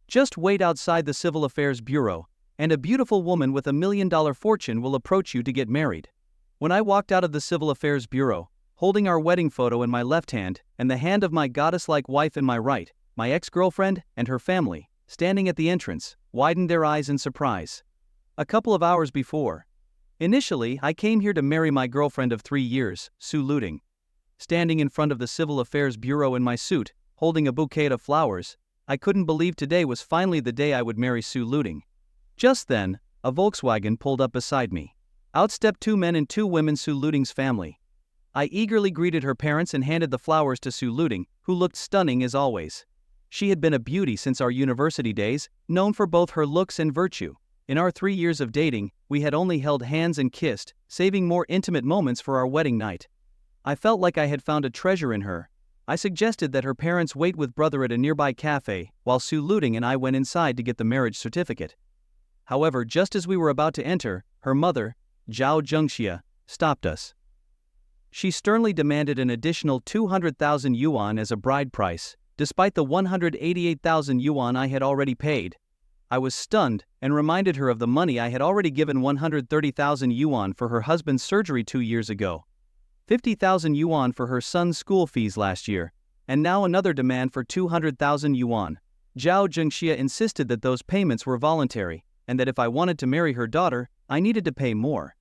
Just wait outside the Civil Affairs Bureau, and a beautiful woman with $1 million fortune will approach you to get married. When I walked out of the Civil Affairs Bureau, holding our wedding photo in my left hand and the hand of my goddess-like wife in my right, my ex-girlfriend and her family, standing at the entrance, widened their eyes in surprise. A couple of hours before. Initially, I came here to marry my girlfriend of 3 years, Su Luting. Standing in front of the Civil Affairs Bureau in my suit, holding a bouquet of flowers, I couldn't believe today was finally the day I would marry Su Luting. Just then, a Volkswagen pulled up beside me. Out stepped 2 men and 2 women, Su Luting's family. I eagerly greeted her parents and handed the flowers to Su Luting, who looked stunning as always. She had been a beauty since our university days, known for both her looks and virtue. In our 3 years of dating, we had only held hands and kissed, saving more intimate moments for our wedding night. I felt like I had found a treasure in her. I suggested that her parents wait with brother at a nearby cafe, while Su Luting and I went inside to get the marriage certificate. However, just as we were about to enter, her mother, Zhao Zhengxia, stopped us. She sternly demanded an additional 200,000 yuan as a bride price, despite the 188,000 yuan I had already paid. I was stunned and reminded her of the money I had already given, 130,000 yuan for her husband's surgery 2 years ago, 50,000 yuan for her son's school fees last year, and now another demand for 200,000 yuan. Zhao Zhengxia insisted that those payments were voluntary, and that if I wanted to marry her daughter, I needed to pay more.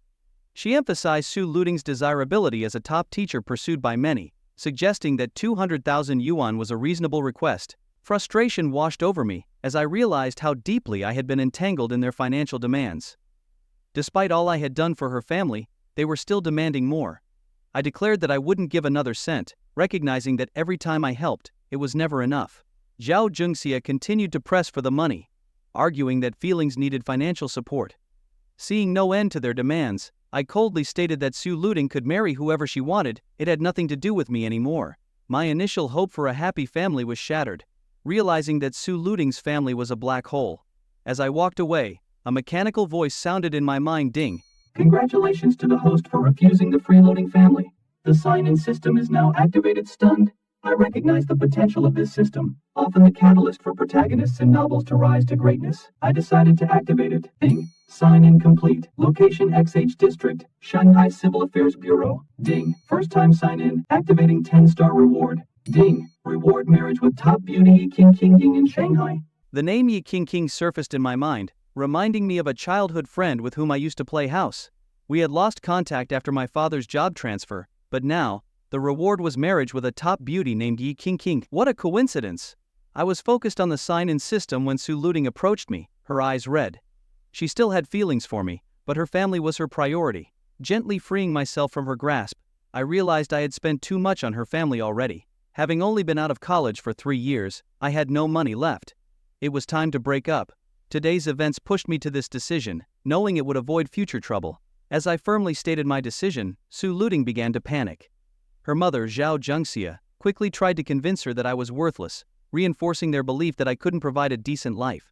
She emphasized Su Luting's desirability as a top teacher pursued by many, suggesting that 200,000 yuan was a reasonable request. Frustration washed over me as I realized how deeply I had been entangled in their financial demands. Despite all I had done for her family, they were still demanding more. I declared that I wouldn't give another cent, recognizing that every time I helped, it was never enough. Zhao Zhengxia continued to press for the money, arguing that feelings needed financial support. Seeing no end to their demands, I coldly stated that Su Luting could marry whoever she wanted, it had nothing to do with me anymore. My initial hope for a happy family was shattered, realizing that Su Luting's family was a black hole. As I walked away, a mechanical voice sounded in my mind: ding. Congratulations to the host for refusing the freeloading family. The sign-in system is now activated. Stunned. I recognize the potential of this system, often the catalyst for protagonists in novels to rise to greatness. I decided to activate it. Ding. Sign-in complete. Location XH District, Shanghai Civil Affairs Bureau. Ding. First time sign-in. Activating 10-star reward. Ding. Reward marriage with top beauty Yi Qingqing in Shanghai. The name Yi Qingqing surfaced in my mind, reminding me of a childhood friend with whom I used to play house. We had lost contact after my father's job transfer, but now, the reward was marriage with a top beauty named Yi Qingqing. What a coincidence! I was focused on the sign-in system when Su Luting approached me, her eyes red. She still had feelings for me, but her family was her priority. Gently freeing myself from her grasp, I realized I had spent too much on her family already. Having only been out of college for 3 years, I had no money left. It was time to break up. Today's events pushed me to this decision, knowing it would avoid future trouble. As I firmly stated my decision, Su Luting began to panic. Her mother, Zhao Zhengxia, quickly tried to convince her that I was worthless, reinforcing their belief that I couldn't provide a decent life.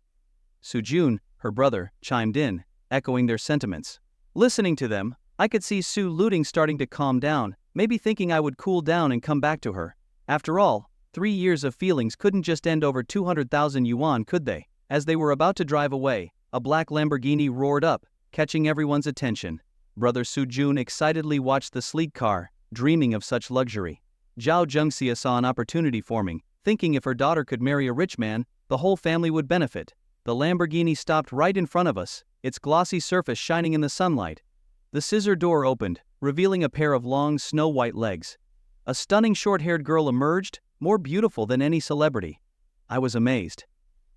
Su Jun, her brother, chimed in, echoing their sentiments. Listening to them, I could see Su Luting starting to calm down, maybe thinking I would cool down and come back to her. After all, 3 years of feelings couldn't just end over 200,000 yuan, could they? As they were about to drive away, a black Lamborghini roared up, catching everyone's attention. Brother Su Jun excitedly watched the sleek car, dreaming of such luxury. Zhao Zhengxia saw an opportunity forming, thinking if her daughter could marry a rich man, the whole family would benefit. The Lamborghini stopped right in front of us, its glossy surface shining in the sunlight. The scissor door opened, revealing a pair of long snow-white legs. A stunning short-haired girl emerged, more beautiful than any celebrity. I was amazed.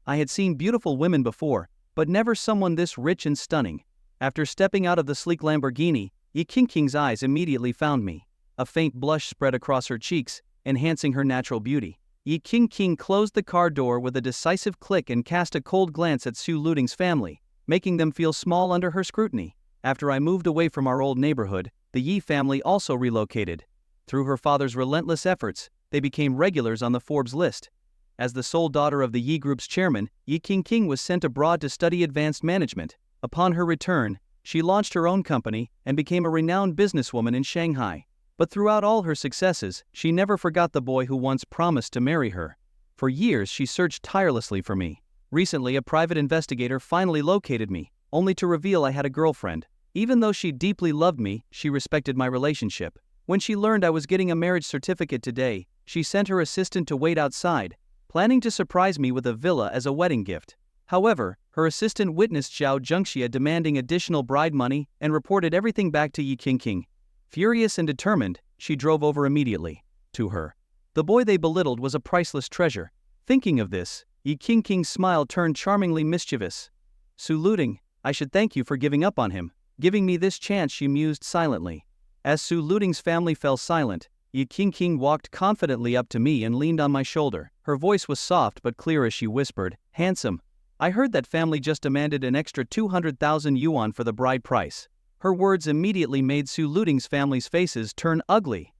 I had seen beautiful women before, but never someone this rich and stunning. After stepping out of the sleek Lamborghini, Yi Qingqing's eyes immediately found me. A faint blush spread across her cheeks, enhancing her natural beauty. Yi Qingqing closed the car door with a decisive click and cast a cold glance at Su Luting's family, making them feel small under her scrutiny. After I moved away from our old neighborhood, the Yi family also relocated. Through her father's relentless efforts, they became regulars on the Forbes list. As the sole daughter of the Yi Group's chairman, Yi Qingqing was sent abroad to study advanced management. Upon her return, she launched her own company and became a renowned businesswoman in Shanghai. But throughout all her successes, she never forgot the boy who once promised to marry her. For years she searched tirelessly for me. Recently, a private investigator finally located me, only to reveal I had a girlfriend. Even though she deeply loved me, she respected my relationship. When she learned I was getting a marriage certificate today, she sent her assistant to wait outside, planning to surprise me with a villa as a wedding gift. However, her assistant witnessed Zhao Zhengxia demanding additional bride money and reported everything back to Yi Qingqing. Furious and determined, she drove over immediately to her. The boy they belittled was a priceless treasure. Thinking of this, Yi Qingqing's smile turned charmingly mischievous. Su Luting, I should thank you for giving up on him. Giving me this chance, she mused silently. As Su Luting's family fell silent, Yi Qingqing walked confidently up to me and leaned on my shoulder. Her voice was soft but clear as she whispered, "Handsome, I heard that family just demanded an extra 200,000 yuan for the bride price." Her words immediately made Su Luting's family's faces turn ugly.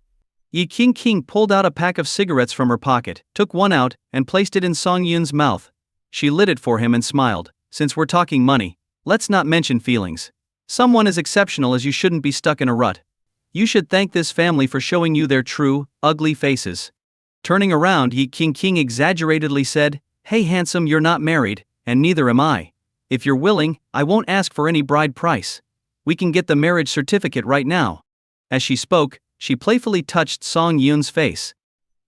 Yi Qingqing pulled out a pack of cigarettes from her pocket, took one out, and placed it in Song Yun's mouth. She lit it for him and smiled. "Since we're talking money, let's not mention feelings. Someone as exceptional as you shouldn't be stuck in a rut. You should thank this family for showing you their true, ugly faces." Turning around, Yi Qingqing exaggeratedly said, "Hey handsome, you're not married, and neither am I. If you're willing, I won't ask for any bride price. We can get the marriage certificate right now." As she spoke, she playfully touched Song Yun's face.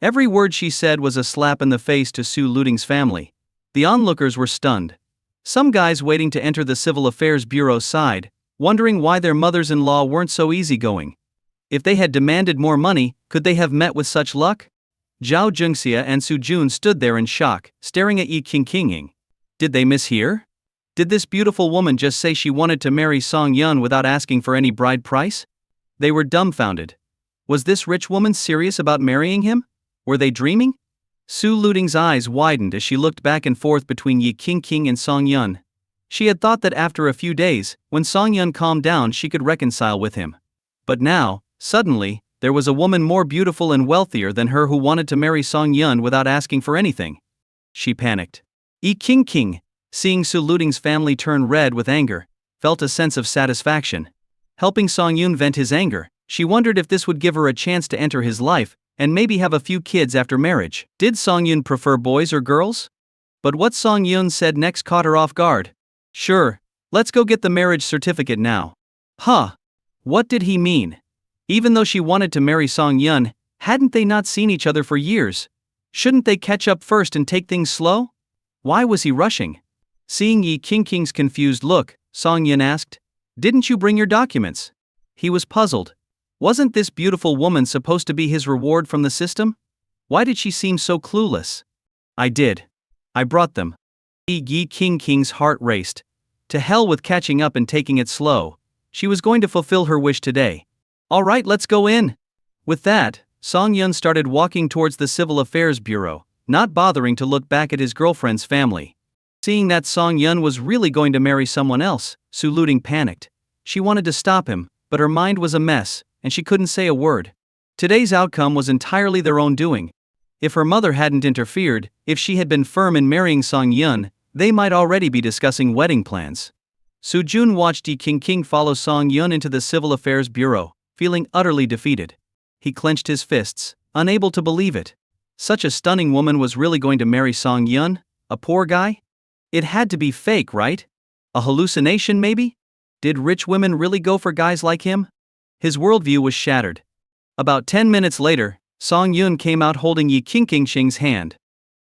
Every word she said was a slap in the face to Su Luting's family. The onlookers were stunned. Some guys waiting to enter the Civil Affairs Bureau sighed, wondering why their mothers-in-law weren't so easygoing. If they had demanded more money, could they have met with such luck? Zhao Zhengxia and Su Jun stood there in shock, staring at Yi Qingqing. Did they mishear? Did this beautiful woman just say she wanted to marry Song Yun without asking for any bride price? They were dumbfounded. Was this rich woman serious about marrying him? Were they dreaming? Su Luting's eyes widened as she looked back and forth between Yi Qingqing and Song Yun. She had thought that after a few days, when Song Yun calmed down, she could reconcile with him. But now, suddenly, there was a woman more beautiful and wealthier than her who wanted to marry Song Yun without asking for anything. She panicked. Yi Qingqing, seeing Su Luting's family turn red with anger, felt a sense of satisfaction. Helping Song Yun vent his anger, she wondered if this would give her a chance to enter his life and maybe have a few kids after marriage. Did Song Yun prefer boys or girls? But what Song Yun said next caught her off guard. "Sure, let's go get the marriage certificate now." Huh. What did he mean? Even though she wanted to marry Song Yun, hadn't they not seen each other for years? Shouldn't they catch up first and take things slow? Why was he rushing? Seeing Yi Qingqing's confused look, Song Yun asked, "Didn't you bring your documents?" He was puzzled. Wasn't this beautiful woman supposed to be his reward from the system? Why did she seem so clueless? "I did. I brought them." Yi Qingqing's heart raced. To hell with catching up and taking it slow. She was going to fulfill her wish today. "All right, let's go in." With that, Song Yun started walking towards the Civil Affairs Bureau, not bothering to look back at his girlfriend's family. Seeing that Song Yun was really going to marry someone else, Su Luting panicked. She wanted to stop him, but her mind was a mess, and she couldn't say a word. Today's outcome was entirely their own doing. If her mother hadn't interfered, if she had been firm in marrying Song Yun, they might already be discussing wedding plans. Su Jun watched Yi Qingqing follow Song Yun into the Civil Affairs Bureau, feeling utterly defeated. He clenched his fists, unable to believe it. Such a stunning woman was really going to marry Song Yun, a poor guy? It had to be fake, right? A hallucination maybe? Did rich women really go for guys like him? His worldview was shattered. About 10 minutes later, Song Yun came out holding Yi Qingqing's hand.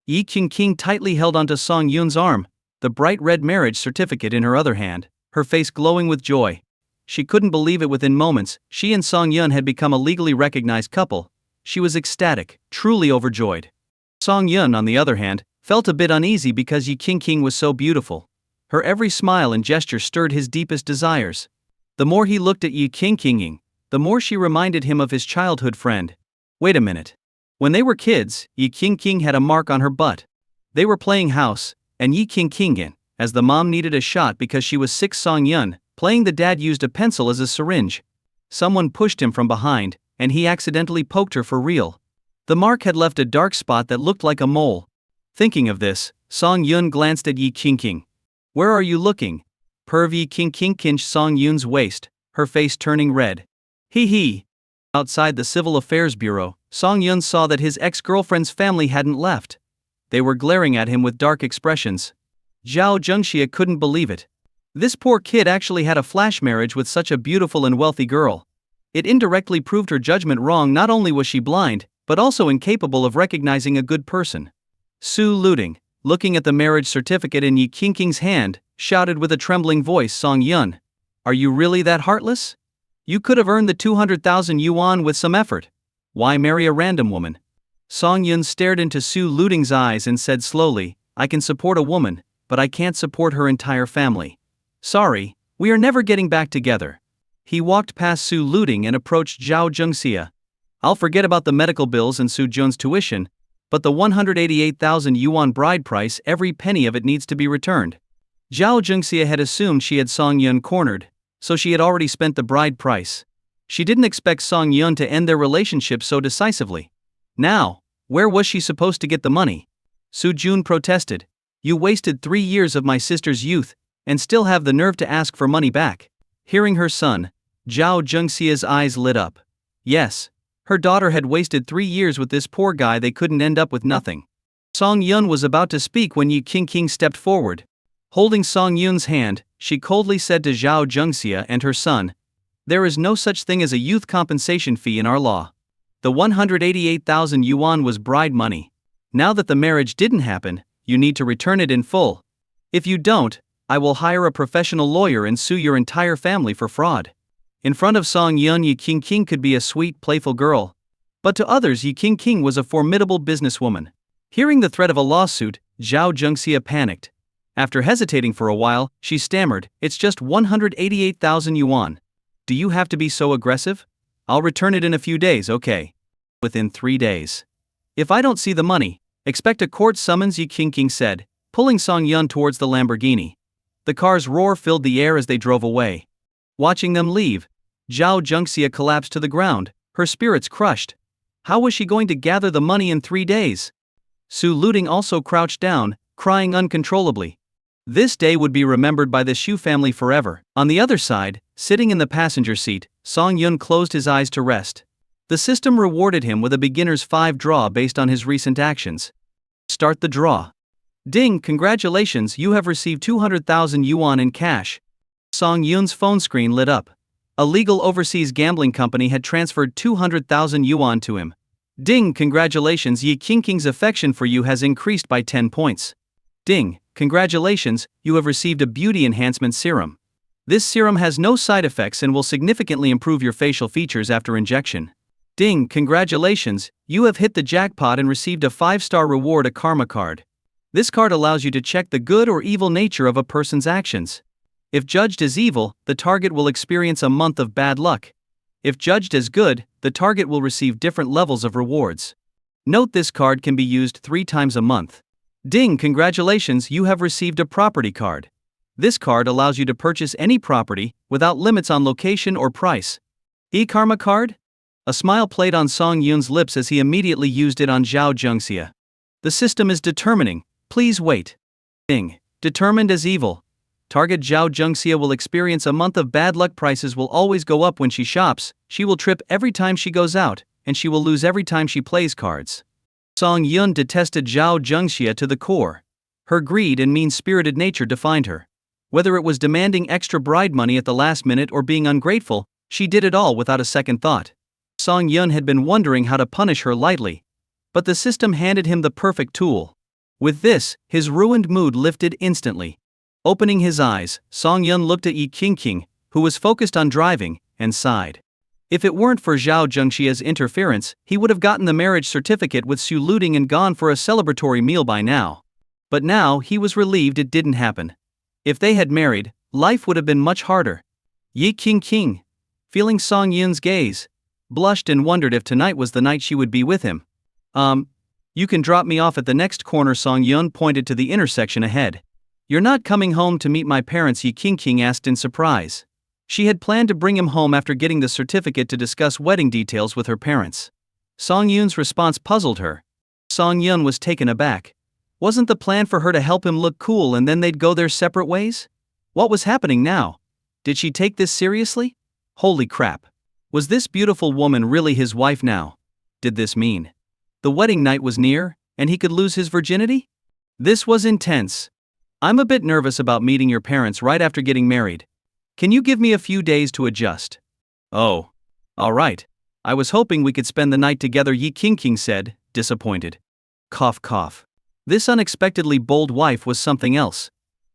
Yi Qingqing tightly held onto Song Yun's arm, the bright red marriage certificate in her other hand, her face glowing with joy. She couldn't believe it. Within moments, she and Song Yun had become a legally recognized couple. She was ecstatic, truly overjoyed. Song Yun, on the other hand, felt a bit uneasy because Yi Qingqing was so beautiful. Her every smile and gesture stirred his deepest desires. The more he looked at Yi Qingqing, the more she reminded him of his childhood friend. Wait a minute. When they were kids, Yi Qingqing had a mark on her butt. They were playing house, and Yi Qingqing, as the mom needed a shot because she was sick, Song Yun, playing the dad, used a pencil as a syringe. Someone pushed him from behind, and he accidentally poked her for real. The mark had left a dark spot that looked like a mole. Thinking of this, Song Yun glanced at Yi Qingqing. "Where are you looking?" Perv. Yi Qingqing pinched Song Yun's waist, her face turning red. He. Outside the Civil Affairs Bureau, Song Yun saw that his ex-girlfriend's family hadn't left. They were glaring at him with dark expressions. Zhao Zhengxia couldn't believe it. This poor kid actually had a flash marriage with such a beautiful and wealthy girl. It indirectly proved her judgment wrong. Not only was she blind, but also incapable of recognizing a good person. Su Luding, looking at the marriage certificate in Yi Qingqing's hand, shouted with a trembling voice, Song Yun, are you really that heartless? You could have earned the 200,000 yuan with some effort. Why marry a random woman? Song Yun stared into Su Luding's eyes and said slowly, I can support a woman, but I can't support her entire family. Sorry, we are never getting back together. He walked past Su Luding and approached Zhao Zhengxia. I'll forget about the medical bills and Su Jun's tuition, but the 188,000 yuan bride price, every penny of it needs to be returned. Zhao Zhengxia had assumed she had Song Yun cornered, so she had already spent the bride price. She didn't expect Song Yun to end their relationship so decisively. Now, where was she supposed to get the money? Su Jun protested. You wasted 3 years of my sister's youth, and still have the nerve to ask for money back. Hearing her son, Zhao Zhengxia's eyes lit up. Yes, her daughter had wasted 3 years with this poor guy. They couldn't end up with nothing. Song Yun was about to speak when Yi Qingqing stepped forward. Holding Song Yun's hand, she coldly said to Zhao Zhengxia and her son, there is no such thing as a youth compensation fee in our law. The 188,000 yuan was bride money. Now that the marriage didn't happen, you need to return it in full. If you don't, I will hire a professional lawyer and sue your entire family for fraud. In front of Song Yun, Yi Qingqing could be a sweet, playful girl. But to others, Yi Qingqing was a formidable businesswoman. Hearing the threat of a lawsuit, Zhao Zhengxia panicked. After hesitating for a while, she stammered, it's just 188,000 yuan. Do you have to be so aggressive? I'll return it in a few days, okay? Within 3 days. If I don't see the money, expect a court summons, Yi Qingqing said, pulling Song Yun towards the Lamborghini. The car's roar filled the air as they drove away. Watching them leave, Zhao Zhengxia collapsed to the ground, her spirits crushed. How was she going to gather the money in 3 days? Su Luding also crouched down, crying uncontrollably. This day would be remembered by the Xu family forever. On the other side, sitting in the passenger seat, Song Yun closed his eyes to rest. The system rewarded him with a beginner's 5 draw based on his recent actions. Start the draw. Ding, congratulations, you have received 200,000 yuan in cash. Song Yun's phone screen lit up. A legal overseas gambling company had transferred 200,000 yuan to him. Ding, congratulations, Yi Qingqing's affection for you has increased by 10 points. Ding, congratulations, you have received a beauty enhancement serum. This serum has no side effects and will significantly improve your facial features after injection. Ding, congratulations, you have hit the jackpot and received a 5-star reward, a karma card. This card allows you to check the good or evil nature of a person's actions. If judged as evil, the target will experience a month of bad luck. If judged as good, the target will receive different levels of rewards. Note this card can be used 3 times a month. Ding, congratulations, you have received a property card. This card allows you to purchase any property, without limits on location or price. E-Karma card? A smile played on Song Yun's lips as he immediately used it on Zhao Zhengxia. The system is determining, please wait. Ding, determined as evil. Target Zhao Zhengxia will experience a month of bad luck. Prices will always go up when she shops, she will trip every time she goes out, and she will lose every time she plays cards. Song Yun detested Zhao Zhengxia to the core. Her greed and mean-spirited nature defined her. Whether it was demanding extra bride money at the last minute or being ungrateful, she did it all without a second thought. Song Yun had been wondering how to punish her lightly. But the system handed him the perfect tool. With this, his ruined mood lifted instantly. Opening his eyes, Song Yun looked at Yi Qingqing, who was focused on driving, and sighed. If it weren't for Zhao Zhengxia's interference, he would have gotten the marriage certificate with Su Luding and gone for a celebratory meal by now. But now he was relieved it didn't happen. If they had married, life would have been much harder. Yi Qingqing, feeling Song Yun's gaze, blushed and wondered if tonight was the night she would be with him. You can drop me off at the next corner. Song Yun pointed to the intersection ahead. You're not coming home to meet my parents? Yi Qingqing asked in surprise. She had planned to bring him home after getting the certificate to discuss wedding details with her parents. Song Yun's response puzzled her. Song Yun was taken aback. Wasn't the plan for her to help him look cool and then they'd go their separate ways? What was happening now? Did she take this seriously? Holy crap. Was this beautiful woman really his wife now? Did this mean the wedding night was near, and he could lose his virginity? This was intense. I'm a bit nervous about meeting your parents right after getting married. Can you give me a few days to adjust? Oh. Alright. I was hoping we could spend the night together, Yi King said, disappointed. Cough cough. This unexpectedly bold wife was something else.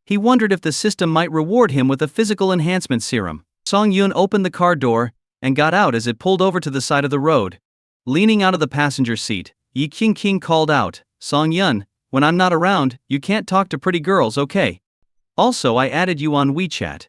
He wondered if the system might reward him with a physical enhancement serum. Song Yun opened the car door and got out as it pulled over to the side of the road. Leaning out of the passenger seat, Yi King called out, Song Yun, when I'm not around, you can't talk to pretty girls, okay? Also, I added you on WeChat.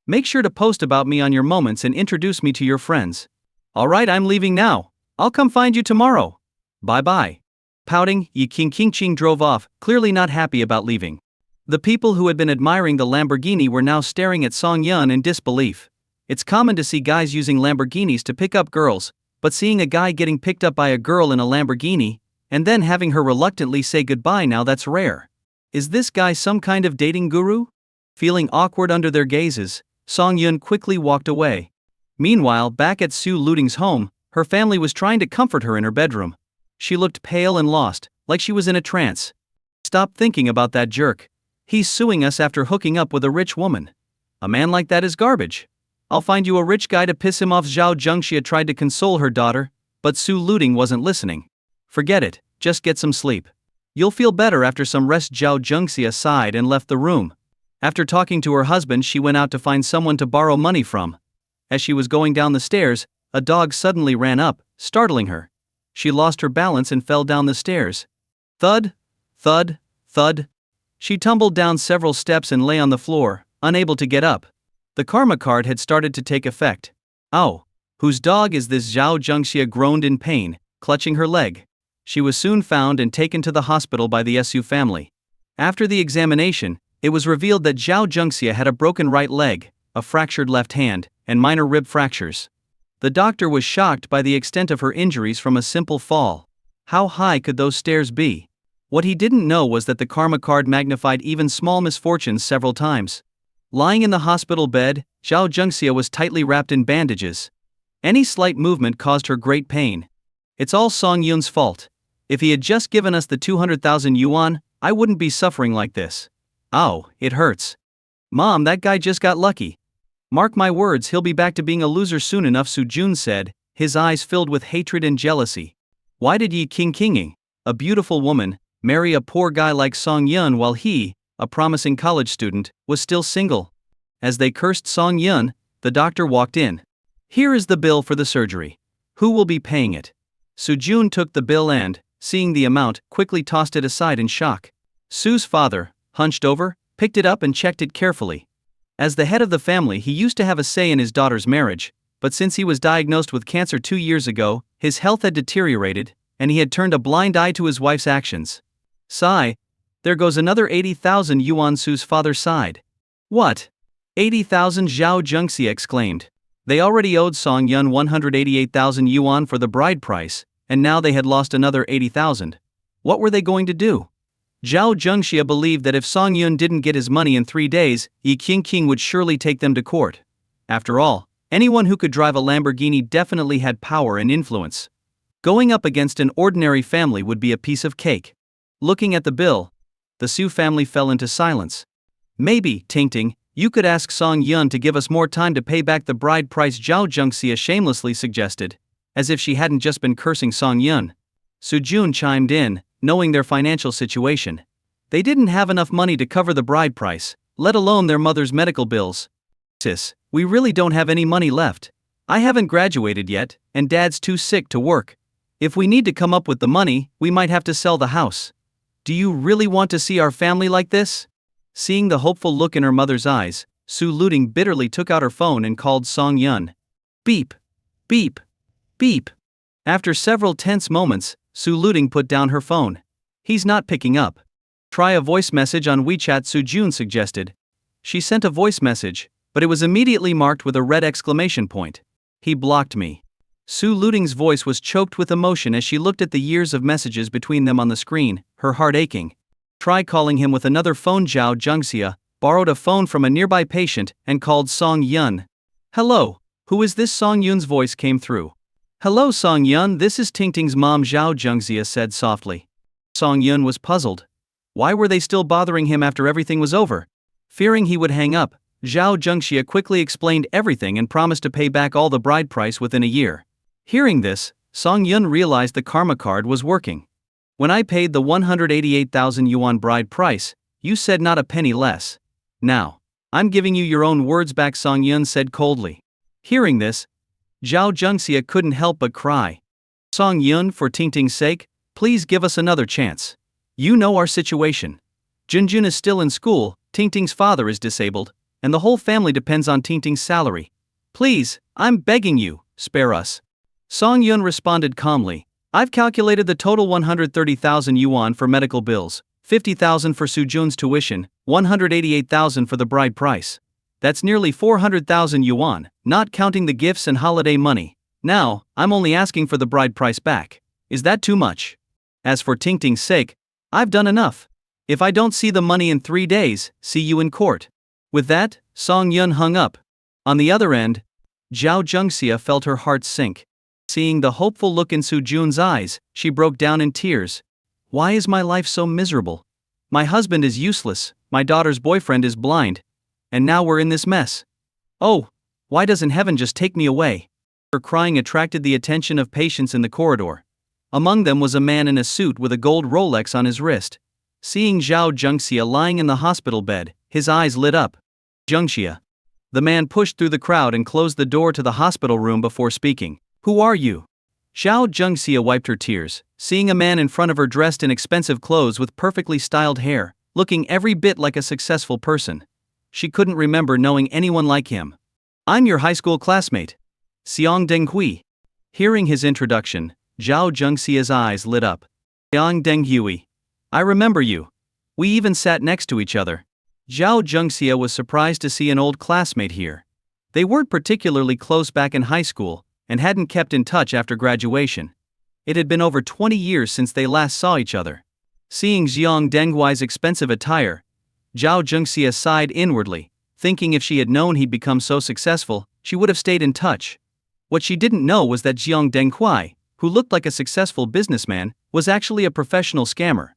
Make sure to post about me on your moments and introduce me to your friends. Alright, I'm leaving now. I'll come find you tomorrow. Bye bye. Pouting, Yi King drove off, clearly not happy about leaving. The people who had been admiring the Lamborghini were now staring at Song Yun in disbelief. It's common to see guys using Lamborghinis to pick up girls, but seeing a guy getting picked up by a girl in a Lamborghini, and then having her reluctantly say goodbye, now that's rare. Is this guy some kind of dating guru? Feeling awkward under their gazes, Song Yun quickly walked away. Meanwhile, back at Su Luting's home, her family was trying to comfort her in her bedroom. She looked pale and lost, like she was in a trance. Stop thinking about that jerk. He's suing us after hooking up with a rich woman. A man like that is garbage. I'll find you a rich guy to piss him off. Zhao Zhengxia tried to console her daughter, but Su Luting wasn't listening. Forget it, just get some sleep. You'll feel better after some rest. Zhao Zhengxia sighed and left the room. After talking to her husband, she went out to find someone to borrow money from. As she was going down the stairs, a dog suddenly ran up, startling her. She lost her balance and fell down the stairs. Thud, thud, thud. She tumbled down several steps and lay on the floor, unable to get up. The karma card had started to take effect. Ow! Whose dog is this? Zhao Zhengxia groaned in pain, clutching her leg. She was soon found and taken to the hospital by the Su family. After the examination, it was revealed that Zhao Zhengxia had a broken right leg, a fractured left hand, and minor rib fractures. The doctor was shocked by the extent of her injuries from a simple fall. How high could those stairs be? What he didn't know was that the karma card magnified even small misfortunes several times. Lying in the hospital bed, Zhao Zhengxia was tightly wrapped in bandages. Any slight movement caused her great pain. It's all Song Yun's fault. If he had just given us the 200,000 yuan, I wouldn't be suffering like this. Ow, it hurts. Mom, that guy just got lucky. Mark my words, he'll be back to being a loser soon enough, Su Jun said, his eyes filled with hatred and jealousy. Why did Yi King, a beautiful woman, marry a poor guy like Song Yun while he, a promising college student, was still single? As they cursed Song Yun, the doctor walked in. Here is the bill for the surgery. Who will be paying it? Su Jun took the bill and, seeing the amount, quickly tossed it aside in shock. Su's father, hunched over, picked it up and checked it carefully. As the head of the family, he used to have a say in his daughter's marriage, but since he was diagnosed with cancer 2 years ago, his health had deteriorated, and he had turned a blind eye to his wife's actions. Sigh. There goes another 80,000 yuan, Su's father sighed. What? 80,000? Zhao Zhengxia exclaimed. They already owed Song Yun 188,000 yuan for the bride price, and now they had lost another 80,000. What were they going to do? Zhao Zhengxia believed that if Song Yun didn't get his money in 3 days, Yi King would surely take them to court. After all, anyone who could drive a Lamborghini definitely had power and influence. Going up against an ordinary family would be a piece of cake. Looking at the bill, the Su family fell into silence. Maybe, Ting, you could ask Song Yun to give us more time to pay back the bride price, Zhao Zhengxia shamelessly suggested, as if she hadn't just been cursing Song Yun. Su Jun chimed in, knowing their financial situation. They didn't have enough money to cover the bride price, let alone their mother's medical bills. Sis, we really don't have any money left. I haven't graduated yet, and Dad's too sick to work. If we need to come up with the money, we might have to sell the house. Do you really want to see our family like this? Seeing the hopeful look in her mother's eyes, Su Luting bitterly took out her phone and called Song Yun. Beep. Beep. Beep. After several tense moments, Su Luting put down her phone. He's not picking up. Try a voice message on WeChat, Su Jun suggested. She sent a voice message, but it was immediately marked with a red exclamation point. He blocked me. Su Luting's voice was choked with emotion as she looked at the years of messages between them on the screen, her heart aching. Try calling him with another phone. Zhao Zhengxia borrowed a phone from a nearby patient and called Song Yun. Hello, who is this? Song Yun's voice came through. Hello Song Yun, this is Ting's mom, Zhao Zhengxia said softly. Song Yun was puzzled. Why were they still bothering him after everything was over? Fearing he would hang up, Zhao Zhengxia quickly explained everything and promised to pay back all the bride price within a year. Hearing this, Song Yun realized the karma card was working. When I paid the 188,000 yuan bride price, you said not a penny less. Now, I'm giving you your own words back, Song Yun said coldly. Hearing this, Zhao Zhengxia couldn't help but cry. Song Yun, for Tingting's sake, please give us another chance. You know our situation. Junjun is still in school, Tingting's father is disabled, and the whole family depends on Tingting's salary. Please, I'm begging you, spare us. Song Yun responded calmly. I've calculated the total 130,000 yuan for medical bills, 50,000 for Sujun's tuition, 188,000 for the bride price. That's nearly 400,000 yuan, not counting the gifts and holiday money. Now, I'm only asking for the bride price back. Is that too much? As for Tingting's sake, I've done enough. If I don't see the money in 3 days, see you in court. With that, Song Yun hung up. On the other end, Zhao Zhengxia felt her heart sink. Seeing the hopeful look in Sujun's eyes, she broke down in tears. Why is my life so miserable? My husband is useless, my daughter's boyfriend is blind, and now we're in this mess. Oh, why doesn't heaven just take me away? Her crying attracted the attention of patients in the corridor. Among them was a man in a suit with a gold Rolex on his wrist. Seeing Zhao Zhengxia lying in the hospital bed, his eyes lit up. Zhengxia. The man pushed through the crowd and closed the door to the hospital room before speaking. Who are you? Zhao Zhengxia wiped her tears, seeing a man in front of her dressed in expensive clothes with perfectly styled hair, looking every bit like a successful person. She couldn't remember knowing anyone like him. I'm your high school classmate, Xiang Denghui. Hearing his introduction, Zhao Zhengxia's eyes lit up. Xiang Denghui. I remember you. We even sat next to each other. Zhao Zhengxia was surprised to see an old classmate here. They weren't particularly close back in high school, and hadn't kept in touch after graduation. It had been over 20 years since they last saw each other. Seeing Xiang Denghui's expensive attire, Zhao Zhengxia sighed inwardly, thinking if she had known he'd become so successful, she would have stayed in touch. What she didn't know was that Xiang Denghui, who looked like a successful businessman, was actually a professional scammer.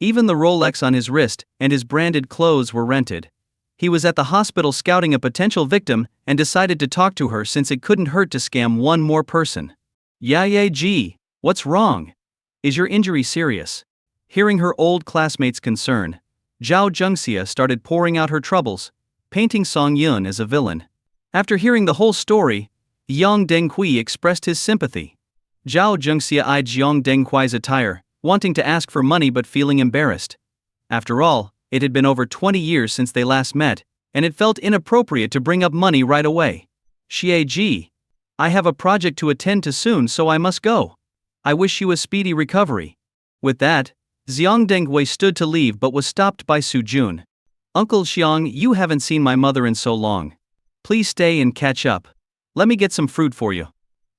Even the Rolex on his wrist and his branded clothes were rented. He was at the hospital scouting a potential victim and decided to talk to her since it couldn't hurt to scam one more person. Gee, what's wrong? Is your injury serious? Hearing her old classmate's concern, Zhao Zhengxia started pouring out her troubles, painting Song Yun as a villain. After hearing the whole story, Yang Denghui expressed his sympathy. Zhao Zhengxia eyed Xiang Denghui's attire, wanting to ask for money but feeling embarrassed. After all, it had been over 20 years since they last met, and it felt inappropriate to bring up money right away. Gee, I have a project to attend to soon, so I must go. I wish you a speedy recovery. With that, Xiang Denghui stood to leave but was stopped by Su Jun. Uncle Xiang, you haven't seen my mother in so long. Please stay and catch up. Let me get some fruit for you.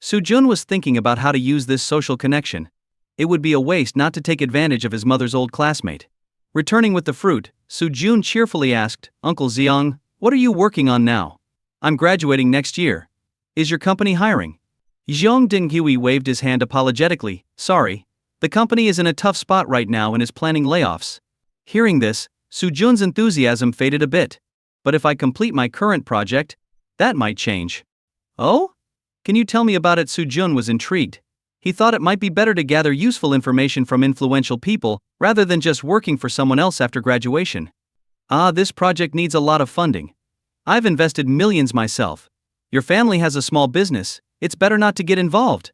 Su Jun was thinking about how to use this social connection. It would be a waste not to take advantage of his mother's old classmate. Returning with the fruit, Su Jun cheerfully asked, Uncle Xiang, what are you working on now? I'm graduating next year. Is your company hiring? Xiang Denghui waved his hand apologetically. Sorry, the company is in a tough spot right now and is planning layoffs. Hearing this, Su Jun's enthusiasm faded a bit. But if I complete my current project, that might change. Oh? Can you tell me about it? Su Jun was intrigued. He thought it might be better to gather useful information from influential people, rather than just working for someone else after graduation. This project needs a lot of funding. I've invested millions myself. Your family has a small business, it's better not to get involved.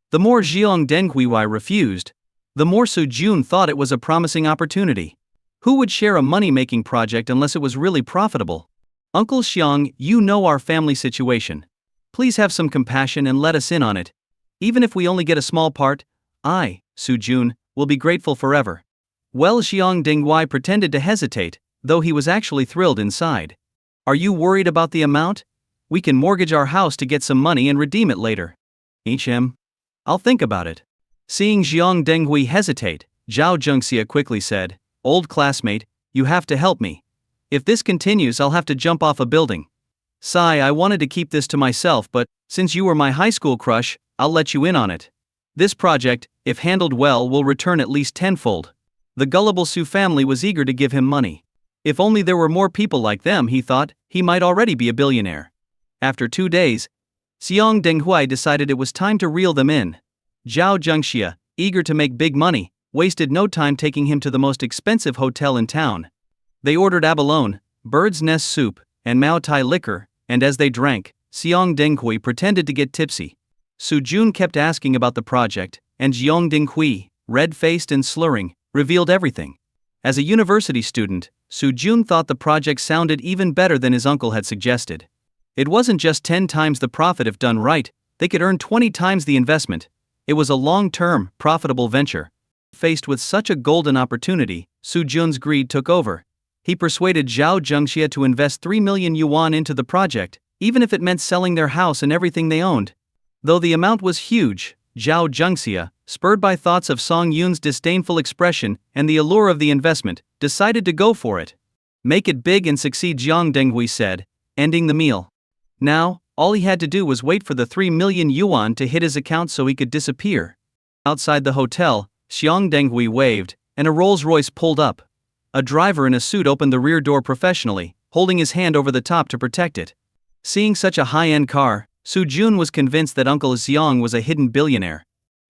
The more Xiang Denghui refused, the more Su Jun thought it was a promising opportunity. Who would share a money-making project unless it was really profitable? Uncle Xiang, you know our family situation. Please have some compassion and let us in on it. Even if we only get a small part, I, Su Jun, will be grateful forever. Well, Xiang Denghui pretended to hesitate, though he was actually thrilled inside. Are you worried about the amount? We can mortgage our house to get some money and redeem it later. I'll think about it. Seeing Xiang Denghui hesitate, Zhao Zhengxia quickly said, Old classmate, you have to help me. If this continues, I'll have to jump off a building. Sigh, I wanted to keep this to myself, but since you were my high school crush, I'll let you in on it. This project, if handled well, will return at least tenfold. The gullible Su family was eager to give him money. If only there were more people like them, he thought, he might already be a billionaire. After 2 days, Xiong Denghui decided it was time to reel them in. Zhao Zhengxia, eager to make big money, wasted no time taking him to the most expensive hotel in town. They ordered abalone, bird's nest soup, and Mao Tai liquor, and as they drank, Xiong Denghui pretended to get tipsy. Su Jun kept asking about the project, and Xiong Denghui, red-faced and slurring, revealed everything. As a university student, Su Jun thought the project sounded even better than his uncle had suggested. It wasn't just 10 times the profit if done right, they could earn 20 times the investment. It was a long-term, profitable venture. Faced with such a golden opportunity, Su Jun's greed took over. He persuaded Zhao Zhengxia to invest 3 million yuan into the project, even if it meant selling their house and everything they owned. Though the amount was huge, Zhao Zhengxia, spurred by thoughts of Song Yun's disdainful expression and the allure of the investment, decided to go for it. Make it big and succeed, Xiong Denghui said, ending the meal. Now, all he had to do was wait for the 3 million yuan to hit his account so he could disappear. Outside the hotel, Xiong Denghui waved, and a Rolls-Royce pulled up. A driver in a suit opened the rear door professionally, holding his hand over the top to protect it. Seeing such a high-end car, Su Jun was convinced that Uncle Xiong was a hidden billionaire.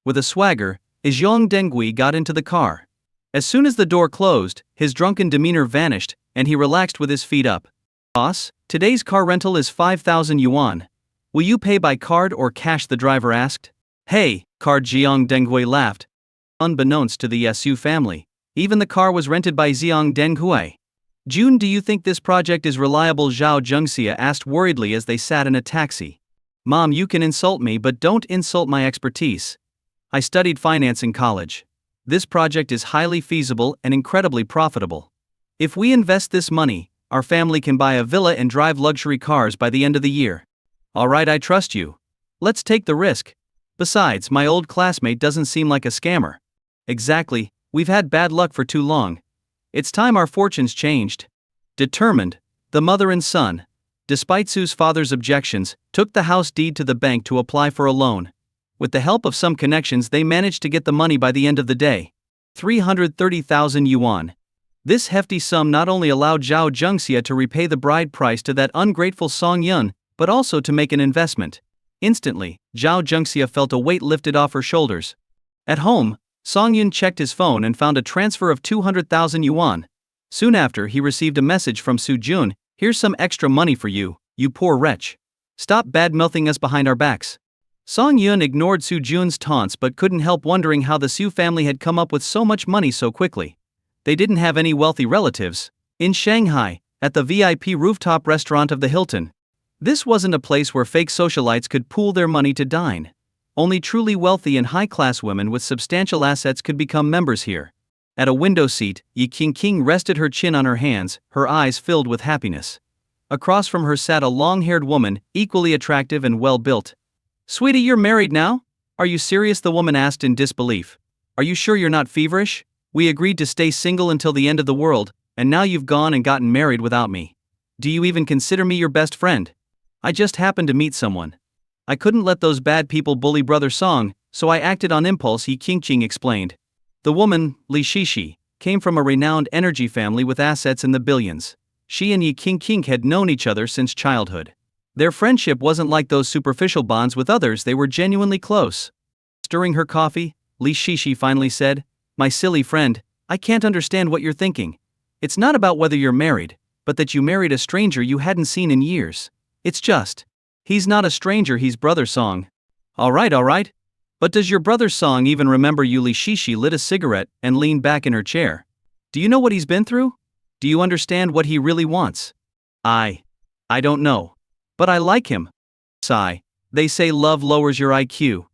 With a swagger, Xiong Denghui got into the car. As soon as the door closed, his drunken demeanor vanished, and he relaxed with his feet up. "Boss, today's car rental is 5,000 yuan. Will you pay by card or cash?" the driver asked. "Hey, card," Xiong Denghui laughed. Unbeknownst to the Su family, even the car was rented by Xiong Denghui. "Jun, do you think this project is reliable?" Zhao Zhengxia asked worriedly as they sat in a taxi. "Mom, you can insult me, but don't insult my expertise. I studied finance in college. This project is highly feasible and incredibly profitable. If we invest this money, our family can buy a villa and drive luxury cars by the end of the year. Alright, I trust you. Let's take the risk. Besides, my old classmate doesn't seem like a scammer." "Exactly, we've had bad luck for too long. It's time our fortunes changed." Determined, the mother and son, despite Su's father's objections, took the house deed to the bank to apply for a loan. With the help of some connections, they managed to get the money by the end of the day. 330,000 yuan. This hefty sum not only allowed Zhao Zhengxia to repay the bride price to that ungrateful Song Yun, but also to make an investment. Instantly, Zhao Zhengxia felt a weight lifted off her shoulders. At home, Song Yun checked his phone and found a transfer of 200,000 yuan. Soon after, he received a message from Su Jun. "Here's some extra money for you, you poor wretch. Stop bad-mouthing us behind our backs." Song Yun ignored Su Jun's taunts but couldn't help wondering how the Su family had come up with so much money so quickly. They didn't have any wealthy relatives. In Shanghai, at the VIP rooftop restaurant of the Hilton. This wasn't a place where fake socialites could pool their money to dine. Only truly wealthy and high-class women with substantial assets could become members here. At a window seat, Yi Qingqing rested her chin on her hands, her eyes filled with happiness. Across from her sat a long-haired woman, equally attractive and well-built. "Sweetie, you're married now? Are you serious?" the woman asked in disbelief. "Are you sure you're not feverish? We agreed to stay single until the end of the world, and now you've gone and gotten married without me. Do you even consider me your best friend?" "I just happened to meet someone. I couldn't let those bad people bully Brother Song, so I acted on impulse," Yi Qingqing explained. The woman, Li Shishi, came from a renowned energy family with assets in the billions. She and Yi Qingqing had known each other since childhood. Their friendship wasn't like those superficial bonds with others, they were genuinely close. Stirring her coffee, Li Shishi finally said, "My silly friend, I can't understand what you're thinking. It's not about whether you're married, but that you married a stranger you hadn't seen in years. It's just, he's not a stranger, he's Brother Song." Alright. But does your Brother Song even remember you?" Li Shishi lit a cigarette and leaned back in her chair. "Do you know what he's been through? Do you understand what he really wants?" I don't know. But I like him." Sigh. "They say love lowers your IQ.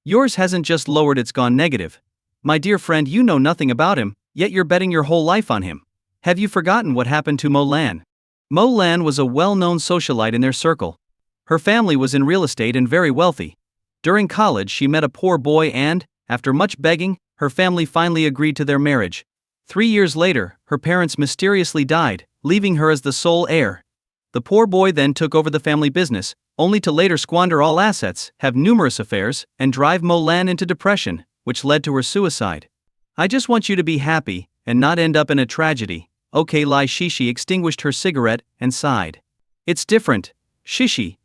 Yours hasn't just lowered, it's gone negative. My dear friend, you know nothing about him, yet you're betting your whole life on him. Have you forgotten what happened to Mo Lan?" Mo Lan was a well-known socialite in their circle. Her family was in real estate and very wealthy. During college, she met a poor boy and, after much begging, her family finally agreed to their marriage. 3 years later, her parents mysteriously died, leaving her as the sole heir. The poor boy then took over the family business, only to later squander all assets, have numerous affairs, and drive Mo Lan into depression, which led to her suicide. "I just want you to be happy, and not end up in a tragedy. Okay, Lai Shishi extinguished her cigarette and sighed. It's different, Shishi.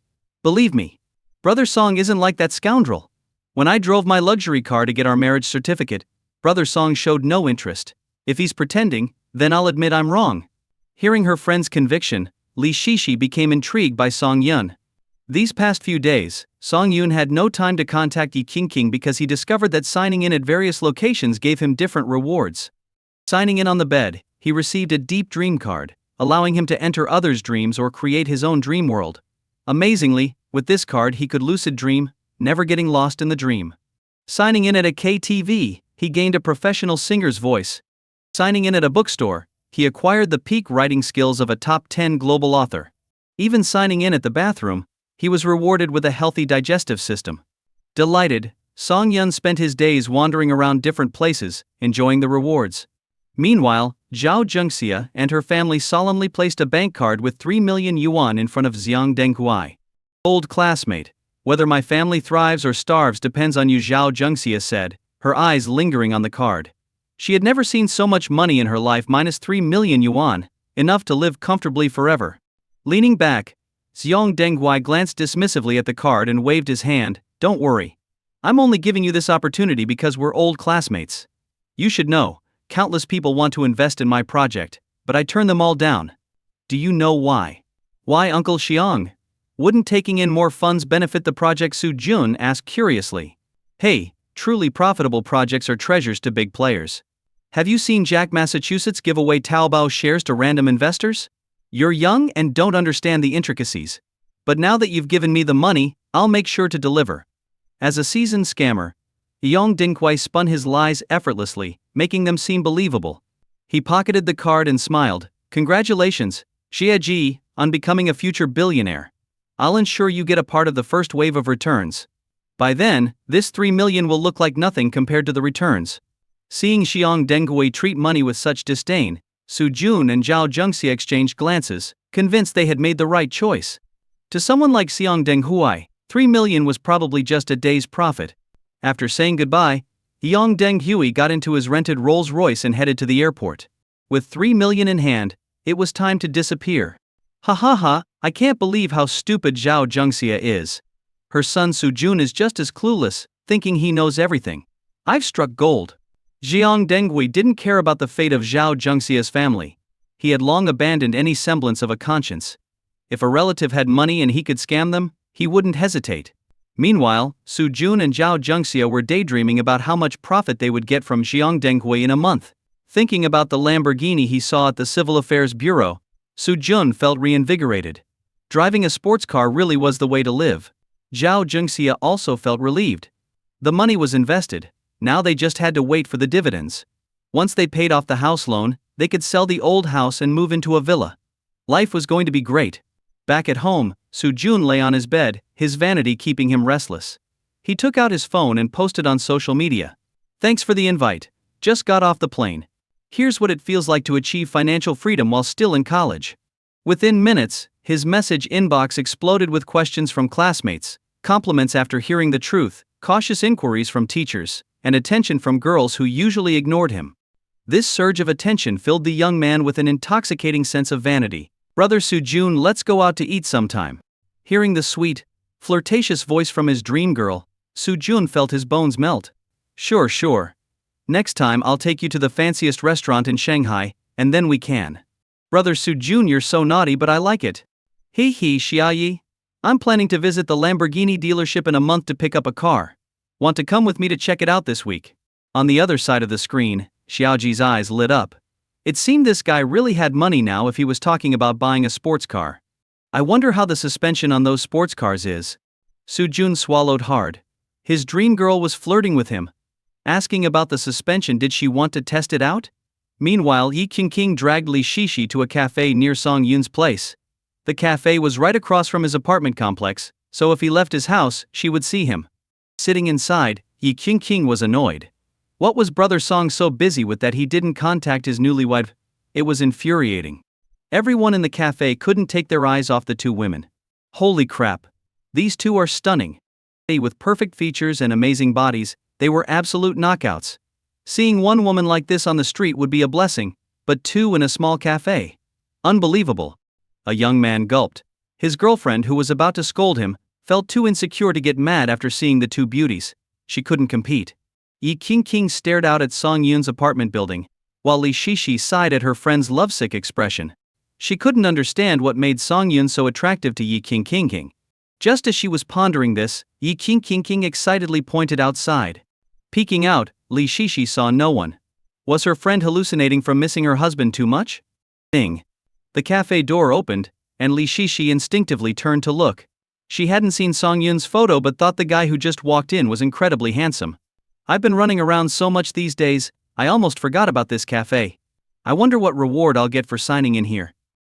Believe me. Brother Song isn't like that scoundrel. When I drove my luxury car to get our marriage certificate, Brother Song showed no interest. If he's pretending, then I'll admit I'm wrong. Hearing her friend's conviction, Li Shishi became intrigued by Song Yun. These past few days, Song Yun had no time to contact Yi Qingqing because he discovered that signing in at various locations gave him different rewards. Signing in on the bed, he received a deep dream card, allowing him to enter others' dreams or create his own dream world. Amazingly, with this card he could lucid dream, never getting lost in the dream. Signing in at a KTV, he gained a professional singer's voice. Signing in at a bookstore, he acquired the peak writing skills of a top 10 global author. Even signing in at the bathroom, he was rewarded with a healthy digestive system. Delighted, Song Yun spent his days wandering around different places, enjoying the rewards. Meanwhile, Zhao Zhengxia and her family solemnly placed a bank card with 3 million yuan in front of Xiang Denghui. Old classmate, whether my family thrives or starves depends on you, Zhao Zhengxia said, her eyes lingering on the card. She had never seen so much money in her life, minus 3 million yuan, enough to live comfortably forever. Leaning back, Xiang Denghui glanced dismissively at the card and waved his hand. Don't worry. I'm only giving you this opportunity because we're old classmates. You should know, countless people want to invest in my project, but I turn them all down. Do you know why? Why, Uncle Xiang? Wouldn't taking in more funds benefit the project? Su Jun asked curiously. Hey, truly profitable projects are treasures to big players. Have you seen Jack Massachusetts give away Taobao shares to random investors? You're young and don't understand the intricacies. But now that you've given me the money, I'll make sure to deliver. As a seasoned scammer, Yang Dinghui spun his lies effortlessly, making them seem believable. He pocketed the card and smiled. Congratulations, Xie Ji, on becoming a future billionaire. I'll ensure you get a part of the first wave of returns. By then, this 3 million will look like nothing compared to the returns. Seeing Xiang Denghui treat money with such disdain, Su Jun and Zhao Zhengxia exchanged glances, convinced they had made the right choice. To someone like Xiang Denghui, 3 million was probably just a day's profit. After saying goodbye, Yang Denghui got into his rented Rolls-Royce and headed to the airport. With 3 million in hand, it was time to disappear. Ha ha ha, I can't believe how stupid Zhao Zhengxia is. Her son Su Jun is just as clueless, thinking he knows everything. I've struck gold. Xiang Denghui didn't care about the fate of Zhao Zhengxia's family. He had long abandoned any semblance of a conscience. If a relative had money and he could scam them, he wouldn't hesitate. Meanwhile, Su Jun and Zhao Zhengxia were daydreaming about how much profit they would get from Xiang Denghui in a month. Thinking about the Lamborghini he saw at the Civil Affairs Bureau, Su Jun felt reinvigorated. Driving a sports car really was the way to live. Zhao Zhengxia also felt relieved. The money was invested, now they just had to wait for the dividends. Once they paid off the house loan, they could sell the old house and move into a villa. Life was going to be great. Back at home, Su Jun lay on his bed, his vanity keeping him restless. He took out his phone and posted on social media. Thanks for the invite. Just got off the plane. Here's what it feels like to achieve financial freedom while still in college. Within minutes, his message inbox exploded with questions from classmates, compliments after hearing the truth, cautious inquiries from teachers, and attention from girls who usually ignored him. This surge of attention filled the young man with an intoxicating sense of vanity. Brother Su Jun, let's go out to eat sometime. Hearing the sweet, flirtatious voice from his dream girl, Su Jun felt his bones melt. Sure. Next time I'll take you to the fanciest restaurant in Shanghai, and then we can. Brother Su Jun, you're so naughty, but I like it. Hee Xiaoyi. I'm planning to visit the Lamborghini dealership in a month to pick up a car. Want to come with me to check it out this week? On the other side of the screen, Xiaoji's eyes lit up. It seemed this guy really had money now if he was talking about buying a sports car. I wonder how the suspension on those sports cars is. Su Jun swallowed hard. His dream girl was flirting with him. Asking about the suspension, did she want to test it out? Meanwhile, Yi Qingqing dragged Li Shishi to a cafe near Song Yun's place. The cafe was right across from his apartment complex, so if he left his house, she would see him. Sitting inside, Yi Qingqing was annoyed. What was Brother Song so busy with that he didn't contact his newlywed? It was infuriating. Everyone in the cafe couldn't take their eyes off the two women. Holy crap. These two are stunning. With perfect features and amazing bodies, they were absolute knockouts. Seeing one woman like this on the street would be a blessing, but two in a small cafe. Unbelievable. A young man gulped. His girlfriend, who was about to scold him, felt too insecure to get mad after seeing the two beauties. She couldn't compete. Yi King stared out at Song Yun's apartment building, while Li Shishi sighed at her friend's lovesick expression. She couldn't understand what made Song Yun so attractive to Yi King. Just as she was pondering this, Yi King excitedly pointed outside. Peeking out, Li Shishi saw no one. Was her friend hallucinating from missing her husband too much? Ding. The cafe door opened, and Li Shishi instinctively turned to look. She hadn't seen Song Yun's photo but thought the guy who just walked in was incredibly handsome. I've been running around so much these days, I almost forgot about this cafe. I wonder what reward I'll get for signing in here.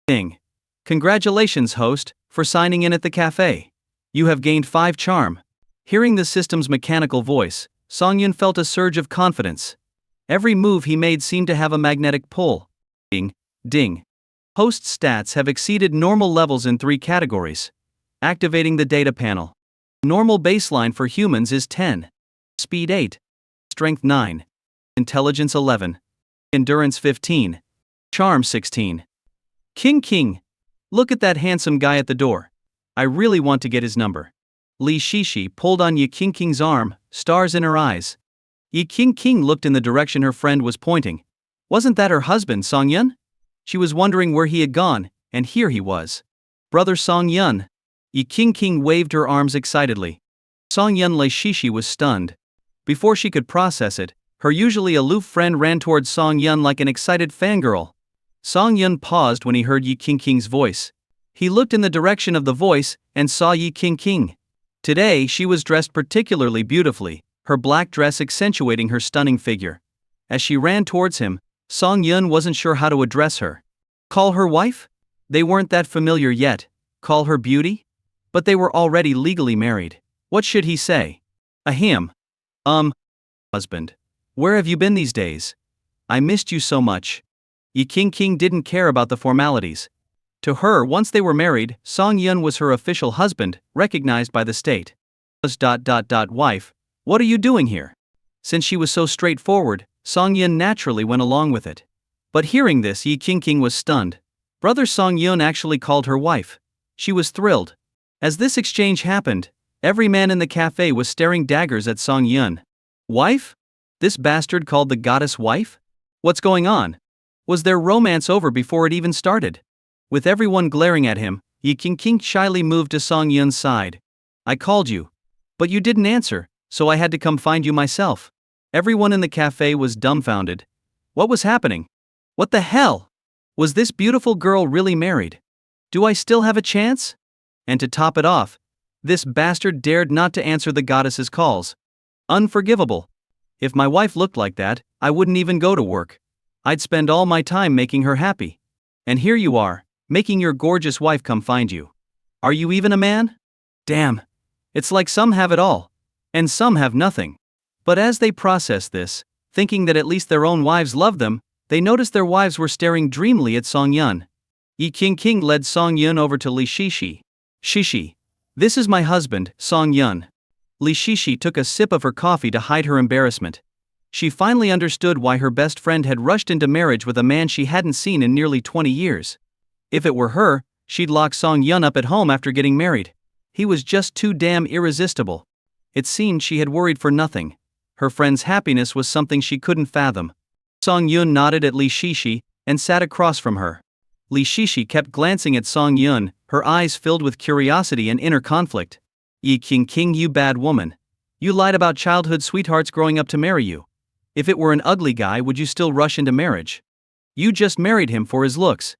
Ding. Congratulations, host, for signing in at the cafe. You have gained 5 charm. Hearing the system's mechanical voice, Song Yun felt a surge of confidence. Every move he made seemed to have a magnetic pull. Ding. Ding. Host's stats have exceeded normal levels in 3 categories. Activating the data panel. Normal baseline for humans is 10. Speed 8. Strength 9. Intelligence 11. Endurance 15. Charm 16. King. Look at that handsome guy at the door. I really want to get his number. Li Shishi pulled on Yi King's arm, stars in her eyes. Yi King looked in the direction her friend was pointing. Wasn't that her husband, Song Yun? She was wondering where he had gone, and here he was. Brother Song Yun. Yi King waved her arms excitedly. Song Yun Li Shishi was stunned. Before she could process it, her usually aloof friend ran towards Song Yun like an excited fangirl. Song Yun paused when he heard Yi King's voice. He looked in the direction of the voice and saw Yi King. Today she was dressed particularly beautifully, her black dress accentuating her stunning figure. As she ran towards him, Song Yun wasn't sure how to address her. Call her wife? They weren't that familiar yet. Call her beauty? But they were already legally married. What should he say? Ahem. Husband. Where have you been these days? I missed you so much. Yi King didn't care about the formalities. To her, once they were married, Song Yun was her official husband, recognized by the state. Wife, what are you doing here? Since she was so straightforward, Song Yun naturally went along with it. But hearing this, Yi King was stunned. Brother Song Yun actually called her wife. She was thrilled. As this exchange happened, every man in the cafe was staring daggers at Song Yun. Wife? This bastard called the goddess wife? What's going on? Was their romance over before it even started? With everyone glaring at him, Yi King shyly moved to Song Yun's side. I called you. But you didn't answer, so I had to come find you myself. Everyone in the cafe was dumbfounded. What was happening? What the hell? Was this beautiful girl really married? Do I still have a chance? And to top it off, this bastard dared not to answer the goddess's calls. Unforgivable. If my wife looked like that, I wouldn't even go to work. I'd spend all my time making her happy. And here you are, making your gorgeous wife come find you. Are you even a man? Damn. It's like some have it all, and some have nothing. But as they processed this, thinking that at least their own wives loved them, they noticed their wives were staring dreamily at Song Yun. Yi King led Song Yun over to Li Shishi. Shishi. This is my husband, Song Yun. Li Shishi took a sip of her coffee to hide her embarrassment. She finally understood why her best friend had rushed into marriage with a man she hadn't seen in nearly 20 years. If it were her, she'd lock Song Yun up at home after getting married. He was just too damn irresistible. It seemed she had worried for nothing. Her friend's happiness was something she couldn't fathom. Song Yun nodded at Li Shishi and sat across from her. Li Shishi kept glancing at Song Yun, her eyes filled with curiosity and inner conflict. Yi King, you bad woman. You lied about childhood sweethearts growing up to marry you. If it were an ugly guy, would you still rush into marriage? You just married him for his looks.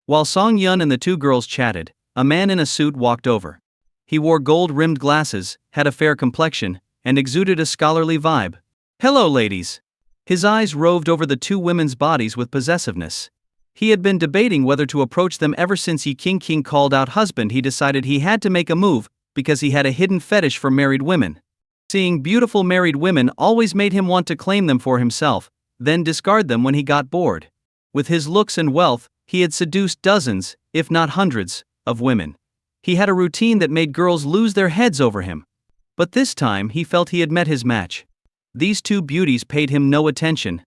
While Song Yun and the two girls chatted, a man in a suit walked over. He wore gold-rimmed glasses, had a fair complexion, and exuded a scholarly vibe. Hello, ladies. His eyes roved over the two women's bodies with possessiveness. He had been debating whether to approach them ever since Yi King called out husband. He decided he had to make a move, because he had a hidden fetish for married women. Seeing beautiful married women always made him want to claim them for himself, then discard them when he got bored. With his looks and wealth, he had seduced dozens, if not hundreds, of women. He had a routine that made girls lose their heads over him. But this time he felt he had met his match. These two beauties paid him no attention.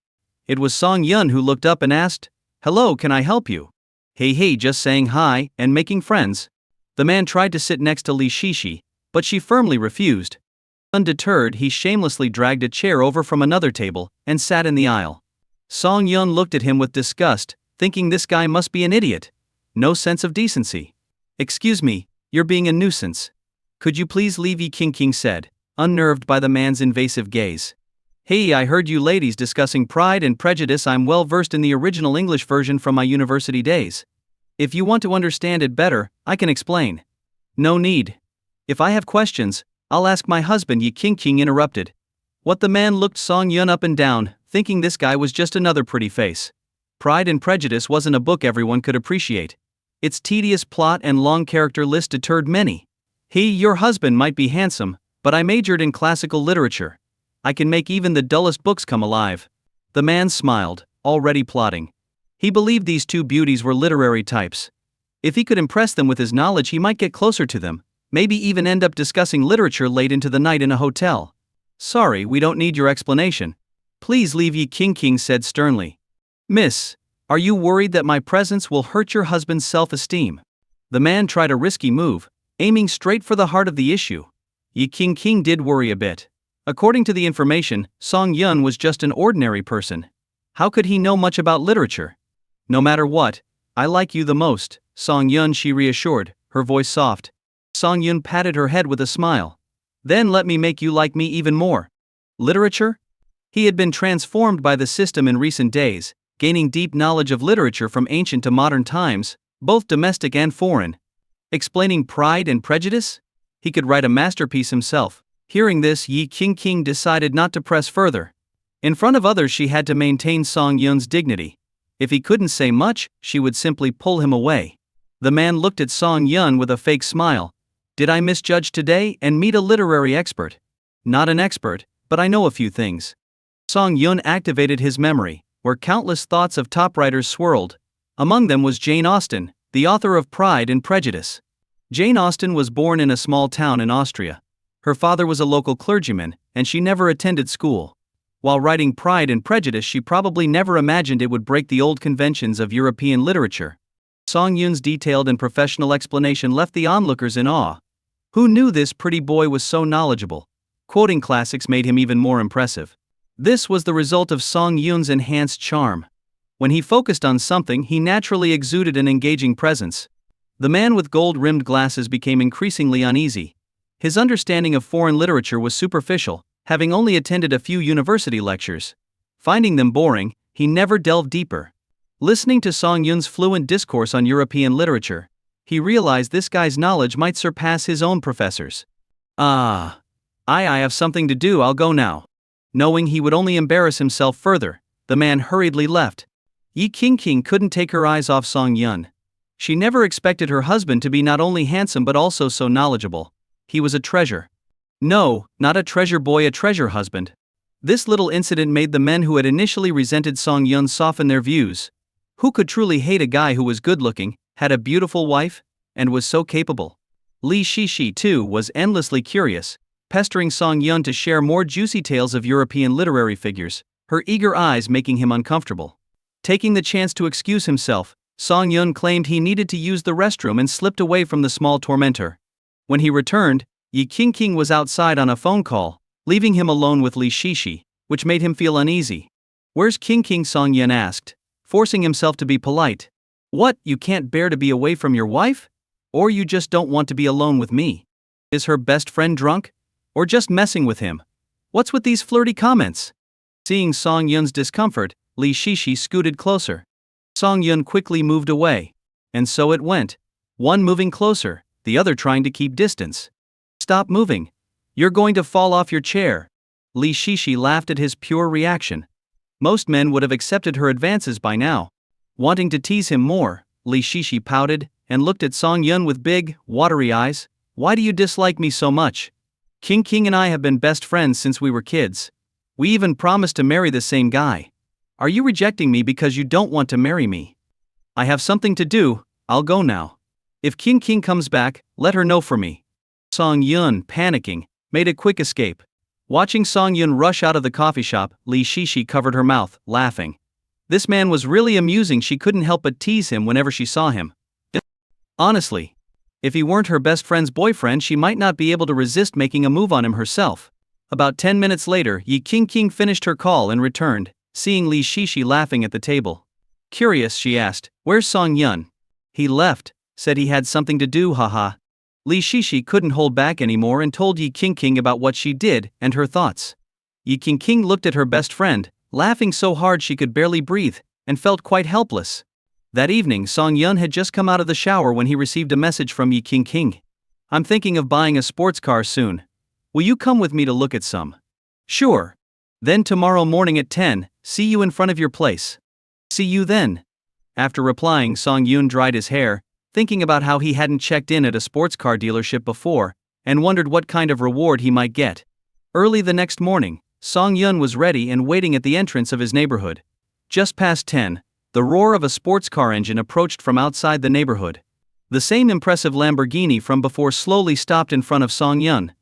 It was Song Yun who looked up and asked, "Hello, can I help you?" Hey, just saying hi and making friends. The man tried to sit next to Li Shishi, but she firmly refused. Undeterred, he shamelessly dragged a chair over from another table and sat in the aisle. Song Yun looked at him with disgust, thinking this guy must be an idiot. No sense of decency. "Excuse me, you're being a nuisance. Could you please leave?" Yi King said, unnerved by the man's invasive gaze. "Hey, I heard you ladies discussing Pride and Prejudice. I'm well versed in the original English version from my university days. If you want to understand it better, I can explain." "No need. If I have questions, I'll ask my husband," Yi King interrupted. What the man looked Song Yun up and down, thinking this guy was just another pretty face. Pride and Prejudice wasn't a book everyone could appreciate. Its tedious plot and long character list deterred many. Your husband might be handsome, but I majored in classical literature. I can make even the dullest books come alive." The man smiled, already plotting. He believed these two beauties were literary types. If he could impress them with his knowledge, he might get closer to them, maybe even end up discussing literature late into the night in a hotel. "Sorry, we don't need your explanation. Please leave," Yi King said sternly. "Miss, are you worried that my presence will hurt your husband's self-esteem?" The man tried a risky move, aiming straight for the heart of the issue. Yi King did worry a bit. According to the information, Song Yun was just an ordinary person. How could he know much about literature? "No matter what, I like you the most, Song Yun," she reassured, her voice soft. Song Yun patted her head with a smile. "Then let me make you like me even more." Literature? He had been transformed by the system in recent days, gaining deep knowledge of literature from ancient to modern times, both domestic and foreign. Explaining Pride and Prejudice? He could write a masterpiece himself. Hearing this, Yi King decided not to press further. In front of others, she had to maintain Song Yun's dignity. If he couldn't say much, she would simply pull him away. The man looked at Song Yun with a fake smile. "Did I misjudge today and meet a literary expert?" "Not an expert, but I know a few things." Song Yun activated his memory, where countless thoughts of top writers swirled. Among them was Jane Austen, the author of Pride and Prejudice. Jane Austen was born in a small town in Austria. Her father was a local clergyman, and she never attended school. While writing Pride and Prejudice, she probably never imagined it would break the old conventions of European literature. Song Yun's detailed and professional explanation left the onlookers in awe. Who knew this pretty boy was so knowledgeable? Quoting classics made him even more impressive. This was the result of Song Yun's enhanced charm. When he focused on something, he naturally exuded an engaging presence. The man with gold-rimmed glasses became increasingly uneasy. His understanding of foreign literature was superficial, having only attended a few university lectures. Finding them boring, he never delved deeper. Listening to Song Yun's fluent discourse on European literature, he realized this guy's knowledge might surpass his own professors. I have something to do, I'll go now." Knowing he would only embarrass himself further, the man hurriedly left. Yi King couldn't take her eyes off Song Yun. She never expected her husband to be not only handsome but also so knowledgeable. He was a treasure. No, not a treasure boy, a treasure husband. This little incident made the men who had initially resented Song Yun soften their views. Who could truly hate a guy who was good-looking, had a beautiful wife, and was so capable? Li Shishi, too, was endlessly curious, pestering Song Yun to share more juicy tales of European literary figures, her eager eyes making him uncomfortable. Taking the chance to excuse himself, Song Yun claimed he needed to use the restroom and slipped away from the small tormentor. When he returned, Yi King was outside on a phone call, leaving him alone with Li Shishi, which made him feel uneasy. "Where's King?" Song Yun asked, forcing himself to be polite. "What, you can't bear to be away from your wife? Or you just don't want to be alone with me? Is her best friend drunk? Or just messing with him? What's with these flirty comments?" Seeing Song Yun's discomfort, Li Shishi scooted closer. Song Yun quickly moved away. And so it went. One moving closer, the other trying to keep distance. "Stop moving. You're going to fall off your chair." Li Shishi laughed at his pure reaction. Most men would have accepted her advances by now. Wanting to tease him more, Li Shishi pouted and looked at Song Yun with big, watery eyes. "Why do you dislike me so much? King and I have been best friends since we were kids. We even promised to marry the same guy. Are you rejecting me because you don't want to marry me?" "I have something to do, I'll go now. If King comes back, let her know for me." Song Yun, panicking, made a quick escape. Watching Song Yun rush out of the coffee shop, Li Shishi covered her mouth, laughing. This man was really amusing. She couldn't help but tease him whenever she saw him. Honestly, if he weren't her best friend's boyfriend, she might not be able to resist making a move on him herself. About 10 minutes later, Yi King finished her call and returned, seeing Li Shishi laughing at the table. Curious, she asked, "Where's Song Yun?" "He left, said he had something to do, haha." Li Shishi couldn't hold back anymore and told Yi King about what she did and her thoughts. Yi King looked at her best friend, laughing so hard she could barely breathe, and felt quite helpless. That evening, Song Yun had just come out of the shower when he received a message from Yi King. "I'm thinking of buying a sports car soon. Will you come with me to look at some?" "Sure. Then tomorrow morning at 10, see you in front of your place." "See you then." After replying, Song Yun dried his hair, thinking about how he hadn't checked in at a sports car dealership before, and wondered what kind of reward he might get. Early the next morning, Song Yun was ready and waiting at the entrance of his neighborhood. Just past 10, the roar of a sports car engine approached from outside the neighborhood. The same impressive Lamborghini from before slowly stopped in front of Song Yun.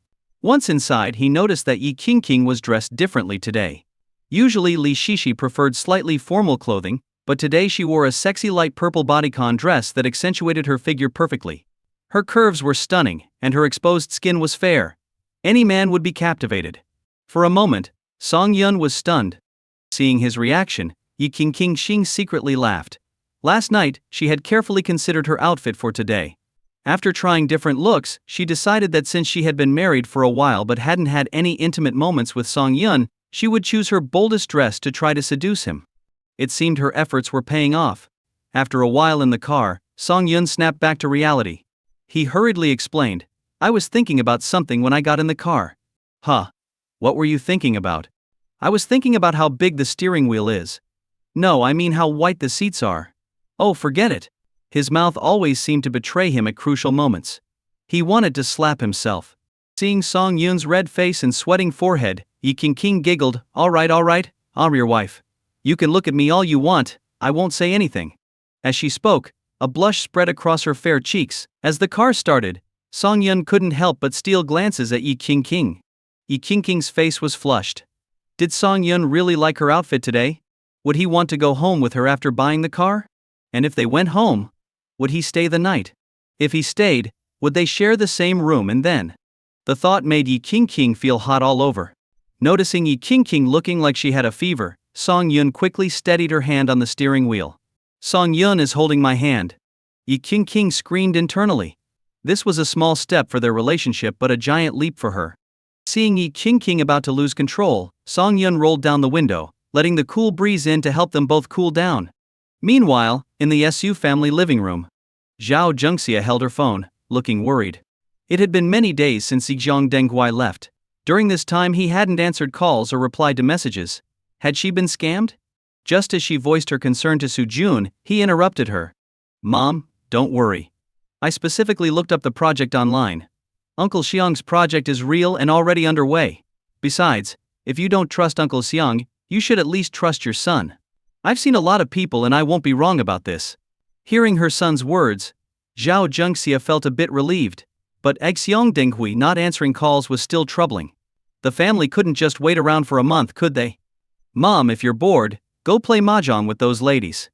Once inside, he noticed that Yi King was dressed differently today. Usually Li Shishi preferred slightly formal clothing, but today she wore a sexy light purple bodycon dress that accentuated her figure perfectly. Her curves were stunning, and her exposed skin was fair. Any man would be captivated. For a moment, Song Yun was stunned. Seeing his reaction, Yi King secretly laughed. Last night, she had carefully considered her outfit for today. After trying different looks, she decided that since she had been married for a while but hadn't had any intimate moments with Song Yun, she would choose her boldest dress to try to seduce him. It seemed her efforts were paying off. After a while in the car, Song Yun snapped back to reality. He hurriedly explained, "I was thinking about something when I got in the car." "Huh? What were you thinking about?" "I was thinking about how big the steering wheel is." "No, I mean how white the seats are." "Oh, forget it." His mouth always seemed to betray him at crucial moments. He wanted to slap himself. Seeing Song Yun's red face and sweating forehead, Yi King giggled, all right, I'm your wife. You can look at me all you want, I won't say anything." As she spoke, a blush spread across her fair cheeks. As the car started, Song Yun couldn't help but steal glances at Yi King. Yi King's face was flushed. Did Song Yun really like her outfit today? Would he want to go home with her after buying the car? And if they went home, would he stay the night? If he stayed, would they share the same room? And then the thought made Yi King feel hot all over. Noticing Yi King looking like she had a fever, Song Yun quickly steadied her hand on the steering wheel. "Song Yun is holding my hand." Yi King screamed internally. This was a small step for their relationship but a giant leap for her. Seeing Yi King about to lose control, Song Yun rolled down the window, letting the cool breeze in to help them both cool down. Meanwhile, in the Su family living room, Zhao Zhengxia held her phone, looking worried. It had been many days since Zhejiang Denghui left. During this time he hadn't answered calls or replied to messages. Had she been scammed? Just as she voiced her concern to Su Jun, he interrupted her. "Mom, don't worry. I specifically looked up the project online. Uncle Xiang's project is real and already underway. Besides, if you don't trust Uncle Xiang, you should at least trust your son. I've seen a lot of people and I won't be wrong about this." Hearing her son's words, Zhao Zhengxia felt a bit relieved, but Zhejiang Denghui not answering calls was still troubling. The family couldn't just wait around for a month, could they? "Mom, if you're bored, go play mahjong with those ladies.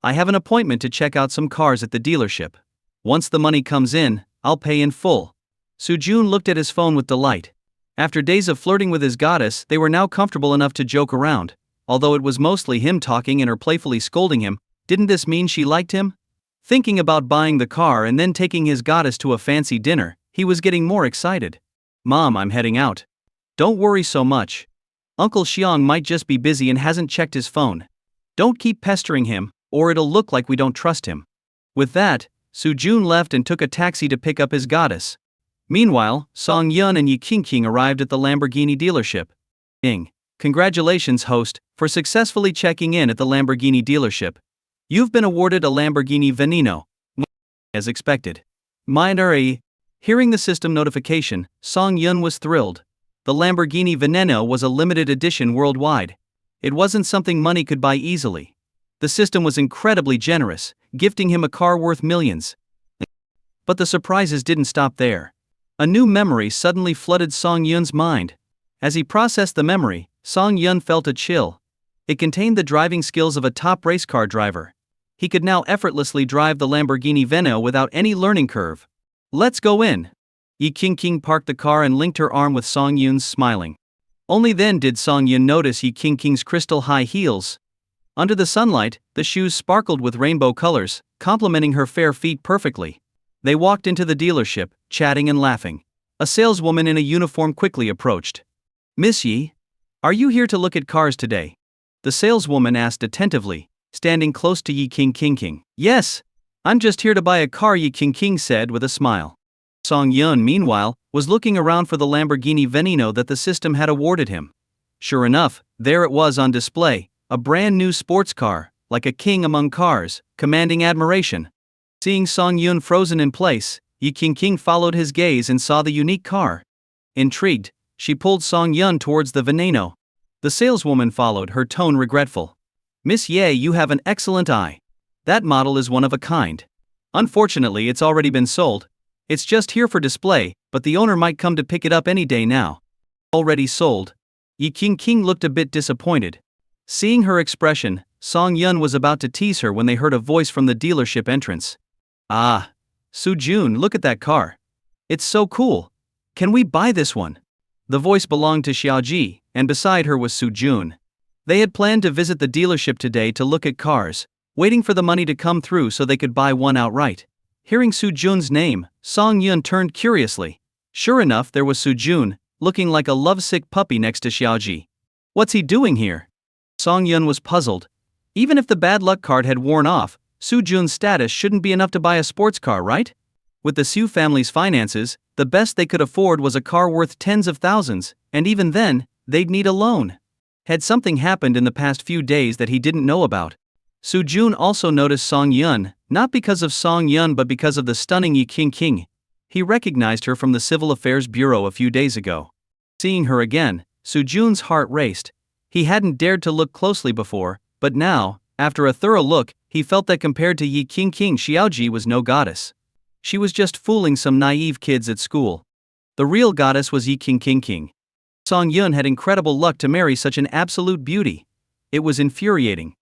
I have an appointment to check out some cars at the dealership. Once the money comes in, I'll pay in full." Su Jun looked at his phone with delight. After days of flirting with his goddess, they were now comfortable enough to joke around. Although it was mostly him talking and her playfully scolding him, didn't this mean she liked him? Thinking about buying the car and then taking his goddess to a fancy dinner, he was getting more excited. "Mom, I'm heading out. Don't worry so much. Uncle Xiang might just be busy and hasn't checked his phone. Don't keep pestering him, or it'll look like we don't trust him." With that, Su Jun left and took a taxi to pick up his goddess. Meanwhile, Song Yun and Yi King arrived at the Lamborghini dealership. Congratulations, host, for successfully checking in at the Lamborghini dealership. You've been awarded a Lamborghini Veneno. As expected. Hearing the system notification, Song Yun was thrilled. The Lamborghini Veneno was a limited edition worldwide. It wasn't something money could buy easily. The system was incredibly generous, gifting him a car worth millions. But the surprises didn't stop there. A new memory suddenly flooded Song Yun's mind. As he processed the memory, Song Yun felt a chill. It contained the driving skills of a top race car driver. He could now effortlessly drive the Lamborghini Veneno without any learning curve. Let's go in. Yi Qingqing parked the car and linked her arm with Song Yun's, smiling. Only then did Song Yun notice Yi Qingqing's crystal high heels. Under the sunlight, the shoes sparkled with rainbow colors, complementing her fair feet perfectly. They walked into the dealership, chatting and laughing. A saleswoman in a uniform quickly approached. Miss Yi, are you here to look at cars today? The saleswoman asked attentively, standing close to Yi Qingqing. Yes, I'm just here to buy a car, Yi Qingqing said with a smile. Song Yun, meanwhile, was looking around for the Lamborghini Veneno that the system had awarded him. Sure enough, there it was on display, a brand new sports car, like a king among cars, commanding admiration. Seeing Song Yun frozen in place, Yi Qingqing followed his gaze and saw the unique car. Intrigued, she pulled Song Yun towards the Veneno. The saleswoman followed, her tone regretful. Miss Ye, you have an excellent eye. That model is one of a kind. Unfortunately, it's already been sold. It's just here for display, but the owner might come to pick it up any day now. Already sold. Yi Qingqing looked a bit disappointed. Seeing her expression, Song Yun was about to tease her when they heard a voice from the dealership entrance. Ah, Su Jun, look at that car. It's so cool. Can we buy this one? The voice belonged to Xiaoji, and beside her was Su Jun. They had planned to visit the dealership today to look at cars, waiting for the money to come through so they could buy one outright. Hearing Su Jun's name, Song Yun turned curiously. Sure enough, there was Su Jun, looking like a lovesick puppy next to Xiaoji. What's he doing here? Song Yun was puzzled. Even if the bad luck card had worn off, Su Jun's status shouldn't be enough to buy a sports car, right? With the Su family's finances, the best they could afford was a car worth tens of thousands, and even then, they'd need a loan. Had something happened in the past few days that he didn't know about? Su Jun also noticed Song Yun, not because of Song Yun but because of the stunning Yi Qingqing. He recognized her from the Civil Affairs Bureau a few days ago. Seeing her again, Su Jun's heart raced. He hadn't dared to look closely before, but now, after a thorough look, he felt that compared to Yi Qingqing, Xiaoji was no goddess. She was just fooling some naive kids at school. The real goddess was Yi Qingqing. Song Yun had incredible luck to marry such an absolute beauty. It was infuriating.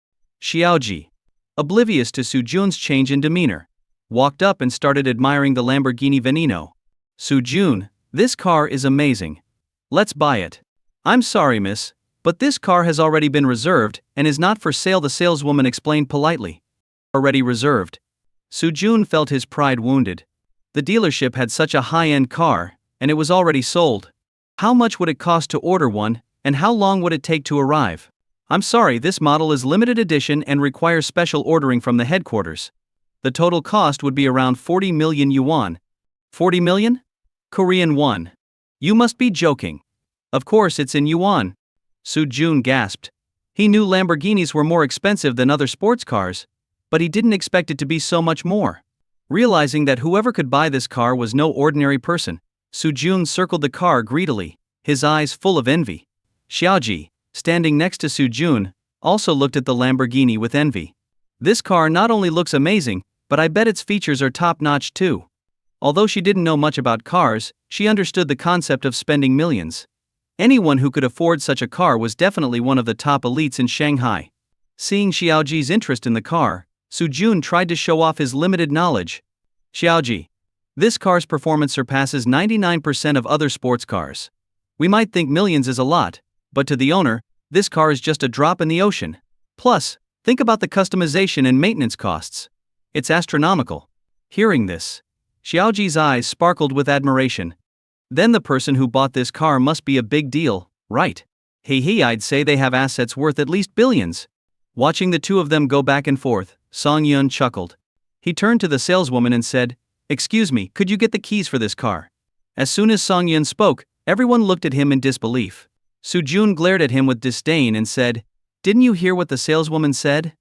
Xiaoji, oblivious to Su Jun's change in demeanor, walked up and started admiring the Lamborghini Veneno. Su Jun, this car is amazing. Let's buy it. I'm sorry, miss, but this car has already been reserved and is not for sale, the saleswoman explained politely. Already reserved. Su Jun felt his pride wounded. The dealership had such a high-end car, and it was already sold. How much would it cost to order one, and how long would it take to arrive? I'm sorry, this model is limited edition and requires special ordering from the headquarters. The total cost would be around 40 million yuan. 40 million? Korean won. You must be joking. Of course it's in yuan. Su Jun gasped. He knew Lamborghinis were more expensive than other sports cars, but he didn't expect it to be so much more. Realizing that whoever could buy this car was no ordinary person, Su Jun circled the car greedily, his eyes full of envy. Xiaoji, standing next to Su Jun, also looked at the Lamborghini with envy. This car not only looks amazing, but I bet its features are top-notch too. Although she didn't know much about cars, she understood the concept of spending millions. Anyone who could afford such a car was definitely one of the top elites in Shanghai. Seeing Xiaoji's interest in the car, Su Jun tried to show off his limited knowledge. Xiaoji, this car's performance surpasses 99% of other sports cars. We might think millions is a lot, but to the owner, this car is just a drop in the ocean. Plus, think about the customization and maintenance costs. It's astronomical. Hearing this, Xiaoji's eyes sparkled with admiration. Then the person who bought this car must be a big deal, right? Hey, I'd say they have assets worth at least billions. Watching the two of them go back and forth, Song Yun chuckled. He turned to the saleswoman and said, "Excuse me, could you get the keys for this car?" As soon as Song Yun spoke, everyone looked at him in disbelief. Su Jun glared at him with disdain and said, "Didn't you hear what the saleswoman said?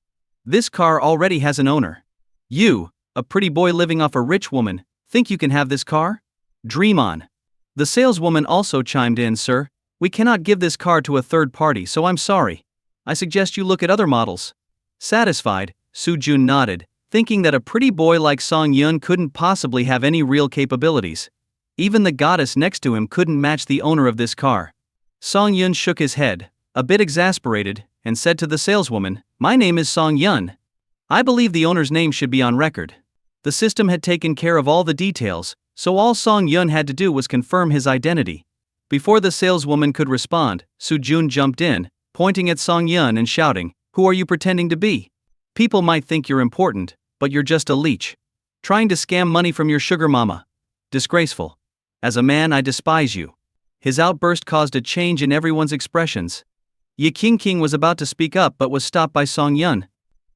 This car already has an owner. You, a pretty boy living off a rich woman, think you can have this car? Dream on." The saleswoman also chimed in, "Sir, we cannot give this car to a third party, so I'm sorry. I suggest you look at other models." Satisfied, Su Jun nodded, thinking that a pretty boy like Song Yun couldn't possibly have any real capabilities. Even the goddess next to him couldn't match the owner of this car. Song Yun shook his head, a bit exasperated, and said to the saleswoman, "My name is Song Yun. I believe the owner's name should be on record." The system had taken care of all the details, so all Song Yun had to do was confirm his identity. Before the saleswoman could respond, Soo-jun jumped in, pointing at Song Yun and shouting, "Who are you pretending to be? People might think you're important, but you're just a leech. Trying to scam money from your sugar mama. Disgraceful. As a man, I despise you." His outburst caused a change in everyone's expressions. Yi King was about to speak up but was stopped by Song Yun.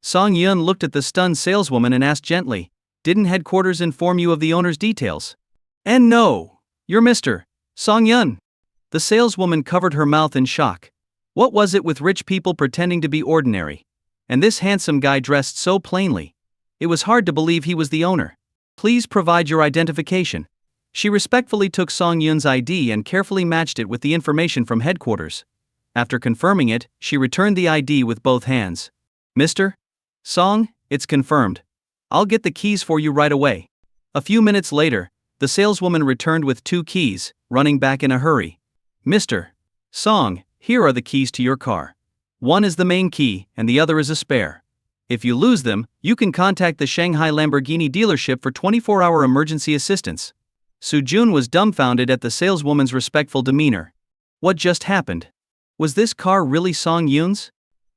Song Yun looked at the stunned saleswoman and asked gently, "Didn't headquarters inform you of the owner's details?" "And no, you're Mr. Song Yun." The saleswoman covered her mouth in shock. What was it with rich people pretending to be ordinary? And this handsome guy dressed so plainly. It was hard to believe he was the owner. "Please provide your identification." She respectfully took Song Yun's ID and carefully matched it with the information from headquarters. After confirming it, she returned the ID with both hands. "Mr. Song, it's confirmed. I'll get the keys for you right away." A few minutes later, the saleswoman returned with 2 keys, running back in a hurry. "Mr. Song, here are the keys to your car. One is the main key, and the other is a spare. If you lose them, you can contact the Shanghai Lamborghini dealership for 24-hour emergency assistance." Soo-jun was dumbfounded at the saleswoman's respectful demeanor. What just happened? Was this car really Song Yun's?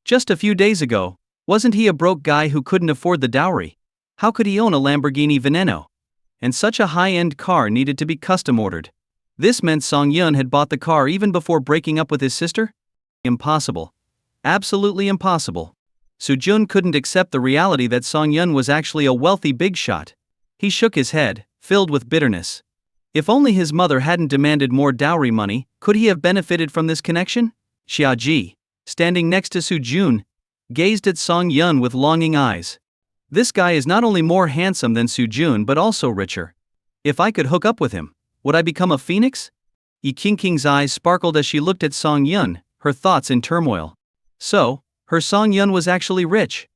Just a few days ago, wasn't he a broke guy who couldn't afford the dowry? How could he own a Lamborghini Veneno? And such a high-end car needed to be custom-ordered. This meant Song Yun had bought the car even before breaking up with his sister? Impossible. Absolutely impossible. Soo-jun couldn't accept the reality that Song Yun was actually a wealthy big shot. He shook his head, filled with bitterness. If only his mother hadn't demanded more dowry money, could he have benefited from this connection? Xia Ji, standing next to Soo-jun, gazed at Song Yun with longing eyes. This guy is not only more handsome than Soo-jun but also richer. If I could hook up with him, would I become a phoenix? Yi King's eyes sparkled as she looked at Song Yun, her thoughts in turmoil. So, her Song Yun was actually rich.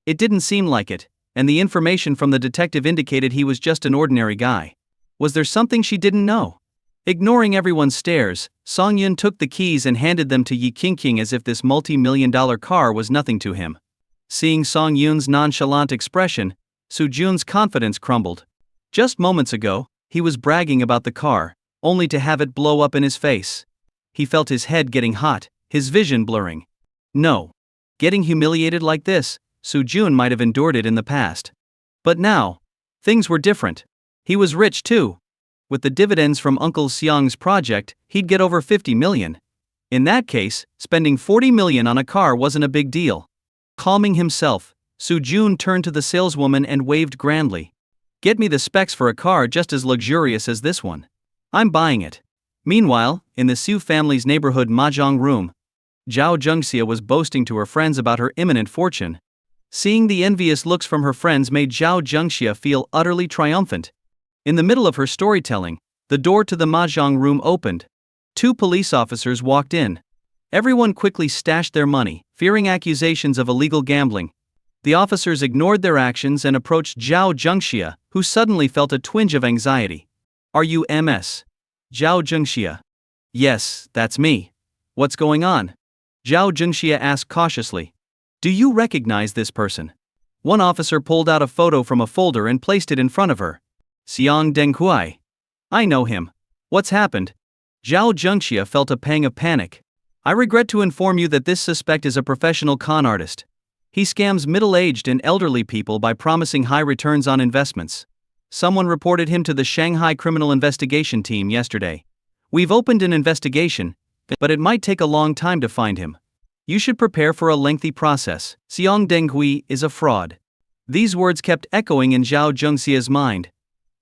It didn't seem like it, and the information from the detective indicated he was just an ordinary guy. Was there something she didn't know? Ignoring everyone's stares, Song Yun took the keys and handed them to Yi King as if this multi-million-dollar car was nothing to him. Seeing Song Yun's nonchalant expression, Soo-jun's confidence crumbled. Just moments ago, he was bragging about the car, only to have it blow up in his face. He felt his head getting hot, his vision blurring. No. Getting humiliated like this, Soo-jun might have endured it in the past. But now, things were different. He was rich too. With the dividends from Uncle Seong's project, he'd get over 50 million. In that case, spending 40 million on a car wasn't a big deal. Calming himself, Soo-jun turned to the saleswoman and waved grandly. "Get me the specs for a car just as luxurious as this one. I'm buying it." Meanwhile, in the Su family's neighborhood mahjong room, Zhao Zhengxia was boasting to her friends about her imminent fortune. Seeing the envious looks from her friends made Zhao Zhengxia feel utterly triumphant. In the middle of her storytelling, the door to the mahjong room opened. 2 police officers walked in. Everyone quickly stashed their money, fearing accusations of illegal gambling. The officers ignored their actions and approached Zhao Zhengxia, who suddenly felt a twinge of anxiety. "Are you Ms. Zhao Zhengxia?" "Yes, that's me. What's going on?" Zhao Zhengxia asked cautiously. "Do you recognize this person?" One officer pulled out a photo from a folder and placed it in front of her. "Xiang Denghui. I know him. What's happened?" Zhao Zhengxia felt a pang of panic. "I regret to inform you that this suspect is a professional con artist. He scams middle-aged and elderly people by promising high returns on investments. Someone reported him to the Shanghai Criminal Investigation Team yesterday. We've opened an investigation, but it might take a long time to find him. You should prepare for a lengthy process. Xiang Denghui is a fraud." These words kept echoing in Zhao Zhengxia's mind.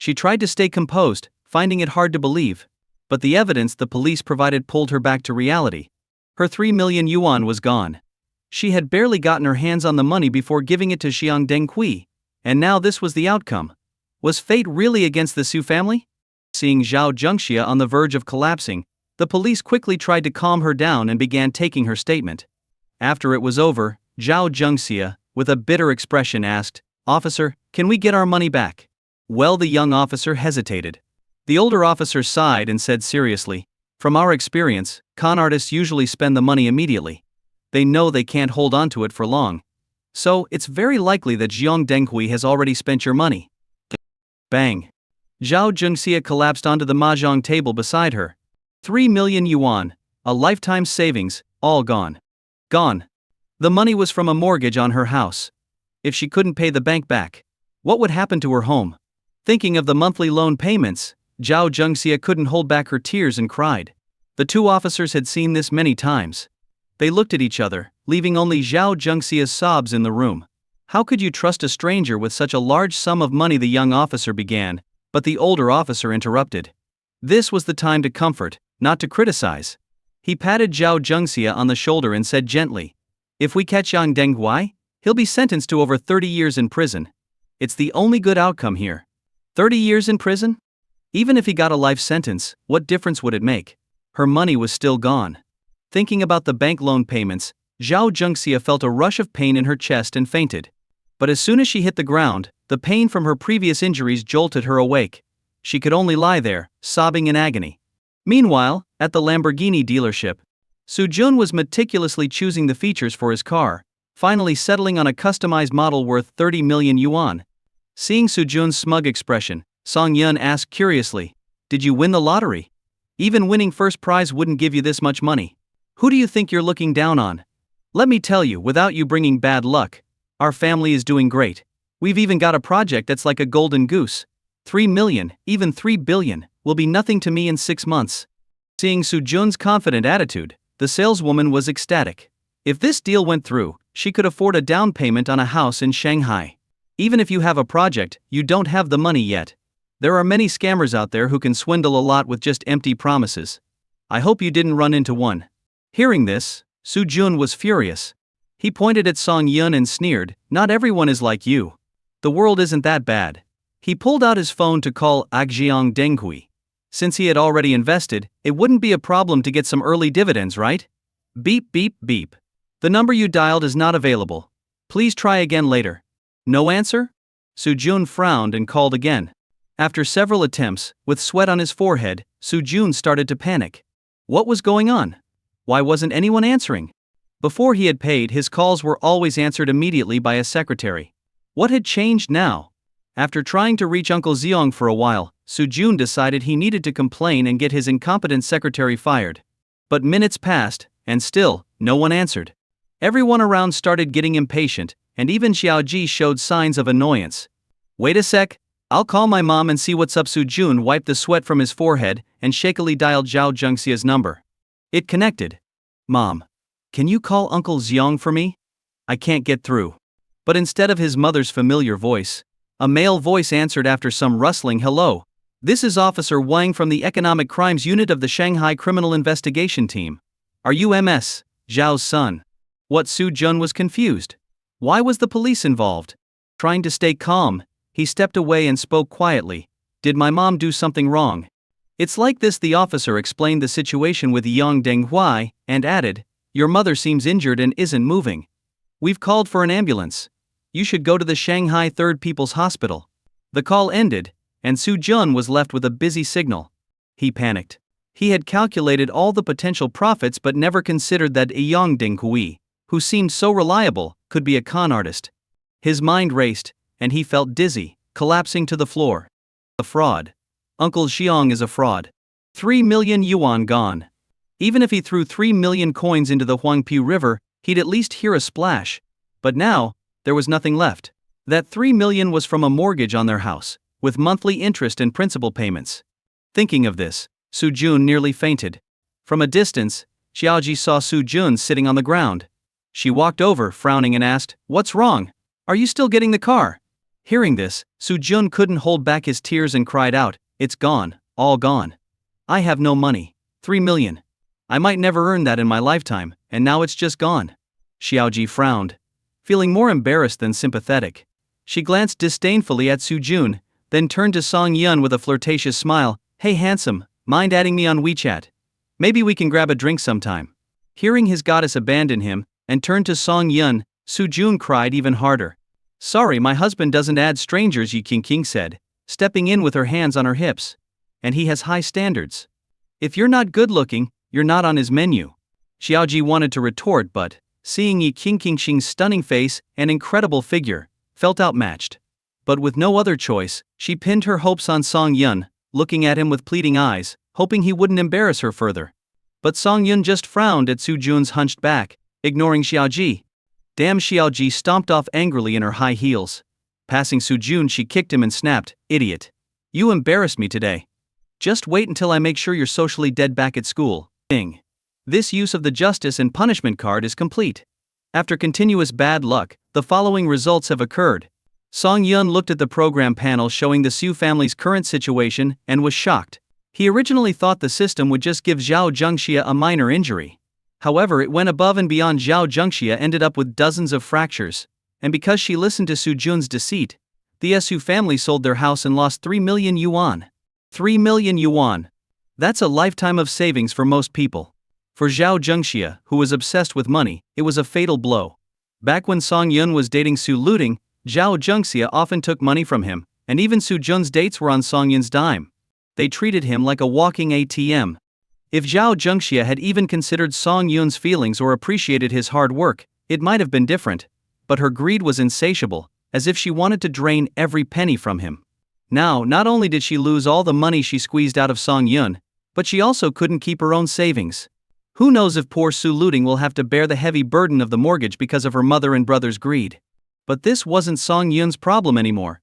She tried to stay composed, finding it hard to believe. But the evidence the police provided pulled her back to reality. Her 3 million yuan was gone. She had barely gotten her hands on the money before giving it to Xiang Denghui, and now this was the outcome. Was fate really against the Su family? Seeing Zhao Zhengxia on the verge of collapsing, the police quickly tried to calm her down and began taking her statement. After it was over, Zhao Zhengxia, with a bitter expression asked, "Officer, can we get our money back?" Well, the young officer hesitated. The older officer sighed and said seriously, From our experience, con artists usually spend the money immediately. They know they can't hold on to it for long. So, it's very likely that Jiang Denghui has already spent your money. Bang. Zhao Jungxia collapsed onto the mahjong table beside her. 3 million yuan, a lifetime savings, all gone. Gone. The money was from a mortgage on her house. If she couldn't pay the bank back, what would happen to her home? Thinking of the monthly loan payments, Zhao Jungxia couldn't hold back her tears and cried. The two officers had seen this many times. They looked at each other, leaving only Zhao Jungxia's sobs in the room. How could you trust a stranger with such a large sum of money? The young officer began, but the older officer interrupted. This was the time to comfort, not to criticize. He patted Zhao Jungxia on the shoulder and said gently, "If we catch Yang Denghui, he'll be sentenced to over 30 years in prison. It's the only good outcome here." 30 years in prison? Even if he got a life sentence, what difference would it make? Her money was still gone. Thinking about the bank loan payments, Zhao Jungxia felt a rush of pain in her chest and fainted. But as soon as she hit the ground, the pain from her previous injuries jolted her awake. She could only lie there, sobbing in agony. Meanwhile, at the Lamborghini dealership, Su Jun was meticulously choosing the features for his car, finally settling on a customized model worth 30 million yuan. Seeing Su Jun's smug expression, Song Yun asked curiously, "Did you win the lottery? Even winning first prize wouldn't give you this much money. Who do you think you're looking down on? Let me tell you, without you bringing bad luck, our family is doing great. We've even got a project that's like a golden goose. 3 million, even 3 billion, will be nothing to me in 6 months." Seeing Su Jun's confident attitude, the saleswoman was ecstatic. If this deal went through, she could afford a down payment on a house in Shanghai. Even if you have a project, you don't have the money yet. There are many scammers out there who can swindle a lot with just empty promises. I hope you didn't run into one. Hearing this, Su Jun was furious. He pointed at Song Yun and sneered, "Not everyone is like you. The world isn't that bad." He pulled out his phone to call Jiang Denghui. Since he had already invested, it wouldn't be a problem to get some early dividends, right? Beep beep beep. "The number you dialed is not available. Please try again later." No answer? Su Jun frowned and called again. After several attempts, with sweat on his forehead, Su Jun started to panic. What was going on? Why wasn't anyone answering? Before he had paid, his calls were always answered immediately by a secretary. What had changed now? After trying to reach Uncle Zeong for a while, Su Jun decided he needed to complain and get his incompetent secretary fired. But minutes passed, and still, no one answered. Everyone around started getting impatient, and even Xiaoji showed signs of annoyance. "Wait a sec, I'll call my mom and see what's up." Su Jun wiped the sweat from his forehead and shakily dialed Zhao Jungxia's number. It connected. "Mom, can you call Uncle Zeong for me? I can't get through." But instead of his mother's familiar voice, a male voice answered after some rustling hello. "This is Officer Wang from the Economic Crimes Unit of the Shanghai Criminal Investigation Team. Are you MS, Zhao's son?" What? Su Jun was confused. Why was the police involved? Trying to stay calm, he stepped away and spoke quietly. "Did my mom do something wrong?" "It's like this." The officer explained the situation with Yang Denghui, and added, "Your mother seems injured and isn't moving. We've called for an ambulance. You should go to the Shanghai Third People's Hospital." The call ended, and Su Jun was left with a busy signal. He panicked. He had calculated all the potential profits but never considered that Yang Denghui, who seemed so reliable, could be a con artist. His mind raced, and he felt dizzy, collapsing to the floor. A fraud. Uncle Xiong is a fraud. 3 million yuan gone. Even if he threw 3 million coins into the Huangpu River, he'd at least hear a splash. But now, there was nothing left. That 3 million was from a mortgage on their house, with monthly interest and principal payments. Thinking of this, Su Jun nearly fainted. From a distance, Xiaoji saw Su Jun sitting on the ground. She walked over, frowning, and asked, "What's wrong? Are you still getting the car?" Hearing this, Su Jun couldn't hold back his tears and cried out, "It's gone, all gone. I have no money. 3 million. I might never earn that in my lifetime, and now it's just gone." Xiaoji frowned, feeling more embarrassed than sympathetic. She glanced disdainfully at Su Jun, then turned to Song Yun with a flirtatious smile. "Hey handsome, mind adding me on WeChat? Maybe we can grab a drink sometime." Hearing his goddess abandon him, and turned to Song Yun, Su Jun cried even harder. "Sorry, my husband doesn't add strangers," Yi King said, stepping in with her hands on her hips. "And he has high standards." If you're not good looking, you're not on his menu. Xiaoji wanted to retort, but, seeing Yi Qingqing's stunning face and incredible figure, felt outmatched. But with no other choice, she pinned her hopes on Song Yun, looking at him with pleading eyes, hoping he wouldn't embarrass her further. But Song Yun just frowned at Su Jun's hunched back, ignoring Xiaoji. Damn, Xiaoji stomped off angrily in her high heels. Passing Su Jun, she kicked him and snapped, "Idiot. You embarrassed me today. Just wait until I make sure you're socially dead back at school." Ding. This use of the justice and punishment card is complete. After continuous bad luck, the following results have occurred. Song Yun looked at the program panel showing the Su family's current situation and was shocked. He originally thought the system would just give Zhao Zhengxia a minor injury. However, it went above and beyond. Zhao Zhengxia ended up with dozens of fractures, and because she listened to Su Jun's deceit, the Su family sold their house and lost 3 million yuan. 3 million yuan. That's a lifetime of savings for most people. For Zhao Zhengxia, who was obsessed with money, it was a fatal blow. Back when Song Yun was dating Su Luting, Zhao Zhengxia often took money from him, and even Su Jun's dates were on Song Yun's dime. They treated him like a walking ATM. If Zhao Zhengxia had even considered Song Yun's feelings or appreciated his hard work, it might have been different. But her greed was insatiable, as if she wanted to drain every penny from him. Now, not only did she lose all the money she squeezed out of Song Yun, but she also couldn't keep her own savings. Who knows if poor Su Luting will have to bear the heavy burden of the mortgage because of her mother and brother's greed. But this wasn't Song Yun's problem anymore.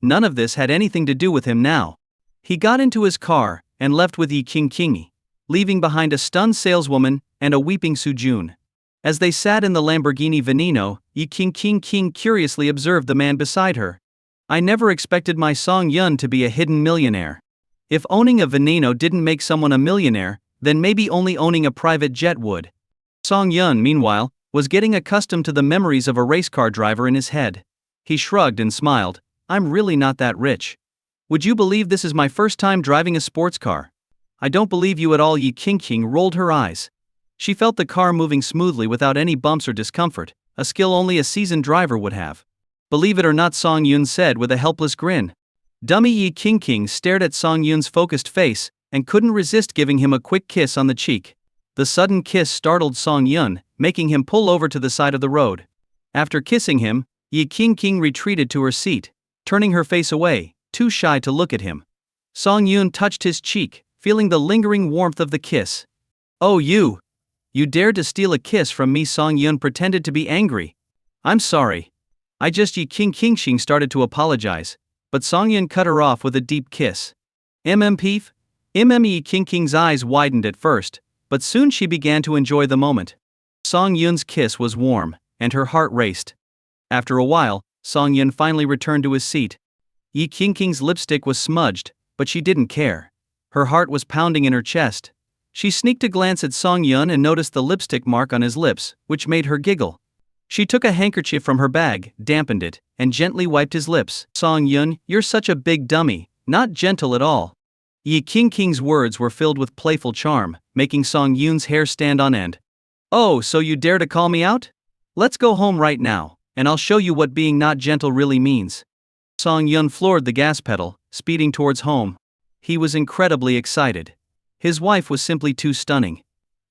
None of this had anything to do with him now. He got into his car and left with Yi Qingqing, leaving behind a stunned saleswoman and a weeping Su Jun. As they sat in the Lamborghini Veneno, Yi Qingqing curiously observed the man beside her. "I never expected my Song Yun to be a hidden millionaire. If owning a Veneno didn't make someone a millionaire, then maybe only owning a private jet would." Song Yun, meanwhile, was getting accustomed to the memories of a race car driver in his head. He shrugged and smiled. "I'm really not that rich. Would you believe this is my first time driving a sports car?" "I don't believe you at all." Yi Qingqing rolled her eyes. She felt the car moving smoothly without any bumps or discomfort, a skill only a seasoned driver would have. "Believe it or not," Song Yun said with a helpless grin. Dummy Yi Qingqing stared at Song Yun's focused face and couldn't resist giving him a quick kiss on the cheek. The sudden kiss startled Song Yun, making him pull over to the side of the road. After kissing him, Yi Qingqing retreated to her seat, turning her face away, too shy to look at him. Song Yun touched his cheek, feeling the lingering warmth of the kiss. "Oh, you! You dared to steal a kiss from me?" Song Yun pretended to be angry. "I'm sorry. I just..." Yi Qingqing started to apologize, but Song Yun cut her off with a deep kiss. Peef? Yi Qingqing's eyes widened at first, but soon she began to enjoy the moment. Song Yun's kiss was warm, and her heart raced. After a while, Song Yun finally returned to his seat. Yi Qingqing's lipstick was smudged, but she didn't care. Her heart was pounding in her chest. She sneaked a glance at Song Yun and noticed the lipstick mark on his lips, which made her giggle. She took a handkerchief from her bag, dampened it, and gently wiped his lips. "Song Yun, you're such a big dummy, not gentle at all." Yi Qingqing's words were filled with playful charm, making Song Yun's hair stand on end. "Oh, so you dare to call me out? Let's go home right now, and I'll show you what being not gentle really means." Song Yun floored the gas pedal, speeding towards home. He was incredibly excited. His wife was simply too stunning.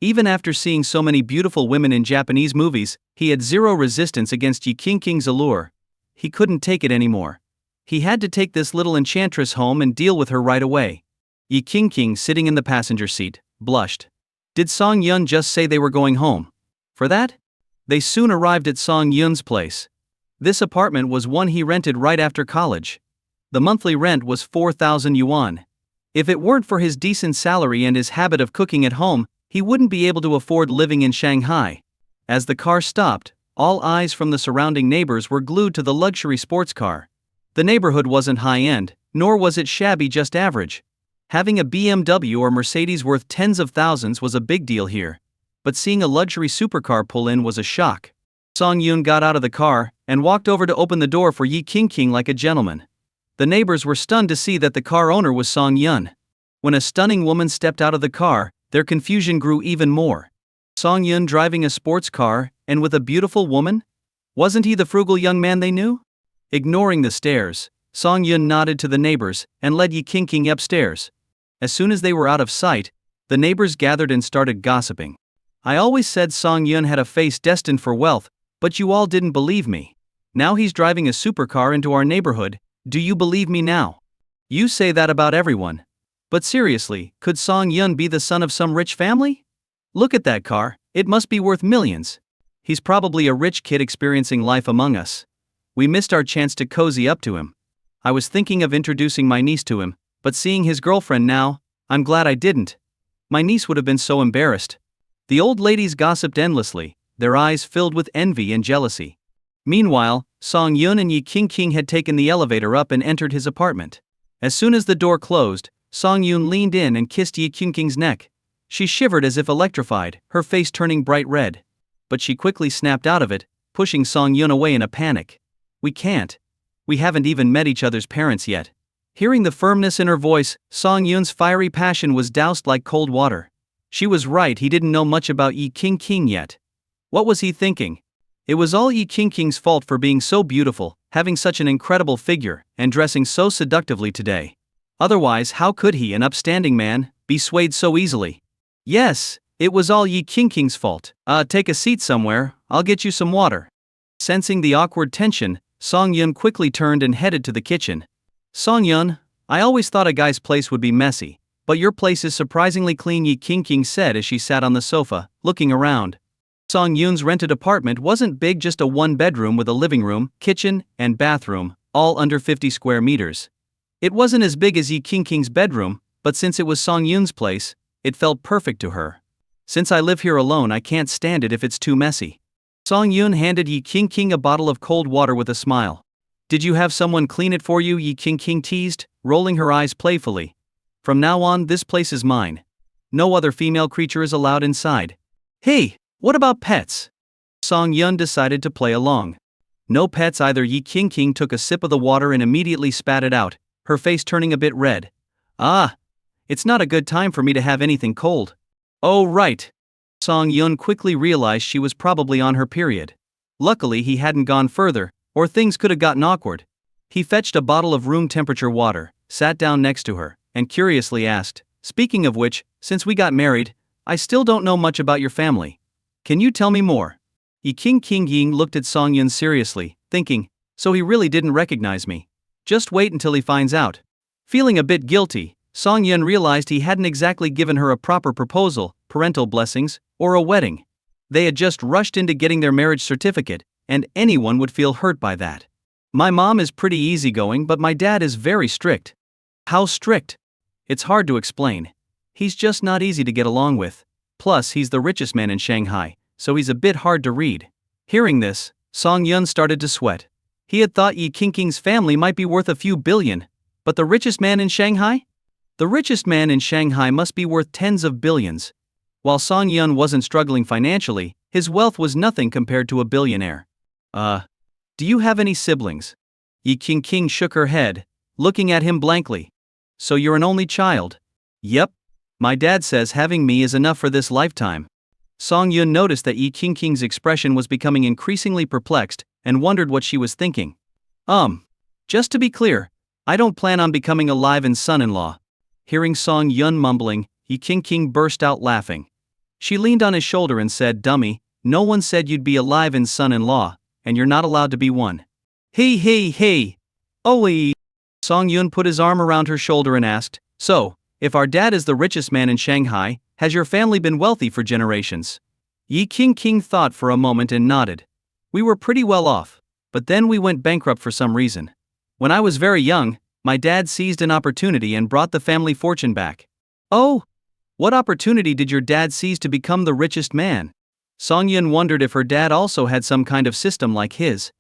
Even after seeing so many beautiful women in Japanese movies, he had zero resistance against Yi Qingqing's allure. He couldn't take it anymore. He had to take this little enchantress home and deal with her right away. Yi Qingqing, sitting in the passenger seat, blushed. Did Song Yun just say they were going home? For that? They soon arrived at Song Yun's place. This apartment was one he rented right after college. The monthly rent was 4,000 yuan. If it weren't for his decent salary and his habit of cooking at home, he wouldn't be able to afford living in Shanghai. As the car stopped, all eyes from the surrounding neighbors were glued to the luxury sports car. The neighborhood wasn't high-end, nor was it shabby, just average. Having a BMW or Mercedes worth tens of thousands was a big deal here, but seeing a luxury supercar pull in was a shock. Song Yun got out of the car and walked over to open the door for Yi Qingqing like a gentleman. The neighbors were stunned to see that the car owner was Song Yun. When a stunning woman stepped out of the car, their confusion grew even more. Song Yun driving a sports car, and with a beautiful woman? Wasn't he the frugal young man they knew? Ignoring the stares, Song Yun nodded to the neighbors and led Yi Qingqing upstairs. As soon as they were out of sight, The neighbors gathered and started gossiping. I always said Song Yun had a face destined for wealth, but you all didn't believe me. Now he's driving a supercar into our neighborhood, do you believe me now? You say that about everyone. But seriously, could Song Yun be the son of some rich family? Look at that car, it must be worth millions. He's probably a rich kid experiencing life among us. We missed our chance to cozy up to him. I was thinking of introducing my niece to him, but seeing his girlfriend now, I'm glad I didn't. My niece would have been so embarrassed. The old ladies gossiped endlessly, their eyes filled with envy and jealousy. Meanwhile, Song Yun and Yi King had taken the elevator up and entered his apartment. As soon as the door closed, Song Yun leaned in and kissed Yi King's neck. She shivered as if electrified, her face turning bright red. But she quickly snapped out of it, pushing Song Yun away in a panic. We can't. We haven't even met each other's parents yet. Hearing the firmness in her voice, Song Yun's fiery passion was doused like cold water. She was right, he didn't know much about Yi King yet. What was he thinking? It was all Yi King's fault for being so beautiful, having such an incredible figure, and dressing so seductively today. Otherwise, how could he, an upstanding man, be swayed so easily? Yes, it was all Yi King's fault. Take a seat somewhere, I'll get you some water. Sensing the awkward tension, Song Yun quickly turned and headed to the kitchen. Song Yun, I always thought a guy's place would be messy, but your place is surprisingly clean, Yi King said as she sat on the sofa, looking around. Song Yun's rented apartment wasn't big, just a one-bedroom with a living room, kitchen, and bathroom, all under 50 square meters. It wasn't as big as Yi King's bedroom, but since it was Song Yun's place, it felt perfect to her. Since I live here alone, I can't stand it if it's too messy. Song Yun handed Yi King a bottle of cold water with a smile. Did you have someone clean it for you? Yi King teased, rolling her eyes playfully. From now on, this place is mine. No other female creature is allowed inside. Hey, what about pets? Song Yun decided to play along. No pets either. Yi King took a sip of the water and immediately spat it out, her face turning a bit red. It's not a good time for me to have anything cold. Oh right. Song Yun quickly realized she was probably on her period. Luckily he hadn't gone further, or things could have gotten awkward. He fetched a bottle of room temperature water, sat down next to her, and curiously asked, speaking of which, since we got married, I still don't know much about your family. Can you tell me more? Yi King looked at Song Yun seriously, thinking, so he really didn't recognize me. Just wait until he finds out. Feeling a bit guilty, Song Yun realized he hadn't exactly given her a proper proposal, parental blessings, or a wedding. They had just rushed into getting their marriage certificate, and anyone would feel hurt by that. My mom is pretty easygoing, but my dad is very strict. How strict? It's hard to explain. He's just not easy to get along with. Plus, he's the richest man in Shanghai, so he's a bit hard to read. Hearing this, Song Yun started to sweat. He had thought Yi King's family might be worth a few billion, but the richest man in Shanghai? The richest man in Shanghai must be worth tens of billions. While Song Yun wasn't struggling financially, his wealth was nothing compared to a billionaire. Do you have any siblings? Yi King shook her head, looking at him blankly. So you're an only child? Yep. My dad says having me is enough for this lifetime. Song Yun noticed that Yi King's expression was becoming increasingly perplexed, and wondered what she was thinking. Just to be clear, I don't plan on becoming a live-in son-in-law. Hearing Song Yun mumbling, Yi King burst out laughing. She leaned on his shoulder and said, dummy, no one said you'd be a live-in son-in-law, and you're not allowed to be one. Hey. Oli. Song Yun put his arm around her shoulder and asked, so, if our dad is the richest man in Shanghai, has your family been wealthy for generations? Yi King thought for a moment and nodded. We were pretty well off, but then we went bankrupt for some reason. When I was very young, my dad seized an opportunity and brought the family fortune back. Oh? What opportunity did your dad seize to become the richest man? Song Yun wondered if her dad also had some kind of system like his.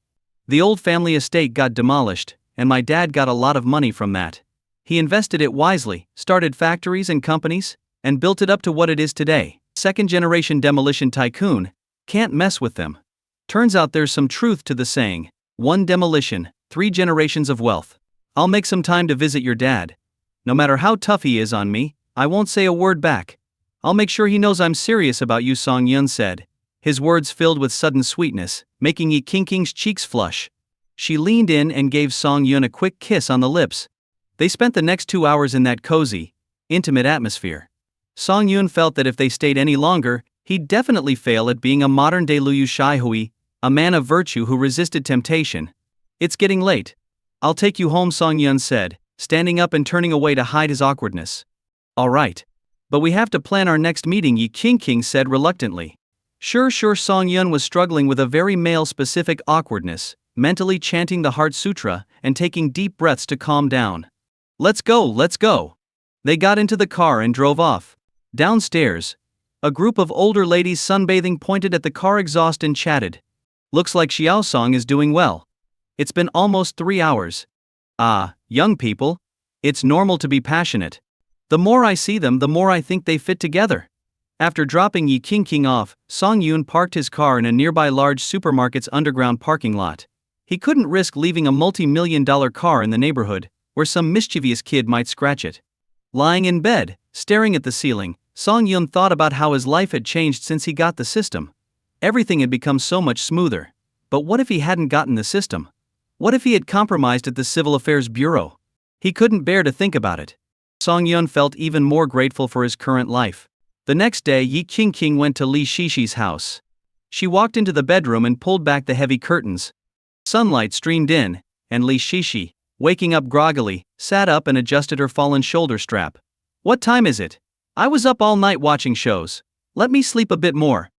The old family estate got demolished, and my dad got a lot of money from that. He invested it wisely, started factories and companies, and built it up to what it is today. Second-generation demolition tycoon, can't mess with them. Turns out there's some truth to the saying, one demolition, 3 generations of wealth. I'll make some time to visit your dad. No matter how tough he is on me, I won't say a word back. I'll make sure he knows I'm serious about you, Song Yun said. His words filled with sudden sweetness, making Yi King's cheeks flush. She leaned in and gave Song Yun a quick kiss on the lips. They spent the next 2 hours in that cozy, intimate atmosphere. Song Yun felt that if they stayed any longer, he'd definitely fail at being a modern-day Liu Shihui, a man of virtue who resisted temptation. It's getting late. I'll take you home, Song Yun said, standing up and turning away to hide his awkwardness. All right. But we have to plan our next meeting, Yi King said reluctantly. Sure, Song Yun was struggling with a very male-specific awkwardness, mentally chanting the Heart Sutra and taking deep breaths to calm down. Let's go. They got into the car and drove off. Downstairs, a group of older ladies sunbathing pointed at the car exhaust and chatted. Looks like Xiaosong is doing well. It's been almost 3 hours. Young people. It's normal to be passionate. The more I see them, the more I think they fit together. After dropping Yi King off, Song Yun parked his car in a nearby large supermarket's underground parking lot. He couldn't risk leaving a multi-million-dollar car in the neighborhood, where some mischievous kid might scratch it. Lying in bed, staring at the ceiling, Song Yun thought about how his life had changed since he got the system. Everything had become so much smoother. But what if he hadn't gotten the system? What if he had compromised at the Civil Affairs Bureau? He couldn't bear to think about it. Song Yun felt even more grateful for his current life. The next day, Yi King went to Li Shishi's house. She walked into the bedroom and pulled back the heavy curtains. Sunlight streamed in, and Li Shishi, waking up groggily, sat up and adjusted her fallen shoulder strap. What time is it? I was up all night watching shows. Let me sleep a bit more.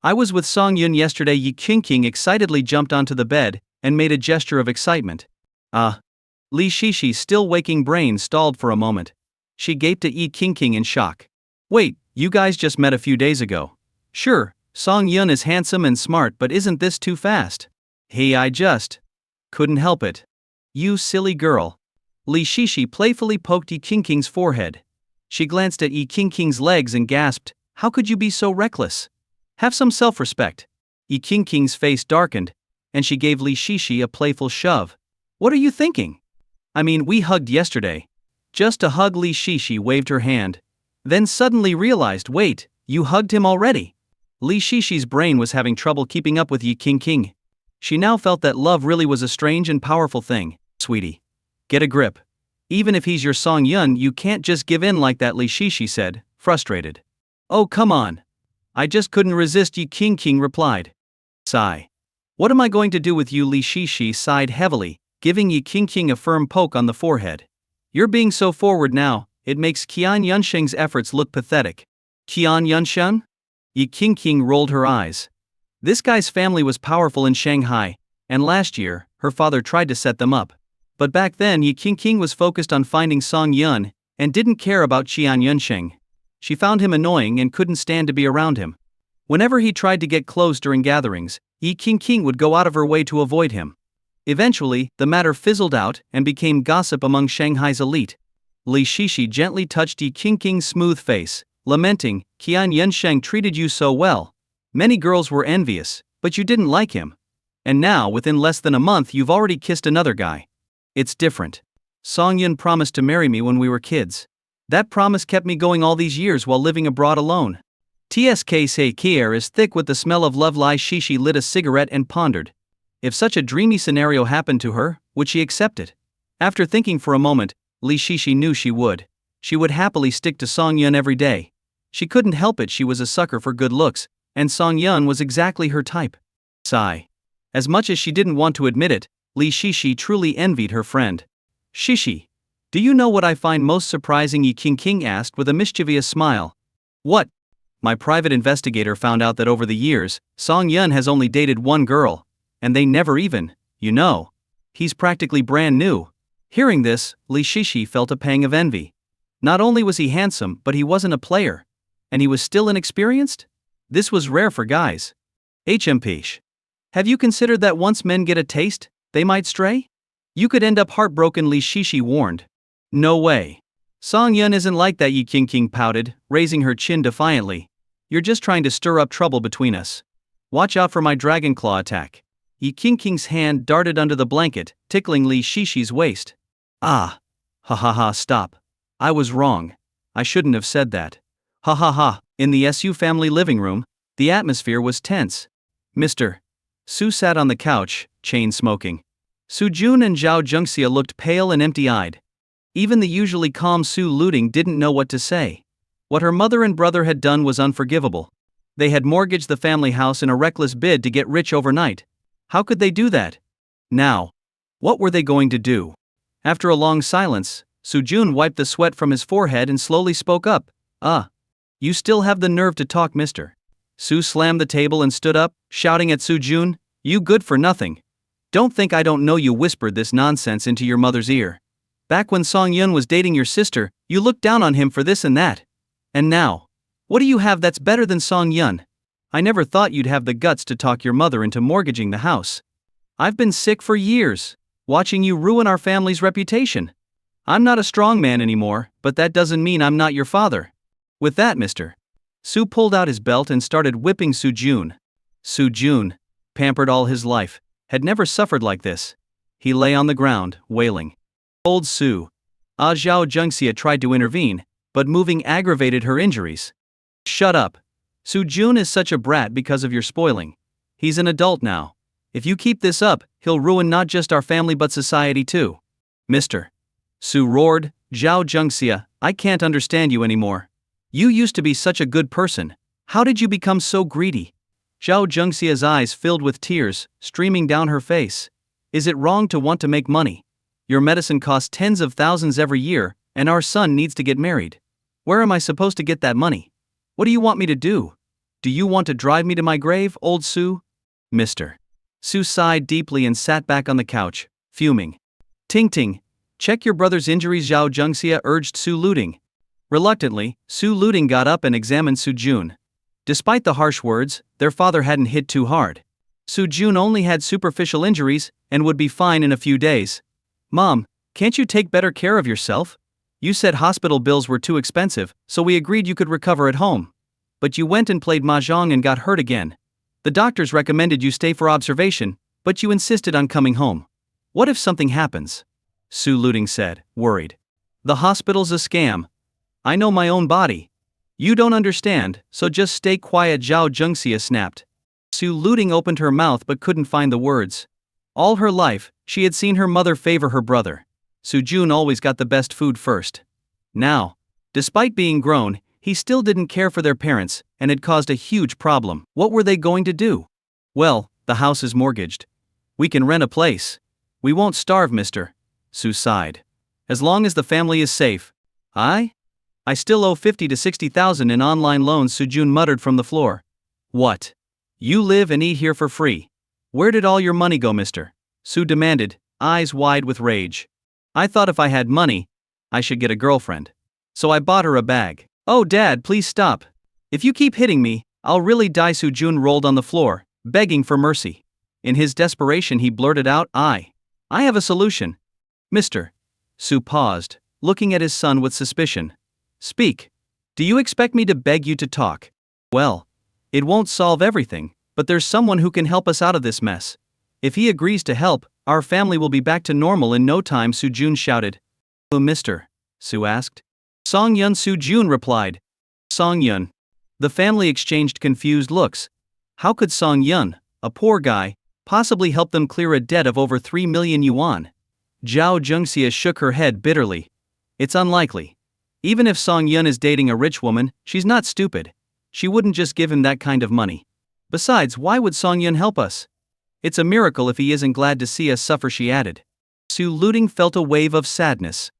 I was with Song Yun yesterday. Yi King excitedly jumped onto the bed and made a gesture of excitement. Li Shishi's still waking brain stalled for a moment. She gaped at Yi King in shock. Wait, you guys just met a few days ago. Sure, Song Yun is handsome and smart, but isn't this too fast? Hey, I just couldn't help it. You silly girl. Li Shishi playfully poked Yi King's forehead. She glanced at Yi King's legs and gasped, how could you be so reckless? Have some self-respect. Yi King's face darkened, and she gave Li Shishi a playful shove. What are you thinking? I mean, we hugged yesterday. Just a hug. Li Shishi waved her hand. Then suddenly realized, wait, you hugged him already? Li Shishi's brain was having trouble keeping up with Yi King. She now felt that love really was a strange and powerful thing. Sweetie, get a grip. Even if he's your Song Yun, you can't just give in like that, Li Shishi said, frustrated. Oh, come on. I just couldn't resist, Yi King replied. Sigh. What am I going to do with you? Li Shishi sighed heavily, giving Yi King a firm poke on the forehead. You're being so forward now, it makes Qian Yunsheng's efforts look pathetic. Qian Yunsheng? Yi King rolled her eyes. This guy's family was powerful in Shanghai, and last year, her father tried to set them up. But back then, Yi King was focused on finding Song Yun, and didn't care about Qian Yunsheng. She found him annoying and couldn't stand to be around him. Whenever he tried to get close during gatherings, Yi King would go out of her way to avoid him. Eventually, the matter fizzled out and became gossip among Shanghai's elite. Li Shishi gently touched Yi King's smooth face, lamenting, Qian Yunsheng treated you so well. Many girls were envious, but you didn't like him. And now, within less than a month, you've already kissed another guy. It's different. Song Yun promised to marry me when we were kids. That promise kept me going all these years while living abroad alone. Tsk's air is thick with the smell of love. Li Shishi lit a cigarette and pondered. If such a dreamy scenario happened to her, would she accept it? After thinking for a moment, Li Shishi knew she would. She would happily stick to Song Yun every day. She couldn't help it, she was a sucker for good looks, and Song Yun was exactly her type. Sigh. As much as she didn't want to admit it, Li Shishi truly envied her friend. Shishi. Do you know what I find most surprising? Yi King asked with a mischievous smile. What? My private investigator found out that over the years, Song Yun has only dated one girl, and they never even, he's practically brand new. Hearing this, Li Shishi felt a pang of envy. Not only was he handsome, but he wasn't a player. And he was still inexperienced? This was rare for guys. HMPsh. Have you considered that once men get a taste, they might stray? You could end up heartbroken, Li Shishi warned. No way. Song Yun isn't like that, Yi King pouted, raising her chin defiantly. You're just trying to stir up trouble between us. Watch out for my dragon claw attack. Yi King's hand darted under the blanket, tickling Li Shishi's waist. Ah. Ha, stop. I was wrong. I shouldn't have said that. Ha. In the Su family living room, the atmosphere was tense. Mr. Su sat on the couch, chain smoking. Su Jun and Zhao Jungxia looked pale and empty-eyed. Even the usually calm Su Luting didn't know what to say. What her mother and brother had done was unforgivable. They had mortgaged the family house in a reckless bid to get rich overnight. How could they do that? Now, what were they going to do? After a long silence, Soo-jun wiped the sweat from his forehead and slowly spoke up. You still have the nerve to talk, mister. Soo slammed the table and stood up, shouting at Soo-jun, "You good for nothing. Don't think I don't know you whispered this nonsense into your mother's ear. Back when Song-yun was dating your sister, you looked down on him for this and that. And now, what do you have that's better than Song-yun? I never thought you'd have the guts to talk your mother into mortgaging the house. I've been sick for years, watching you ruin our family's reputation. I'm not a strong man anymore, but that doesn't mean I'm not your father." With that, mister. Soo pulled out his belt and started whipping Soo-jun. Soo-jun, pampered all his life, had never suffered like this. He lay on the ground, wailing. Old Soo. Zhao Jungxia tried to intervene, but moving aggravated her injuries. "Shut up. Soo-jun is such a brat because of your spoiling. He's an adult now. If you keep this up, he'll ruin not just our family but society too." "Mister." Soo roared, "Zhao Jungxia, I can't understand you anymore. You used to be such a good person. How did you become so greedy?" Zhao Jungxia's eyes filled with tears, streaming down her face. "Is it wrong to want to make money? Your medicine costs tens of thousands every year, and our son needs to get married. Where am I supposed to get that money? What do you want me to do? Do you want to drive me to my grave, old Soo?" "Mister." Soo sighed deeply and sat back on the couch, fuming. "Ting ting, check your brother's injuries," Zhao Jungxia urged Soo Luting. Reluctantly, Soo Luting got up and examined Soo-jun. Despite the harsh words, their father hadn't hit too hard. Soo-jun only had superficial injuries, and would be fine in a few days. "Mom, can't you take better care of yourself? You said hospital bills were too expensive, so we agreed you could recover at home. But you went and played mahjong and got hurt again. The doctors recommended you stay for observation, but you insisted on coming home. What if something happens?" Soo Luting said, worried. "The hospital's a scam. I know my own body. You don't understand, so just stay quiet," Zhao Jungxia snapped. Soo Luting opened her mouth but couldn't find the words. All her life, she had seen her mother favor her brother. Soo-jun always got the best food first. Now, despite being grown, he still didn't care for their parents, and had caused a huge problem. What were they going to do? "Well, the house is mortgaged. We can rent a place. We won't starve, mister." Soo sighed. "As long as the family is safe." I still owe 50 to 60,000 in online loans," Soo-jun muttered from the floor. "What? You live and eat here for free. Where did all your money go, mister?" Soo demanded, eyes wide with rage. "I thought if I had money, I should get a girlfriend. So I bought her a bag." "Oh Dad, please stop. If you keep hitting me, I'll really die." Soo-jun rolled on the floor, begging for mercy. In his desperation he blurted out, I have a solution." "Mister." Soo paused, looking at his son with suspicion. "Speak. Do you expect me to beg you to talk? Well, it won't solve everything, but there's someone who can help us out of this mess. If he agrees to help, our family will be back to normal in no time," Soo-jun shouted. "Who, mister?" Soo asked. "Song-yun," Soo-jun replied. "Song-yun." The family exchanged confused looks. How could Song-yun, a poor guy, possibly help them clear a debt of over 3 million yuan? Zhao Jungxia shook her head bitterly. "It's unlikely. Even if Song-yun is dating a rich woman, she's not stupid. She wouldn't just give him that kind of money. Besides, why would Song-yun help us? It's a miracle if he isn't glad to see us suffer," she added. Soo Luting felt a wave of sadness.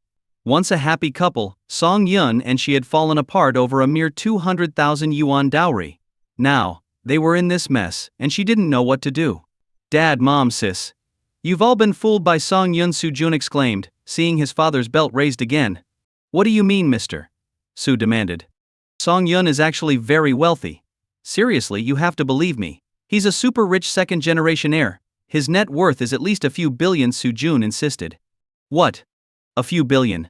Once a happy couple, Song-yun and she had fallen apart over a mere 200,000 yuan dowry. Now, they were in this mess, and she didn't know what to do. "Dad, Mom, sis. You've all been fooled by Song-yun," Soo-jun exclaimed, seeing his father's belt raised again. "What do you mean, mister?" Soo demanded. "Song-yun is actually very wealthy. Seriously, you have to believe me. He's a super rich second-generation heir. His net worth is at least a few billion," Soo-jun insisted. "What? A few billion?"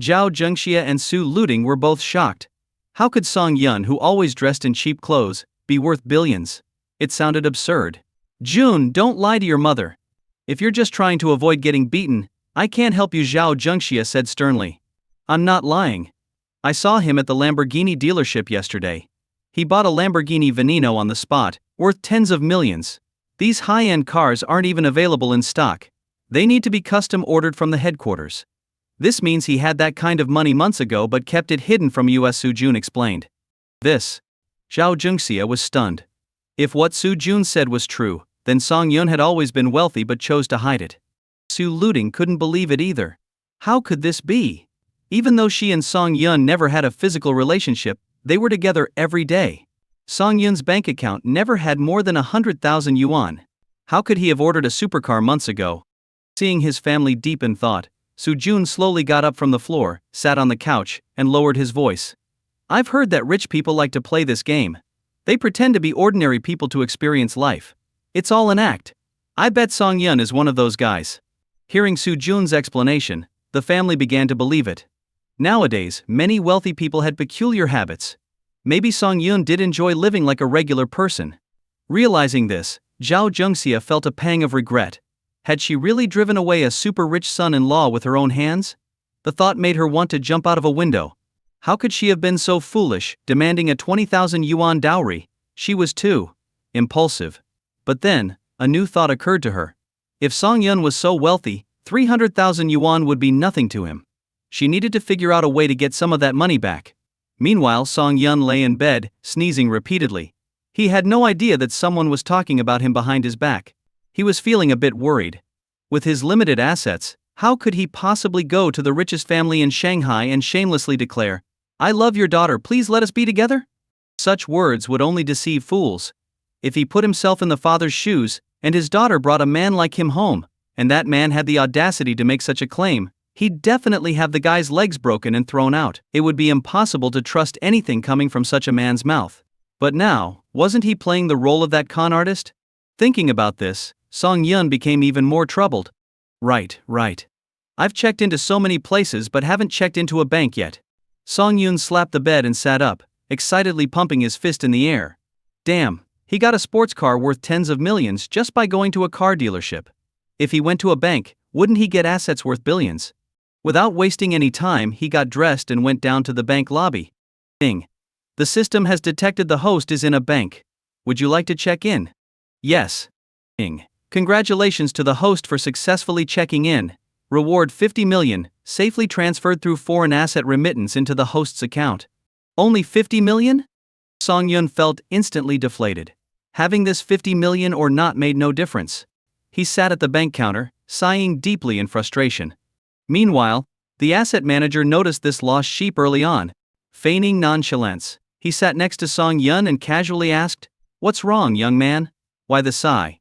Zhao Jungxia and Soo Luting were both shocked. How could Song-yun, who always dressed in cheap clothes, be worth billions? It sounded absurd. "Jun, don't lie to your mother. If you're just trying to avoid getting beaten, I can't help you," Zhao Jungxia said sternly. "I'm not lying. I saw him at the Lamborghini dealership yesterday. He bought a Lamborghini Veneno on the spot, worth tens of millions. These high-end cars aren't even available in stock. They need to be custom ordered from the headquarters. This means he had that kind of money months ago but kept it hidden from us, Soo-jun explained. This. Zhao Jungxia was stunned. If what Soo-jun said was true, then Song-yun had always been wealthy but chose to hide it. Su-luting couldn't believe it either. How could this be? Even though she and Song-yun never had a physical relationship, they were together every day. Song-yun's bank account never had more than 100,000 yuan. How could he have ordered a supercar months ago? Seeing his family deep in thought, Soo-jun slowly got up from the floor, sat on the couch, and lowered his voice. I've heard that rich people like to play this game. They pretend to be ordinary people to experience life. It's all an act. I bet Song-yun is one of those guys. Hearing Soo-jun's explanation, the family began to believe it. Nowadays, many wealthy people had peculiar habits. Maybe Song-yun did enjoy living like a regular person. Realizing this, Zhao Jungxia felt a pang of regret. Had she really driven away a super-rich son-in-law with her own hands? The thought made her want to jump out of a window. How could she have been so foolish, demanding a 20,000 yuan dowry? She was too impulsive. But then, a new thought occurred to her. If Song-yun was so wealthy, 300,000 yuan would be nothing to him. She needed to figure out a way to get some of that money back. Meanwhile, Song-yun lay in bed, sneezing repeatedly. He had no idea that someone was talking about him behind his back. He was feeling a bit worried. With his limited assets, how could he possibly go to the richest family in Shanghai and shamelessly declare, "I love your daughter, please let us be together"? Such words would only deceive fools. If he put himself in the father's shoes, and his daughter brought a man like him home, and that man had the audacity to make such a claim, he'd definitely have the guy's legs broken and thrown out. It would be impossible to trust anything coming from such a man's mouth. But now, wasn't he playing the role of that con artist? Thinking about this, Song-yun became even more troubled. Right. I've checked into so many places but haven't checked into a bank yet. Song-yun slapped the bed and sat up, excitedly pumping his fist in the air. Damn, he got a sports car worth tens of millions just by going to a car dealership. If he went to a bank, wouldn't he get assets worth billions? Without wasting any time, he got dressed and went down to the bank lobby. Ding. The system has detected the host is in a bank. Would you like to check in? Yes. Ding. Congratulations to the host for successfully checking in. Reward 50 million, safely transferred through foreign asset remittance into the host's account. Only 50 million? Song-yun felt instantly deflated. Having this 50 million or not made no difference. He sat at the bank counter, sighing deeply in frustration. Meanwhile, the asset manager noticed this lost sheep early on. Feigning nonchalance, he sat next to Song-yun and casually asked, "What's wrong, young man?" Why the sigh?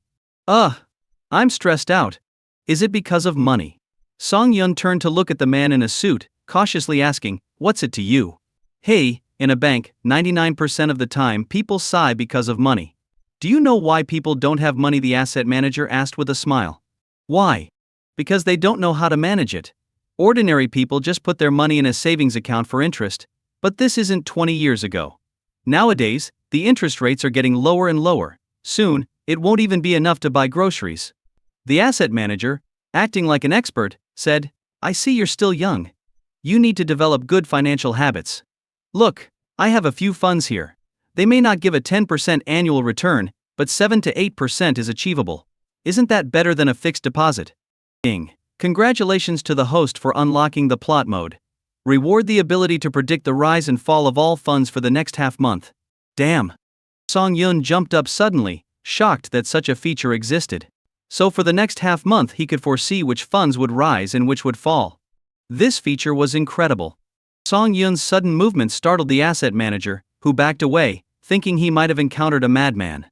I'm stressed out. Is it because of money? Song-yun turned to look at the man in a suit, cautiously asking, "What's it to you?" Hey, in a bank, 99% of the time people sigh because of money. Do you know why people don't have money? The asset manager asked with a smile. Why? Because they don't know how to manage it. Ordinary people just put their money in a savings account for interest, but this isn't 20 years ago. Nowadays, the interest rates are getting lower and lower. Soon, it won't even be enough to buy groceries. The asset manager, acting like an expert, said, "I see you're still young. You need to develop good financial habits. Look, I have a few funds here. They may not give a 10% annual return, but 7 to 8% is achievable. Isn't that better than a fixed deposit?" Ding. Congratulations to the host for unlocking the plot mode. Reward the ability to predict the rise and fall of all funds for the next half month. Damn. Song-yun jumped up suddenly, shocked that such a feature existed. So for the next half month he could foresee which funds would rise and which would fall. This feature was incredible. Song-yun's sudden movement startled the asset manager, who backed away, thinking he might have encountered a madman.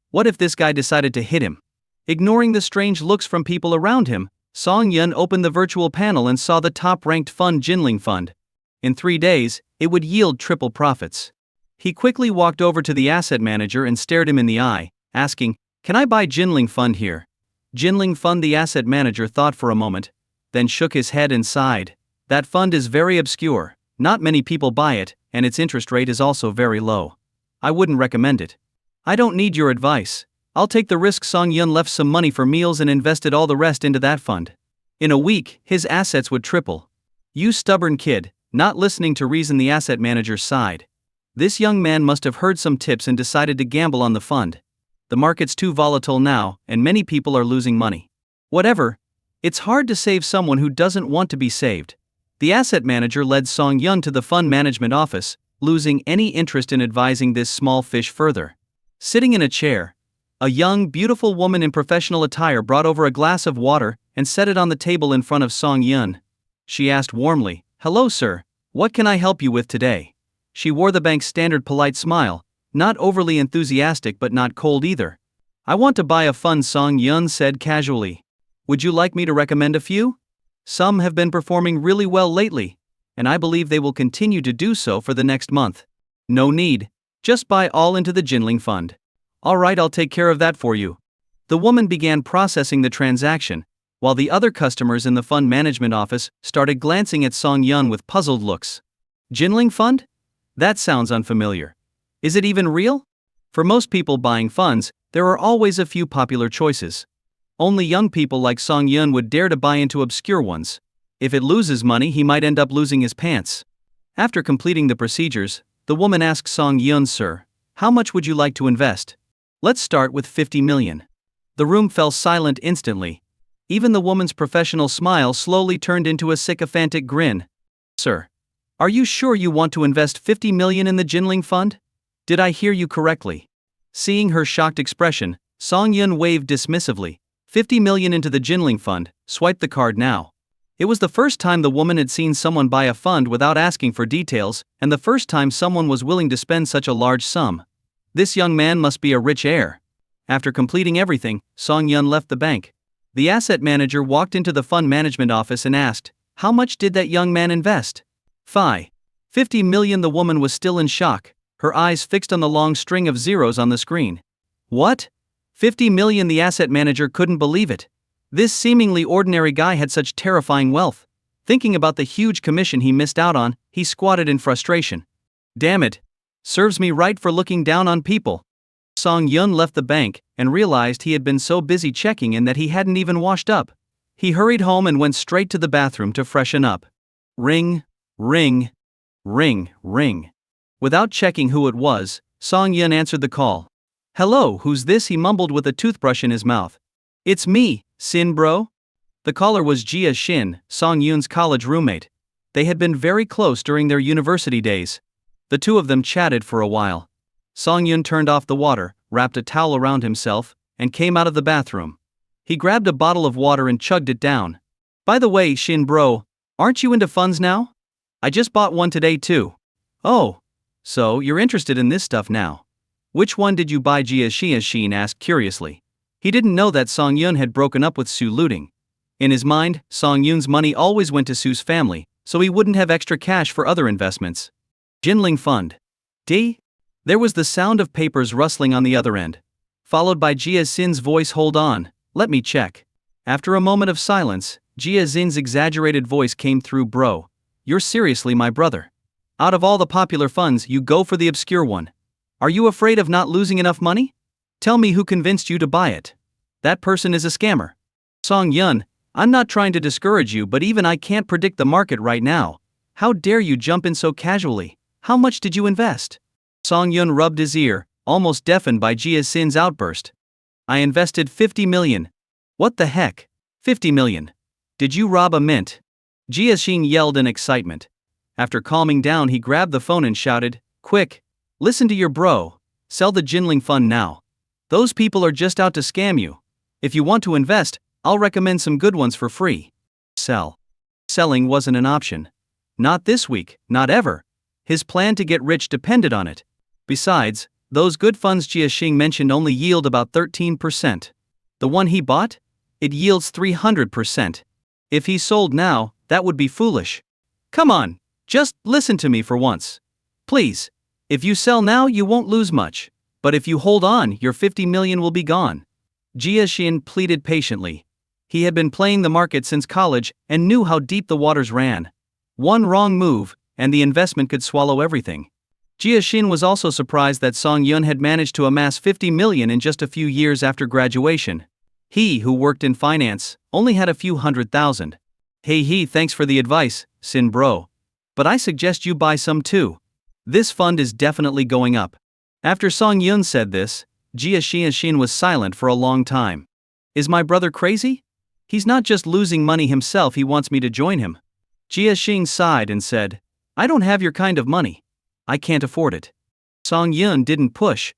What if this guy decided to hit him? Ignoring the strange looks from people around him, Song-yun opened the virtual panel and saw the top-ranked fund Jinling Fund. In 3 days, it would yield triple profits. He quickly walked over to the asset manager and stared him in the eye, asking, "Can I buy Jinling Fund here?" Jinling Fund. The asset manager thought for a moment, then shook his head and sighed. That fund is very obscure, not many people buy it, and its interest rate is also very low. I wouldn't recommend it. I don't need your advice. I'll take the risk. Song-yun left some money for meals and invested all the rest into that fund. In a week, his assets would triple. You stubborn kid, not listening to reason. The asset manager sighed. This young man must have heard some tips and decided to gamble on the fund. The market's too volatile now, and many people are losing money. Whatever. It's hard to save someone who doesn't want to be saved. The asset manager led Song Yun to the fund management office, losing any interest in advising this small fish further. Sitting in a chair, a young, beautiful woman in professional attire brought over a glass of water and set it on the table in front of Song Yun. She asked warmly, "Hello, sir. What can I help you with today?" She wore the bank's standard polite smile, not overly enthusiastic but not cold either. "I want to buy a fund," Song Yun said casually. "Would you like me to recommend a few? Some have been performing really well lately, and I believe they will continue to do so for the next month." "No need. Just buy all into the Jinling Fund." "All right, I'll take care of that for you." The woman began processing the transaction, while the other customers in the fund management office started glancing at Song Yun with puzzled looks. "Jinling Fund? That sounds unfamiliar. Is it even real?" For most people buying funds, there are always a few popular choices. Only young people like Song Yun would dare to buy into obscure ones. If it loses money, he might end up losing his pants. After completing the procedures, the woman asked Song Yun, "Sir, how much would you like to invest?" "Let's start with 50 million. The room fell silent instantly. Even the woman's professional smile slowly turned into a sycophantic grin. "Sir, are you sure you want to invest 50 million in the Jinling Fund? Did I hear you correctly?" Seeing her shocked expression, Song Yun waved dismissively. 50 million into the Jinling Fund, swipe the card now. It was the first time the woman had seen someone buy a fund without asking for details, and the first time someone was willing to spend such a large sum. This young man must be a rich heir. After completing everything, Song Yun left the bank. The asset manager walked into the fund management office and asked, "How much did that young man invest?" "Fi. 50 million." The woman was still in shock, her eyes fixed on the long string of zeros on the screen. "What? 50 million?" The asset manager couldn't believe it. This seemingly ordinary guy had such terrifying wealth. Thinking about the huge commission he missed out on, he squatted in frustration. "Damn it. Serves me right for looking down on people." Song Yun left the bank and realized he had been so busy checking in that he hadn't even washed up. He hurried home and went straight to the bathroom to freshen up. Ring, ring, ring, ring. Without checking who it was, Song Yun answered the call. "Hello, who's this?" he mumbled with a toothbrush in his mouth. "It's me, Sin bro." The caller was Jia Shin, Song Yun's college roommate. They had been very close during their university days. The two of them chatted for a while. Song Yun turned off the water, wrapped a towel around himself, and came out of the bathroom. He grabbed a bottle of water and chugged it down. "By the way, Shin bro, aren't you into funds now? I just bought one today too." "Oh, so you're interested in this stuff now. Which one did you buy?" Jia Shin asked curiously. He didn't know that Song Yun had broken up with Su Luting. In his mind, Song Yun's money always went to Su's family, so he wouldn't have extra cash for other investments. Jinling Fund. D? There was the sound of papers rustling on the other end, followed by Jia Sin's voice. "Hold on, let me check." After a moment of silence, Jia Sin's exaggerated voice came through. "Bro, you're seriously my brother. Out of all the popular funds, you go for the obscure one. Are you afraid of not losing enough money? Tell me who convinced you to buy it. That person is a scammer." "Song Yun, I'm not trying to discourage you, but even I can't predict the market right now. How dare you jump in so casually? How much did you invest?" Song Yun rubbed his ear, almost deafened by Jia Sin's outburst. "I invested 50 million. "What the heck? 50 million? Did you rob a mint?" Jia Shin yelled in excitement. After calming down, he grabbed the phone and shouted, "Quick! Listen to your bro. Sell the Jinling Fund now. Those people are just out to scam you. If you want to invest, I'll recommend some good ones for free." Sell. Selling wasn't an option. Not this week, not ever. His plan to get rich depended on it. Besides, those good funds Jia Xing mentioned only yield about 13%. The one he bought? It yields 300%. If he sold now, that would be foolish. "Come on, just listen to me for once. Please. If you sell now, you won't lose much. But if you hold on, your 50 million will be gone." Jia Xin pleaded patiently. He had been playing the market since college and knew how deep the waters ran. One wrong move, and the investment could swallow everything. Jia Xin was also surprised that Song Yun had managed to amass 50 million in just a few years after graduation. He, who worked in finance, only had a few $100,000. "Hey, thanks for the advice, Sin bro. But I suggest you buy some too. This fund is definitely going up." After Song Yun said this, Jia Xin was silent for a long time. "Is my brother crazy? He's not just losing money himself, he wants me to join him." Jia Xing sighed and said, I don't have your kind of money. I can't afford it. Song Yun didn't push.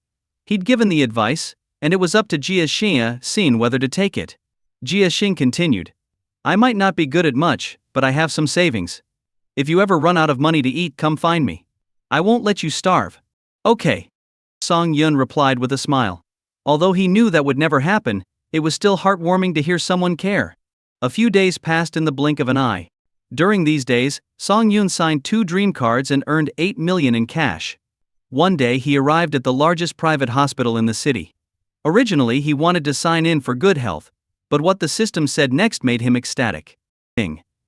He'd given the advice, and it was up to Jia Xing whether to take it. Jia Xing continued, I might not be good at much, but I have some savings. If you ever run out of money to eat, come find me. I won't let you starve. Okay. Song Yun replied with a smile. Although he knew that would never happen, it was still heartwarming to hear someone care. A few days passed in the blink of an eye. During these days, Song Yun signed 2 dream cards and earned 8 million in cash. One day he arrived at the largest private hospital in the city. Originally he wanted to sign in for good health, but what the system said next made him ecstatic.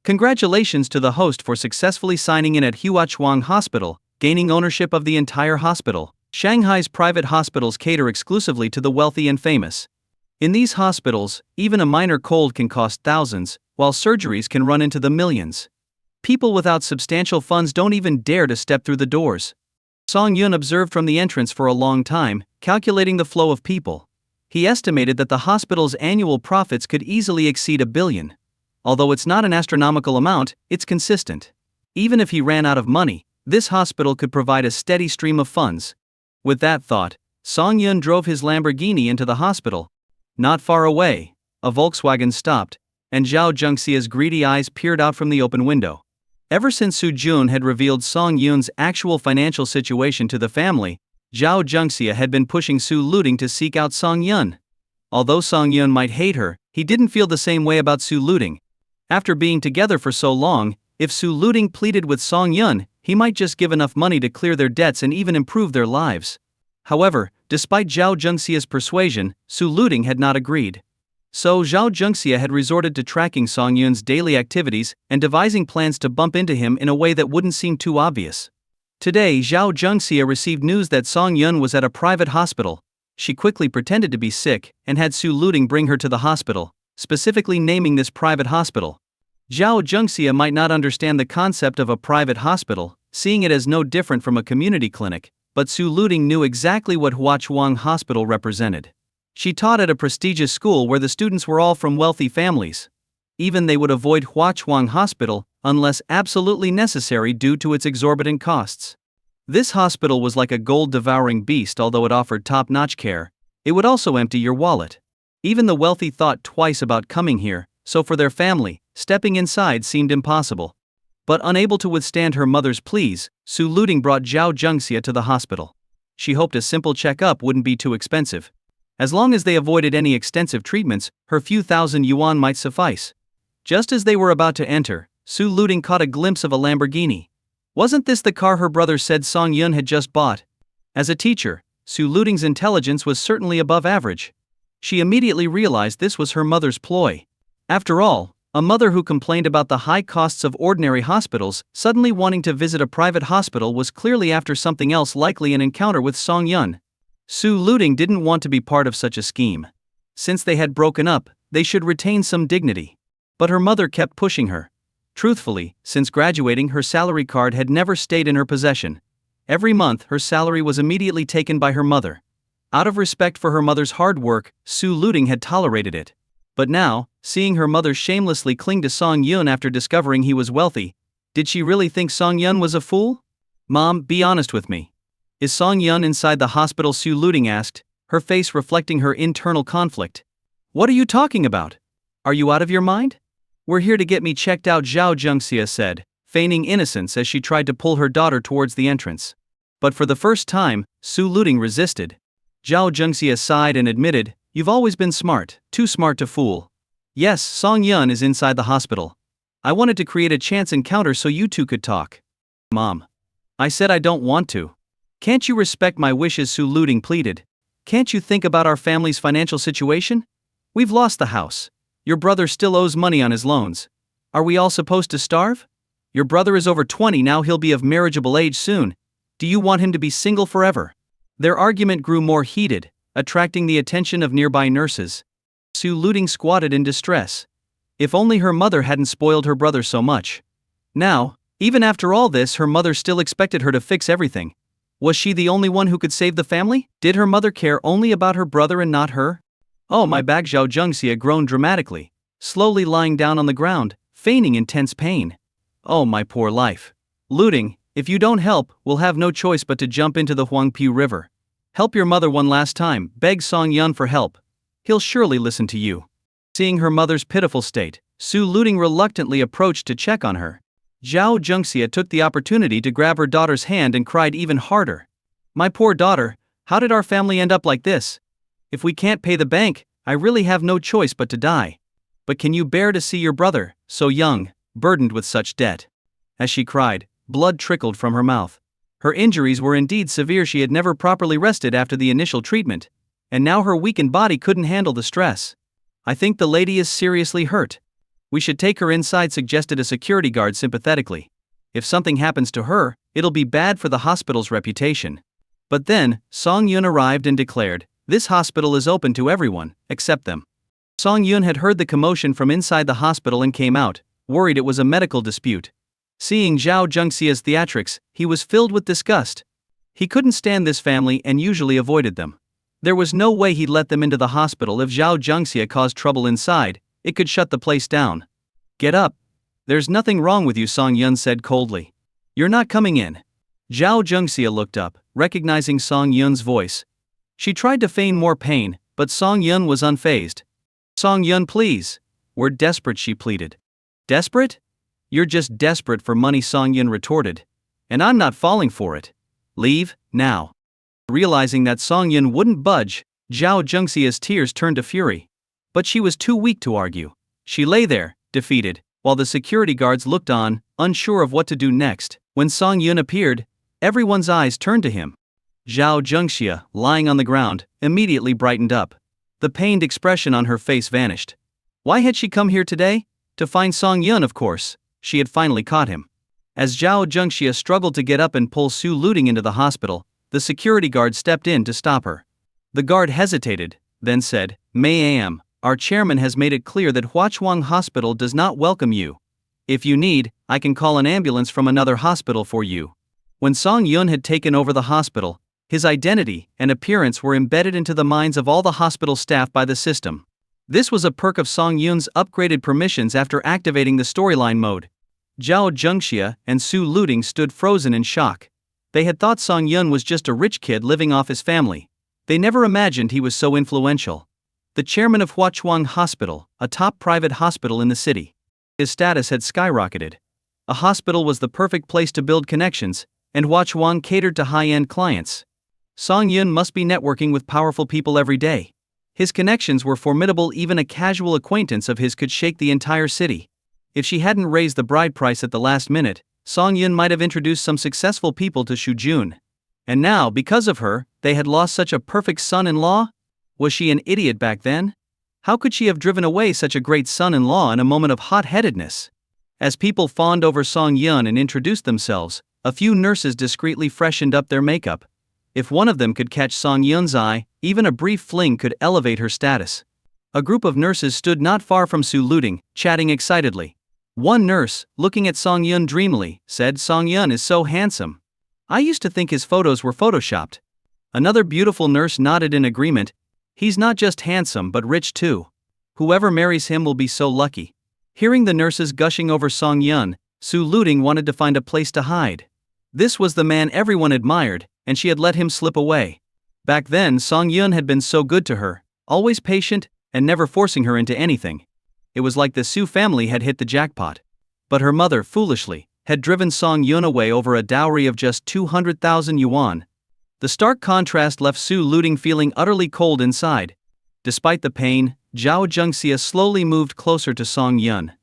Congratulations to the host for successfully signing in at Huachuang Hospital, gaining ownership of the entire hospital. Shanghai's private hospitals cater exclusively to the wealthy and famous. In these hospitals, even a minor cold can cost thousands, while surgeries can run into the millions. People without substantial funds don't even dare to step through the doors. Song Yun observed from the entrance for a long time, calculating the flow of people. He estimated that the hospital's annual profits could easily exceed 1 billion. Although it's not an astronomical amount, it's consistent. Even if he ran out of money, this hospital could provide a steady stream of funds. With that thought, Song Yun drove his Lamborghini into the hospital. Not far away, a Volkswagen stopped, and Zhao Zhengxia's greedy eyes peered out from the open window. Ever since Su Jun had revealed Song Yun's actual financial situation to the family, Zhao Zhengxia had been pushing Su Luting to seek out Song Yun. Although Song Yun might hate her, he didn't feel the same way about Su Luting. After being together for so long, if Su Luting pleaded with Song Yun, he might just give enough money to clear their debts and even improve their lives. However, despite Zhao Zhengxia's persuasion, Su Luting had not agreed. So Zhao Zhengxia had resorted to tracking Song Yun's daily activities and devising plans to bump into him in a way that wouldn't seem too obvious. Today Zhao Zhengxia received news that Song Yun was at a private hospital. She quickly pretended to be sick and had Su Luting bring her to the hospital, specifically naming this private hospital. Zhao Zhengxia might not understand the concept of a private hospital, seeing it as no different from a community clinic, but Su Luting knew exactly what Huachuang Hospital represented. She taught at a prestigious school where the students were all from wealthy families. Even they would avoid Huachuang Hospital unless absolutely necessary due to its exorbitant costs. This hospital was like a gold-devouring beast. Although it offered top-notch care, it would also empty your wallet. Even the wealthy thought twice about coming here, so for their family, stepping inside seemed impossible. But unable to withstand her mother's pleas, Su Luting brought Zhao Zhengxia to the hospital. She hoped a simple checkup wouldn't be too expensive. As long as they avoided any extensive treatments, her few thousand yuan might suffice. Just as they were about to enter, Su Luting caught a glimpse of a Lamborghini. Wasn't this the car her brother said Song Yun had just bought? As a teacher, Su Luting's intelligence was certainly above average. She immediately realized this was her mother's ploy. After all, a mother who complained about the high costs of ordinary hospitals suddenly wanting to visit a private hospital was clearly after something else, likely an encounter with Song Yun. Su Luting didn't want to be part of such a scheme. Since they had broken up, they should retain some dignity. But her mother kept pushing her. Truthfully, since graduating, her salary card had never stayed in her possession. Every month, her salary was immediately taken by her mother. Out of respect for her mother's hard work, Su Luting had tolerated it. But now, seeing her mother shamelessly cling to Song Yun after discovering he was wealthy, did she really think Song Yun was a fool? Mom, be honest with me. Is Song Yun inside the hospital? Su Luting asked, her face reflecting her internal conflict. What are you talking about? Are you out of your mind? We're here to get me checked out, Zhao Zhengxia said, feigning innocence as she tried to pull her daughter towards the entrance. But for the first time, Su Luting resisted. Zhao Zhengxia sighed and admitted, You've always been smart, too smart to fool. Yes, Song Yun is inside the hospital. I wanted to create a chance encounter so you two could talk. Mom. I said I don't want to. Can't you respect my wishes? Su Luting pleaded. Can't you think about our family's financial situation? We've lost the house. Your brother still owes money on his loans. Are we all supposed to starve? Your brother is over 20 now, he'll be of marriageable age soon. Do you want him to be single forever? Their argument grew more heated, attracting the attention of nearby nurses. Su Luting squatted in distress. If only her mother hadn't spoiled her brother so much. Now, even after all this, her mother still expected her to fix everything. Was she the only one who could save the family? Did her mother care only about her brother and not her? Oh my bag! Zhao Zhengxia groaned dramatically, slowly lying down on the ground, feigning intense pain. Oh, my poor life. Looting, if you don't help, we'll have no choice but to jump into the Huangpu River. Help your mother one last time, beg Song Yun for help. He'll surely listen to you. Seeing her mother's pitiful state, Su Looting reluctantly approached to check on her. Zhao Zhengxia took the opportunity to grab her daughter's hand and cried even harder. My poor daughter, how did our family end up like this? If we can't pay the bank, I really have no choice but to die. But can you bear to see your brother, so young, burdened with such debt? As she cried, blood trickled from her mouth. Her injuries were indeed severe. She had never properly rested after the initial treatment, and now her weakened body couldn't handle the stress. I think the lady is seriously hurt. We should take her inside, suggested a security guard sympathetically. If something happens to her, it'll be bad for the hospital's reputation. But then, Song Yun arrived and declared, this hospital is open to everyone, except them. Song Yun had heard the commotion from inside the hospital and came out, worried it was a medical dispute. Seeing Zhao Zhengxia's theatrics, he was filled with disgust. He couldn't stand this family and usually avoided them. There was no way he'd let them into the hospital. If Zhao Zhengxia caused trouble inside, it could shut the place down. Get up. There's nothing wrong with you, Song Yun said coldly. You're not coming in. Zhao Zhengxia looked up, recognizing Song Yun's voice. She tried to feign more pain, but Song Yun was unfazed. Song Yun, please. We're desperate, she pleaded. Desperate? You're just desperate for money, Song Yun retorted. And I'm not falling for it. Leave, now. Realizing that Song Yun wouldn't budge, Zhao Zhengxia's tears turned to fury. But she was too weak to argue. She lay there, defeated, while the security guards looked on, unsure of what to do next. When Song Yun appeared, everyone's eyes turned to him. Zhao Zhengxia, lying on the ground, immediately brightened up. The pained expression on her face vanished. Why had she come here today? To find Song Yun, of course. She had finally caught him. As Zhao Zhengxia struggled to get up and pull Su Looting into the hospital, the security guard stepped in to stop her. The guard hesitated, then said, Ma'am, our chairman has made it clear that Huachuang Hospital does not welcome you. If you need, I can call an ambulance from another hospital for you. When Song Yun had taken over the hospital, his identity and appearance were embedded into the minds of all the hospital staff by the system. This was a perk of Song Yun's upgraded permissions after activating the storyline mode. Zhao Zhengxia and Su Looting stood frozen in shock. They had thought Song Yun was just a rich kid living off his family. They never imagined he was so influential. The chairman of Huachuang Hospital, a top private hospital in the city. His status had skyrocketed. A hospital was the perfect place to build connections, and Huachuang catered to high-end clients. Song Yun must be networking with powerful people every day. His connections were formidable. Even a casual acquaintance of his could shake the entire city. If she hadn't raised the bride price at the last minute, Song Yun might have introduced some successful people to Shu Jun. And now, because of her, they had lost such a perfect son-in-law? Was she an idiot back then? How could she have driven away such a great son-in-law in a moment of hot-headedness? As people fawned over Song Yun and introduced themselves, a few nurses discreetly freshened up their makeup. If one of them could catch Song Yun's eye, even a brief fling could elevate her status. A group of nurses stood not far from Su Looting, chatting excitedly. One nurse, looking at Song Yun dreamily, said, Song Yun is so handsome. I used to think his photos were photoshopped. Another beautiful nurse nodded in agreement. He's not just handsome but rich too. Whoever marries him will be so lucky. Hearing the nurses gushing over Song Yun, Su Looting wanted to find a place to hide. This was the man everyone admired, and she had let him slip away. Back then, Song Yun had been so good to her, always patient, and never forcing her into anything. It was like the Su family had hit the jackpot. But her mother, foolishly, had driven Song Yun away over a dowry of just 200,000 yuan. The stark contrast left Su Looting feeling utterly cold inside. Despite the pain, Zhao Zhengxia slowly moved closer to Song Yun.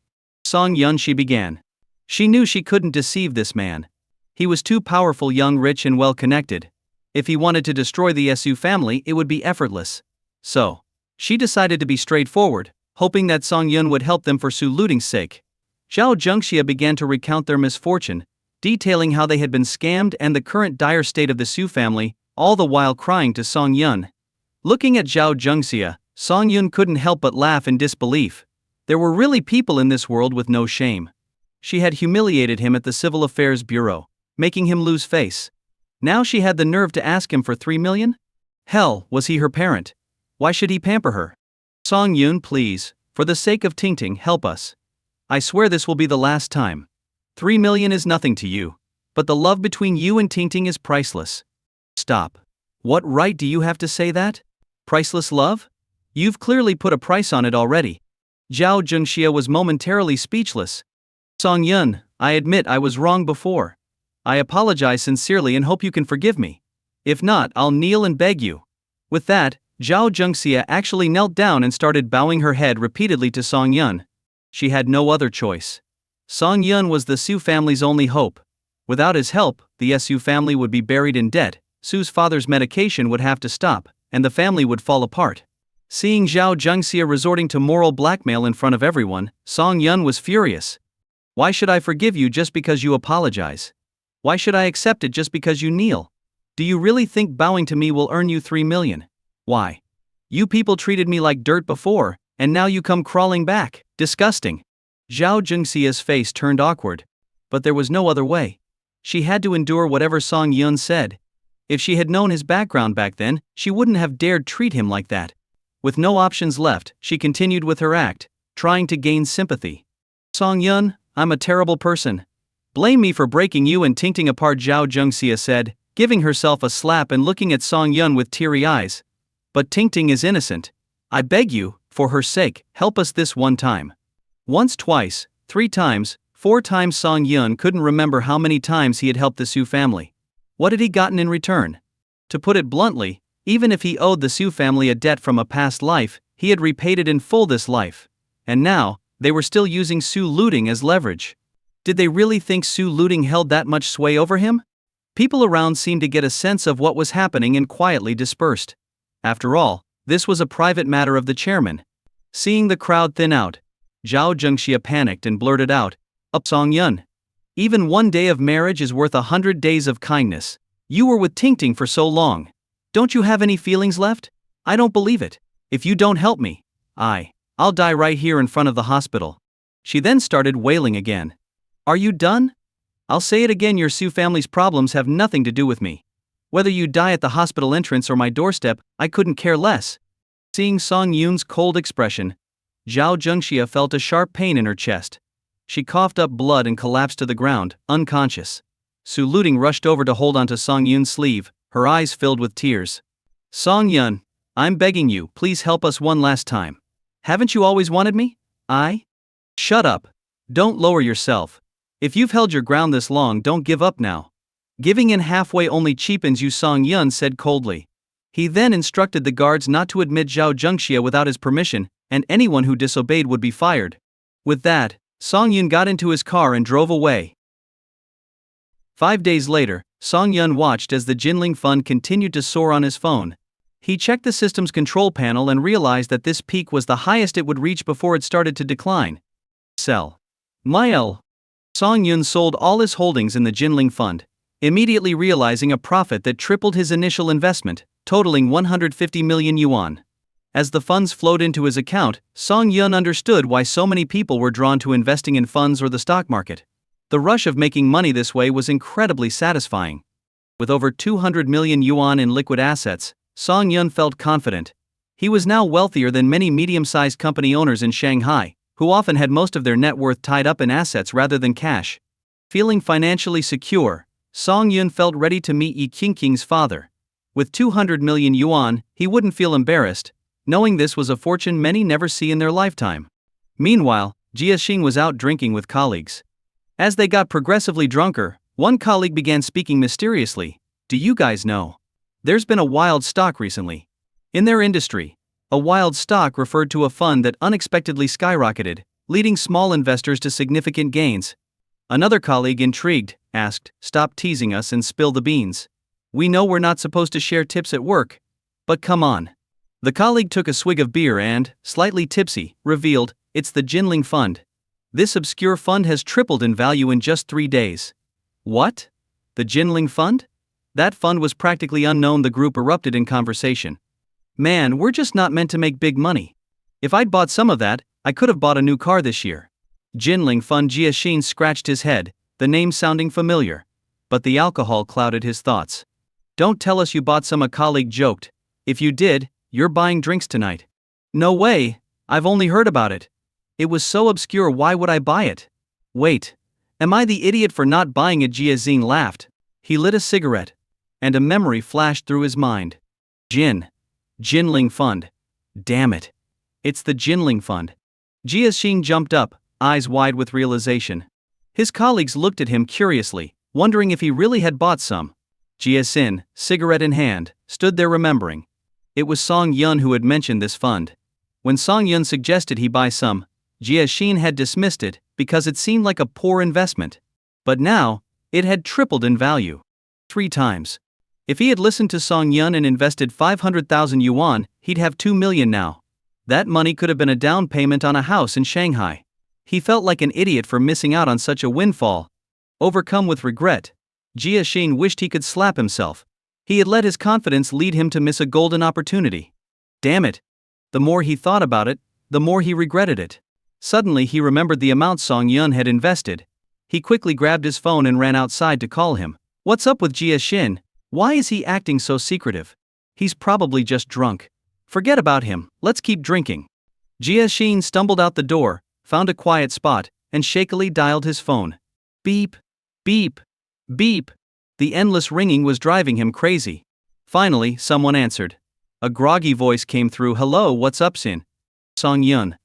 Song Yun, she began. She knew she couldn't deceive this man. He was too powerful, young, rich, and well-connected. If he wanted to destroy the Su family, it would be effortless. So, she decided to be straightforward, hoping that Song Yun would help them for Su Looting's sake. Zhao Zhengxia began to recount their misfortune, detailing how they had been scammed and the current dire state of the Su family, all the while crying to Song Yun. Looking at Zhao Zhengxia, Song Yun couldn't help but laugh in disbelief. There were really people in this world with no shame. She had humiliated him at the Civil Affairs Bureau, making him lose face. Now she had the nerve to ask him for 3 million? Hell, was he her parent? Why should he pamper her? Song Yun, please, for the sake of Tingting, help us. I swear this will be the last time. 3 million is nothing to you. But the love between you and Tingting is priceless. Stop. What right do you have to say that? Priceless love? You've clearly put a price on it already. Zhao Zhengxia was momentarily speechless. Song Yun, I admit I was wrong before. I apologize sincerely and hope you can forgive me. If not, I'll kneel and beg you. With that, Zhao Zhengxia actually knelt down and started bowing her head repeatedly to Song Yun. She had no other choice. Song Yun was the Su family's only hope. Without his help, the Su family would be buried in debt, Su's father's medication would have to stop, and the family would fall apart. Seeing Zhao Zhengxia resorting to moral blackmail in front of everyone, Song Yun was furious. Why should I forgive you just because you apologize? Why should I accept it just because you kneel? Do you really think bowing to me will earn you 3 million? Why? You people treated me like dirt before, and now you come crawling back. Disgusting. Zhao Zhengxia's face turned awkward. But there was no other way. She had to endure whatever Song Yun said. If she had known his background back then, she wouldn't have dared treat him like that. With no options left, she continued with her act, trying to gain sympathy. Song Yun, I'm a terrible person. Blame me for breaking you and Tingting apart, Zhao Zhengxia said, giving herself a slap and looking at Song Yun with teary eyes. But Tingting is innocent. I beg you, for her sake, help us this one time. Once, twice, 3 times, 4 times. Song Yun couldn't remember how many times he had helped the Su family. What had he gotten in return? To put it bluntly, even if he owed the Su family a debt from a past life, he had repaid it in full this life. And now, they were still using Su looting as leverage. Did they really think Su looting held that much sway over him? People around seemed to get a sense of what was happening and quietly dispersed. After all, this was a private matter of the chairman. Seeing the crowd thin out, Zhao Zhengxia panicked and blurted out, "Up, Song Yun. Even 1 day of marriage is worth 100 days of kindness. You were with Tingting for so long. Don't you have any feelings left? I don't believe it. If you don't help me, I'll die right here in front of the hospital." She then started wailing again. Are you done? I'll say it again, your Su family's problems have nothing to do with me. Whether you die at the hospital entrance or my doorstep, I couldn't care less. Seeing Song Yun's cold expression, Zhao Zhengxia felt a sharp pain in her chest. She coughed up blood and collapsed to the ground, unconscious. Su Looting rushed over to hold onto Song Yun's sleeve, her eyes filled with tears. Song Yun, I'm begging you, please help us one last time. Haven't you always wanted me? Shut up. Don't lower yourself. If you've held your ground this long, don't give up now. Giving in halfway only cheapens you, Song Yun said coldly. He then instructed the guards not to admit Zhao Zhengxia without his permission, and anyone who disobeyed would be fired. With that, Song Yun got into his car and drove away. 5 days later, Song Yun watched as the Jinling Fund continued to soar on his phone. He checked the system's control panel and realized that this peak was the highest it would reach before it started to decline. Sell. Myel. Song Yun sold all his holdings in the Jinling Fund, immediately realizing a profit that tripled his initial investment, totaling 150 million yuan. As the funds flowed into his account, Song Yun understood why so many people were drawn to investing in funds or the stock market. The rush of making money this way was incredibly satisfying. With over 200 million yuan in liquid assets, Song Yun felt confident. He was now wealthier than many medium-sized company owners in Shanghai, who often had most of their net worth tied up in assets rather than cash. Feeling financially secure, Song Yun felt ready to meet Yi Qingqing's father. With 200 million yuan, he wouldn't feel embarrassed, knowing this was a fortune many never see in their lifetime. Meanwhile, Jia Xing was out drinking with colleagues. As they got progressively drunker, one colleague began speaking mysteriously. Do you guys know? There's been a wild stock recently. In their industry, a wild stock referred to a fund that unexpectedly skyrocketed, leading small investors to significant gains. Another colleague, intrigued, asked, Stop teasing us and spill the beans. We know we're not supposed to share tips at work. But come on. The colleague took a swig of beer and, slightly tipsy, revealed, it's the Jinling Fund. This obscure fund has tripled in value in just 3 days. What? The Jinling Fund? That fund was practically unknown. The group erupted in conversation. Man, we're just not meant to make big money. If I'd bought some of that, I could have bought a new car this year. Jinling Fund. Jia Xin scratched his head, the name sounding familiar. But the alcohol clouded his thoughts. Don't tell us you bought some, a colleague joked. If you did, you're buying drinks tonight. No way, I've only heard about it. It was so obscure, why would I buy it? Wait, Am I the idiot for not buying it? Jia Xing laughed. He lit a cigarette. And a memory flashed through his mind. Jinling Fund. Damn it. It's the Jinling Fund. Jia Xing jumped up, eyes wide with realization. His colleagues looked at him curiously, wondering if he really had bought some. Jia Xin, cigarette in hand, stood there remembering. It was Song Yun who had mentioned this fund. When Song Yun suggested he buy some, Jia Xin had dismissed it because it seemed like a poor investment. But now, it had tripled in value. 3 times. If he had listened to Song Yun and invested 500,000 yuan, he'd have 2 million now. That money could have been a down payment on a house in Shanghai. He felt like an idiot for missing out on such a windfall. Overcome with regret, Jia Xin wished he could slap himself. He had let his confidence lead him to miss a golden opportunity. Damn it. The more he thought about it, the more he regretted it. Suddenly he remembered the amount Song Yun had invested. He quickly grabbed his phone and ran outside to call him. What's up with Jia Xin? Why is he acting so secretive? He's probably just drunk. Forget about him, let's keep drinking. Jia Xin stumbled out the door, found a quiet spot, and shakily dialed his phone. Beep, beep, beep. The endless ringing was driving him crazy. Finally, someone answered. A groggy voice came through. Hello, what's up, Xin? Song Yun.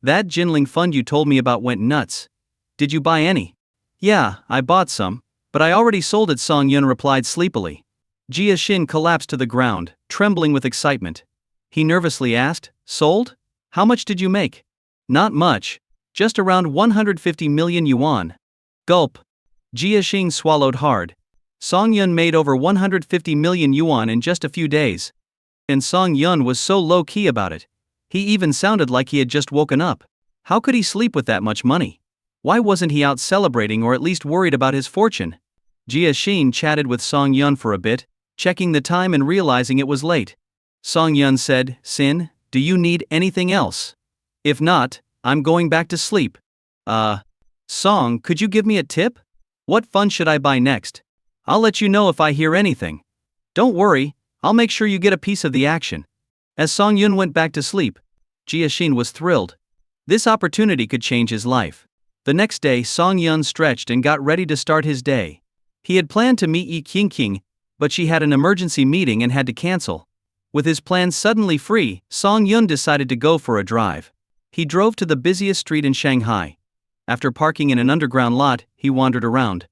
That Jinling Fund you told me about went nuts. Did you buy any? Yeah, I bought some, but I already sold it, Song Yun replied sleepily. Jia Xin collapsed to the ground, trembling with excitement. He nervously asked, Sold? How much did you make? Not much. Just around 150 million yuan. Gulp. Jia Xin swallowed hard. Song Yun made over 150 million yuan in just a few days. And Song Yun was so low-key about it. He even sounded like he had just woken up. How could he sleep with that much money? Why wasn't he out celebrating or at least worried about his fortune? Jia Xin chatted with Song Yun for a bit, checking the time and realizing it was late. Song Yun said, Xin, do you need anything else? If not, I'm going back to sleep. Song, could you give me a tip? What fund should I buy next? I'll let you know if I hear anything. Don't worry, I'll make sure you get a piece of the action. As Song Yun went back to sleep, Jia Xin was thrilled. This opportunity could change his life. The next day, Song Yun stretched and got ready to start his day. He had planned to meet Yi Qingqing, but she had an emergency meeting and had to cancel. With his plans suddenly free, Song Yun decided to go for a drive. He drove to the busiest street in Shanghai. After parking in an underground lot, he wandered around.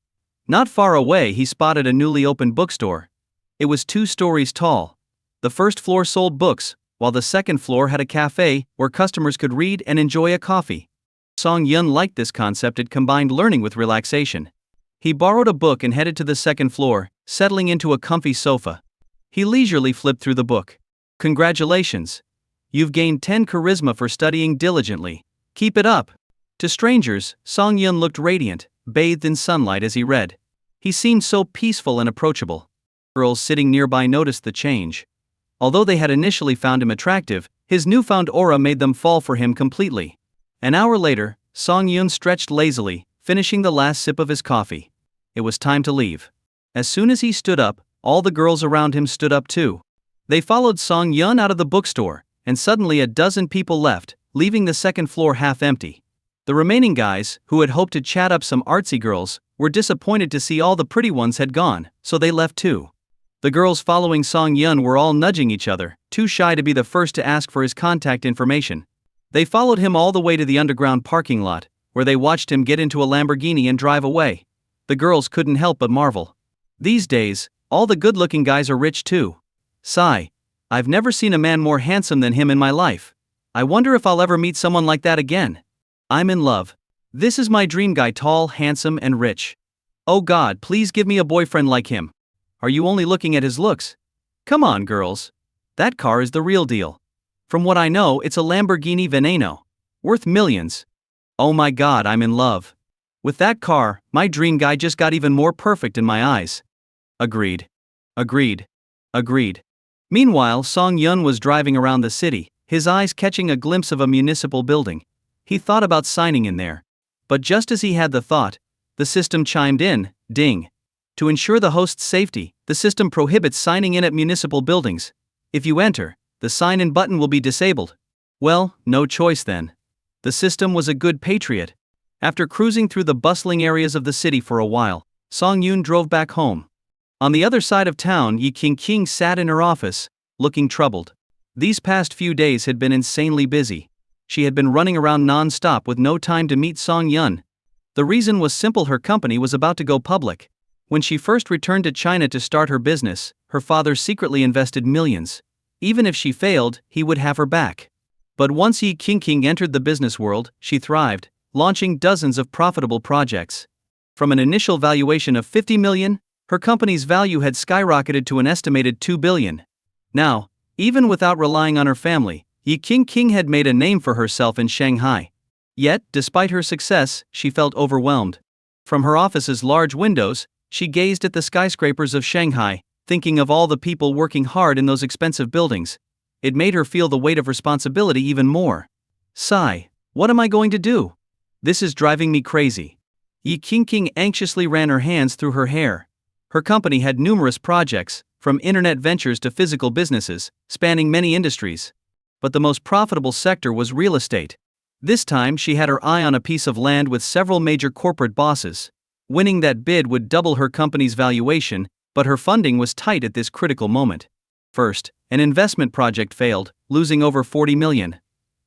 Not far away, he spotted a newly opened bookstore. It was 2 stories tall. The first floor sold books, while the second floor had a cafe where customers could read and enjoy a coffee. Song Yun liked this concept. It combined learning with relaxation. He borrowed a book and headed to the second floor, settling into a comfy sofa. He leisurely flipped through the book. Congratulations. You've gained 10 charisma for studying diligently. Keep it up. To strangers, Song Yun looked radiant, bathed in sunlight as he read. He seemed so peaceful and approachable. Girls sitting nearby noticed the change. Although they had initially found him attractive, his newfound aura made them fall for him completely. An hour later, Song Yun stretched lazily, finishing the last sip of his coffee. It was time to leave. As soon as he stood up, all the girls around him stood up too. They followed Song Yun out of the bookstore, and suddenly a dozen people left, leaving the second floor half empty. The remaining guys, who had hoped to chat up some artsy girls, were disappointed to see all the pretty ones had gone, so they left too. The girls following Song Yun were all nudging each other, too shy to be the first to ask for his contact information. They followed him all the way to the underground parking lot, where they watched him get into a Lamborghini and drive away. The girls couldn't help but marvel. These days, all the good-looking guys are rich too. Sigh. I've never seen a man more handsome than him in my life. I wonder if I'll ever meet someone like that again. I'm in love. This is my dream guy, tall, handsome, and rich. Oh God, please give me a boyfriend like him. Are you only looking at his looks? Come on, girls. That car is the real deal. From what I know, it's a Lamborghini Veneno. Worth millions. Oh my God, I'm in love. With that car, my dream guy just got even more perfect in my eyes. Agreed. Agreed. Agreed. Meanwhile, Song Yun was driving around the city, his eyes catching a glimpse of a municipal building. He thought about signing in there. But just as he had the thought, the system chimed in, ding. To ensure the host's safety, the system prohibits signing in at municipal buildings. If you enter, the sign-in button will be disabled. Well, no choice then. The system was a good patriot. After cruising through the bustling areas of the city for a while, Song Yun drove back home. On the other side of town, Yi King sat in her office, looking troubled. These past few days had been insanely busy. She had been running around non-stop with no time to meet Song Yun. The reason was simple: her company was about to go public. When she first returned to China to start her business, her father secretly invested millions. Even if she failed, he would have her back. But once Yi King entered the business world, she thrived, launching dozens of profitable projects. From an initial valuation of 50 million, her company's value had skyrocketed to an estimated 2 billion. Now, even without relying on her family, Yi King had made a name for herself in Shanghai. Yet, despite her success, she felt overwhelmed. From her office's large windows, she gazed at the skyscrapers of Shanghai, thinking of all the people working hard in those expensive buildings. It made her feel the weight of responsibility even more. Sigh. What am I going to do? This is driving me crazy. Yi King anxiously ran her hands through her hair. Her company had numerous projects, from internet ventures to physical businesses, spanning many industries. But the most profitable sector was real estate. This time she had her eye on a piece of land with several major corporate bosses. Winning that bid would double her company's valuation, but her funding was tight at this critical moment. First, an investment project failed, losing over 40 million.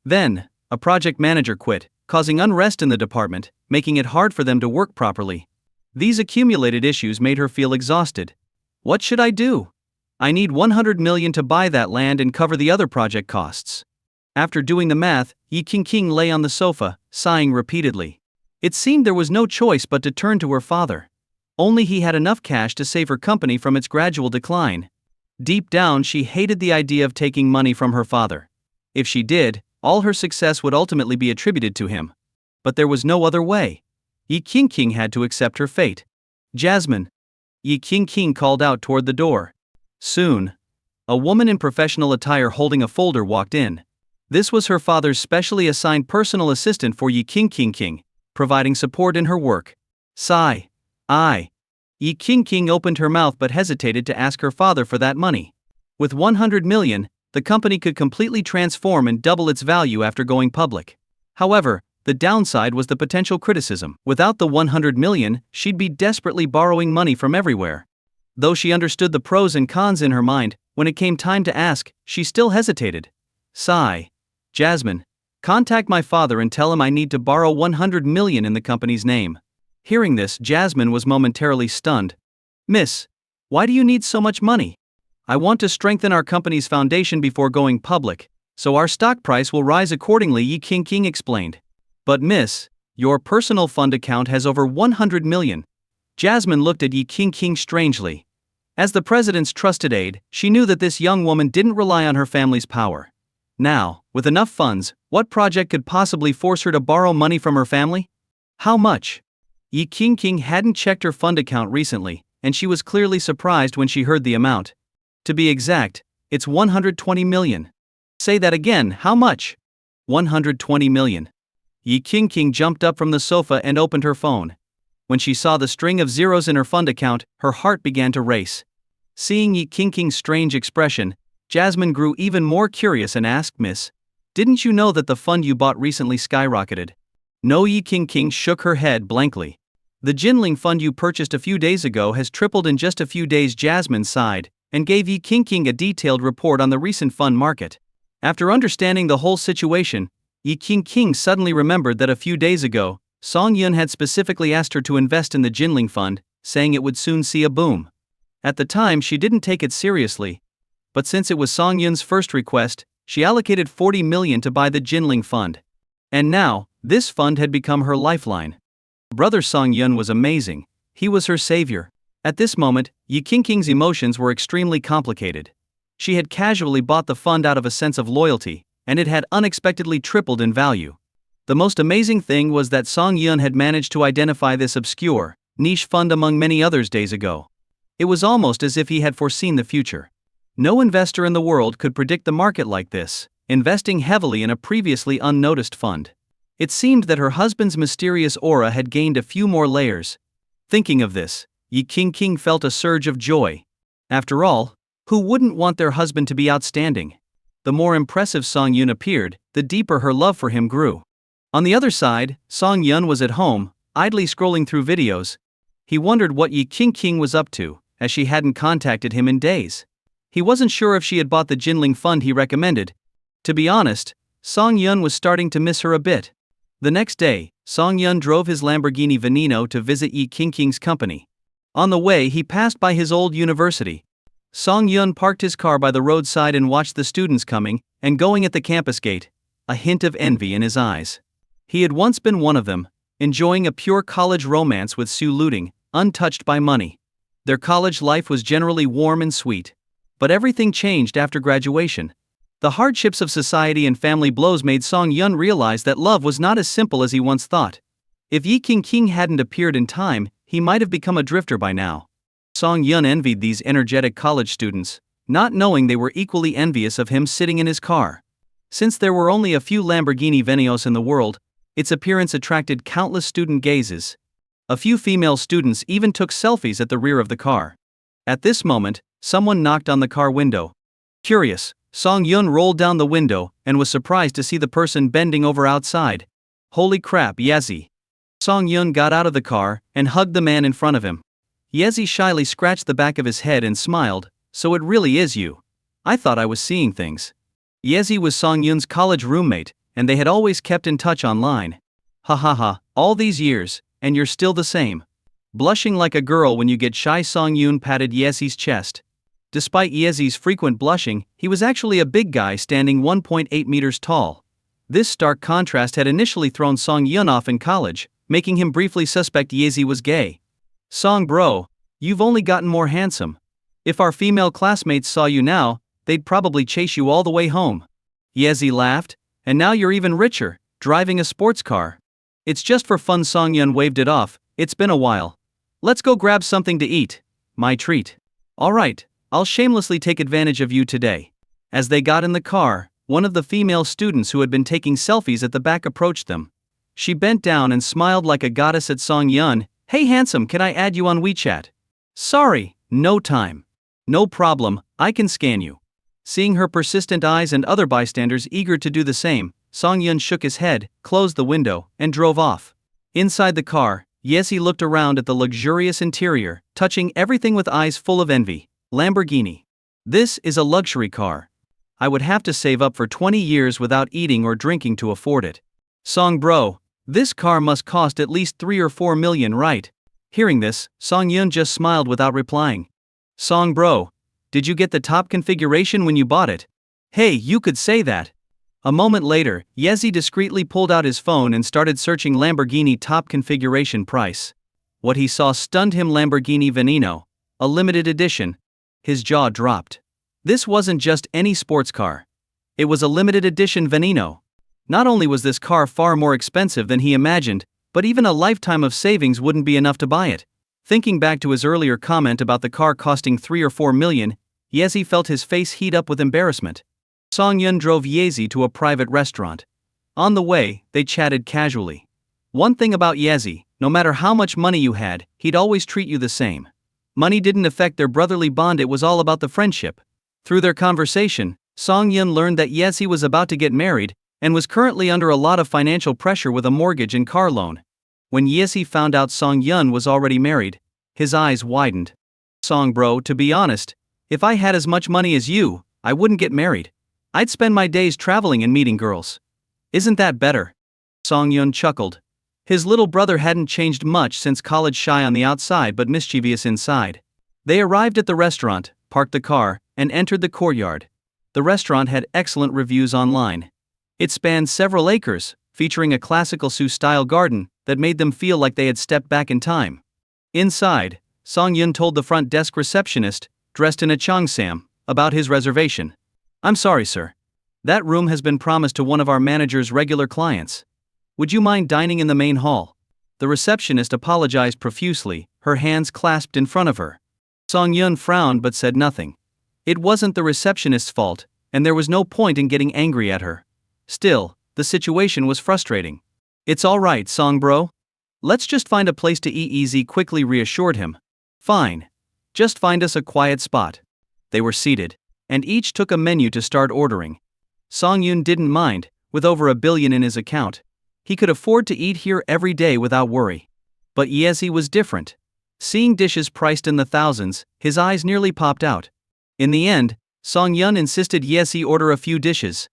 Then, a project manager quit, causing unrest in the department, making it hard for them to work properly. These accumulated issues made her feel exhausted. What should I do? I need 100 million to buy that land and cover the other project costs. After doing the math, Yi King lay on the sofa, sighing repeatedly. It seemed there was no choice but to turn to her father. Only he had enough cash to save her company from its gradual decline. Deep down, she hated the idea of taking money from her father. If she did, all her success would ultimately be attributed to him. But there was no other way. Yi King had to accept her fate. Jasmine. Yi King called out toward the door. Soon, a woman in professional attire holding a folder walked in. This was her father's specially assigned personal assistant for Yi King, providing support in her work. Sigh. Yi King opened her mouth but hesitated to ask her father for that money. With 100 million, the company could completely transform and double its value after going public. However, the downside was the potential criticism. Without the 100 million, she'd be desperately borrowing money from everywhere. Though she understood the pros and cons in her mind, when it came time to ask, she still hesitated. Sigh. Jasmine. Contact my father and tell him I need to borrow 100 million in the company's name. Hearing this, Jasmine was momentarily stunned. Miss, why do you need so much money? I want to strengthen our company's foundation before going public, so our stock price will rise accordingly, Yi King explained. But miss, your personal fund account has over 100 million. Jasmine looked at Yi King strangely. As the president's trusted aide, she knew that this young woman didn't rely on her family's power. Now, with enough funds, what project could possibly force her to borrow money from her family? How much? Yi King hadn't checked her fund account recently, and she was clearly surprised when she heard the amount. To be exact, it's 120 million. Say that again, how much? 120 million. Yi King jumped up from the sofa and opened her phone. When she saw the string of zeros in her fund account, her heart began to race. Seeing Yi King's strange expression, Jasmine grew even more curious and asked, Miss, didn't you know that the fund you bought recently skyrocketed? No, Yi King shook her head blankly. The Jinling fund you purchased a few days ago has tripled in just a few days. Jasmine sighed, and gave Yi King a detailed report on the recent fund market. After understanding the whole situation, Yi King suddenly remembered that a few days ago, Song Yun had specifically asked her to invest in the Jinling fund, saying it would soon see a boom. At the time, she didn't take it seriously. But since it was Song Yun's first request, she allocated 40 million to buy the Jinling fund. And now, this fund had become her lifeline. Brother Song Yun was amazing. He was her savior. At this moment, Yi King's emotions were extremely complicated. She had casually bought the fund out of a sense of loyalty, and it had unexpectedly tripled in value. The most amazing thing was that Song Yun had managed to identify this obscure, niche fund among many others days ago. It was almost as if he had foreseen the future. No investor in the world could predict the market like this, investing heavily in a previously unnoticed fund. It seemed that her husband's mysterious aura had gained a few more layers. Thinking of this, Yi King felt a surge of joy. After all, who wouldn't want their husband to be outstanding? The more impressive Song Yun appeared, the deeper her love for him grew. On the other side, Song Yun was at home, idly scrolling through videos. He wondered what Yi King was up to, as she hadn't contacted him in days. He wasn't sure if she had bought the Jinling fund he recommended. To be honest, Song Yun was starting to miss her a bit. The next day, Song Yun drove his Lamborghini Veneno to visit Yi King's company. On the way, he passed by his old university. Song Yun parked his car by the roadside and watched the students coming and going at the campus gate, a hint of envy in his eyes. He had once been one of them, enjoying a pure college romance with Su Luting, untouched by money. Their college life was generally warm and sweet. But everything changed after graduation. The hardships of society and family blows made Song Yun realize that love was not as simple as he once thought. If Yi King hadn't appeared in time, he might have become a drifter by now. Song Yun envied these energetic college students, not knowing they were equally envious of him sitting in his car. Since there were only a few Lamborghini Veneos in the world, its appearance attracted countless student gazes. A few female students even took selfies at the rear of the car. At this moment, someone knocked on the car window. Curious, Song Yun rolled down the window and was surprised to see the person bending over outside. Holy crap, Yezi. Song Yun got out of the car and hugged the man in front of him. Yezi shyly scratched the back of his head and smiled. So it really is you. I thought I was seeing things. Yezi was Song Yun's college roommate, and they had always kept in touch online. Ha ha ha, all these years, and you're still the same. Blushing like a girl when you get shy, Song Yun patted Yezi's chest. Despite Yezi's frequent blushing, he was actually a big guy standing 1.8 meters tall. This stark contrast had initially thrown Song Yun off in college, making him briefly suspect Yezi was gay. Song bro, you've only gotten more handsome. If our female classmates saw you now, they'd probably chase you all the way home. Yezi laughed. And now you're even richer, driving a sports car. It's just for fun. Song Yun waved it off. It's been a while. Let's go grab something to eat. My treat. Alright, I'll shamelessly take advantage of you today. As they got in the car, one of the female students who had been taking selfies at the back approached them. She bent down and smiled like a goddess at Song Yun. Hey handsome, can I add you on WeChat? Sorry, no time. No problem, I can scan you. Seeing her persistent eyes and other bystanders eager to do the same, Song Yun shook his head, closed the window, and drove off. Inside the car, Yezi looked around at the luxurious interior, touching everything with eyes full of envy. Lamborghini. This is a luxury car. I would have to save up for 20 years without eating or drinking to afford it. Song bro, this car must cost at least 3 or 4 million, right? Hearing this, Song Yun just smiled without replying. Song bro, did you get the top configuration when you bought it? Hey, you could say that. A moment later, Yezi discreetly pulled out his phone and started searching Lamborghini top configuration price. What he saw stunned him. Lamborghini Veneno, a limited edition. His jaw dropped. This wasn't just any sports car. It was a limited edition Veneno. Not only was this car far more expensive than he imagined, but even a lifetime of savings wouldn't be enough to buy it. Thinking back to his earlier comment about the car costing 3 or 4 million, Yezi felt his face heat up with embarrassment. Song Yun drove Yezi to a private restaurant. On the way, they chatted casually. One thing about Yezi, no matter how much money you had, he'd always treat you the same. Money didn't affect their brotherly bond, it was all about the friendship. Through their conversation, Song Yun learned that Yezi was about to get married, and was currently under a lot of financial pressure with a mortgage and car loan. When Yezi found out Song Yun was already married, his eyes widened. Song bro, to be honest, if I had as much money as you, I wouldn't get married. I'd spend my days traveling and meeting girls. Isn't that better? Song Yun chuckled. His little brother hadn't changed much since college, shy on the outside but mischievous inside. They arrived at the restaurant, parked the car, and entered the courtyard. The restaurant had excellent reviews online. It spanned several acres, featuring a classical Sioux-style garden that made them feel like they had stepped back in time. Inside, Song Yun told the front desk receptionist, dressed in a cheongsam, about his reservation. I'm sorry, sir. That room has been promised to one of our manager's regular clients. Would you mind dining in the main hall? The receptionist apologized profusely, her hands clasped in front of her. Song Yun frowned but said nothing. It wasn't the receptionist's fault, and there was no point in getting angry at her. Still, the situation was frustrating. It's all right, Song bro. Let's just find a place to eat. Easy quickly reassured him. Fine. Just find us a quiet spot. They were seated, and each took a menu to start ordering. Song Yun didn't mind, with over $1 billion in his account. He could afford to eat here every day without worry. But Yezi was different. Seeing dishes priced in the thousands, his eyes nearly popped out. In the end, Song Yun insisted Yezi order a few dishes.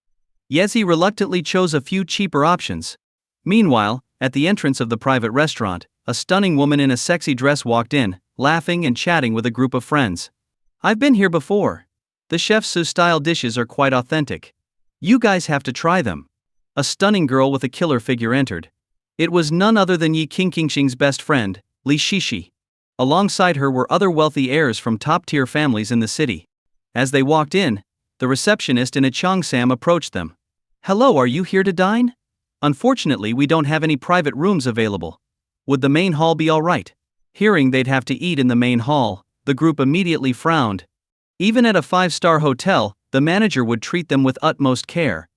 Yezi reluctantly chose a few cheaper options. Meanwhile, at the entrance of the private restaurant, a stunning woman in a sexy dress walked in, laughing and chatting with a group of friends. "I've been here before. The chef's style dishes are quite authentic. You guys have to try them." A stunning girl with a killer figure entered. It was none other than Yi Qingqing's best friend, Li Shishi. Alongside her were other wealthy heirs from top-tier families in the city. As they walked in, the receptionist in a cheongsam approached them. "Hello, are you here to dine? Unfortunately, we don't have any private rooms available. Would the main hall be alright?" Hearing they'd have to eat in the main hall, the group immediately frowned. Even at a 5-star hotel, the manager would treat them with utmost care.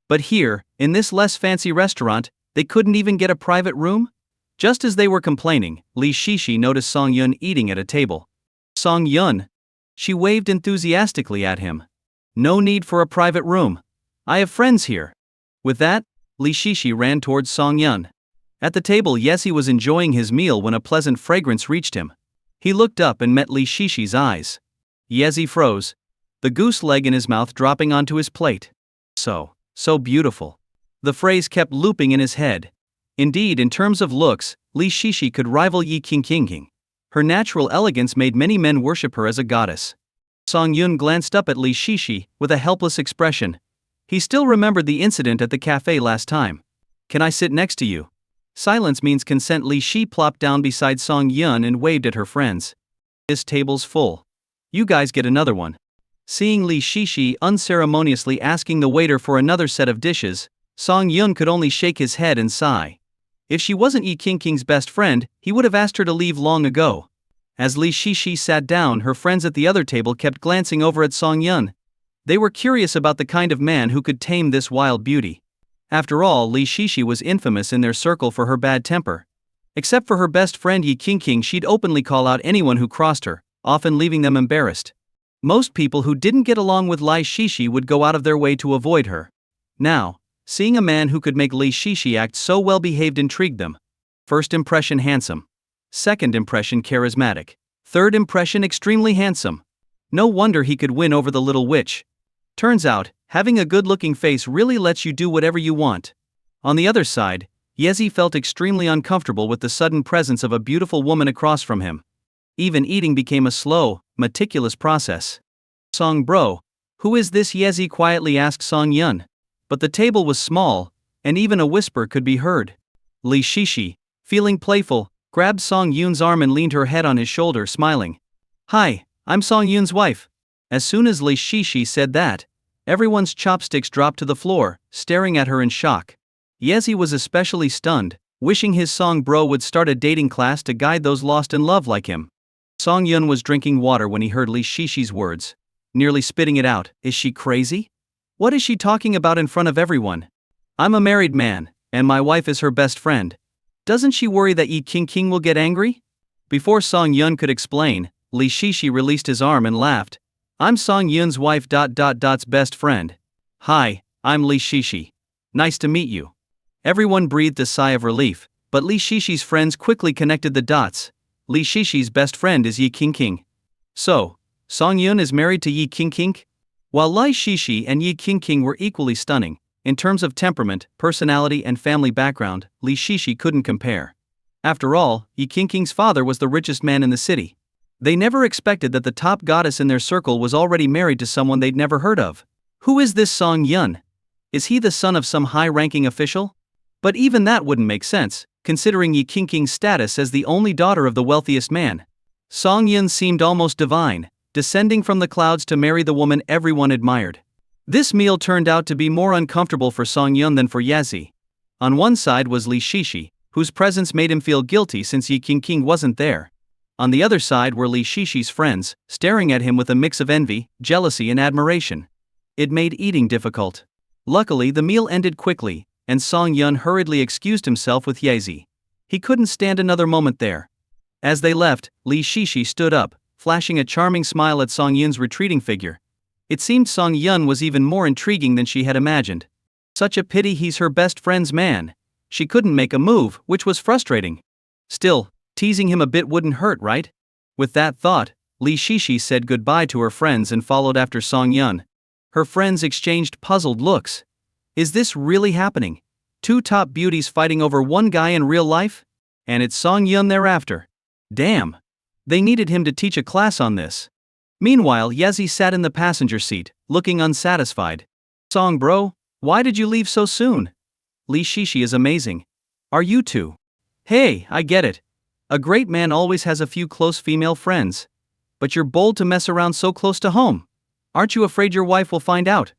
But here, in this less fancy restaurant, they couldn't even get a private room? Just as they were complaining, Li Shishi noticed Song Yun eating at a table. "Song Yun." She waved enthusiastically at him. "No need for a private room. I have friends here." With that, Li Shishi ran towards Song Yun. At the table, Yezi was enjoying his meal when a pleasant fragrance reached him. He looked up and met Li Shishi's eyes. Yezi froze, the goose leg in his mouth dropping onto his plate. So beautiful. The phrase kept looping in his head. Indeed, in terms of looks, Li Shishi could rival Yi Qingqing. Her natural elegance made many men worship her as a goddess. Song Yun glanced up at Li Shishi with a helpless expression. He still remembered the incident at the cafe last time. "Can I sit next to you?" Silence means consent. Li Shi plopped down beside Song Yun and waved at her friends. "This table's full. You guys get another one." Seeing Li Shishi unceremoniously asking the waiter for another set of dishes, Song Yun could only shake his head and sigh. If she wasn't Yi Qingqing's best friend, he would have asked her to leave long ago. As Li Shishi sat down, her friends at the other table kept glancing over at Song Yun. They were curious about the kind of man who could tame this wild beauty. After all, Li Shishi was infamous in their circle for her bad temper. Except for her best friend Yi Qingqing, she'd openly call out anyone who crossed her, often leaving them embarrassed. Most people who didn't get along with Li Shishi would go out of their way to avoid her. Now, seeing a man who could make Li Shishi act so well behaved intrigued them. First impression, handsome. Second impression, charismatic. Third impression, extremely handsome. No wonder he could win over the little witch. Turns out, having a good-looking face really lets you do whatever you want. On the other side, Yezi felt extremely uncomfortable with the sudden presence of a beautiful woman across from him. Even eating became a slow, meticulous process. "Song bro, who is this?" Yezi quietly asked Song Yun. But the table was small, and even a whisper could be heard. Li Shishi, feeling playful, grabbed Song Yun's arm and leaned her head on his shoulder, smiling. "Hi, I'm Song Yun's wife." As soon as Li Shishi said that, everyone's chopsticks dropped to the floor, staring at her in shock. Yezi was especially stunned, wishing his Song bro would start a dating class to guide those lost in love like him. Song Yun was drinking water when he heard Li Shishi's words, nearly spitting it out. Is she crazy? What is she talking about in front of everyone? I'm a married man, and my wife is her best friend. Doesn't she worry that Yi Qingqing will get angry? Before Song Yun could explain, Li Shishi released his arm and laughed. I'm Song Yun's wife. Best friend. Hi, I'm Li Shishi. Nice to meet you. Everyone breathed a sigh of relief, but Li Shishi's friends quickly connected the dots. Li Shishi's best friend is Yi Qingqing. So, Song Yun is married to Yi Qingqing? While Li Shishi and Yi Qingqing were equally stunning, in terms of temperament, personality and family background, Li Shishi couldn't compare. After all, Yi Qingqing's father was the richest man in the city. They never expected that the top goddess in their circle was already married to someone they'd never heard of. Who is this Song Yun? Is he the son of some high-ranking official? But even that wouldn't make sense, considering Yi Qingqing's status as the only daughter of the wealthiest man. Song Yun seemed almost divine, descending from the clouds to marry the woman everyone admired. This meal turned out to be more uncomfortable for Song Yun than for Yezi. On one side was Li Shishi, whose presence made him feel guilty since Yi Qingqing wasn't there. On the other side were Li Shishi's friends, staring at him with a mix of envy, jealousy and admiration. It made eating difficult. Luckily, the meal ended quickly, and Song Yun hurriedly excused himself with Yezi. He couldn't stand another moment there. As they left, Li Shishi stood up, flashing a charming smile at Song Yun's retreating figure. It seemed Song Yun was even more intriguing than she had imagined. Such a pity he's her best friend's man. She couldn't make a move, which was frustrating. Still, teasing him a bit wouldn't hurt, right? With that thought, Lee Shishi said goodbye to her friends and followed after Song Yun. Her friends exchanged puzzled looks. Is this really happening? Two top beauties fighting over one guy in real life? And it's Song Yun thereafter. Damn. They needed him to teach a class on this. Meanwhile, Yezi sat in the passenger seat, looking unsatisfied. Song bro, why did you leave so soon? Lee Shishi is amazing. Are you two? Hey, I get it. A great man always has a few close female friends. But you're bold to mess around so close to home. Aren't you afraid your wife will find out?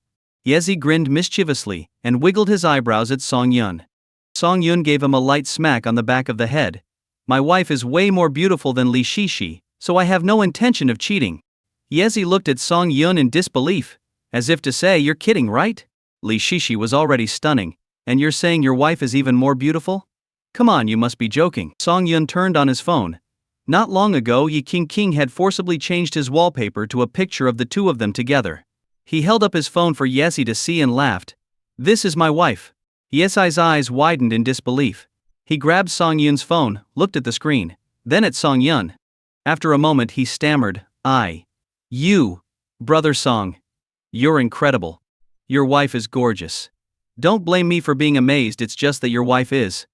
Yezi grinned mischievously and wiggled his eyebrows at Song Yun. Song Yun gave him a light smack on the back of the head. My wife is way more beautiful than Lee Shishi, so I have no intention of cheating. Yezi looked at Song Yun in disbelief, as if to say, you're kidding, right? Lee Shishi was already stunning, and you're saying your wife is even more beautiful? Come on, you must be joking. Song Yun turned on his phone. Not long ago, Yi King had forcibly changed his wallpaper to a picture of the two of them together. He held up his phone for Yezi to see and laughed. This is my wife. Yezi's eyes widened in disbelief. He grabbed Song Yun's phone, looked at the screen, then at Song Yun. After a moment he stammered, You, brother Song. You're incredible. Your wife is gorgeous. Don't blame me for being amazed, it's just that your wife is.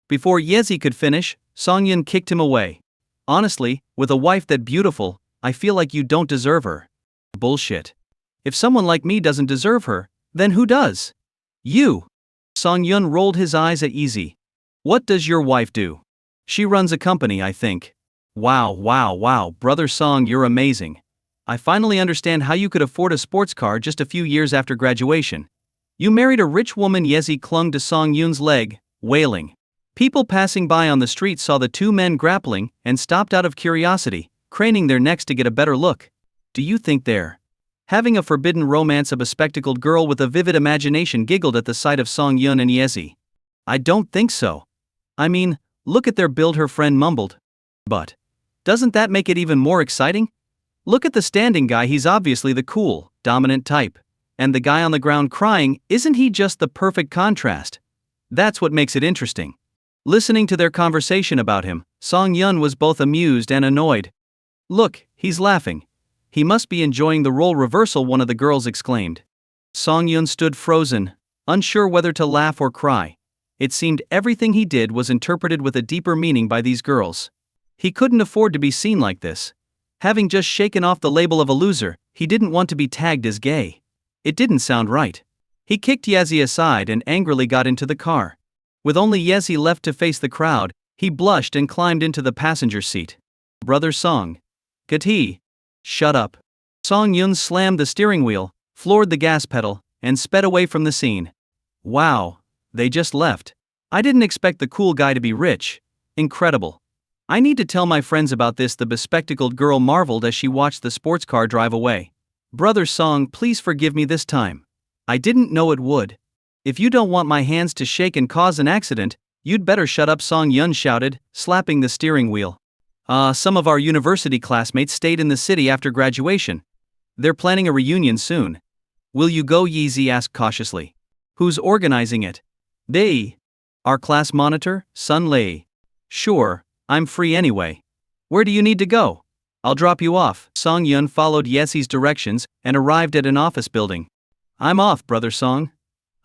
Before Yezi could finish, Song Yun kicked him away. Honestly, with a wife that beautiful, I feel like you don't deserve her. Bullshit. If someone like me doesn't deserve her, then who does? You. Song Yun rolled his eyes at Yezi. What does your wife do? She runs a company, I think. Wow, brother Song, you're amazing. I finally understand how you could afford a sports car just a few years after graduation. You married a rich woman. Yezi clung to Song Yun's leg, wailing. People passing by on the street saw the two men grappling and stopped out of curiosity, craning their necks to get a better look. Do you think they're having a forbidden romance? A bespectacled girl with a vivid imagination giggled at the sight of Song Yun and Yezi. I don't think so. I mean, look at their build, her friend mumbled. But doesn't that make it even more exciting? Look at the standing guy, he's obviously the cool, dominant type. And the guy on the ground crying, isn't he just the perfect contrast? That's what makes it interesting. Listening to their conversation about him, Song Yun was both amused and annoyed. Look, he's laughing. He must be enjoying the role reversal, one of the girls exclaimed. Song Yun stood frozen, unsure whether to laugh or cry. It seemed everything he did was interpreted with a deeper meaning by these girls. He couldn't afford to be seen like this. Having just shaken off the label of a loser, he didn't want to be tagged as gay. It didn't sound right. He kicked Yezi aside and angrily got into the car. With only Yezi left to face the crowd, he blushed and climbed into the passenger seat. Brother Song. Kati. Shut up. Song Yun slammed the steering wheel, floored the gas pedal, and sped away from the scene. Wow, they just left. I didn't expect the cool guy to be rich. Incredible. I need to tell my friends about this, the bespectacled girl marveled as she watched the sports car drive away. Brother Song, please forgive me this time. I didn't know it would. If you don't want my hands to shake and cause an accident, you'd better shut up, Song Yun shouted, slapping the steering wheel. Some of our university classmates stayed in the city after graduation. They're planning a reunion soon. Will you go? Yezi asked cautiously. Who's organizing it? They. Our class monitor, Sun Lei. Sure, I'm free anyway. Where do you need to go? I'll drop you off. Song Yun followed Yezi's directions and arrived at an office building. I'm off, brother Song.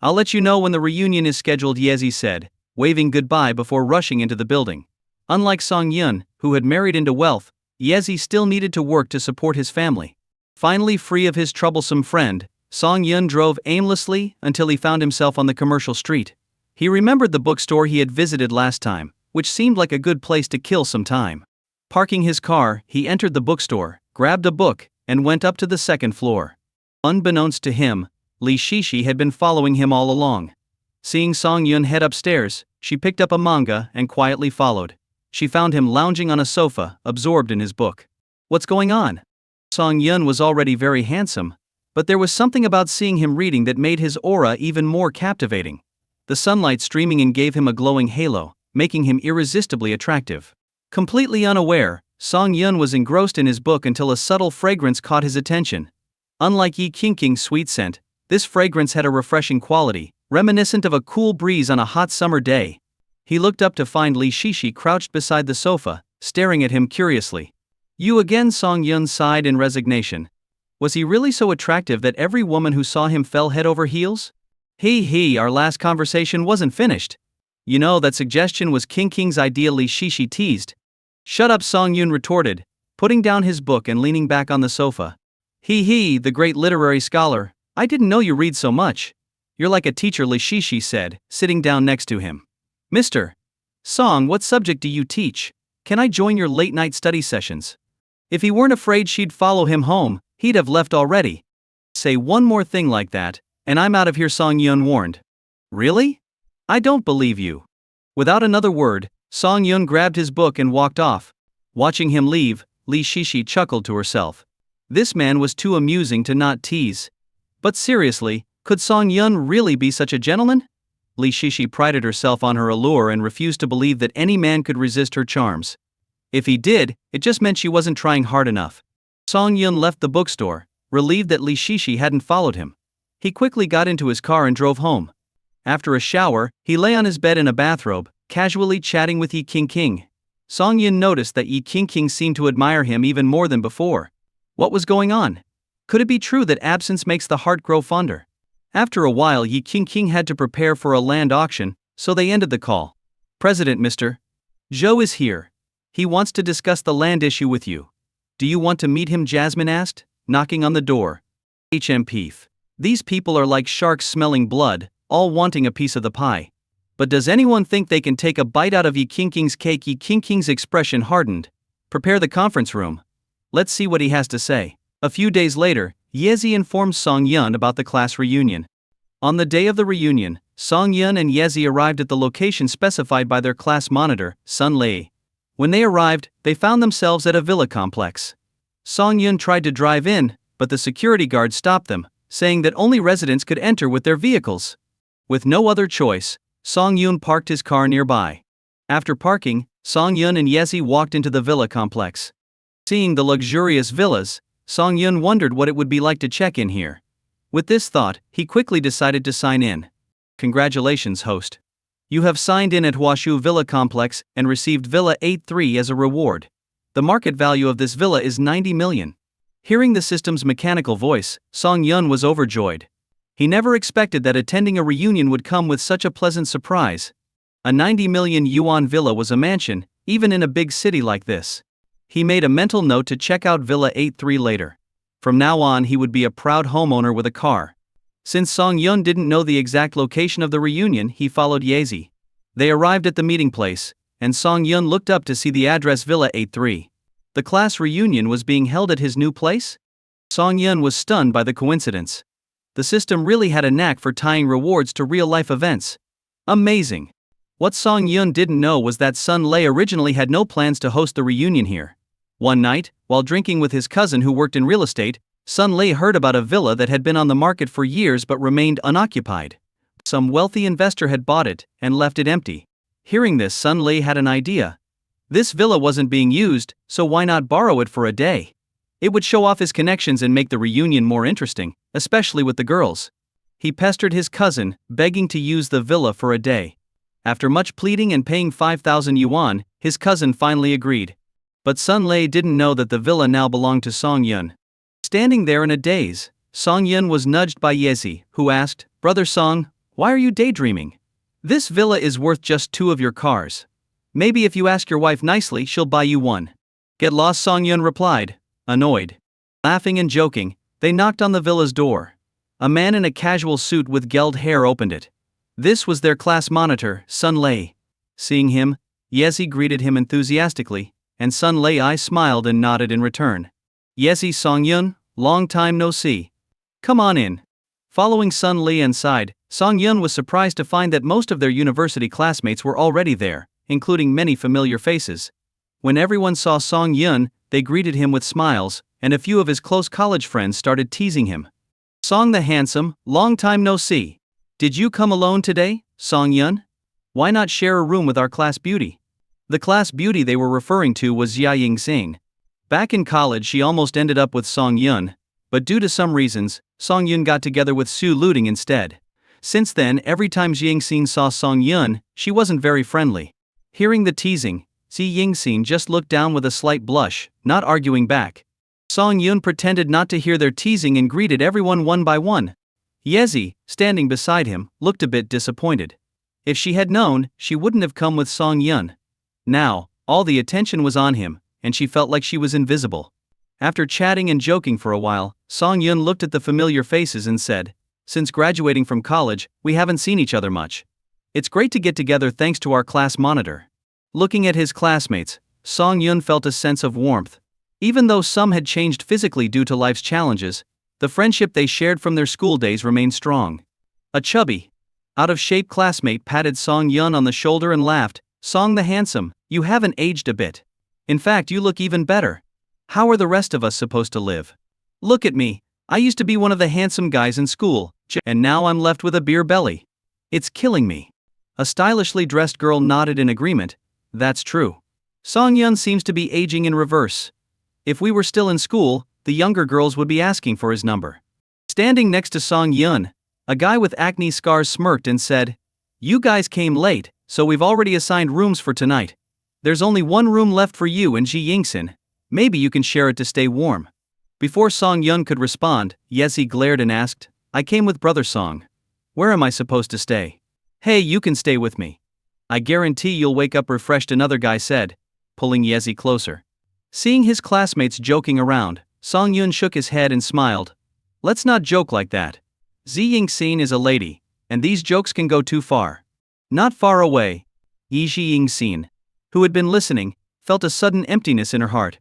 I'll let you know when the reunion is scheduled, Yezi said, waving goodbye before rushing into the building. Unlike Song Yun, who had married into wealth, Yezi still needed to work to support his family. Finally free of his troublesome friend, Song Yun drove aimlessly until he found himself on the commercial street. He remembered the bookstore he had visited last time, which seemed like a good place to kill some time. Parking his car, he entered the bookstore, grabbed a book, and went up to the second floor. Unbeknownst to him, Lee Shishi had been following him all along. Seeing Song Yun head upstairs, she picked up a manga and quietly followed. She found him lounging on a sofa, absorbed in his book. What's going on? Song Yun was already very handsome, but there was something about seeing him reading that made his aura even more captivating. The sunlight streaming in gave him a glowing halo, making him irresistibly attractive. Completely unaware, Song Yun was engrossed in his book until a subtle fragrance caught his attention. Unlike Yi King's sweet scent, this fragrance had a refreshing quality, reminiscent of a cool breeze on a hot summer day. He looked up to find Li Shishi crouched beside the sofa, staring at him curiously. You again? Song Yun sighed in resignation. Was he really so attractive that every woman who saw him fell head over heels? Our last conversation wasn't finished. You know, that suggestion was King King's idea, Li Shishi teased. Shut up, Song Yun retorted, putting down his book and leaning back on the sofa. The great literary scholar, I didn't know you read so much. You're like a teacher, Li Shishi said, sitting down next to him. Mr. Song, what subject do you teach? Can I join your late-night study sessions? If he weren't afraid she'd follow him home, he'd have left already. Say one more thing like that, and I'm out of here, Song Yun warned. Really? I don't believe you. Without another word, Song Yun grabbed his book and walked off. Watching him leave, Li Shishi chuckled to herself. This man was too amusing to not tease. But seriously, could Song Yun really be such a gentleman? Li Shishi prided herself on her allure and refused to believe that any man could resist her charms. If he did, it just meant she wasn't trying hard enough. Song Yun left the bookstore, relieved that Li Shishi hadn't followed him. He quickly got into his car and drove home. After a shower, he lay on his bed in a bathrobe, casually chatting with Yi King. Song Yun noticed that Yi King seemed to admire him even more than before. What was going on? Could it be true that absence makes the heart grow fonder? After a while, Yi King had to prepare for a land auction, so they ended the call. President Mr. Zhou is here. He wants to discuss the land issue with you. Do you want to meet him? Jasmine asked, knocking on the door. Peef. These people are like sharks smelling blood, all wanting a piece of the pie. But does anyone think they can take a bite out of Yi King's cake? Yi King's expression hardened. Prepare the conference room. Let's see what he has to say. A few days later, Yezi informs Song Yun about the class reunion. On the day of the reunion, Song Yun and Yezi arrived at the location specified by their class monitor, Sun Lei. When they arrived, they found themselves at a villa complex. Song Yun tried to drive in, but the security guard stopped them, saying that only residents could enter with their vehicles. With no other choice, Song Yun parked his car nearby. After parking, Song Yun and Yezi walked into the villa complex. Seeing the luxurious villas, Song Yun wondered what it would be like to check in here. With this thought, he quickly decided to sign in. Congratulations, host. You have signed in at Huashu Villa Complex and received Villa 83 as a reward. The market value of this villa is 90 million. Hearing the system's mechanical voice, Song Yun was overjoyed. He never expected that attending a reunion would come with such a pleasant surprise. A 90 million yuan villa was a mansion, even in a big city like this. He made a mental note to check out Villa 83 later. From now on, he would be a proud homeowner with a car. Since Song Yun didn't know the exact location of the reunion, he followed Yezi. They arrived at the meeting place, and Song Yun looked up to see the address Villa 83. The class reunion was being held at his new place? Song Yun was stunned by the coincidence. The system really had a knack for tying rewards to real-life events. Amazing. What Song Yun didn't know was that Sun Lei originally had no plans to host the reunion here. One night, while drinking with his cousin who worked in real estate, Sun Lei heard about a villa that had been on the market for years but remained unoccupied. Some wealthy investor had bought it and left it empty. Hearing this, Sun Lei had an idea. This villa wasn't being used, so why not borrow it for a day? It would show off his connections and make the reunion more interesting, especially with the girls. He pestered his cousin, begging to use the villa for a day. After much pleading and paying 5,000 yuan, his cousin finally agreed. But Sun Lei didn't know that the villa now belonged to Song Yun. Standing there in a daze, Song Yun was nudged by Yezi, who asked, Brother Song, why are you daydreaming? This villa is worth just 2 of your cars. Maybe if you ask your wife nicely, she'll buy you one. Get lost, Song Yun replied, annoyed. Laughing and joking, they knocked on the villa's door. A man in a casual suit with gelled hair opened it. This was their class monitor, Sun Lei. Seeing him, Yezi greeted him enthusiastically, and Sun Lei smiled and nodded in return. Yezi, Song Yun, long time no see. Come on in. Following Sun Lei inside, Song Yun was surprised to find that most of their university classmates were already there, including many familiar faces. When everyone saw Song Yun, they greeted him with smiles, and a few of his close college friends started teasing him. Song the handsome, long time no see. Did you come alone today, Song Yun? Why not share a room with our class beauty? The class beauty they were referring to was Jia Yingxing. Back in college, she almost ended up with Song Yun, but due to some reasons, Song Yun got together with Su Luding instead. Since then, every time Ji Yingxin saw Song Yun, she wasn't very friendly. Hearing the teasing, Ji Yingxin just looked down with a slight blush, not arguing back. Song Yun pretended not to hear their teasing and greeted everyone one by one. Yezi, standing beside him, looked a bit disappointed. If she had known, she wouldn't have come with Song Yun. Now, all the attention was on him, and she felt like she was invisible. After chatting and joking for a while, Song Yun looked at the familiar faces and said, "Since graduating from college, we haven't seen each other much. It's great to get together thanks to our class monitor." Looking at his classmates, Song Yun felt a sense of warmth. Even though some had changed physically due to life's challenges, the friendship they shared from their school days remained strong. A chubby, out-of-shape classmate patted Song Yun on the shoulder and laughed, "Song the handsome, you haven't aged a bit. In fact, you look even better. How are the rest of us supposed to live? Look at me, I used to be one of the handsome guys in school, and now I'm left with a beer belly. It's killing me." A stylishly dressed girl nodded in agreement. "That's true. Song Yun seems to be aging in reverse. If we were still in school, the younger girls would be asking for his number." Standing next to Song Yun, a guy with acne scars smirked and said, "You guys came late, so we've already assigned rooms for tonight. There's only one room left for you and Ji Yingxin. Maybe you can share it to stay warm." Before Song Yun could respond, Yezi glared and asked, "I came with Brother Song. Where am I supposed to stay?" "Hey, you can stay with me. I guarantee you'll wake up refreshed," another guy said, pulling Yezi closer. Seeing his classmates joking around, Song Yun shook his head and smiled. "Let's not joke like that. Ji Yingxin is a lady, and these jokes can go too far." Not far away, Ji Yingxin, who had been listening, felt a sudden emptiness in her heart.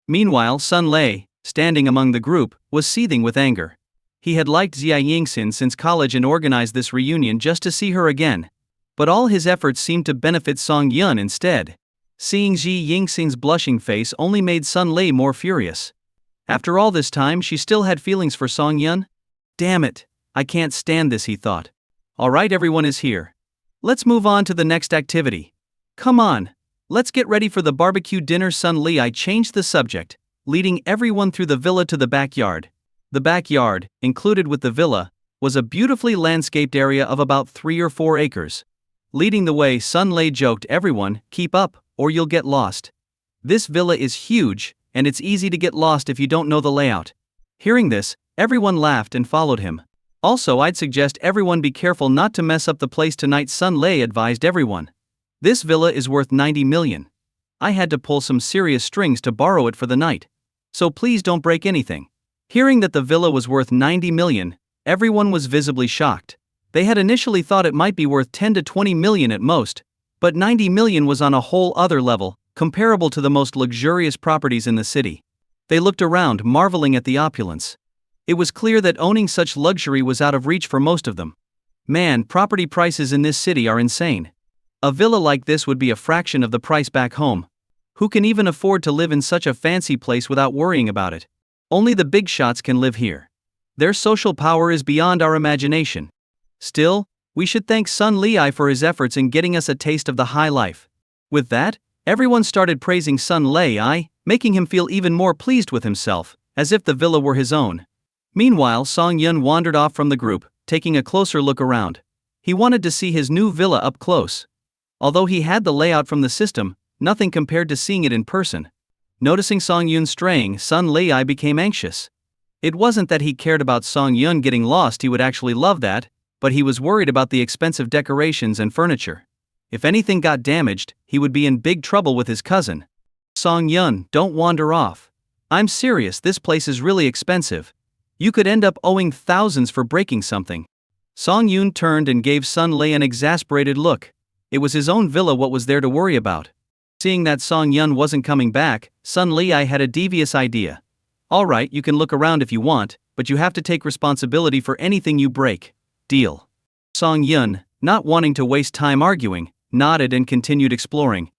Meanwhile, Sun Lei, standing among the group, was seething with anger. He had liked Ji Yingxin since college and organized this reunion just to see her again. But all his efforts seemed to benefit Song Yun instead. Seeing Ji Yingxin's blushing face only made Sun Lei more furious. After all this time, she still had feelings for Song Yun? Damn it, I can't stand this, he thought. Alright, everyone is here. Let's move on to the next activity. Come on, let's get ready for the barbecue dinner. Sun Lei changed the subject, leading everyone through the villa to the backyard. The backyard, included with the villa, was a beautifully landscaped area of about 3 or 4 acres. Leading the way, Sun Lei joked, "Everyone, keep up, or you'll get lost. This villa is huge, and it's easy to get lost if you don't know the layout." Hearing this, everyone laughed and followed him. "Also, I'd suggest everyone be careful not to mess up the place tonight," Sun Lei advised everyone. "This villa is worth 90 million. I had to pull some serious strings to borrow it for the night. So please don't break anything." Hearing that the villa was worth 90 million, everyone was visibly shocked. They had initially thought it might be worth 10 to 20 million at most, but 90 million was on a whole other level, comparable to the most luxurious properties in the city. They looked around, marveling at the opulence. It was clear that owning such luxury was out of reach for most of them. Man, property prices in this city are insane. A villa like this would be a fraction of the price back home. Who can even afford to live in such a fancy place without worrying about it? Only the big shots can live here. Their social power is beyond our imagination. Still, we should thank Sun Lei for his efforts in getting us a taste of the high life. With that, everyone started praising Sun Lei, making him feel even more pleased with himself, as if the villa were his own. Meanwhile, Song Yun wandered off from the group, taking a closer look around. He wanted to see his new villa up close. Although he had the layout from the system, nothing compared to seeing it in person. Noticing Song Yun straying, Sun Lei became anxious. It wasn't that he cared about Song Yun getting lost, he would actually love that, but he was worried about the expensive decorations and furniture. If anything got damaged, he would be in big trouble with his cousin. "Song Yun, don't wander off. I'm serious, this place is really expensive. You could end up owing thousands for breaking something." Song Yun turned and gave Sun Lei an exasperated look. It was his own villa, what was there to worry about? Seeing that Song Yun wasn't coming back, Sun Lei had a devious idea. "Alright, you can look around if you want, but you have to take responsibility for anything you break. Deal?" Song Yun, not wanting to waste time arguing, nodded and continued exploring.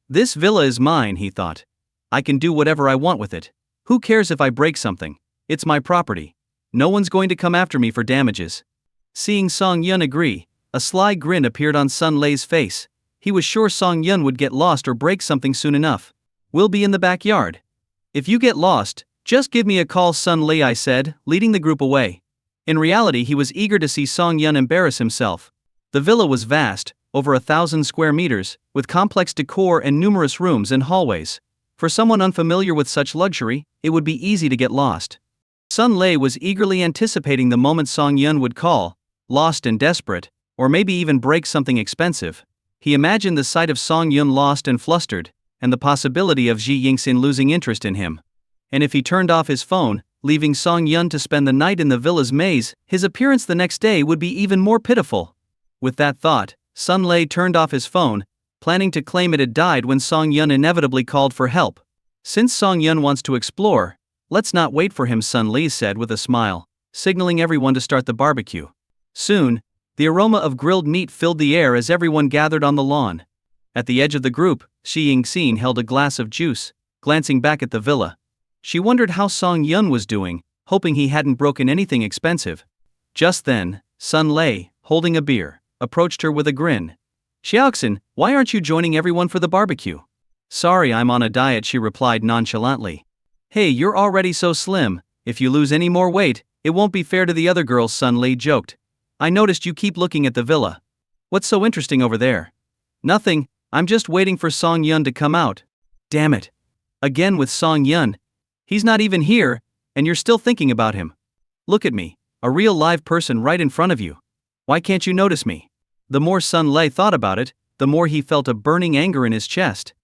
"This villa is mine," he thought. "I can do whatever I want with it. Who cares if I break something? It's my property. No one's going to come after me for damages." Seeing Song Yun agree, a sly grin appeared on Sun Lei's face. He was sure Song Yun would get lost or break something soon enough. "We'll be in the backyard. If you get lost, just give me a call," Sun Lei said, leading the group away. In reality, he was eager to see Song Yun embarrass himself. The villa was vast, over 1,000 square meters, with complex decor and numerous rooms and hallways. For someone unfamiliar with such luxury, it would be easy to get lost. Sun Lei was eagerly anticipating the moment Song Yun would call, lost and desperate, or maybe even break something expensive. He imagined the sight of Song Yun lost and flustered, and the possibility of Ji Yingxin losing interest in him. And if he turned off his phone, leaving Song Yun to spend the night in the villa's maze, his appearance the next day would be even more pitiful. With that thought, Sun Lei turned off his phone, planning to claim it had died when Song Yun inevitably called for help. Since Song Yun wants to explore, let's not wait for him, Sun Lei said with a smile, signaling everyone to start the barbecue. Soon, the aroma of grilled meat filled the air as everyone gathered on the lawn. At the edge of the group, Ji Yingxin held a glass of juice, glancing back at the villa. She wondered how Song Yun was doing, hoping he hadn't broken anything expensive. Just then, Sun Lei, holding a beer, approached her with a grin. Xiaoxin, why aren't you joining everyone for the barbecue? Sorry, I'm on a diet, she replied nonchalantly. Hey, you're already so slim, if you lose any more weight, it won't be fair to the other girls, Sun Lei joked. I noticed you keep looking at the villa. What's so interesting over there? Nothing, I'm just waiting for Song Yun to come out. Damn it. Again with Song Yun. He's not even here, and you're still thinking about him. Look at me, a real live person right in front of you. Why can't you notice me? The more Sun Lei thought about it, the more he felt a burning anger in his chest.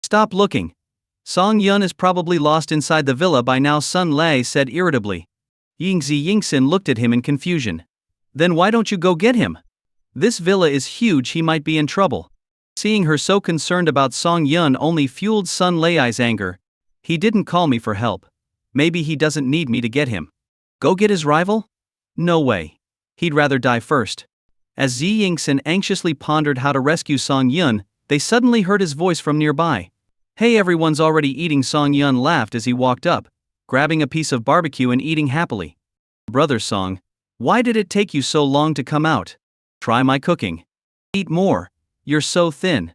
Stop looking. Song Yun is probably lost inside the villa by now, Sun Lei said irritably. Ji Yingxin looked at him in confusion. Then why don't you go get him? This villa is huge, he might be in trouble. Seeing her so concerned about Song Yun only fueled Sun Lei's anger. He didn't call me for help. Maybe he doesn't need me to get him. Go get his rival? No way. He'd rather die first. As Ji Yingxin anxiously pondered how to rescue Song Yun, they suddenly heard his voice from nearby. Hey, everyone's already eating, Song Yun laughed as he walked up, grabbing a piece of barbecue and eating happily. Brother Song, why did it take you so long to come out? Try my cooking. Eat more. You're so thin.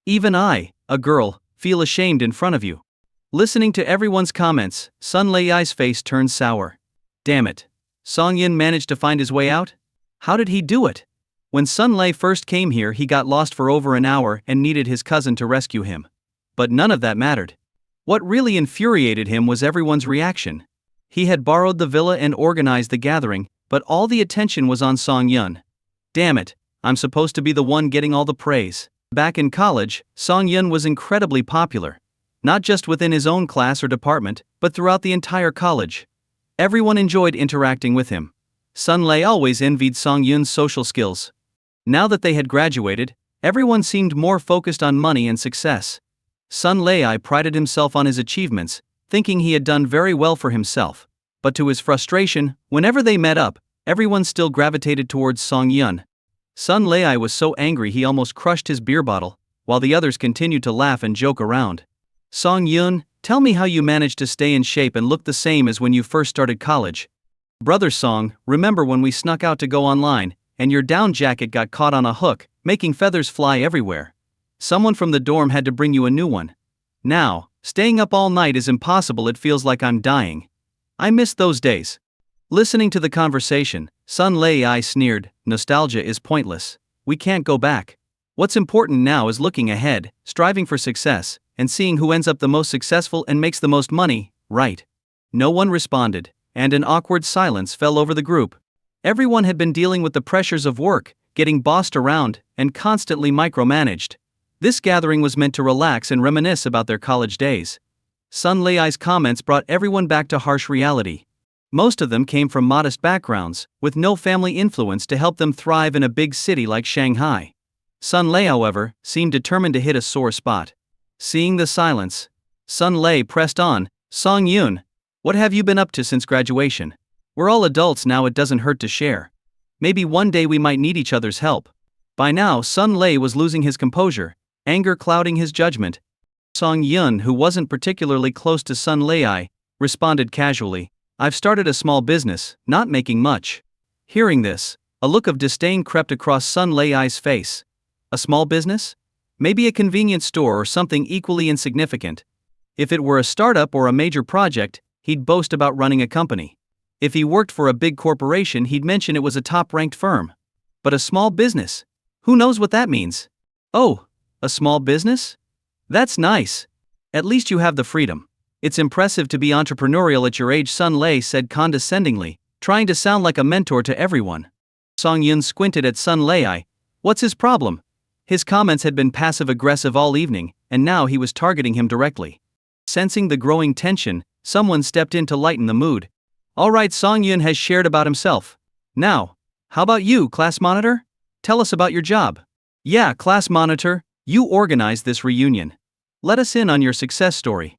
Even I, a girl, feel ashamed in front of you. Listening to everyone's comments, Sun Lei's face turned sour. Damn it. Song Yun managed to find his way out? How did he do it? When Sun Lei first came here, he got lost for over an hour and needed his cousin to rescue him. But none of that mattered. What really infuriated him was everyone's reaction. He had borrowed the villa and organized the gathering, but all the attention was on Song Yun. Damn it, I'm supposed to be the one getting all the praise. Back in college, Song Yun was incredibly popular. Not just within his own class or department, but throughout the entire college. Everyone enjoyed interacting with him. Sun Lei always envied Song Yun's social skills. Now that they had graduated, everyone seemed more focused on money and success. Sun Lei prided himself on his achievements, thinking he had done very well for himself. But to his frustration, whenever they met up, everyone still gravitated towards Song Yun. Sun Lei was so angry he almost crushed his beer bottle, while the others continued to laugh and joke around. Song Yun, tell me how you managed to stay in shape and look the same as when you first started college. Brother Song, remember when we snuck out to go online, and your down jacket got caught on a hook, making feathers fly everywhere? Someone from the dorm had to bring you a new one. Now, staying up all night is impossible, it feels like I'm dying. I miss those days. Listening to the conversation, Sun Lei sneered, nostalgia is pointless. We can't go back. What's important now is looking ahead, striving for success, and seeing who ends up the most successful and makes the most money, right? No one responded, and an awkward silence fell over the group. Everyone had been dealing with the pressures of work, getting bossed around, and constantly micromanaged. This gathering was meant to relax and reminisce about their college days. Sun Lei's comments brought everyone back to harsh reality. Most of them came from modest backgrounds, with no family influence to help them thrive in a big city like Shanghai. Sun Lei, however, seemed determined to hit a sore spot. Seeing the silence, Sun Lei pressed on, Song Yun, what have you been up to since graduation? We're all adults now, it doesn't hurt to share. Maybe one day we might need each other's help. By now, Sun Lei was losing his composure, anger clouding his judgment. Song Yun, who wasn't particularly close to Sun Lei, responded casually, I've started a small business, not making much. Hearing this, a look of disdain crept across Sun Lei's face. A small business? Maybe a convenience store or something equally insignificant. If it were a startup or a major project, he'd boast about running a company. If he worked for a big corporation, he'd mention it was a top-ranked firm. But a small business? Who knows what that means? Oh, a small business? That's nice. At least you have the freedom. It's impressive to be entrepreneurial at your age, Sun Lei said condescendingly, trying to sound like a mentor to everyone. Song Yun squinted at Sun Lei. What's his problem? His comments had been passive-aggressive all evening, and now he was targeting him directly. Sensing the growing tension, someone stepped in to lighten the mood. All right, Song Yun has shared about himself. Now, how about you, class monitor? Tell us about your job. Yeah, class monitor, you organized this reunion. Let us in on your success story.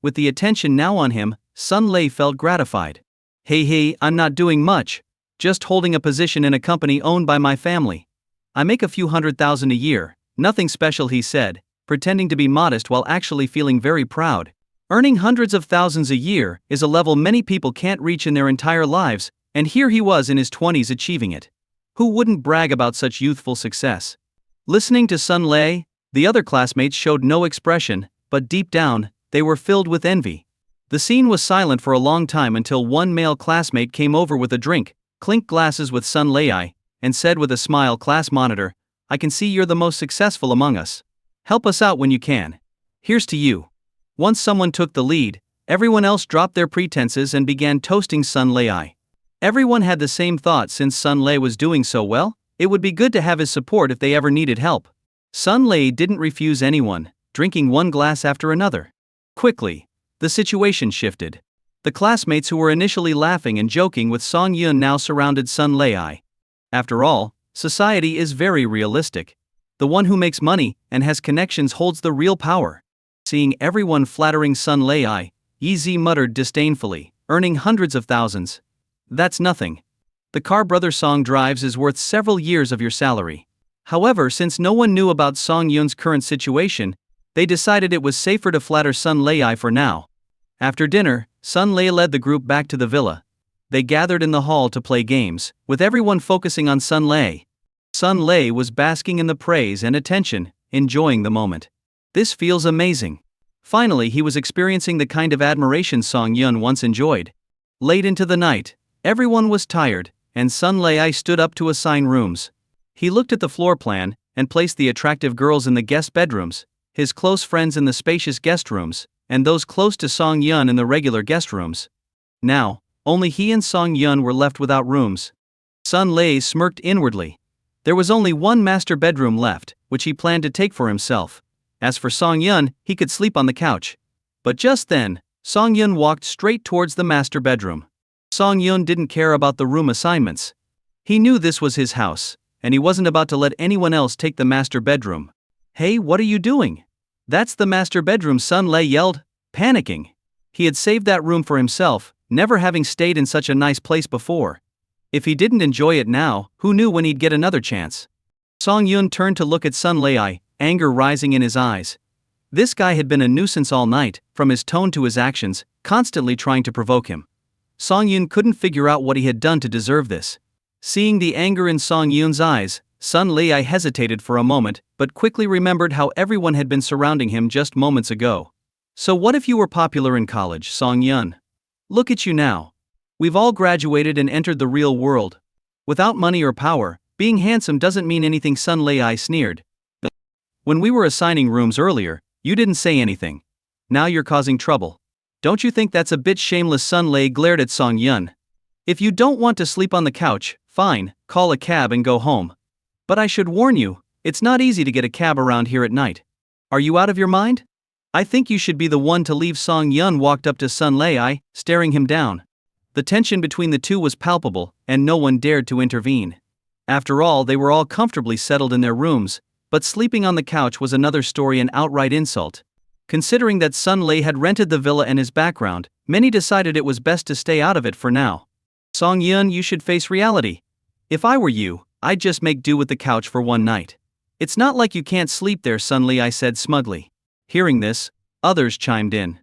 With the attention now on him, Sun Lei felt gratified. Hey, I'm not doing much. Just holding a position in a company owned by my family. I make a few $100,000 a year, nothing special, he said, pretending to be modest while actually feeling very proud. Earning hundreds of thousands a year is a level many people can't reach in their entire lives, and here he was in his 20s achieving it. Who wouldn't brag about such youthful success? Listening to Sun Lei, the other classmates showed no expression, but deep down, they were filled with envy. The scene was silent for a long time until one male classmate came over with a drink, clinked glasses with Sun Lei, and said with a smile, "Class monitor, I can see you're the most successful among us. Help us out when you can. Here's to you." Once someone took the lead, everyone else dropped their pretenses and began toasting Sun Lei. Everyone had the same thought: since Sun Lei was doing so well, it would be good to have his support if they ever needed help. Sun Lei didn't refuse anyone, drinking one glass after another. Quickly, the situation shifted. The classmates who were initially laughing and joking with Song Yun now surrounded Sun Lei. After all, society is very realistic. The one who makes money and has connections holds the real power. Seeing everyone flattering Sun Lei, Yi muttered disdainfully, earning hundreds of thousands. That's nothing. The car Brother Song drives is worth several years of your salary. However, since no one knew about Song Yun's current situation, they decided it was safer to flatter Sun Lei for now. After dinner, Sun Lei led the group back to the villa. They gathered in the hall to play games, with everyone focusing on Sun Lei. Sun Lei was basking in the praise and attention, enjoying the moment. This feels amazing. Finally, he was experiencing the kind of admiration Song Yun once enjoyed. Late into the night, everyone was tired, and Sun Lei stood up to assign rooms. He looked at the floor plan and placed the attractive girls in the guest bedrooms, his close friends in the spacious guest rooms, and those close to Song Yun in the regular guest rooms. Now, only he and Song Yun were left without rooms. Sun Lei smirked inwardly. There was only one master bedroom left, which he planned to take for himself. As for Song Yun, he could sleep on the couch. But just then, Song Yun walked straight towards the master bedroom. Song Yun didn't care about the room assignments. He knew this was his house, and he wasn't about to let anyone else take the master bedroom. "Hey, what are you doing?" "That's the master bedroom," Sun Lei yelled, panicking. He had saved that room for himself, never having stayed in such a nice place before. If he didn't enjoy it now, who knew when he'd get another chance? Song Yun turned to look at Sun Lei, anger rising in his eyes. This guy had been a nuisance all night, from his tone to his actions, constantly trying to provoke him. Song Yun couldn't figure out what he had done to deserve this. Seeing the anger in Song Yun's eyes, Sun Lei hesitated for a moment, but quickly remembered how everyone had been surrounding him just moments ago. "So what if you were popular in college, Song Yun? Look at you now. We've all graduated and entered the real world. Without money or power, being handsome doesn't mean anything," Sun Lei sneered. "When we were assigning rooms earlier, you didn't say anything. Now you're causing trouble. Don't you think that's a bit shameless?" Sun Lei glared at Song Yun. "If you don't want to sleep on the couch, fine, call a cab and go home. But I should warn you, it's not easy to get a cab around here at night. Are you out of your mind? I think you should be the one to leave." Song Yun walked up to Sun Lei, staring him down. The tension between the two was palpable, and no one dared to intervene. After all, they were all comfortably settled in their rooms, but sleeping on the couch was another story, an outright insult. Considering that Sun Lei had rented the villa and his background, many decided it was best to stay out of it for now. "Song Yun, you should face reality. If I were you, I'd just make do with the couch for one night. It's not like you can't sleep there," Sun Lei said smugly. Hearing this, others chimed in.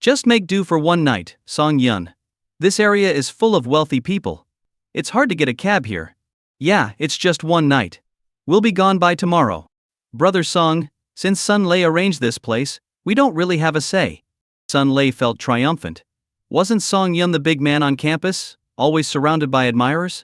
"Just make do for one night, Song Yun. This area is full of wealthy people. It's hard to get a cab here. Yeah, it's just one night. We'll be gone by tomorrow. Brother Song, since Sun Lei arranged this place, we don't really have a say." Sun Lei felt triumphant. Wasn't Song Yun the big man on campus? always surrounded by admirers?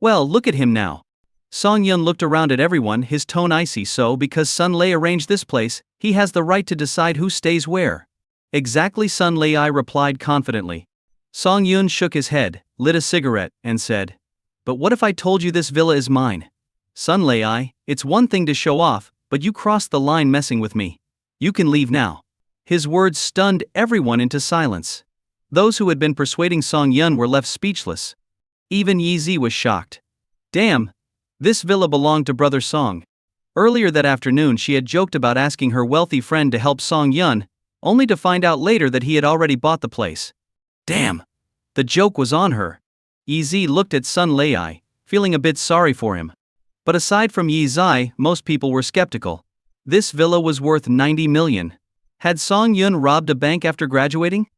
Well, look at him now. Song Yun looked around at everyone, his tone icy. So because Sun Lei arranged this place, he has the right to decide who stays where. Exactly, Sun Lei replied confidently. Song Yun shook his head, lit a cigarette, and said, "But what if I told you this villa is mine? Sun Lei, it's one thing to show off, but you crossed the line messing with me. You can leave now." His words stunned everyone into silence. Those who had been persuading Song Yun were left speechless. Even Yi Zi was shocked. Damn! This villa belonged to Brother Song. Earlier that afternoon she had joked about asking her wealthy friend to help Song Yun, only to find out later that he had already bought the place. Damn! The joke was on her. Yi Zi looked at Sun Lei, feeling a bit sorry for him. But aside from Yi Zi, most people were skeptical. This villa was worth 90 million. Had Song Yun robbed a bank after graduating?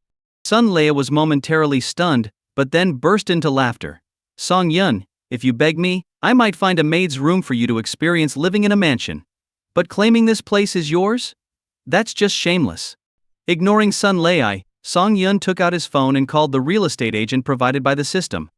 Sun Lei was momentarily stunned, but then burst into laughter. Song Yun, if you beg me, I might find a maid's room for you to experience living in a mansion. But claiming this place is yours? That's just shameless. Ignoring Sun Lei, Song Yun took out his phone and called the real estate agent provided by the system.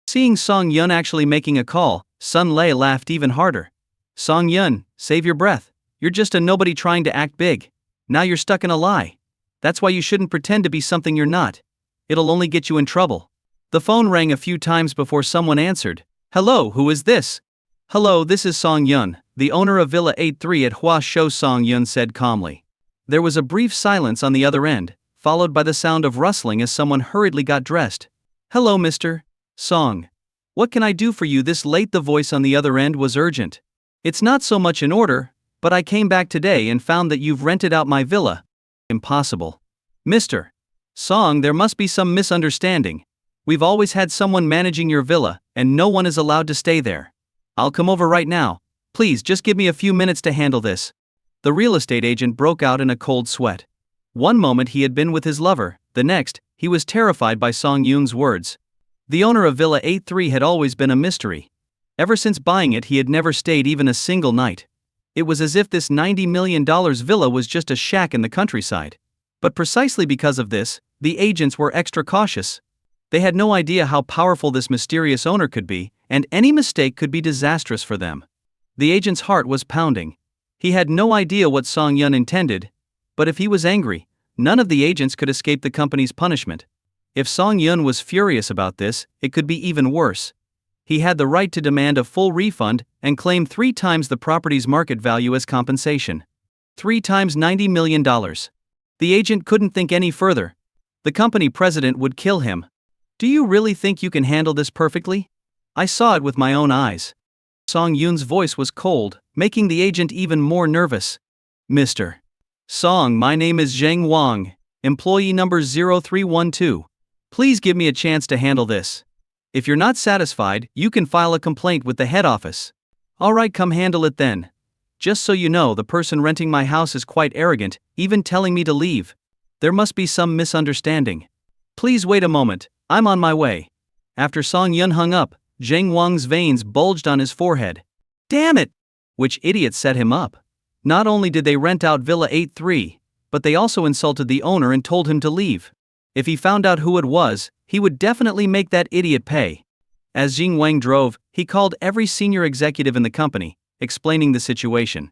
Seeing Song Yun actually making a call, Sun Lei laughed even harder. Song Yun, save your breath. You're just a nobody trying to act big. Now you're stuck in a lie. That's why you shouldn't pretend to be something you're not. It'll only get you in trouble. The phone rang a few times before someone answered. Hello, who is this? Hello, this is Song Yun, the owner of Villa 83 at Hua Shou, Song Yun said calmly. There was a brief silence on the other end, followed by the sound of rustling as someone hurriedly got dressed. Hello, Mr. Song. What can I do for you this late? The voice on the other end was urgent. It's not so much an order, but I came back today and found that you've rented out my villa. Impossible. Mr. Song, there must be some misunderstanding. We've always had someone managing your villa, and no one is allowed to stay there. I'll come over right now. Please just give me a few minutes to handle this. The real estate agent broke out in a cold sweat. One moment he had been with his lover, the next, he was terrified by Song Yun's words. The owner of Villa 83 had always been a mystery. Ever since buying it, he had never stayed even a single night. It was as if this $90 million villa was just a shack in the countryside. But precisely because of this, the agents were extra cautious. They had no idea how powerful this mysterious owner could be, and any mistake could be disastrous for them. The agent's heart was pounding. He had no idea what Song Yun intended, but if he was angry, none of the agents could escape the company's punishment. If Song Yun was furious about this, it could be even worse. He had the right to demand a full refund and claim 3 times the property's market value as compensation. 3 times $90 million. The agent couldn't think any further. The company president would kill him. Do you really think you can handle this perfectly? I saw it with my own eyes. Song Yun's voice was cold, making the agent even more nervous. Mr. Song, my name is Zheng Wang, employee number 0312. Please give me a chance to handle this. If you're not satisfied, you can file a complaint with the head office. Alright, come handle it then. Just so you know, the person renting my house is quite arrogant, even telling me to leave. There must be some misunderstanding. Please wait a moment, I'm on my way. After Song Yun hung up, Zheng Wang's veins bulged on his forehead. Damn it! Which idiot set him up? Not only did they rent out Villa 83, but they also insulted the owner and told him to leave. If he found out who it was, he would definitely make that idiot pay. As Zheng Wang drove, he called every senior executive in the company, explaining the situation.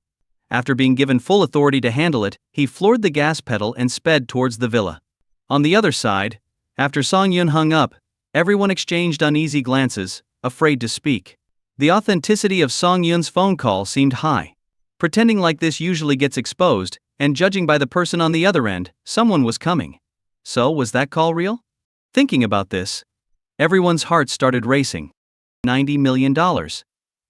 After being given full authority to handle it, he floored the gas pedal and sped towards the villa. On the other side, after Song Yun hung up, everyone exchanged uneasy glances, afraid to speak. The authenticity of Song Yun's phone call seemed high. Pretending like this usually gets exposed, and judging by the person on the other end, someone was coming. So, was that call real? Thinking about this, everyone's heart started racing. $90 million.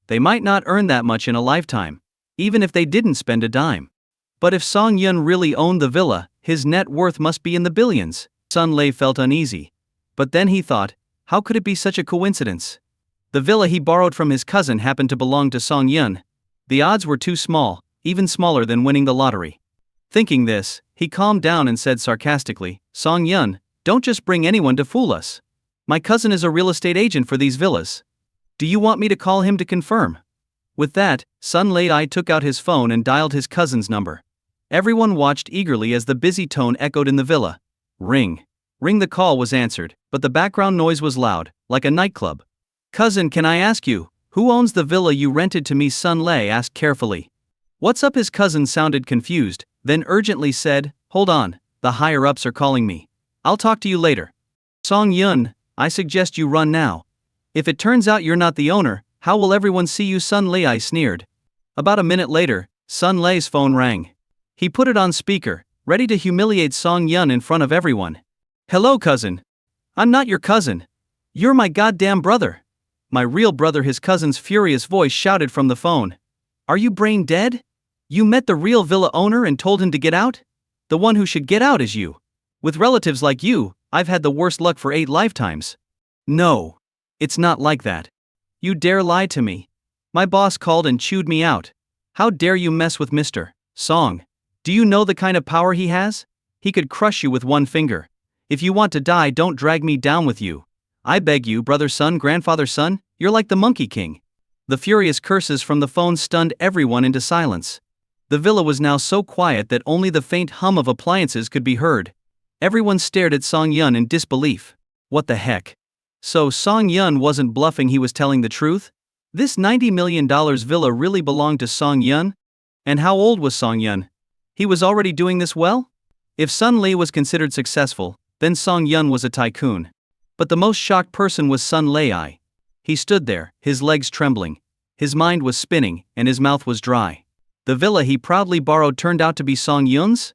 They might not earn that much in a lifetime, even if they didn't spend a dime. But if Song Yun really owned the villa, his net worth must be in the billions. Sun Lei felt uneasy. But then he thought, how could it be such a coincidence? The villa he borrowed from his cousin happened to belong to Song Yun. The odds were too small, even smaller than winning the lottery. Thinking this, he calmed down and said sarcastically, Song Yun, don't just bring anyone to fool us. My cousin is a real estate agent for these villas. Do you want me to call him to confirm? With that, Sun Lei took out his phone and dialed his cousin's number. Everyone watched eagerly as the busy tone echoed in the villa. Ring. Ring the call was answered, but the background noise was loud, like a nightclub. Cousin, can I ask you, who owns the villa you rented to me? Sun Lei asked carefully. What's up? His cousin sounded confused, then urgently said, hold on, the higher-ups are calling me. I'll talk to you later. Song Yun, I suggest you run now. If it turns out you're not the owner, how will everyone see you? Sun Lei sneered. About a minute later, Sun Lei's phone rang. He put it on speaker, ready to humiliate Song Yun in front of everyone. Hello, cousin. I'm not your cousin. You're my goddamn brother. My real brother. His cousin's furious voice shouted from the phone. Are you brain dead? You met the real villa owner and told him to get out? The one who should get out is you. With relatives like you, I've had the worst luck for 8 lifetimes. No. It's not like that. You dare lie to me. My boss called and chewed me out. How dare you mess with Mr. Song? Do you know the kind of power he has? He could crush you with one finger. If you want to die, don't drag me down with you. I beg you, brother, son, grandfather, son, you're like the Monkey King. The furious curses from the phone stunned everyone into silence. The villa was now so quiet that only the faint hum of appliances could be heard. Everyone stared at Song Yun in disbelief. What the heck? So Song Yun wasn't bluffing, he was telling the truth? This $90 million villa really belonged to Song Yun? And how old was Song Yun? He was already doing this well? If Sun Lei was considered successful, then Song Yun was a tycoon. But the most shocked person was Sun Lei. He stood there, his legs trembling. His mind was spinning, and his mouth was dry. The villa he proudly borrowed turned out to be Song Yun's?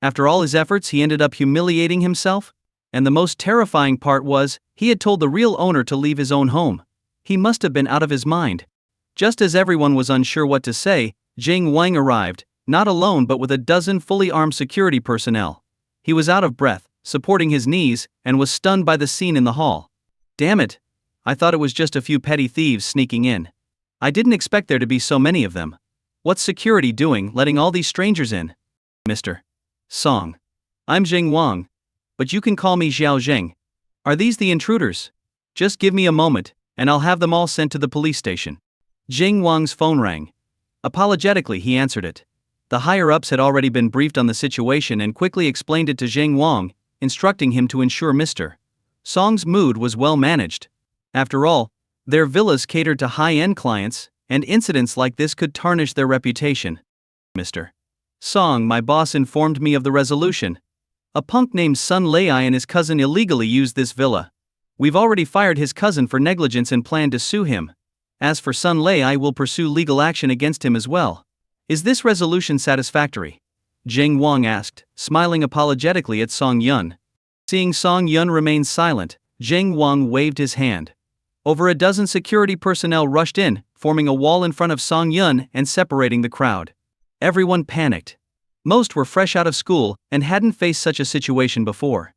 After all his efforts, he ended up humiliating himself? And the most terrifying part was, he had told the real owner to leave his own home. He must have been out of his mind. Just as everyone was unsure what to say, Jing Wang arrived, not alone but with a dozen fully armed security personnel. He was out of breath, supporting his knees, and was stunned by the scene in the hall. Damn it! I thought it was just a few petty thieves sneaking in. I didn't expect there to be so many of them. What's security doing, letting all these strangers in? Mr. Song. I'm Jing Wang. But you can call me Xiao Zheng. Are these the intruders? Just give me a moment, and I'll have them all sent to the police station. Jing Wang's phone rang. Apologetically, he answered it. The higher-ups had already been briefed on the situation and quickly explained it to Jing Wang, instructing him to ensure Mr. Song's mood was well managed. After all, their villas catered to high-end clients, and incidents like this could tarnish their reputation. Mr. Song, my boss informed me of the resolution. A punk named Sun Lei and his cousin illegally used this villa. We've already fired his cousin for negligence and plan to sue him. As for Sun Lei, we'll pursue legal action against him as well. Is this resolution satisfactory? Jing Wang asked, smiling apologetically at Song Yun. Seeing Song Yun remain silent, Jing Wang waved his hand. Over a dozen security personnel rushed in, forming a wall in front of Song Yun and separating the crowd. Everyone panicked. Most were fresh out of school and hadn't faced such a situation before.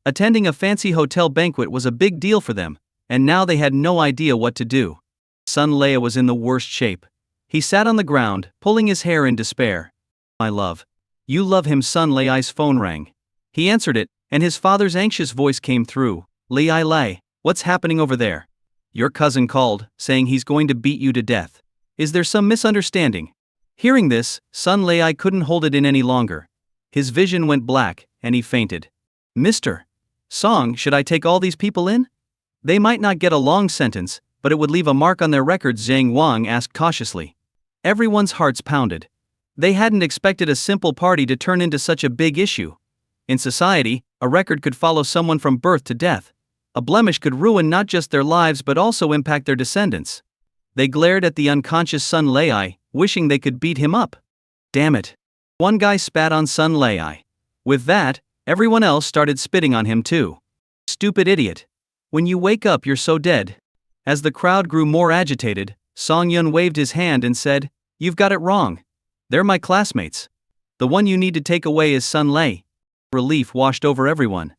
Attending a fancy hotel banquet was a big deal for them, and now they had no idea what to do. Sun Lei was in the worst shape. He sat on the ground, pulling his hair in despair. My love. You love him. Sun Lei's phone rang. He answered it, and his father's anxious voice came through. Lei, what's happening over there? Your cousin called, saying he's going to beat you to death. Is there some misunderstanding? Hearing this, Sun Lei couldn't hold it in any longer. His vision went black, and he fainted. Mr. Song, should I take all these people in? They might not get a long sentence, but it would leave a mark on their records, Zhang Wang asked cautiously. Everyone's hearts pounded. They hadn't expected a simple party to turn into such a big issue. In society, a record could follow someone from birth to death. A blemish could ruin not just their lives but also impact their descendants. They glared at the unconscious Sun Lei, wishing they could beat him up. Damn it. One guy spat on Sun Lei. With that, everyone else started spitting on him too. Stupid idiot. When you wake up, you're so dead. As the crowd grew more agitated, Song Yun waved his hand and said, You've got it wrong. They're my classmates. The one you need to take away is Sun Lei. Relief washed over everyone.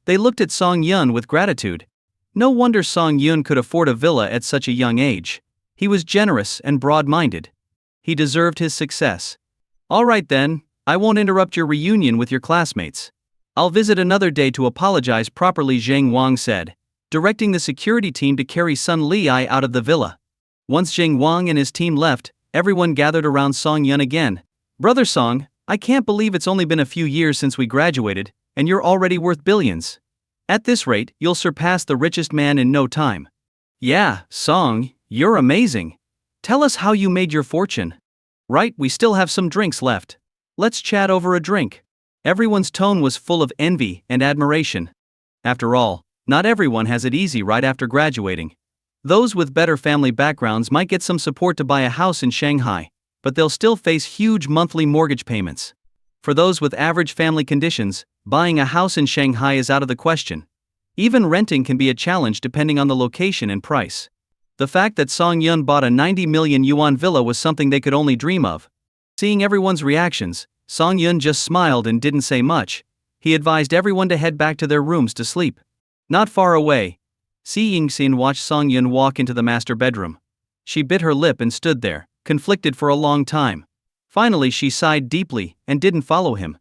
They looked at Song Yun with gratitude. No wonder Song Yun could afford a villa at such a young age. He was generous and broad-minded. He deserved his success. All right then, I won't interrupt your reunion with your classmates. I'll visit another day to apologize properly, Zhang Wang said, directing the security team to carry Sun Lei out of the villa. Once Zhang Wang and his team left, everyone gathered around Song Yun again. Brother Song, I can't believe it's only been a few years since we graduated, and you're already worth billions. At this rate, you'll surpass the richest man in no time. Yeah, Song, you're amazing. Tell us how you made your fortune. Right, we still have some drinks left. Let's chat over a drink. Everyone's tone was full of envy and admiration. After all, not everyone has it easy right after graduating. Those with better family backgrounds might get some support to buy a house in Shanghai, but they'll still face huge monthly mortgage payments. For those with average family conditions, buying a house in Shanghai is out of the question. Even renting can be a challenge depending on the location and price. The fact that Song Yun bought a 90 million yuan villa was something they could only dream of. Seeing everyone's reactions, Song Yun just smiled and didn't say much. He advised everyone to head back to their rooms to sleep. Not far away, Si Yingxin watched Song Yun walk into the master bedroom. She bit her lip and stood there, conflicted for a long time. Finally she sighed deeply and didn't follow him.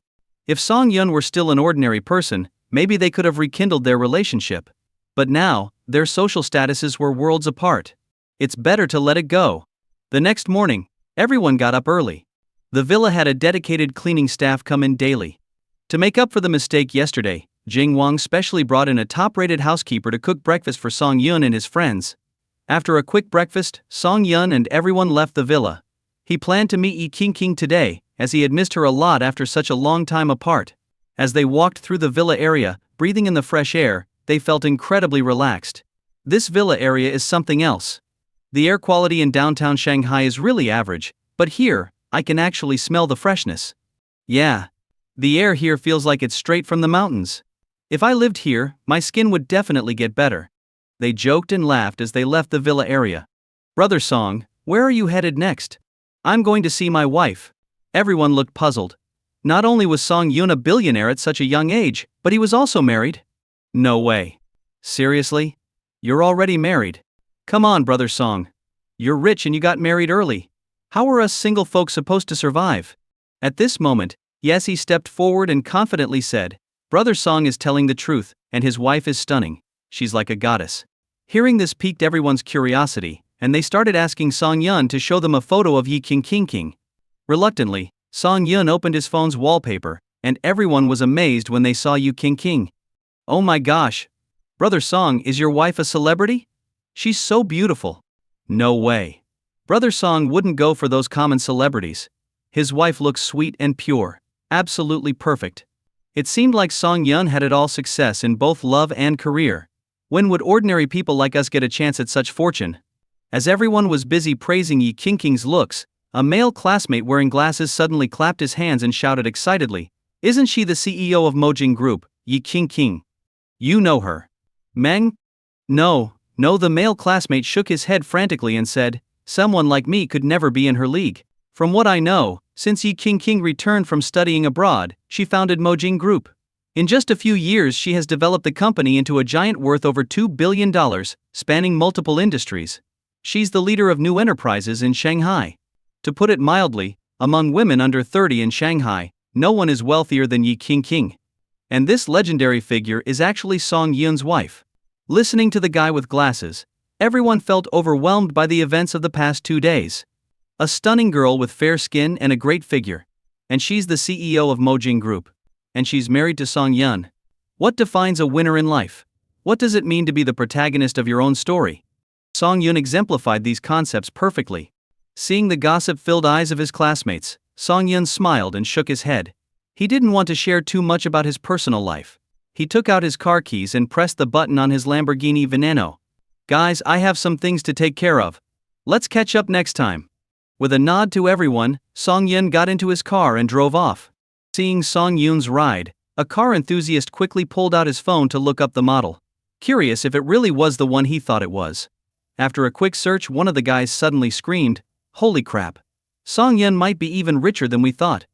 If Song Yun were still an ordinary person, maybe they could have rekindled their relationship. But now, their social statuses were worlds apart. It's better to let it go. The next morning, everyone got up early. The villa had a dedicated cleaning staff come in daily. To make up for the mistake yesterday, Jing Wang specially brought in a top-rated housekeeper to cook breakfast for Song Yun and his friends. After a quick breakfast, Song Yun and everyone left the villa. He planned to meet Yi Qingqing today, as he had missed her a lot after such a long time apart. As they walked through the villa area, breathing in the fresh air, they felt incredibly relaxed. This villa area is something else. The air quality in downtown Shanghai is really average, but here, I can actually smell the freshness. Yeah. The air here feels like it's straight from the mountains. If I lived here, my skin would definitely get better. They joked and laughed as they left the villa area. Brother Song, where are you headed next? I'm going to see my wife. Everyone looked puzzled. Not only was Song Yun a billionaire at such a young age, but he was also married. No way. Seriously? You're already married? Come on, Brother Song. You're rich and you got married early. How are us single folks supposed to survive? At this moment, Yessie stepped forward and confidently said, Brother Song is telling the truth, and his wife is stunning. She's like a goddess. Hearing this piqued everyone's curiosity, and they started asking Song Yun to show them a photo of Yi Qingqing. Reluctantly, Song Yun opened his phone's wallpaper, and everyone was amazed when they saw Yi Qingqing. Oh my gosh! Brother Song, is your wife a celebrity? She's so beautiful. No way. Brother Song wouldn't go for those common celebrities. His wife looks sweet and pure. Absolutely perfect. It seemed like Song Yun had it all success in both love and career. When would ordinary people like us get a chance at such fortune? As everyone was busy praising Yi Qingqing's looks, a male classmate wearing glasses suddenly clapped his hands and shouted excitedly, Isn't she the CEO of Mojing Group, Yi Qingqing? You know her. Meng? No, the male classmate shook his head frantically and said, Someone like me could never be in her league. From what I know, since Yi Qingqing returned from studying abroad, she founded Mojing Group. In just a few years she has developed the company into a giant worth over $2 billion, spanning multiple industries. She's the leader of new enterprises in Shanghai. To put it mildly, among women under 30 in Shanghai, no one is wealthier than Yi Qingqing. And this legendary figure is actually Song Yun's wife. Listening to the guy with glasses, everyone felt overwhelmed by the events of the past 2 days. A stunning girl with fair skin and a great figure. And she's the CEO of Mojing Group. And she's married to Song Yun. What defines a winner in life? What does it mean to be the protagonist of your own story? Song Yun exemplified these concepts perfectly. Seeing the gossip-filled eyes of his classmates, Song Yun smiled and shook his head. He didn't want to share too much about his personal life. He took out his car keys and pressed the button on his Lamborghini Veneno. Guys, I have some things to take care of. Let's catch up next time. With a nod to everyone, Song Yun got into his car and drove off. Seeing Song Yun's ride, a car enthusiast quickly pulled out his phone to look up the model. Curious if it really was the one he thought it was. After a quick search, one of the guys suddenly screamed, Holy crap! Song Yun might be even richer than we thought.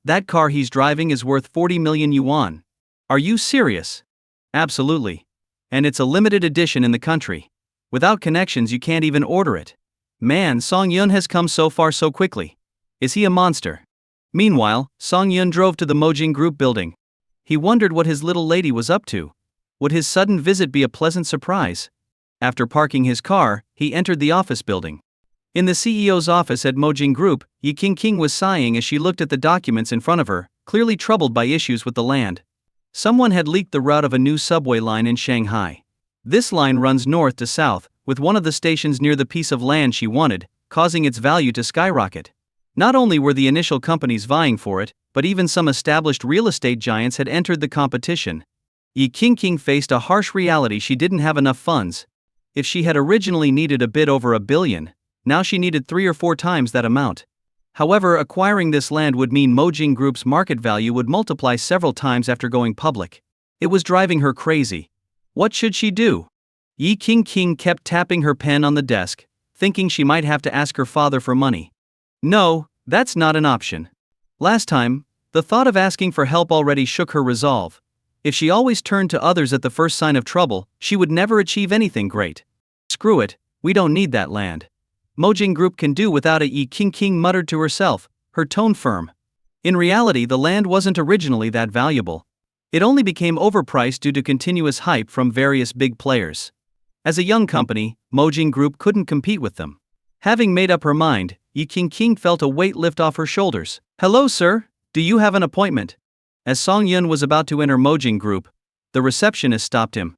That car he's driving is worth 40 million yuan. Are you serious? Absolutely. And it's a limited edition in the country. Without connections you can't even order it. Man, Song Yun has come so far so quickly. Is he a monster? Meanwhile, Song Yun drove to the Mojing Group building. He wondered what his little lady was up to. Would his sudden visit be a pleasant surprise? After parking his car, he entered the office building. In the CEO's office at Mojing Group, Yi Qingqing was sighing as she looked at the documents in front of her, clearly troubled by issues with the land. Someone had leaked the route of a new subway line in Shanghai. This line runs north to south, with one of the stations near the piece of land she wanted, causing its value to skyrocket. Not only were the initial companies vying for it, but even some established real estate giants had entered the competition. Yi Qingqing faced a harsh reality: she didn't have enough funds. If she had originally needed a bit over $1 billion, now she needed 3 or 4 times that amount. However, acquiring this land would mean Mojing Group's market value would multiply several times after going public. It was driving her crazy. What should she do? Yi Qingqing kept tapping her pen on the desk, thinking she might have to ask her father for money. No, that's not an option. Last time, the thought of asking for help already shook her resolve. If she always turned to others at the first sign of trouble, she would never achieve anything great. Screw it, we don't need that land. Mojing Group can do without it, Yi Qingqing muttered to herself, her tone firm. In reality, the land wasn't originally that valuable. It only became overpriced due to continuous hype from various big players. As a young company, Mojing Group couldn't compete with them. Having made up her mind, Yi Qingqing felt a weight lift off her shoulders. Hello, sir, do you have an appointment? As Song Yun was about to enter Mojing Group, the receptionist stopped him.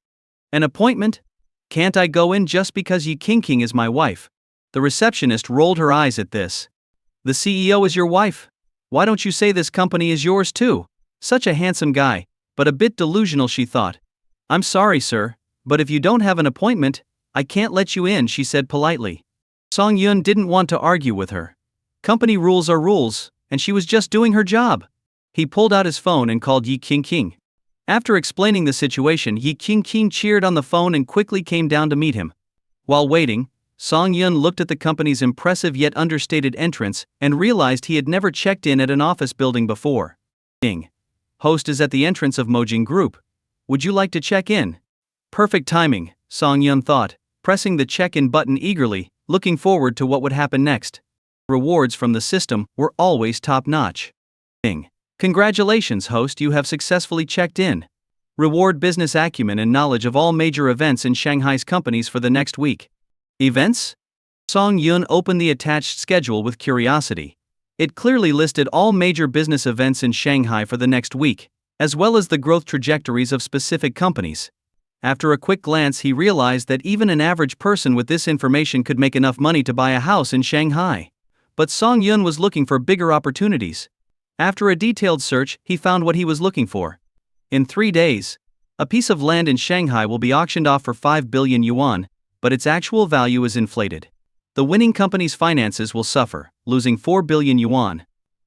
An appointment? Can't I go in just because Yi Qingqing is my wife? The receptionist rolled her eyes at this. The CEO is your wife? Why don't you say this company is yours too? Such a handsome guy, but a bit delusional, she thought. I'm sorry, sir, but if you don't have an appointment, I can't let you in, she said politely. Song Yun didn't want to argue with her. Company rules are rules, and she was just doing her job. He pulled out his phone and called Yi Qingqing. After explaining the situation, Yi Qingqing cheered on the phone and quickly came down to meet him. While waiting, Song Yun looked at the company's impressive yet understated entrance and realized he had never checked in at an office building before. Host is at the entrance of Mojing Group. Would you like to check in? Perfect timing, Song Yun thought, pressing the check-in button eagerly, looking forward to what would happen next. Rewards from the system were always top-notch. Congratulations, host, you have successfully checked in. Reward business acumen and knowledge of all major events in Shanghai's companies for the next week. Events? Song Yun opened the attached schedule with curiosity. It clearly listed all major business events in Shanghai for the next week, as well as the growth trajectories of specific companies. After a quick glance, he realized that even an average person with this information could make enough money to buy a house in Shanghai. But Song Yun was looking for bigger opportunities. After a detailed search, he found what he was looking for. In 3 days, a piece of land in Shanghai will be auctioned off for 5 billion yuan, but its actual value is inflated. The winning company's finances will suffer, losing 4 billion yuan.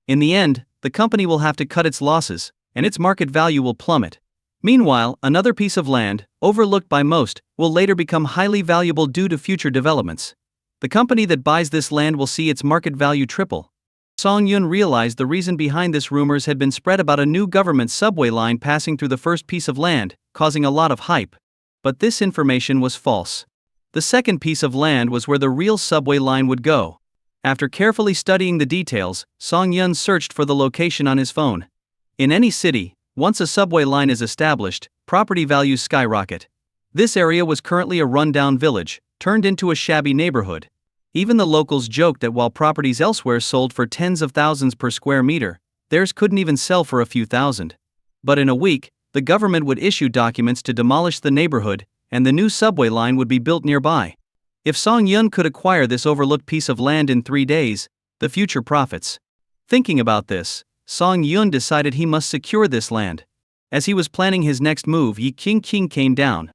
In the end, the company will have to cut its losses, and its market value will plummet. Meanwhile, another piece of land, overlooked by most, will later become highly valuable due to future developments. The company that buys this land will see its market value triple. Song Yun realized the reason behind this: rumors had been spread about a new government subway line passing through the first piece of land, causing a lot of hype. But this information was false. The second piece of land was where the real subway line would go. After carefully studying the details, Song Yun searched for the location on his phone. In any city, once a subway line is established, property values skyrocket. This area was currently a rundown village, turned into a shabby neighborhood. Even the locals joked that while properties elsewhere sold for tens of thousands per square meter, theirs couldn't even sell for a few thousand. But in a week, the government would issue documents to demolish the neighborhood, and the new subway line would be built nearby. If Song Yun could acquire this overlooked piece of land in 3 days, the future profits. Thinking about this, Song Yun decided he must secure this land. As he was planning his next move, Yi Qingqing came down.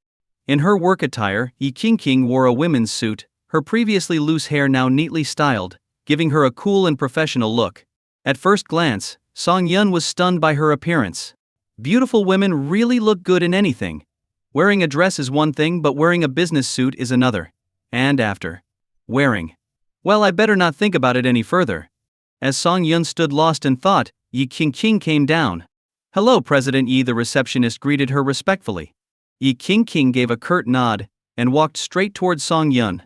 In her work attire, Yi Qingqing wore a women's suit, her previously loose hair now neatly styled, giving her a cool and professional look. At first glance, Song Yun was stunned by her appearance. Beautiful women really look good in anything. Wearing a dress is one thing, but wearing a business suit is another. And after wearing, well, I better not think about it any further. As Song Yun stood lost in thought, Yi Qingqing came down. Hello, President Yi, the receptionist greeted her respectfully. Yi Qingqing gave a curt nod and walked straight towards Song Yun.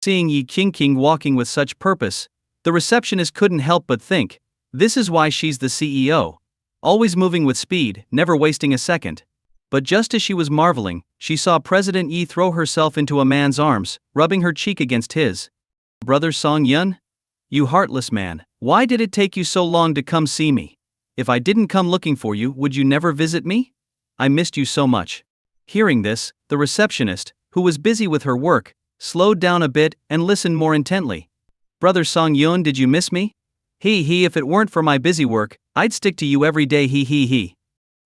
Seeing Yi Qingqing walking with such purpose, the receptionist couldn't help but think, this is why she's the CEO. Always moving with speed, never wasting a second. But just as she was marveling, she saw President Yi throw herself into a man's arms, rubbing her cheek against his. Brother Song Yun? You heartless man, why did it take you so long to come see me? If I didn't come looking for you, would you never visit me? I missed you so much. Hearing this, the receptionist, who was busy with her work, slowed down a bit and listened more intently. Brother Song-yun, did you miss me? He, if it weren't for my busy work, I'd stick to you every day, he.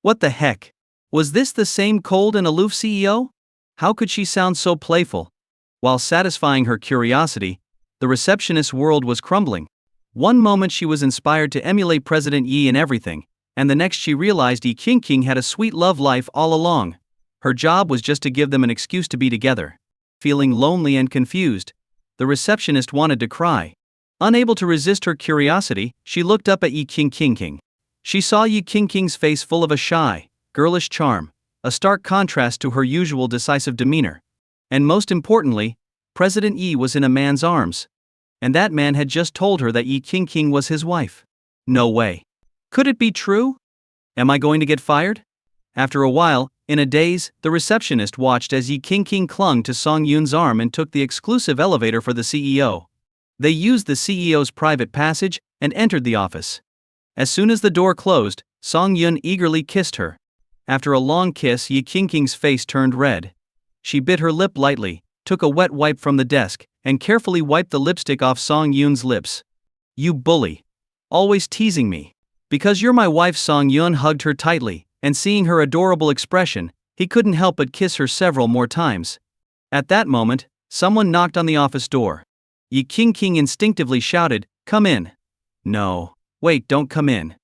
What the heck? Was this the same cold and aloof CEO? How could she sound so playful? While satisfying her curiosity, the receptionist's world was crumbling. One moment she was inspired to emulate President Yi in everything, and the next she realized Yi King had a sweet love life all along. Her job was just to give them an excuse to be together. Feeling lonely and confused, the receptionist wanted to cry. Unable to resist her curiosity, she looked up at Yi King. She saw Yi King's face full of a shy, girlish charm, a stark contrast to her usual decisive demeanor. And most importantly, President Yi was in a man's arms. And that man had just told her that Yi King was his wife. No way. Could it be true? Am I going to get fired? After a while, in a daze, the receptionist watched as Yi King clung to Song-yun's arm and took the exclusive elevator for the CEO. They used the CEO's private passage and entered the office. As soon as the door closed, Song-yun eagerly kissed her. After a long kiss, Yi King's face turned red. She bit her lip lightly, took a wet wipe from the desk, and carefully wiped the lipstick off Song-yun's lips. You bully. Always teasing me. Because you're my wife. Song-yun hugged her tightly, and seeing her adorable expression, he couldn't help but kiss her several more times. At that moment, someone knocked on the office door. Yi King instinctively shouted, "Come in." No. Wait, don't come in.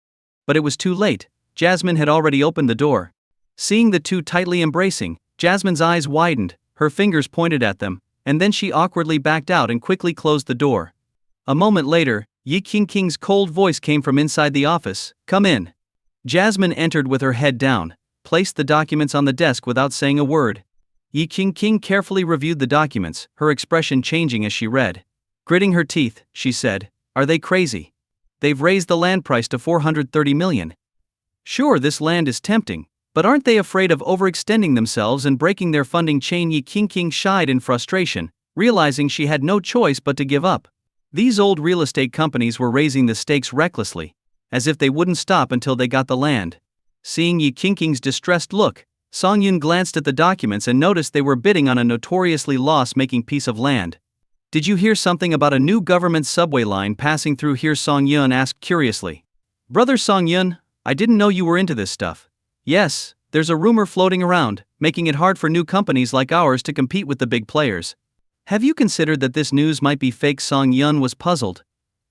But it was too late. Jasmine had already opened the door. Seeing the two tightly embracing, Jasmine's eyes widened, her fingers pointed at them, and then she awkwardly backed out and quickly closed the door. A moment later, Yi King's cold voice came from inside the office, "Come in." Jasmine entered with her head down, placed the documents on the desk without saying a word. Yi King carefully reviewed the documents, her expression changing as she read. Gritting her teeth, she said, "Are they crazy? They've raised the land price to 430 million. Sure, this land is tempting, but aren't they afraid of overextending themselves and breaking their funding chain?" Yi King shied in frustration, realizing she had no choice but to give up. These old real estate companies were raising the stakes recklessly, as if they wouldn't stop until they got the land. Seeing Yi King's distressed look, Song-yun glanced at the documents and noticed they were bidding on a notoriously loss-making piece of land. "Did you hear something about a new government subway line passing through here?" Song-yun asked curiously. "Brother Song-yun, I didn't know you were into this stuff." "Yes, there's a rumor floating around, making it hard for new companies like ours to compete with the big players." "Have you considered that this news might be fake?" Song-yun was puzzled.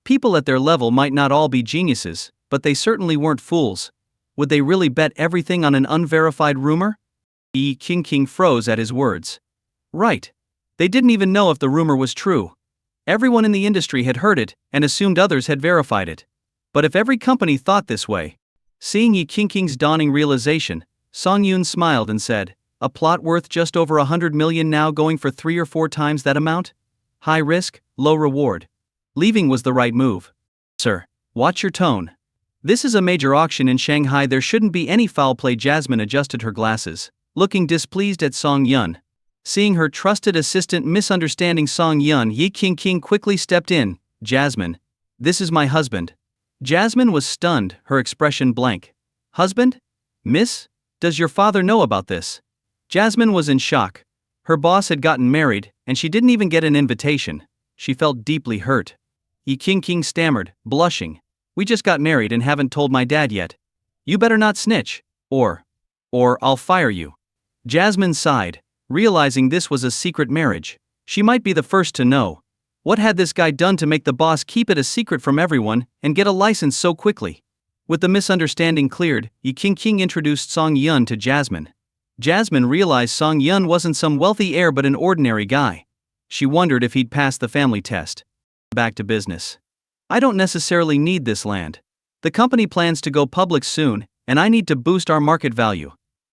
People at their level might not all be geniuses, but they certainly weren't fools. Would they really bet everything on an unverified rumor? Yi King froze at his words. Right. They didn't even know if the rumor was true. Everyone in the industry had heard it, and assumed others had verified it. But if every company thought this way? Seeing Yi King's dawning realization, Song-yun smiled and said, "A plot worth just over 100 million now going for 3 or 4 times that amount? High risk, low reward. Leaving was the right move. Sir, watch your tone. This is a major auction in Shanghai. There shouldn't be any foul play." Jasmine adjusted her glasses, looking displeased at Song-yun. Seeing her trusted assistant misunderstanding Song-yun, Yi King quickly stepped in. "Jasmine, this is my husband." Jasmine was stunned, her expression blank. "Husband? Miss? Does your father know about this?" Jasmine was in shock. Her boss had gotten married, and she didn't even get an invitation. She felt deeply hurt. Yi King stammered, blushing. "We just got married and haven't told my dad yet. You better not snitch, or I'll fire you." Jasmine sighed, realizing this was a secret marriage. She might be the first to know. What had this guy done to make the boss keep it a secret from everyone and get a license so quickly? With the misunderstanding cleared, Yi King introduced Song-yun to Jasmine. Jasmine realized Song-yun wasn't some wealthy heir but an ordinary guy. She wondered if he'd passed the family test. Back to business. "I don't necessarily need this land. The company plans to go public soon, and I need to boost our market value.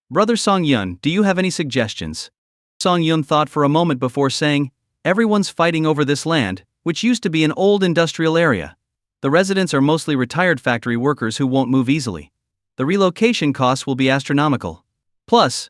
Brother Song-yun, do you have any suggestions?" Song-yun thought for a moment before saying, "Everyone's fighting over this land, which used to be an old industrial area. The residents are mostly retired factory workers who won't move easily. The relocation costs will be astronomical. Plus,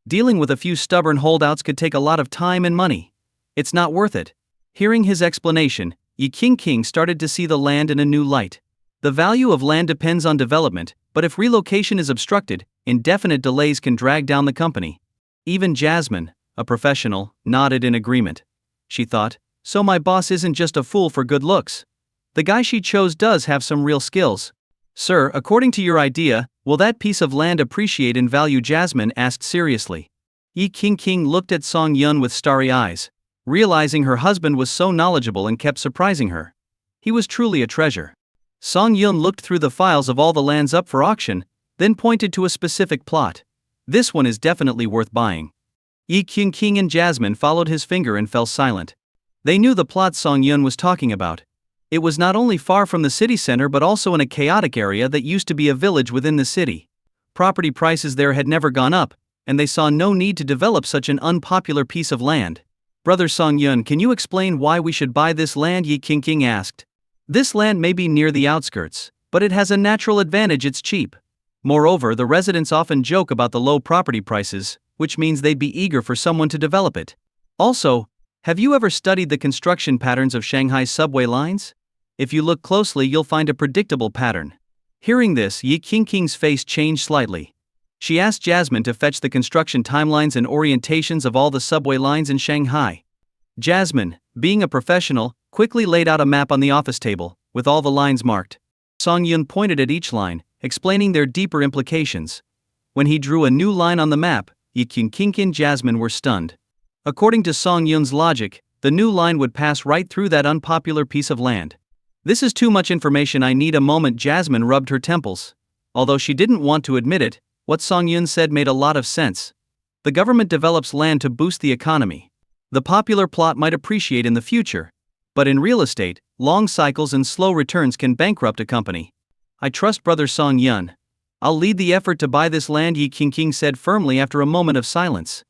dealing with a few stubborn holdouts could take a lot of time and money. It's not worth it." Hearing his explanation, Yi King started to see the land in a new light. The value of land depends on development, but if relocation is obstructed, Indefinite delays can drag down the company. Even Jasmine, a professional, nodded in agreement. She thought, so my boss isn't just a fool for good looks. The guy she chose does have some real skills. Sir, according to your idea, will that piece of land appreciate in value? Jasmine asked seriously. Yi King looked at Song Yun with starry eyes, realizing her husband was so knowledgeable and kept surprising her. He was truly a treasure. Song Yun looked through the files of all the lands up for auction, then pointed to a specific plot. This one is definitely worth buying. Yi King and Jasmine followed his finger and fell silent. They knew the plot Song Yun was talking about. It was not only far from the city center but also in a chaotic area that used to be a village within the city. Property prices there had never gone up, and they saw no need to develop such an unpopular piece of land. Brother Song Yun, can you explain why we should buy this land? Yi King asked. This land may be near the outskirts, but it has a natural advantage: it's cheap. Moreover, the residents often joke about the low property prices, which means they'd be eager for someone to develop it. Also, have you ever studied the construction patterns of Shanghai's subway lines? If you look closely, you'll find a predictable pattern. Hearing this, Yi King's face changed slightly. She asked Jasmine to fetch the construction timelines and orientations of all the subway lines in Shanghai. Jasmine, being a professional, quickly laid out a map on the office table, with all the lines marked. Song Yun pointed at each line, explaining their deeper implications. When he drew a new line on the map, Yi King and Jasmine were stunned. According to Song Yun's logic, the new line would pass right through that unpopular piece of land. This is too much information, I need a moment. Jasmine rubbed her temples. Although she didn't want to admit it, what Song Yun said made a lot of sense. The government develops land to boost the economy. The popular plot might appreciate in the future, but in real estate, long cycles and slow returns can bankrupt a company. I trust Brother Song Yun. I'll lead the effort to buy this land, Yi King said firmly after a moment of silence.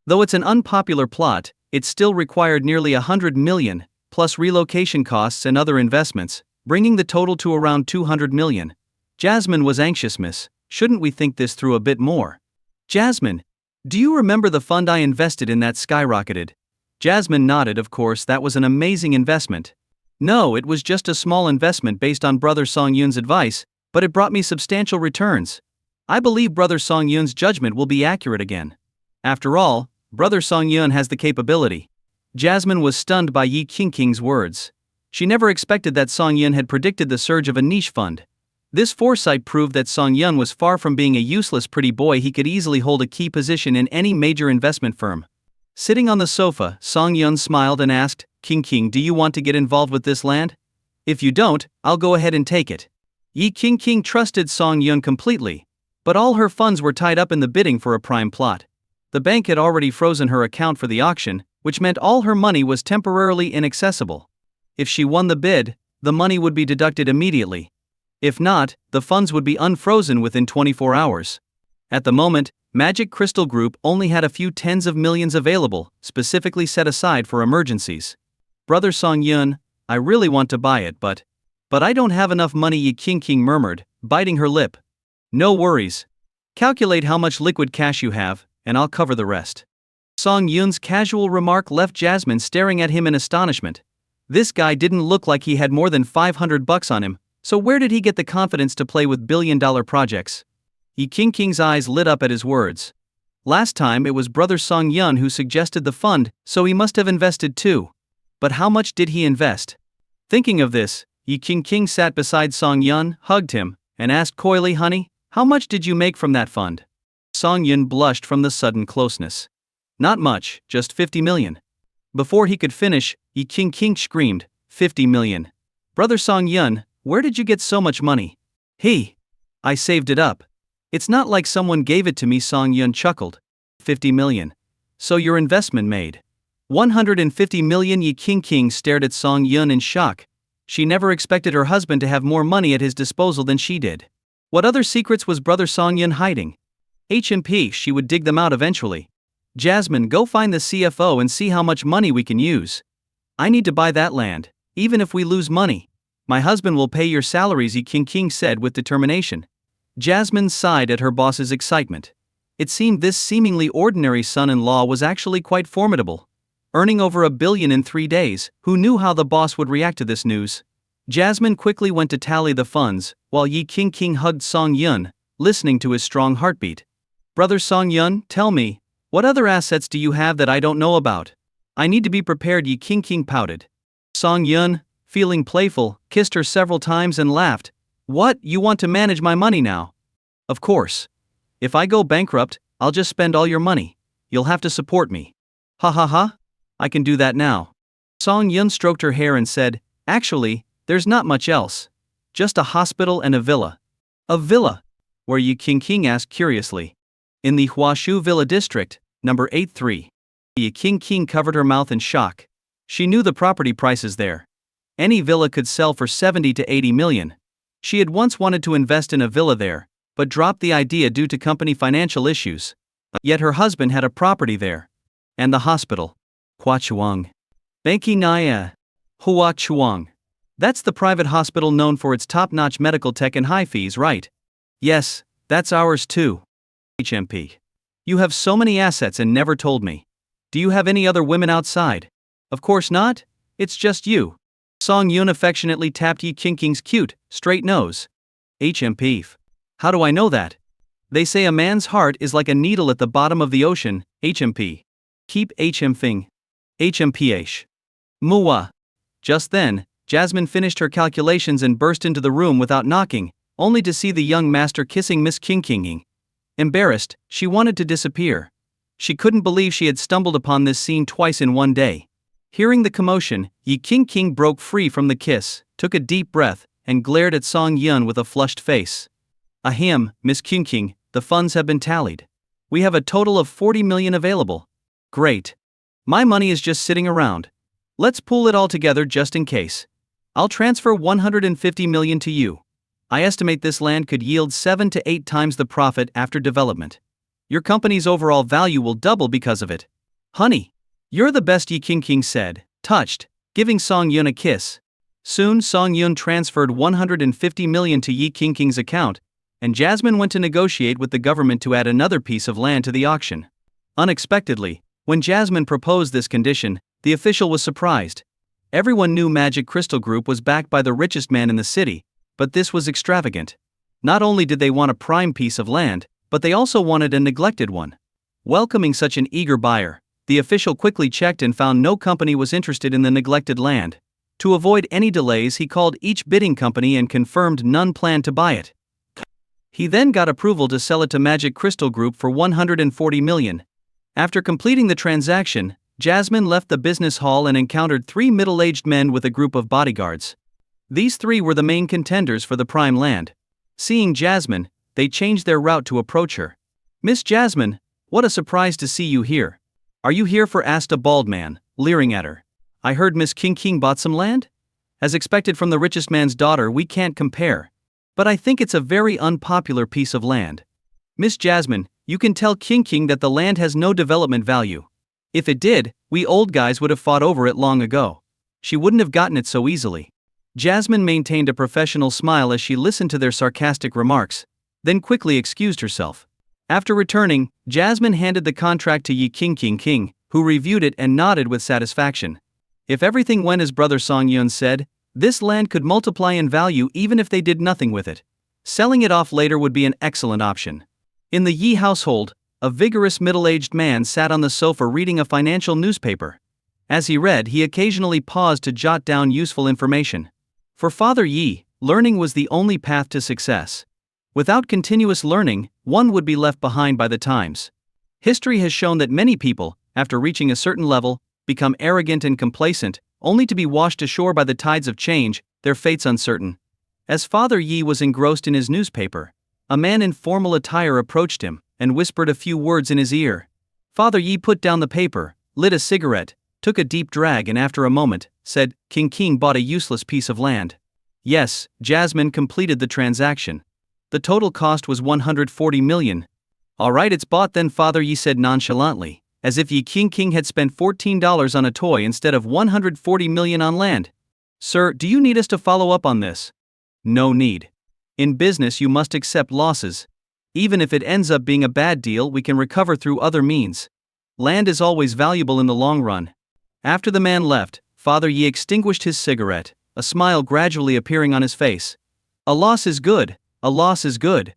Though it's an unpopular plot, it still required nearly 100 million, plus relocation costs and other investments, bringing the total to around 200 million. Jasmine was anxious. Miss, shouldn't we think this through a bit more? Jasmine, do you remember the fund I invested in that skyrocketed? Jasmine nodded. Of course, that was an amazing investment. No, it was just a small investment based on Brother Song Yun's advice, but it brought me substantial returns. I believe Brother Song Yun's judgment will be accurate again. After all, Brother Song Yun has the capability. Jasmine was stunned by Yi King's words. She never expected that Song Yun had predicted the surge of a niche fund. This foresight proved that Song Yun was far from being a useless pretty boy. He could easily hold a key position in any major investment firm. Sitting on the sofa, Song Yun smiled and asked, King, do you want to get involved with this land? If you don't, I'll go ahead and take it. Yi King trusted Song Yun completely, but all her funds were tied up in the bidding for a prime plot. The bank had already frozen her account for the auction, which meant all her money was temporarily inaccessible. If she won the bid, the money would be deducted immediately. If not, the funds would be unfrozen within 24 hours. At the moment, Magic Crystal Group only had a few tens of millions available, specifically set aside for emergencies. Brother Song Yun, I really want to buy it, but I don't have enough money, Yi King murmured, biting her lip. No worries. Calculate how much liquid cash you have, and I'll cover the rest. Song Yun's casual remark left Jasmine staring at him in astonishment. This guy didn't look like he had more than $500 on him, so where did he get the confidence to play with billion-dollar projects? Yi King's eyes lit up at his words. Last time it was Brother Song Yun who suggested the fund, so he must have invested too. But how much did he invest? Thinking of this, Yi King sat beside Song Yun, hugged him, and asked coyly, Honey, how much did you make from that fund? Song Yun blushed from the sudden closeness. Not much, just 50 million. Before he could finish, Yi King screamed, 50 million. Brother Song Yun, where did you get so much money? I saved it up. It's not like someone gave it to me, Song Yun chuckled. 50 million. So your investment made 150 million. Yi King stared at Song Yun in shock. She never expected her husband to have more money at his disposal than she did. What other secrets was Brother Song Yun hiding? She would dig them out eventually. Jasmine, go find the CFO and see how much money we can use. I need to buy that land, even if we lose money. My husband will pay your salaries, Yi King said with determination. Jasmine sighed at her boss's excitement. It seemed this seemingly ordinary son-in-law was actually quite formidable. Earning over $1 billion in 3 days, who knew how the boss would react to this news? Jasmine quickly went to tally the funds, while Yi King hugged Song Yun, listening to his strong heartbeat. Brother Song Yun, tell me, what other assets do you have that I don't know about? I need to be prepared. Yi King pouted. Song Yun, feeling playful, kissed her several times and laughed. What, you want to manage my money now? Of course. If I go bankrupt, I'll just spend all your money. You'll have to support me. Ha ha ha. I can do that now. Song Yun stroked her hair and said, actually, there's not much else. Just a hospital and a villa. A villa? Where Yi King asked curiously. In the Huashu Villa District, number 83. Yi King covered her mouth in shock. She knew the property prices there. Any villa could sell for 70 to 80 million. She had once wanted to invest in a villa there, but dropped the idea due to company financial issues. Yet her husband had a property there. And the hospital. Huachuang. Banki Naya. Huachuang. That's the private hospital known for its top-notch medical tech and high fees, right? Yes, that's ours too. HMP. You have so many assets and never told me. Do you have any other women outside? Of course not, it's just you. Song Yun affectionately tapped Yi King's cute, straight nose. HMP. How do I know that? They say a man's heart is like a needle at the bottom of the ocean, HMP. Keep HMPing. HMPH. Muwa. Just then, Jasmine finished her calculations and burst into the room without knocking, only to see the young master kissing Miss King. Embarrassed, she wanted to disappear. She couldn't believe she had stumbled upon this scene twice in one day. Hearing the commotion, Yi King broke free from the kiss, took a deep breath, and glared at Song Yun with a flushed face. Ahem, Miss King, the funds have been tallied. We have a total of 40 million available. Great. My money is just sitting around. Let's pool it all together just in case. I'll transfer 150 million to you. I estimate this land could yield 7 to 8 times the profit after development. Your company's overall value will double because of it. Honey, you're the best, Yi King said, touched, giving Song Yun a kiss. Soon Song Yun transferred 150 million to Yi King's account, and Jasmine went to negotiate with the government to add another piece of land to the auction. Unexpectedly, when Jasmine proposed this condition, the official was surprised. Everyone knew Magic Crystal Group was backed by the richest man in the city, but this was extravagant. Not only did they want a prime piece of land, but they also wanted a neglected one. Welcoming such an eager buyer, the official quickly checked and found no company was interested in the neglected land. To avoid any delays, he called each bidding company and confirmed none planned to buy it. He then got approval to sell it to Magic Crystal Group for 140 million. After completing the transaction, Jasmine left the business hall and encountered 3 middle-aged men with a group of bodyguards. These 3 were the main contenders for the prime land. Seeing Jasmine, they changed their route to approach her. Miss Jasmine, what a surprise to see you here. Are you here for? Asked a bald man, leering at her. I heard Miss King bought some land? As expected from the richest man's daughter, we can't compare. But I think it's a very unpopular piece of land. Miss Jasmine, you can tell King that the land has no development value. If it did, we old guys would have fought over it long ago. She wouldn't have gotten it so easily. Jasmine maintained a professional smile as she listened to their sarcastic remarks, then quickly excused herself. After returning, Jasmine handed the contract to Yi King, who reviewed it and nodded with satisfaction. If everything went as Brother Song Yun said, this land could multiply in value even if they did nothing with it. Selling it off later would be an excellent option. In the Yi household, a vigorous middle-aged man sat on the sofa reading a financial newspaper. As he read, he occasionally paused to jot down useful information. For Father Yi, learning was the only path to success. Without continuous learning, one would be left behind by the times. History has shown that many people, after reaching a certain level, become arrogant and complacent, only to be washed ashore by the tides of change, their fates uncertain. As Father Yi was engrossed in his newspaper, a man in formal attire approached him and whispered a few words in his ear. Father Yi put down the paper, lit a cigarette, took a deep drag and after a moment, said, King bought a useless piece of land. Yes, Jasmine completed the transaction. The total cost was 140 million. Alright, it's bought then, Father Yi said nonchalantly, as if Yi King had spent $14 on a toy instead of 140 million on land. Sir, do you need us to follow up on this? No need. In business you must accept losses. Even if it ends up being a bad deal, we can recover through other means. Land is always valuable in the long run. After the man left, Father Yi extinguished his cigarette, a smile gradually appearing on his face. A loss is good, a loss is good.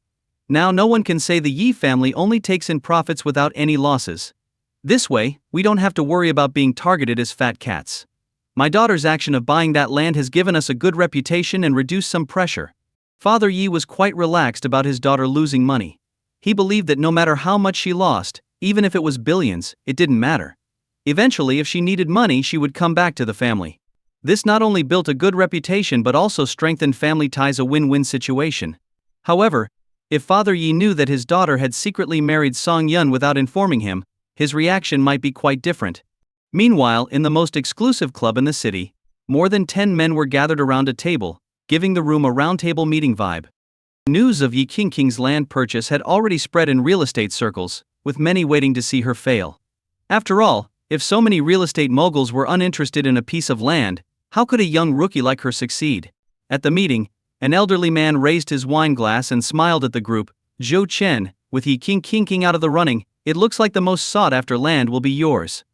Now no one can say the Yi family only takes in profits without any losses. This way, we don't have to worry about being targeted as fat cats. My daughter's action of buying that land has given us a good reputation and reduced some pressure. Father Yi was quite relaxed about his daughter losing money. He believed that no matter how much she lost, even if it was billions, it didn't matter. Eventually, if she needed money, she would come back to the family. This not only built a good reputation but also strengthened family ties, a win-win situation. However, if Father Yi knew that his daughter had secretly married Song Yun without informing him, his reaction might be quite different. Meanwhile, in the most exclusive club in the city, more than 10 men were gathered around a table, giving the room a roundtable meeting vibe. News of Yi Qingqing's land purchase had already spread in real estate circles, with many waiting to see her fail. After all, if so many real estate moguls were uninterested in a piece of land, how could a young rookie like her succeed? At the meeting, an elderly man raised his wine glass and smiled at the group. Zhou Chen, with Yi Qingqing out of the running, it looks like the most sought-after land will be yours.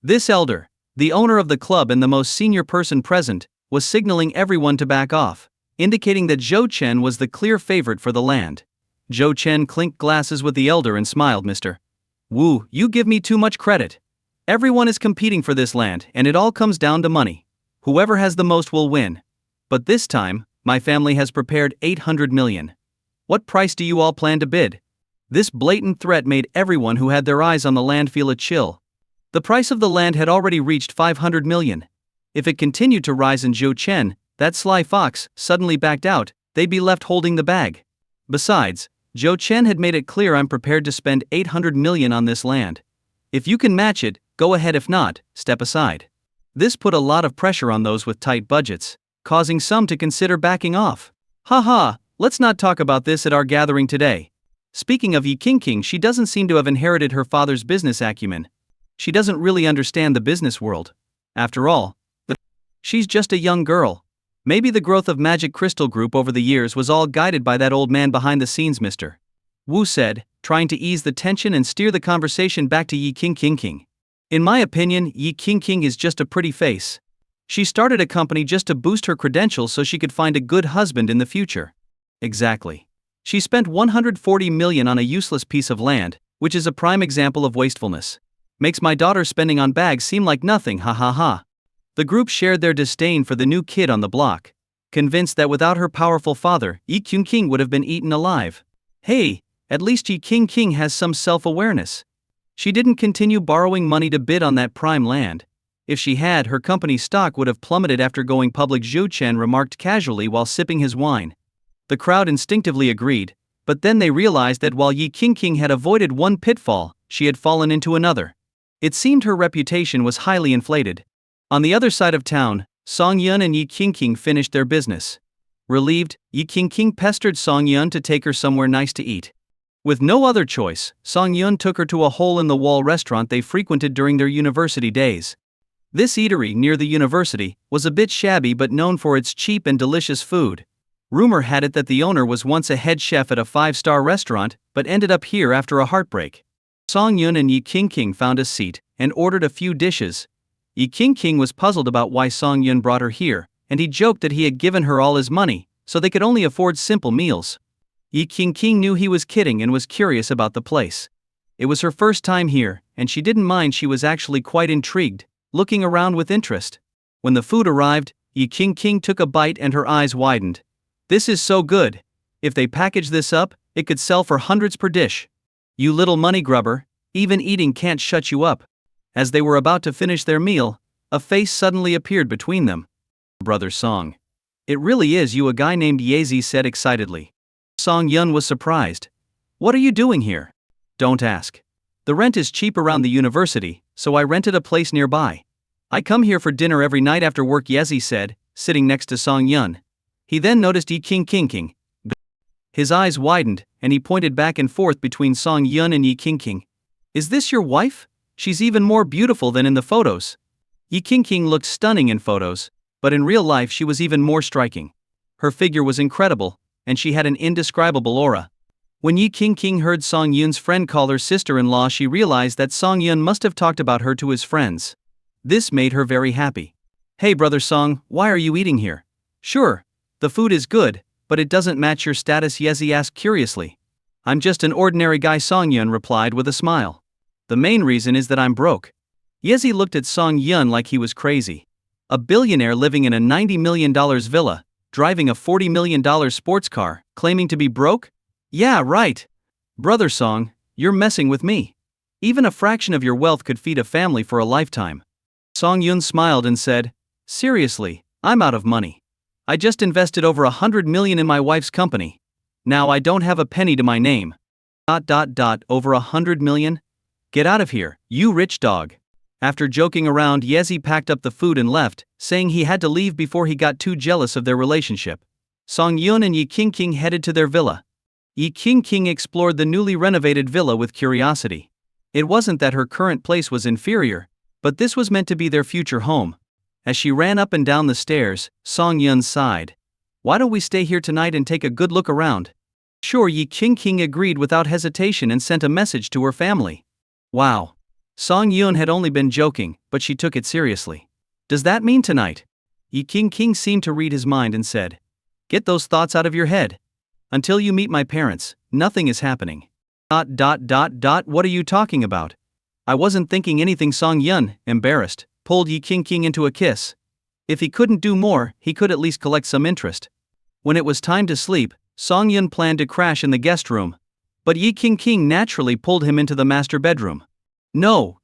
This elder, the owner of the club and the most senior person present, was signaling everyone to back off, indicating that Zhou Chen was the clear favorite for the land. Zhou Chen clinked glasses with the elder and smiled. Mr. Wu, you give me too much credit. Everyone is competing for this land and it all comes down to money. Whoever has the most will win. But this time, my family has prepared 800 million. What price do you all plan to bid? This blatant threat made everyone who had their eyes on the land feel a chill. The price of the land had already reached 500 million. If it continued to rise and Zhou Chen, that sly fox, suddenly backed out, they'd be left holding the bag. Besides, Zhou Chen had made it clear, I'm prepared to spend 800 million on this land. If you can match it, go ahead, if not, step aside. This put a lot of pressure on those with tight budgets, causing some to consider backing off. Haha, let's not talk about this at our gathering today. Speaking of Yi Qingqing, she doesn't seem to have inherited her father's business acumen. She doesn't really understand the business world. After all, she's just a young girl. Maybe the growth of Magic Crystal Group over the years was all guided by that old man behind the scenes, Mr. Wu said, trying to ease the tension and steer the conversation back to Yi Qingqing. In my opinion, Yi Qingqing is just a pretty face. She started a company just to boost her credentials so she could find a good husband in the future. Exactly. She spent 140 million on a useless piece of land, which is a prime example of wastefulness. Makes my daughter's spending on bags seem like nothing, ha ha ha. The group shared their disdain for the new kid on the block, convinced that without her powerful father, Yi Qingqing would have been eaten alive. Hey, at least Yi Qingqing has some self-awareness. She didn't continue borrowing money to bid on that prime land. If she had, her company's stock would have plummeted after going public, Zhou Chen remarked casually while sipping his wine. The crowd instinctively agreed, but then they realized that while Yi Qingqing had avoided one pitfall, she had fallen into another. It seemed her reputation was highly inflated. On the other side of town, Song Yun and Yi Qingqing finished their business. Relieved, Yi Qingqing pestered Song Yun to take her somewhere nice to eat. With no other choice, Song Yun took her to a hole-in-the-wall restaurant they frequented during their university days. This eatery near the university was a bit shabby but known for its cheap and delicious food. Rumor had it that the owner was once a head chef at a 5-star restaurant but ended up here after a heartbreak. Song Yun and Yi Qingqing found a seat and ordered a few dishes. Yi Qingqing was puzzled about why Song Yun brought her here, and he joked that he had given her all his money, so they could only afford simple meals. Yi Qingqing knew he was kidding and was curious about the place. It was her first time here, and she didn't mind. She was actually quite intrigued, looking around with interest. When the food arrived, Yi Qingqing took a bite and her eyes widened. This is so good. If they package this up, it could sell for hundreds per dish. You little money grubber, even eating can't shut you up. As they were about to finish their meal, a face suddenly appeared between them. Brother Song. It really is you, a guy named Yazi said excitedly. Song Yun was surprised. What are you doing here? Don't ask. The rent is cheap around the university, so I rented a place nearby. I come here for dinner every night after work, Yazi said, sitting next to Song Yun. He then noticed Yi Qingqing. His eyes widened, and he pointed back and forth between Song Yun and Yi Qingqing. Is this your wife? She's even more beautiful than in the photos. Yi Qingqing looked stunning in photos, but in real life she was even more striking. Her figure was incredible, and she had an indescribable aura. When Yi Qingqing heard Song Yun's friend call her sister-in-law, she realized that Song Yun must have talked about her to his friends. This made her very happy. Hey brother Song, why are you eating here? Sure, the food is good, but it doesn't match your status, Yezi asked curiously. I'm just an ordinary guy, Song Yun replied with a smile. The main reason is that I'm broke. Yezi looked at Song Yun like he was crazy. A billionaire living in a $90 million villa, driving a $40 million sports car, claiming to be broke? Yeah, right. Brother Song, you're messing with me. Even a fraction of your wealth could feed a family for a lifetime. Song Yun smiled and said, seriously, I'm out of money. I just invested over $100 million in my wife's company. Now I don't have a penny to my name. Over $100 million? Get out of here, you rich dog. After joking around, Yezi packed up the food and left, saying he had to leave before he got too jealous of their relationship. Song Yun and Yi King headed to their villa. Yi King explored the newly renovated villa with curiosity. It wasn't that her current place was inferior, but this was meant to be their future home. As she ran up and down the stairs, Song Yun sighed. Why don't we stay here tonight and take a good look around? Sure, Yi King agreed without hesitation and sent a message to her family. Wow. Song Yun had only been joking, but she took it seriously. Does that mean tonight? Yi King seemed to read his mind and said, get those thoughts out of your head. Until you meet my parents, nothing is happening. What are you talking about? I wasn't thinking anything. Song Yun, embarrassed, pulled Yi King into a kiss. If he couldn't do more, he could at least collect some interest. When it was time to sleep, Song Yun planned to crash in the guest room. But Yi King naturally pulled him into the master bedroom. No,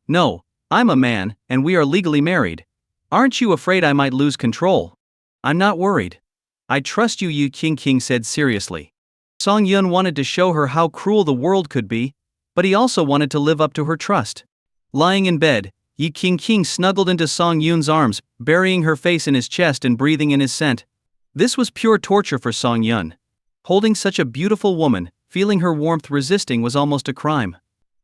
I'm a man, and we are legally married. Aren't you afraid I might lose control? I'm not worried. I trust you, Yi King said seriously. Song Yun wanted to show her how cruel the world could be, but he also wanted to live up to her trust. Lying in bed, Yi King snuggled into Song Yun's arms, burying her face in his chest and breathing in his scent. This was pure torture for Song Yun. Holding such a beautiful woman, feeling her warmth, resisting was almost a crime.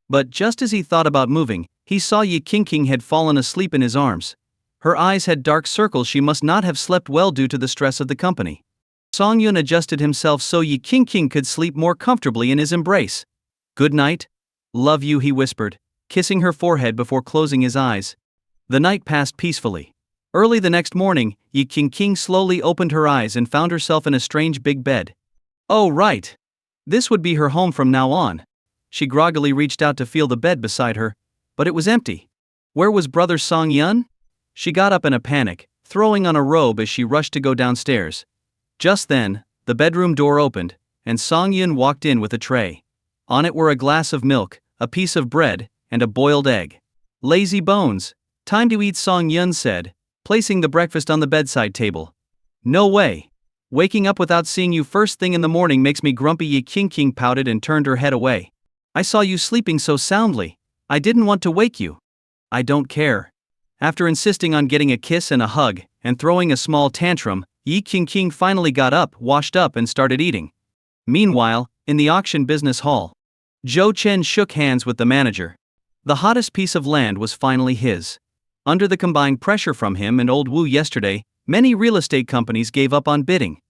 But just as he thought about moving, he saw Yi King had fallen asleep in his arms. Her eyes had dark circles. She must not have slept well due to the stress of the company. Song Yun adjusted himself so Yi King could sleep more comfortably in his embrace. Good night. Love you, he whispered, kissing her forehead before closing his eyes. The night passed peacefully. Early the next morning, Yi King slowly opened her eyes and found herself in a strange big bed. Oh right. This would be her home from now on. She groggily reached out to feel the bed beside her, but it was empty. Where was brother Song Yun? She got up in a panic, throwing on a robe as she rushed to go downstairs. Just then, the bedroom door opened, and Song Yun walked in with a tray. On it were a glass of milk, a piece of bread, and a boiled egg. Lazy bones. Time to eat, Song Yun said, placing the breakfast on the bedside table. No way. Waking up without seeing you first thing in the morning makes me grumpy. Yi King pouted and turned her head away. I saw you sleeping so soundly. I didn't want to wake you. I don't care. After insisting on getting a kiss and a hug, and throwing a small tantrum, Yi King finally got up, washed up, and started eating. Meanwhile, in the auction business hall, Zhou Chen shook hands with the manager. The hottest piece of land was finally his. Under the combined pressure from him and old Wu yesterday, many real estate companies gave up on bidding.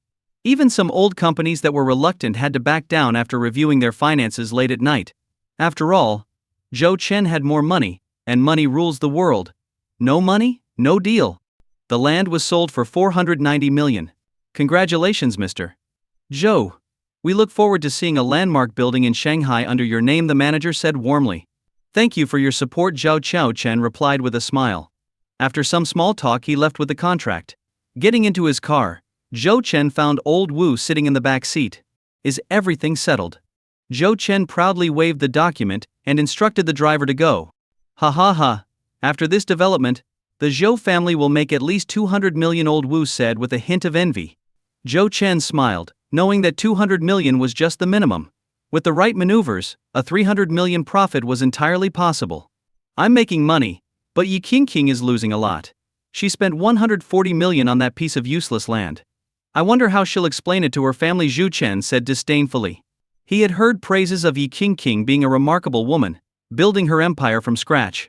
Even some old companies that were reluctant had to back down after reviewing their finances late at night. After all, Zhou Chen had more money, and money rules the world. No money, no deal. The land was sold for $490 million. Congratulations, Mr. Zhou. We look forward to seeing a landmark building in Shanghai under your name, the manager said warmly. Thank you for your support, Zhou Chen replied with a smile. After some small talk, he left with the contract. Getting into his car, Zhou Chen found old Wu sitting in the back seat. Is everything settled? Zhou Chen proudly waved the document and instructed the driver to go. Ha. After this development, the Zhou family will make at least $200 million, old Wu said with a hint of envy. Zhou Chen smiled, knowing that $200 million was just the minimum. With the right maneuvers, a $300 million profit was entirely possible. I'm making money, but Yi King is losing a lot. She spent $140 million on that piece of useless land. I wonder how she'll explain it to her family, Zhou Chen said disdainfully. He had heard praises of Yi King being a remarkable woman, building her empire from scratch.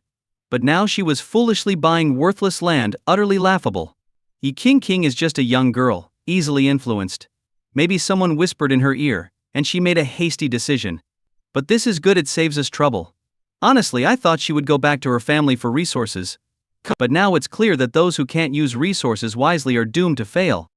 But now she was foolishly buying worthless land, utterly laughable. Yi King is just a young girl, easily influenced. Maybe someone whispered in her ear, and she made a hasty decision. But this is good, it saves us trouble. Honestly, I thought she would go back to her family for resources. But now it's clear that those who can't use resources wisely are doomed to fail.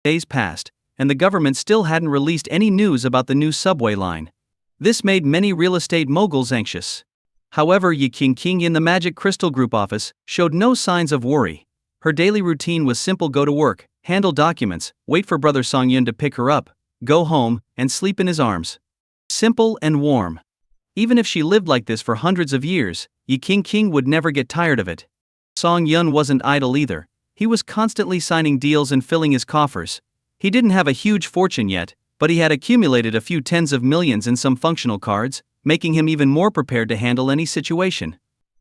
Days passed, and the government still hadn't released any news about the new subway line. This made many real estate moguls anxious. However, Yi Qingqing in the Magic Crystal Group office showed no signs of worry. Her daily routine was simple: go to work, handle documents, wait for brother Song Yun to pick her up, go home, and sleep in his arms. Simple and warm. Even if she lived like this for hundreds of years, Yi Qingqing would never get tired of it. Song Yun wasn't idle either. He was constantly signing deals and filling his coffers. He didn't have a huge fortune yet, but he had accumulated a few tens of millions in some functional cards, making him even more prepared to handle any situation.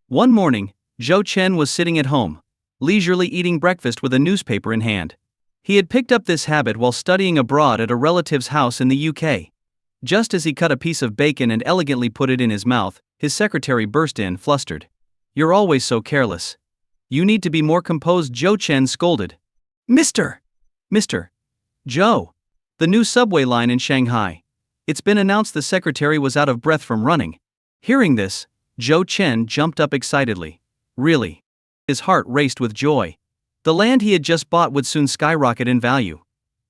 One morning, Zhou Chen was sitting at home, leisurely eating breakfast with a newspaper in hand. He had picked up this habit while studying abroad at a relative's house in the UK. Just as he cut a piece of bacon and elegantly put it in his mouth, his secretary burst in, flustered. "You're always so careless. You need to be more composed," Zhou Chen scolded. Mr. Zhou. The new subway line in Shanghai. It's been announced." The secretary was out of breath from running. Hearing this, Zhou Chen jumped up excitedly. Really? His heart raced with joy. The land he had just bought would soon skyrocket in value.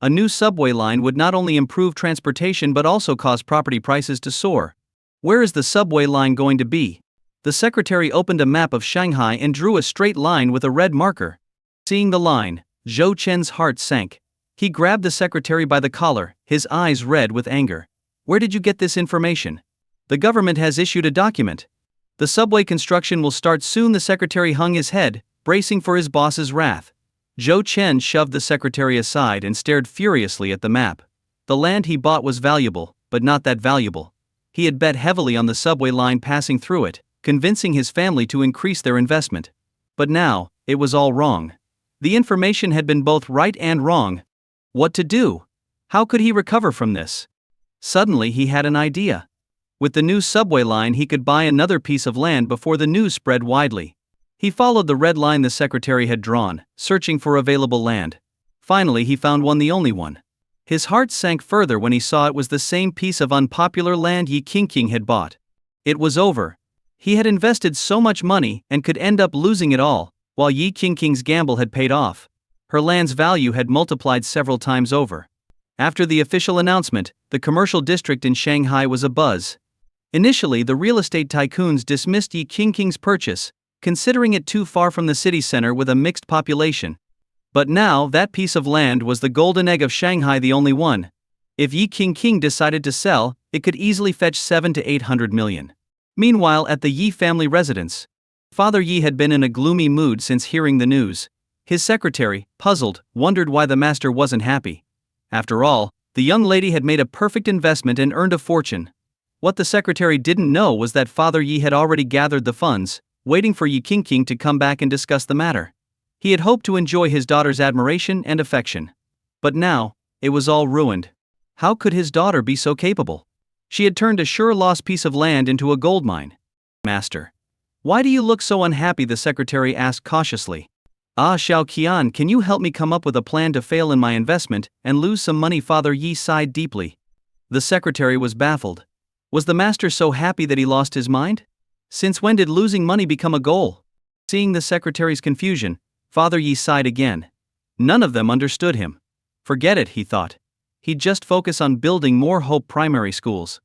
A new subway line would not only improve transportation but also cause property prices to soar. Where is the subway line going to be? The secretary opened a map of Shanghai and drew a straight line with a red marker. Seeing the line, Zhou Chen's heart sank. He grabbed the secretary by the collar, his eyes red with anger. "Where did you get this information?" "The government has issued a document. The subway construction will start soon." The secretary hung his head, bracing for his boss's wrath. Zhou Chen shoved the secretary aside and stared furiously at the map. The land he bought was valuable, but not that valuable. He had bet heavily on the subway line passing through it, convincing his family to increase their investment. But now, it was all wrong. The information had been both right and wrong. What to do? How could he recover from this? Suddenly he had an idea. With the new subway line he could buy another piece of land before the news spread widely. He followed the red line the secretary had drawn, searching for available land. Finally he found one, the only one. His heart sank further when he saw it was the same piece of unpopular land Yi Qingqing had bought. It was over. He had invested so much money and could end up losing it all, while Yi Qingqing's gamble had paid off. Her land's value had multiplied several times over. After the official announcement, the commercial district in Shanghai was abuzz. Initially, the real estate tycoons dismissed Yi Qingqing's purchase, considering it too far from the city center with a mixed population. But now that piece of land was the golden egg of Shanghai, the only one. If Yi Qingqing decided to sell, it could easily fetch 700 to 800 million. Meanwhile, at the Yi family residence, Father Yi had been in a gloomy mood since hearing the news. His secretary, puzzled, wondered why the master wasn't happy. After all, the young lady had made a perfect investment and earned a fortune. What the secretary didn't know was that Father Yi had already gathered the funds, waiting for Yi Qingqing to come back and discuss the matter. He had hoped to enjoy his daughter's admiration and affection. But now, it was all ruined. How could his daughter be so capable? She had turned a sure lost piece of land into a gold mine. "Master, why do you look so unhappy?" the secretary asked cautiously. "Xiao Qian, can you help me come up with a plan to fail in my investment and lose some money?" Father Yi sighed deeply. The secretary was baffled. Was the master so happy that he lost his mind? Since when did losing money become a goal? Seeing the secretary's confusion, Father Yi sighed again. None of them understood him. Forget it, he thought. He'd just focus on building more Hope primary schools.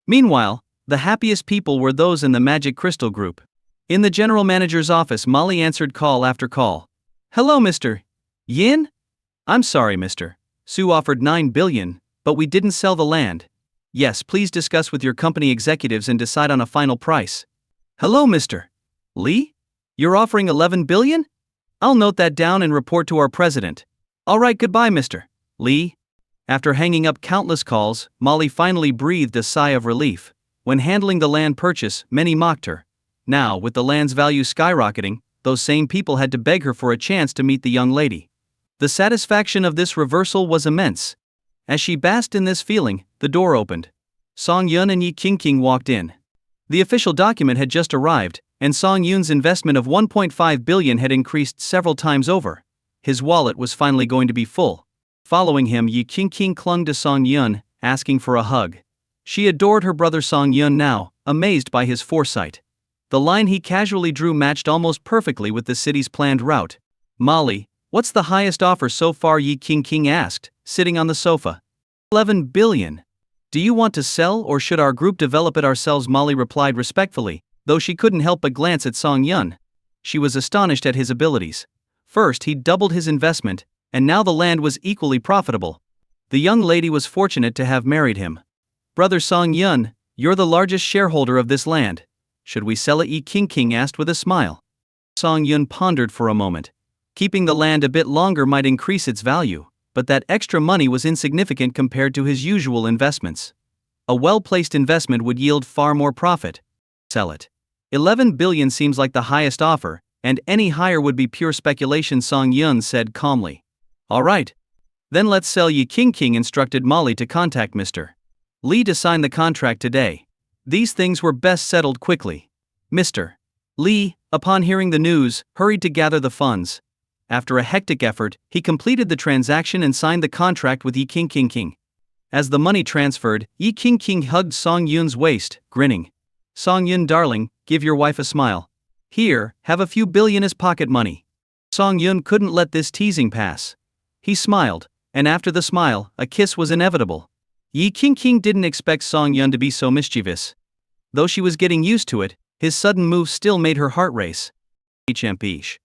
Meanwhile, the happiest people were those in the Magic Crystal Group. In the general manager's office, Molly answered call after call. "Hello, Mr. Yin?" "I'm sorry, Mr. Su offered 9 billion, but we didn't sell the land." "Yes, please discuss with your company executives and decide on a final price." "Hello, Mr. Lee? You're offering 11 billion? I'll note that down and report to our president." "All right, goodbye, Mr. Lee." After hanging up countless calls, Molly finally breathed a sigh of relief. When handling the land purchase, many mocked her. Now, with the land's value skyrocketing, those same people had to beg her for a chance to meet the young lady. The satisfaction of this reversal was immense. As she basked in this feeling, the door opened. Song Yun and Yi Qingqing walked in. The official document had just arrived, and Song Yun's investment of 1.5 billion had increased several times over. His wallet was finally going to be full. Following him, Yi Qingqing clung to Song Yun, asking for a hug. She adored her brother Song Yun now, amazed by his foresight. The line he casually drew matched almost perfectly with the city's planned route. "Molly, what's the highest offer so far?" Yi Qingqing asked, sitting on the sofa. 11 billion. Do you want to sell or should our group develop it ourselves? Molly replied respectfully, though she couldn't help but glance at Song Yun. She was astonished at his abilities. First, he'd doubled his investment, and now the land was equally profitable. The young lady was fortunate to have married him. Brother Song Yun, you're the largest shareholder of this land. Should we sell it? Yi King asked with a smile. Song Yun pondered for a moment. Keeping the land a bit longer might increase its value, but that extra money was insignificant compared to his usual investments. A well-placed investment would yield far more profit. Sell it. 11 billion seems like the highest offer, and any higher would be pure speculation, Song Yun said calmly. All right. Then let's sell. Yi King instructed Molly to contact Mr. Lee to sign the contract today. These things were best settled quickly. Mr. Lee, upon hearing the news, hurried to gather the funds. After a hectic effort, he completed the transaction and signed the contract with Yi King. As the money transferred, Yi King hugged Song Yun's waist, grinning. Song Yun darling, give your wife a smile. Here, have a few billion as pocket money. Song Yun couldn't let this teasing pass. He smiled, and after the smile, a kiss was inevitable. Yi King didn't expect Song Yun to be so mischievous. Though she was getting used to it, his sudden move still made her heart race. Champish.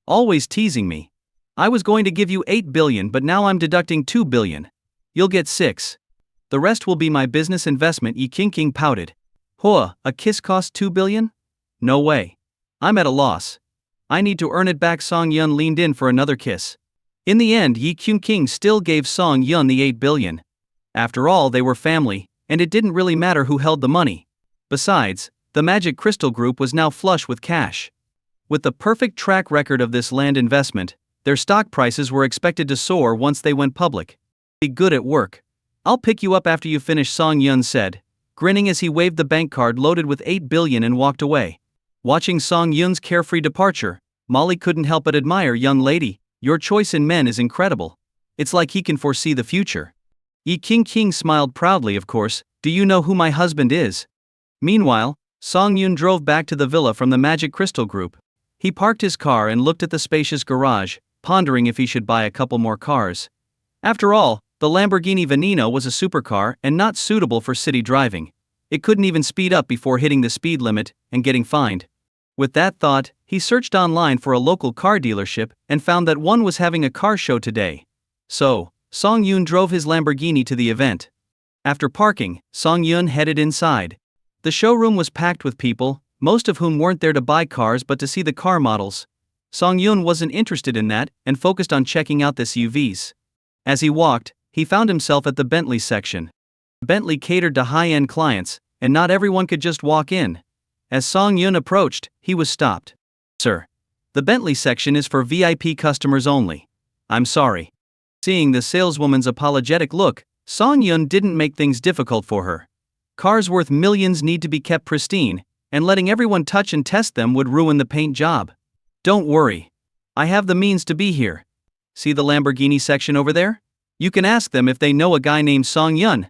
Always teasing me. I was going to give you 8 billion, but now I'm deducting 2 billion. You'll get 6. The rest will be my business investment. Yi King pouted. Huh, a kiss cost 2 billion? No way. I'm at a loss. I need to earn it back. Song Yun leaned in for another kiss. In the end, Yi King still gave Song Yun the 8 billion. After all, they were family, and it didn't really matter who held the money. Besides, the Magic Crystal Group was now flush with cash. With the perfect track record of this land investment, their stock prices were expected to soar once they went public. Be good at work. I'll pick you up after you finish, Song Yun said, grinning as he waved the bank card loaded with 8 billion and walked away. Watching Song Yun's carefree departure, Molly couldn't help but admire. Young lady, your choice in men is incredible. It's like he can foresee the future. Yi King smiled proudly. Of course, do you know who my husband is? Meanwhile, Song Yun drove back to the villa from the Magic Crystal Group. He parked his car and looked at the spacious garage, pondering if he should buy a couple more cars. After all, the Lamborghini Veneno was a supercar and not suitable for city driving. It couldn't even speed up before hitting the speed limit and getting fined. With that thought, he searched online for a local car dealership and found that one was having a car show today. So, Song Yun drove his Lamborghini to the event. After parking, Song Yun headed inside. The showroom was packed with people, most of whom weren't there to buy cars but to see the car models. Song Yun wasn't interested in that and focused on checking out the SUVs. As he walked, he found himself at the Bentley section. Bentley catered to high-end clients, and not everyone could just walk in. As Song Yun approached, he was stopped. Sir, the Bentley section is for VIP customers only. I'm sorry. Seeing the saleswoman's apologetic look, Song Yun didn't make things difficult for her. Cars worth millions need to be kept pristine, and letting everyone touch and test them would ruin the paint job. Don't worry. I have the means to be here. See the Lamborghini section over there? You can ask them if they know a guy named Song Yun.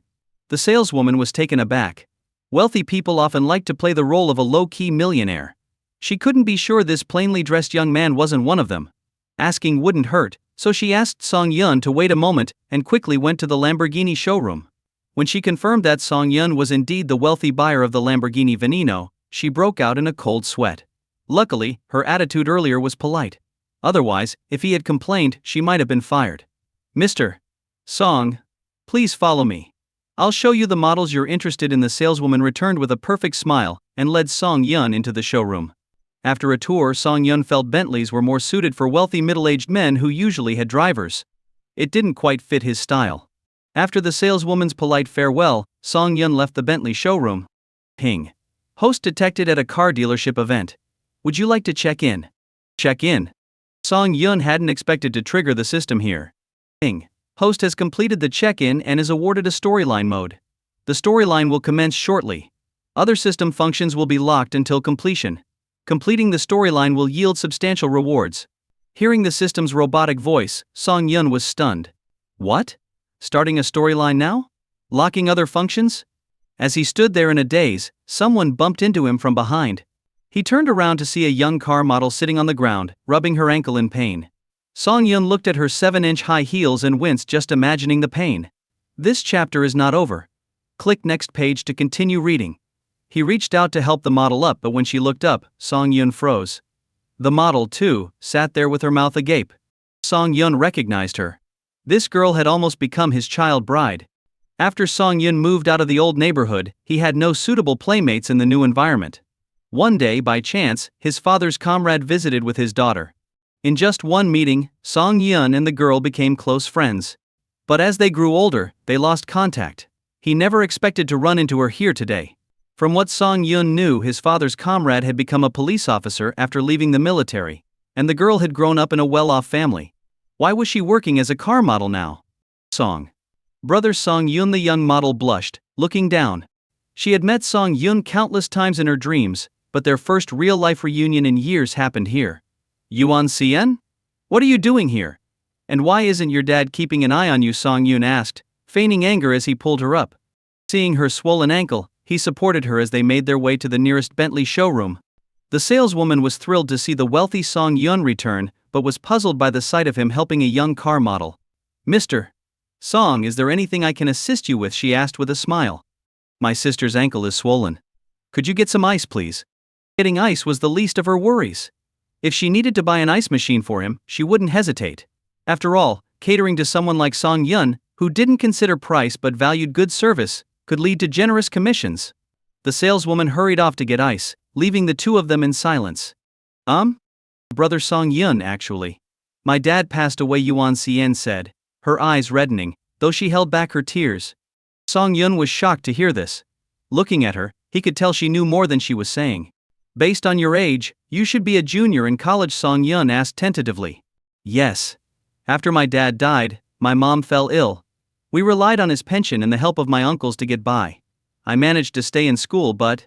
The saleswoman was taken aback. Wealthy people often like to play the role of a low-key millionaire. She couldn't be sure this plainly dressed young man wasn't one of them. Asking wouldn't hurt, so she asked Song Yun to wait a moment and quickly went to the Lamborghini showroom. When she confirmed that Song Yun was indeed the wealthy buyer of the Lamborghini Veneno, she broke out in a cold sweat. Luckily, her attitude earlier was polite. Otherwise, if he had complained, she might have been fired. Mr. Song, please follow me. I'll show you the models you're interested in. The saleswoman returned with a perfect smile and led Song Yun into the showroom. After a tour, Song Yun felt Bentleys were more suited for wealthy middle-aged men who usually had drivers. It didn't quite fit his style. After the saleswoman's polite farewell, Song Yun left the Bentley showroom. Ping. Host detected at a car dealership event. Would you like to check in? Check in. Song Yun hadn't expected to trigger the system here. Ping. Host has completed the check-in and is awarded a storyline mode. The storyline will commence shortly. Other system functions will be locked until completion. Completing the storyline will yield substantial rewards. Hearing the system's robotic voice, Song Yun was stunned. What? Starting a storyline now? Locking other functions? As he stood there in a daze, someone bumped into him from behind. He turned around to see a young car model sitting on the ground, rubbing her ankle in pain. Song Yun looked at her 7-inch high heels and winced just imagining the pain. This chapter is not over. Click next page to continue reading. He reached out to help the model up, but when she looked up, Song Yun froze. The model, too, sat there with her mouth agape. Song Yun recognized her. This girl had almost become his child bride. After Song Yun moved out of the old neighborhood, he had no suitable playmates in the new environment. One day, by chance, his father's comrade visited with his daughter. In just one meeting, Song Yun and the girl became close friends. But as they grew older, they lost contact. He never expected to run into her here today. From what Song Yun knew, his father's comrade had become a police officer after leaving the military, and the girl had grown up in a well-off family. Why was she working as a car model now? Brother Song Yun, the young model, blushed, looking down. She had met Song Yun countless times in her dreams, but their first real-life reunion in years happened here. Yuan Cien? What are you doing here? And why isn't your dad keeping an eye on you? Song Yun asked, feigning anger as he pulled her up. Seeing her swollen ankle, he supported her as they made their way to the nearest Bentley showroom. The saleswoman was thrilled to see the wealthy Song Yun return, but was puzzled by the sight of him helping a young car model. Mr. Song, is there anything I can assist you with? She asked with a smile. My sister's ankle is swollen. Could you get some ice, please? Getting ice was the least of her worries. If she needed to buy an ice machine for him, she wouldn't hesitate. After all, catering to someone like Song Yun, who didn't consider price but valued good service, could lead to generous commissions. The saleswoman hurried off to get ice, leaving the two of them in silence. Brother Song Yun, actually. My dad passed away, Yuan Cien said, her eyes reddening, though she held back her tears. Song Yun was shocked to hear this. Looking at her, he could tell she knew more than she was saying. Based on your age, you should be a junior in college, Song Yun asked tentatively. Yes. After my dad died, my mom fell ill. We relied on his pension and the help of my uncles to get by. I managed to stay in school, but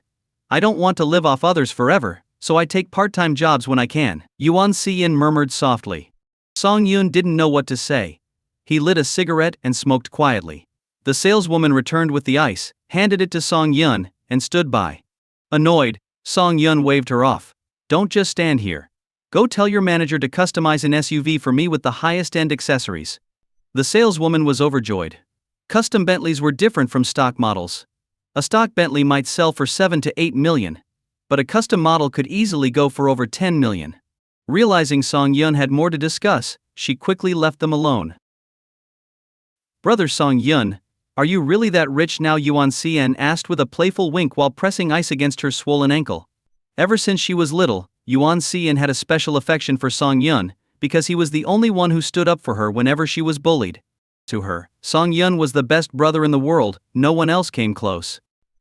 I don't want to live off others forever, so I take part-time jobs when I can, Yuan Cien murmured softly. Song Yun didn't know what to say. He lit a cigarette and smoked quietly. The saleswoman returned with the ice, handed it to Song Yun, and stood by. Annoyed, Song Yun waved her off. Don't just stand here. Go tell your manager to customize an SUV for me with the highest-end accessories. The saleswoman was overjoyed. Custom Bentleys were different from stock models. A stock Bentley might sell for 7 to 8 million, but a custom model could easily go for over 10 million. Realizing Song Yun had more to discuss, she quickly left them alone. Brother Song Yun, are you really that rich now? Yuan Cien asked with a playful wink while pressing ice against her swollen ankle. Ever since she was little, Yuan Cien had a special affection for Song Yun, because he was the only one who stood up for her whenever she was bullied. To her, Song Yun was the best brother in the world, no one else came close.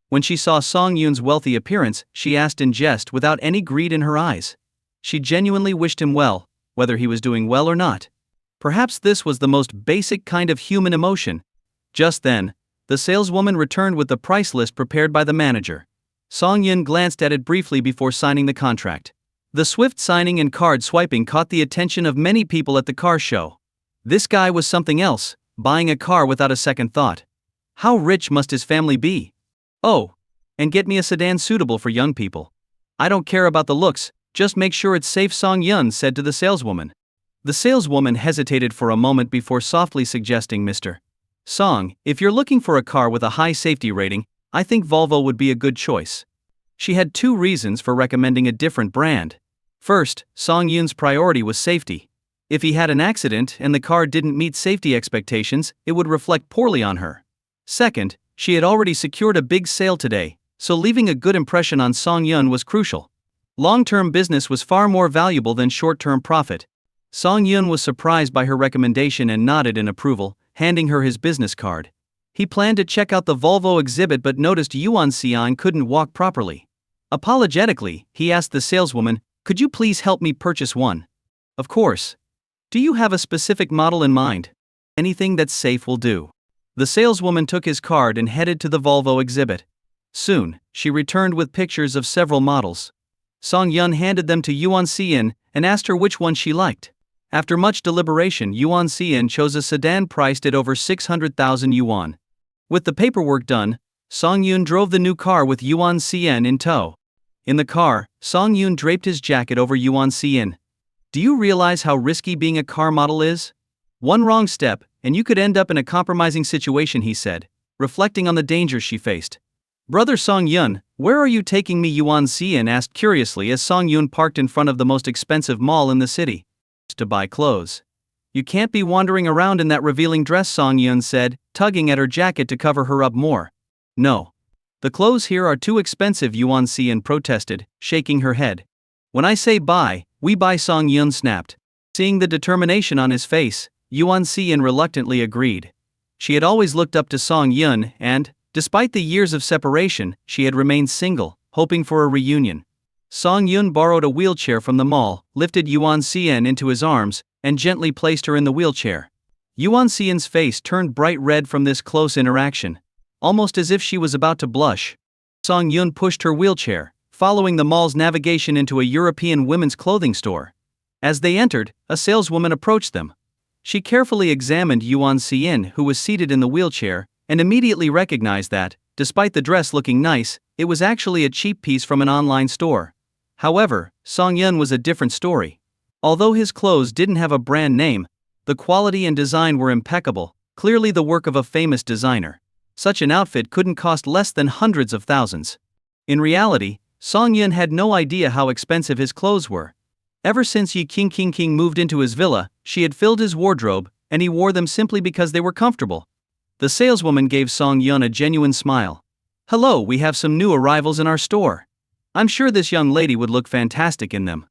When she saw Song Yun's wealthy appearance, she asked in jest without any greed in her eyes. She genuinely wished him well, whether he was doing well or not. Perhaps this was the most basic kind of human emotion. Just then, the saleswoman returned with the price list prepared by the manager. Song Yun glanced at it briefly before signing the contract. The swift signing and card swiping caught the attention of many people at the car show. This guy was something else, buying a car without a second thought. How rich must his family be? Oh, and get me a sedan suitable for young people. I don't care about the looks, just make sure it's safe, Song Yun said to the saleswoman. The saleswoman hesitated for a moment before softly suggesting, Mr. Song, if you're looking for a car with a high safety rating, I think Volvo would be a good choice. She had two reasons for recommending a different brand. First, Song Yun's priority was safety. If he had an accident and the car didn't meet safety expectations, it would reflect poorly on her. Second, she had already secured a big sale today, so leaving a good impression on Song Yun was crucial. Long-term business was far more valuable than short-term profit. Song Yun was surprised by her recommendation and nodded in approval, handing her his business card. He planned to check out the Volvo exhibit but noticed Yuan Cien couldn't walk properly. Apologetically, he asked the saleswoman, could you please help me purchase one? Of course. Do you have a specific model in mind? Anything that's safe will do. The saleswoman took his card and headed to the Volvo exhibit. Soon, she returned with pictures of several models. Song Yun handed them to Yuan Cien and asked her which one she liked. After much deliberation, Yuan Cien chose a sedan priced at over 600,000 yuan. With the paperwork done, Song Yun drove the new car with Yuan Cien in tow. In the car, Song Yun draped his jacket over Yuan Cien. Do you realize how risky being a car model is? One wrong step, and you could end up in a compromising situation, he said. reflecting on the dangers she faced. Brother Song Yun, where are you taking me? Yuan Xian asked curiously as Song Yun parked in front of the most expensive mall in the city. To buy clothes. You can't be wandering around in that revealing dress, Song Yun said, tugging at her jacket to cover her up more. No. The clothes here are too expensive, Yuan Xian protested, shaking her head. When I say buy, we buy, Song Yun snapped. Seeing the determination on his face, Yuan Xian reluctantly agreed. She had always looked up to Song Yun and, despite the years of separation, she had remained single, hoping for a reunion. Song Yun borrowed a wheelchair from the mall, lifted Yuan Xian into his arms, and gently placed her in the wheelchair. Yuan Xian's face turned bright red from this close interaction, almost as if she was about to blush. Song Yun pushed her wheelchair, following the mall's navigation into a European women's clothing store. As they entered, a saleswoman approached them. She carefully examined Yuan Xian, who was seated in the wheelchair, and immediately recognized that, despite the dress looking nice, it was actually a cheap piece from an online store. However, Song Yun was a different story. Although his clothes didn't have a brand name, the quality and design were impeccable, clearly the work of a famous designer. Such an outfit couldn't cost less than hundreds of thousands. In reality, Song Yun had no idea how expensive his clothes were. Ever since Yi King moved into his villa, she had filled his wardrobe, and he wore them simply because they were comfortable. The saleswoman gave Song Yun a genuine smile. Hello, we have some new arrivals in our store. I'm sure this young lady would look fantastic in them.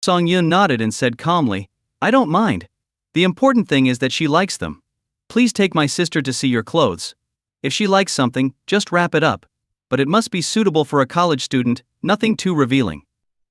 Song Yun nodded and said calmly, I don't mind. The important thing is that she likes them. Please take my sister to see your clothes. If she likes something, just wrap it up. But it must be suitable for a college student, nothing too revealing.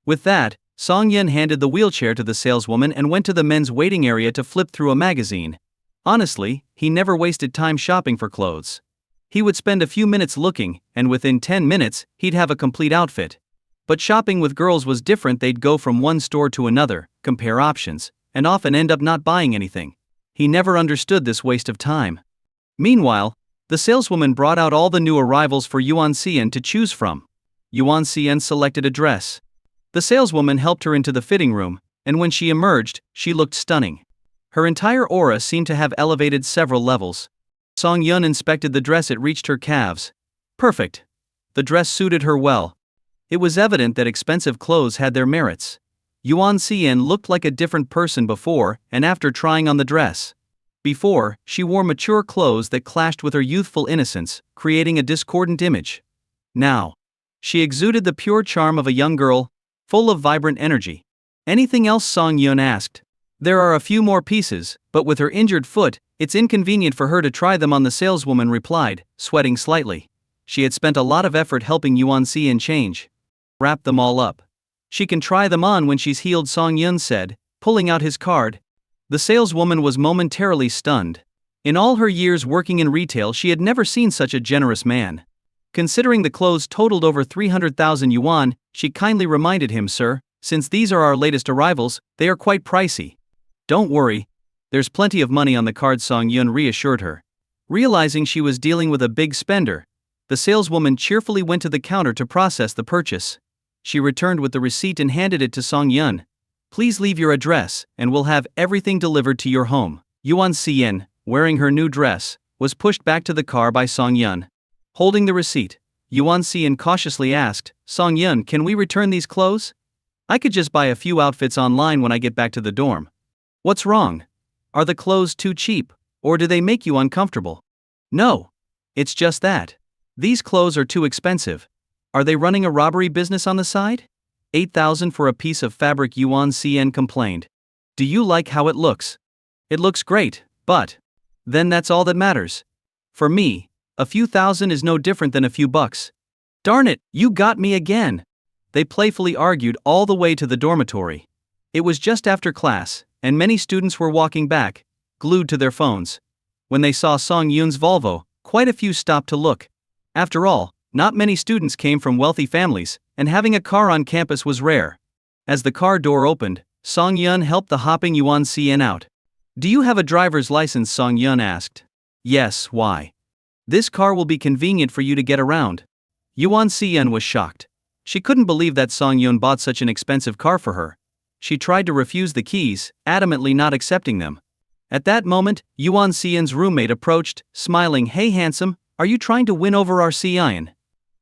With that, Song Yun handed the wheelchair to the saleswoman and went to the men's waiting area to flip through a magazine. Honestly, he never wasted time shopping for clothes. He would spend a few minutes looking, and within 10 minutes, he'd have a complete outfit. But shopping with girls was different. They'd go from one store to another, compare options, and often end up not buying anything. He never understood this waste of time. Meanwhile, the saleswoman brought out all the new arrivals for Yuan Xian to choose from. Yuan Xian selected a dress. The saleswoman helped her into the fitting room, and when she emerged, she looked stunning. Her entire aura seemed to have elevated several levels. Song Yun inspected the dress. It reached her calves. Perfect. The dress suited her well. It was evident that expensive clothes had their merits. Yuan Xian looked like a different person before and after trying on the dress. Before, she wore mature clothes that clashed with her youthful innocence, creating a discordant image. Now, she exuded the pure charm of a young girl, full of vibrant energy. Anything else? Song Yun asked. There are a few more pieces, but with her injured foot, it's inconvenient for her to try them on, the saleswoman replied, sweating slightly. She had spent a lot of effort helping Yuan Xian change. Wrap them all up. She can try them on when she's healed, Song Yun said, pulling out his card. The saleswoman was momentarily stunned. In all her years working in retail, she had never seen such a generous man. Considering the clothes totaled over 300,000 yuan, she kindly reminded him, Sir, since these are our latest arrivals, they are quite pricey. Don't worry. There's plenty of money on the card, Song Yun reassured her. Realizing she was dealing with a big spender, the saleswoman cheerfully went to the counter to process the purchase. She returned with the receipt and handed it to Song Yun. Please leave your address, and we'll have everything delivered to your home. Yuan Xian, wearing her new dress, was pushed back to the car by Song Yun. Holding the receipt, Yuan Xian cautiously asked, Song Yun, can we return these clothes? I could just buy a few outfits online when I get back to the dorm. What's wrong? Are the clothes too cheap, or do they make you uncomfortable? No. It's just that. These clothes are too expensive. Are they running a robbery business on the side? 8,000 for a piece of fabric, Yuan Xian complained. Do you like how it looks? It looks great, but then that's all that matters. For me, a few thousand is no different than a few bucks. Darn it, you got me again. They playfully argued all the way to the dormitory. It was just after class, and many students were walking back, glued to their phones. When they saw Song Yun's Volvo, quite a few stopped to look. After all, not many students came from wealthy families, and having a car on campus was rare. As the car door opened, Song Yun helped the hopping Yuan Xian out. Do you have a driver's license? Song Yun asked. Yes, why? This car will be convenient for you to get around. Yuan Xian was shocked. She couldn't believe that Song Yun bought such an expensive car for her. She tried to refuse the keys, adamantly not accepting them. At that moment, Yuan Xian's roommate approached, smiling. Hey handsome, Are you trying to win over our Xian?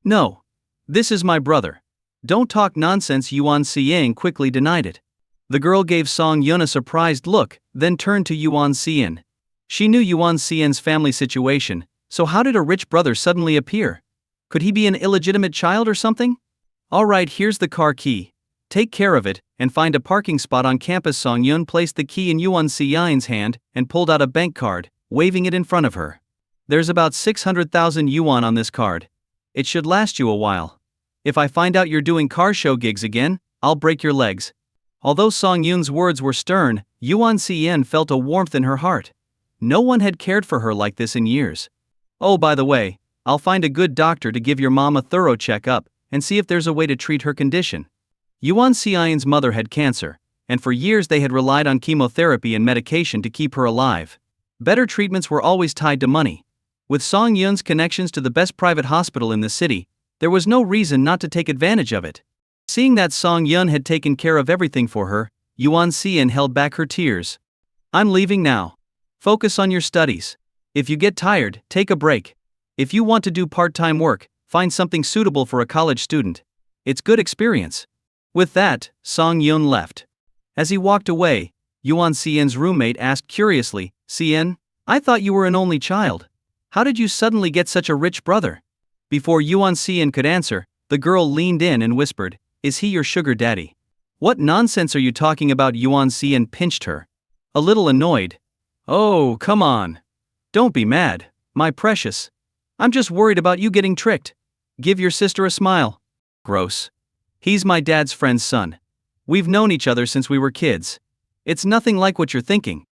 No. This is my brother. Don't talk nonsense. Yuan Xian quickly denied it. The girl gave Song Yun a surprised look, then turned to Yuan Xian. She knew Yuan Xian's family situation, so how did a rich brother suddenly appear? Could he be an illegitimate child or something? Alright, here's the car key. Take care of it, and find a parking spot on campus. Song Yun placed the key in Yuan Xian's hand and pulled out a bank card, waving it in front of her. There's about 600,000 yuan on this card. It should last you a while. If I find out you're doing car show gigs again, I'll break your legs. Although Song Yun's words were stern, Yuan Xian felt a warmth in her heart. No one had cared for her like this in years. Oh, by the way, I'll find a good doctor to give your mom a thorough checkup and see if there's a way to treat her condition. Yuan Xian's mother had cancer, and for years they had relied on chemotherapy and medication to keep her alive. Better treatments were always tied to money. With Song Yun's connections to the best private hospital in the city, there was no reason not to take advantage of it. Seeing that Song Yun had taken care of everything for her, Yuan Xian held back her tears. I'm leaving now. Focus on your studies. If you get tired, take a break. If you want to do part-time work, find something suitable for a college student. It's good experience. With that, Song Yun left. As he walked away, Yuan Xian's roommate asked curiously, Xian, I thought you were an only child. How did you suddenly get such a rich brother? Before Yuan Xian could answer, the girl leaned in and whispered, Is he your sugar daddy? What nonsense are you talking about? Yuan Xian pinched her. A little annoyed. Oh, come on. Don't be mad, my precious. I'm just worried about you getting tricked. Give your sister a smile. Gross. He's my dad's friend's son. We've known each other since we were kids. It's nothing like what you're thinking.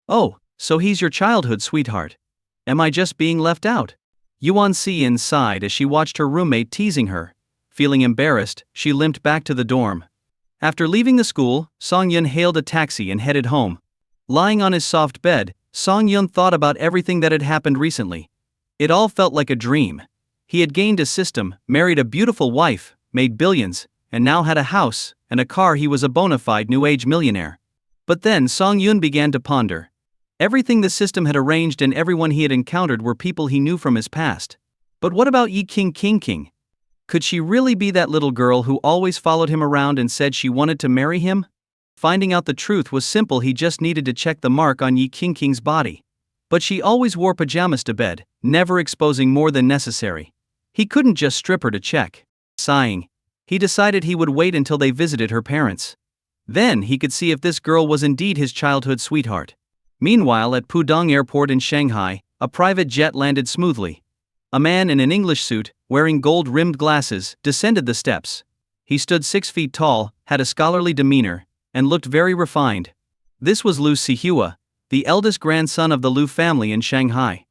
Oh, so he's your childhood sweetheart. Am I just being left out? Yuan Xian sighed as she watched her roommate teasing her. Feeling embarrassed, she limped back to the dorm. After leaving the school, Song Yun hailed a taxi and headed home. Lying on his soft bed, Song Yun thought about everything that had happened recently. It all felt like a dream. He had gained a system, married a beautiful wife, made billions, and now had a house and a car. He was a bona fide new age millionaire. But then Song Yun began to ponder. Everything the system had arranged and everyone he had encountered were people he knew from his past. But what about Yi King? Could she really be that little girl who always followed him around and said she wanted to marry him? Finding out the truth was simple. He just needed to check the mark on Yi King's body. But she always wore pajamas to bed, never exposing more than necessary. He couldn't just strip her to check. Sighing, he decided he would wait until they visited her parents. Then he could see if this girl was indeed his childhood sweetheart. Meanwhile, at Pudong Airport in Shanghai, a private jet landed smoothly. A man in an English suit, wearing gold-rimmed glasses, descended the steps. He stood 6 feet tall, had a scholarly demeanor, and looked very refined. This was Liu Sihua, the eldest grandson of the Liu family in Shanghai.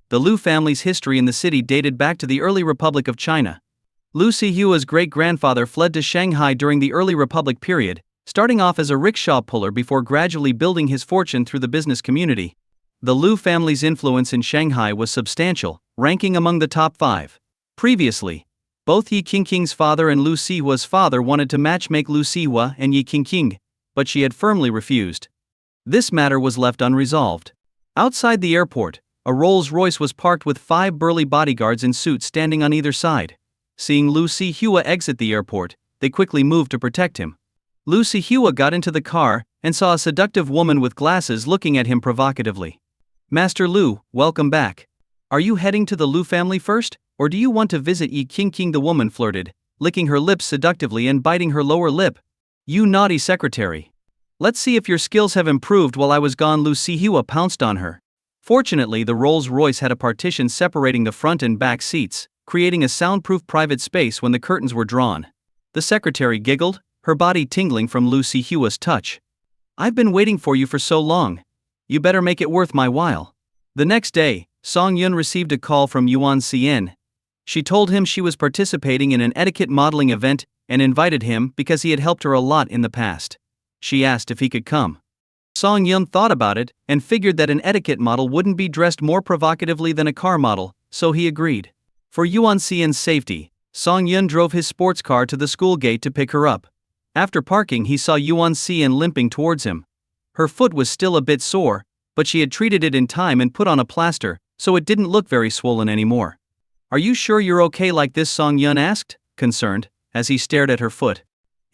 The Liu family's history in the city dated back to the early Republic of China. Liu Sihua's great-grandfather fled to Shanghai during the early Republic period, starting off as a rickshaw puller before gradually building his fortune through the business community. The Liu family's influence in Shanghai was substantial, ranking among the top 5. Previously, both Yi King's father and Liu Sihua's father wanted to matchmake Liu Sihua and Yi King, but she had firmly refused. This matter was left unresolved. Outside the airport, a Rolls-Royce was parked with 5 burly bodyguards in suits standing on either side. Seeing Liu Sihua exit the airport, they quickly moved to protect him. Liu Sihua got into the car and saw a seductive woman with glasses looking at him provocatively. Master Liu, welcome back. Are you heading to the Liu family first, or do you want to visit Yi King? The woman flirted, licking her lips seductively and biting her lower lip. You naughty secretary. Let's see if your skills have improved while I was gone. Liu Sihua pounced on her. Fortunately, the Rolls-Royce had a partition separating the front and back seats, creating a soundproof private space when the curtains were drawn. The secretary giggled, her body tingling from Liu Sihua's touch. I've been waiting for you for so long. You better make it worth my while. The next day, Song Yun received a call from Yuan Xian. She told him she was participating in an etiquette modeling event and invited him because he had helped her a lot in the past. She asked if he could come. Song Yun thought about it and figured that an etiquette model wouldn't be dressed more provocatively than a car model, so he agreed. For Yuan Xian's safety, Song Yun drove his sports car to the school gate to pick her up. After parking, he saw Yuan Xian limping towards him. Her foot was still a bit sore, but she had treated it in time and put on a plaster, so it didn't look very swollen anymore. Are you sure you're okay like this? Song Yun asked, concerned, as he stared at her foot.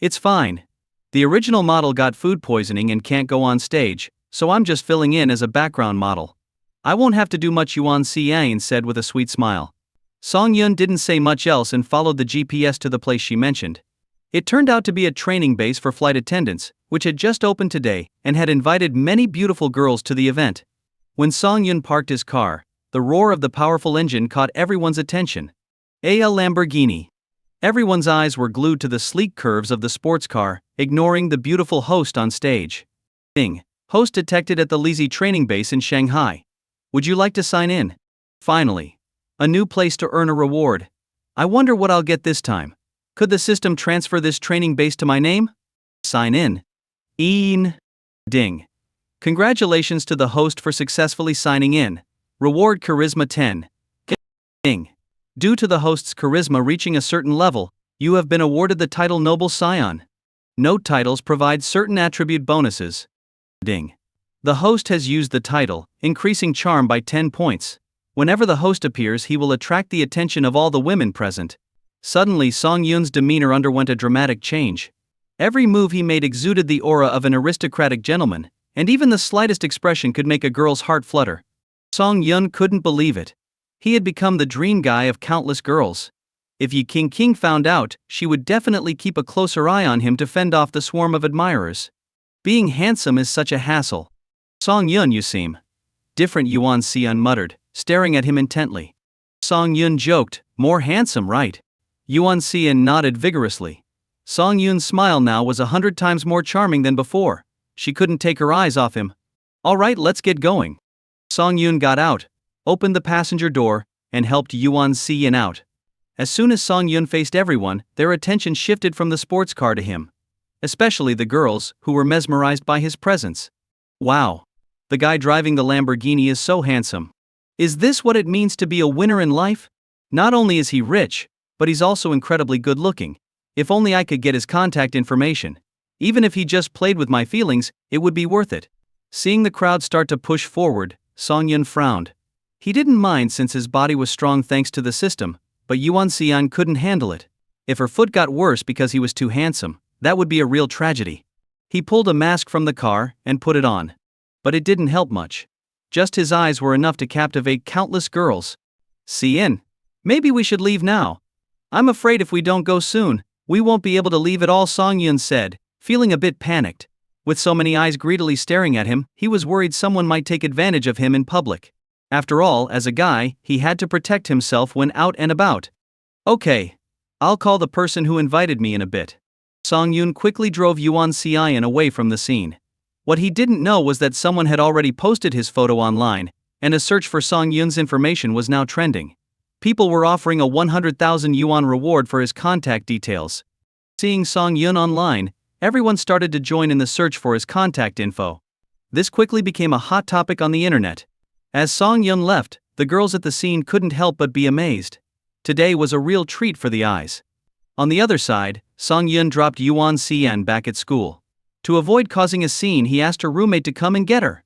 It's fine. The original model got food poisoning and can't go on stage, so I'm just filling in as a background model. I won't have to do much, Yuan Xian said with a sweet smile. Song Yun didn't say much else and followed the GPS to the place she mentioned. It turned out to be a training base for flight attendants, which had just opened today and had invited many beautiful girls to the event. When Song Yun parked his car, the roar of the powerful engine caught everyone's attention. A Lamborghini. Everyone's eyes were glued to the sleek curves of the sports car, ignoring the beautiful host on stage. Ding. Host detected at the Lizi training base in Shanghai. Would you like to sign in? Finally. A new place to earn a reward. I wonder what I'll get this time. Could the system transfer this training base to my name? Sign in. Ding. Congratulations to the host for successfully signing in. Reward Charisma 10. Ding. Due to the host's charisma reaching a certain level, you have been awarded the title Noble Scion. Note titles provide certain attribute bonuses. Ding. The host has used the title, increasing charm by 10 points. Whenever the host appears, he will attract the attention of all the women present. Suddenly, Song Yun's demeanor underwent a dramatic change. Every move he made exuded the aura of an aristocratic gentleman, and even the slightest expression could make a girl's heart flutter. Song Yun couldn't believe it. He had become the dream guy of countless girls. If Yi King found out, she would definitely keep a closer eye on him to fend off the swarm of admirers. Being handsome is such a hassle. Song Yun, you seem different, Yuan Xian muttered, staring at him intently. Song Yun joked, more handsome, right? Yuan Xian nodded vigorously. Song Yun's smile now was 100 times more charming than before. She couldn't take her eyes off him. All right, let's get going. Song Yun got out, opened the passenger door, and helped Yuan Xian out. As soon as Song Yun faced everyone, their attention shifted from the sports car to him. Especially the girls, who were mesmerized by his presence. Wow. The guy driving the Lamborghini is so handsome. Is this what it means to be a winner in life? Not only is he rich, but he's also incredibly good looking. If only I could get his contact information. Even if he just played with my feelings, it would be worth it. Seeing the crowd start to push forward, Song Yun frowned. He didn't mind since his body was strong thanks to the system, but Yuan Xian couldn't handle it. If her foot got worse because he was too handsome, that would be a real tragedy. He pulled a mask from the car and put it on. But it didn't help much. Just his eyes were enough to captivate countless girls. Xian, maybe we should leave now. I'm afraid if we don't go soon, we won't be able to leave at all, Song Yun said, feeling a bit panicked. With so many eyes greedily staring at him, he was worried someone might take advantage of him in public. After all, as a guy, he had to protect himself when out and about. Okay. I'll call the person who invited me in a bit. Song Yun quickly drove Yuan Xian away from the scene. What he didn't know was that someone had already posted his photo online, and a search for Song Yun's information was now trending. People were offering a 100,000 yuan reward for his contact details. Seeing Song Yun online, everyone started to join in the search for his contact info. This quickly became a hot topic on the internet. As Song Yun left, the girls at the scene couldn't help but be amazed. Today was a real treat for the eyes. On the other side, Song Yun dropped Yuan Xian back at school. To avoid causing a scene, he asked her roommate to come and get her.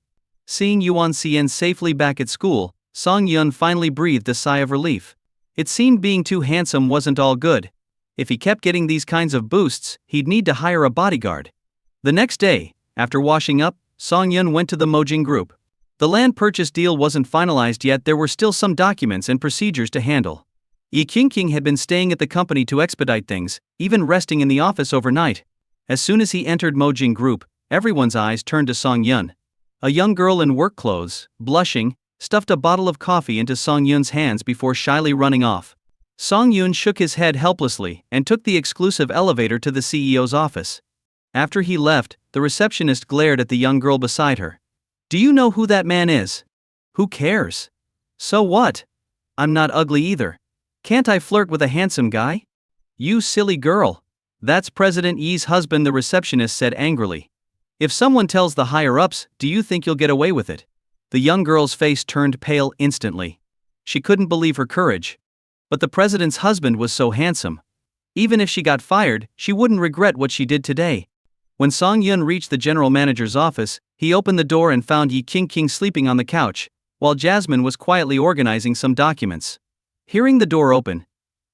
Seeing Yuan Xian safely back at school, Song Yun finally breathed a sigh of relief. It seemed being too handsome wasn't all good. If he kept getting these kinds of boosts, he'd need to hire a bodyguard. The next day, after washing up, Song Yun went to the Mojing Group. The land purchase deal wasn't finalized yet. There were still some documents and procedures to handle. Yi King had been staying at the company to expedite things, even resting in the office overnight. As soon as he entered Mojing Group, everyone's eyes turned to Song Yun. A young girl in work clothes, blushing, stuffed a bottle of coffee into Song Yun's hands before shyly running off. Song Yun shook his head helplessly and took the exclusive elevator to the CEO's office. After he left, the receptionist glared at the young girl beside her. Do you know who that man is? Who cares? So what? I'm not ugly either. Can't I flirt with a handsome guy? You silly girl. That's President Yi's husband, the receptionist said angrily. If someone tells the higher-ups, do you think you'll get away with it? The young girl's face turned pale instantly. She couldn't believe her courage. But the president's husband was so handsome. Even if she got fired, she wouldn't regret what she did today. When Song Yun reached the general manager's office, he opened the door and found Yi King sleeping on the couch, while Jasmine was quietly organizing some documents. Hearing the door open,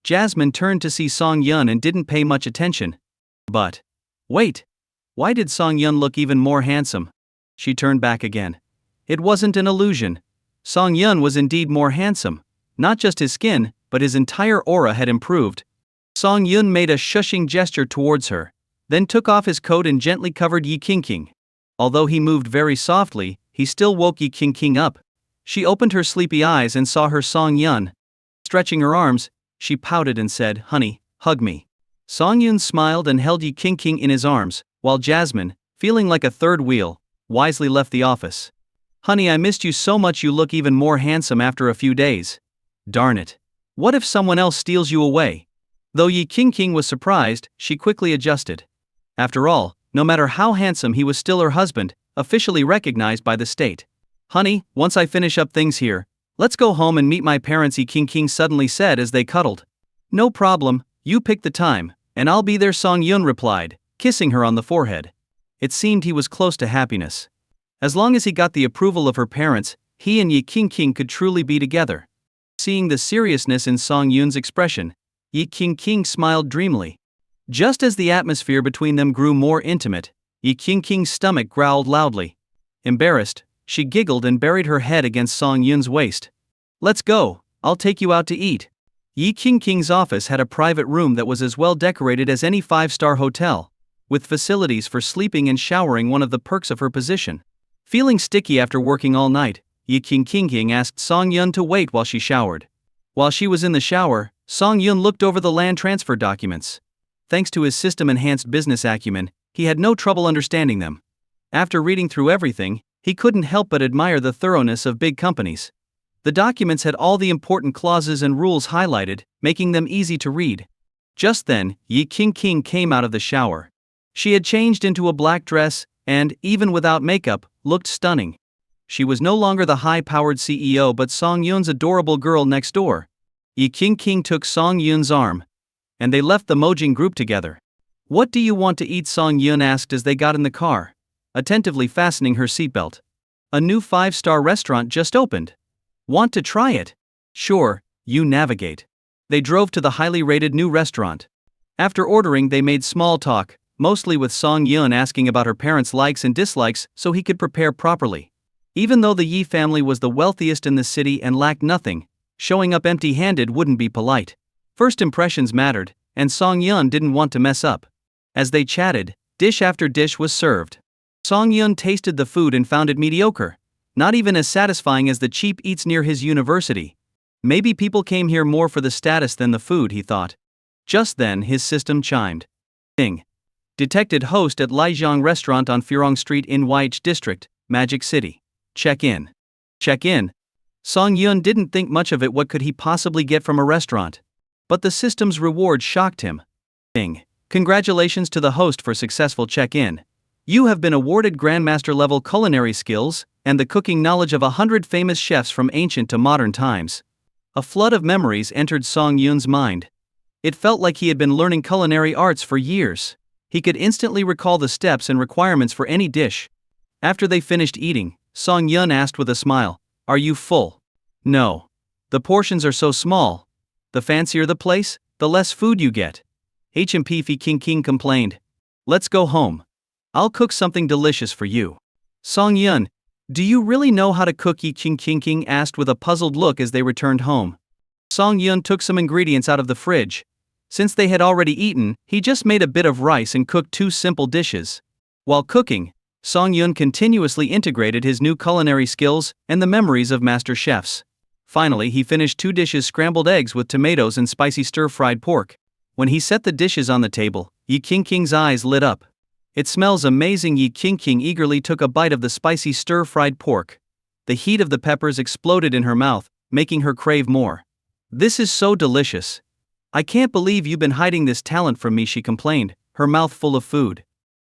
Jasmine turned to see Song Yun and didn't pay much attention. But wait! Why did Song Yun look even more handsome? She turned back again. It wasn't an illusion. Song Yun was indeed more handsome. Not just his skin, but his entire aura had improved. Song Yun made a shushing gesture towards her, then took off his coat and gently covered Yi Qingqing. Although he moved very softly, he still woke Yi Qingqing up. She opened her sleepy eyes and saw her Song Yun. Stretching her arms, she pouted and said, "Honey, hug me." Song Yun smiled and held Yi Qingqing in his arms, while Jasmine, feeling like a third wheel, wisely left the office. "Honey, I missed you so much. You look even more handsome after a few days." "Darn it. What if someone else steals you away?" Though Yi Qingqing was surprised, she quickly adjusted. After all, no matter how handsome he was, still her husband, officially recognized by the state. "Honey, once I finish up things here, let's go home and meet my parents," Yi Qingqing suddenly said as they cuddled. "No problem, you pick the time, and I'll be there," Song Yun replied, kissing her on the forehead. It seemed he was close to happiness. As long as he got the approval of her parents, he and Yi Qingqing could truly be together. Seeing the seriousness in Song Yun's expression, Yi Qingqing smiled dreamily. Just as the atmosphere between them grew more intimate, Yi Qingqing's stomach growled loudly. Embarrassed, she giggled and buried her head against Song Yun's waist. "Let's go, I'll take you out to eat." Yi Qingqing's office had a private room that was as well decorated as any five-star hotel, with facilities for sleeping and showering, one of the perks of her position. Feeling sticky after working all night, Yi Qingqing asked Song Yun to wait while she showered. While she was in the shower, Song Yun looked over the land transfer documents. Thanks to his system-enhanced business acumen, he had no trouble understanding them. After reading through everything, he couldn't help but admire the thoroughness of big companies. The documents had all the important clauses and rules highlighted, making them easy to read. Just then, Yi Qingqing came out of the shower. She had changed into a black dress, and, even without makeup, looked stunning. She was no longer the high-powered CEO but Song Yun's adorable girl next door. Yi Qingqing took Song Yun's arm, and they left the Mojing group together. "What do you want to eat?" Song Yun asked as they got in the car, attentively fastening her seatbelt. "A new 5-star restaurant just opened. Want to try it?" "Sure, you navigate." They drove to the highly rated new restaurant. After ordering, they made small talk, mostly with Song Yun asking about her parents' likes and dislikes so he could prepare properly. Even though the Yi family was the wealthiest in the city and lacked nothing, showing up empty-handed wouldn't be polite. First impressions mattered, and Song Yun didn't want to mess up. As they chatted, dish after dish was served. Song Yun tasted the food and found it mediocre, not even as satisfying as the cheap eats near his university. Maybe people came here more for the status than the food, he thought. Just then his system chimed. Ding. Detected host at Lijiang Restaurant on Furong Street in YH District, Magic City. Check in. Check in. Song Yun didn't think much of it. What could he possibly get from a restaurant? But the system's reward shocked him. Ding. Congratulations to the host for successful check-in. You have been awarded Grandmaster-level culinary skills and the cooking knowledge of 100 famous chefs from ancient to modern times. A flood of memories entered Song Yun's mind. It felt like he had been learning culinary arts for years. He could instantly recall the steps and requirements for any dish. After they finished eating, Song Yun asked with a smile, "Are you full?" "No. The portions are so small. The fancier the place, the less food you get." Yi Qingqing complained. "Let's go home. I'll cook something delicious for you." "Song Yun, do you really know how to cook?" Yi Qingqing asked with a puzzled look as they returned home. Song Yun took some ingredients out of the fridge. Since they had already eaten, he just made a bit of rice and cooked 2 simple dishes. While cooking, Song Yun continuously integrated his new culinary skills and the memories of master chefs. Finally, he finished 2 dishes: scrambled eggs with tomatoes and spicy stir-fried pork. When he set the dishes on the table, Yi Qingqing's eyes lit up. "It smells amazing." Yi Qingqing eagerly took a bite of the spicy stir-fried pork. The heat of the peppers exploded in her mouth, making her crave more. "This is so delicious. I can't believe you've been hiding this talent from me," she complained, her mouth full of food.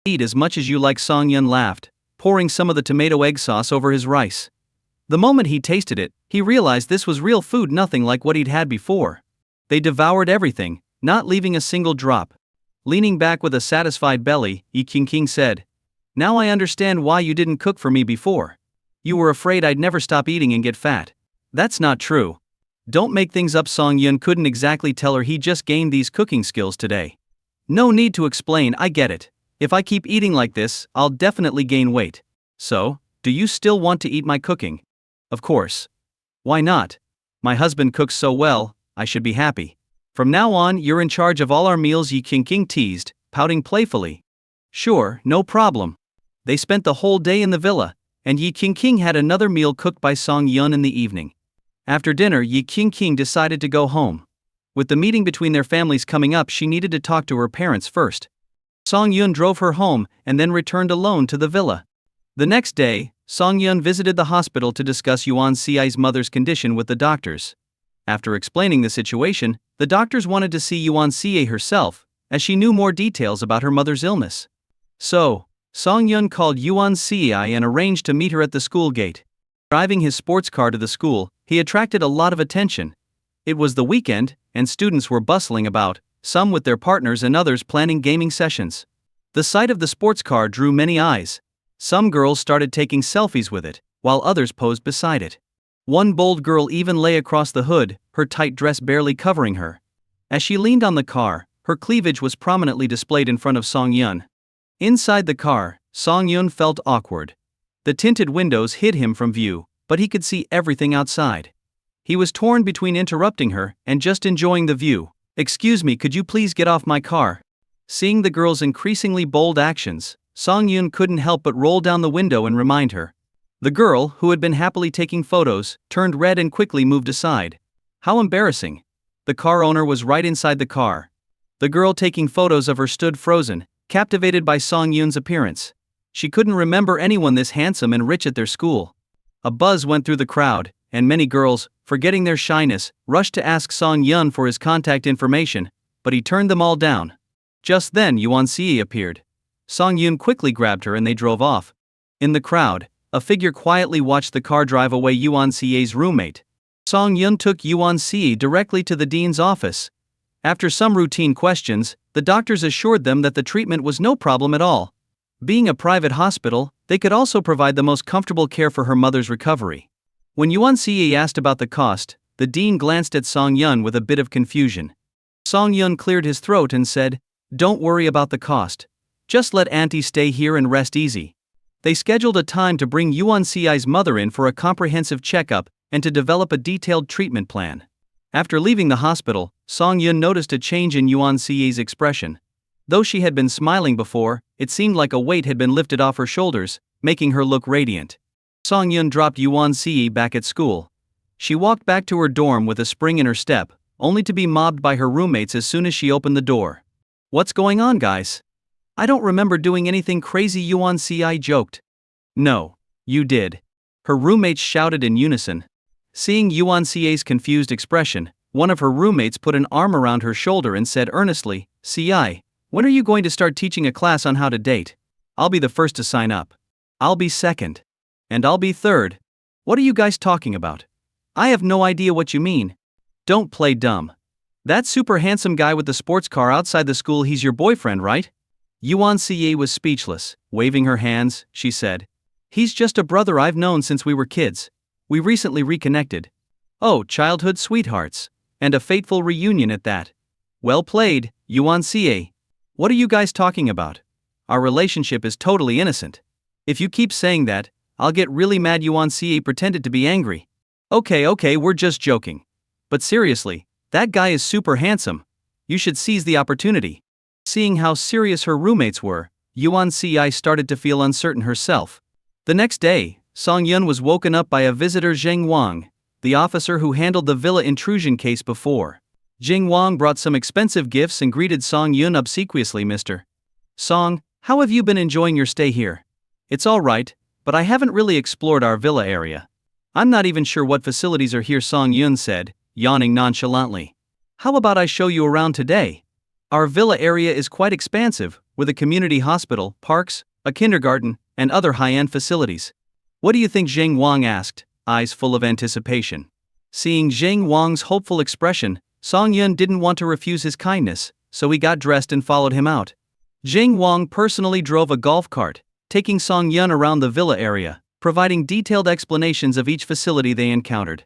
"Eat as much as you like." Song Yun laughed, pouring some of the tomato egg sauce over his rice. The moment he tasted it, he realized this was real food, nothing like what he'd had before. They devoured everything, not leaving a single drop. Leaning back with a satisfied belly, Yi Qingqing said, "Now I understand why you didn't cook for me before. You were afraid I'd never stop eating and get fat." "That's not true. Don't make things up. Song Yun couldn't exactly tell her he just gained these cooking skills today. No need to explain, I get it. If I keep eating like this, I'll definitely gain weight. So, do you still want to eat my cooking? Of course. Why not? My husband cooks so well, I should be happy. From now on, you're in charge of all our meals. Yi Qingqing teased, pouting playfully. Sure, no problem. They spent the whole day in the villa, and Yi Qingqing had another meal cooked by Song Yun in the evening. After dinner, Yi Qingqing decided to go home. With the meeting between their families coming up, she needed to talk to her parents first. Song Yun drove her home and then returned alone to the villa. The next day, Song Yun visited the hospital to discuss Yuan Xi's mother's condition with the doctors. After explaining the situation, the doctors wanted to see Yuan Xie herself, as she knew more details about her mother's illness. So, Song Yun called Yuan Xie and arranged to meet her at the school gate. Driving his sports car to the school, he attracted a lot of attention. It was the weekend, and students were bustling about, some with their partners and others planning gaming sessions. The sight of the sports car drew many eyes. Some girls started taking selfies with it, while others posed beside it. One bold girl even lay across the hood, her tight dress barely covering her. As she leaned on the car, her cleavage was prominently displayed in front of Song Yun. Inside the car, Song Yun felt awkward. The tinted windows hid him from view, but he could see everything outside. He was torn between interrupting her and just enjoying the view. Excuse me, could you please get off my car? Seeing the girl's increasingly bold actions, Song Yun couldn't help but roll down the window and remind her. The girl, who had been happily taking photos, turned red and quickly moved aside. How embarrassing. The car owner was right inside the car. The girl taking photos of her stood frozen, captivated by Song Yun's appearance. She couldn't remember anyone this handsome and rich at their school. A buzz went through the crowd, and many girls, forgetting their shyness, rushed to ask Song Yun for his contact information, but he turned them all down. Just then Yuan Xie appeared. Song Yun quickly grabbed her and they drove off. In the crowd, a figure quietly watched the car drive away. Yuan Xie's roommate. Song Yun took Yuan Xie directly to the dean's office. After some routine questions, the doctors assured them that the treatment was no problem at all. Being a private hospital, they could also provide the most comfortable care for her mother's recovery. When Yuan Xie asked about the cost, the dean glanced at Song Yun with a bit of confusion. Song Yun cleared his throat and said, "Don't worry about the cost. Just let Auntie stay here and rest easy." They scheduled a time to bring Yuan Xi's mother in for a comprehensive checkup and to develop a detailed treatment plan. After leaving the hospital, Song Yun noticed a change in Yuan Xi's expression. Though she had been smiling before, it seemed like a weight had been lifted off her shoulders, making her look radiant. Song Yun dropped Yuan Xie back at school. She walked back to her dorm with a spring in her step, only to be mobbed by her roommates as soon as she opened the door. "What's going on, guys? I don't remember doing anything crazy," Yuan Xie joked. "No, you did," her roommates shouted in unison. Seeing Yuan Xie's confused expression, one of her roommates put an arm around her shoulder and said earnestly, "Xie, when are you going to start teaching a class on how to date? I'll be the first to sign up." "I'll be second." "And I'll be third." "What are you guys talking about? I have no idea what you mean." "Don't play dumb. That super handsome guy with the sports car outside the school, he's your boyfriend, right?" Yuan Xie was speechless. Waving her hands, she said, "He's just a brother I've known since we were kids. We recently reconnected." "Oh, childhood sweethearts. And a fateful reunion at that. Well played, Yuan Xie. What are you guys talking about? Our relationship is totally innocent. If you keep saying that, I'll get really mad." Yuan Xie pretended to be angry. Okay, we're just joking. But seriously, that guy is super handsome. You should seize the opportunity." Seeing how serious her roommates were, Yuan Xie started to feel uncertain herself. The next day, Song Yun was woken up by a visitor, Zheng Wang, the officer who handled the villa intrusion case before. Zheng Wang brought some expensive gifts and greeted Song Yun obsequiously. "Mr. Song, how have you been enjoying your stay here?" "It's all right, but I haven't really explored our villa area. I'm not even sure what facilities are here," Song Yun said, yawning nonchalantly. "How about I show you around today? Our villa area is quite expansive, with a community hospital, parks, a kindergarten, and other high-end facilities." "What do you think?" Zheng Wang asked, eyes full of anticipation. Seeing Zheng Wang's hopeful expression, Song Yun didn't want to refuse his kindness, so he got dressed and followed him out. Zheng Wang personally drove a golf cart, taking Song Yun around the villa area, providing detailed explanations of each facility they encountered.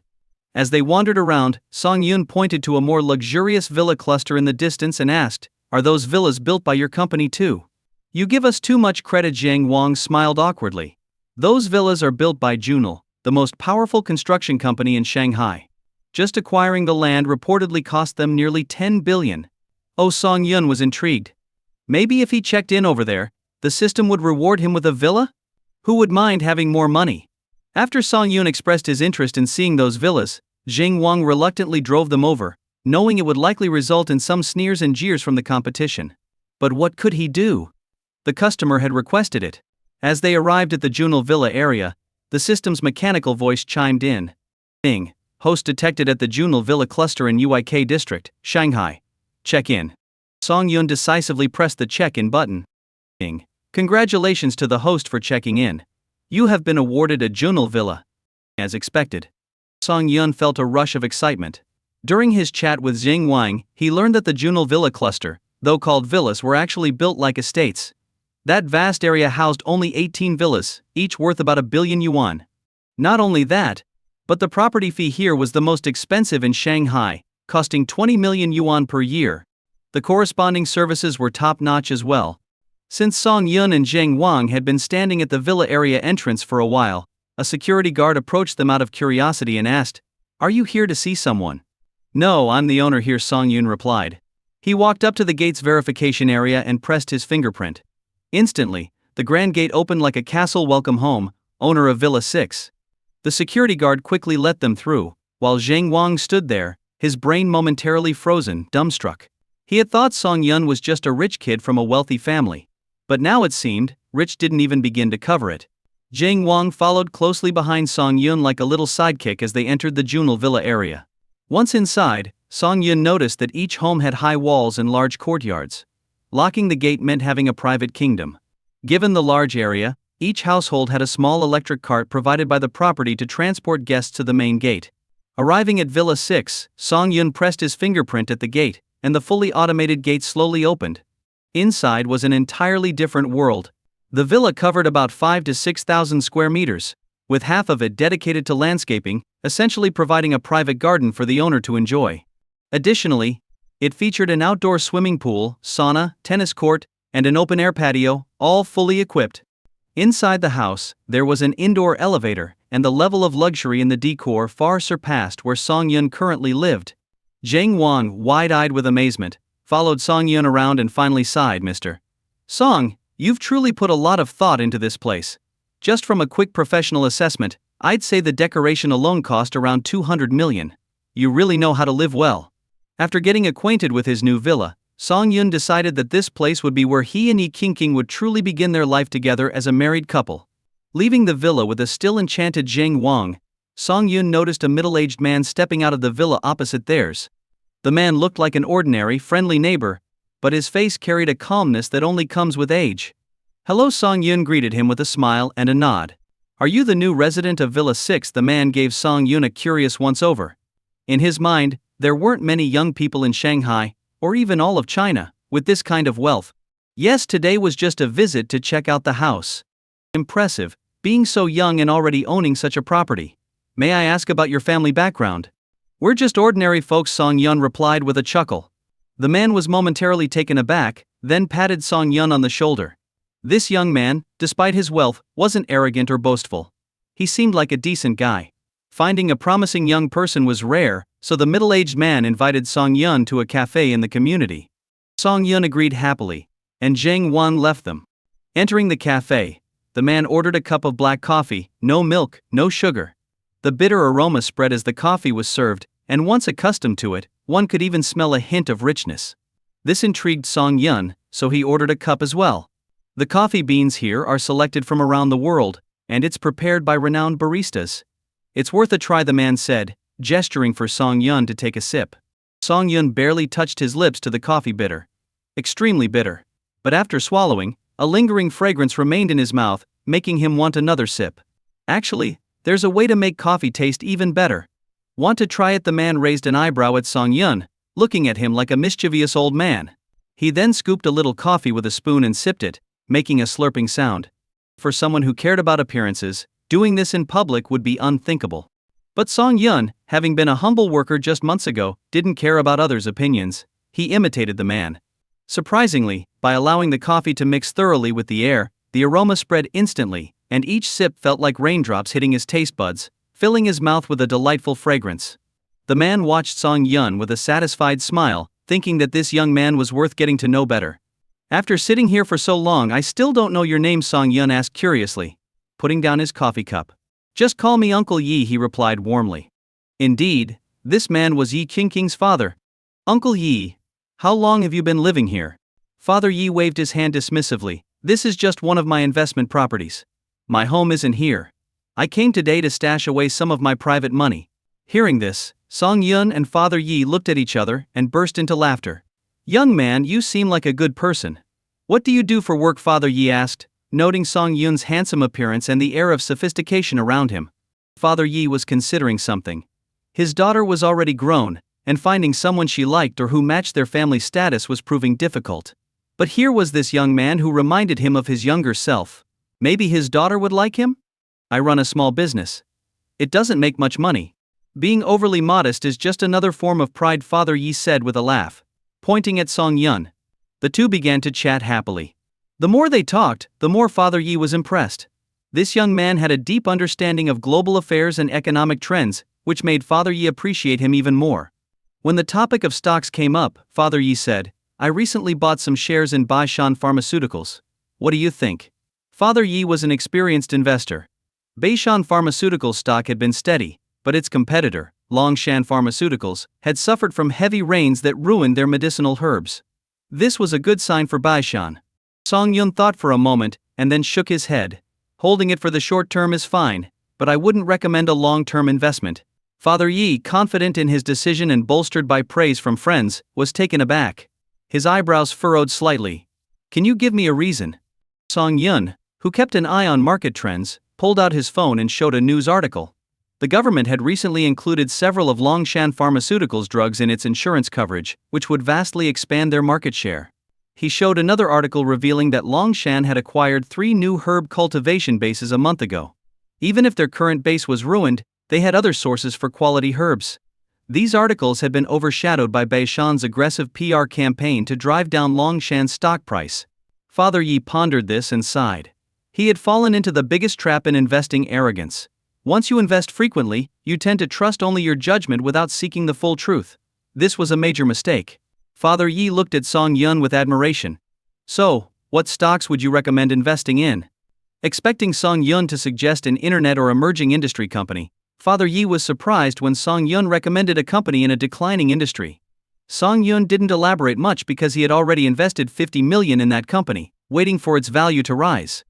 As they wandered around, Song Yun pointed to a more luxurious villa cluster in the distance and asked, "Are those villas built by your company too?" "You give us too much credit." Zhang Wang smiled awkwardly. "Those villas are built by Junal, the most powerful construction company in Shanghai. Just acquiring the land reportedly cost them nearly 10 billion. Oh, Song Yun was intrigued. Maybe if he checked in over there, the system would reward him with a villa? Who would mind having more money? After Song Yun expressed his interest in seeing those villas, Zhang Wang reluctantly drove them over, knowing it would likely result in some sneers and jeers from the competition. But what could he do? The customer had requested it. As they arrived at the Junal Villa area, the system's mechanical voice chimed in. "Ding. Host detected at the Junal Villa cluster in UIK district, Shanghai. Check in." Song Yun decisively pressed the check-in button. "Ding. Congratulations to the host for checking in. You have been awarded a Junal Villa." As expected, Song Yun felt a rush of excitement. During his chat with Zhang Wang, he learned that the Junal Villa cluster, though called villas, were actually built like estates. That vast area housed only 18 villas, each worth about 1 billion yuan. Not only that, but the property fee here was the most expensive in Shanghai, costing 20 million yuan per year. The corresponding services were top-notch as well. Since Song Yun and Zhang Wang had been standing at the villa area entrance for a while, a security guard approached them out of curiosity and asked, "Are you here to see someone?" "No, I'm the owner here," Song Yun replied. He walked up to the gate's verification area and pressed his fingerprint. Instantly, the grand gate opened like a castle. "Welcome home, owner of Villa 6. The security guard quickly let them through, while Zhang Wang stood there, his brain momentarily frozen, dumbstruck. He had thought Song Yun was just a rich kid from a wealthy family. But now it seemed, rich didn't even begin to cover it. Zhang Wang followed closely behind Song Yun like a little sidekick as they entered the Junal Villa area. Once inside, Song Yun noticed that each home had high walls and large courtyards. Locking the gate meant having a private kingdom. Given the large area, each household had a small electric cart provided by the property to transport guests to the main gate. Arriving at Villa 6, Song Yun pressed his fingerprint at the gate, and the fully automated gate slowly opened. Inside was an entirely different world. The villa covered about 5,000 to 6,000 square meters, with half of it dedicated to landscaping, essentially providing a private garden for the owner to enjoy. Additionally, it featured an outdoor swimming pool, sauna, tennis court, and an open-air patio, all fully equipped. Inside the house, there was an indoor elevator, and the level of luxury in the decor far surpassed where Song Yun currently lived. Zhang Wang, wide-eyed with amazement, followed Song Yun around and finally sighed. "Mr. Song, you've truly put a lot of thought into this place. Just from a quick professional assessment, I'd say the decoration alone cost around 200 million. You really know how to live well." After getting acquainted with his new villa, Song Yun decided that this place would be where he and Yi Qingqing would truly begin their life together as a married couple. Leaving the villa with a still enchanted Zhang Wang, Song Yun noticed a middle-aged man stepping out of the villa opposite theirs. The man looked like an ordinary, friendly neighbor, but his face carried a calmness that only comes with age. "Hello," Song Yun greeted him with a smile and a nod. "Are you the new resident of Villa 6? The man gave Song Yun a curious once-over. In his mind, there weren't many young people in Shanghai, or even all of China, with this kind of wealth. "Yes, today was just a visit to check out the house." "Impressive, being so young and already owning such a property. May I ask about your family background?" "We're just ordinary folks," Song Yun replied with a chuckle. The man was momentarily taken aback, then patted Song Yun on the shoulder. This young man, despite his wealth, wasn't arrogant or boastful. He seemed like a decent guy. Finding a promising young person was rare, so the middle-aged man invited Song Yun to a cafe in the community. Song Yun agreed happily, and Zhang Wang left them. Entering the cafe, the man ordered a cup of black coffee, no milk, no sugar. The bitter aroma spread as the coffee was served, and once accustomed to it, one could even smell a hint of richness. This intrigued Song Yun, so he ordered a cup as well. The coffee beans here are selected from around the world, and it's prepared by renowned baristas. "It's worth a try," the man said, gesturing for Song Yun to take a sip. Song Yun barely touched his lips to the coffee. Bitter. Extremely bitter. But after swallowing, a lingering fragrance remained in his mouth, making him want another sip. "Actually, there's a way to make coffee taste even better. Want to try it?" The man raised an eyebrow at Song Yun, looking at him like a mischievous old man. He then scooped a little coffee with a spoon and sipped it, making a slurping sound. For someone who cared about appearances, doing this in public would be unthinkable. But Song Yun, having been a humble worker just months ago, didn't care about others' opinions. He imitated the man. Surprisingly, by allowing the coffee to mix thoroughly with the air, the aroma spread instantly, and each sip felt like raindrops hitting his taste buds, filling his mouth with a delightful fragrance. The man watched Song Yun with a satisfied smile, thinking that this young man was worth getting to know better. "After sitting here for so long, I still don't know your name," Song Yun asked curiously, putting down his coffee cup. "Just call me Uncle Yi," he replied warmly. Indeed, this man was Yi Qingqing's father. "Uncle Yi, how long have you been living here?" Father Yi waved his hand dismissively. "This is just one of my investment properties. My home isn't here. I came today to stash away some of my private money." Hearing this, Song Yun and Father Yi looked at each other and burst into laughter. "Young man, you seem like a good person. What do you do for work?" Father Yi asked, noting Song Yun's handsome appearance and the air of sophistication around him. Father Yi was considering something. His daughter was already grown, and finding someone she liked or who matched their family status was proving difficult. But here was this young man who reminded him of his younger self. Maybe his daughter would like him? "I run a small business. It doesn't make much money. Being overly modest is just another form of pride," Father Yi said with a laugh, pointing at Song Yun. The two began to chat happily. The more they talked, the more Father Yi was impressed. This young man had a deep understanding of global affairs and economic trends, which made Father Yi appreciate him even more. When the topic of stocks came up, Father Yi said, "I recently bought some shares in Baishan Pharmaceuticals. What do you think?" Father Yi was an experienced investor. Baishan Pharmaceuticals stock had been steady, but its competitor, Longshan Pharmaceuticals, had suffered from heavy rains that ruined their medicinal herbs. This was a good sign for Baishan. Song Yun thought for a moment, and then shook his head. "Holding it for the short term is fine, but I wouldn't recommend a long-term investment." Father Yi, confident in his decision and bolstered by praise from friends, was taken aback. His eyebrows furrowed slightly. "Can you give me a reason?" Song Yun, who kept an eye on market trends, pulled out his phone and showed a news article. The government had recently included several of Longshan Pharmaceuticals' drugs in its insurance coverage, which would vastly expand their market share. He showed another article revealing that Longshan had acquired 3 new herb cultivation bases a month ago. Even if their current base was ruined, they had other sources for quality herbs. These articles had been overshadowed by Baishan's aggressive PR campaign to drive down Longshan's stock price. Father Yi pondered this and sighed. He had fallen into the biggest trap in investing: arrogance. Once you invest frequently, you tend to trust only your judgment without seeking the full truth. This was a major mistake. Father Yi looked at Song Yun with admiration. "So, what stocks would you recommend investing in?" Expecting Song Yun to suggest an internet or emerging industry company, Father Yi was surprised when Song Yun recommended a company in a declining industry. Song Yun didn't elaborate much because he had already invested 50 million in that company, waiting for its value to rise.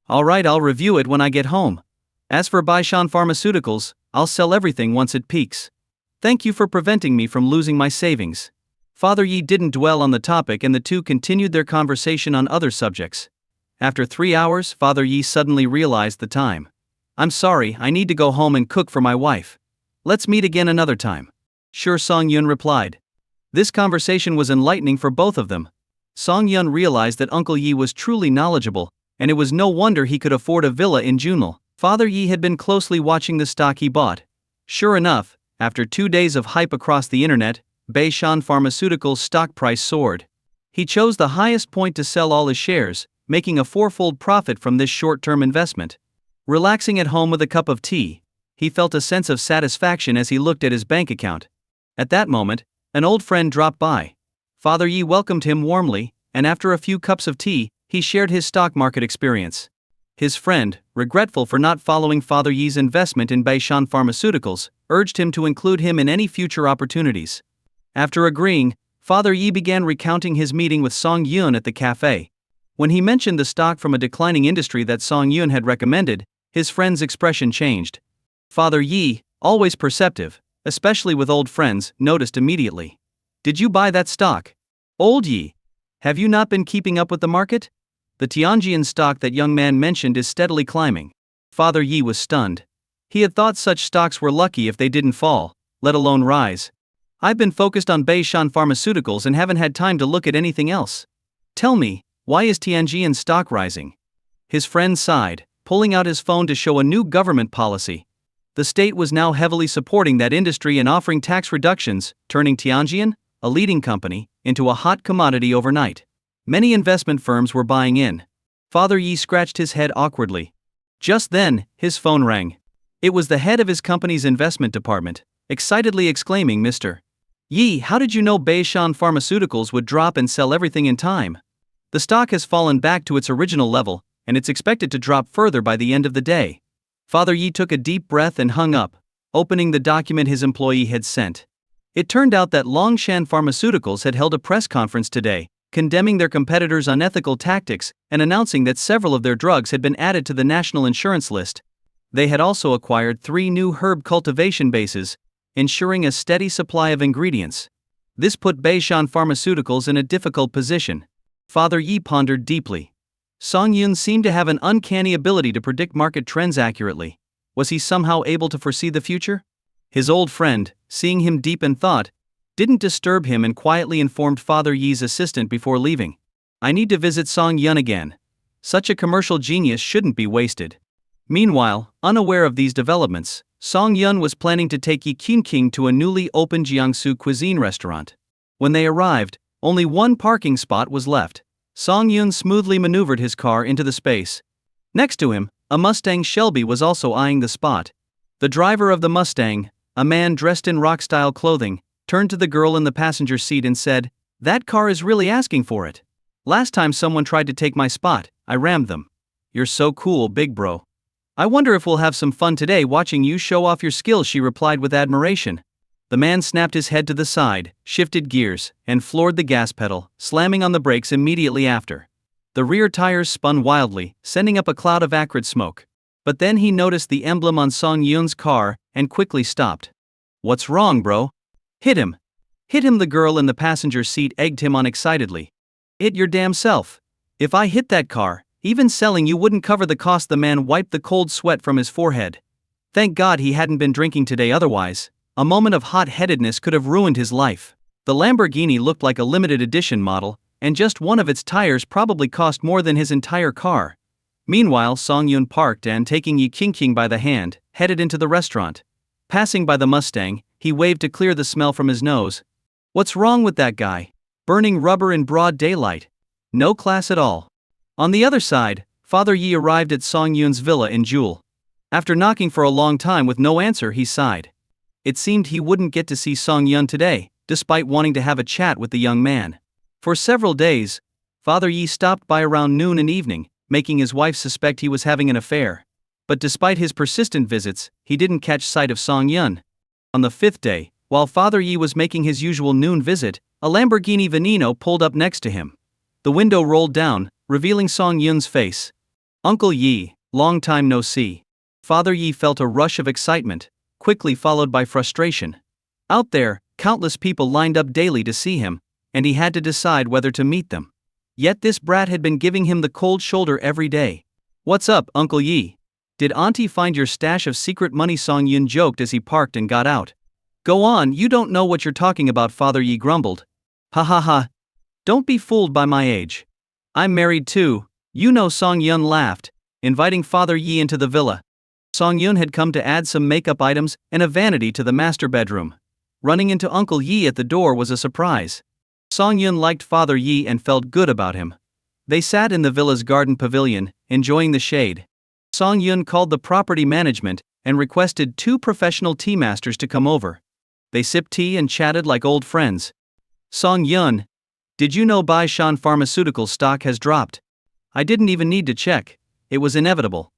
"All right, I'll review it when I get home. As for Baishan Pharmaceuticals, I'll sell everything once it peaks. Thank you for preventing me from losing my savings." Father Yi didn't dwell on the topic and the two continued their conversation on other subjects. After 3 hours, Father Yi suddenly realized the time. "I'm sorry, I need to go home and cook for my wife. Let's meet again another time." "Sure," Song Yun replied. This conversation was enlightening for both of them. Song Yun realized that Uncle Yi was truly knowledgeable, and it was no wonder he could afford a villa in Junle. Father Yi had been closely watching the stock he bought. Sure enough, after 2 days of hype across the internet, Baishan Pharmaceuticals' stock price soared. He chose the highest point to sell all his shares, making a 4-fold profit from this short-term investment. Relaxing at home with a cup of tea, he felt a sense of satisfaction as he looked at his bank account. At that moment, an old friend dropped by. Father Yi welcomed him warmly, and after a few cups of tea, he shared his stock market experience. His friend, regretful for not following Father Yi's investment in Baishan Pharmaceuticals, urged him to include him in any future opportunities. After agreeing, Father Yi began recounting his meeting with Song Yun at the cafe. When he mentioned the stock from a declining industry that Song Yun had recommended, his friend's expression changed. Father Yi, always perceptive, especially with old friends, noticed immediately. "Did you buy that stock? Old Yi, have you not been keeping up with the market? The Tianjian stock that young man mentioned is steadily climbing." Father Yi was stunned. He had thought such stocks were lucky if they didn't fall, let alone rise. "I've been focused on Baishan Pharmaceuticals and haven't had time to look at anything else. Tell me, why is Tianjian stock rising?" His friend sighed, pulling out his phone to show a new government policy. The state was now heavily supporting that industry and offering tax reductions, turning Tianjin, a leading company, into a hot commodity overnight. Many investment firms were buying in. Father Yi scratched his head awkwardly. Just then, his phone rang. It was the head of his company's investment department, excitedly exclaiming, "Mr. Yi, how did you know Beishan Pharmaceuticals would drop and sell everything in time? The stock has fallen back to its original level, and it's expected to drop further by the end of the day." Father Yi took a deep breath and hung up, opening the document his employee had sent. It turned out that Longshan Pharmaceuticals had held a press conference today, condemning their competitors' unethical tactics and announcing that several of their drugs had been added to the national insurance list. They had also acquired 3 new herb cultivation bases, ensuring a steady supply of ingredients. This put Beishan Pharmaceuticals in a difficult position. Father Yi pondered deeply. Song Yun seemed to have an uncanny ability to predict market trends accurately. Was he somehow able to foresee the future? His old friend, seeing him deep in thought, didn't disturb him and quietly informed Father Yi's assistant before leaving. "I need to visit Song Yun again. Such a commercial genius shouldn't be wasted." Meanwhile, unaware of these developments, Song Yun was planning to take Yi Qingqing to a newly opened Jiangsu cuisine restaurant. When they arrived, only one parking spot was left. Song Yun smoothly maneuvered his car into the space. Next to him, a Mustang Shelby was also eyeing the spot. The driver of the Mustang, a man dressed in rock-style clothing, turned to the girl in the passenger seat and said, "That car is really asking for it. Last time someone tried to take my spot, I rammed them. You're so cool, big bro. I wonder if we'll have some fun today watching you show off your skills," she replied with admiration. The man snapped his head to the side, shifted gears, and floored the gas pedal, slamming on the brakes immediately after. The rear tires spun wildly, sending up a cloud of acrid smoke. But then he noticed the emblem on Song Yun's car and quickly stopped. "What's wrong, bro?" "Hit him. Hit him," the girl in the passenger seat egged him on excitedly. "Hit your damn self. If I hit that car, even selling you wouldn't cover the cost." The man wiped the cold sweat from his forehead. Thank God he hadn't been drinking today, otherwise a moment of hot-headedness could have ruined his life. The Lamborghini looked like a limited edition model, and just one of its tires probably cost more than his entire car. Meanwhile, Song Yun parked and, taking Yi Qingqing by the hand, headed into the restaurant. Passing by the Mustang, he waved to clear the smell from his nose. What's wrong with that guy? Burning rubber in broad daylight. No class at all. On the other side, Father Yi arrived at Song Yun's villa in Jewel. After knocking for a long time with no answer, he sighed. It seemed he wouldn't get to see Song Yun today, despite wanting to have a chat with the young man. For several days, Father Yi stopped by around noon and evening, making his wife suspect he was having an affair. But despite his persistent visits, he didn't catch sight of Song Yun. On the 5th day, while Father Yi was making his usual noon visit, a Lamborghini Veneno pulled up next to him. The window rolled down, revealing Song Yun's face. "Uncle Yi, long time no see." Father Yi felt a rush of excitement, quickly followed by frustration. Out there, countless people lined up daily to see him, and he had to decide whether to meet them. Yet this brat had been giving him the cold shoulder every day. "What's up, Uncle Yi? Did Auntie find your stash of secret money?" Song Yun joked as he parked and got out. "Go on, you don't know what you're talking about," Father Yi grumbled. "Ha ha ha. Don't be fooled by my age. I'm married too, you know." Song Yun laughed, inviting Father Yi into the villa. Song Yun had come to add some makeup items and a vanity to the master bedroom. Running into Uncle Yi at the door was a surprise. Song Yun liked Father Yi and felt good about him. They sat in the villa's garden pavilion, enjoying the shade. Song Yun called the property management and requested 2 professional tea masters to come over. They sipped tea and chatted like old friends. "Song Yun, did you know Beishan Pharmaceutical stock has dropped?" "I didn't even need to check. It was inevitable."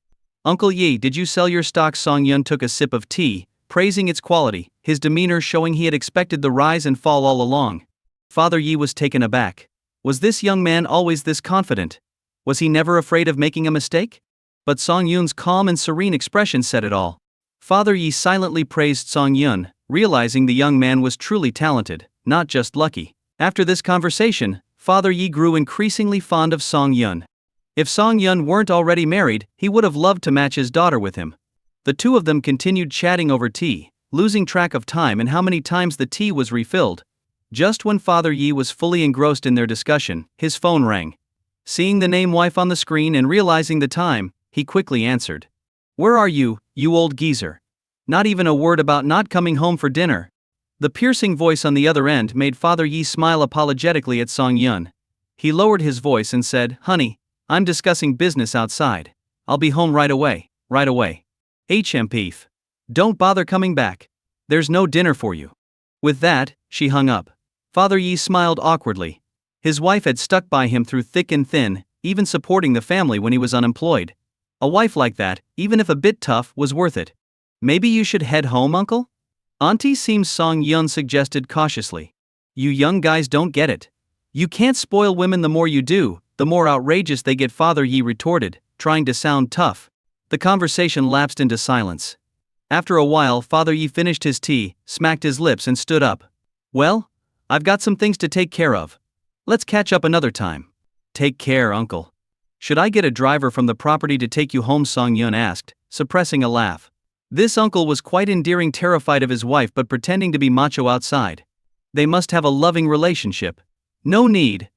"Uncle Yi, did you sell your stock?" Song Yun took a sip of tea, praising its quality, his demeanor showing he had expected the rise and fall all along. Father Yi was taken aback. Was this young man always this confident? Was he never afraid of making a mistake? But Song Yun's calm and serene expression said it all. Father Yi silently praised Song Yun, realizing the young man was truly talented, not just lucky. After this conversation, Father Yi grew increasingly fond of Song Yun. If Song Yun weren't already married, he would have loved to match his daughter with him. The two of them continued chatting over tea, losing track of time and how many times the tea was refilled. Just when Father Yi was fully engrossed in their discussion, his phone rang. Seeing the name wife on the screen and realizing the time, he quickly answered. "Where are you, you old geezer? Not even a word about not coming home for dinner. The piercing voice on the other end made Father Yi smile apologetically at Song Yun. He lowered his voice and said, "Honey, I'm discussing business outside. I'll be home right away, right away. HMPF. Don't bother coming back. There's no dinner for you." With that, she hung up. Father Yi smiled awkwardly. His wife had stuck by him through thick and thin, even supporting the family when he was unemployed. A wife like that, even if a bit tough, was worth it. "Maybe you should head home, uncle?" Auntie seems Song Yun suggested cautiously. "You young guys don't get it. You can't spoil women. The more you do, the more outrageous they get," Father Yi retorted, trying to sound tough. The conversation lapsed into silence. After a while, Father Yi finished his tea, smacked his lips and stood up. "Well, I've got some things to take care of. Let's catch up another time." "Take care, uncle." "Should I get a driver from the property to take you home?" Song Yun asked, suppressing a laugh. This uncle was quite endearing, terrified of his wife but pretending to be macho outside. They must have a loving relationship. "No need.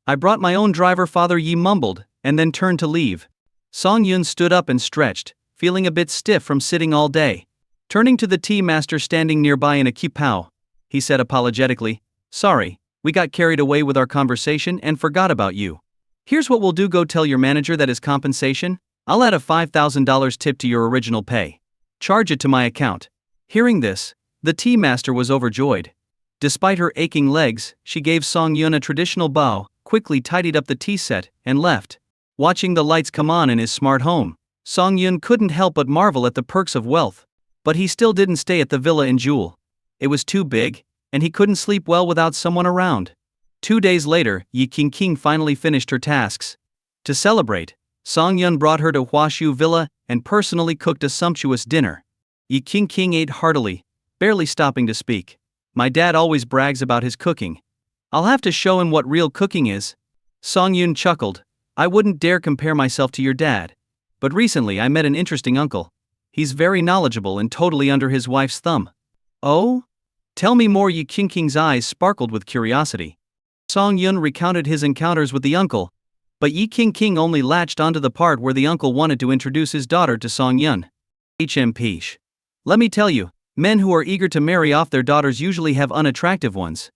I brought my own driver," Father Yi mumbled, and then turned to leave. Song Yun stood up and stretched, feeling a bit stiff from sitting all day. Turning to the tea master standing nearby in a kipao, he said apologetically, "Sorry, we got carried away with our conversation and forgot about you. Here's what we'll do: go tell your manager that as compensation, I'll add a $5,000 tip to your original pay. Charge it to my account." Hearing this, the tea master was overjoyed. Despite her aching legs, she gave Song Yun a traditional bow, quickly tidied up the tea set, and left. Watching the lights come on in his smart home, Song Yun couldn't help but marvel at the perks of wealth. But he still didn't stay at the villa in Jewel. It was too big, and he couldn't sleep well without someone around. 2 days later, Yi Qingqing finally finished her tasks. To celebrate, Song Yun brought her to Huashu Villa and personally cooked a sumptuous dinner. Yi Qingqing ate heartily, barely stopping to speak. "My dad always brags about his cooking. I'll have to show him what real cooking is." Song Yun chuckled. "I wouldn't dare compare myself to your dad. But recently I met an interesting uncle. He's very knowledgeable and totally under his wife's thumb." "Oh? Tell me more." Yi Qingqing's eyes sparkled with curiosity. Song Yun recounted his encounters with the uncle, but Yi Qingqing only latched onto the part where the uncle wanted to introduce his daughter to Song Yun. "HMPsh. Let me tell you, men who are eager to marry off their daughters usually have unattractive ones.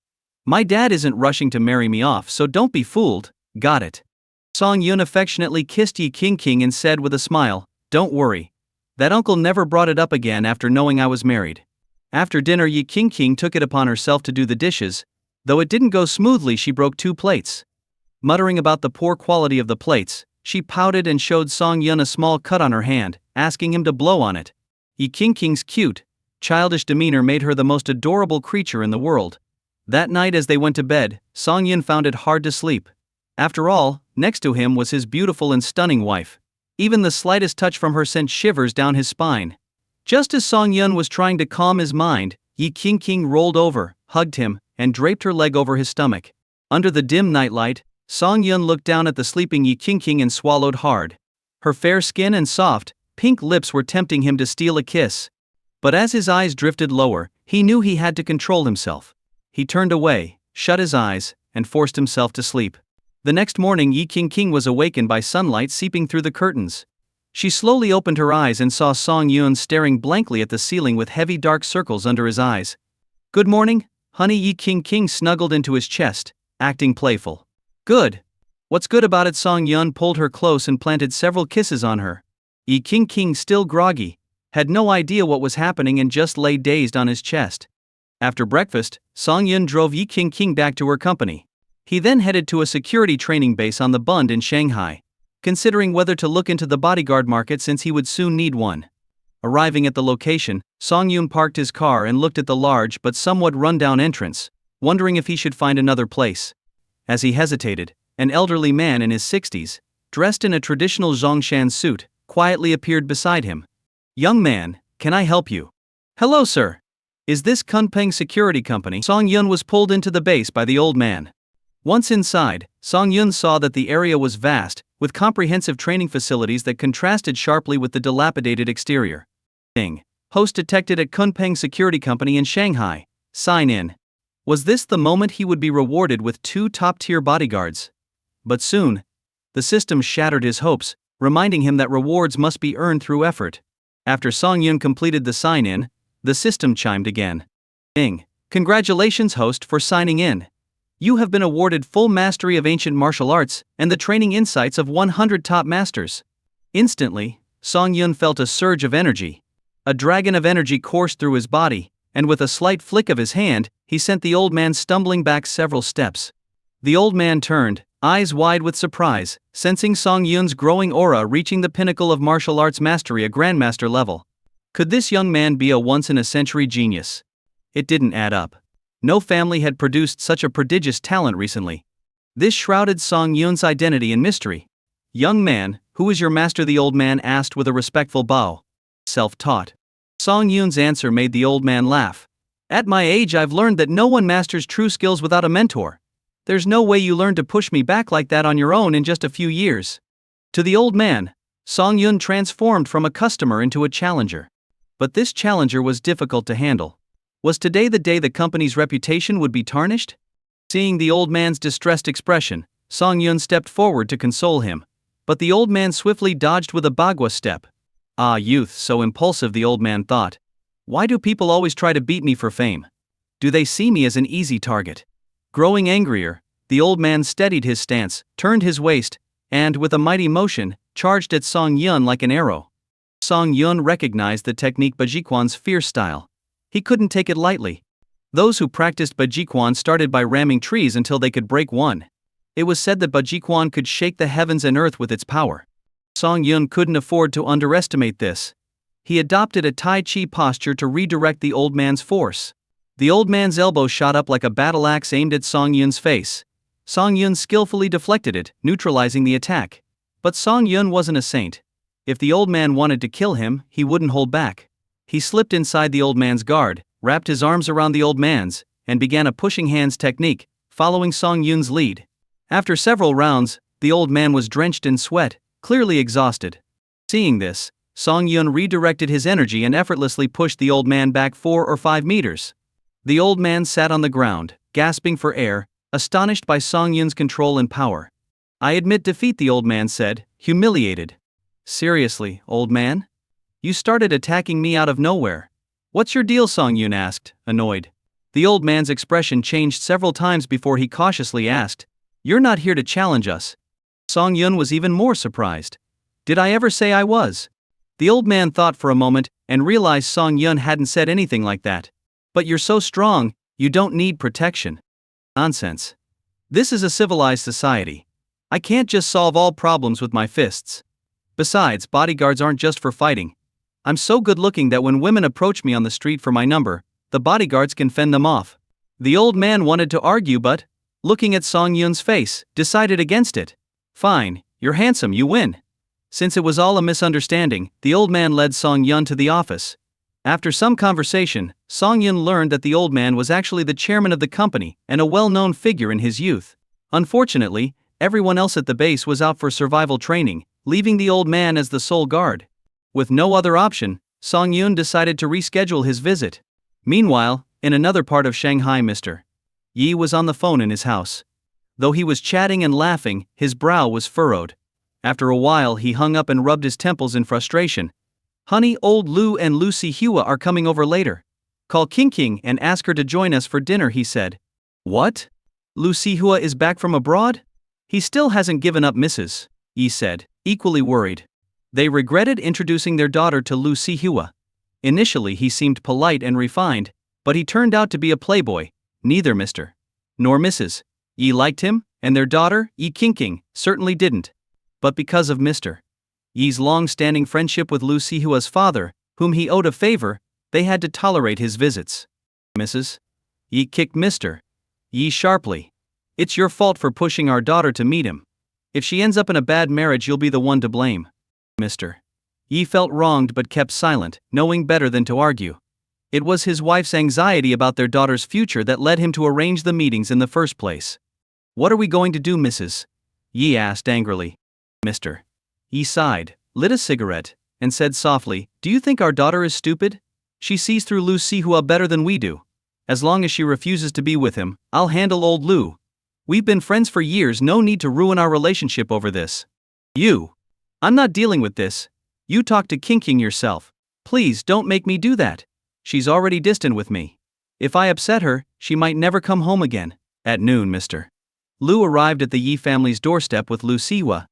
My dad isn't rushing to marry me off, so don't be fooled, got it?" Song Yun affectionately kissed Yi Qingqing and said with a smile, "Don't worry. That uncle never brought it up again after knowing I was married." After dinner, Yi Qingqing took it upon herself to do the dishes. Though it didn't go smoothly, she broke 2 plates. Muttering about the poor quality of the plates, she pouted and showed Song Yun a small cut on her hand, asking him to blow on it. Yi Qingqing's cute, childish demeanor made her the most adorable creature in the world. That night as they went to bed, Song Yun found it hard to sleep. After all, next to him was his beautiful and stunning wife. Even the slightest touch from her sent shivers down his spine. Just as Song Yun was trying to calm his mind, Yi Qingqing rolled over, hugged him, and draped her leg over his stomach. Under the dim nightlight, Song Yun looked down at the sleeping Yi Qingqing and swallowed hard. Her fair skin and soft, pink lips were tempting him to steal a kiss. But as his eyes drifted lower, he knew he had to control himself. He turned away, shut his eyes, and forced himself to sleep. The next morning, Yi Qingqing was awakened by sunlight seeping through the curtains. She slowly opened her eyes and saw Song Yun staring blankly at the ceiling with heavy dark circles under his eyes. "Good morning, honey." Yi Qingqing snuggled into his chest, acting playful. "Good. What's good about it?" Song Yun pulled her close and planted several kisses on her. Yi Qingqing, still groggy, had no idea what was happening and just lay dazed on his chest. After breakfast, Song Yun drove Yi Qingqing back to her company. He then headed to a security training base on the Bund in Shanghai, considering whether to look into the bodyguard market since he would soon need one. Arriving at the location, Song Yun parked his car and looked at the large but somewhat run-down entrance, wondering if he should find another place. As he hesitated, an elderly man in his 60s, dressed in a traditional Zhongshan suit, quietly appeared beside him. "Young man, can I help you?" "Hello, sir. Is this Kunpeng Security Company?" Song Yun was pulled into the base by the old man. Once inside, Song Yun saw that the area was vast, with comprehensive training facilities that contrasted sharply with the dilapidated exterior. Host detected at Kunpeng Security Company in Shanghai. Sign in. Was this the moment he would be rewarded with 2 top-tier bodyguards? But soon, the system shattered his hopes, reminding him that rewards must be earned through effort. After Song Yun completed the sign-in, the system chimed again. Ding. Congratulations, host, for signing in. You have been awarded full mastery of ancient martial arts and the training insights of 100 top masters. Instantly, Song Yun felt a surge of energy. A dragon of energy coursed through his body, and with a slight flick of his hand, he sent the old man stumbling back several steps. The old man turned, eyes wide with surprise, sensing Song Yun's growing aura reaching the pinnacle of martial arts mastery, a grandmaster level. Could this young man be a once-in-a-century genius? It didn't add up. No family had produced such a prodigious talent recently. This shrouded Song Yun's identity in mystery. Young man, who is your master? The old man asked with a respectful bow. Self-taught. Song Yun's answer made the old man laugh. At my age, I've learned that no one masters true skills without a mentor. There's no way you learn to push me back like that on your own in just a few years. To the old man, Song Yun transformed from a customer into a challenger. But this challenger was difficult to handle. Was today the day the company's reputation would be tarnished? Seeing the old man's distressed expression, Song Yun stepped forward to console him. But the old man swiftly dodged with a bagua step. Ah, youth, so impulsive, the old man thought. Why do people always try to beat me for fame? Do they see me as an easy target? Growing angrier, the old man steadied his stance, turned his waist, and, with a mighty motion, charged at Song Yun like an arrow. Song Yun recognized the technique Bajiquan's fierce style. He couldn't take it lightly. Those who practiced Bajiquan started by ramming trees until they could break one. It was said that Bajiquan could shake the heavens and earth with its power. Song Yun couldn't afford to underestimate this. He adopted a Tai Chi posture to redirect the old man's force. The old man's elbow shot up like a battle axe aimed at Song Yun's face. Song Yun skillfully deflected it, neutralizing the attack. But Song Yun wasn't a saint. If the old man wanted to kill him, he wouldn't hold back. He slipped inside the old man's guard, wrapped his arms around the old man's, and began a pushing hands technique, following Song Yun's lead. After several rounds, the old man was drenched in sweat, clearly exhausted. Seeing this, Song Yun redirected his energy and effortlessly pushed the old man back 4 or 5 meters. The old man sat on the ground, gasping for air, astonished by Song Yun's control and power. I admit defeat, the old man said, humiliated. Seriously, old man? You started attacking me out of nowhere. What's your deal? Song Yun asked, annoyed. The old man's expression changed several times before he cautiously asked, You're not here to challenge us. Song Yun was even more surprised. Did I ever say I was? The old man thought for a moment and realized Song Yun hadn't said anything like that. But you're so strong, you don't need protection. Nonsense. This is a civilized society. I can't just solve all problems with my fists. Besides, bodyguards aren't just for fighting. I'm so good looking that when women approach me on the street for my number, the bodyguards can fend them off. The old man wanted to argue but, looking at Song Yun's face, decided against it. Fine, you're handsome, you win. Since it was all a misunderstanding, the old man led Song Yun to the office. After some conversation, Song Yun learned that the old man was actually the chairman of the company and a well-known figure in his youth. Unfortunately, everyone else at the base was out for survival training, leaving the old man as the sole guard. With no other option, Song Yun decided to reschedule his visit. Meanwhile, in another part of Shanghai, Mr. Yi was on the phone in his house. Though he was chatting and laughing, his brow was furrowed. After a while, he hung up and rubbed his temples in frustration. Honey, old Lu and Lucy Hua are coming over later. Call King and ask her to join us for dinner, he said. What? Lucy Hua is back from abroad? He still hasn't given up Mrs. Yi said, equally worried. They regretted introducing their daughter to Lucy Hua. Initially he seemed polite and refined, but he turned out to be a playboy. Neither Mr. nor Mrs. Yi liked him, and their daughter, Yi King, certainly didn't. But because of Mr. Yi's long-standing friendship with Lucy Hua's father, whom he owed a favor, they had to tolerate his visits. Mrs. Yi kicked Mr. Yi sharply. It's your fault for pushing our daughter to meet him. If she ends up in a bad marriage, you'll be the one to blame. Mr. Yi felt wronged but kept silent, knowing better than to argue. It was his wife's anxiety about their daughter's future that led him to arrange the meetings in the first place. What are we going to do, Mrs. Yi asked angrily. Mr. Yi sighed, lit a cigarette, and said softly, Do you think our daughter is stupid? She sees through Lu Sihua better than we do. As long as she refuses to be with him, I'll handle old Lu. We've been friends for years, no need to ruin our relationship over this. I'm not dealing with this. You talk to King yourself. Please don't make me do that. She's already distant with me. If I upset her, she might never come home again. At noon, Mr. Lu arrived at the Yi family's doorstep with Lu Sihua.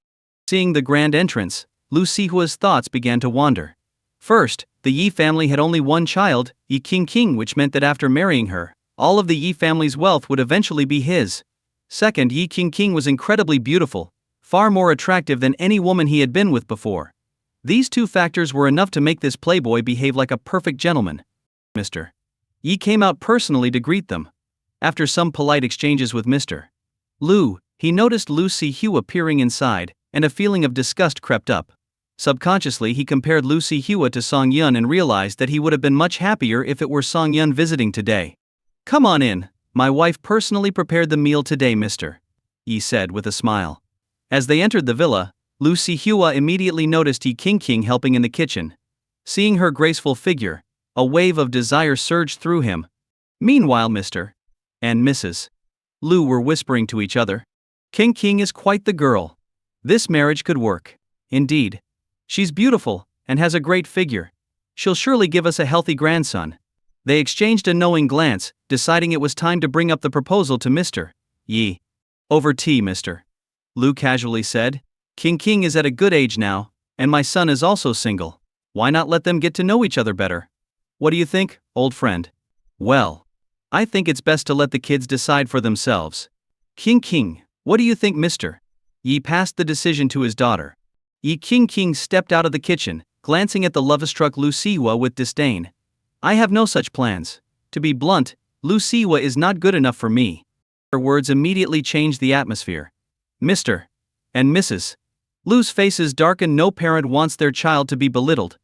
Seeing the grand entrance, Lu Sihua's thoughts began to wander. First, the Yi family had only one child, Yi Qingqing, which meant that after marrying her, all of the Yi family's wealth would eventually be his. Second, Yi Qingqing was incredibly beautiful, far more attractive than any woman he had been with before. These two factors were enough to make this playboy behave like a perfect gentleman. Mr. Yi came out personally to greet them. After some polite exchanges with Mr. Lu, he noticed Lu Sihua peering inside, and a feeling of disgust crept up. Subconsciously, he compared Lu Sihua to Song Yun and realized that he would have been much happier if it were Song Yun visiting today. Come on in, my wife personally prepared the meal today, Mr. Yi said with a smile. As they entered the villa, Lu Sihua immediately noticed Yi Qingqing helping in the kitchen. Seeing her graceful figure, a wave of desire surged through him. Meanwhile, Mr. and Mrs. Lu were whispering to each other. Qingqing is quite the girl. This marriage could work. Indeed. She's beautiful, and has a great figure. She'll surely give us a healthy grandson. They exchanged a knowing glance, deciding it was time to bring up the proposal to Mr. Yi. Over tea, Mr. Lu casually said. Qingqing is at a good age now, and my son is also single. Why not let them get to know each other better? What do you think, old friend? Well, I think it's best to let the kids decide for themselves. Qingqing, what do you think, Mr. Yi passed the decision to his daughter. Yi Qingqing stepped out of the kitchen, glancing at the love-struck Lu Sihua with disdain. I have no such plans. To be blunt, Lu Sihua is not good enough for me. Her words immediately changed the atmosphere. Mr. and Mrs. Lu's faces darkened. No parent wants their child to be belittled.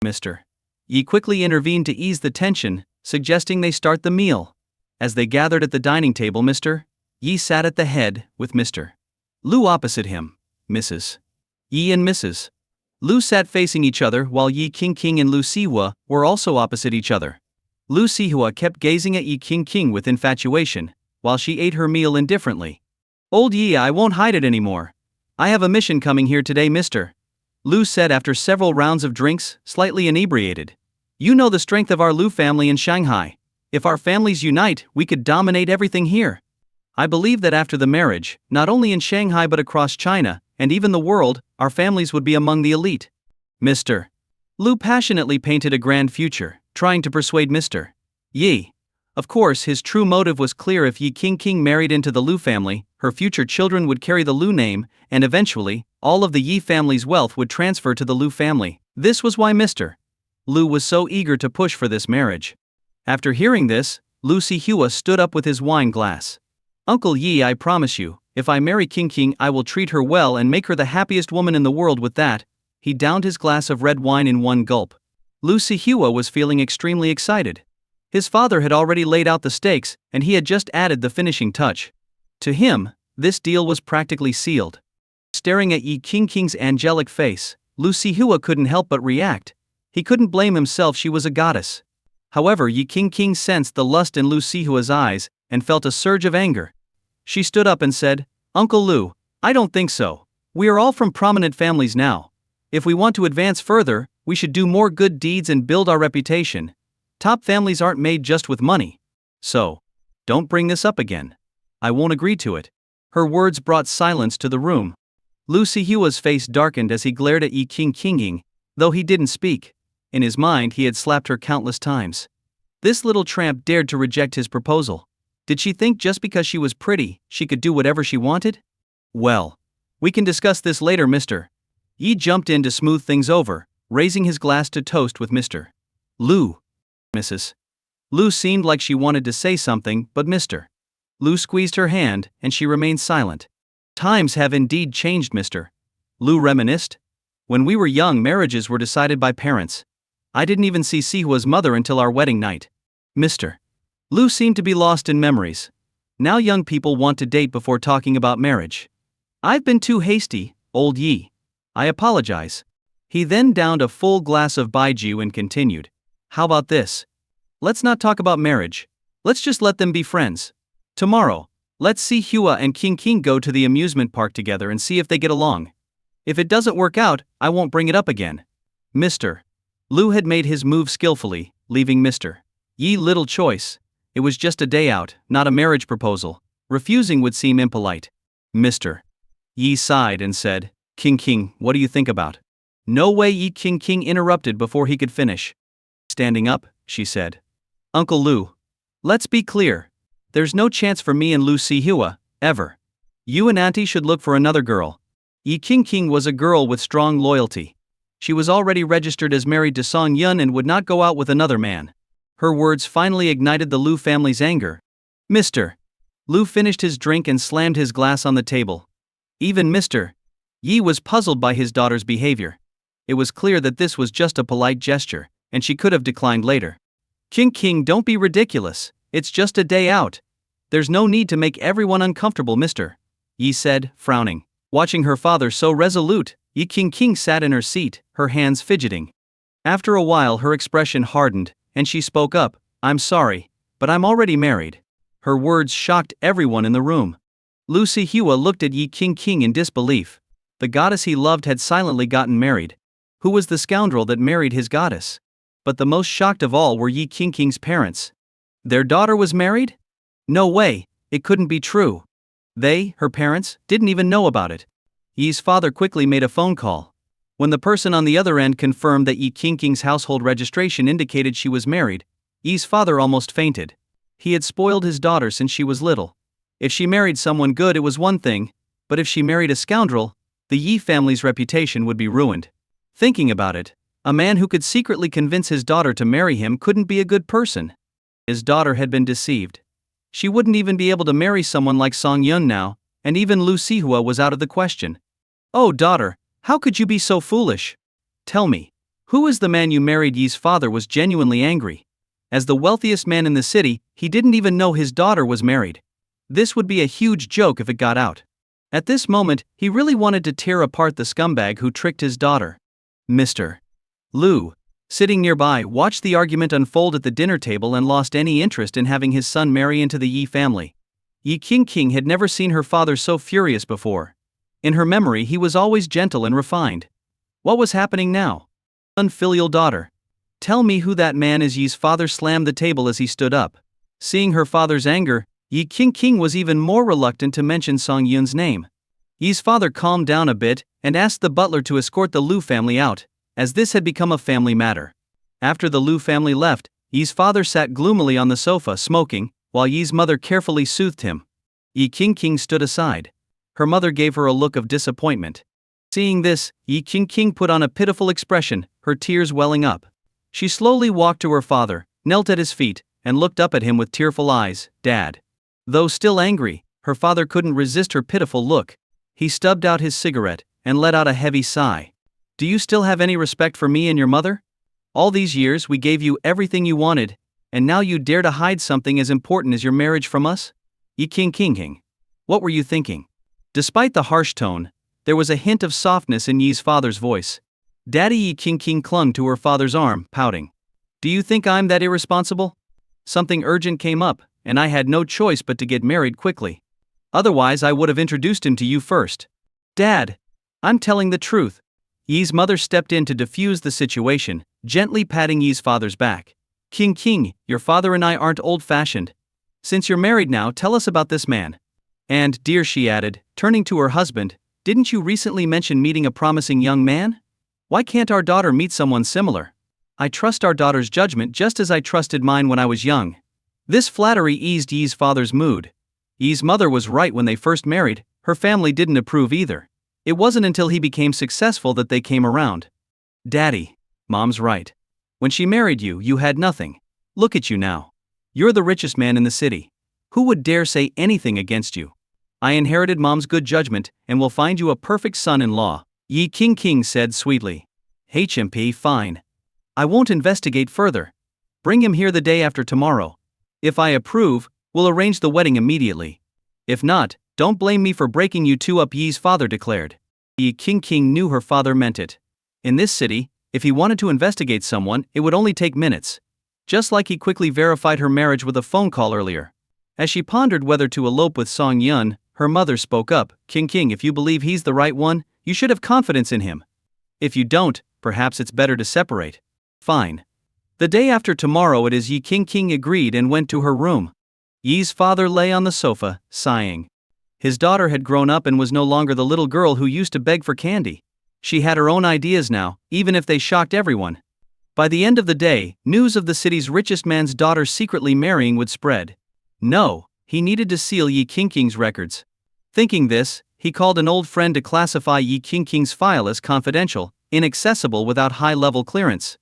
Mr. Yi quickly intervened to ease the tension, suggesting they start the meal. As they gathered at the dining table, Mr. Yi sat at the head, with Mr. Lu opposite him. Mrs. Yi and Mrs. Lu sat facing each other while Yi Qingqing and Lu Sihua were also opposite each other. Lu Sihua kept gazing at Yi Qingqing with infatuation, while she ate her meal indifferently. Old Yi, I won't hide it anymore. I have a mission coming here today, Mr. Lu said after several rounds of drinks, slightly inebriated. You know the strength of our Lu family in Shanghai. If our families unite, we could dominate everything here. I believe that after the marriage, not only in Shanghai but across China, and even the world, our families would be among the elite. Mr. Lu passionately painted a grand future, trying to persuade Mr. Yi. Of course, his true motive was clear. If Yi Qingqing married into the Lu family, her future children would carry the Lu name, and eventually, all of the Yi family's wealth would transfer to the Lu family. This was why Mr. Lu was so eager to push for this marriage. After hearing this, Lu Sihua stood up with his wine glass. Uncle Yi, I promise you, if I marry Qingqing, I will treat her well and make her the happiest woman in the world. With that, he downed his glass of red wine in one gulp. Lu Sihua was feeling extremely excited. His father had already laid out the stakes, and he had just added the finishing touch. To him, this deal was practically sealed. Staring at Yi Qingqing's angelic face, Lu Sihua couldn't help but react. He couldn't blame himself, she was a goddess. However, Yi Qingqing sensed the lust in Lu Sihua's eyes, and felt a surge of anger. She stood up and said, Uncle Lu, I don't think so. We are all from prominent families now. If we want to advance further, we should do more good deeds and build our reputation. Top families aren't made just with money. So, don't bring this up again. I won't agree to it. Her words brought silence to the room. Lu Sihua's face darkened as he glared at Yi Qingqing, though he didn't speak. In his mind, he had slapped her countless times. This little tramp dared to reject his proposal. Did she think just because she was pretty, she could do whatever she wanted? Well, we can discuss this later, Mr. Yi jumped in to smooth things over, raising his glass to toast with Mr. Lu. Mrs. Lu seemed like she wanted to say something, but Mr. Lu squeezed her hand, and she remained silent. Times have indeed changed, Mr. Lu reminisced. When we were young, marriages were decided by parents. I didn't even see Sihua's mother until our wedding night. Mr. Lu seemed to be lost in memories. Now young people want to date before talking about marriage. I've been too hasty, old Yi. I apologize. He then downed a full glass of baijiu and continued. How about this? Let's not talk about marriage. Let's just let them be friends. Tomorrow, let's see Hua and Qingqing go to the amusement park together and see if they get along. If it doesn't work out, I won't bring it up again. Mr. Lu had made his move skillfully, leaving Mr. Yi little choice. It was just a day out, not a marriage proposal. Refusing would seem impolite. Mr. Yi sighed and said, King, what do you think about? No way, Yi King interrupted before he could finish. Standing up, she said. Uncle Lu. Let's be clear. There's no chance for me and Lu Sihua, ever. You and Auntie should look for another girl. Yi King was a girl with strong loyalty. She was already registered as married to Song Yun and would not go out with another man. Her words finally ignited the Lu family's anger. Mr. Lu finished his drink and slammed his glass on the table. Even Mr. Yi was puzzled by his daughter's behavior. It was clear that this was just a polite gesture, and she could have declined later. King, don't be ridiculous. It's just a day out. There's no need to make everyone uncomfortable, Mr. Yi said, frowning. Watching her father so resolute, Yi King sat in her seat, her hands fidgeting. After a while her expression hardened, and she spoke up, I'm sorry, but I'm already married. Her words shocked everyone in the room. Lu Sihua looked at Yi King in disbelief. The goddess he loved had silently gotten married. Who was the scoundrel that married his goddess? But the most shocked of all were Yi King's parents. Their daughter was married? No way, it couldn't be true. They, her parents, didn't even know about it. Yi's father quickly made a phone call. When the person on the other end confirmed that Yi King's household registration indicated she was married, Yi's father almost fainted. He had spoiled his daughter since she was little. If she married someone good it was one thing, but if she married a scoundrel, the Yi family's reputation would be ruined. Thinking about it, a man who could secretly convince his daughter to marry him couldn't be a good person. His daughter had been deceived. She wouldn't even be able to marry someone like Song Yun now, and even Lu Sihua was out of the question. Oh daughter, how could you be so foolish? Tell me, who is the man you married? Yi's father was genuinely angry. As the wealthiest man in the city, he didn't even know his daughter was married. This would be a huge joke if it got out. At this moment, he really wanted to tear apart the scumbag who tricked his daughter. Mr. Lu, sitting nearby, watched the argument unfold at the dinner table and lost any interest in having his son marry into the Yi family. Yi King had never seen her father so furious before. In her memory he was always gentle and refined. What was happening now? Unfilial daughter. Tell me who that man is. Yi's father slammed the table as he stood up. Seeing her father's anger, Yi King was even more reluctant to mention Song Yun's name. Yi's father calmed down a bit and asked the butler to escort the Lu family out, as this had become a family matter. After the Lu family left, Yi's father sat gloomily on the sofa smoking, while Yi's mother carefully soothed him. Yi King stood aside. Her mother gave her a look of disappointment. Seeing this, Yi King put on a pitiful expression, her tears welling up. She slowly walked to her father, knelt at his feet, and looked up at him with tearful eyes. Dad. Though still angry, her father couldn't resist her pitiful look. He stubbed out his cigarette and let out a heavy sigh. Do you still have any respect for me and your mother? All these years we gave you everything you wanted, and now you dare to hide something as important as your marriage from us? Yi King. What were you thinking? Despite the harsh tone, there was a hint of softness in Yi's father's voice. Daddy. Yi King clung to her father's arm, pouting. Do you think I'm that irresponsible? Something urgent came up, and I had no choice but to get married quickly. Otherwise I would have introduced him to you first. Dad, I'm telling the truth. Yi's mother stepped in to defuse the situation, gently patting Yi's father's back. King, your father and I aren't old-fashioned. Since you're married now, tell us about this man. And, dear, she added, turning to her husband, didn't you recently mention meeting a promising young man? Why can't our daughter meet someone similar? I trust our daughter's judgment just as I trusted mine when I was young. This flattery eased Yi's father's mood. Yi's mother was right. When they first married, her family didn't approve either. It wasn't until he became successful that they came around. Daddy, Mom's right. When she married you, you had nothing. Look at you now. You're the richest man in the city. Who would dare say anything against you? I inherited Mom's good judgment and will find you a perfect son-in-law, Yi King said sweetly. HMP, fine. I won't investigate further. Bring him here the day after tomorrow. If I approve, we'll arrange the wedding immediately. If not, don't blame me for breaking you two up, Yi's father declared. Yi King knew her father meant it. In this city, if he wanted to investigate someone, it would only take minutes. Just like he quickly verified her marriage with a phone call earlier. As she pondered whether to elope with Song Yun, her mother spoke up. King, if you believe he's the right one, you should have confidence in him. If you don't, perhaps it's better to separate. Fine. The day after tomorrow it is. Yi King agreed and went to her room. Yi's father lay on the sofa, sighing. His daughter had grown up and was no longer the little girl who used to beg for candy. She had her own ideas now, even if they shocked everyone. By the end of the day, news of the city's richest man's daughter secretly marrying would spread. No, he needed to seal Yi King's records. Thinking this, he called an old friend to classify Yi King's file as confidential, inaccessible without high-level clearance.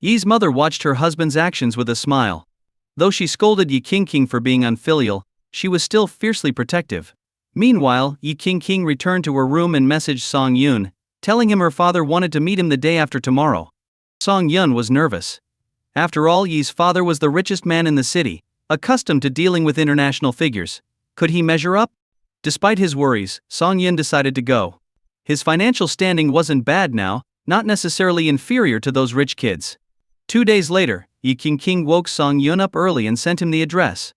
Yi's mother watched her husband's actions with a smile. Though she scolded Yi King for being unfilial, she was still fiercely protective. Meanwhile, Yi King returned to her room and messaged Song Yun, telling him her father wanted to meet him the day after tomorrow. Song Yun was nervous. After all, Yi's father was the richest man in the city, accustomed to dealing with international figures. Could he measure up? Despite his worries, Song Yun decided to go. His financial standing wasn't bad now, not necessarily inferior to those rich kids. 2 days later, Yi King woke Song Yun up early and sent him the address.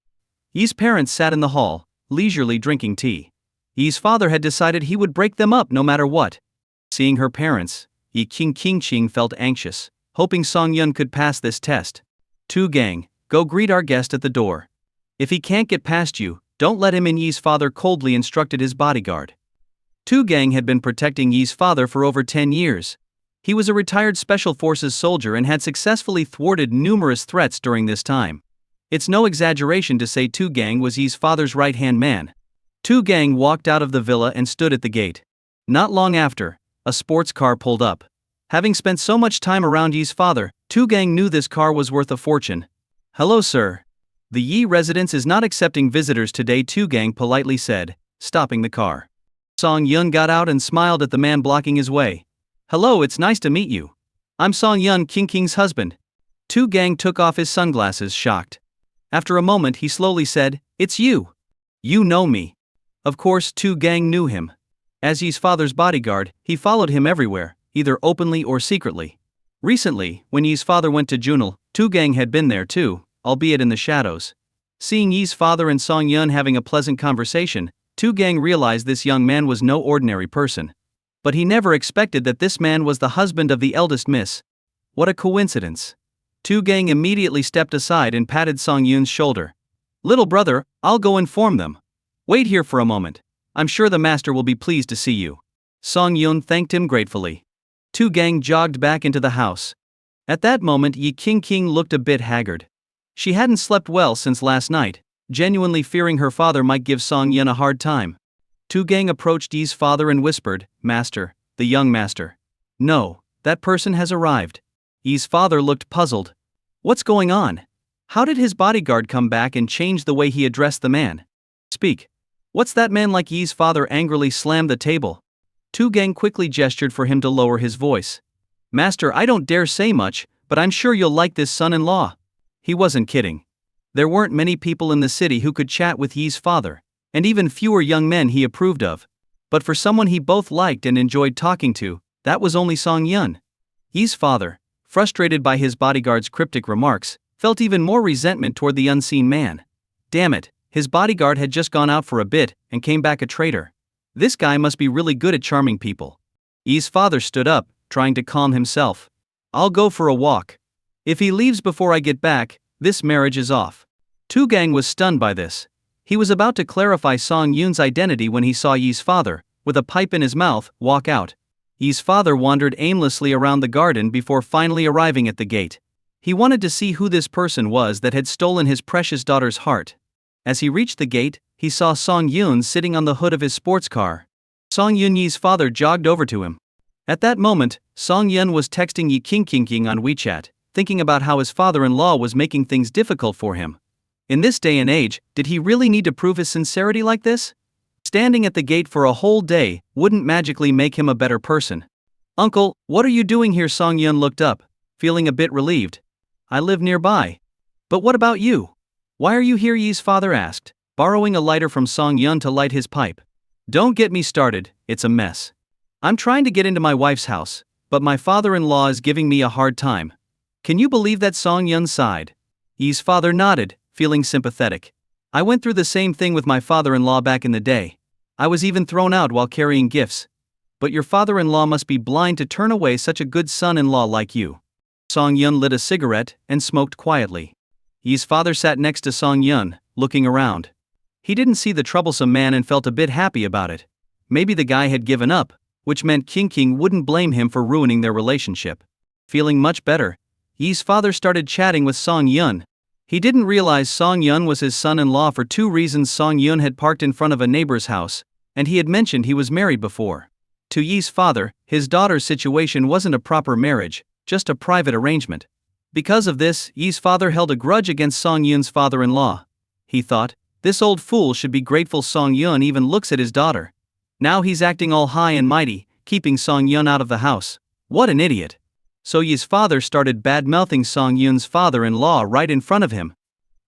Yi's parents sat in the hall, leisurely drinking tea. Yi's father had decided he would break them up no matter what. Seeing her parents, Yi King felt anxious, hoping Song Yun could pass this test. "Tu gang, go greet our guest at the door. If he can't get past you, don't let him in," Yi's father coldly instructed his bodyguard. Tu gang had been protecting Yi's father for over 10 years. He was a retired Special Forces soldier and had successfully thwarted numerous threats during this time. It's no exaggeration to say Tu gang was Yi's father's right-hand man. Tu gang walked out of the villa and stood at the gate. Not long after, a sports car pulled up. Having spent so much time around Yi's father, Tu gang knew this car was worth a fortune. "Hello, sir. The Yi residence is not accepting visitors today," Tu gang politely said, stopping the car. Song Yun got out and smiled at the man blocking his way. "Hello, it's nice to meet you. I'm Song Yun, King's husband." Tu gang took off his sunglasses, shocked. After a moment he slowly said, "It's you. You know me." Of course, Tu gang knew him. As Yi's father's bodyguard, he followed him everywhere, either openly or secretly. Recently, when Yi's father went to Junal, Tu gang had been there too, albeit in the shadows. Seeing Yi's father and Song Yun having a pleasant conversation, Tu gang realized this young man was no ordinary person. But he never expected that this man was the husband of the eldest miss. What a coincidence. Tu gang immediately stepped aside and patted Song Yun's shoulder. "Little brother, I'll go inform them. Wait here for a moment. I'm sure the master will be pleased to see you." Song Yun thanked him gratefully. Tu gang jogged back into the house. At that moment, Yi King looked a bit haggard. She hadn't slept well since last night, genuinely fearing her father might give Song Yun a hard time. Tu gang approached Yi's father and whispered, "Master, the young master." "No, that person has arrived." Yi's father looked puzzled. What's going on? How did his bodyguard come back and change the way he addressed the man? "Speak. What's that man like?" Yi's father angrily slammed the table. Tu gang quickly gestured for him to lower his voice. "Master, I don't dare say much, but I'm sure you'll like this son-in-law." He wasn't kidding. There weren't many people in the city who could chat with Yi's father, and even fewer young men he approved of. But for someone he both liked and enjoyed talking to, that was only Song Yun. Yi's father, frustrated by his bodyguard's cryptic remarks, felt even more resentment toward the unseen man. Damn it, his bodyguard had just gone out for a bit and came back a traitor. This guy must be really good at charming people. Yi's father stood up, trying to calm himself. "I'll go for a walk. If he leaves before I get back, this marriage is off." Tu gang was stunned by this. He was about to clarify Song Yun's identity when he saw Yi's father, with a pipe in his mouth, walk out. Yi's father wandered aimlessly around the garden before finally arriving at the gate. He wanted to see who this person was that had stolen his precious daughter's heart. As he reached the gate, he saw Song Yun sitting on the hood of his sports car. Song Yun, Yi's father, jogged over to him. At that moment, Song Yun was texting Yi King on WeChat, thinking about how his father-in-law was making things difficult for him. In this day and age, did he really need to prove his sincerity like this? Standing at the gate for a whole day wouldn't magically make him a better person. "Uncle, what are you doing here?" Song Yun looked up, feeling a bit relieved. "I live nearby." "But what about you? Why are you here?" Yi's father asked, borrowing a lighter from Song Yun to light his pipe. "Don't get me started, it's a mess. I'm trying to get into my wife's house, but my father-in-law is giving me a hard time." "Can you believe that?" Song Yun sighed. Yi's father nodded, feeling sympathetic. "I went through the same thing with my father-in-law back in the day. I was even thrown out while carrying gifts. But your father-in-law must be blind to turn away such a good son-in-law like you." Song Yun lit a cigarette and smoked quietly. Yi's father sat next to Song Yun, looking around. He didn't see the troublesome man and felt a bit happy about it. Maybe the guy had given up, which meant King wouldn't blame him for ruining their relationship. Feeling much better, Yi's father started chatting with Song Yun. He didn't realize Song Yun was his son-in-law for two reasons. Song Yun had parked in front of a neighbor's house, and he had mentioned he was married before. To Yi's father, his daughter's situation wasn't a proper marriage, just a private arrangement. Because of this, Yi's father held a grudge against Song Yun's father-in-law. He thought, this old fool should be grateful Song Yun even looks at his daughter. Now he's acting all high and mighty, keeping Song Yun out of the house. What an idiot. So Yi's father started bad-mouthing Song Yun's father-in-law right in front of him.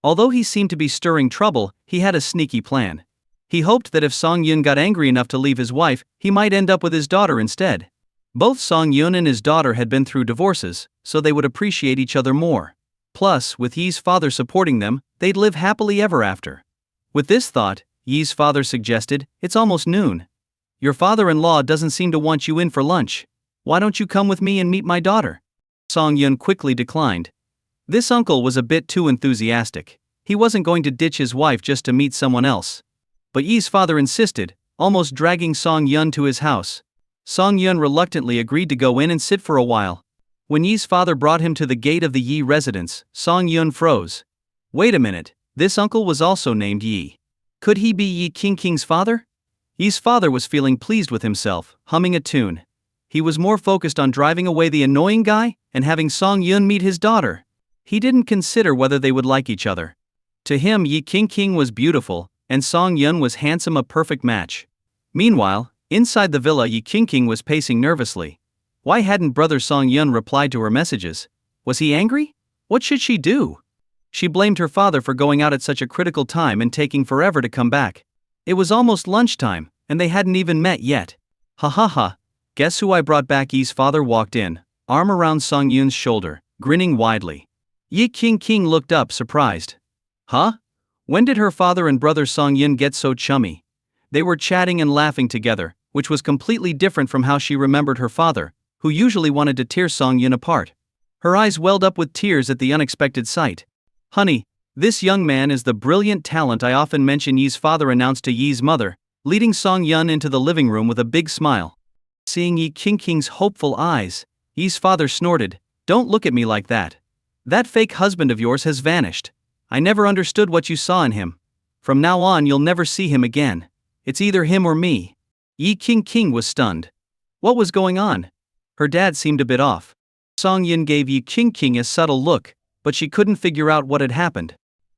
Although he seemed to be stirring trouble, he had a sneaky plan. He hoped that if Song Yun got angry enough to leave his wife, he might end up with his daughter instead. Both Song Yun and his daughter had been through divorces, so they would appreciate each other more. Plus, with Yi's father supporting them, they'd live happily ever after. With this thought, Yi's father suggested, "It's almost noon. Your father-in-law doesn't seem to want you in for lunch. Why don't you come with me and meet my daughter?" Song Yun quickly declined. This uncle was a bit too enthusiastic. He wasn't going to ditch his wife just to meet someone else. But Yi's father insisted, almost dragging Song Yun to his house. Song Yun reluctantly agreed to go in and sit for a while. When Yi's father brought him to the gate of the Yi residence, Song Yun froze. Wait a minute, this uncle was also named Yi. Could he be Yi King's father? Yi's father was feeling pleased with himself, humming a tune. He was more focused on driving away the annoying guy and having Song Yun meet his daughter. He didn't consider whether they would like each other. To him, Yi King was beautiful, and Song Yun was handsome, a perfect match. Meanwhile, inside the villa, Yi King was pacing nervously. Why hadn't brother Song Yun replied to her messages? Was he angry? What should she do? She blamed her father for going out at such a critical time and taking forever to come back. It was almost lunchtime, and they hadn't even met yet. Ha ha ha. Guess who I brought back? Yi's father walked in, arm around Song Yun's shoulder, grinning widely. Yi King looked up, surprised. Huh? When did her father and brother Song Yun get so chummy? They were chatting and laughing together, which was completely different from how she remembered her father, who usually wanted to tear Song Yun apart. Her eyes welled up with tears at the unexpected sight. Honey, this young man is the brilliant talent I often mention, Yi's father announced to Yi's mother, leading Song Yun into the living room with a big smile. Seeing Yi King's hopeful eyes, Yi's father snorted, "Don't look at me like that. That fake husband of yours has vanished. I never understood what you saw in him. From now on you'll never see him again. It's either him or me." Yi King was stunned. What was going on? Her dad seemed a bit off. Song Yun gave Yi King a subtle look, but she couldn't figure out what had happened.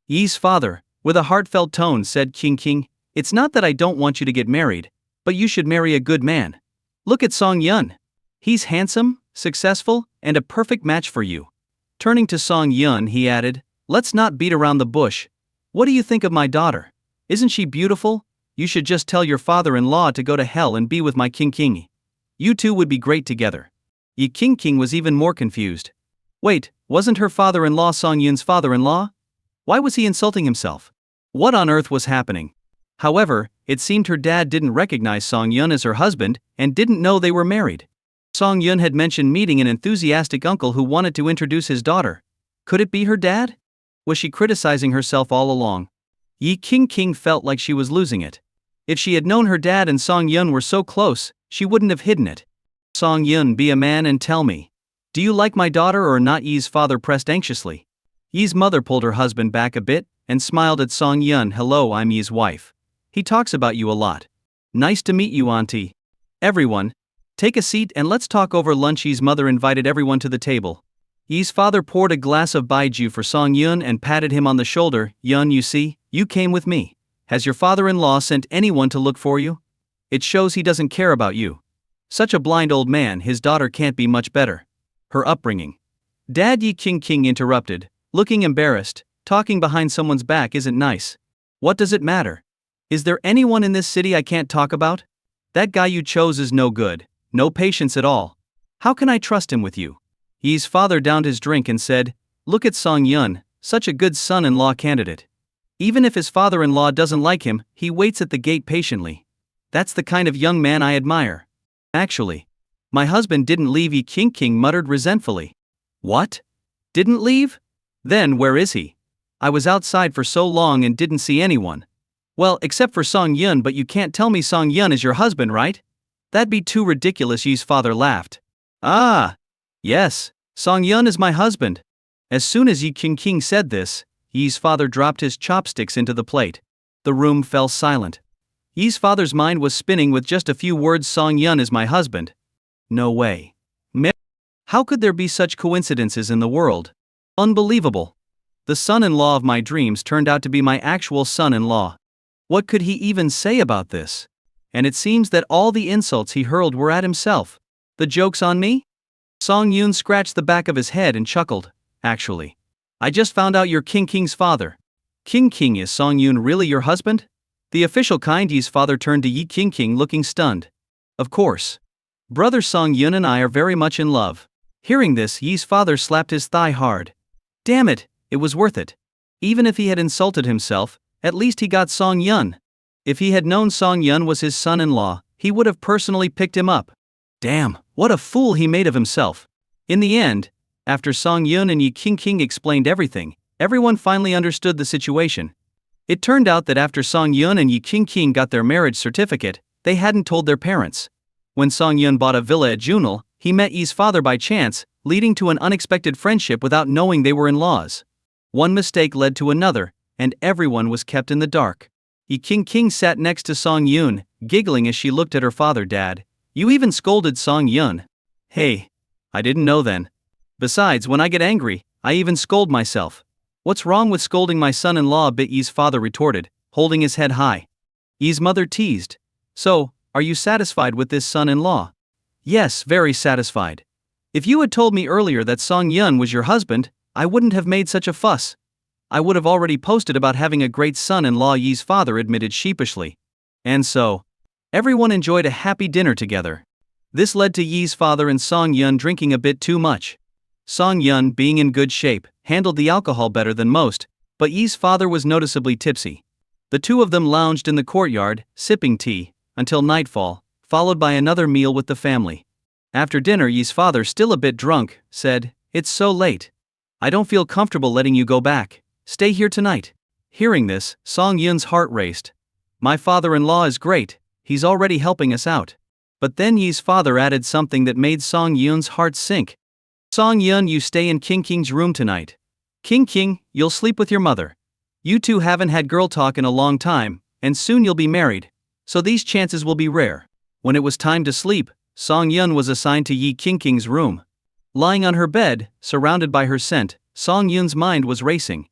Yi's father, with a heartfelt tone, said, King, "It's not that I don't want you to get married, but you should marry a good man. Look at Song Yun. He's handsome, successful, and a perfect match for you." Turning to Song Yun, he added, "Let's not beat around the bush. What do you think of my daughter? Isn't she beautiful? You should just tell your father-in-law to go to hell and be with my King. You two would be great together." Yi King was even more confused. Wait, wasn't her father-in-law Song Yun's father-in-law? Why was he insulting himself? What on earth was happening? However, it seemed her dad didn't recognize Song Yun as her husband and didn't know they were married. Song Yun had mentioned meeting an enthusiastic uncle who wanted to introduce his daughter. Could it be her dad? Was she criticizing herself all along? Yi King felt like she was losing it. If she had known her dad and Song Yun were so close, she wouldn't have hidden it. Song Yun, be a man and tell me. Do you like my daughter or not? Yi's father pressed anxiously. Yi's mother pulled her husband back a bit and smiled at Song Yun. Hello, I'm Yi's wife. He talks about you a lot. Nice to meet you, auntie. Everyone, take a seat and let's talk over lunch. Yi's mother invited everyone to the table. Yi's father poured a glass of baijiu for Song Yun and patted him on the shoulder. Yun, you see, you came with me. Has your father-in-law sent anyone to look for you? It shows he doesn't care about you. Such a blind old man, his daughter can't be much better. Her upbringing. Dad, Yi King interrupted, looking embarrassed. Talking behind someone's back isn't nice. What does it matter? Is there anyone in this city I can't talk about? That guy you chose is no good, no patience at all. How can I trust him with you? Yi's father downed his drink and said, "Look at Song Yun, such a good son-in-law candidate. Even if his father-in-law doesn't like him, he waits at the gate patiently. That's the kind of young man I admire. Actually, my husband didn't leave," Yi King muttered resentfully. What? Didn't leave? Then where is he? I was outside for so long and didn't see anyone. Well, except for Song Yun, but you can't tell me Song Yun is your husband, right? That'd be too ridiculous, Yi's father laughed. Ah! Yes, Song Yun is my husband. As soon as Yi King said this, Yi's father dropped his chopsticks into the plate. The room fell silent. Yi's father's mind was spinning with just a few words. Song Yun is my husband. No way. How could there be such coincidences in the world? Unbelievable. The son-in-law of my dreams turned out to be my actual son-in-law. What could he even say about this? And it seems that all the insults he hurled were at himself. The joke's on me? Song Yun scratched the back of his head and chuckled. Actually, I just found out you're King's father. King, is Song Yun really your husband? The official kind. Yi's father turned to Yi King looking stunned. Of course. Brother Song Yun and I are very much in love. Hearing this, Yi's father slapped his thigh hard. Damn it, it was worth it. Even if he had insulted himself, at least he got Song Yun. If he had known Song Yun was his son-in-law, he would have personally picked him up. Damn, what a fool he made of himself. In the end, after Song Yun and Yi King explained everything, everyone finally understood the situation. It turned out that after Song Yun and Yi King got their marriage certificate, they hadn't told their parents. When Song Yun bought a villa at Junel, he met Yi's father by chance, leading to an unexpected friendship without knowing they were in-laws. One mistake led to another, and everyone was kept in the dark. Yi King sat next to Song Yun, giggling as she looked at her father. Dad, you even scolded Song Yun. Hey, I didn't know then. Besides, when I get angry, I even scold myself. What's wrong with scolding my son-in-law a bit? Yi's father retorted, holding his head high. Yi's mother teased. So, are you satisfied with this son-in-law? Yes, very satisfied. If you had told me earlier that Song Yun was your husband, I wouldn't have made such a fuss. I would have already posted about having a great son-in-law, Yi's father admitted sheepishly. And so, everyone enjoyed a happy dinner together. This led to Yi's father and Song Yun drinking a bit too much. Song Yun, being in good shape, handled the alcohol better than most, but Yi's father was noticeably tipsy. The two of them lounged in the courtyard, sipping tea, until nightfall, followed by another meal with the family. After dinner, Yi's father, still a bit drunk, said, "It's so late. I don't feel comfortable letting you go back. Stay here tonight." Hearing this, Song Yun's heart raced. My father-in-law is great, he's already helping us out. But then Yi's father added something that made Song Yun's heart sink. Song Yun, you stay in King's room tonight. King, you'll sleep with your mother. You two haven't had girl talk in a long time, and soon you'll be married. So these chances will be rare. When it was time to sleep, Song Yun was assigned to Yi King's room. Lying on her bed, surrounded by her scent, Song Yun's mind was racing.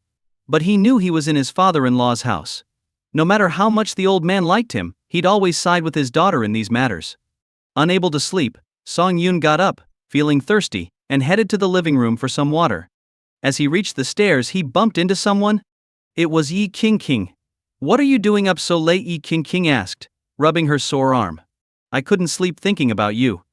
But he knew he was in his father-in-law's house. No matter how much the old man liked him, he'd always side with his daughter in these matters. Unable to sleep, Song Yun got up, feeling thirsty, and headed to the living room for some water. As he reached the stairs, he bumped into someone. It was Yi King. What are you doing up so late? Yi King asked, rubbing her sore arm. I couldn't sleep thinking about you.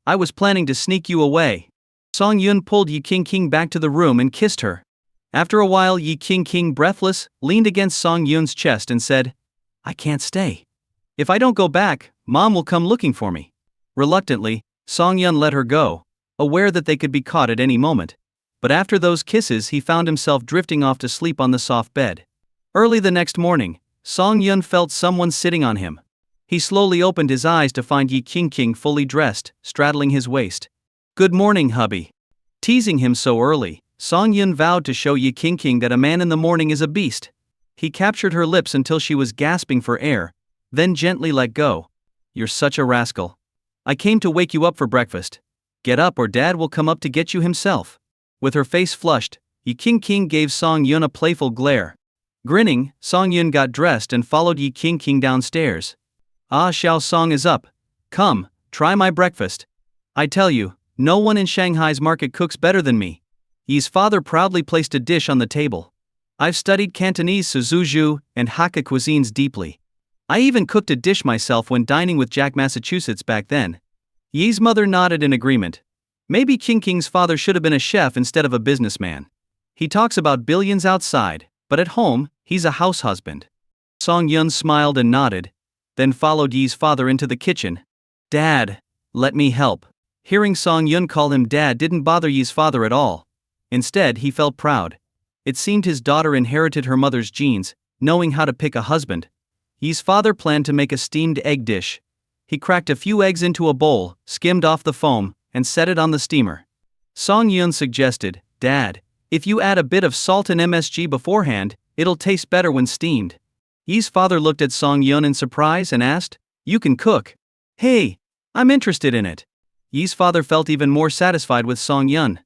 I was planning to sneak you away. Song Yun pulled Yi King back to the room and kissed her. After a while, Yi King, breathless, leaned against Song Yun's chest and said, I can't stay. If I don't go back, Mom will come looking for me. Reluctantly, Song Yun let her go, aware that they could be caught at any moment. But after those kisses, he found himself drifting off to sleep on the soft bed. Early the next morning, Song Yun felt someone sitting on him. He slowly opened his eyes to find Yi King fully dressed, straddling his waist. Good morning, hubby. Teasing him so early, Song Yun vowed to show Yi King that a man in the morning is a beast. He captured her lips until she was gasping for air, then gently let go. You're such a rascal. I came to wake you up for breakfast. Get up or Dad will come up to get you himself. With her face flushed, Yi King gave Song Yun a playful glare. Grinning, Song Yun got dressed and followed Yi King downstairs. Ah, Xiao Song is up. Come, try my breakfast. I tell you, no one in Shanghai's market cooks better than me. Yi's father proudly placed a dish on the table. I've studied Cantonese, Suzhou, and Hakka cuisines deeply. I even cooked a dish myself when dining with Jack, Massachusetts back then. Yi's mother nodded in agreement. Maybe King's father should have been a chef instead of a businessman. He talks about billions outside, but at home, he's a house husband. Song Yun smiled and nodded, then followed Yi's father into the kitchen. Dad, let me help. Hearing Song Yun call him Dad didn't bother Yi's father at all. Instead, he felt proud. It seemed his daughter inherited her mother's genes, knowing how to pick a husband. Yi's father planned to make a steamed egg dish. He cracked a few eggs into a bowl, skimmed off the foam, and set it on the steamer. Song Yun suggested, "Dad, if you add a bit of salt and MSG beforehand, it'll taste better when steamed." Yi's father looked at Song Yun in surprise and asked, "You can cook?" "Hey, I'm interested in it." Yi's father felt even more satisfied with Song Yun.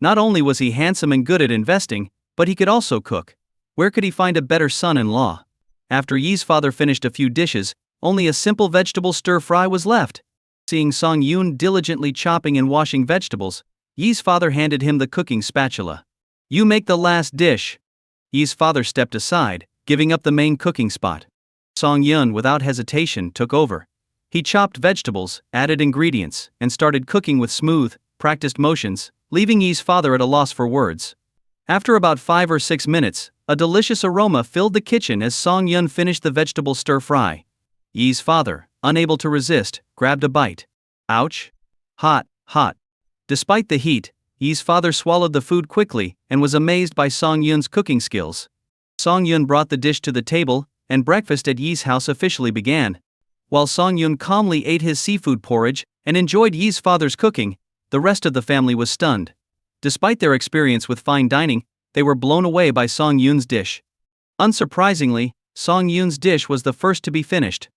Not only was he handsome and good at investing, but he could also cook. Where could he find a better son-in-law? After Yi's father finished a few dishes, only a simple vegetable stir-fry was left. Seeing Song Yun diligently chopping and washing vegetables, Yi's father handed him the cooking spatula. "You make the last dish." Yi's father stepped aside, giving up the main cooking spot. Song Yun, without hesitation, took over. He chopped vegetables, added ingredients, and started cooking with smooth, practiced motions, leaving Yi's father at a loss for words. After about 5 or 6 minutes, a delicious aroma filled the kitchen as Song Yun finished the vegetable stir-fry. Yi's father, unable to resist, grabbed a bite. Ouch! Hot, hot. Despite the heat, Yi's father swallowed the food quickly and was amazed by Song Yun's cooking skills. Song Yun brought the dish to the table, and breakfast at Yi's house officially began. While Song Yun calmly ate his seafood porridge and enjoyed Yi's father's cooking, the rest of the family was stunned. Despite their experience with fine dining, they were blown away by Song Yun's dish. Unsurprisingly, Song Yun's dish was the first to be finished.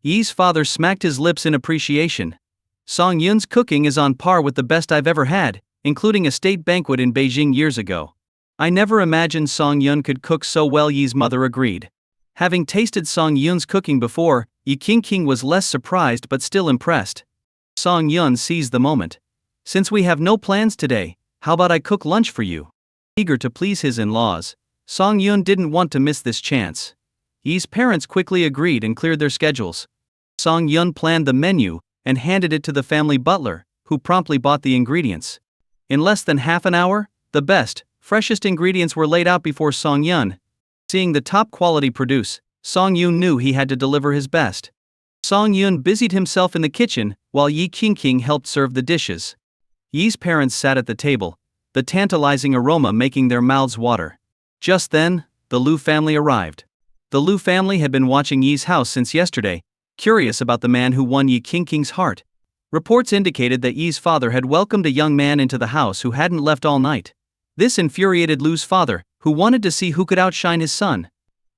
Yi's father smacked his lips in appreciation. "Song Yun's cooking is on par with the best I've ever had, including a state banquet in Beijing years ago. I never imagined Song Yun could cook so well," Yi's mother agreed. Having tasted Song Yun's cooking before, Yi Qingqing was less surprised but still impressed. Song Yun seized the moment. "Since we have no plans today, how about I cook lunch for you?" Eager to please his in-laws, Song Yun didn't want to miss this chance. Yi's parents quickly agreed and cleared their schedules. Song Yun planned the menu and handed it to the family butler, who promptly bought the ingredients. In less than half an hour, the best, freshest ingredients were laid out before Song Yun. Seeing the top quality produce, Song Yun knew he had to deliver his best. Song Yun busied himself in the kitchen while Yi Qingqing helped serve the dishes. Yi's parents sat at the table, the tantalizing aroma making their mouths water. Just then, the Lu family arrived. The Lu family had been watching Yi's house since yesterday, curious about the man who won Yi Qingqing's heart. Reports indicated that Yi's father had welcomed a young man into the house who hadn't left all night. This infuriated Lu's father, who wanted to see who could outshine his son.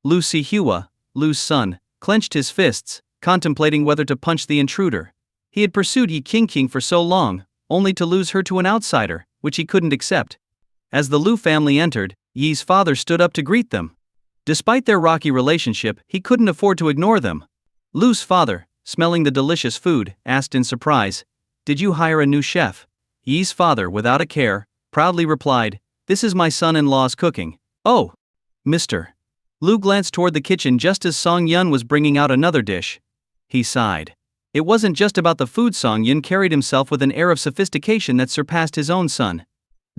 Lu Sihua, Lu's son, clenched his fists, contemplating whether to punch the intruder. He had pursued Yi Qingqing for so long, only to lose her to an outsider, which he couldn't accept. As the Lu family entered, Yi's father stood up to greet them. Despite their rocky relationship, he couldn't afford to ignore them. Lu's father, smelling the delicious food, asked in surprise, "Did you hire a new chef?" Yi's father, without a care, proudly replied, "This is my son-in-law's cooking." "Oh, Mr." Lu glanced toward the kitchen just as Song Yun was bringing out another dish. He sighed. It wasn't just about the food. Song Yun carried himself with an air of sophistication that surpassed his own son.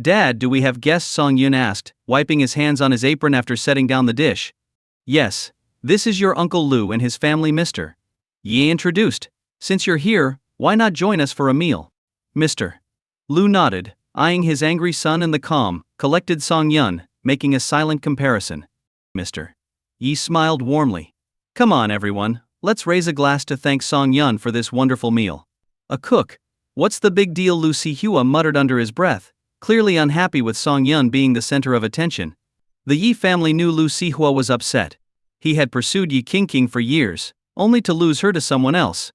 "Dad, do we have guests?" Song Yun asked, wiping his hands on his apron after setting down the dish. "Yes, this is your Uncle Lu and his family, Mr. Yi introduced. Since you're here, why not join us for a meal?" "Mr." Lu nodded, eyeing his angry son and the calm, collected Song Yun, making a silent comparison. "Mr. Yi smiled warmly. "Come on everyone, let's raise a glass to thank Song Yun for this wonderful meal." "A cook? What's the big deal?" Lu Sihua muttered under his breath, clearly unhappy with Song Yun being the center of attention. The Yi family knew Lu Sihua was upset. He had pursued Yi Qingqing for years, only to lose her to someone else.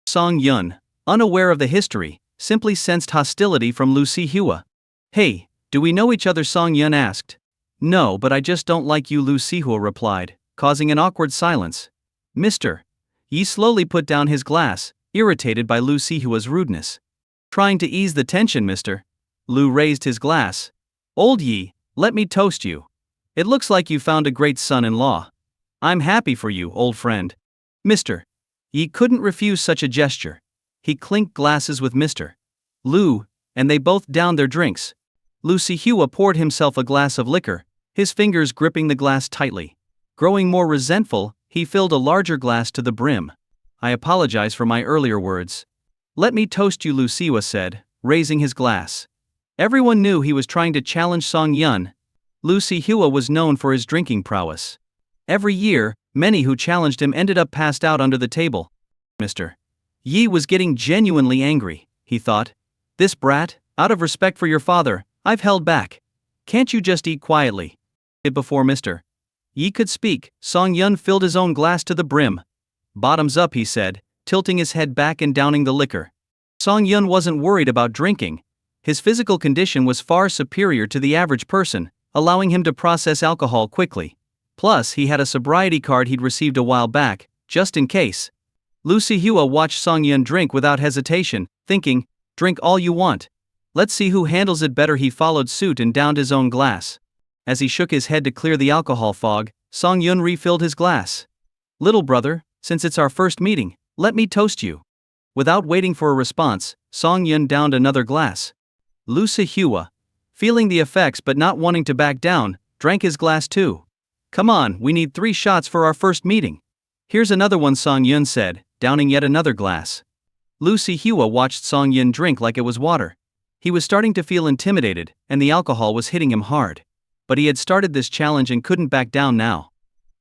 Song Yun, unaware of the history, simply sensed hostility from Lu Sihua. "Hey, do we know each other?" Song Yun asked. "No, but I just don't like you," Lu Sihua replied, causing an awkward silence. "Mr. Yi slowly put down his glass, irritated by Lu Sihua's rudeness. "Trying to ease the tension, Mr." Lu raised his glass. "Old Yi, let me toast you. It looks like you found a great son-in-law. I'm happy for you, old friend." "Mr. Yi couldn't refuse such a gesture. He clinked glasses with Mr. Lu, and they both downed their drinks. Lu Sihua poured himself a glass of liquor, his fingers gripping the glass tightly. Growing more resentful, he filled a larger glass to the brim. "I apologize for my earlier words. Let me toast you," Lu Sihua said, raising his glass. Everyone knew he was trying to challenge Song Yun. Lu Si-hua was known for his drinking prowess. Every year, many who challenged him ended up passed out under the table. Mr. Yi was getting genuinely angry, he thought. This brat, out of respect for your father, I've held back. Can't you just eat quietly? Before Mr. Yi could speak, Song Yun filled his own glass to the brim. Bottoms up, he said, tilting his head back and downing the liquor. Song Yun wasn't worried about drinking. His physical condition was far superior to the average person, allowing him to process alcohol quickly. Plus, he had a sobriety card he'd received a while back, just in case. Lu Si-hua watched Song Yun drink without hesitation, thinking, drink all you want. Let's see who handles it better. He followed suit and downed his own glass. As he shook his head to clear the alcohol fog, Song Yun refilled his glass. Little brother, since it's our first meeting, let me toast you. Without waiting for a response, Song Yun downed another glass. Lu Si-hua, feeling the effects but not wanting to back down, drank his glass too. Come on, we need 3 shots for our first meeting. Here's another one, Song Yun said, downing yet another glass. Lu Si-hua watched Song Yun drink like it was water. He was starting to feel intimidated, and the alcohol was hitting him hard. But he had started this challenge and couldn't back down now.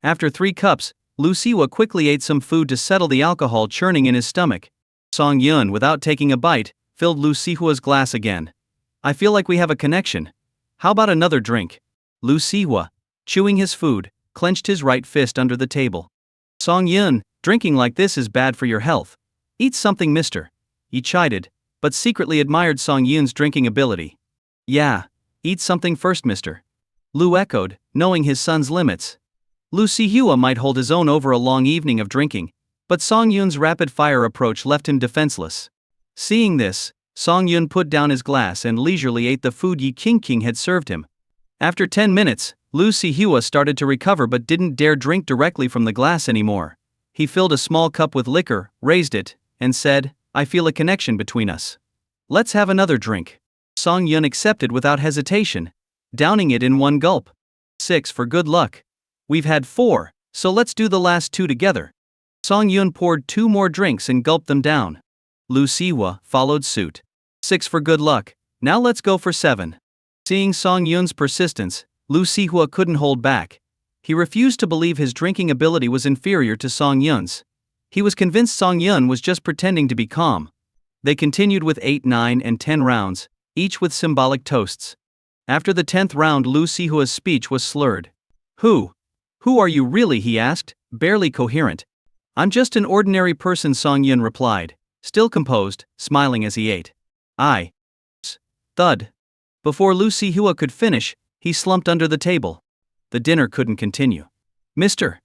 After 3 cups, Lu Si-hua quickly ate some food to settle the alcohol churning in his stomach. Song Yun, without taking a bite, filled Lu Si-hua's glass again. I feel like we have a connection. How about another drink? Lu Si-hua, chewing his food, clenched his right fist under the table. Song Yun, drinking like this is bad for your health. Eat something, mister. He chided, but secretly admired Song Yun's drinking ability. Yeah, eat something first, mister. Lu echoed, knowing his son's limits. Lu Si-hua might hold his own over a long evening of drinking, but Song Yun's rapid-fire approach left him defenseless. Seeing this, Song Yun put down his glass and leisurely ate the food Yi King had served him. After 10 minutes, Lu Si-hua started to recover but didn't dare drink directly from the glass anymore. He filled a small cup with liquor, raised it, and said, I feel a connection between us. Let's have another drink. Song Yun accepted without hesitation, downing it in one gulp. 6 for good luck. We've had 4, so let's do the last 2 together. Song Yun poured 2 more drinks and gulped them down. Lu Si-hua followed suit. 6 for good luck, now let's go for 7. Seeing Song Yun's persistence, Lu Si-hua couldn't hold back. He refused to believe his drinking ability was inferior to Song Yun's. He was convinced Song Yun was just pretending to be calm. They continued with 8, 9, and 10 rounds, each with symbolic toasts. After the 10th round, Lu Si-hua's speech was slurred. Who are you really? He asked, barely coherent. I'm just an ordinary person, Song Yun replied, still composed, smiling as he ate. Thud. Before Lu Si-hua could finish, he slumped under the table. The dinner couldn't continue. Mister.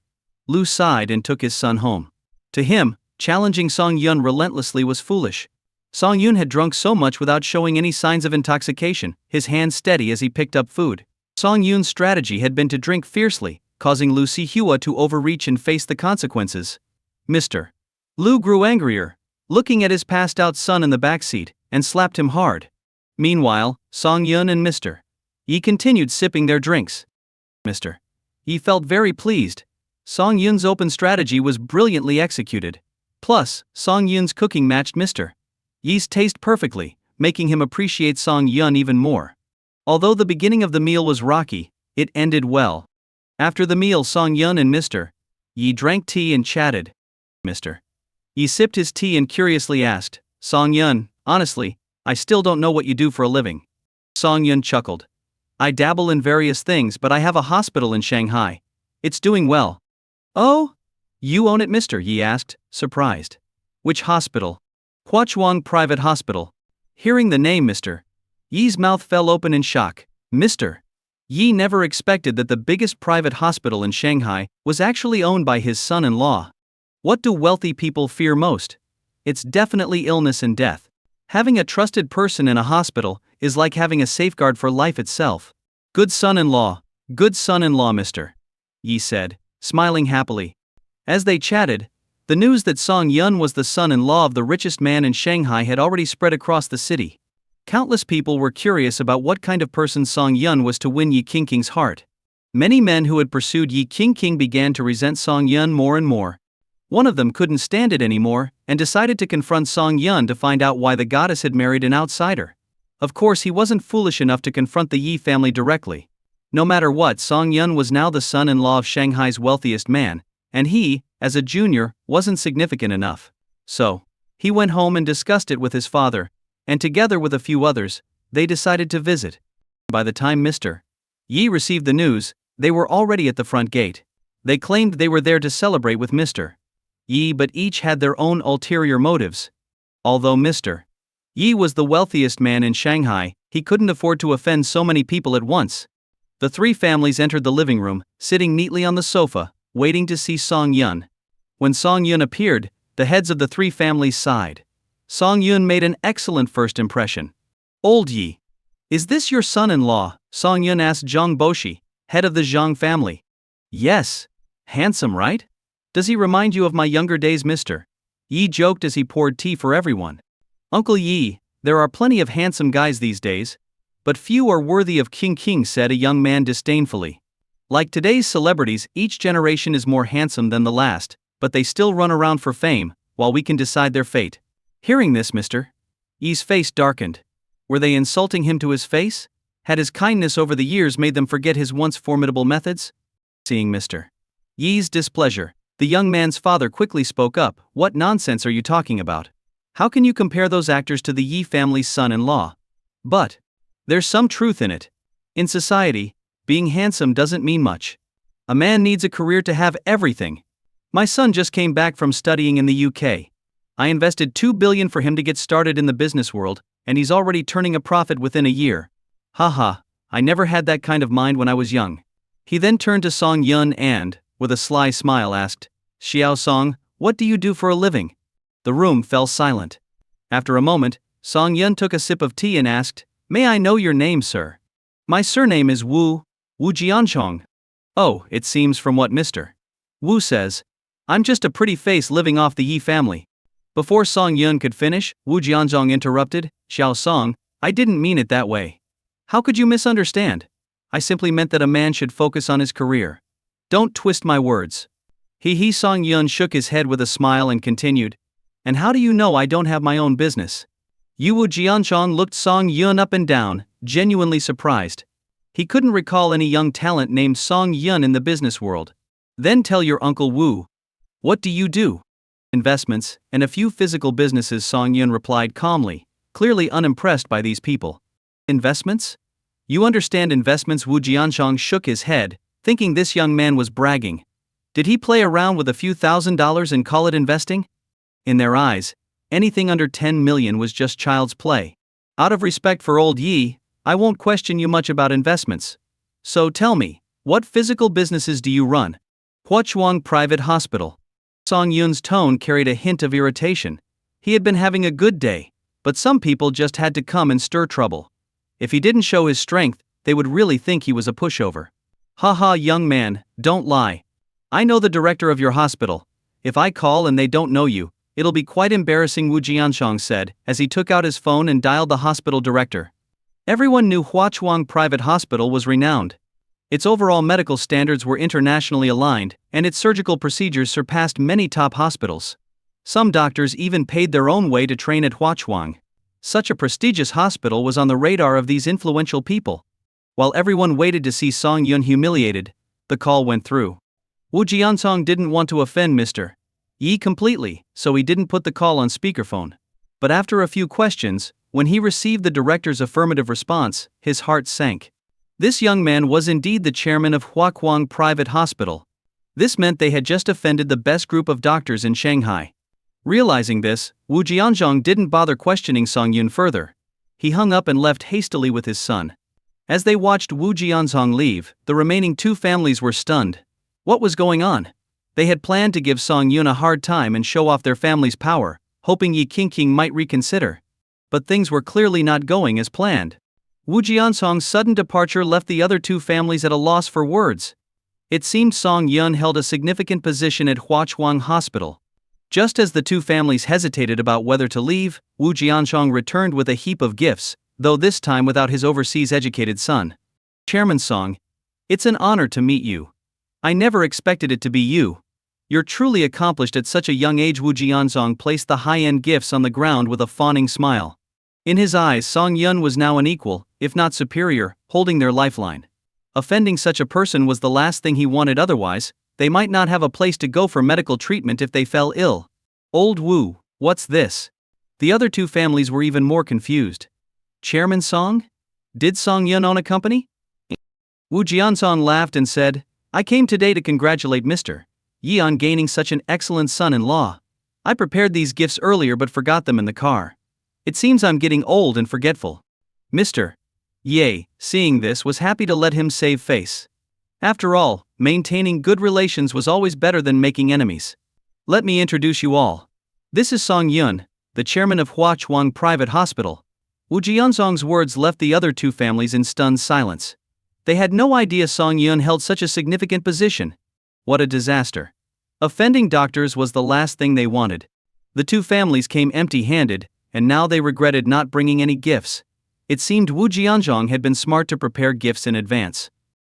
Lu sighed and took his son home. To him, challenging Song Yun relentlessly was foolish. Song Yun had drunk so much without showing any signs of intoxication, his hands steady as he picked up food. Song Yun's strategy had been to drink fiercely, causing Lu Si-hua to overreach and face the consequences. Mr. Lu grew angrier, looking at his passed-out son in the backseat, and slapped him hard. Meanwhile, Song Yun and Mr. Yi continued sipping their drinks. Mr. Yi felt very pleased. Song Yun's open strategy was brilliantly executed. Plus, Song Yun's cooking matched Mr. Yi's taste perfectly, making him appreciate Song Yun even more. Although the beginning of the meal was rocky, it ended well. After the meal, Song Yun and Mr. Yi drank tea and chatted. Mr. Yi sipped his tea and curiously asked, Song Yun, honestly, I still don't know what you do for a living. Song Yun chuckled. I dabble in various things, but I have a hospital in Shanghai. It's doing well. Oh? You own it, Mr. Yi asked, surprised. Which hospital? Huachuang Private Hospital. Hearing the name Mr. Yi's mouth fell open in shock. Mr. Yi never expected that the biggest private hospital in Shanghai was actually owned by his son-in-law. What do wealthy people fear most? It's definitely illness and death. Having a trusted person in a hospital is like having a safeguard for life itself. Good son-in-law, Mr. Yi said, smiling happily. As they chatted, the news that Song Yun was the son-in-law of the richest man in Shanghai had already spread across the city. Countless people were curious about what kind of person Song Yun was to win Yi King's heart. Many men who had pursued Yi King began to resent Song Yun more and more. One of them couldn't stand it anymore, and decided to confront Song Yun to find out why the goddess had married an outsider. Of course, he wasn't foolish enough to confront the Yi family directly. No matter what, Song Yun was now the son-in-law of Shanghai's wealthiest man, and he, as a junior, wasn't significant enough. So, he went home and discussed it with his father, and together with a few others, they decided to visit. By the time Mr. Yi received the news, they were already at the front gate. They claimed they were there to celebrate with Mr. Yi, but each had their own ulterior motives. Although Mr. Yi was the wealthiest man in Shanghai, he couldn't afford to offend so many people at once. The three families entered the living room, sitting neatly on the sofa, waiting to see Song Yun. When Song Yun appeared, the heads of the three families sighed. Song Yun made an excellent first impression. "Old Yi, is this your son-in-law?" Song Yun asked Zhang Boshi, head of the Zhang family. "Yes. Handsome, right? Does he remind you of my younger days?" Mr. Yi joked as he poured tea for everyone. "Uncle Yi, there are plenty of handsome guys these days, but few are worthy of King," said a young man disdainfully. "Like today's celebrities, each generation is more handsome than the last, but they still run around for fame, while we can decide their fate." Hearing this, Mr. Yi's face darkened. Were they insulting him to his face? Had his kindness over the years made them forget his once formidable methods? Seeing Mr. Yi's displeasure, the young man's father quickly spoke up. "What nonsense are you talking about? How can you compare those actors to the Yi family's son-in-law? But there's some truth in it. In society, being handsome doesn't mean much. A man needs a career to have everything. My son just came back from studying in the UK. I invested $2 billion for him to get started in the business world, and he's already turning a profit within a year. Haha, I never had that kind of mind when I was young." He then turned to Song Yun and, with a sly smile, asked, "Xiao Song, what do you do for a living?" The room fell silent. After a moment, Song Yun took a sip of tea and asked, "May I know your name, sir?" "My surname is Wu Jianchong." "Oh, it seems from what Mr. Wu says. I'm just a pretty face living off the Yi family." Before Song Yun could finish, Wu Jianzhong interrupted, "Xiao Song, I didn't mean it that way. How could you misunderstand? I simply meant that a man should focus on his career. Don't twist my words." Song Yun shook his head with a smile and continued, "And how do you know I don't have my own business?" Wu Jianzhong looked Song Yun up and down, genuinely surprised. He couldn't recall any young talent named Song Yun in the business world. "Then tell your uncle Wu. What do you do?" "Investments, and a few physical businesses," Song Yun replied calmly, clearly unimpressed by these people. "Investments? You understand investments?" Wu Jianchong shook his head, thinking this young man was bragging. Did he play around with a few $1,000s and call it investing? In their eyes, anything under 10 million was just child's play. "Out of respect for old Yi, I won't question you much about investments. So tell me, what physical businesses do you run?" "Huachuang Private Hospital." Song Yun's tone carried a hint of irritation. He had been having a good day, but some people just had to come and stir trouble. If he didn't show his strength, they would really think he was a pushover. "Haha, young man, don't lie. I know the director of your hospital. If I call and they don't know you, it'll be quite embarrassing," Wu Jianchong said, as he took out his phone and dialed the hospital director. Everyone knew Huachuang Private Hospital was renowned. Its overall medical standards were internationally aligned, and its surgical procedures surpassed many top hospitals. Some doctors even paid their own way to train at Huachuang. Such a prestigious hospital was on the radar of these influential people. While everyone waited to see Song Yun humiliated, the call went through. Wu Jianzhong didn't want to offend Mr. Yi completely, so he didn't put the call on speakerphone. But after a few questions, when he received the director's affirmative response, his heart sank. This young man was indeed the chairman of Huachuang Private Hospital. This meant they had just offended the best group of doctors in Shanghai. Realizing this, Wu Jianzhong didn't bother questioning Song Yun further. He hung up and left hastily with his son. As they watched Wu Jianzhong leave, the remaining two families were stunned. What was going on? They had planned to give Song Yun a hard time and show off their family's power, hoping Yi Qingqing might reconsider. But things were clearly not going as planned. Wu Jianzhong's sudden departure left the other two families at a loss for words. It seemed Song Yun held a significant position at Huachuang Hospital. Just as the two families hesitated about whether to leave, Wu Jianzhong returned with a heap of gifts, though this time without his overseas-educated son. "Chairman Song, it's an honor to meet you. I never expected it to be you. You're truly accomplished at such a young age." Wu Jianzhong placed the high-end gifts on the ground with a fawning smile. In his eyes, Song Yun was now an equal, if not superior, holding their lifeline. Offending such a person was the last thing he wanted, otherwise, they might not have a place to go for medical treatment if they fell ill. Old Wu, what's this? The other two families were even more confused. Chairman Song? Did Song Yun own a company? Wu Jiansong laughed and said, I came today to congratulate Mr. Yi on gaining such an excellent son-in-law. I prepared these gifts earlier but forgot them in the car. It seems I'm getting old and forgetful. Mr. Ye, seeing this, was happy to let him save face. After all, maintaining good relations was always better than making enemies. Let me introduce you all. This is Song Yun, the chairman of Huachuang Private Hospital. Wu Jianzong's words left the other two families in stunned silence. They had no idea Song Yun held such a significant position. What a disaster. Offending doctors was the last thing they wanted. The two families came empty-handed, and now they regretted not bringing any gifts. It seemed Wu Jianzhong had been smart to prepare gifts in advance.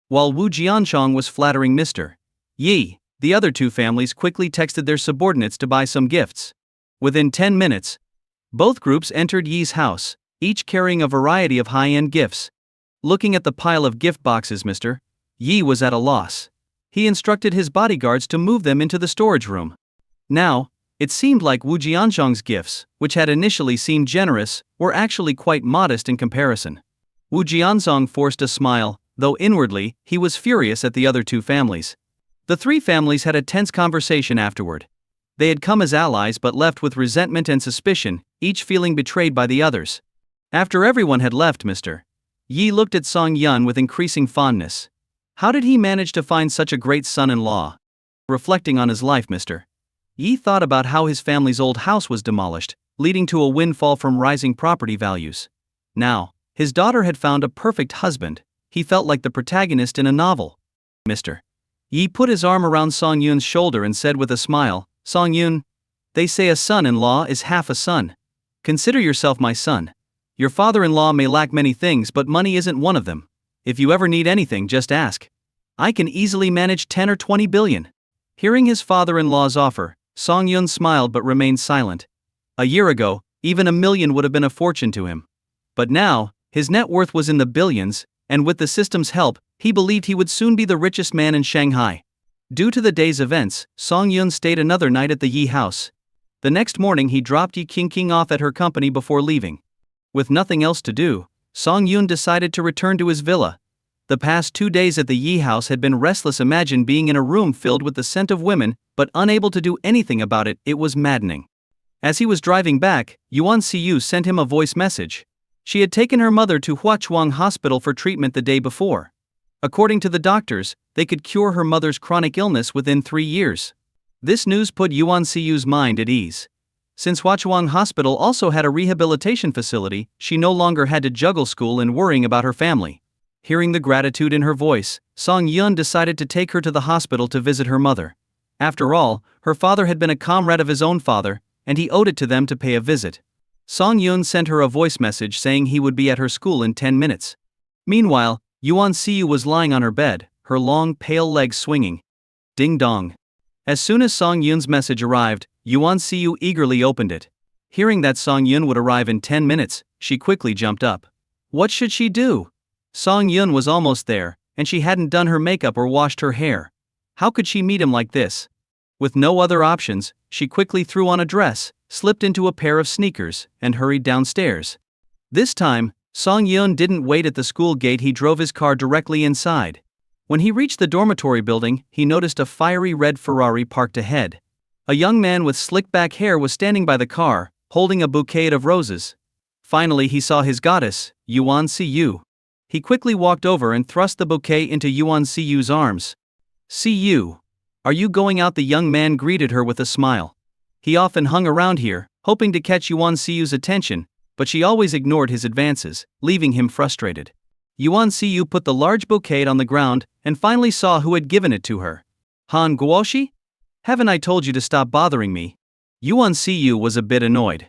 While Wu Jianzhong was flattering Mr. Yi, the other two families quickly texted their subordinates to buy some gifts. Within 10 minutes, both groups entered Yi's house, each carrying a variety of high-end gifts. Looking at the pile of gift boxes, Mr. Yi was at a loss. He instructed his bodyguards to move them into the storage room. Now, it seemed like Wu Jianzhong's gifts, which had initially seemed generous, were actually quite modest in comparison. Wu Jianzhong forced a smile, though inwardly, he was furious at the other two families. The three families had a tense conversation afterward. They had come as allies but left with resentment and suspicion, each feeling betrayed by the others. After everyone had left, Mr. Yi looked at Song Yun with increasing fondness. How did he manage to find such a great son-in-law? Reflecting on his life, Mr. Yi thought about how his family's old house was demolished, leading to a windfall from rising property values. Now, his daughter had found a perfect husband. He felt like the protagonist in a novel. Mr. Yi put his arm around Song Yun's shoulder and said with a smile, Song Yun, they say a son-in-law is half a son. Consider yourself my son. Your father-in-law may lack many things, but money isn't one of them. If you ever need anything, just ask. I can easily manage 10 or 20 billion. Hearing his father-in-law's offer, Song Yun smiled but remained silent. A year ago, even $1 million would have been a fortune to him. But now, his net worth was in the billions, and with the system's help, he believed he would soon be the richest man in Shanghai. Due to the day's events, Song Yun stayed another night at the Yi house. The next morning he dropped Yi Qingqing off at her company before leaving. With nothing else to do, Song Yun decided to return to his villa. The past 2 days at the Yi house had been restless. Imagine being in a room filled with the scent of women, but unable to do anything about it. It was maddening. As he was driving back, Yuan Siyu sent him a voice message. She had taken her mother to Huachuang Hospital for treatment the day before. According to the doctors, they could cure her mother's chronic illness within 3 years. This news put Yuan Siyu's mind at ease. Since Huachuang Hospital also had a rehabilitation facility, she no longer had to juggle school and worrying about her family. Hearing the gratitude in her voice, Song Yun decided to take her to the hospital to visit her mother. After all, her father had been a comrade of his own father, and he owed it to them to pay a visit. Song Yun sent her a voice message saying he would be at her school in 10 minutes. Meanwhile, Yuan Siyu was lying on her bed, her long, pale legs swinging. Ding dong. As soon as Song Yun's message arrived, Yuan Siyu eagerly opened it. Hearing that Song Yun would arrive in 10 minutes, she quickly jumped up. What should she do? Song Yun was almost there, and she hadn't done her makeup or washed her hair. How could she meet him like this? With no other options, she quickly threw on a dress, slipped into a pair of sneakers, and hurried downstairs. This time, Song Yun didn't wait at the school gate. He drove his car directly inside. When he reached the dormitory building, he noticed a fiery red Ferrari parked ahead. A young man with slick-back hair was standing by the car, holding a bouquet of roses. Finally he saw his goddess, Yuan Siyu. He quickly walked over and thrust the bouquet into Yuan Siyu's arms. Siyu, are you going out? The young man greeted her with a smile. He often hung around here, hoping to catch Yuan Siyu's attention, but she always ignored his advances, leaving him frustrated. Yuan Siyu put the large bouquet on the ground, and finally saw who had given it to her. Han Guoshi? Haven't I told you to stop bothering me? Yuan Siyu was a bit annoyed.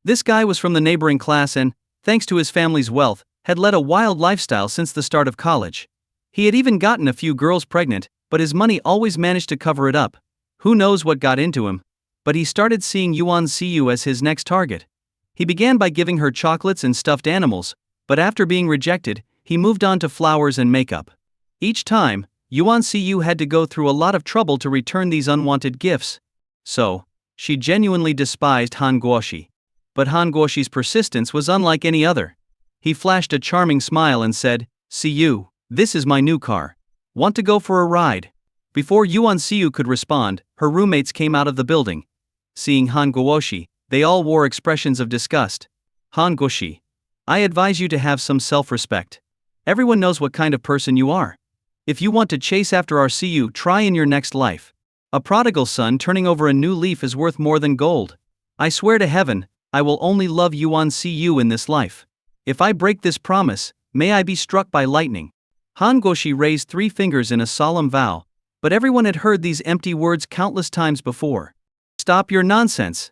This guy was from the neighboring class and, thanks to his family's wealth, had led a wild lifestyle since the start of college. He had even gotten a few girls pregnant, but his money always managed to cover it up. Who knows what got into him? But he started seeing Yuan Siyu as his next target. He began by giving her chocolates and stuffed animals, but after being rejected, he moved on to flowers and makeup. Each time, Yuan Siyu had to go through a lot of trouble to return these unwanted gifts. So, she genuinely despised Han Guoshi. But Han Guoshi's persistence was unlike any other. He flashed a charming smile and said, "Siyu, this is my new car. Want to go for a ride?" Before Yuan Siyu could respond, her roommates came out of the building. Seeing Han Guoshi, they all wore expressions of disgust. "Han Guoshi, I advise you to have some self-respect. Everyone knows what kind of person you are. If you want to chase after our Siyu, try in your next life. A prodigal son turning over a new leaf is worth more than gold. I swear to heaven, I will only love Yuan Siyu in this life. If I break this promise, may I be struck by lightning." Han Guoshi raised 3 fingers in a solemn vow, but everyone had heard these empty words countless times before. "Stop your nonsense.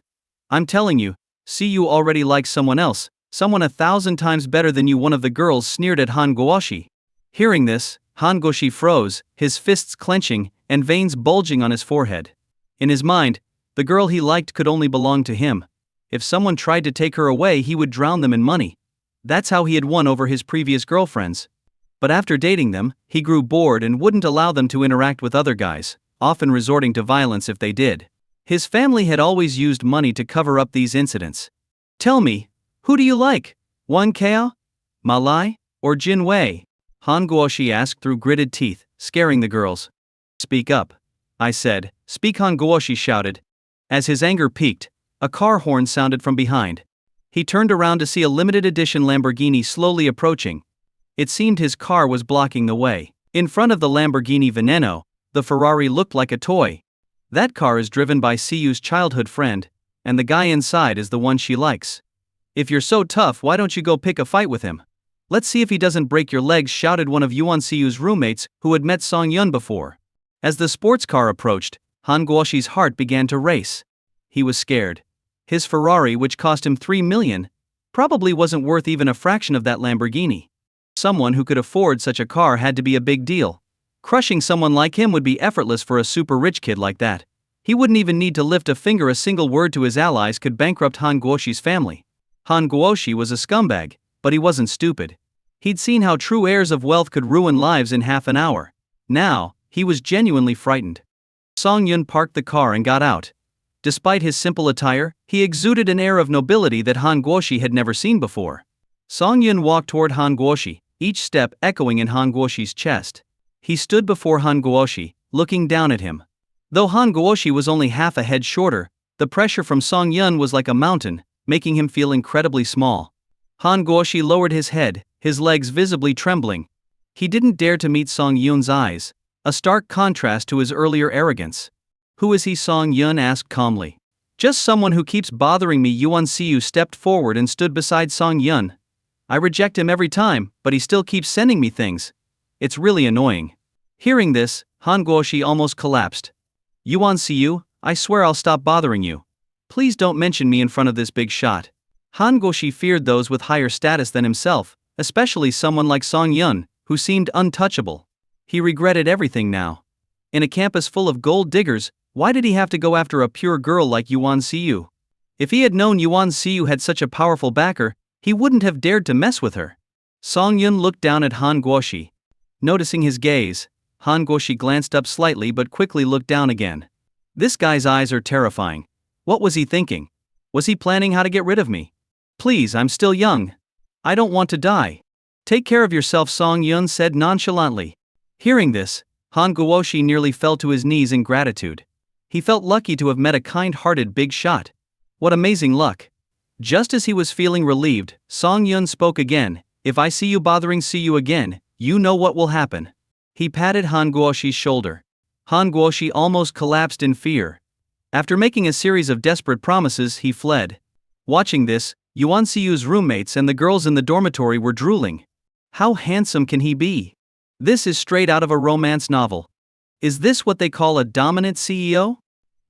I'm telling you, Siyu already likes someone else, someone 1,000 times better than you." One of the girls sneered at Han Guoshi. Hearing this, Han Guoshi froze, his fists clenching, and veins bulging on his forehead. In his mind, the girl he liked could only belong to him. If someone tried to take her away, he would drown them in money. That's how he had won over his previous girlfriends. But after dating them, he grew bored and wouldn't allow them to interact with other guys, often resorting to violence if they did. His family had always used money to cover up these incidents. "Tell me, who do you like? Wan Kao? Malai? Or Jin Wei?" Han Guoshi asked through gritted teeth, scaring the girls. "Speak up," I said. "Speak," Han Guoshi shouted. As his anger peaked, a car horn sounded from behind. He turned around to see a limited edition Lamborghini slowly approaching. It seemed his car was blocking the way. In front of the Lamborghini Veneno, the Ferrari looked like a toy. That car is driven by Siyu's childhood friend, and the guy inside is the one she likes. "If you're so tough, why don't you go pick a fight with him? Let's see if he doesn't break your legs," shouted one of Yuan Siyu's roommates, who had met Song Yun before. As the sports car approached, Han Guoshi's heart began to race. He was scared. His Ferrari, which cost him 3 million, probably wasn't worth even a fraction of that Lamborghini. Someone who could afford such a car had to be a big deal. Crushing someone like him would be effortless for a super rich kid like that. He wouldn't even need to lift a finger. A single word to his allies could bankrupt Han Guoshi's family. Han Guoshi was a scumbag, but he wasn't stupid. He'd seen how true heirs of wealth could ruin lives in half an hour. Now, he was genuinely frightened. Song Yun parked the car and got out. Despite his simple attire, he exuded an air of nobility that Han Guoshi had never seen before. Song Yun walked toward Han Guoshi, each step echoing in Han Guoshi's chest. He stood before Han Guoshi, looking down at him. Though Han Guoshi was only half a head shorter, the pressure from Song Yun was like a mountain, making him feel incredibly small. Han Guoshi lowered his head, his legs visibly trembling. He didn't dare to meet Song Yun's eyes, a stark contrast to his earlier arrogance. "Who is he?" Song Yun asked calmly. "Just someone who keeps bothering me." Yuan Siyu stepped forward and stood beside Song Yun. "I reject him every time, but he still keeps sending me things. It's really annoying." Hearing this, Han Guoshi almost collapsed. "Yuan Siyu, I swear I'll stop bothering you. Please don't mention me in front of this big shot." Han Guoshi feared those with higher status than himself, especially someone like Song Yun, who seemed untouchable. He regretted everything now. In a campus full of gold diggers, why did he have to go after a pure girl like Yuan Siyu? If he had known Yuan Siyu had such a powerful backer, he wouldn't have dared to mess with her. Song Yun looked down at Han Guoshi. Noticing his gaze, Han Guoshi glanced up slightly but quickly looked down again. This guy's eyes are terrifying. What was he thinking? Was he planning how to get rid of me? "Please, I'm still young. I don't want to die. Take care of yourself," Song Yun said nonchalantly. Hearing this, Han Guoshi nearly fell to his knees in gratitude. He felt lucky to have met a kind-hearted big shot. What amazing luck. Just as he was feeling relieved, Song Yun spoke again. "If I see you bothering you again, you know what will happen." He patted Han Guoshi's shoulder. Han Guoshi almost collapsed in fear. After making a series of desperate promises, he fled. Watching this, Yuan Siyu's roommates and the girls in the dormitory were drooling. How handsome can he be? This is straight out of a romance novel. Is this what they call a dominant CEO?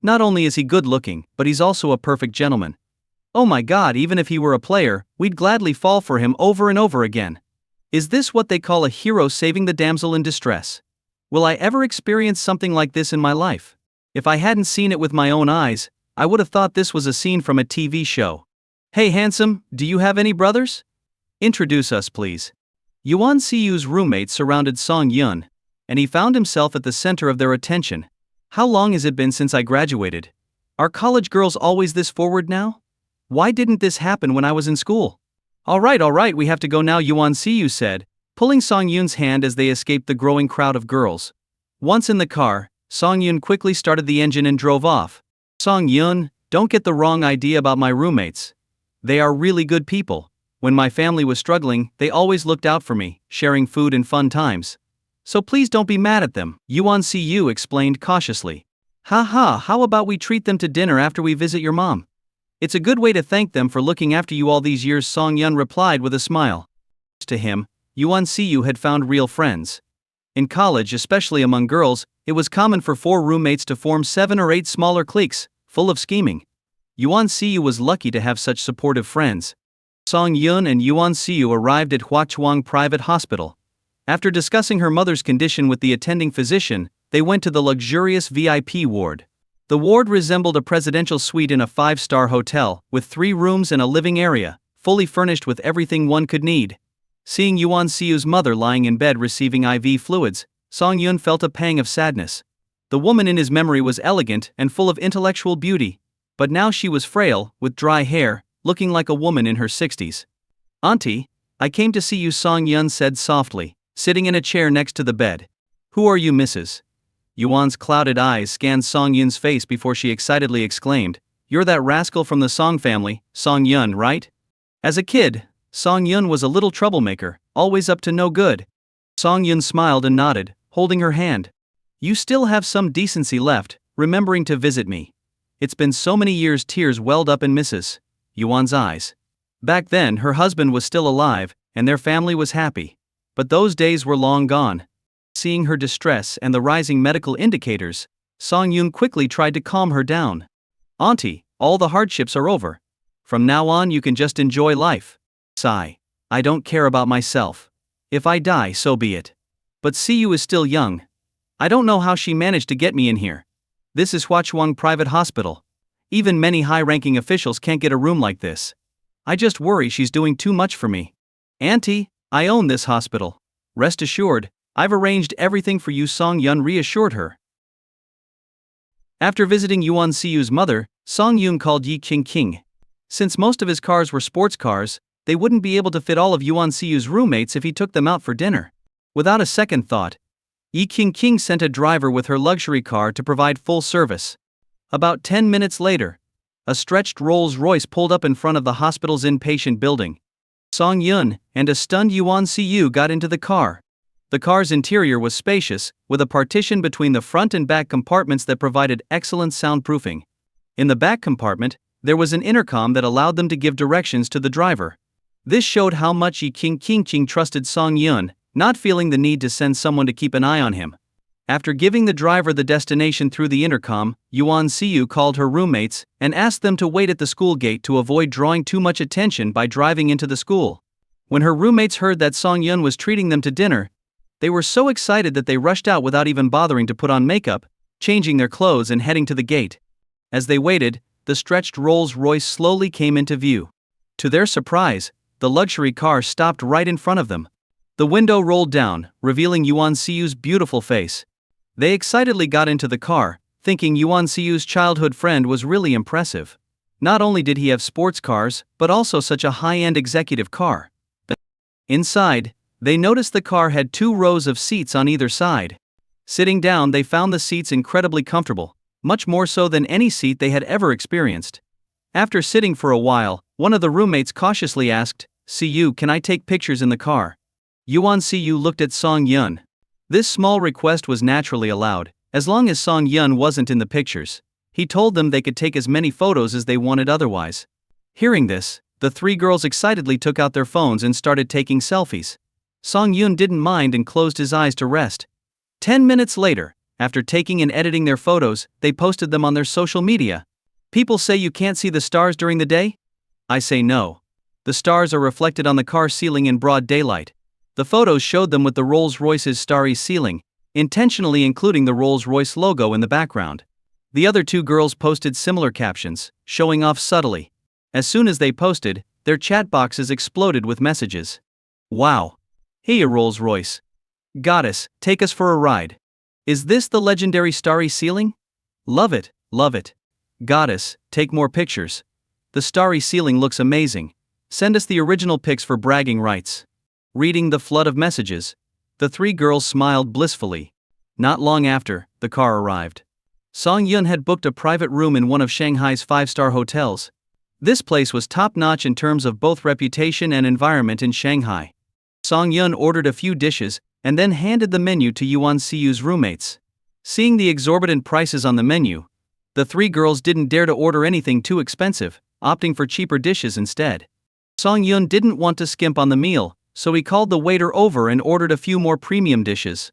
Not only is he good looking, but he's also a perfect gentleman. Oh my god, even if he were a player, we'd gladly fall for him over and over again. Is this what they call a hero saving the damsel in distress? Will I ever experience something like this in my life? If I hadn't seen it with my own eyes, I would have thought this was a scene from a TV show. Hey handsome, do you have any brothers? Introduce us please. Yuan Siyu's roommates surrounded Song Yun, and he found himself at the center of their attention. How long has it been since I graduated? Are college girls always this forward now? Why didn't this happen when I was in school? Alright, we have to go now, Yuan Siyu said, pulling Song Yun's hand as they escaped the growing crowd of girls. Once in the car, Song Yun quickly started the engine and drove off. Song Yun, don't get the wrong idea about my roommates. They are really good people. When my family was struggling, they always looked out for me, sharing food and fun times. So please don't be mad at them, Yuan Siyu explained cautiously. Haha, how about we treat them to dinner after we visit your mom? It's a good way to thank them for looking after you all these years, Song Yun replied with a smile. To him, Yuan Siyu had found real friends. In college, especially among girls, it was common for 4 roommates to form 7 or 8 smaller cliques, full of scheming. Yuan Siyu was lucky to have such supportive friends. Song Yun and Yuan Siyu arrived at Huachuang Private Hospital. After discussing her mother's condition with the attending physician, they went to the luxurious VIP ward. The ward resembled a presidential suite in a 5-star hotel, with 3 rooms and a living area, fully furnished with everything one could need. Seeing Yuan Siyu's mother lying in bed receiving IV fluids, Song Yun felt a pang of sadness. The woman in his memory was elegant and full of intellectual beauty, but now she was frail, with dry hair, looking like a woman in her 60s. Auntie, I came to see you, Song Yun said softly, sitting in a chair next to the bed. Who are you, Mrs.? Yuan's clouded eyes scanned Song Yun's face before she excitedly exclaimed, You're that rascal from the Song family, Song Yun, right? As a kid, Song Yun was a little troublemaker, always up to no good. Song Yun smiled and nodded, holding her hand. You still have some decency left, remembering to visit me. It's been so many years. Tears welled up in Mrs. Yuan's eyes. Back then her husband was still alive, and their family was happy. But those days were long gone. Seeing her distress and the rising medical indicators, Song Yun quickly tried to calm her down. Auntie, all the hardships are over. From now on you can just enjoy life. Sigh. I don't care about myself. If I die, so be it. But Siyu is still young. I don't know how she managed to get me in here. This is Huachuang Private Hospital. Even many high-ranking officials can't get a room like this. I just worry she's doing too much for me. Auntie, I own this hospital. Rest assured, I've arranged everything for you, Song Yun reassured her. After visiting Yuan Siyu's mother, Song Yun called Yi King. Since most of his cars were sports cars, they wouldn't be able to fit all of Yuan Siyu's roommates if he took them out for dinner. Without a second thought, Yi King sent a driver with her luxury car to provide full service. About 10 minutes later, a stretched Rolls-Royce pulled up in front of the hospital's inpatient building. Song Yun and a stunned Yuan Siyu got into the car. The car's interior was spacious, with a partition between the front and back compartments that provided excellent soundproofing. In the back compartment, there was an intercom that allowed them to give directions to the driver. This showed how much Yi King trusted Song Yun, not feeling the need to send someone to keep an eye on him. After giving the driver the destination through the intercom, Yuan Siyu called her roommates and asked them to wait at the school gate to avoid drawing too much attention by driving into the school. When her roommates heard that Song Yun was treating them to dinner, they were so excited that they rushed out without even bothering to put on makeup, changing their clothes and heading to the gate. As they waited, the stretched Rolls-Royce slowly came into view. To their surprise, the luxury car stopped right in front of them. The window rolled down, revealing Yuan Siyu's beautiful face. They excitedly got into the car, thinking Yuan Siyu's childhood friend was really impressive. Not only did he have sports cars, but also such a high-end executive car. Inside, they noticed the car had 2 rows of seats on either side. Sitting down, they found the seats incredibly comfortable, much more so than any seat they had ever experienced. After sitting for a while, one of the roommates cautiously asked, Siyu, can I take pictures in the car? Yuan Siyu looked at Song Yun. This small request was naturally allowed, as long as Song Yun wasn't in the pictures. He told them they could take as many photos as they wanted otherwise. Hearing this, the 3 girls excitedly took out their phones and started taking selfies. Song Yun didn't mind and closed his eyes to rest. 10 minutes later, after taking and editing their photos, they posted them on their social media. People say you can't see the stars during the day? I say no. The stars are reflected on the car ceiling in broad daylight. The photos showed them with the Rolls-Royce's starry ceiling, intentionally including the Rolls-Royce logo in the background. The other 2 girls posted similar captions, showing off subtly. As soon as they posted, their chat boxes exploded with messages. Wow. Hey, a Rolls Royce. Goddess, take us for a ride. Is this the legendary starry ceiling? Love it, love it. Goddess, take more pictures. The starry ceiling looks amazing. Send us the original pics for bragging rights. Reading the flood of messages, the three girls smiled blissfully. Not long after, the car arrived. Song Yun had booked a private room in one of Shanghai's 5-star hotels. This place was top-notch in terms of both reputation and environment in Shanghai. Song Yun ordered a few dishes, and then handed the menu to Yuan Siyu's roommates. Seeing the exorbitant prices on the menu, the three girls didn't dare to order anything too expensive, opting for cheaper dishes instead. Song Yun didn't want to skimp on the meal, so he called the waiter over and ordered a few more premium dishes.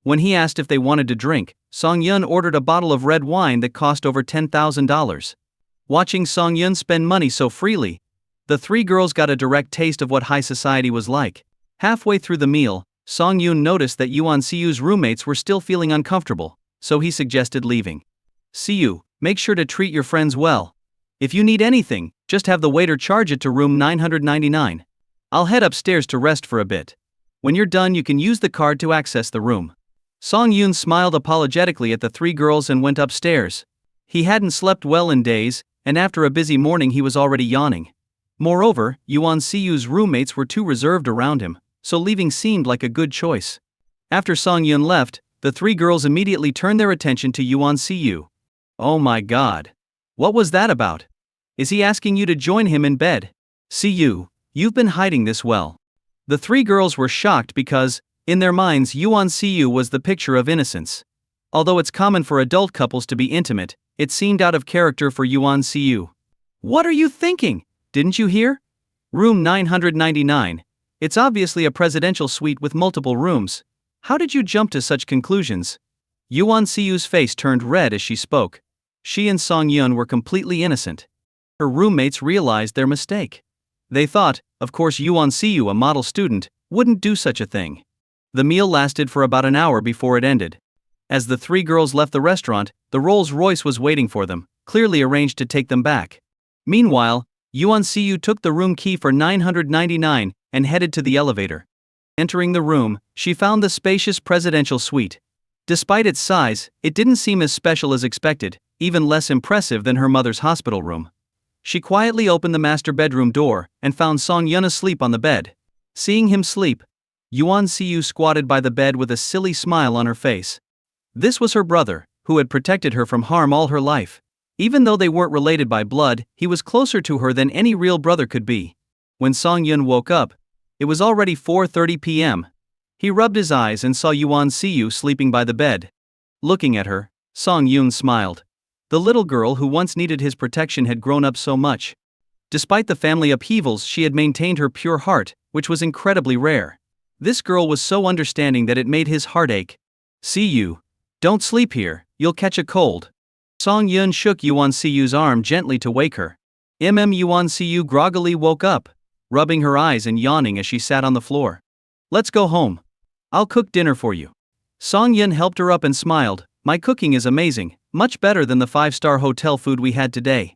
When he asked if they wanted to drink, Song Yun ordered a bottle of red wine that cost over $10,000. Watching Song Yun spend money so freely, the three girls got a direct taste of what high society was like. Halfway through the meal, Song Yun noticed that Yuan Siyu's roommates were still feeling uncomfortable, so he suggested leaving. Siyu, make sure to treat your friends well. If you need anything, just have the waiter charge it to room 999. I'll head upstairs to rest for a bit. When you're done, you can use the card to access the room. Song Yun smiled apologetically at the three girls and went upstairs. He hadn't slept well in days, and after a busy morning he was already yawning. Moreover, Yuan Siyu's roommates were too reserved around him, so leaving seemed like a good choice. After Song Yun left, the three girls immediately turned their attention to Yuan Siyu. Oh my god. What was that about? Is he asking you to join him in bed? Siyu, you've been hiding this well. The three girls were shocked because, in their minds, Yuan Siyu was the picture of innocence. Although it's common for adult couples to be intimate, it seemed out of character for Yuan Siyu. What are you thinking? Didn't you hear? Room 999. It's obviously a presidential suite with multiple rooms. How did you jump to such conclusions? Yuan Siyu's face turned red as she spoke. She and Song Yun were completely innocent. Her roommates realized their mistake. They thought, of course Yuan Siyu, a model student, wouldn't do such a thing. The meal lasted for about an hour before it ended. As the three girls left the restaurant, the Rolls Royce was waiting for them, clearly arranged to take them back. Meanwhile, Yuan Siyu took the room key for 999 and headed to the elevator. Entering the room, she found the spacious presidential suite. Despite its size, it didn't seem as special as expected, even less impressive than her mother's hospital room. She quietly opened the master bedroom door and found Song Yun asleep on the bed. Seeing him sleep, Yuan Siyu squatted by the bed with a silly smile on her face. This was her brother, who had protected her from harm all her life. Even though they weren't related by blood, he was closer to her than any real brother could be. When Song Yun woke up, it was already 4:30 p.m. He rubbed his eyes and saw Yuan Siyu sleeping by the bed. Looking at her, Song Yun smiled. The little girl who once needed his protection had grown up so much. Despite the family upheavals, she had maintained her pure heart, which was incredibly rare. This girl was so understanding that it made his heart ache. Siyu, don't sleep here, you'll catch a cold. Song Yun shook Yuan Siyu's arm gently to wake her. Yuan Siyu groggily woke up, rubbing her eyes and yawning as she sat on the floor. Let's go home. I'll cook dinner for you. Song Yun helped her up and smiled. My cooking is amazing, much better than the 5-star hotel food we had today.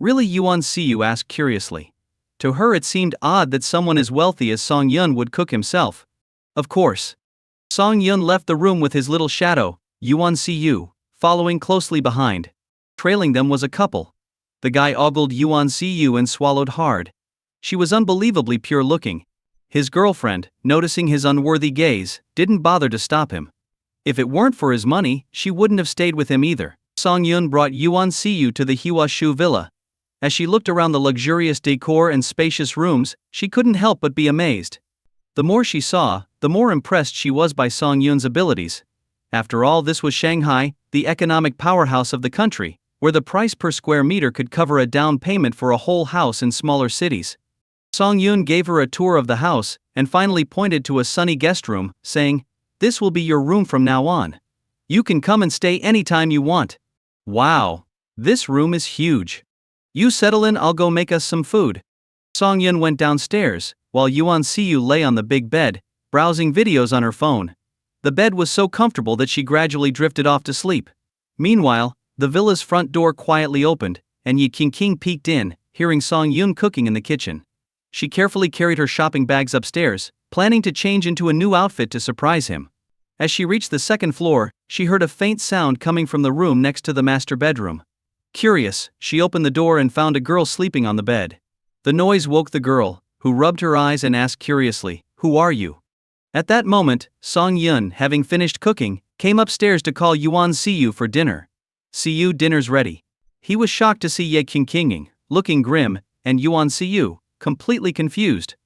Really? Yuan Siyu asked curiously. To her it seemed odd that someone as wealthy as Song Yun would cook himself. Of course. Song Yun left the room with his little shadow, Yuan Siyu, following closely behind. Trailing them was a couple. The guy ogled Yuan Siyu and swallowed hard. She was unbelievably pure looking. His girlfriend, noticing his unworthy gaze, didn't bother to stop him. If it weren't for his money, she wouldn't have stayed with him either. Song Yun brought Yuan Siyu to the Huashu villa. As she looked around the luxurious decor and spacious rooms, she couldn't help but be amazed. The more she saw, the more impressed she was by Song Yun's abilities. After all, this was Shanghai, the economic powerhouse of the country, where the price per square meter could cover a down payment for a whole house in smaller cities. Song Yun gave her a tour of the house, and finally pointed to a sunny guest room, saying, "This will be your room from now on. You can come and stay anytime you want." Wow! This room is huge. You settle in, I'll go make us some food. Song Yun went downstairs, while Yuan Siyu lay on the big bed, browsing videos on her phone. The bed was so comfortable that she gradually drifted off to sleep. Meanwhile, the villa's front door quietly opened, and Yi Qingqing peeked in, hearing Song Yun cooking in the kitchen. She carefully carried her shopping bags upstairs, planning to change into a new outfit to surprise him. As she reached the second floor, she heard a faint sound coming from the room next to the master bedroom. Curious, she opened the door and found a girl sleeping on the bed. The noise woke the girl, who rubbed her eyes and asked curiously, "Who are you?" At that moment, Song Yun, having finished cooking, came upstairs to call Yuan Siyu for dinner. "Siyu, dinner's ready." He was shocked to see Ye Qingqing, looking grim, and Yuan Siyu, completely confused.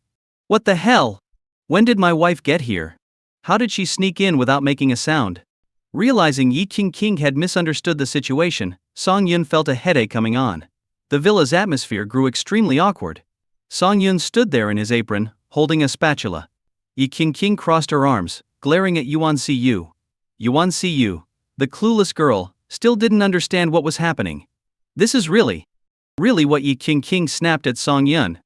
"What the hell? When did my wife get here? How did she sneak in without making a sound?" Realizing Ye Qingqing had misunderstood the situation, Song Yun felt a headache coming on. The villa's atmosphere grew extremely awkward. Song Yun stood there in his apron, holding a spatula. Ye Qingqing crossed her arms, glaring at Yuan Siyu. Yuan Siyu, the clueless girl, still didn't understand what was happening. This is really what Ye Qingqing snapped at Song Yun.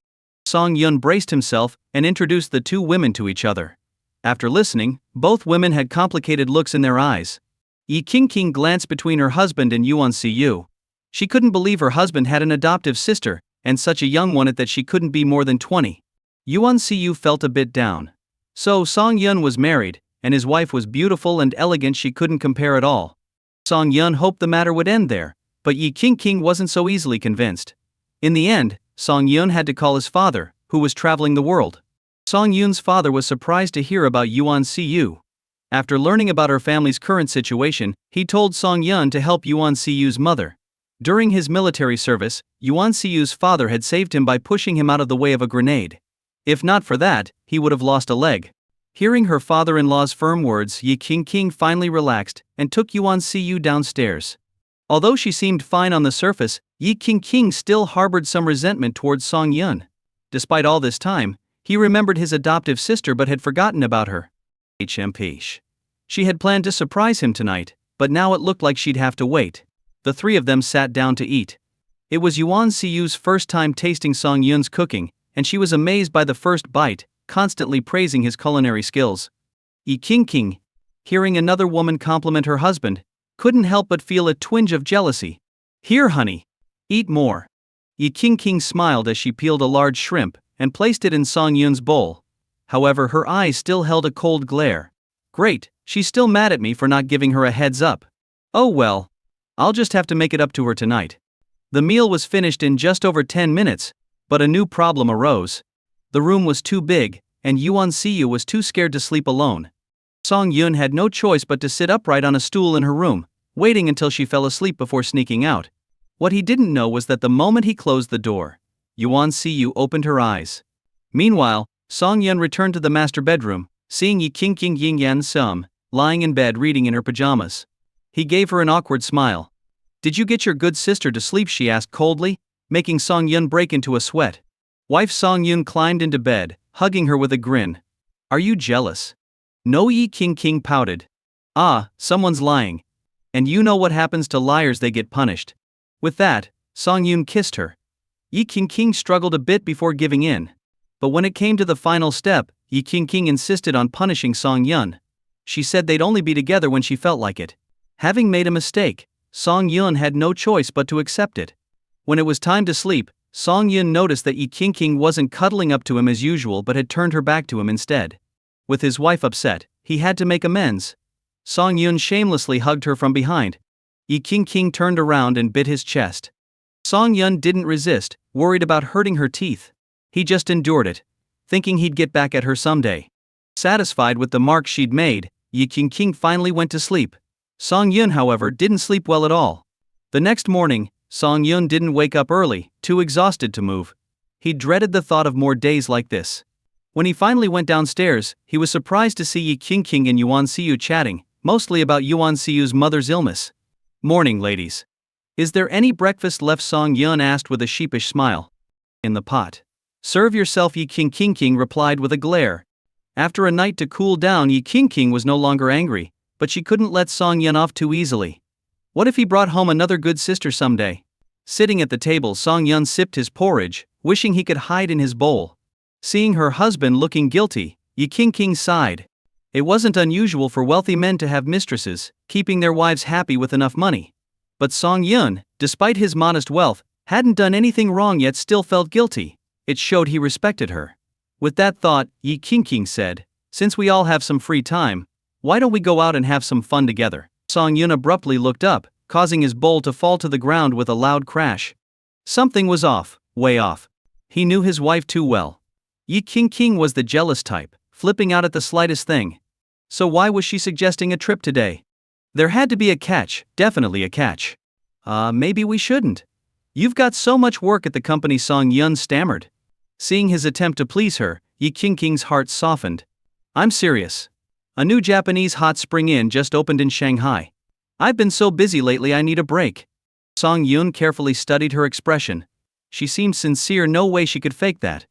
Song Yun braced himself and introduced the two women to each other. After listening, both women had complicated looks in their eyes. Ye Qingqing glanced between her husband and Yuan Siyu. She couldn't believe her husband had an adoptive sister, and such a young one at that she couldn't be more than 20. Yuan Siyu felt a bit down. So Song Yun was married, and his wife was beautiful and elegant, she couldn't compare at all. Song Yun hoped the matter would end there, but Ye Qingqing wasn't so easily convinced. In the end, Song Yun had to call his father, who was traveling the world. Song Yun's father was surprised to hear about Yuan Siyu. After learning about her family's current situation, he told Song Yun to help Yuan Siyu's mother. During his military service, Yuan Siyu's father had saved him by pushing him out of the way of a grenade. If not for that, he would have lost a leg. Hearing her father-in-law's firm words, Ye Qingqing finally relaxed and took Yuan Siyu downstairs. Although she seemed fine on the surface, Ye Qingqing still harbored some resentment towards Song Yun. Despite all this time, he remembered his adoptive sister but had forgotten about her. She had planned to surprise him tonight, but now it looked like she'd have to wait. The three of them sat down to eat. It was Yuan Siyu's first time tasting Song Yun's cooking, and she was amazed by the first bite, constantly praising his culinary skills. Ye Qingqing, hearing another woman compliment her husband, couldn't help but feel a twinge of jealousy. "Here, honey. Eat more." Ye Qingqing smiled as she peeled a large shrimp and placed it in Song Yun's bowl. However, her eyes still held a cold glare. "Great, she's still mad at me for not giving her a heads up. Oh well. I'll just have to make it up to her tonight." The meal was finished in just over 10 minutes, but a new problem arose. The room was too big, and Yuan Siyu was too scared to sleep alone. Song Yun had no choice but to sit upright on a stool in her room, waiting until she fell asleep before sneaking out. What he didn't know was that the moment he closed the door, Yuan Siyu opened her eyes. Meanwhile, Song Yun returned to the master bedroom, seeing Ye Qingqing Ying Yan Sum lying in bed reading in her pajamas. He gave her an awkward smile. "Did you get your good sister to sleep?" she asked coldly, making Song Yun break into a sweat. Wife Song Yun climbed into bed, hugging her with a grin. "Are you jealous?" "No," Ye Qingqing pouted. "Ah, someone's lying. And you know what happens to liars, they get punished." With that, Song Yun kissed her. Ye Qingqing struggled a bit before giving in. But when it came to the final step, Ye Qingqing insisted on punishing Song Yun. She said they'd only be together when she felt like it. Having made a mistake, Song Yun had no choice but to accept it. When it was time to sleep, Song Yun noticed that Ye Qingqing wasn't cuddling up to him as usual but had turned her back to him instead. With his wife upset, he had to make amends. Song Yun shamelessly hugged her from behind. Ye Qingqing turned around and bit his chest. Song Yun didn't resist, worried about hurting her teeth. He just endured it, thinking he'd get back at her someday. Satisfied with the mark she'd made, Ye Qingqing finally went to sleep. Song Yun, however, didn't sleep well at all. The next morning, Song Yun didn't wake up early, too exhausted to move. He dreaded the thought of more days like this. When he finally went downstairs, he was surprised to see Ye Qingqing and Yuan Siyu chatting, mostly about Yuan Siyu's mother's illness. "Morning, ladies. Is there any breakfast left?" Song Yun asked with a sheepish smile. "In the pot. Serve yourself," Ye Qingqing replied with a glare. After a night to cool down, Ye Qingqing was no longer angry, but she couldn't let Song Yun off too easily. What if he brought home another good sister someday? Sitting at the table, Song Yun sipped his porridge, wishing he could hide in his bowl. Seeing her husband looking guilty, Ye Qingqing sighed. It wasn't unusual for wealthy men to have mistresses, keeping their wives happy with enough money. But Song Yun, despite his modest wealth, Hadn't done anything wrong yet still felt guilty. It showed he respected her. With that thought, Yi King said, "Since we all have some free time, why don't we go out and have some fun together?" Song Yun abruptly looked up, causing his bowl to fall to the ground with a loud crash. Something was off, way off. He knew his wife too well. Yi King was the jealous type, flipping out at the slightest thing. So why was she suggesting a trip today? There had to be a catch, definitely a catch. Maybe we shouldn't. You've got so much work at the company, Song Yun stammered. Seeing his attempt to please her, Yi King's heart softened. I'm serious. A new Japanese hot spring inn just opened in Shanghai. I've been so busy lately I need a break. Song Yun carefully studied her expression. She seemed sincere, no way she could fake that.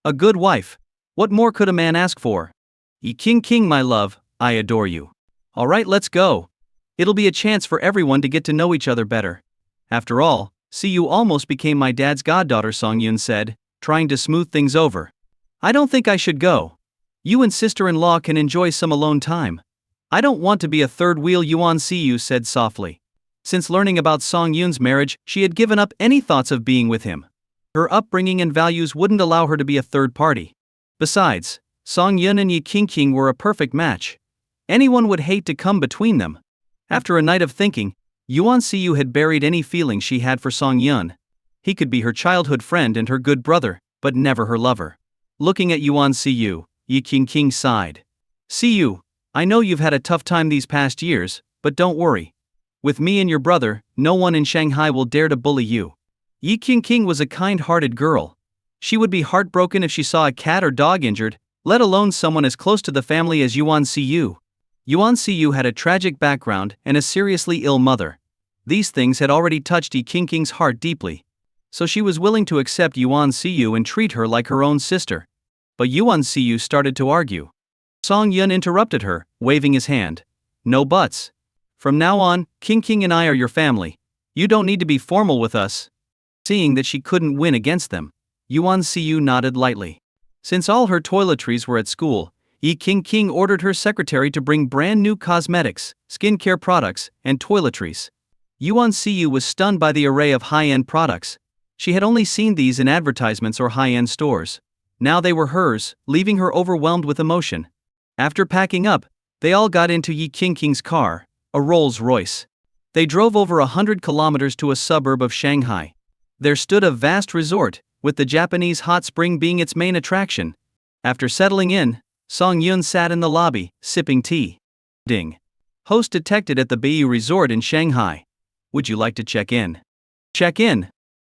A good wife. What more could a man ask for? Yi King, my love, I adore you. Alright, let's go. It'll be a chance for everyone to get to know each other better. After all, see, you almost became my dad's goddaughter, Song Yun said, trying to smooth things over. I don't think I should go. You and sister-in-law can enjoy some alone time. I don't want to be a third wheel, Yuan Siyu said softly. Since learning about Song Yun's marriage, she had given up any thoughts of being with him. Her upbringing and values wouldn't allow her to be a third party. Besides, Song Yun and Yi King were a perfect match. Anyone would hate to come between them. After a night of thinking, Yuan Siyu had buried any feelings she had for Song Yun. He could be her childhood friend and her good brother, but never her lover. Looking at Yuan Siyu, Yi King sighed. Siyu, I know you've had a tough time these past years, but don't worry. With me and your brother, no one in Shanghai will dare to bully you. Yi King was a kind-hearted girl. She would be heartbroken if she saw a cat or dog injured, let alone someone as close to the family as Yuan Siyu. Yuan Siyu had a tragic background and a seriously ill mother. These things had already touched Yi King's heart deeply. So she was willing to accept Yuan Siyu and treat her like her own sister. But Yuan Siyu started to argue. Song Yun interrupted her, waving his hand. No buts. From now on, King and I are your family. You don't need to be formal with us. Seeing that she couldn't win against them, Yuan Siyu nodded lightly. Since all her toiletries were at school, Yi King ordered her secretary to bring brand new cosmetics, skincare products, and toiletries. Yuan Siyu was stunned by the array of high-end products. She had only seen these in advertisements or high-end stores. Now they were hers, leaving her overwhelmed with emotion. After packing up, they all got into Yi King's car, a Rolls-Royce. They drove over 100 kilometers to a suburb of Shanghai. There stood a vast resort, with the Japanese hot spring being its main attraction. After settling in, Song Yun sat in the lobby, sipping tea. Ding. Host detected at the Beiyu Resort in Shanghai. Would you like to check in? Check in.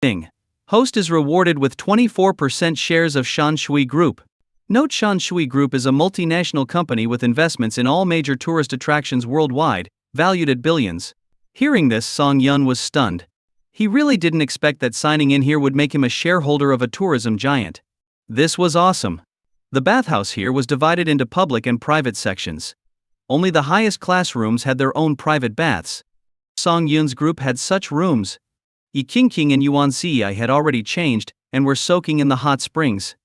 Ding. Host is rewarded with 24% shares of Shanshui Group. Note Shanshui Group is a multinational company with investments in all major tourist attractions worldwide, valued at billions. Hearing this, Song Yun was stunned. He really didn't expect that signing in here would make him a shareholder of a tourism giant. This was awesome. The bathhouse here was divided into public and private sections. Only the highest class rooms had their own private baths. Song Yun's group had such rooms. Yi King and Yuan Siyu had already changed and were soaking in the hot springs.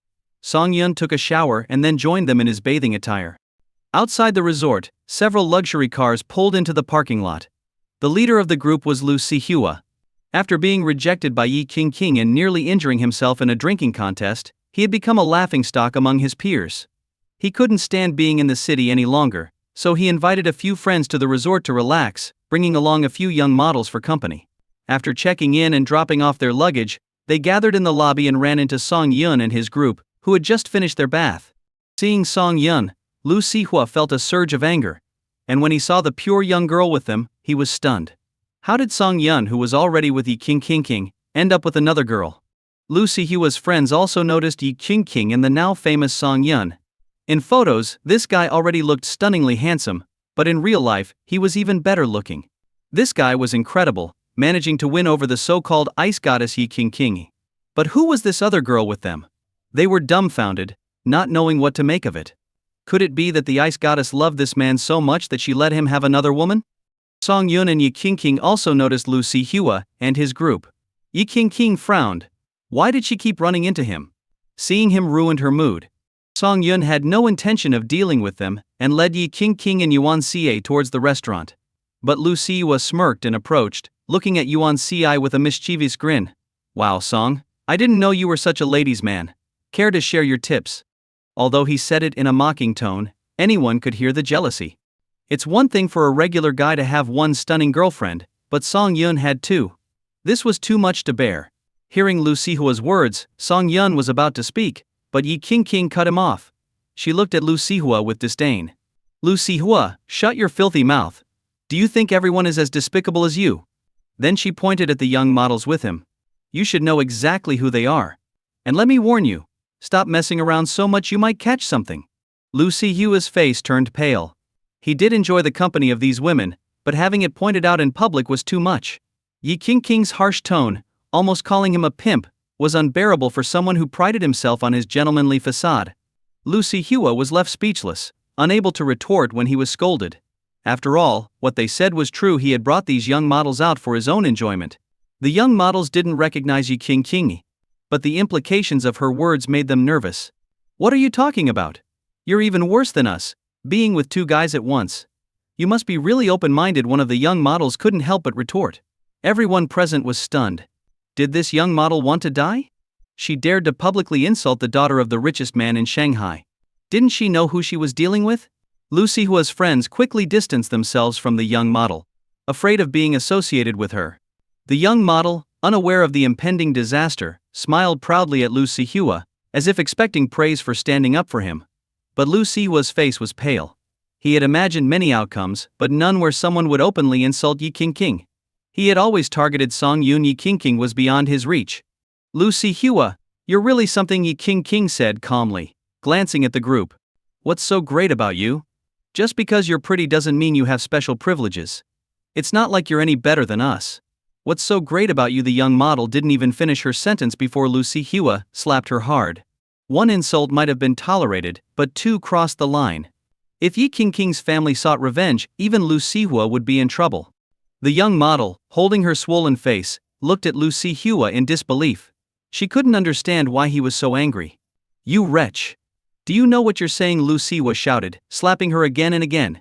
Song Yun took a shower and then joined them in his bathing attire. Outside the resort, several luxury cars pulled into the parking lot. The leader of the group was Lu Sihua. After being rejected by Yi King and nearly injuring himself in a drinking contest, he had become a laughingstock among his peers. He couldn't stand being in the city any longer, so he invited a few friends to the resort to relax, bringing along a few young models for company. After checking in and dropping off their luggage, they gathered in the lobby and ran into Song Yun and his group, who had just finished their bath. Seeing Song Yun, Lu Sihua felt a surge of anger. And when he saw the pure young girl with them, he was stunned. How did Song Yun, who was already with Yi King, end up with another girl? Lu Sihua's friends also noticed Yi King and the now famous Song Yun. In photos, this guy already looked stunningly handsome, but in real life, he was even better looking. This guy was incredible, managing to win over the so-called ice goddess Yi King. But who was this other girl with them? They were dumbfounded, not knowing what to make of it. Could it be that the ice goddess loved this man so much that she let him have another woman? Song Yun and Yi King also noticed Lu Sihua and his group. Yi King frowned. Why did she keep running into him? Seeing him ruined her mood. Song Yun had no intention of dealing with them and led Yi King and Yuan Siyu towards the restaurant. But Lu Sihua smirked and approached, looking at Yuan Siyu with a mischievous grin. Wow, Song, I didn't know you were such a ladies' man. Care to share your tips? Although he said it in a mocking tone, anyone could hear the jealousy. It's one thing for a regular guy to have one stunning girlfriend, but Song Yun had two. This was too much to bear. Hearing Lu Sihua's words, Song Yun was about to speak, but Yi King cut him off. She looked at Lu Sihua with disdain. Lu Sihua, shut your filthy mouth. Do you think everyone is as despicable as you? Then she pointed at the young models with him. You should know exactly who they are. And let me warn you, stop messing around so much you might catch something. Lu Sihua's face turned pale. He did enjoy the company of these women, but having it pointed out in public was too much. Yi King's harsh tone, almost calling him a pimp, was unbearable for someone who prided himself on his gentlemanly facade. Lu Sihua was left speechless, unable to retort when he was scolded. After all, what they said was true. He had brought these young models out for his own enjoyment. The young models didn't recognize Yi King, but the implications of her words made them nervous. What are you talking about? You're even worse than us, being with two guys at once. You must be really open-minded, one of the young models couldn't help but retort. Everyone present was stunned. Did this young model want to die? She dared to publicly insult the daughter of the richest man in Shanghai. Didn't she know who she was dealing with? Lu Sihua's friends quickly distanced themselves from the young model, afraid of being associated with her. The young model, unaware of the impending disaster, smiled proudly at Lu Sihua, as if expecting praise for standing up for him. But Lu Sihua's face was pale. He had imagined many outcomes, but none where someone would openly insult Yi King. He had always targeted Song Yun. Yi King was beyond his reach. Lu Sihua, you're really something, Yi King said calmly, glancing at the group. What's so great about you? Just because you're pretty doesn't mean you have special privileges. It's not like you're any better than us. What's so great about you? The young model didn't even finish her sentence before Lu Sihua slapped her hard. One insult might have been tolerated, but two crossed the line. If Yi King's family sought revenge, even Lu Sihua would be in trouble. The young model, holding her swollen face, looked at Lu Sihua in disbelief. She couldn't understand why he was so angry. You wretch! Do you know what you're saying? Lu Sihua shouted, slapping her again and again.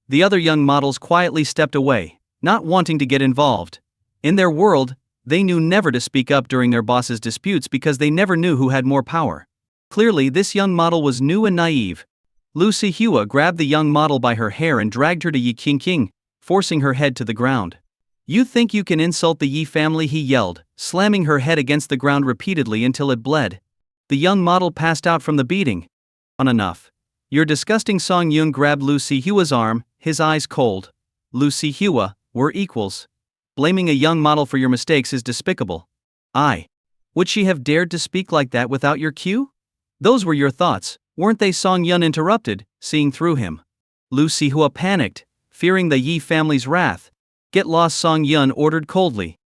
The other young models quietly stepped away, not wanting to get involved. In their world, they knew never to speak up during their boss's disputes because they never knew who had more power. Clearly, this young model was new and naive. Lu Sihua grabbed the young model by her hair and dragged her to Yi King, forcing her head to the ground. You think you can insult the Yi family? He yelled, slamming her head against the ground repeatedly until it bled. The young model passed out from the beating. Enough. You're disgusting. Song Yun grabbed Lu Sihua's arm, his eyes cold. Lu Sihua, we're equals. Blaming a young model for your mistakes is despicable. Would she have dared to speak like that without your cue? Those were your thoughts, weren't they? Song Yun interrupted, seeing through him. Lu Sihua panicked, fearing the Yi family's wrath. Get lost, Song Yun ordered coldly.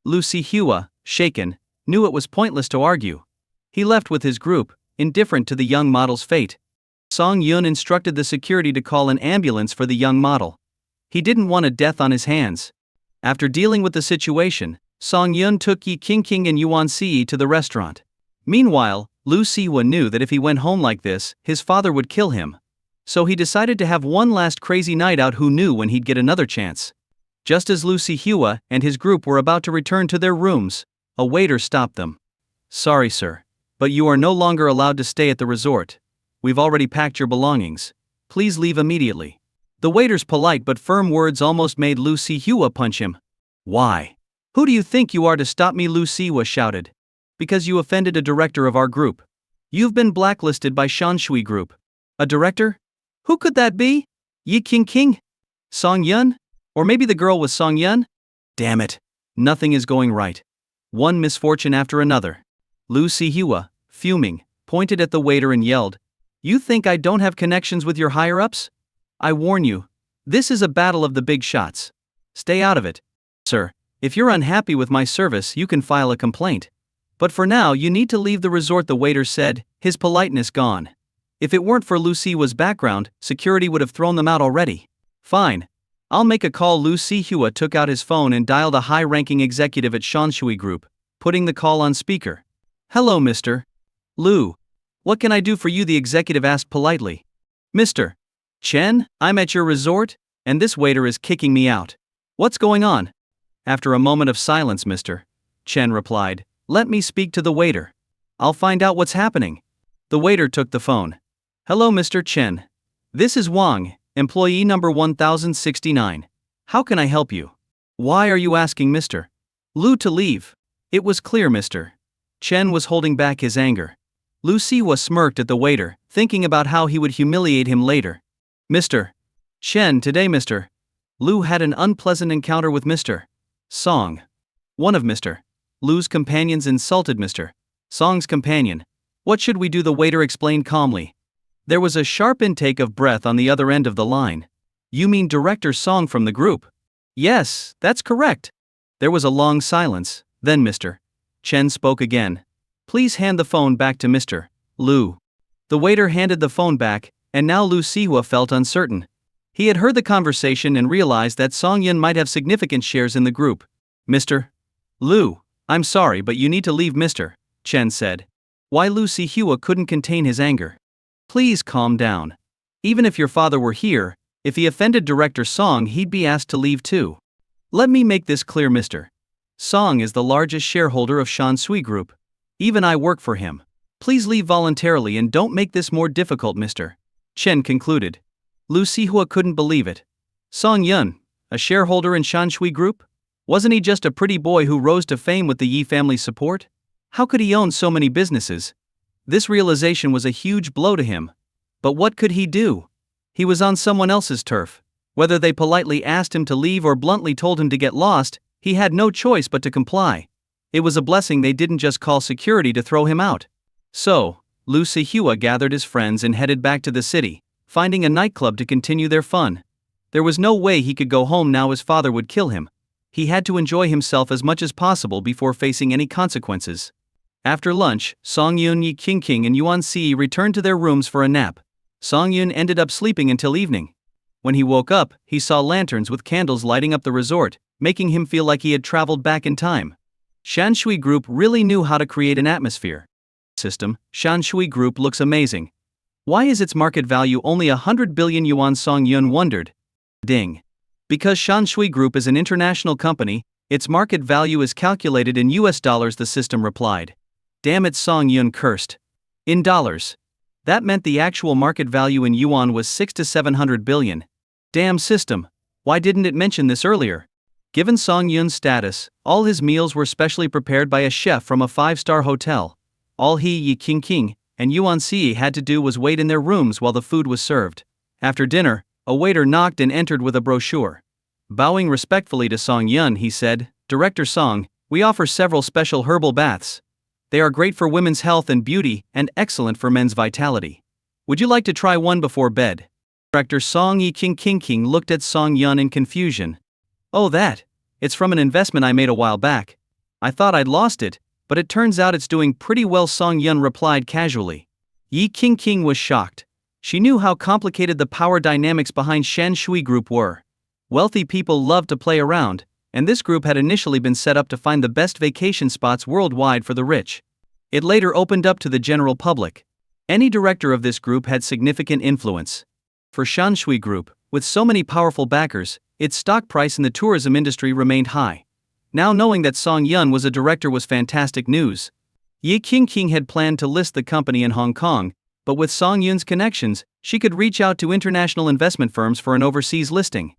Lu Sihua, shaken, knew it was pointless to argue. He left with his group, indifferent to the young model's fate. Song Yun instructed the security to call an ambulance for the young model. He didn't want a death on his hands. After dealing with the situation, Song Yun took Yi King and Yuan Si to the restaurant. Meanwhile, Lu Sihua knew that if he went home like this, his father would kill him. So he decided to have one last crazy night out. Who knew when he'd get another chance? Just as Lu Sihua and his group were about to return to their rooms, a waiter stopped them. Sorry, sir, but you are no longer allowed to stay at the resort. We've already packed your belongings. Please leave immediately. The waiter's polite but firm words almost made Lu Sihua punch him. Why? Who do you think you are to stop me? Lu Sihua shouted. Because you offended a director of our group. You've been blacklisted by Shanshui Group. A director? Who could that be? Yi King? Song Yun? Or maybe the girl was Song Yun? Damn it. Nothing is going right. One misfortune after another. Lu Sihua, fuming, pointed at the waiter and yelled, You think I don't have connections with your higher-ups? I warn you, this is a battle of the big shots. Stay out of it. Sir, if you're unhappy with my service, you can file a complaint. But for now, you need to leave the resort, the waiter said, his politeness gone. If it weren't for Lu Sihua's background, security would have thrown them out already. Fine. I'll make a call. Lu Sihua took out his phone and dialed a high-ranking executive at Shanshui Group, putting the call on speaker. Hello, Mr. Lu. What can I do for you? The executive asked politely. Mr. Chen, I'm at your resort, and this waiter is kicking me out. What's going on? After a moment of silence, Mr. Chen replied, Let me speak to the waiter. I'll find out what's happening. The waiter took the phone. Hello, Mr. Chen. This is Wang, employee number 1069. How can I help you? Why are you asking Mr. Lu to leave? It was clear Mr. Chen was holding back his anger. Lu Sihua smirked at the waiter, thinking about how he would humiliate him later. Mr. Chen, today Mr. Lu had an unpleasant encounter with Mr. Song. One of Mr. Lu's companions insulted Mr. Song's companion. What should we do? The waiter explained calmly. There was a sharp intake of breath on the other end of the line. You mean Director Song from the group? Yes, that's correct. There was a long silence, then Mr. Chen spoke again. Please hand the phone back to Mr. Lu. The waiter handed the phone back, and now Lu Sihua felt uncertain. He had heard the conversation and realized that Song Yun might have significant shares in the group. Mr. Lu, I'm sorry but you need to leave Mr. Chen said. Why Lu Sihua couldn't contain his anger. Please calm down. Even if your father were here, if he offended Director Song he'd be asked to leave too. Let me make this clear Mr. Song is the largest shareholder of Shanshui Group. Even I work for him. Please leave voluntarily and don't make this more difficult Mr. Chen concluded. Lu Sihua couldn't believe it. Song Yun, a shareholder in Shanshui Group? Wasn't he just a pretty boy who rose to fame with the Yi family's support? How could he own so many businesses? This realization was a huge blow to him. But what could he do? He was on someone else's turf. Whether they politely asked him to leave or bluntly told him to get lost, he had no choice but to comply. It was a blessing they didn't just call security to throw him out. So, Lu Sihua gathered his friends and headed back to the city, finding a nightclub to continue their fun. There was no way he could go home now his father would kill him. He had to enjoy himself as much as possible before facing any consequences. After lunch, Song Yun, Yi Qingqing and Yuan Si returned to their rooms for a nap. Song Yun ended up sleeping until evening. When he woke up, he saw lanterns with candles lighting up the resort, making him feel like he had traveled back in time. Shanshui Group really knew how to create an atmosphere. System, Shanshui Group looks amazing. Why is its market value only 100 billion yuan? Song Yun wondered. Ding. Because Shanshui Group is an international company, its market value is calculated in US dollars, the system replied. Damn it, Song Yun cursed. In dollars. That meant the actual market value in yuan was 6 to 700 billion. Damn system. Why didn't it mention this earlier? Given Song Yun's status, all his meals were specially prepared by a chef from a 5-star hotel. All he, Yi Qingqing, and Yuan Si had to do was wait in their rooms while the food was served. After dinner, a waiter knocked and entered with a brochure. Bowing respectfully to Song Yun, he said, Director Song, we offer several special herbal baths. They are great for women's health and beauty and excellent for men's vitality. Would you like to try one before bed? Director Song Yi Qingqing looked at Song Yun in confusion. Oh, that. It's from an investment I made a while back. I thought I'd lost it, but it turns out it's doing pretty well, Song Yun replied casually. Yi Qingqing was shocked. She knew how complicated the power dynamics behind Shanshui Group were. Wealthy people love to play around, and this group had initially been set up to find the best vacation spots worldwide for the rich. It later opened up to the general public. Any director of this group had significant influence. For Shanshui Group, with so many powerful backers, its stock price in the tourism industry remained high. Now knowing that Song Yun was a director was fantastic news. Yi Qingqing had planned to list the company in Hong Kong, but with Song Yun's connections, she could reach out to international investment firms for an overseas listing.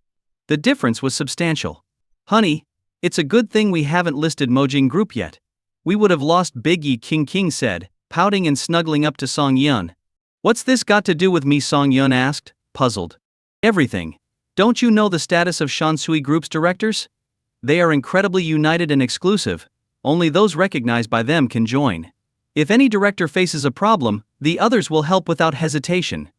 The difference was substantial. Honey, it's a good thing we haven't listed Mojing Group yet. We would have lost big, Yi Qingqing said, pouting and snuggling up to Song Yun. What's this got to do with me? Song Yun asked, puzzled. Everything. Don't you know the status of Shanshui Group's directors? They are incredibly united and exclusive. Only those recognized by them can join. If any director faces a problem, the others will help without hesitation.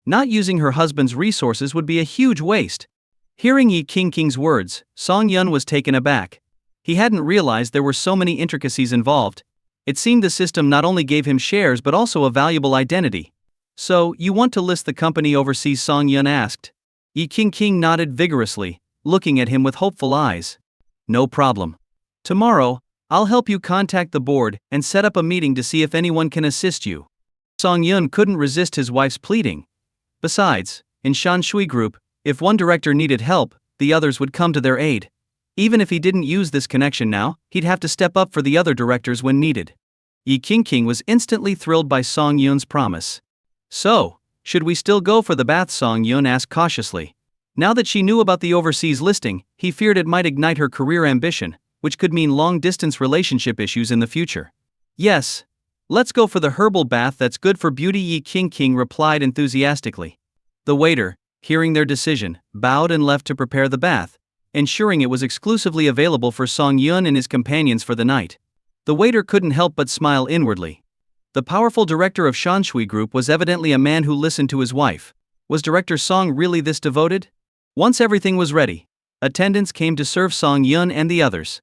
Not using her husband's resources would be a huge waste. Hearing Yi Qingqing's words, Song Yun was taken aback. He hadn't realized there were so many intricacies involved. It seemed the system not only gave him shares but also a valuable identity. So, you want to list the company overseas? Song Yun asked. Yi Qingqing nodded vigorously, looking at him with hopeful eyes. No problem. Tomorrow, I'll help you contact the board and set up a meeting to see if anyone can assist you. Song Yun couldn't resist his wife's pleading. Besides, in Shanshui Group, if one director needed help, the others would come to their aid. Even if he didn't use this connection now, he'd have to step up for the other directors when needed. Yi King was instantly thrilled by Song Yun's promise. So, should we still go for the bath? Song Yun asked cautiously. Now that she knew about the overseas listing, he feared it might ignite her career ambition, which could mean long-distance relationship issues in the future. Yes. Let's go for the herbal bath that's good for beauty, Yi King replied enthusiastically. The waiter, hearing their decision, bowed and left to prepare the bath, ensuring it was exclusively available for Song Yun and his companions for the night. The waiter couldn't help but smile inwardly. The powerful director of Shanshui Group was evidently a man who listened to his wife. Was Director Song really this devoted? Once everything was ready, attendants came to serve Song Yun and the others.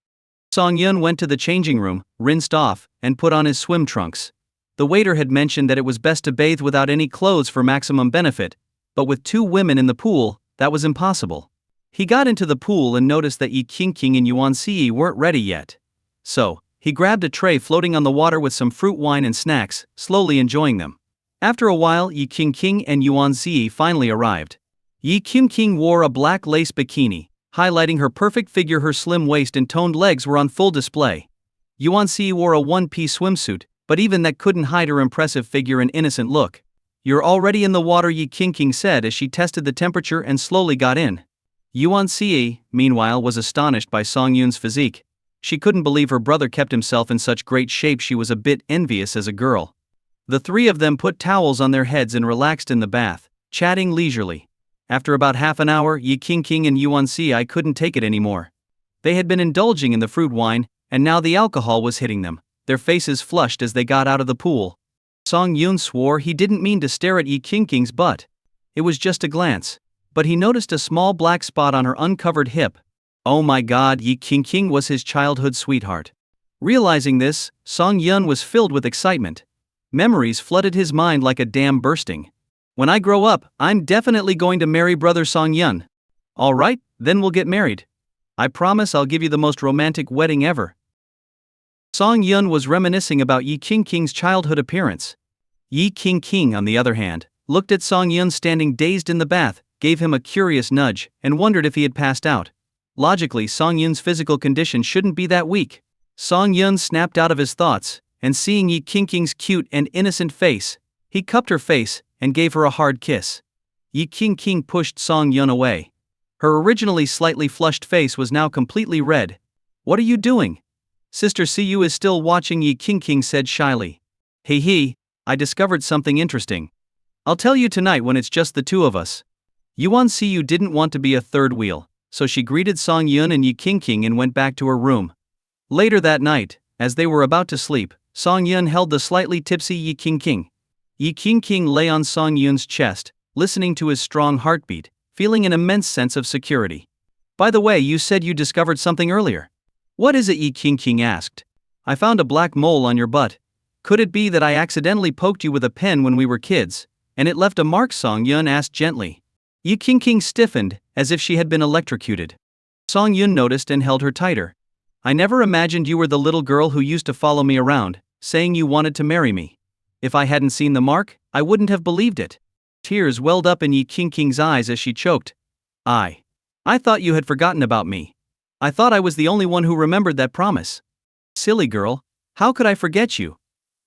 Song Yun went to the changing room, rinsed off, and put on his swim trunks. The waiter had mentioned that it was best to bathe without any clothes for maximum benefit, but with 2 women in the pool, that was impossible. He got into the pool and noticed that Yi King and Yuan Si weren't ready yet. So, he grabbed a tray floating on the water with some fruit wine and snacks, slowly enjoying them. After a while, Yi King and Yuan Si finally arrived. Yi King wore a black lace bikini, highlighting her perfect figure. Her slim waist and toned legs were on full display. Yuan Si wore a one-piece swimsuit, but even that couldn't hide her impressive figure and innocent look. You're already in the water, Yi King said as she tested the temperature and slowly got in. Yuan Si, meanwhile, was astonished by Song Yun's physique. She couldn't believe her brother kept himself in such great shape. She was a bit envious as a girl. The 3 of them put towels on their heads and relaxed in the bath, chatting leisurely. After about half an hour, Yi King and Yuan Si couldn't take it anymore. They had been indulging in the fruit wine, and now the alcohol was hitting them, their faces flushed as they got out of the pool. Song Yun swore he didn't mean to stare at Yi King's butt. It was just a glance. But he noticed a small black spot on her uncovered hip. Oh my god, Yi King was his childhood sweetheart. Realizing this, Song Yun was filled with excitement. Memories flooded his mind like a dam bursting. When I grow up, I'm definitely going to marry brother Song Yun. Alright, then we'll get married. I promise I'll give you the most romantic wedding ever. Song Yun was reminiscing about Yi King's childhood appearance. Yi King, on the other hand, looked at Song Yun standing dazed in the bath, gave him a curious nudge, and wondered if he had passed out. Logically, Song Yun's physical condition shouldn't be that weak. Song Yun snapped out of his thoughts, and seeing Yi King's cute and innocent face, he cupped her face and gave her a hard kiss. Yi King pushed Song Yun away. Her originally slightly flushed face was now completely red. What are you doing? Sister Siyu is still watching, Yi King said shyly. He, I discovered something interesting. I'll tell you tonight when it's just the 2 of us. Yuan Siyu didn't want to be a third wheel, so she greeted Song Yun and Yi King and went back to her room. Later that night, as they were about to sleep, Song Yun held the slightly tipsy Yi King. Yi King lay on Song Yun's chest, listening to his strong heartbeat, feeling an immense sense of security. By the way, you said you discovered something earlier. What is it? Yi King asked. I found a black mole on your butt. Could it be that I accidentally poked you with a pen when we were kids, and it left a mark? Song Yun asked gently. Yi King stiffened, as if she had been electrocuted. Song Yun noticed and held her tighter. I never imagined you were the little girl who used to follow me around, saying you wanted to marry me. If I hadn't seen the mark, I wouldn't have believed it. Tears welled up in Yi King's eyes as she choked. I thought you had forgotten about me. I thought I was the only one who remembered that promise. Silly girl, how could I forget you?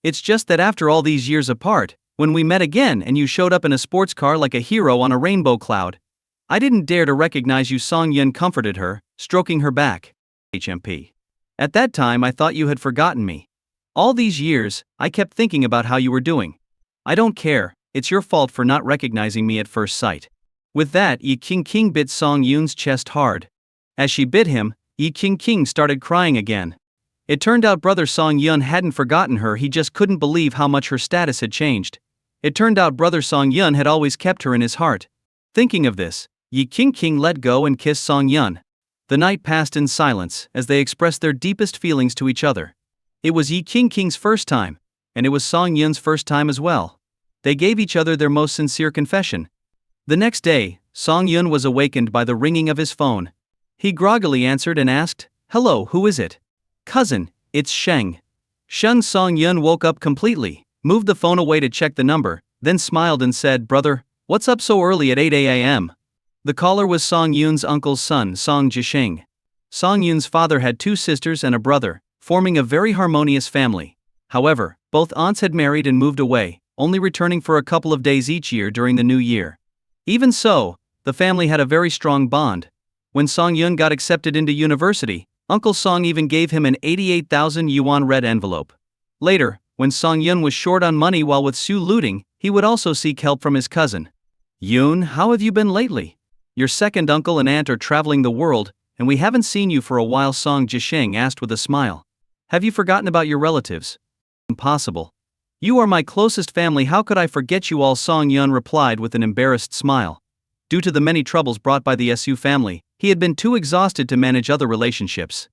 It's just that after all these years apart, when we met again and you showed up in a sports car like a hero on a rainbow cloud, I didn't dare to recognize you. Song Yun comforted her, stroking her back. HMP. At that time I thought you had forgotten me. All these years, I kept thinking about how you were doing. I don't care, it's your fault for not recognizing me at first sight. With that, Yi King bit Song Yun's chest hard. As she bit him, Yi King started crying again. It turned out brother Song Yun hadn't forgotten her, he just couldn't believe how much her status had changed. It turned out brother Song Yun had always kept her in his heart. Thinking of this, Yi King let go and kissed Song Yun. The night passed in silence as they expressed their deepest feelings to each other. It was Yi King's first time, and it was Song Yun's first time as well. They gave each other their most sincere confession. The next day, Song Yun was awakened by the ringing of his phone. He groggily answered and asked, "Hello, who is it?" "Cousin, it's Sheng." Sheng. Song Yun woke up completely, moved the phone away to check the number, then smiled and said, "Brother, what's up so early at 8 a.m.? The caller was Song Yun's uncle's son, Song Jisheng. Song Yun's father had 2 sisters and a brother, forming a very harmonious family. However, both aunts had married and moved away, only returning for a couple of days each year during the new year. Even so, the family had a very strong bond. When Song Yun got accepted into university, Uncle Song even gave him an 88,000 yuan red envelope. Later, when Song Yun was short on money while with Su looting, he would also seek help from his cousin. Yun, how have you been lately? Your second uncle and aunt are traveling the world, and we haven't seen you for a while, Song Jisheng asked with a smile. Have you forgotten about your relatives? Impossible. You are my closest family, how could I forget you all? Song Yun replied with an embarrassed smile. Due to the many troubles brought by the Su family, he had been too exhausted to manage other relationships.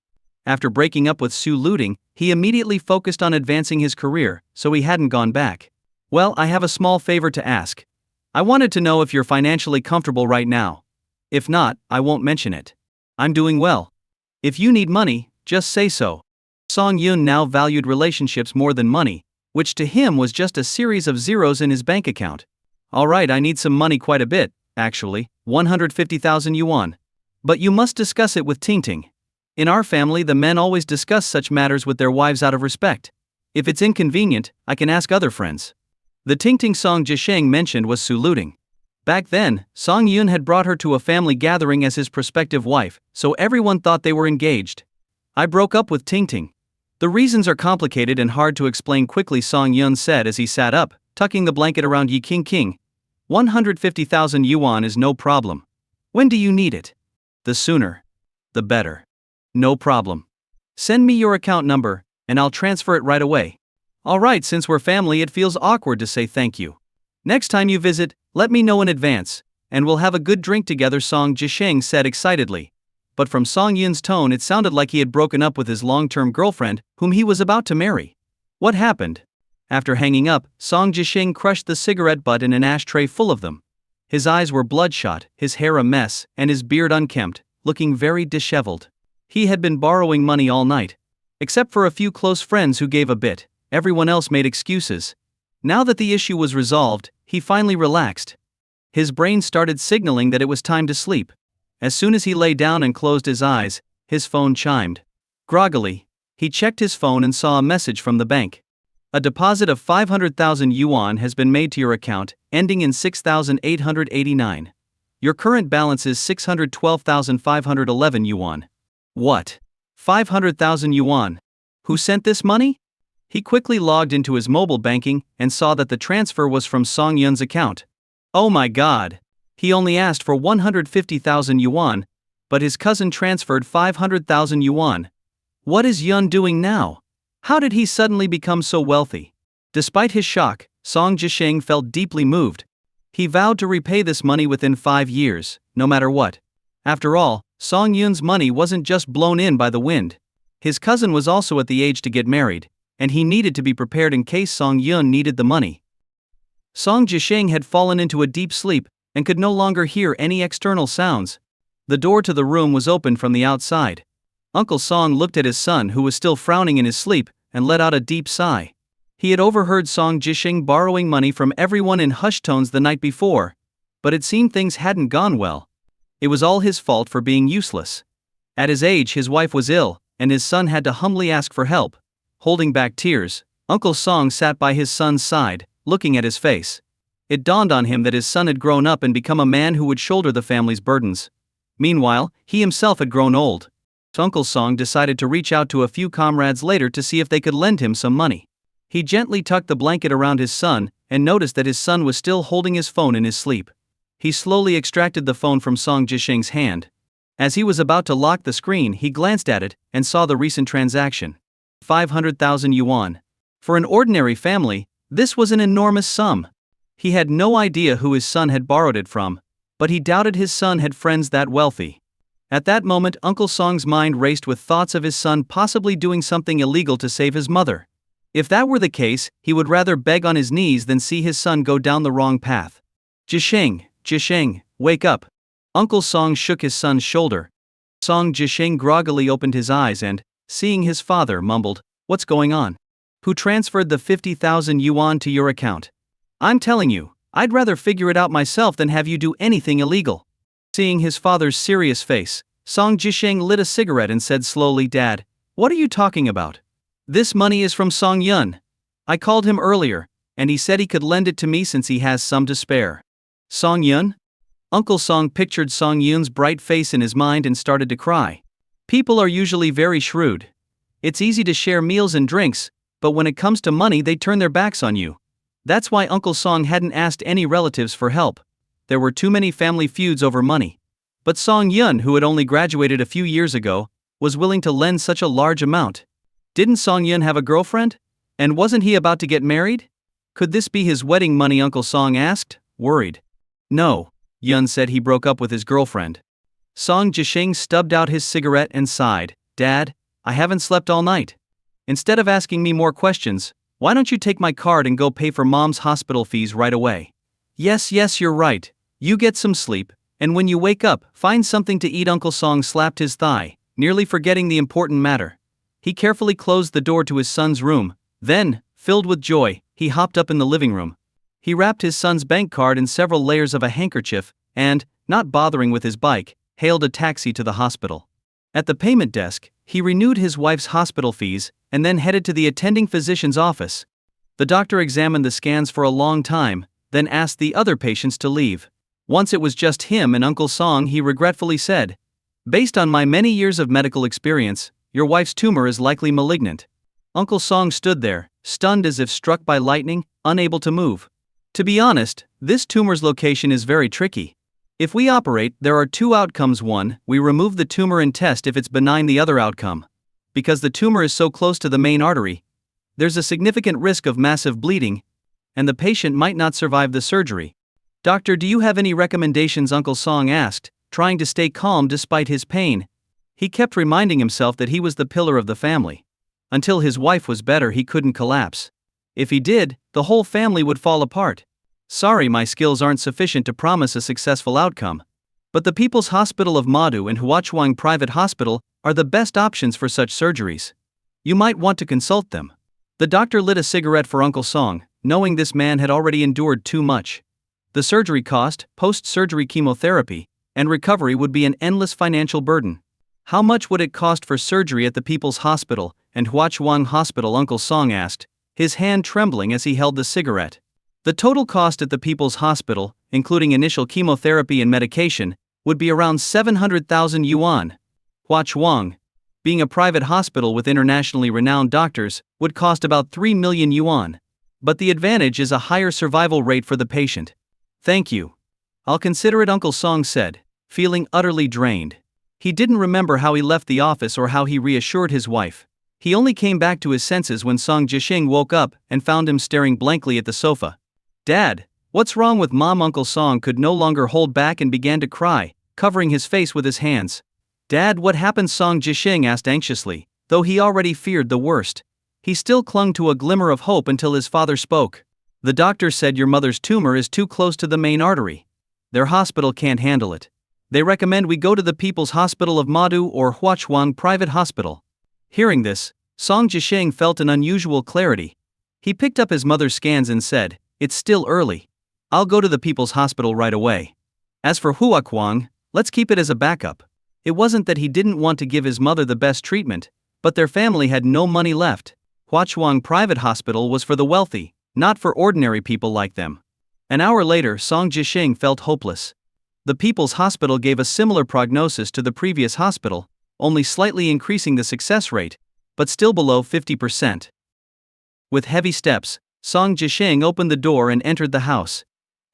After breaking up with Su looting, he immediately focused on advancing his career, so he hadn't gone back. Well, I have a small favor to ask. I wanted to know if you're financially comfortable right now. If not, I won't mention it. I'm doing well. If you need money, just say so. Song Yun now valued relationships more than money, which to him was just a series of zeros in his bank account. Alright, I need some money, quite a bit, actually, 150,000 yuan. But you must discuss it with Tingting. In our family, the men always discuss such matters with their wives out of respect. If it's inconvenient, I can ask other friends. The Tingting Song Jisheng mentioned was Su looting. Back then, Song Yun had brought her to a family gathering as his prospective wife, so everyone thought they were engaged. I broke up with Tingting. The reasons are complicated and hard to explain quickly, Song Yun said as he sat up, tucking the blanket around Yi King. 150,000 yuan is no problem. When do you need it? The sooner, the better. No problem. Send me your account number, and I'll transfer it right away. Alright, since we're family, it feels awkward to say thank you. Next time you visit, let me know in advance, and we'll have a good drink together, Song Jisheng said excitedly. But from Song Yun's tone, it sounded like he had broken up with his long-term girlfriend, whom he was about to marry. What happened? After hanging up, Song Jisheng crushed the cigarette butt in an ashtray full of them. His eyes were bloodshot, his hair a mess, and his beard unkempt, looking very disheveled. He had been borrowing money all night. Except for a few close friends who gave a bit, everyone else made excuses. Now that the issue was resolved, he finally relaxed. His brain started signaling that it was time to sleep. As soon as he lay down and closed his eyes, his phone chimed. Groggily, he checked his phone and saw a message from the bank. A deposit of 500,000 yuan has been made to your account, ending in 6,889. Your current balance is 612,511 yuan. What? 500,000 yuan? Who sent this money? He quickly logged into his mobile banking and saw that the transfer was from Song Yun's account. Oh my god! He only asked for 150,000 yuan, but his cousin transferred 500,000 yuan. What is Yun doing now? How did he suddenly become so wealthy? Despite his shock, Song Jisheng felt deeply moved. He vowed to repay this money within 5 years, no matter what. After all, Song Yun's money wasn't just blown in by the wind. His cousin was also at the age to get married, and he needed to be prepared in case Song Yun needed the money. Song Jisheng had fallen into a deep sleep and could no longer hear any external sounds. The door to the room was opened from the outside. Uncle Song looked at his son, who was still frowning in his sleep, and let out a deep sigh. He had overheard Song Jisheng borrowing money from everyone in hushed tones the night before, but it seemed things hadn't gone well. It was all his fault for being useless. At his age, his wife was ill, and his son had to humbly ask for help. Holding back tears, Uncle Song sat by his son's side, looking at his face. It dawned on him that his son had grown up and become a man who would shoulder the family's burdens. Meanwhile, he himself had grown old. Uncle Song decided to reach out to a few comrades later to see if they could lend him some money. He gently tucked the blanket around his son and noticed that his son was still holding his phone in his sleep. He slowly extracted the phone from Song Jisheng's hand. As he was about to lock the screen, he glanced at it and saw the recent transaction. 500,000 yuan. For an ordinary family, this was an enormous sum. He had no idea who his son had borrowed it from, but he doubted his son had friends that wealthy. At that moment, Uncle Song's mind raced with thoughts of his son possibly doing something illegal to save his mother. If that were the case, he would rather beg on his knees than see his son go down the wrong path. Jisheng, wake up. Uncle Song shook his son's shoulder. Song Jisheng groggily opened his eyes and, seeing his father, mumbled, "What's going on? Who transferred the 50,000 yuan to your account? I'm telling you, I'd rather figure it out myself than have you do anything illegal." Seeing his father's serious face, Song Jisheng lit a cigarette and said slowly, "Dad, what are you talking about? This money is from Song Yun. I called him earlier, and he said he could lend it to me since he has some to spare." Song Yun? Uncle Song pictured Song Yun's bright face in his mind and started to cry. People are usually very shrewd. It's easy to share meals and drinks, but when it comes to money they turn their backs on you. That's why Uncle Song hadn't asked any relatives for help. There were too many family feuds over money. But Song Yun, who had only graduated a few years ago, was willing to lend such a large amount. Didn't Song Yun have a girlfriend? And wasn't he about to get married? Could this be his wedding money? Uncle Song asked, worried. No, Yun said he broke up with his girlfriend. Song Jisheng stubbed out his cigarette and sighed. Dad, I haven't slept all night. Instead of asking me more questions, why don't you take my card and go pay for Mom's hospital fees right away? Yes, you're right. You get some sleep, and when you wake up, find something to eat. Uncle Song slapped his thigh, nearly forgetting the important matter. He carefully closed the door to his son's room, then, filled with joy, he hopped up in the living room. He wrapped his son's bank card in several layers of a handkerchief, and, not bothering with his bike, hailed a taxi to the hospital. At the payment desk, he renewed his wife's hospital fees, and then headed to the attending physician's office. The doctor examined the scans for a long time, then asked the other patients to leave. Once it was just him and Uncle Song, he regretfully said, "Based on my many years of medical experience, your wife's tumor is likely malignant." Uncle Song stood there, stunned as if struck by lightning, unable to move. To be honest, this tumor's location is very tricky. If we operate, there are two outcomes. One, we remove the tumor and test if it's benign. The other outcome, because the tumor is so close to the main artery, there's a significant risk of massive bleeding, and the patient might not survive the surgery. Doctor, do you have any recommendations? Uncle Song asked, trying to stay calm despite his pain. He kept reminding himself that he was the pillar of the family. Until his wife was better, he couldn't collapse. If he did, the whole family would fall apart. Sorry, my skills aren't sufficient to promise a successful outcome. But the People's Hospital of Madu and Huachuang Private Hospital are the best options for such surgeries. You might want to consult them. The doctor lit a cigarette for Uncle Song, knowing this man had already endured too much. The surgery cost, post-surgery chemotherapy, and recovery would be an endless financial burden. How much would it cost for surgery at the People's Hospital and Huachuang Hospital? Uncle Song asked, his hand trembling as he held the cigarette. The total cost at the People's Hospital, including initial chemotherapy and medication, would be around 700,000 yuan. Huachuang, being a private hospital with internationally renowned doctors, would cost about 3 million yuan. But the advantage is a higher survival rate for the patient. Thank you. I'll consider it, Uncle Song said, feeling utterly drained. He didn't remember how he left the office or how he reassured his wife. He only came back to his senses when Song Jisheng woke up and found him staring blankly at the sofa. Dad, what's wrong with Mom? Uncle Song could no longer hold back and began to cry, covering his face with his hands. Dad, what happened? Song Jisheng asked anxiously, though he already feared the worst. He still clung to a glimmer of hope until his father spoke. The doctor said your mother's tumor is too close to the main artery. Their hospital can't handle it. They recommend we go to the People's Hospital of Madu or Huachuang Private Hospital. Hearing this, Song Jisheng felt an unusual clarity. He picked up his mother's scans and said, "It's still early. I'll go to the People's Hospital right away. As for Huachuang, let's keep it as a backup." It wasn't that he didn't want to give his mother the best treatment, but their family had no money left. Huachuang Private Hospital was for the wealthy, not for ordinary people like them. An hour later, Song Jisheng felt hopeless. The People's Hospital gave a similar prognosis to the previous hospital, only slightly increasing the success rate, but still below 50%. With heavy steps, Song Jisheng opened the door and entered the house.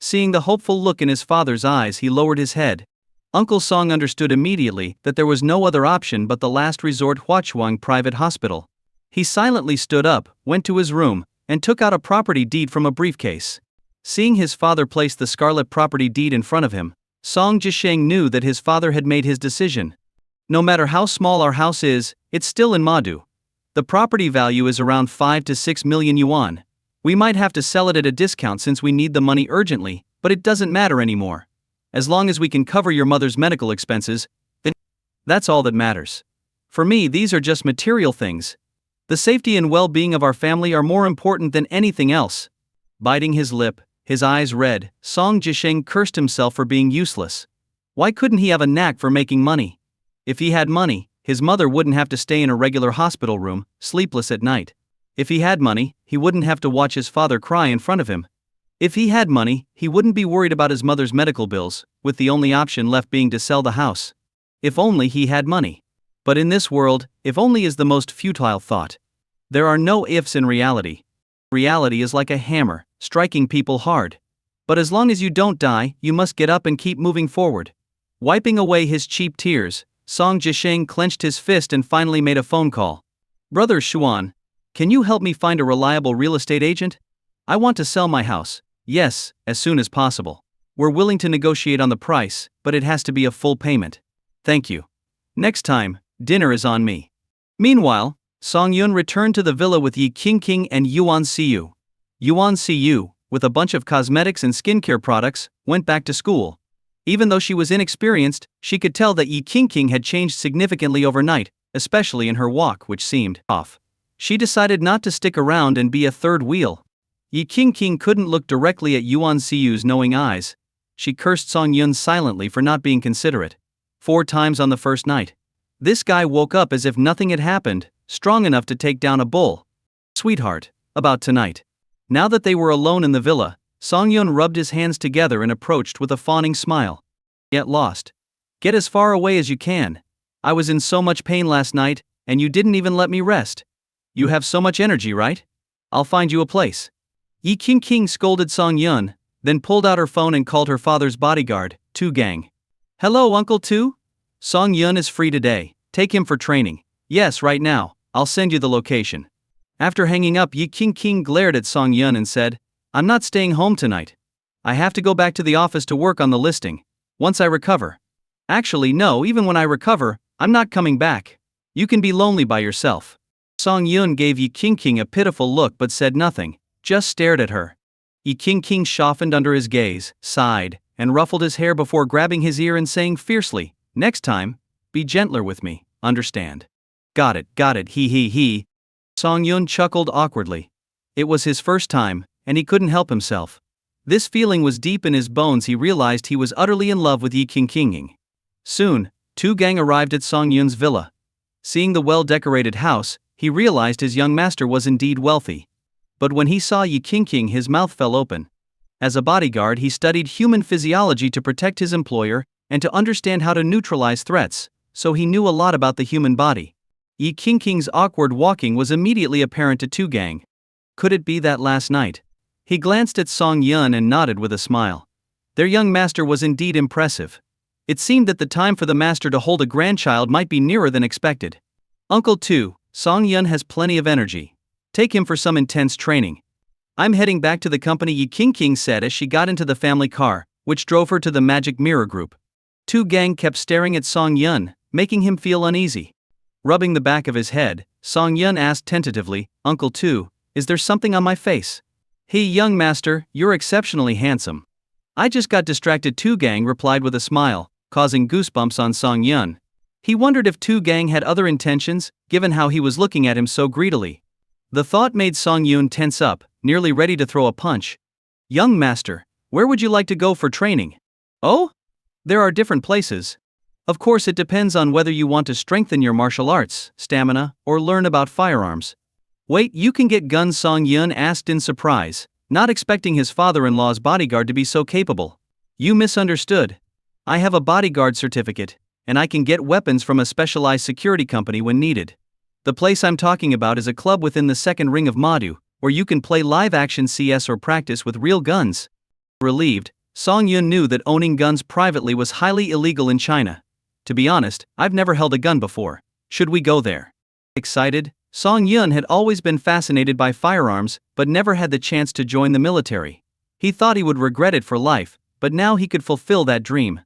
Seeing the hopeful look in his father's eyes, he lowered his head. Uncle Song understood immediately that there was no other option but the last resort, Huachuang Private Hospital. He silently stood up, went to his room, and took out a property deed from a briefcase. Seeing his father place the scarlet property deed in front of him, Song Jisheng knew that his father had made his decision. No matter how small our house is, it's still in Madu. The property value is around 5 to 6 million yuan. We might have to sell it at a discount since we need the money urgently, but it doesn't matter anymore. As long as we can cover your mother's medical expenses, then that's all that matters. For me, these are just material things. The safety and well-being of our family are more important than anything else. Biting his lip, his eyes red, Song Jisheng cursed himself for being useless. Why couldn't he have a knack for making money? If he had money, his mother wouldn't have to stay in a regular hospital room, sleepless at night. If he had money, he wouldn't have to watch his father cry in front of him. If he had money, he wouldn't be worried about his mother's medical bills, with the only option left being to sell the house. If only he had money. But in this world, if only is the most futile thought. There are no ifs in reality. Reality is like a hammer, striking people hard. But as long as you don't die, you must get up and keep moving forward. Wiping away his cheap tears, Song Jisheng clenched his fist and finally made a phone call. Brother Xuan, can you help me find a reliable real estate agent? I want to sell my house. Yes, as soon as possible. We're willing to negotiate on the price, but it has to be a full payment. Thank you. Next time, dinner is on me. Meanwhile, Song Yun returned to the villa with Yi Qingqing and Yuan Siyu. Yuan Siyu, with a bunch of cosmetics and skincare products, went back to school. Even though she was inexperienced, she could tell that Yi Qingqing had changed significantly overnight, especially in her walk, which seemed off. She decided not to stick around and be a third wheel. Yi Qingqing couldn't look directly at Yuan Siyu's knowing eyes. She cursed Song Yun silently for not being considerate. 4 times on the first night. This guy woke up as if nothing had happened, strong enough to take down a bull. Sweetheart, about tonight. Now that they were alone in the villa, Song Yun rubbed his hands together and approached with a fawning smile. Get lost. Get as far away as you can. I was in so much pain last night, and you didn't even let me rest. You have so much energy, right? I'll find you a place. Yi Qingqing scolded Song Yun, then pulled out her phone and called her father's bodyguard, Tu Gang. Hello, Uncle Tu? Song Yun is free today. Take him for training. Yes, right now. I'll send you the location. After hanging up, Yi Qingqing glared at Song Yun and said, I'm not staying home tonight. I have to go back to the office to work on the listing. Once I recover. Actually, no, even when I recover, I'm not coming back. You can be lonely by yourself. Song Yun gave Yi Qingqing a pitiful look but said nothing, just stared at her. Yi Qingqing softened under his gaze, sighed, and ruffled his hair before grabbing his ear and saying fiercely, Next time, be gentler with me, understand? Got it, he. Song Yun chuckled awkwardly. It was his first time, and he couldn't help himself. This feeling was deep in his bones. He realized he was utterly in love with Yi Qingqing. Soon, Tu Gang arrived at Song Yun's villa. Seeing the well-decorated house, he realized his young master was indeed wealthy. But when he saw Yi Qingqing, his mouth fell open. As a bodyguard, he studied human physiology to protect his employer and to understand how to neutralize threats, so he knew a lot about the human body. Yi Qingqing's awkward walking was immediately apparent to Tu Gang. Could it be that last night? He glanced at Song Yun and nodded with a smile. Their young master was indeed impressive. It seemed that the time for the master to hold a grandchild might be nearer than expected. Uncle Tu, Song Yun has plenty of energy. Take him for some intense training. I'm heading back to the company, Yi Qingqing said as she got into the family car, which drove her to the Magic Mirror Group. Tu Gang kept staring at Song Yun, making him feel uneasy. Rubbing the back of his head, Song Yun asked tentatively, Uncle Tu, is there something on my face? Hey young master, you're exceptionally handsome. I just got distracted, Tu Gang replied with a smile, causing goosebumps on Song Yun. He wondered if Tu Gang had other intentions, given how he was looking at him so greedily. The thought made Song Yun tense up, nearly ready to throw a punch. Young master, where would you like to go for training? Oh? There are different places. Of course, it depends on whether you want to strengthen your martial arts, stamina, or learn about firearms. Wait, you can get guns? Song Yun asked in surprise, not expecting his father-in-law's bodyguard to be so capable. You misunderstood. I have a bodyguard certificate, and I can get weapons from a specialized security company when needed. The place I'm talking about is a club within the second ring of Madu, where you can play live-action CS or practice with real guns. Relieved, Song Yun knew that owning guns privately was highly illegal in China. To be honest, I've never held a gun before. Should we go there? Excited, Song Yun had always been fascinated by firearms, but never had the chance to join the military. He thought he would regret it for life, but now he could fulfill that dream.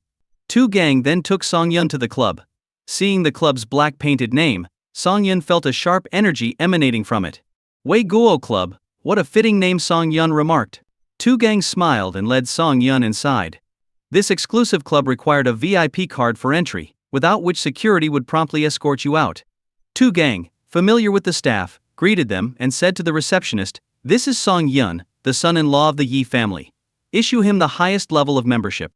Tu Gang then took Song Yun to the club. Seeing the club's black painted name, Song Yun felt a sharp energy emanating from it. Wei Guo Club, what a fitting name, Song Yun remarked. Tu Gang smiled and led Song Yun inside. This exclusive club required a VIP card for entry, without which security would promptly escort you out. Tu Gang, familiar with the staff, greeted them and said to the receptionist, This is Song Yun, the son-in-law of the Yi family. Issue him the highest level of membership.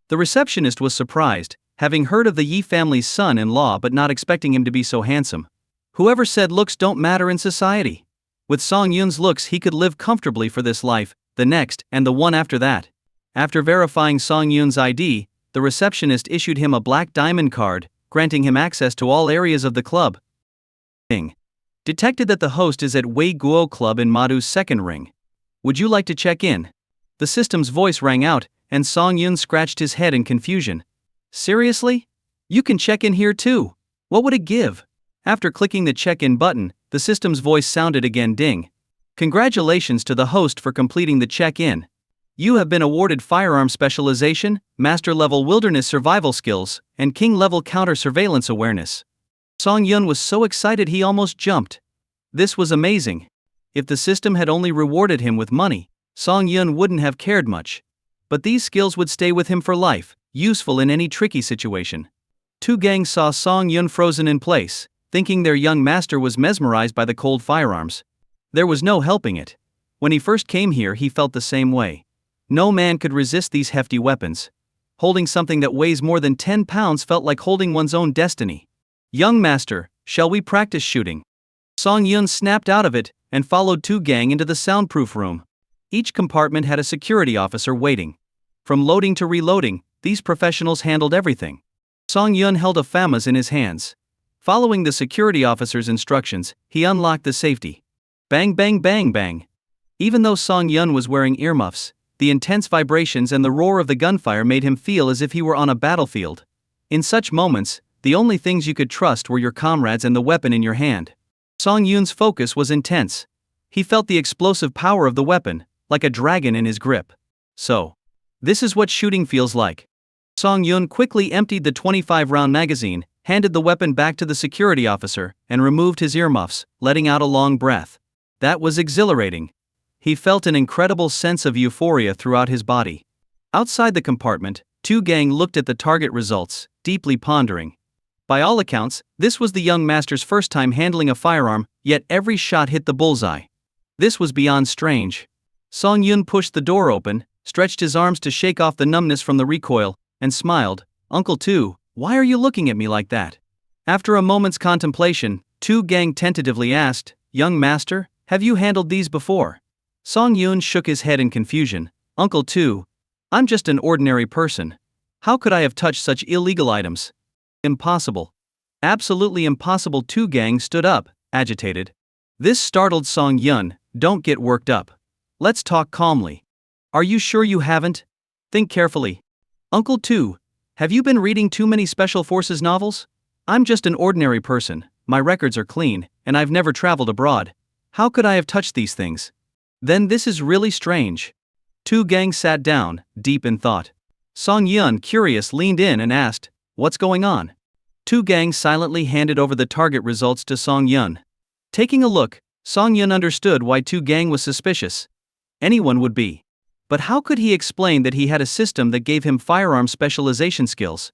The receptionist was surprised, having heard of the Yi family's son-in-law but not expecting him to be so handsome. Whoever said looks don't matter in society? With Song Yun's looks, he could live comfortably for this life, the next, and the one after that. After verifying Song Yun's ID, the receptionist issued him a black diamond card, granting him access to all areas of the club. Detected that the host is at Wei Guo Club in Madu's second ring. Would you like to check in? The system's voice rang out, and Song Yun scratched his head in confusion. Seriously? You can check in here too? What would it give? After clicking the check-in button, the system's voice sounded again. Ding. Congratulations to the host for completing the check-in. You have been awarded firearm specialization, master-level wilderness survival skills, and king-level counter-surveillance awareness. Song Yun was so excited he almost jumped. This was amazing. If the system had only rewarded him with money, Song Yun wouldn't have cared much. But these skills would stay with him for life, useful in any tricky situation. Two gangs saw Song Yun frozen in place, thinking their young master was mesmerized by the cold firearms. There was no helping it. When he first came here, he felt the same way. No man could resist these hefty weapons. Holding something that weighs more than 10 pounds felt like holding one's own destiny. Young master, shall we practice shooting? Song Yun snapped out of it and followed Two Gang into the soundproof room. Each compartment had a security officer waiting. From loading to reloading, these professionals handled everything. Song Yun held a FAMAS in his hands. Following the security officer's instructions, he unlocked the safety. Bang bang bang bang. Even though Song Yun was wearing earmuffs, the intense vibrations and the roar of the gunfire made him feel as if he were on a battlefield. In such moments, the only things you could trust were your comrades and the weapon in your hand. Song Yun's focus was intense. He felt the explosive power of the weapon, like a dragon in his grip. So, this is what shooting feels like. Song Yun quickly emptied the 25-round magazine, handed the weapon back to the security officer, and removed his earmuffs, letting out a long breath. That was exhilarating. He felt an incredible sense of euphoria throughout his body. Outside the compartment, Two Gang looked at the target results, deeply pondering. By all accounts, this was the young master's first time handling a firearm, yet every shot hit the bullseye. This was beyond strange. Song Yun pushed the door open, stretched his arms to shake off the numbness from the recoil, and smiled. Uncle Two, why are you looking at me like that? After a moment's contemplation, Two Gang tentatively asked, Young master, have you handled these before? Song Yun shook his head in confusion. Uncle Two, I'm just an ordinary person. How could I have touched such illegal items? Impossible. Absolutely impossible. Two Gang stood up, agitated. This startled Song Yun. Don't get worked up. Let's talk calmly. Are you sure you haven't? Think carefully. Uncle Two, have you been reading too many Special Forces novels? I'm just an ordinary person, my records are clean, and I've never traveled abroad. How could I have touched these things? Then this is really strange. Two Gang sat down, deep in thought. Song Yun, curious, leaned in and asked, What's going on? Two Gang silently handed over the target results to Song Yun. Taking a look, Song Yun understood why Two Gang was suspicious. Anyone would be. But how could he explain that he had a system that gave him firearm specialization skills?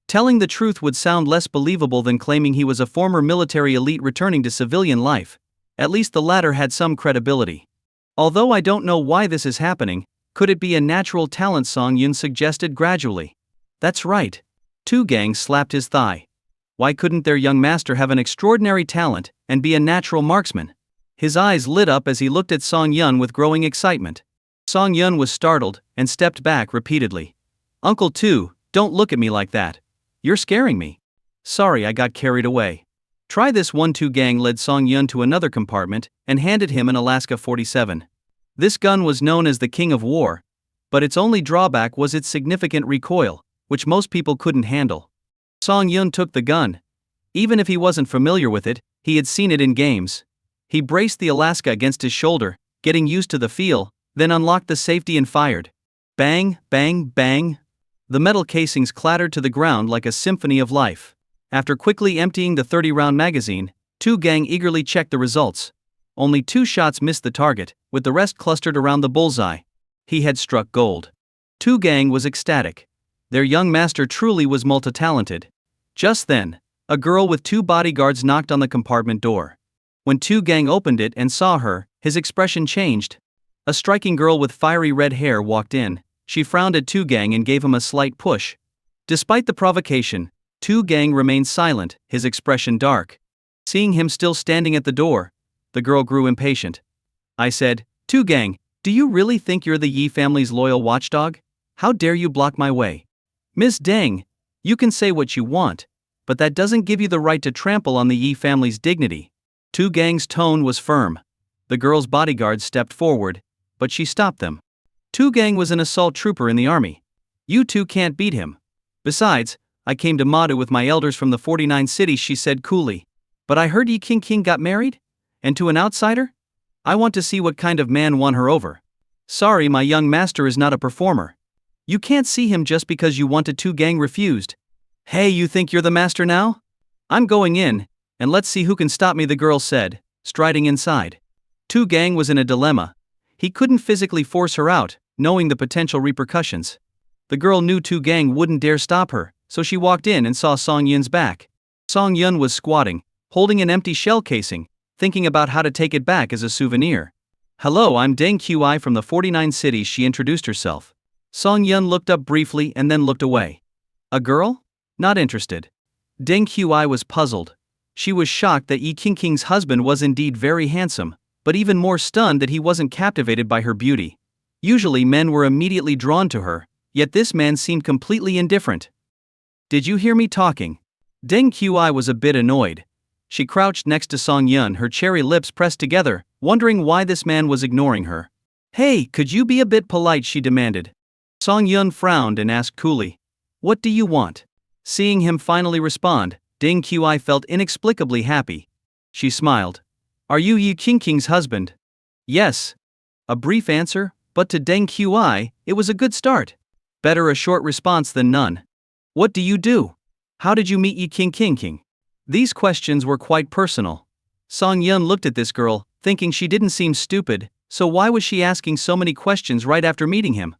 Telling the truth would sound less believable than claiming he was a former military elite returning to civilian life. At least the latter had some credibility. Although I don't know why this is happening, could it be a natural talent? Song Yun suggested gradually. That's right. Two Gang slapped his thigh. Why couldn't their young master have an extraordinary talent and be a natural marksman? His eyes lit up as he looked at Song Yun with growing excitement. Song Yun was startled and stepped back repeatedly. Uncle Two, don't look at me like that. You're scaring me. Sorry, I got carried away. Try this one. Two Gang led Song Yun to another compartment and handed him an Alaska 47. This gun was known as the King of War, but its only drawback was its significant recoil, which most people couldn't handle. Song Yun took the gun. Even if he wasn't familiar with it, he had seen it in games. He braced the Alaska against his shoulder, getting used to the feel, then unlocked the safety and fired. Bang, bang, bang. The metal casings clattered to the ground like a symphony of life. After quickly emptying the 30-round magazine, Two Gang eagerly checked the results. Only 2 shots missed the target, with the rest clustered around the bullseye. He had struck gold. Two Gang was ecstatic. Their young master truly was multi-talented. Just then, a girl with 2 bodyguards knocked on the compartment door. When Two Gang opened it and saw her, his expression changed. A striking girl with fiery red hair walked in. She frowned at Two Gang and gave him a slight push. Despite the provocation, Tu Gang remained silent, his expression dark. Seeing him still standing at the door, the girl grew impatient. I said, Tu Gang, do you really think you're the Yi family's loyal watchdog? How dare you block my way? Miss Deng, you can say what you want, but that doesn't give you the right to trample on the Yi family's dignity. Tu Gang's tone was firm. The girl's bodyguards stepped forward, but she stopped them. Tu Gang was an assault trooper in the army. You two can't beat him. Besides, I came to Madu with my elders from the 49 cities, she said coolly. But I heard Yi King got married? And to an outsider? I want to see what kind of man won her over. Sorry, my young master is not a performer. You can't see him just because you wanted. Tu Gang refused. Hey, you think you're the master now? I'm going in, and let's see who can stop me, the girl said, striding inside. Tu Gang was in a dilemma. He couldn't physically force her out, knowing the potential repercussions. The girl knew Tu Gang wouldn't dare stop her, so she walked in and saw Song Yun's back. Song Yun was squatting, holding an empty shell casing, thinking about how to take it back as a souvenir. Hello, I'm Deng Qi from the 49 cities, she introduced herself. Song Yun looked up briefly and then looked away. A girl? Not interested. Deng Qi was puzzled. She was shocked that Yi King's husband was indeed very handsome, but even more stunned that he wasn't captivated by her beauty. Usually men were immediately drawn to her, yet this man seemed completely indifferent. Did you hear me talking? Deng Qi was a bit annoyed. She crouched next to Song Yun, her cherry lips pressed together, wondering why this man was ignoring her. Hey, could you be a bit polite, she demanded. Song Yun frowned and asked coolly, what do you want? Seeing him finally respond, Deng Qi felt inexplicably happy. She smiled. Are you Yi King's husband? Yes. A brief answer, but to Deng Qi, it was a good start. Better a short response than none. What do you do? How did you meet Yi King? These questions were quite personal. Song Yun looked at this girl, thinking she didn't seem stupid, so why was she asking so many questions right after meeting him?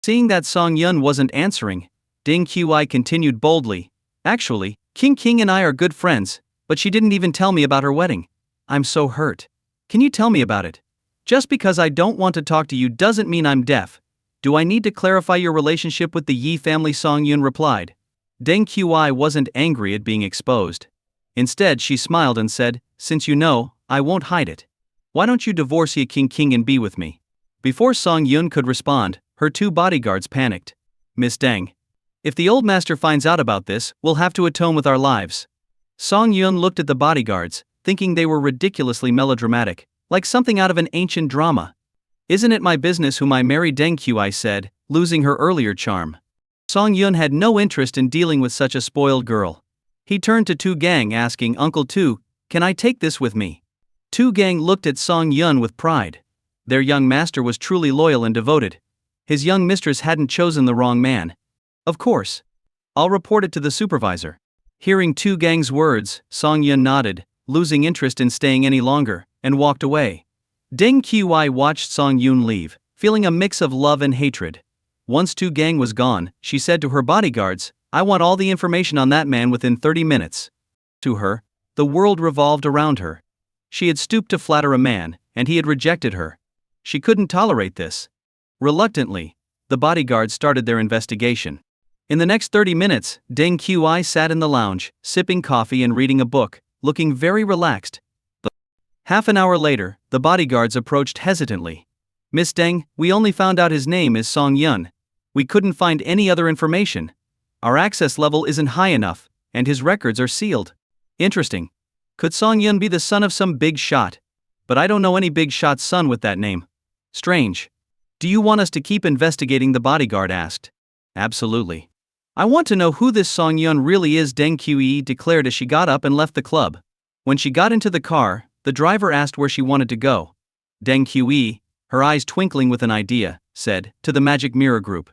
Seeing that Song Yun wasn't answering, Deng Qi continued boldly. Actually, King and I are good friends, but she didn't even tell me about her wedding. I'm so hurt. Can you tell me about it? Just because I don't want to talk to you doesn't mean I'm deaf. Do I need to clarify your relationship with the Yi family? Song Yun replied. Deng Qi wasn't angry at being exposed. Instead, she smiled and said, since you know, I won't hide it. Why don't you divorce Yi King and be with me? Before Song Yun could respond, her two bodyguards panicked. Miss Deng. If the old master finds out about this, we'll have to atone with our lives. Song Yun looked at the bodyguards, thinking they were ridiculously melodramatic, like something out of an ancient drama. Isn't it my business whom I marry? Deng Qi said, losing her earlier charm. Song Yun had no interest in dealing with such a spoiled girl. He turned to Tu Gang asking, Uncle Tu, can I take this with me? Tu Gang looked at Song Yun with pride. Their young master was truly loyal and devoted. His young mistress hadn't chosen the wrong man. Of course. I'll report it to the supervisor. Hearing Tu Gang's words, Song Yun nodded, losing interest in staying any longer, and walked away. Deng Qi watched Song Yun leave, feeling a mix of love and hatred. Once Tu Gang was gone, she said to her bodyguards, I want all the information on that man within 30 minutes. To her, the world revolved around her. She had stooped to flatter a man, and he had rejected her. She couldn't tolerate this. Reluctantly, the bodyguards started their investigation. In the next 30 minutes, Deng Qi sat in the lounge, sipping coffee and reading a book, looking very relaxed. Half an hour later, the bodyguards approached hesitantly. Miss Deng, we only found out his name is Song Yun. We couldn't find any other information. Our access level isn't high enough, and his records are sealed. Interesting. Could Song Yun be the son of some big shot? But I don't know any big shot's son with that name. Strange. Do you want us to keep investigating? The bodyguard asked. Absolutely. I want to know who this Song Yun really is, Deng Qi declared as she got up and left the club. When she got into the car, the driver asked where she wanted to go. Deng Qi, her eyes twinkling with an idea, said, to the Magic Mirror Group.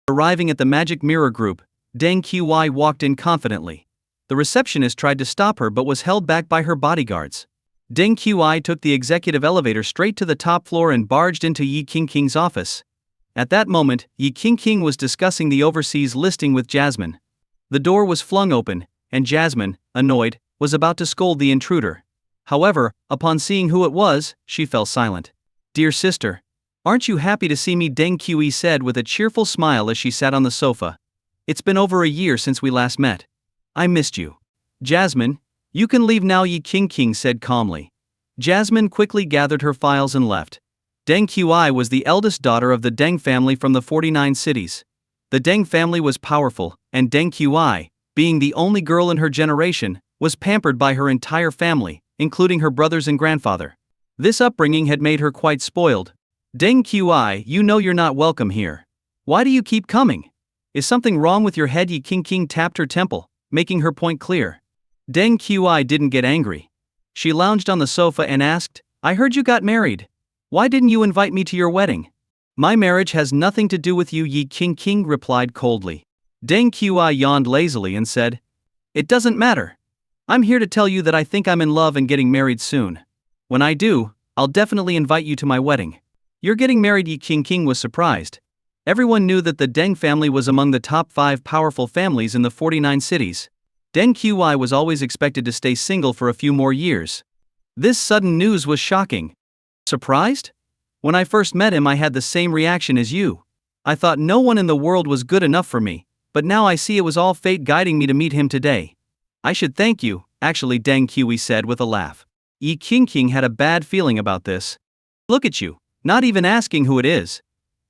Arriving at the Magic Mirror Group, Deng Qi walked in confidently. The receptionist tried to stop her but was held back by her bodyguards. Deng Qi took the executive elevator straight to the top floor and barged into Yi King's office. At that moment, Yi King was discussing the overseas listing with Jasmine. The door was flung open, and Jasmine, annoyed, was about to scold the intruder. However, upon seeing who it was, she fell silent. Dear sister, aren't you happy to see me? Deng Qi said with a cheerful smile as she sat on the sofa. It's been over a year since we last met. I missed you. Jasmine, you can leave now, Yi King said calmly. Jasmine quickly gathered her files and left. Deng Qi was the eldest daughter of the Deng family from the 49 cities. The Deng family was powerful, and Deng Qi, being the only girl in her generation, was pampered by her entire family, including her brothers and grandfather. This upbringing had made her quite spoiled. Deng Qi, you know you're not welcome here. Why do you keep coming? Is something wrong with your head? Yi King tapped her temple, making her point clear. Deng Qi didn't get angry. She lounged on the sofa and asked, I heard you got married. Why didn't you invite me to your wedding? My marriage has nothing to do with you, Yi King replied coldly. Deng Qi yawned lazily and said, It doesn't matter. I'm here to tell you that I think I'm in love and getting married soon. When I do, I'll definitely invite you to my wedding. You're getting married? Yi King was surprised. Everyone knew that the Deng family was among the top 5 powerful families in the 49 cities. Deng Qi was always expected to stay single for a few more years. This sudden news was shocking. Surprised? When I first met him, I had the same reaction as you. I thought no one in the world was good enough for me, but now I see it was all fate guiding me to meet him today. I should thank you, actually, Deng Qi said with a laugh. Yi King had a bad feeling about this. Look at you, not even asking who it is.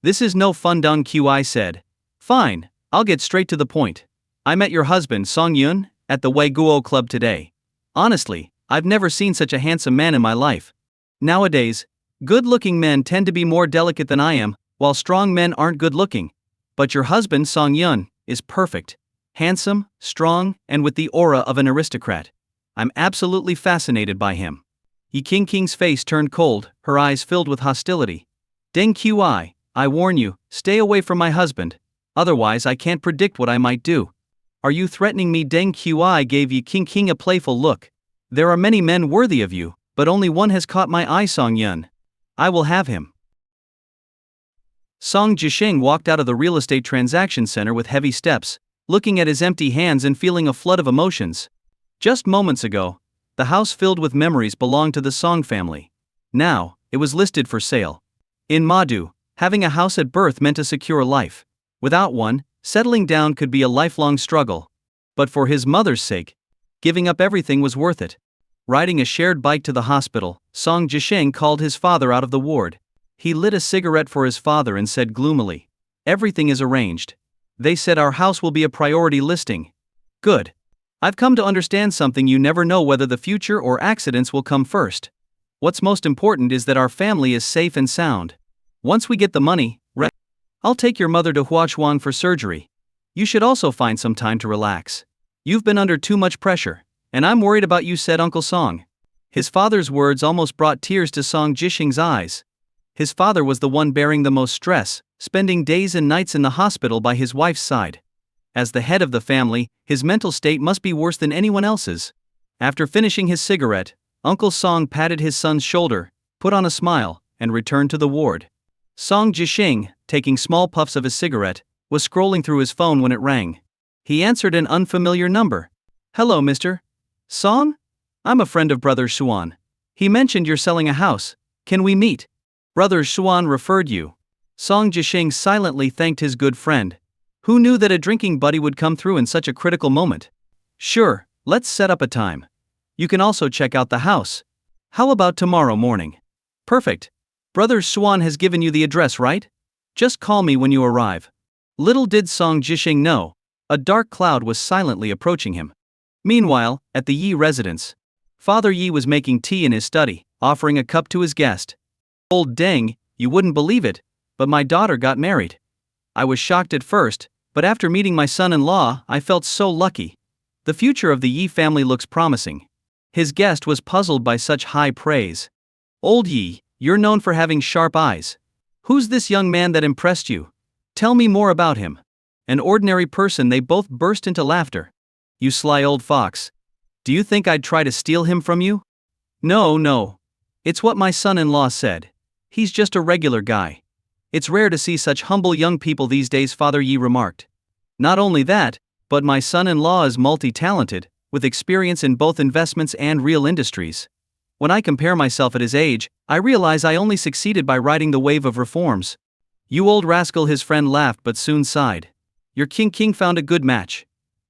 This is no fun, Deng Qi said. Fine, I'll get straight to the point. I met your husband, Song Yun, at the Wei Guo Club today. Honestly, I've never seen such a handsome man in my life. Nowadays, good-looking men tend to be more delicate than I am, while strong men aren't good-looking. But your husband, Song Yun, is perfect. Handsome, strong, and with the aura of an aristocrat. I'm absolutely fascinated by him. Yi King's face turned cold, her eyes filled with hostility. Deng Qi, I warn you, stay away from my husband. Otherwise I can't predict what I might do. Are you threatening me? Deng Qi gave Yi King a playful look. There are many men worthy of you, but only one has caught my eye, Song Yun. I will have him. Song Jisheng walked out of the real estate transaction center with heavy steps, looking at his empty hands and feeling a flood of emotions. Just moments ago, the house filled with memories belonged to the Song family. Now, it was listed for sale. In Madu, having a house at birth meant a secure life. Without one, settling down could be a lifelong struggle. But for his mother's sake, giving up everything was worth it. Riding a shared bike to the hospital, Song Jisheng called his father out of the ward. He lit a cigarette for his father and said gloomily, Everything is arranged. They said our house will be a priority listing. Good. I've come to understand something: you never know whether the future or accidents will come first. What's most important is that our family is safe and sound. Once we get the money, I'll take your mother to Huachuan for surgery. You should also find some time to relax. You've been under too much pressure, and I'm worried about you, said Uncle Song. His father's words almost brought tears to Song Jisheng's eyes. His father was the one bearing the most stress, spending days and nights in the hospital by his wife's side. As the head of the family, his mental state must be worse than anyone else's. After finishing his cigarette, Uncle Song patted his son's shoulder, put on a smile, and returned to the ward. Song Jisheng, taking small puffs of his cigarette, was scrolling through his phone when it rang. He answered an unfamiliar number. Hello, Mr. Song? I'm a friend of Brother Xuan. He mentioned you're selling a house. Can we meet? Brother Xuan referred you. Song Jisheng silently thanked his good friend. Who knew that a drinking buddy would come through in such a critical moment? Sure, let's set up a time. You can also check out the house. How about tomorrow morning? Perfect. Brother Xuan has given you the address, right? Just call me when you arrive. Little did Song Jisheng know, a dark cloud was silently approaching him. Meanwhile, at the Yi residence, Father Yi was making tea in his study, offering a cup to his guest. Old Deng, you wouldn't believe it, but my daughter got married. I was shocked at first, but after meeting my son-in-law, I felt so lucky. The future of the Yi family looks promising. His guest was puzzled by such high praise. Old Yi, you're known for having sharp eyes. Who's this young man that impressed you? Tell me more about him. An ordinary person. They both burst into laughter. You sly old fox. Do you think I'd try to steal him from you? No. It's what my son-in-law said. He's just a regular guy. It's rare to see such humble young people these days, Father Yi remarked. Not only that, but my son-in-law is multi-talented, with experience in both investments and real industries. When I compare myself at his age, I realize I only succeeded by riding the wave of reforms. You old rascal, his friend laughed but soon sighed. Your King found a good match.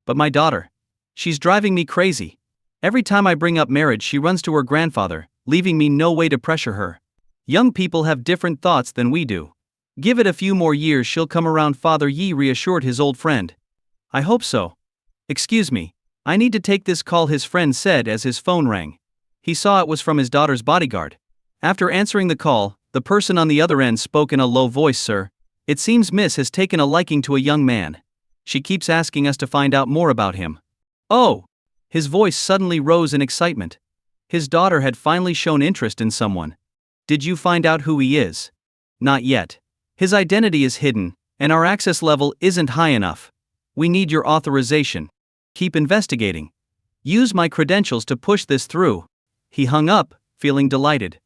But my daughter. She's driving me crazy. Every time I bring up marriage, she runs to her grandfather, leaving me no way to pressure her. Young people have different thoughts than we do. Give it a few more years, she'll come around, Father Yi reassured his old friend. I hope so. Excuse me, I need to take this call, his friend said as his phone rang. He saw it was from his daughter's bodyguard. After answering the call, the person on the other end spoke in a low voice. Sir, it seems Miss has taken a liking to a young man. She keeps asking us to find out more about him. Oh! His voice suddenly rose in excitement. His daughter had finally shown interest in someone. Did you find out who he is? Not yet. His identity is hidden, and our access level isn't high enough. We need your authorization. Keep investigating. Use my credentials to push this through. He hung up, feeling delighted.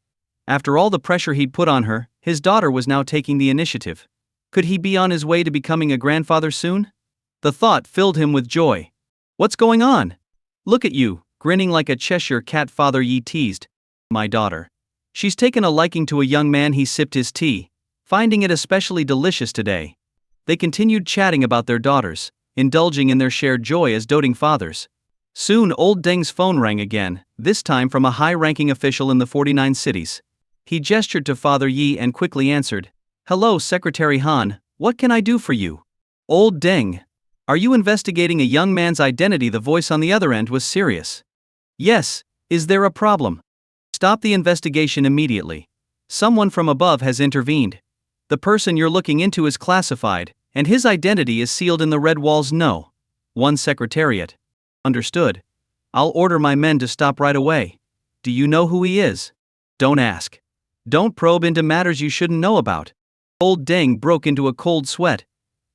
After all the pressure he'd put on her, his daughter was now taking the initiative. Could he be on his way to becoming a grandfather soon? The thought filled him with joy. What's going on? Look at you, grinning like a Cheshire cat, Father Yi teased. My daughter. She's taken a liking to a young man. He sipped his tea, finding it especially delicious today. They continued chatting about their daughters, indulging in their shared joy as doting fathers. Soon old Deng's phone rang again, this time from a high-ranking official in the 49 cities. He gestured to Father Yi and quickly answered. Hello, Secretary Han, what can I do for you? Old Deng. Are you investigating a young man's identity? The voice on the other end was serious. Yes, is there a problem? Stop the investigation immediately. Someone from above has intervened. The person you're looking into is classified, and his identity is sealed in the red walls. No. One Secretariat. Understood. I'll order my men to stop right away. Do you know who he is? Don't ask. Don't probe into matters you shouldn't know about. Old Deng broke into a cold sweat.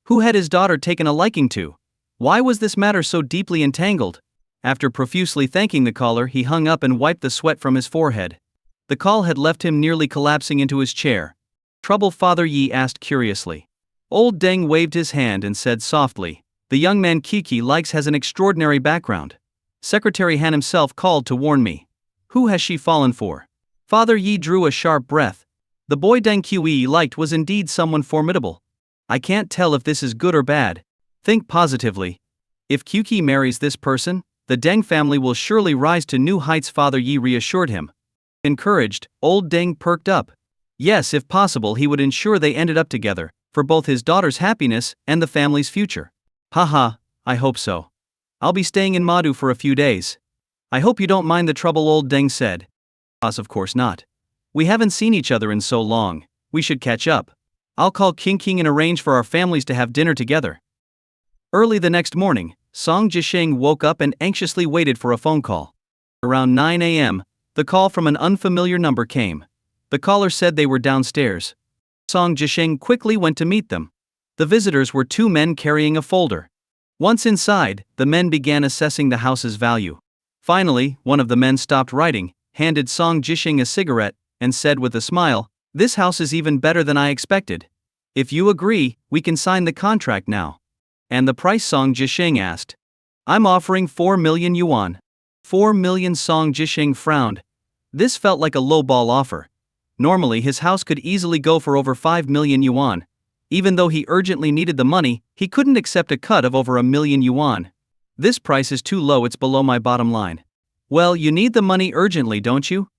Who had his daughter taken a liking to? Why was this matter so deeply entangled? After profusely thanking the caller, he hung up and wiped the sweat from his forehead. The call had left him nearly collapsing into his chair. Trouble? Father Yi asked curiously. Old Deng waved his hand and said softly, the young man Kiki likes has an extraordinary background. Secretary Han himself called to warn me. Who has she fallen for? Father Yi drew a sharp breath. The boy Deng Qi liked was indeed someone formidable. I can't tell if this is good or bad. Think positively. If Qi marries this person, the Deng family will surely rise to new heights, Father Yi reassured him. Encouraged, old Deng perked up. Yes, if possible he would ensure they ended up together, for both his daughter's happiness and the family's future. Haha, I hope so. I'll be staying in Madu for a few days. I hope you don't mind the trouble, old Deng said. Of course not. We haven't seen each other in so long, we should catch up. I'll call King and arrange for our families to have dinner together. Early the next morning, Song Jisheng woke up and anxiously waited for a phone call. Around 9 a.m., the call from an unfamiliar number came. The caller said they were downstairs. Song Jisheng quickly went to meet them. The visitors were two men carrying a folder. Once inside, the men began assessing the house's value. Finally, one of the men stopped writing, handed Song Jisheng a cigarette, and said with a smile, "This house is even better than I expected. If you agree, we can sign the contract now." And the price? Song Jisheng asked. I'm offering 4 million yuan. 4 million? Song Jisheng frowned. This felt like a low-ball offer. Normally his house could easily go for over 5 million yuan. Even though he urgently needed the money, he couldn't accept a cut of over 1 million yuan. This price is too low, it's below my bottom line. Well, you need the money urgently, don't you?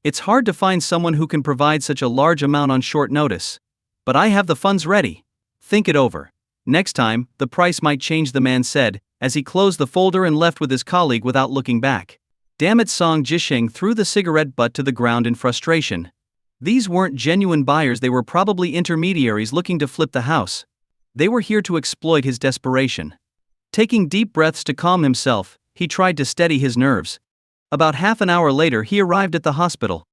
It's hard to find someone who can provide such a large amount on short notice. But I have the funds ready. Think it over. Next time, the price might change, the man said, as he closed the folder and left with his colleague without looking back. Damn it! Song Jisheng threw the cigarette butt to the ground in frustration. These weren't genuine buyers, they were probably intermediaries looking to flip the house. They were here to exploit his desperation. Taking deep breaths to calm himself, he tried to steady his nerves. About half an hour later he arrived at the hospital.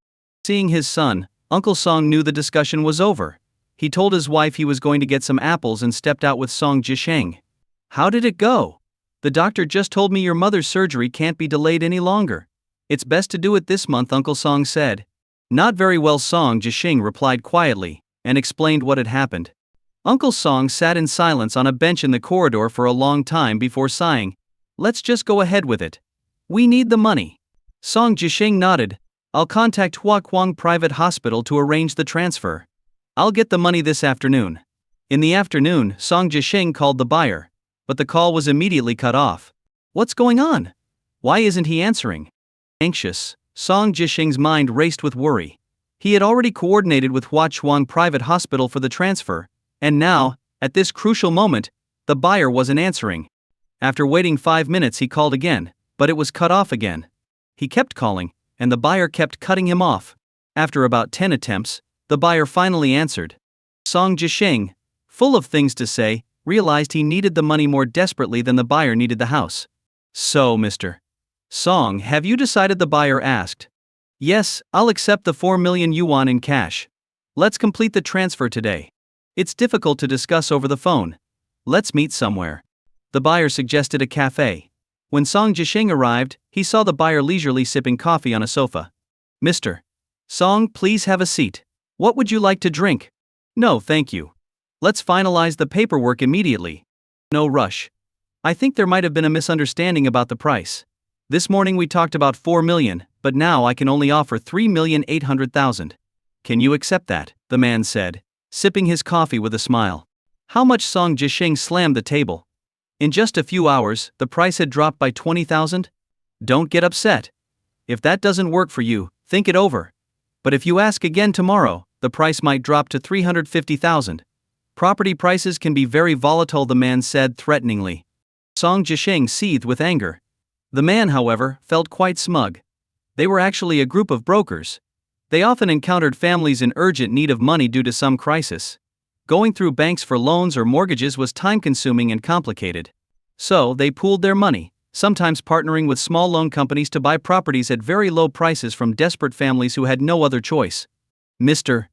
Seeing his son, Uncle Song knew the discussion was over. He told his wife he was going to get some apples and stepped out with Song Jisheng. How did it go? The doctor just told me your mother's surgery can't be delayed any longer. It's best to do it this month, Uncle Song said. Not very well, Song Jisheng replied quietly, and explained what had happened. Uncle Song sat in silence on a bench in the corridor for a long time before sighing. Let's just go ahead with it. We need the money. Song Jisheng nodded. I'll contact Huakwang Private Hospital to arrange the transfer. I'll get the money this afternoon. In the afternoon, Song Jisheng called the buyer, but the call was immediately cut off. What's going on? Why isn't he answering? Anxious, Song Jisheng's mind raced with worry. He had already coordinated with Huachuang Private Hospital for the transfer, and now, at this crucial moment, the buyer wasn't answering. After waiting 5 minutes, he called again, but it was cut off again. He kept calling, and the buyer kept cutting him off. After about 10 attempts, the buyer finally answered. Song Jisheng, full of things to say, realized he needed the money more desperately than the buyer needed the house. So, Mr. Song, have you decided? The buyer asked. Yes, I'll accept the 4 million yuan in cash. Let's complete the transfer today. It's difficult to discuss over the phone. Let's meet somewhere. The buyer suggested a cafe. When Song Jisheng arrived, he saw the buyer leisurely sipping coffee on a sofa. Mr. Song, please have a seat. What would you like to drink? No, thank you. Let's finalize the paperwork immediately. No rush. I think there might have been a misunderstanding about the price. This morning we talked about 4 million, but now I can only offer 3,800,000. Can you accept that? The man said, sipping his coffee with a smile. How much? Song Jisheng slammed the table. In just a few hours, the price had dropped by 20,000? Don't get upset. If that doesn't work for you, think it over. But if you ask again tomorrow, the price might drop to 350,000. Property prices can be very volatile, the man said threateningly. Song Jisheng seethed with anger. The man, however, felt quite smug. They were actually a group of brokers. They often encountered families in urgent need of money due to some crisis. Going through banks for loans or mortgages was time-consuming and complicated. So, they pooled their money, sometimes partnering with small loan companies to buy properties at very low prices from desperate families who had no other choice. Mr.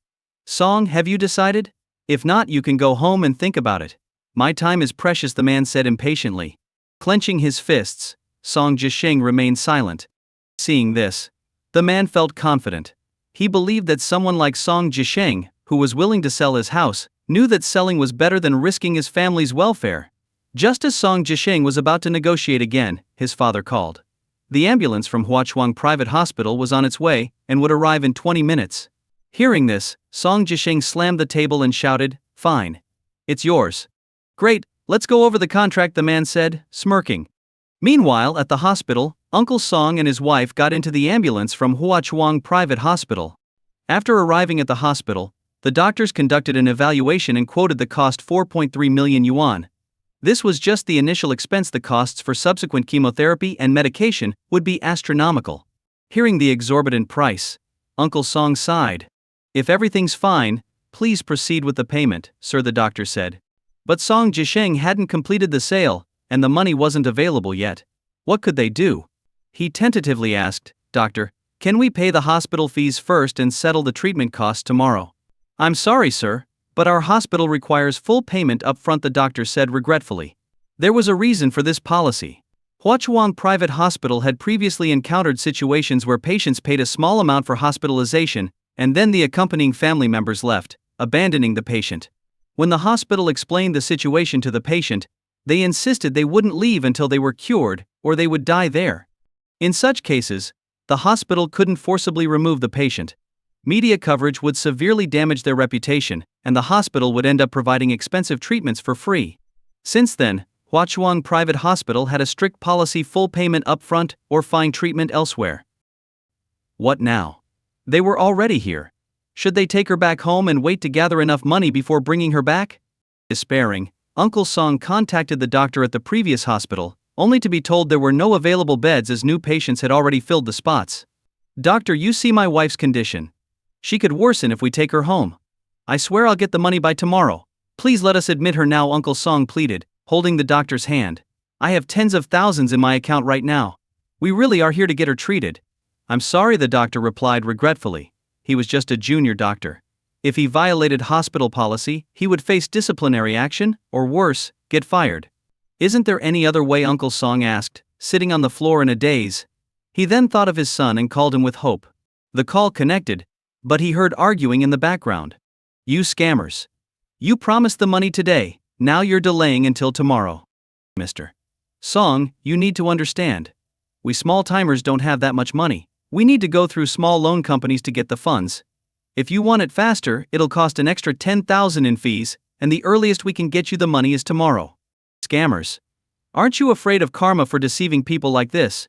Song, have you decided? If not, you can go home and think about it. My time is precious, the man said impatiently. Clenching his fists, Song Jisheng remained silent. Seeing this, the man felt confident. He believed that someone like Song Jisheng, who was willing to sell his house, knew that selling was better than risking his family's welfare. Just as Song Jisheng was about to negotiate again, his father called. The ambulance from Huachuang Private Hospital was on its way and would arrive in 20 minutes. Hearing this, Song Jisheng slammed the table and shouted, "Fine. It's yours." "Great, let's go over the contract," the man said, smirking. Meanwhile, at the hospital, Uncle Song and his wife got into the ambulance from Huachuang Private Hospital. After arriving at the hospital, the doctors conducted an evaluation and quoted the cost 4.3 million yuan. This was just the initial expense. The costs for subsequent chemotherapy and medication would be astronomical. Hearing the exorbitant price, Uncle Song sighed. "If everything's fine, please proceed with the payment, sir," the doctor said. But Song Jisheng hadn't completed the sale, and the money wasn't available yet. What could they do? He tentatively asked, "Doctor, can we pay the hospital fees first and settle the treatment costs tomorrow?" "I'm sorry, sir, but our hospital requires full payment up front," the doctor said regretfully. There was a reason for this policy. Huachuang Private Hospital had previously encountered situations where patients paid a small amount for hospitalization, and then the accompanying family members left, abandoning the patient. When the hospital explained the situation to the patient, they insisted they wouldn't leave until they were cured, or they would die there. In such cases, the hospital couldn't forcibly remove the patient. Media coverage would severely damage their reputation, and the hospital would end up providing expensive treatments for free. Since then, Huachuang Private Hospital had a strict policy: full payment upfront or find treatment elsewhere. What now? They were already here. Should they take her back home and wait to gather enough money before bringing her back? Despairing, Uncle Song contacted the doctor at the previous hospital, only to be told there were no available beds as new patients had already filled the spots. "Doctor, you see my wife's condition. She could worsen if we take her home. I swear I'll get the money by tomorrow. Please let us admit her now," Uncle Song pleaded, holding the doctor's hand. "I have tens of thousands in my account right now. We really are here to get her treated." "I'm sorry," the doctor replied regretfully. He was just a junior doctor. If he violated hospital policy, he would face disciplinary action, or worse, get fired. "Isn't there any other way?" Uncle Song asked, sitting on the floor in a daze. He then thought of his son and called him with hope. The call connected, but he heard arguing in the background. "You scammers. You promised the money today, now you're delaying until tomorrow. Mr. Song, you need to understand. We small-timers don't have that much money. We need to go through small loan companies to get the funds. If you want it faster, it'll cost an extra 10,000 in fees, and the earliest we can get you the money is tomorrow. Scammers. Aren't you afraid of karma for deceiving people like this?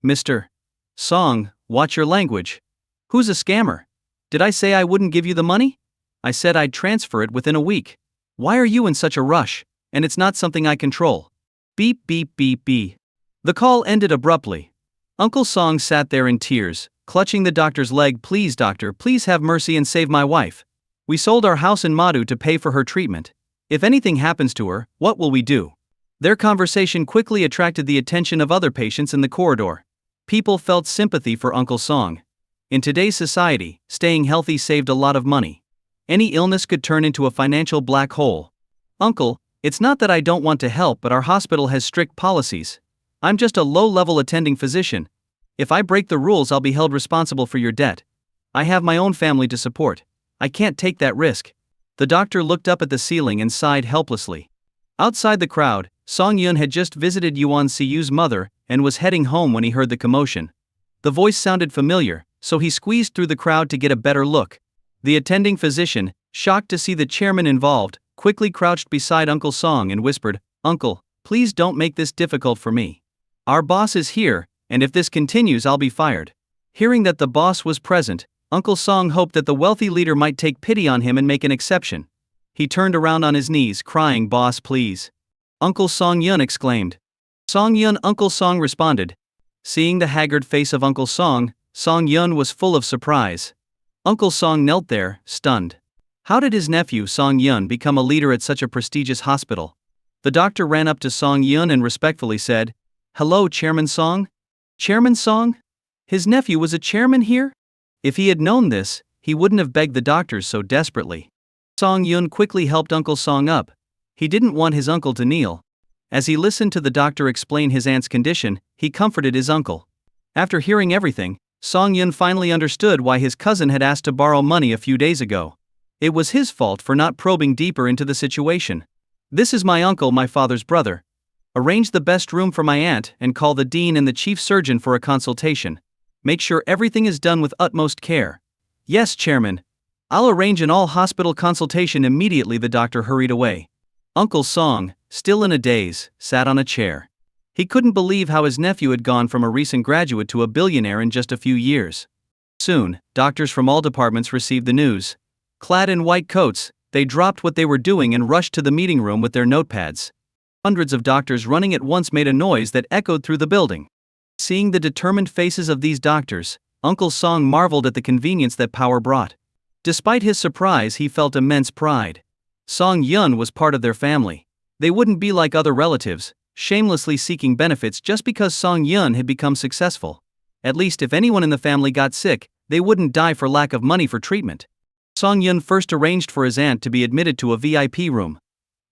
Mr. Song, watch your language. Who's a scammer? Did I say I wouldn't give you the money? I said I'd transfer it within a week. Why are you in such a rush? And it's not something I control. Beep beep beep beep. The call ended abruptly. Uncle Song sat there in tears, clutching the doctor's leg. Please doctor, please have mercy and save my wife. We sold our house in Madu to pay for her treatment. If anything happens to her, what will we do? Their conversation quickly attracted the attention of other patients in the corridor. People felt sympathy for Uncle Song. In today's society, staying healthy saved a lot of money. Any illness could turn into a financial black hole. Uncle, it's not that I don't want to help, but our hospital has strict policies. I'm just a low-level attending physician. If I break the rules, I'll be held responsible for your debt. I have my own family to support. I can't take that risk. The doctor looked up at the ceiling and sighed helplessly. Outside the crowd, Song Yun had just visited Yuan Siyu's mother and was heading home when he heard the commotion. The voice sounded familiar, so he squeezed through the crowd to get a better look. The attending physician, shocked to see the chairman involved, quickly crouched beside Uncle Song and whispered, "Uncle, please don't make this difficult for me. Our boss is here, and if this continues, I'll be fired." Hearing that the boss was present, Uncle Song hoped that the wealthy leader might take pity on him and make an exception. He turned around on his knees, crying, "Boss, please." Uncle Song Yun exclaimed. Song Yun. Uncle Song responded. Seeing the haggard face of Uncle Song, Song Yun was full of surprise. Uncle Song knelt there, stunned. How did his nephew Song Yun become a leader at such a prestigious hospital? The doctor ran up to Song Yun and respectfully said, "Hello, Chairman Song?" Chairman Song? His nephew was a chairman here? If he had known this, he wouldn't have begged the doctors so desperately. Song Yun quickly helped Uncle Song up. He didn't want his uncle to kneel. As he listened to the doctor explain his aunt's condition, he comforted his uncle. After hearing everything, Song Yun finally understood why his cousin had asked to borrow money a few days ago. It was his fault for not probing deeper into the situation. "This is my uncle, my father's brother. Arrange the best room for my aunt and call the dean and the chief surgeon for a consultation. Make sure everything is done with utmost care." "Yes, Chairman. I'll arrange an all-hospital consultation immediately." The doctor hurried away. Uncle Song, still in a daze, sat on a chair. He couldn't believe how his nephew had gone from a recent graduate to a billionaire in just a few years. Soon, doctors from all departments received the news. Clad in white coats, they dropped what they were doing and rushed to the meeting room with their notepads. Hundreds of doctors running at once made a noise that echoed through the building. Seeing the determined faces of these doctors, Uncle Song marveled at the convenience that power brought. Despite his surprise, he felt immense pride. Song Yun was part of their family. They wouldn't be like other relatives, shamelessly seeking benefits just because Song Yun had become successful. At least if anyone in the family got sick, they wouldn't die for lack of money for treatment. Song Yun first arranged for his aunt to be admitted to a VIP room.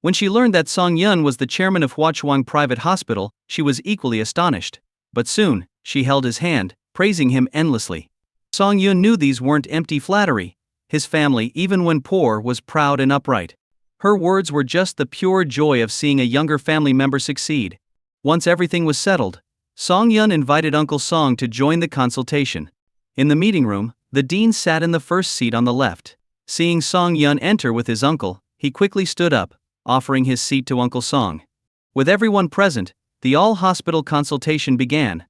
When she learned that Song Yun was the chairman of Huachuang Private Hospital, she was equally astonished. But soon, she held his hand, praising him endlessly. Song Yun knew these weren't empty flattery. His family, even when poor, was proud and upright. Her words were just the pure joy of seeing a younger family member succeed. Once everything was settled, Song Yun invited Uncle Song to join the consultation. In the meeting room, the dean sat in the first seat on the left. Seeing Song Yun enter with his uncle, he quickly stood up, offering his seat to Uncle Song. With everyone present, the all-hospital consultation began.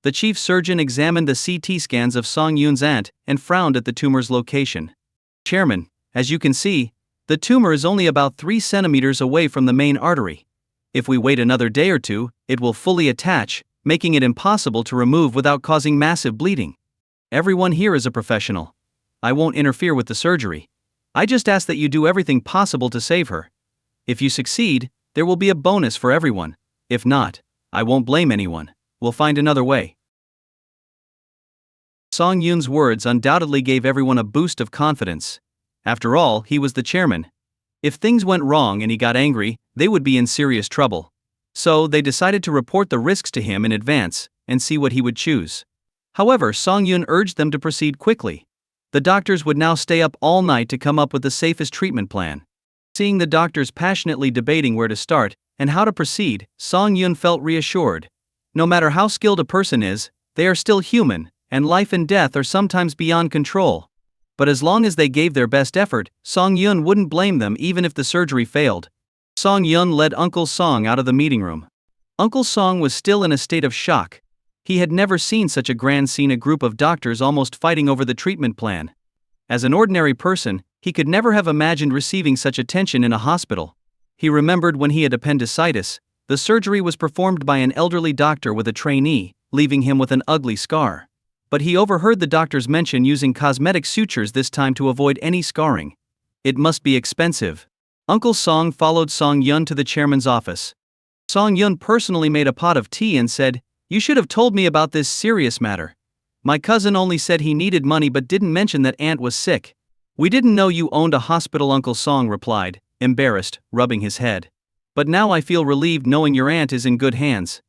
The chief surgeon examined the CT scans of Song Yun's aunt and frowned at the tumor's location. "Chairman, as you can see, the tumor is only about 3 centimeters away from the main artery. If we wait another day or two, it will fully attach, making it impossible to remove without causing massive bleeding. Everyone here is a professional. I won't interfere with the surgery. I just ask that you do everything possible to save her. If you succeed, there will be a bonus for everyone. If not, I won't blame anyone. We'll find another way." Song Yun's words undoubtedly gave everyone a boost of confidence. After all, he was the chairman. If things went wrong and he got angry, they would be in serious trouble. So they decided to report the risks to him in advance and see what he would choose. However, Song Yun urged them to proceed quickly. The doctors would now stay up all night to come up with the safest treatment plan. Seeing the doctors passionately debating where to start and how to proceed, Song Yun felt reassured. No matter how skilled a person is, they are still human, and life and death are sometimes beyond control. But as long as they gave their best effort, Song Yun wouldn't blame them even if the surgery failed. Song Yun led Uncle Song out of the meeting room. Uncle Song was still in a state of shock. He had never seen such a grand scene, a group of doctors almost fighting over the treatment plan. As an ordinary person, he could never have imagined receiving such attention in a hospital. He remembered when he had appendicitis, the surgery was performed by an elderly doctor with a trainee, leaving him with an ugly scar. But he overheard the doctors mention using cosmetic sutures this time to avoid any scarring. It must be expensive. Uncle Song followed Song Yun to the chairman's office. Song Yun personally made a pot of tea and said, "You should have told me about this serious matter. My cousin only said he needed money but didn't mention that aunt was sick." "We didn't know you owned a hospital," Uncle Song replied, embarrassed, rubbing his head. "But now I feel relieved knowing your aunt is in good hands.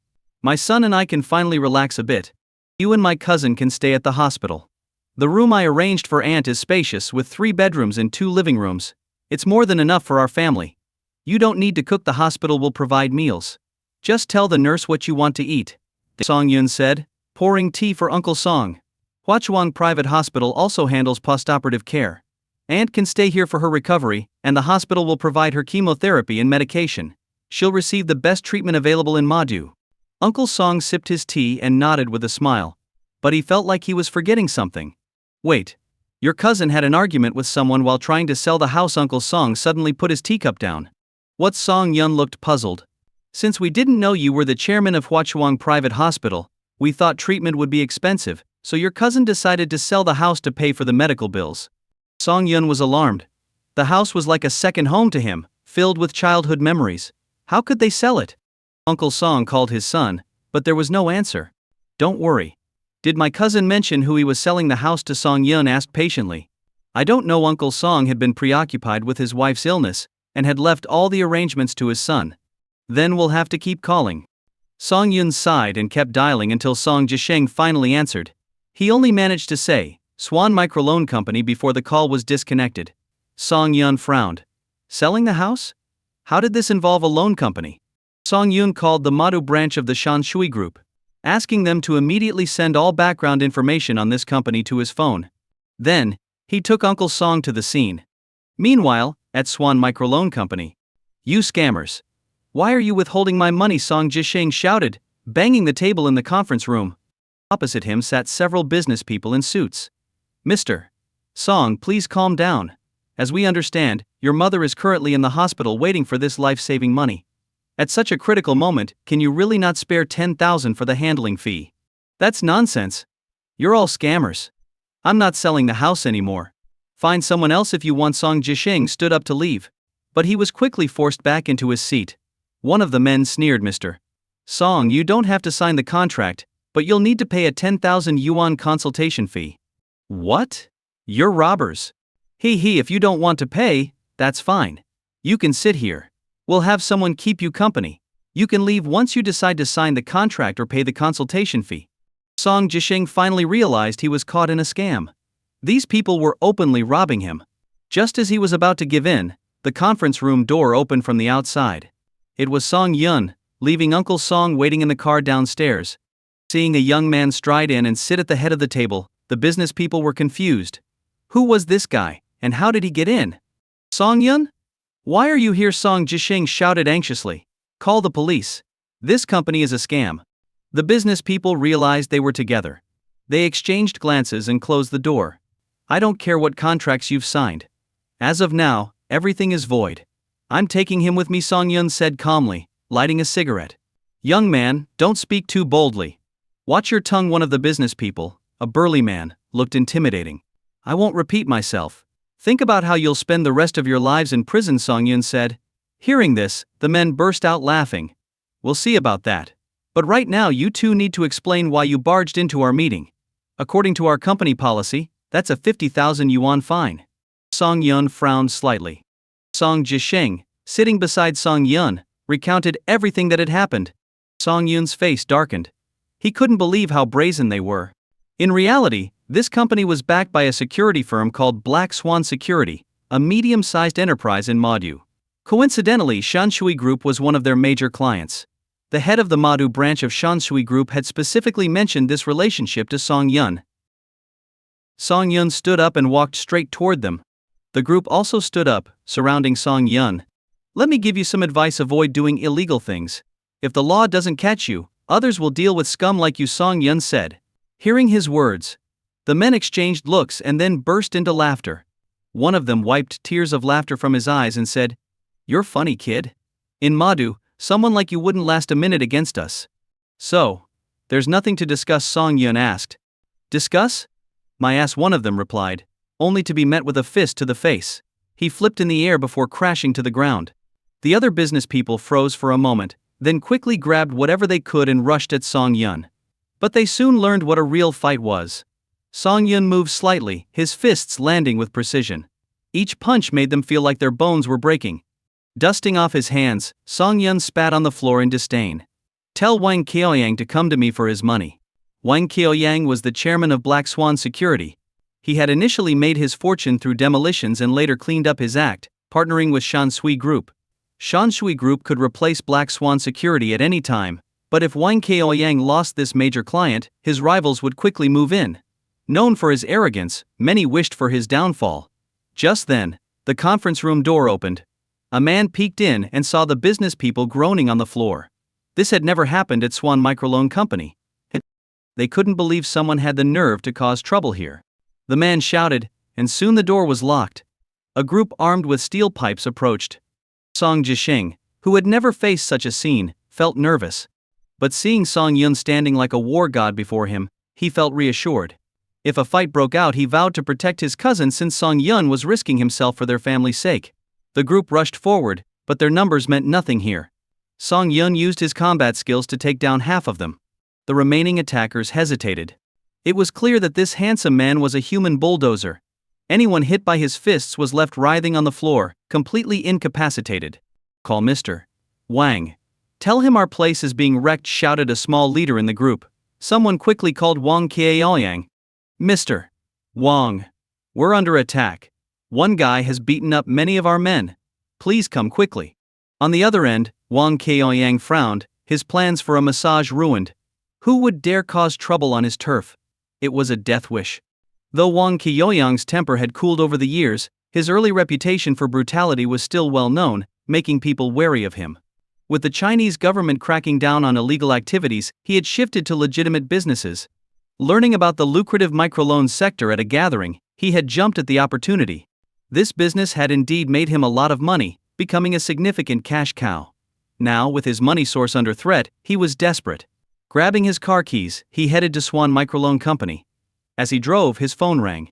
My son and I can finally relax a bit. You and my cousin can stay at the hospital. The room I arranged for aunt is spacious with 3 bedrooms and 2 living rooms. It's more than enough for our family. You don't need to cook, the hospital will provide meals. Just tell the nurse what you want to eat," Song Yun said, pouring tea for Uncle Song. "Huachuang Private Hospital also handles postoperative care. Aunt can stay here for her recovery, and the hospital will provide her chemotherapy and medication. She'll receive the best treatment available in Madu." Uncle Song sipped his tea and nodded with a smile. But he felt like he was forgetting something. "Wait. Your cousin had an argument with someone while trying to sell the house." Uncle Song suddenly put his teacup down. What? Song Yun looked puzzled. "Since we didn't know you were the chairman of Huachuang Private Hospital, we thought treatment would be expensive, so your cousin decided to sell the house to pay for the medical bills." Song Yun was alarmed. The house was like a second home to him, filled with childhood memories. How could they sell it? Uncle Song called his son, but there was no answer. "Don't worry. Did my cousin mention who he was selling the house to?" Song Yun asked patiently. "I don't know." Uncle Song had been preoccupied with his wife's illness, and had left all the arrangements to his son. "Then we'll have to keep calling." Song Yun sighed and kept dialing until Song Jisheng finally answered. He only managed to say, "Swan Microloan Company," before the call was disconnected. Song Yun frowned. Selling the house? How did this involve a loan company? Song Yun called the Madu branch of the Shanshui Group, asking them to immediately send all background information on this company to his phone. Then, he took Uncle Song to the scene. Meanwhile, at Swan Microloan Company. "You scammers! Why are you withholding my money?" Song Jisheng shouted, banging the table in the conference room. Opposite him sat several business people in suits. "Mr. Song, please calm down. As we understand, your mother is currently in the hospital waiting for this life-saving money. At such a critical moment, can you really not spare 10,000 for the handling fee?" "That's nonsense. You're all scammers. I'm not selling the house anymore. Find someone else if you want." Song Jisheng stood up to leave. But he was quickly forced back into his seat. One of the men sneered, "Mr. Song, you don't have to sign the contract, but you'll need to pay a 10,000 yuan consultation fee." "What? You're robbers." He, if you don't want to pay, that's fine. You can sit here. We'll have someone keep you company. You can leave once you decide to sign the contract or pay the consultation fee." Song Jisheng finally realized he was caught in a scam. These people were openly robbing him. Just as he was about to give in, the conference room door opened from the outside. It was Song Yun, leaving Uncle Song waiting in the car downstairs. Seeing a young man stride in and sit at the head of the table, the business people were confused. Who was this guy, and how did he get in? "Song Yun? Why are you here?" Song Jisheng shouted anxiously. "Call the police. This company is a scam." The business people realized they were together. They exchanged glances and closed the door. "I don't care what contracts you've signed. As of now, everything is void. I'm taking him with me," Song Yun said calmly, lighting a cigarette. "Young man, don't speak too boldly. Watch your tongue." One of the business people, a burly man, looked intimidating. "I won't repeat myself. Think about how you'll spend the rest of your lives in prison," Song Yun said. Hearing this, the men burst out laughing. "We'll see about that. But right now you two need to explain why you barged into our meeting. According to our company policy, that's a 50,000 yuan fine." Song Yun frowned slightly. Song Jisheng, sitting beside Song Yun, recounted everything that had happened. Song Yun's face darkened. He couldn't believe how brazen they were. In reality, this company was backed by a security firm called Black Swan Security, a medium-sized enterprise in Madu. Coincidentally, Shanshui Group was one of their major clients. The head of the Madu branch of Shanshui Group had specifically mentioned this relationship to Song Yun. Song Yun stood up and walked straight toward them. The group also stood up, surrounding Song Yun. Let me give you some advice: avoid doing illegal things. If the law doesn't catch you, others will deal with scum like you, Song Yun said. Hearing his words, the men exchanged looks and then burst into laughter. One of them wiped tears of laughter from his eyes and said, "You're funny, kid. In Madu, someone like you wouldn't last a minute against us." "So, there's nothing to discuss?" Song Yun asked. "Discuss? My ass," one of them replied, only to be met with a fist to the face. He flipped in the air before crashing to the ground. The other business people froze for a moment, then quickly grabbed whatever they could and rushed at Song Yun. But they soon learned what a real fight was. Song Yun moved slightly, his fists landing with precision. Each punch made them feel like their bones were breaking. Dusting off his hands, Song Yun spat on the floor in disdain. "Tell Wang Qiaoyang to come to me for his money." Wang Qiaoyang was the chairman of Black Swan Security. He had initially made his fortune through demolitions and later cleaned up his act, partnering with Shanshui Group. Shanshui Group could replace Black Swan Security at any time, but if Wang Qiaoyang lost this major client, his rivals would quickly move in. Known for his arrogance, many wished for his downfall. Just then, the conference room door opened. A man peeked in and saw the business people groaning on the floor. This had never happened at Swan Microloan Company. They couldn't believe someone had the nerve to cause trouble here. The man shouted, and soon the door was locked. A group armed with steel pipes approached. Song Jisheng, who had never faced such a scene, felt nervous. But seeing Song Yun standing like a war god before him, he felt reassured. If a fight broke out, he vowed to protect his cousin since Song Yun was risking himself for their family's sake. The group rushed forward, but their numbers meant nothing here. Song Yun used his combat skills to take down half of them. The remaining attackers hesitated. It was clear that this handsome man was a human bulldozer. Anyone hit by his fists was left writhing on the floor, completely incapacitated. "Call Mr. Wang. Tell him our place is being wrecked," shouted a small leader in the group. Someone quickly called Wang Qiaoyang. "Mr. Wang, we're under attack. One guy has beaten up many of our men. Please come quickly." On the other end, Wang Qiaoyang frowned, his plans for a massage ruined. Who would dare cause trouble on his turf? It was a death wish. Though Wang Qiaoyang's temper had cooled over the years, his early reputation for brutality was still well known, making people wary of him. With the Chinese government cracking down on illegal activities, he had shifted to legitimate businesses. Learning about the lucrative microloan sector at a gathering, he had jumped at the opportunity. This business had indeed made him a lot of money, becoming a significant cash cow. Now, with his money source under threat, he was desperate. Grabbing his car keys, he headed to Swan Microloan Company. As he drove, his phone rang.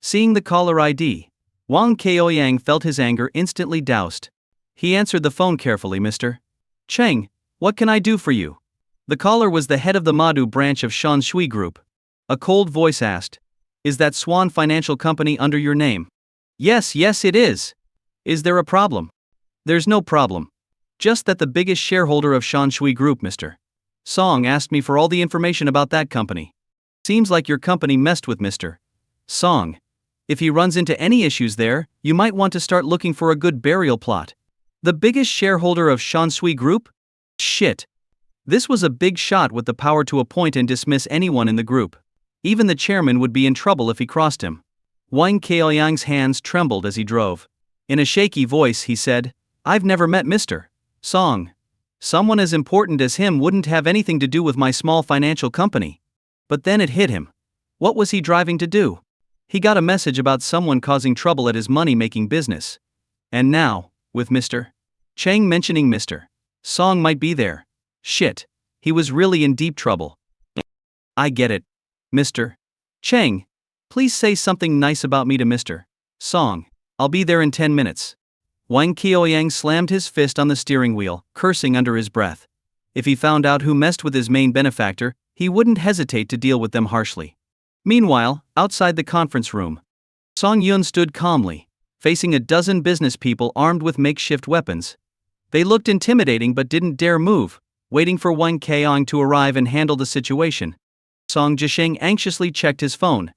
Seeing the caller ID, Wang Qiaoyang felt his anger instantly doused. He answered the phone carefully. "Mr. Cheng, what can I do for you?" The caller was the head of the Madu branch of Shanshui Group. A cold voice asked, "Is that Swan Financial Company under your name?" Yes, it is." "Is there a problem?" "There's no problem. Just that the biggest shareholder of Shanshui Group, Mr. Song, asked me for all the information about that company. Seems like your company messed with Mr. Song. If he runs into any issues there, you might want to start looking for a good burial plot." The biggest shareholder of Shanshui Group? Shit. This was a big shot with the power to appoint and dismiss anyone in the group. Even the chairman would be in trouble if he crossed him. Wang Qiaoyang's hands trembled as he drove. In a shaky voice he said, "I've never met Mr. Song. Someone as important as him wouldn't have anything to do with my small financial company." But then it hit him. What was he driving to do? He got a message about someone causing trouble at his money-making business. And now, with Mr. Cheng mentioning Mr. Song might be there. Shit. He was really in deep trouble. "I get it. Mr. Cheng, please say something nice about me to Mr. Song. I'll be there in 10 minutes. Wang Qiaoyang slammed his fist on the steering wheel, cursing under his breath. If he found out who messed with his main benefactor, he wouldn't hesitate to deal with them harshly. Meanwhile, outside the conference room, Song Yun stood calmly, facing a dozen business people armed with makeshift weapons. They looked intimidating but didn't dare move, waiting for Wang Qiaoyang to arrive and handle the situation. Song Jisheng anxiously checked his phone.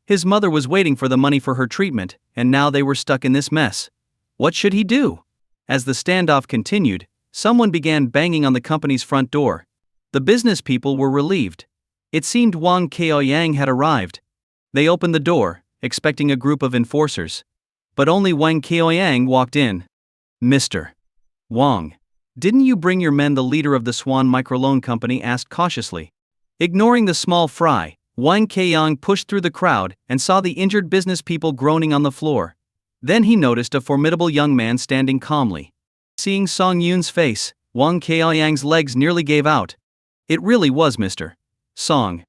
His mother was waiting for the money for her treatment, and now they were stuck in this mess. What should he do? As the standoff continued, someone began banging on the company's front door. The business people were relieved. It seemed Wang Qiaoyang had arrived. They opened the door, expecting a group of enforcers. But only Wang Qiaoyang walked in. Mr. Wang, didn't you bring your men? The leader of the Swan Microloan Company asked cautiously. Ignoring the small fry, Wang Qiaoyang pushed through the crowd and saw the injured business people groaning on the floor. Then he noticed a formidable young man standing calmly. Seeing Song Yun's face, Wang Qiaoyang's legs nearly gave out. It really was Mr. Song.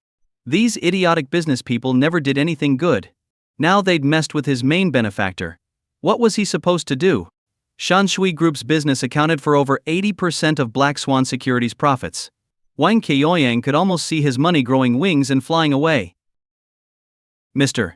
These idiotic business people never did anything good. Now they'd messed with his main benefactor. What was he supposed to do? Shanshui Group's business accounted for over 80% of Black Swan Securities' profits. Wang Qiaoyang could almost see his money growing wings and flying away. Mr.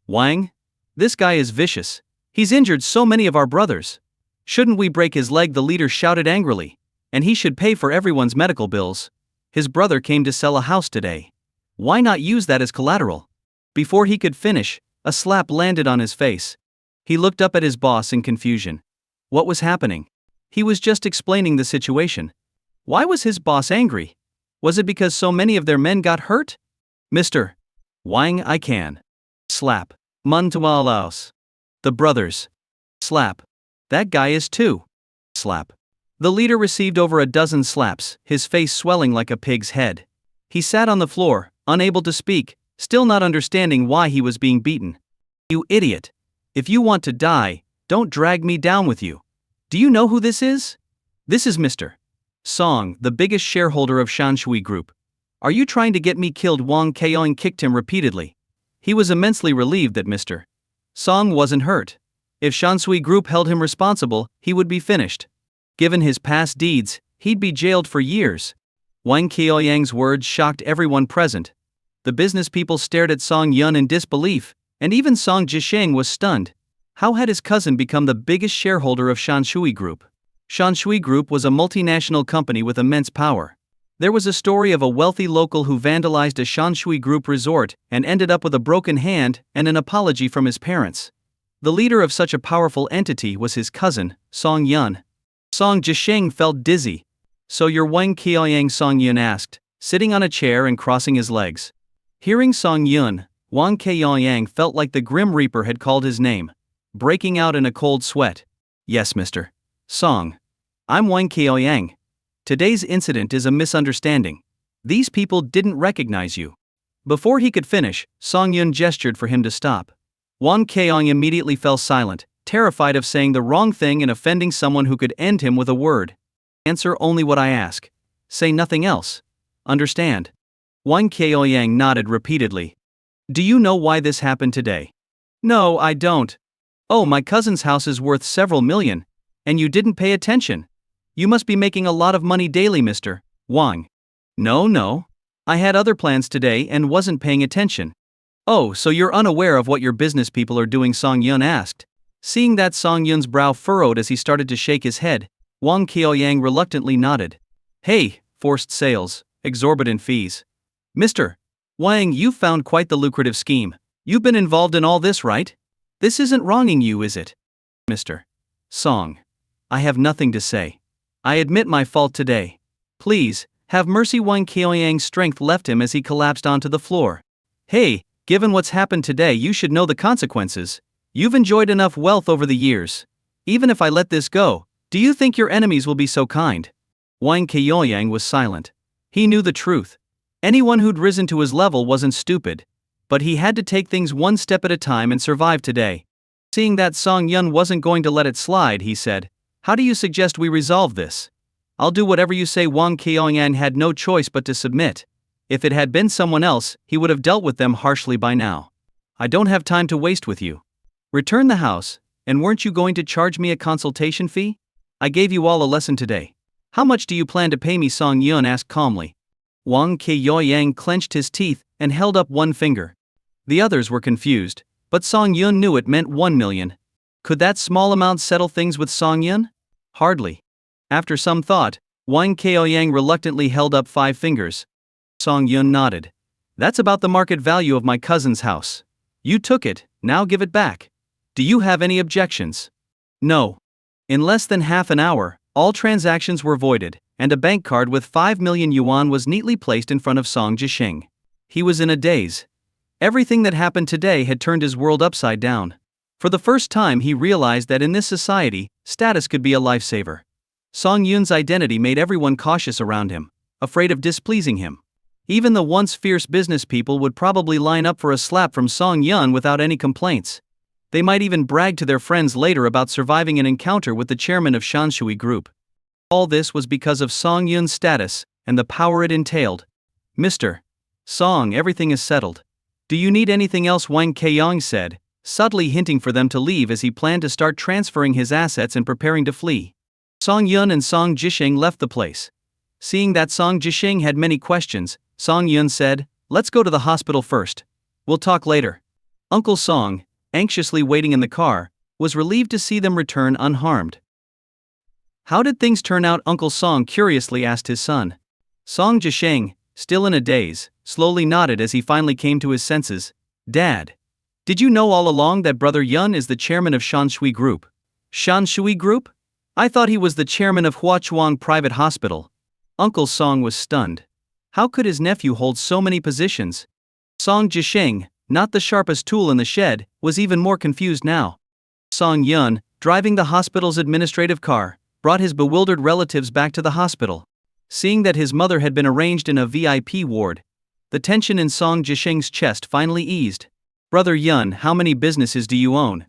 Wang? This guy is vicious. He's injured so many of our brothers. Shouldn't we break his leg? The leader shouted angrily. And he should pay for everyone's medical bills. His brother came to sell a house today. Why not use that as collateral? Before he could finish, a slap landed on his face. He looked up at his boss in confusion. What was happening? He was just explaining the situation. Why was his boss angry? Was it because so many of their men got hurt? Mr. Wang, I can. Slap. Manhwa Laos. The brothers. Slap. That guy is too. Slap. The leader received over a dozen slaps, his face swelling like a pig's head. He sat on the floor, unable to speak, still not understanding why he was being beaten. You idiot. If you want to die, don't drag me down with you. Do you know who this is? This is Mr. Song, the biggest shareholder of Shanshui Group. Are you trying to get me killed? Wang Qiaoyang kicked him repeatedly. He was immensely relieved that Mr. Song wasn't hurt. If Shanshui Group held him responsible, he would be finished. Given his past deeds, he'd be jailed for years. Wang Qiaoyang's words shocked everyone present. The business people stared at Song Yun in disbelief, and even Song Jisheng was stunned. How had his cousin become the biggest shareholder of Shanshui Group? Shanshui Group was a multinational company with immense power. There was a story of a wealthy local who vandalized a Shanshui Group resort and ended up with a broken hand and an apology from his parents. The leader of such a powerful entity was his cousin, Song Yun. Song Jisheng felt dizzy. So you're Wang Qiaoyang? Song Yun asked, sitting on a chair and crossing his legs. Hearing Song Yun, Wang Qiaoyang felt like the Grim Reaper had called his name, breaking out in a cold sweat. Yes, Mr. Song. I'm Wang Qiaoyang. Today's incident is a misunderstanding. These people didn't recognize you. Before he could finish, Song Yun gestured for him to stop. Wang Qiaoyang immediately fell silent, terrified of saying the wrong thing and offending someone who could end him with a word. Answer only what I ask. Say nothing else. Understand? Wang Qiaoyang nodded repeatedly. Do you know why this happened today? No, I don't. Oh, my cousin's house is worth several million. And you didn't pay attention. You must be making a lot of money daily, Mr. Wang. No. I had other plans today and wasn't paying attention. Oh, so you're unaware of what your business people are doing? Song Yun asked. Seeing that, Song Yun's brow furrowed as he started to shake his head. Wang Qiaoyang reluctantly nodded. Hey, forced sales, exorbitant fees. Mr. Wang, you've found quite the lucrative scheme. You've been involved in all this, right? This isn't wronging you, is it? Mr. Song. I have nothing to say. I admit my fault today. Please, have mercy. Wang Qiaoyang's strength left him as he collapsed onto the floor. Hey, given what's happened today, you should know the consequences. You've enjoyed enough wealth over the years. Even if I let this go, do you think your enemies will be so kind? Wang Qiaoyang was silent. He knew the truth. Anyone who'd risen to his level wasn't stupid. But he had to take things one step at a time and survive today. Seeing that Song Yun wasn't going to let it slide, he said, How do you suggest we resolve this? I'll do whatever you say. Wang Qiaoyang had no choice but to submit. If it had been someone else, he would have dealt with them harshly by now. I don't have time to waste with you. Return the house, and weren't you going to charge me a consultation fee? I gave you all a lesson today. How much do you plan to pay me? Song Yun asked calmly. Wang Qiaoyang clenched his teeth and held up one finger. The others were confused, but Song Yun knew it meant 1 million. Could that small amount settle things with Song Yun? Hardly. After some thought, Wang Qiaoyang reluctantly held up 5 fingers. Song Yun nodded. That's about the market value of my cousin's house. You took it, now give it back. Do you have any objections? No. In less than half an hour, all transactions were voided, and a bank card with 5 million yuan was neatly placed in front of Song Jisheng. He was in a daze. Everything that happened today had turned his world upside down. For the first time he realized that in this society, status could be a lifesaver. Song Yun's identity made everyone cautious around him, afraid of displeasing him. Even the once fierce business people would probably line up for a slap from Song Yun without any complaints. They might even brag to their friends later about surviving an encounter with the chairman of Shanshui Group. All this was because of Song Yun's status and the power it entailed. Mr. Song, everything is settled. Do you need anything else? Wang Keiyang said, subtly hinting for them to leave as he planned to start transferring his assets and preparing to flee. Song Yun and Song Jisheng left the place. Seeing that Song Jisheng had many questions, Song Yun said, let's go to the hospital first. We'll talk later. Uncle Song, anxiously waiting in the car, was relieved to see them return unharmed. How did things turn out? Uncle Song curiously asked his son. Song Jisheng, still in a daze, slowly nodded as he finally came to his senses. Dad, did you know all along that Brother Yun is the chairman of Shanshui Group? Shanshui Group? I thought he was the chairman of Huachuang Private Hospital. Uncle Song was stunned. How could his nephew hold so many positions? Song Jisheng, not the sharpest tool in the shed, was even more confused now. Song Yun, driving the hospital's administrative car, brought his bewildered relatives back to the hospital. Seeing that his mother had been arranged in a VIP ward, the tension in Song Jisheng's chest finally eased. Brother Yun, how many businesses do you own?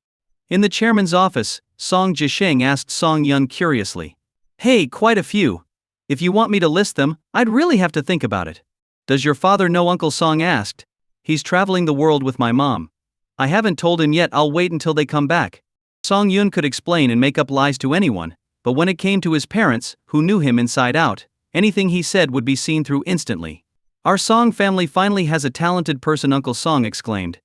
In the chairman's office, Song Jisheng asked Song Yun curiously. Hey, quite a few. If you want me to list them, I'd really have to think about it. Does your father know? Uncle Song asked. He's traveling the world with my mom. I haven't told him yet. I'll wait until they come back. Song Yun could explain and make up lies to anyone, but when it came to his parents, who knew him inside out, anything he said would be seen through instantly. Our Song family finally has a talented person, Uncle Song exclaimed.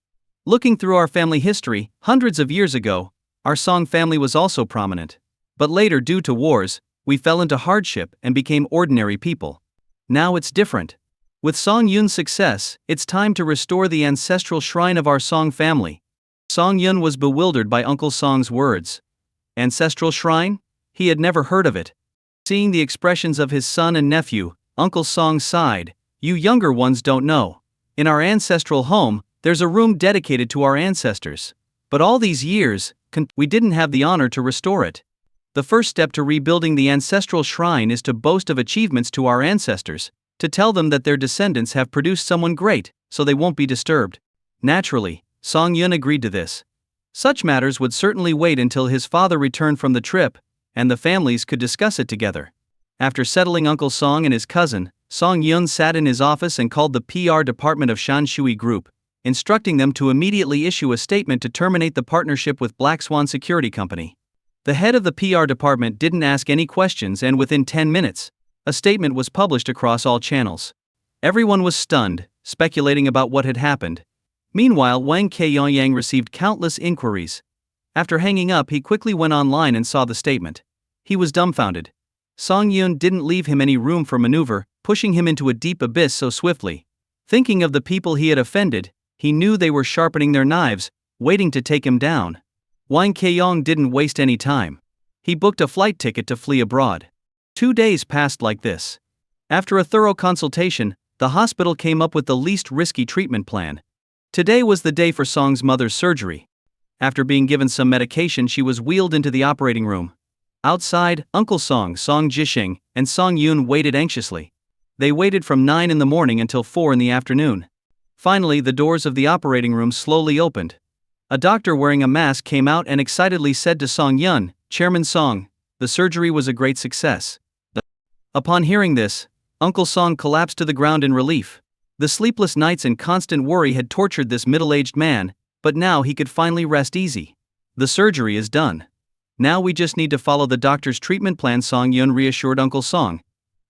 Looking through our family history, hundreds of years ago, our Song family was also prominent. But later, due to wars, we fell into hardship and became ordinary people. Now it's different. With Song Yun's success, it's time to restore the ancestral shrine of our Song family. Song Yun was bewildered by Uncle Song's words. Ancestral shrine? He had never heard of it. Seeing the expressions of his son and nephew, Uncle Song sighed. You younger ones don't know. In our ancestral home, there's a room dedicated to our ancestors. But all these years, we didn't have the honor to restore it. The first step to rebuilding the ancestral shrine is to boast of achievements to our ancestors, to tell them that their descendants have produced someone great, so they won't be disturbed. Naturally, Song Yun agreed to this. Such matters would certainly wait until his father returned from the trip, and the families could discuss it together. After settling Uncle Song and his cousin, Song Yun sat in his office and called the PR department of Shanshui Group, instructing them to immediately issue a statement to terminate the partnership with Black Swan Security Company. The head of the PR department didn't ask any questions, and within 10 minutes, a statement was published across all channels. Everyone was stunned, speculating about what had happened. Meanwhile, Wang Keiyang received countless inquiries. After hanging up, he quickly went online and saw the statement. He was dumbfounded. Song Yun didn't leave him any room for maneuver, pushing him into a deep abyss so swiftly. Thinking of the people he had offended, he knew they were sharpening their knives, waiting to take him down. Wang Keiyang didn't waste any time. He booked a flight ticket to flee abroad. 2 days passed like this. After a thorough consultation, the hospital came up with the least risky treatment plan. Today was the day for Song's mother's surgery. After being given some medication, she was wheeled into the operating room. Outside, Uncle Song, Song Jisheng, and Song Yun waited anxiously. They waited from 9 in the morning until 4 in the afternoon. Finally, the doors of the operating room slowly opened. A doctor wearing a mask came out and excitedly said to Song Yun, Chairman Song, the surgery was a great success. Upon hearing this, Uncle Song collapsed to the ground in relief. The sleepless nights and constant worry had tortured this middle-aged man, but now he could finally rest easy. The surgery is done. Now we just need to follow the doctor's treatment plan, Song Yun reassured Uncle Song.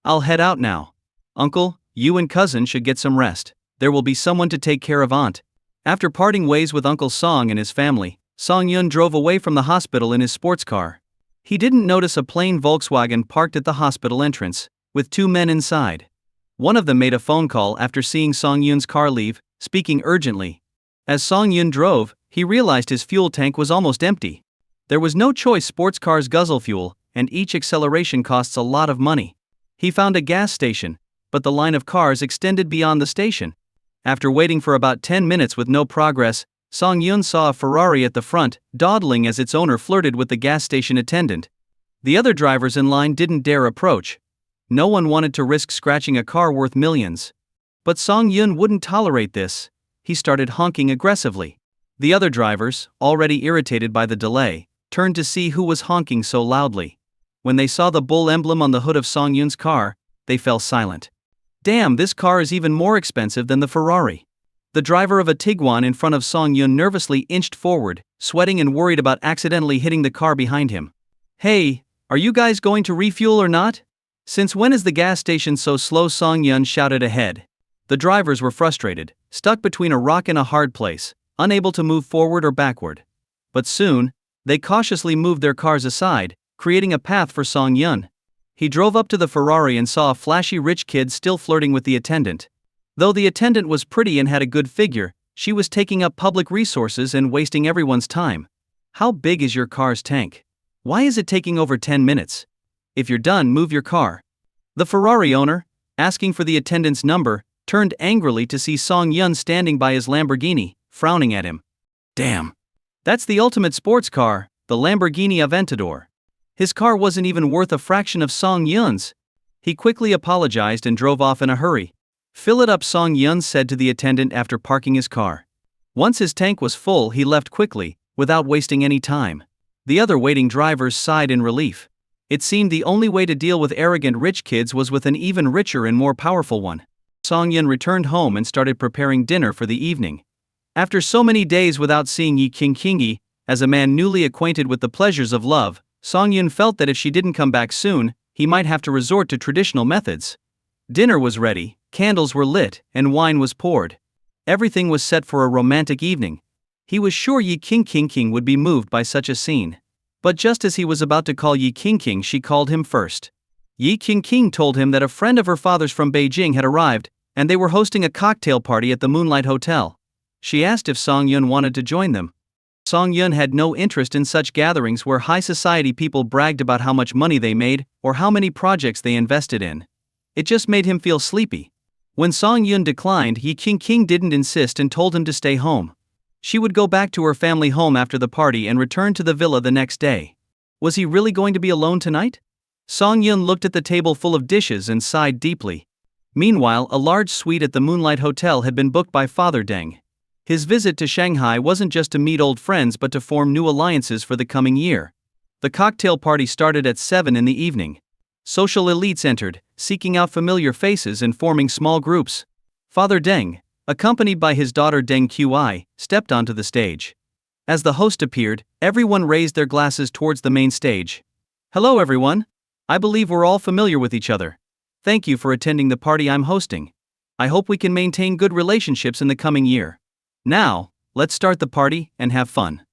I'll head out now. Uncle, you and cousin should get some rest. There will be someone to take care of Aunt. After parting ways with Uncle Song and his family, Song Yun drove away from the hospital in his sports car. He didn't notice a plain Volkswagen parked at the hospital entrance, with 2 men inside. One of them made a phone call after seeing Song Yun's car leave, speaking urgently. As Song Yun drove, he realized his fuel tank was almost empty. There was no choice, sports cars guzzle fuel, and each acceleration costs a lot of money. He found a gas station, but the line of cars extended beyond the station. After waiting for about 10 minutes with no progress, Song Yun saw a Ferrari at the front, dawdling as its owner flirted with the gas station attendant. The other drivers in line didn't dare approach. No one wanted to risk scratching a car worth millions. But Song Yun wouldn't tolerate this. He started honking aggressively. The other drivers, already irritated by the delay, turned to see who was honking so loudly. When they saw the bull emblem on the hood of Song Yun's car, they fell silent. Damn, this car is even more expensive than the Ferrari. The driver of a Tiguan in front of Song Yun nervously inched forward, sweating and worried about accidentally hitting the car behind him. Hey, are you guys going to refuel or not? Since when is the gas station so slow? Song Yun shouted ahead. The drivers were frustrated, stuck between a rock and a hard place, unable to move forward or backward. But soon, they cautiously moved their cars aside, creating a path for Song Yun. He drove up to the Ferrari and saw a flashy rich kid still flirting with the attendant. Though the attendant was pretty and had a good figure, she was taking up public resources and wasting everyone's time. How big is your car's tank? Why is it taking over 10 minutes? If you're done, move your car. The Ferrari owner, asking for the attendant's number, turned angrily to see Song Yun standing by his Lamborghini, frowning at him. Damn. That's the ultimate sports car, the Lamborghini Aventador. His car wasn't even worth a fraction of Song Yun's. He quickly apologized and drove off in a hurry. Fill it up, Song Yun said to the attendant after parking his car. Once his tank was full, he left quickly, without wasting any time. The other waiting drivers sighed in relief. It seemed the only way to deal with arrogant rich kids was with an even richer and more powerful one. Song Yun returned home and started preparing dinner for the evening. After so many days without seeing Yi Qingqing, as a man newly acquainted with the pleasures of love, Song Yun felt that if she didn't come back soon, he might have to resort to traditional methods. Dinner was ready, candles were lit, and wine was poured. Everything was set for a romantic evening. He was sure Yi Qingqing would be moved by such a scene. But just as he was about to call Yi Qingqing, she called him first. Yi Qingqing told him that a friend of her father's from Beijing had arrived, and they were hosting a cocktail party at the Moonlight Hotel. She asked if Song Yun wanted to join them. Song Yun had no interest in such gatherings where high society people bragged about how much money they made or how many projects they invested in. It just made him feel sleepy. When Song Yun declined, Yi Qingqing didn't insist and told him to stay home. She would go back to her family home after the party and return to the villa the next day. Was he really going to be alone tonight? Song Yun looked at the table full of dishes and sighed deeply. Meanwhile, a large suite at the Moonlight Hotel had been booked by Father Deng. His visit to Shanghai wasn't just to meet old friends but to form new alliances for the coming year. The cocktail party started at 7 in the evening. Social elites entered, seeking out familiar faces and forming small groups. Father Deng, accompanied by his daughter Deng Qi, stepped onto the stage. As the host appeared, everyone raised their glasses towards the main stage. Hello everyone. I believe we're all familiar with each other. Thank you for attending the party I'm hosting. I hope we can maintain good relationships in the coming year. Now, let's start the party and have fun.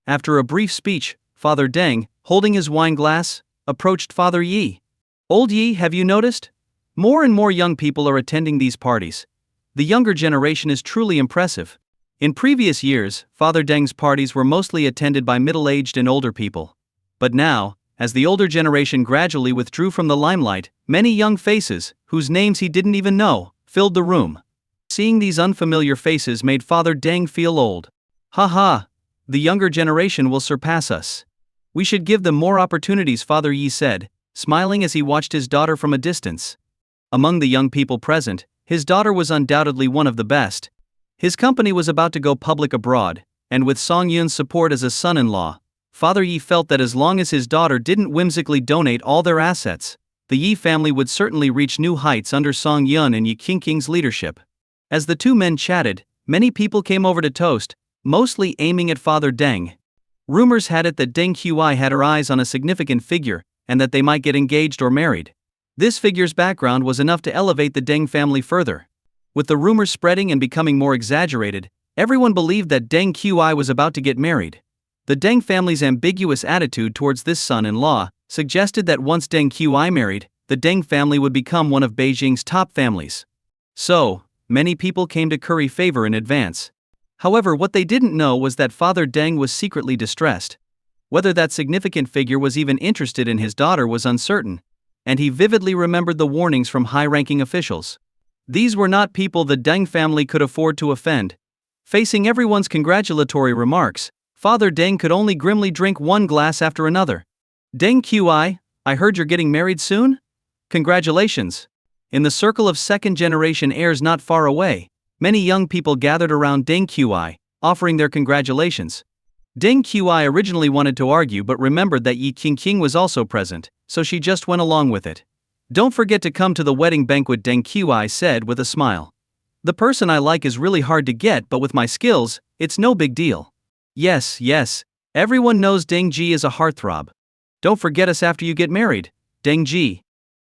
After a brief speech, Father Deng, holding his wine glass, approached Father Yi. Old Yi, have you noticed? More and more young people are attending these parties. The younger generation is truly impressive. In previous years, Father Deng's parties were mostly attended by middle-aged and older people. But now, as the older generation gradually withdrew from the limelight, many young faces, whose names he didn't even know, filled the room. Seeing these unfamiliar faces made Father Deng feel old. Haha, the younger generation will surpass us. We should give them more opportunities, Father Yi said, smiling as he watched his daughter from a distance. Among the young people present, his daughter was undoubtedly one of the best. His company was about to go public abroad, and with Song Yun's support as a son-in-law, Father Yi felt that as long as his daughter didn't whimsically donate all their assets, the Yi family would certainly reach new heights under Song Yun and Yi Qingqing's leadership. As the two men chatted, many people came over to toast, mostly aiming at Father Deng. Rumors had it that Deng Qi had her eyes on a significant figure, and that they might get engaged or married. This figure's background was enough to elevate the Deng family further. With the rumors spreading and becoming more exaggerated, everyone believed that Deng Qi was about to get married. The Deng family's ambiguous attitude towards this son-in-law suggested that once Deng Qi married, the Deng family would become one of Beijing's top families. So, many people came to curry favor in advance. However, what they didn't know was that Father Deng was secretly distressed. Whether that significant figure was even interested in his daughter was uncertain, and he vividly remembered the warnings from high-ranking officials. These were not people the Deng family could afford to offend. Facing everyone's congratulatory remarks, Father Deng could only grimly drink one glass after another. Deng Qi, I heard you're getting married soon? Congratulations. In the circle of second-generation heirs not far away, many young people gathered around Deng Qi, offering their congratulations. Deng Qi originally wanted to argue but remembered that Yi Qingqing was also present, so she just went along with it. Don't forget to come to the wedding banquet, Deng Qi said with a smile. The person I like is really hard to get, but with my skills, it's no big deal. Yes, everyone knows Deng Ji is a heartthrob. Don't forget us after you get married, Deng Ji.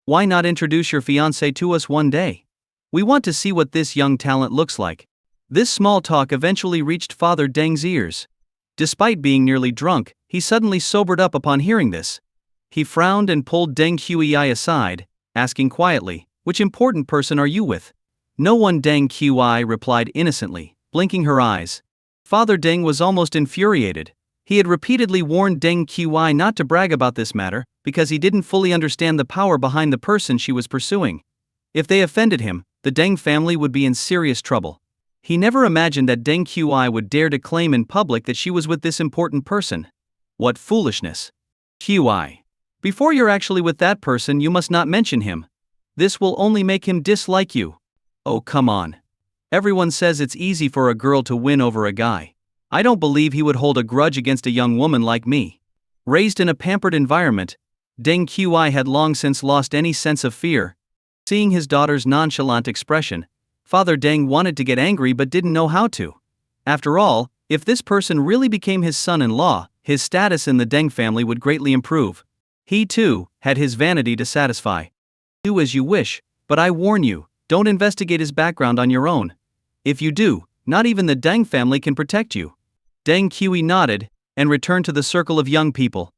Why not introduce your fiancé to us one day? We want to see what this young talent looks like. This small talk eventually reached Father Deng's ears. Despite being nearly drunk, he suddenly sobered up upon hearing this. He frowned and pulled Deng Qi aside, asking quietly, "Which important person are you with?" "No one," Deng Qi replied innocently, blinking her eyes. Father Deng was almost infuriated. He had repeatedly warned Deng Qi not to brag about this matter, because he didn't fully understand the power behind the person she was pursuing. If they offended him, the Deng family would be in serious trouble. He never imagined that Deng Qi would dare to claim in public that she was with this important person. What foolishness. Qi. Before you're actually with that person, you must not mention him. This will only make him dislike you. Oh, come on. Everyone says it's easy for a girl to win over a guy. I don't believe he would hold a grudge against a young woman like me. Raised in a pampered environment, Deng Qi had long since lost any sense of fear. Seeing his daughter's nonchalant expression, Father Deng wanted to get angry but didn't know how to. After all, if this person really became his son-in-law, his status in the Deng family would greatly improve. He, too, had his vanity to satisfy. Do as you wish, but I warn you, don't investigate his background on your own. If you do, not even the Deng family can protect you. Deng Qi nodded, and returned to the circle of young people.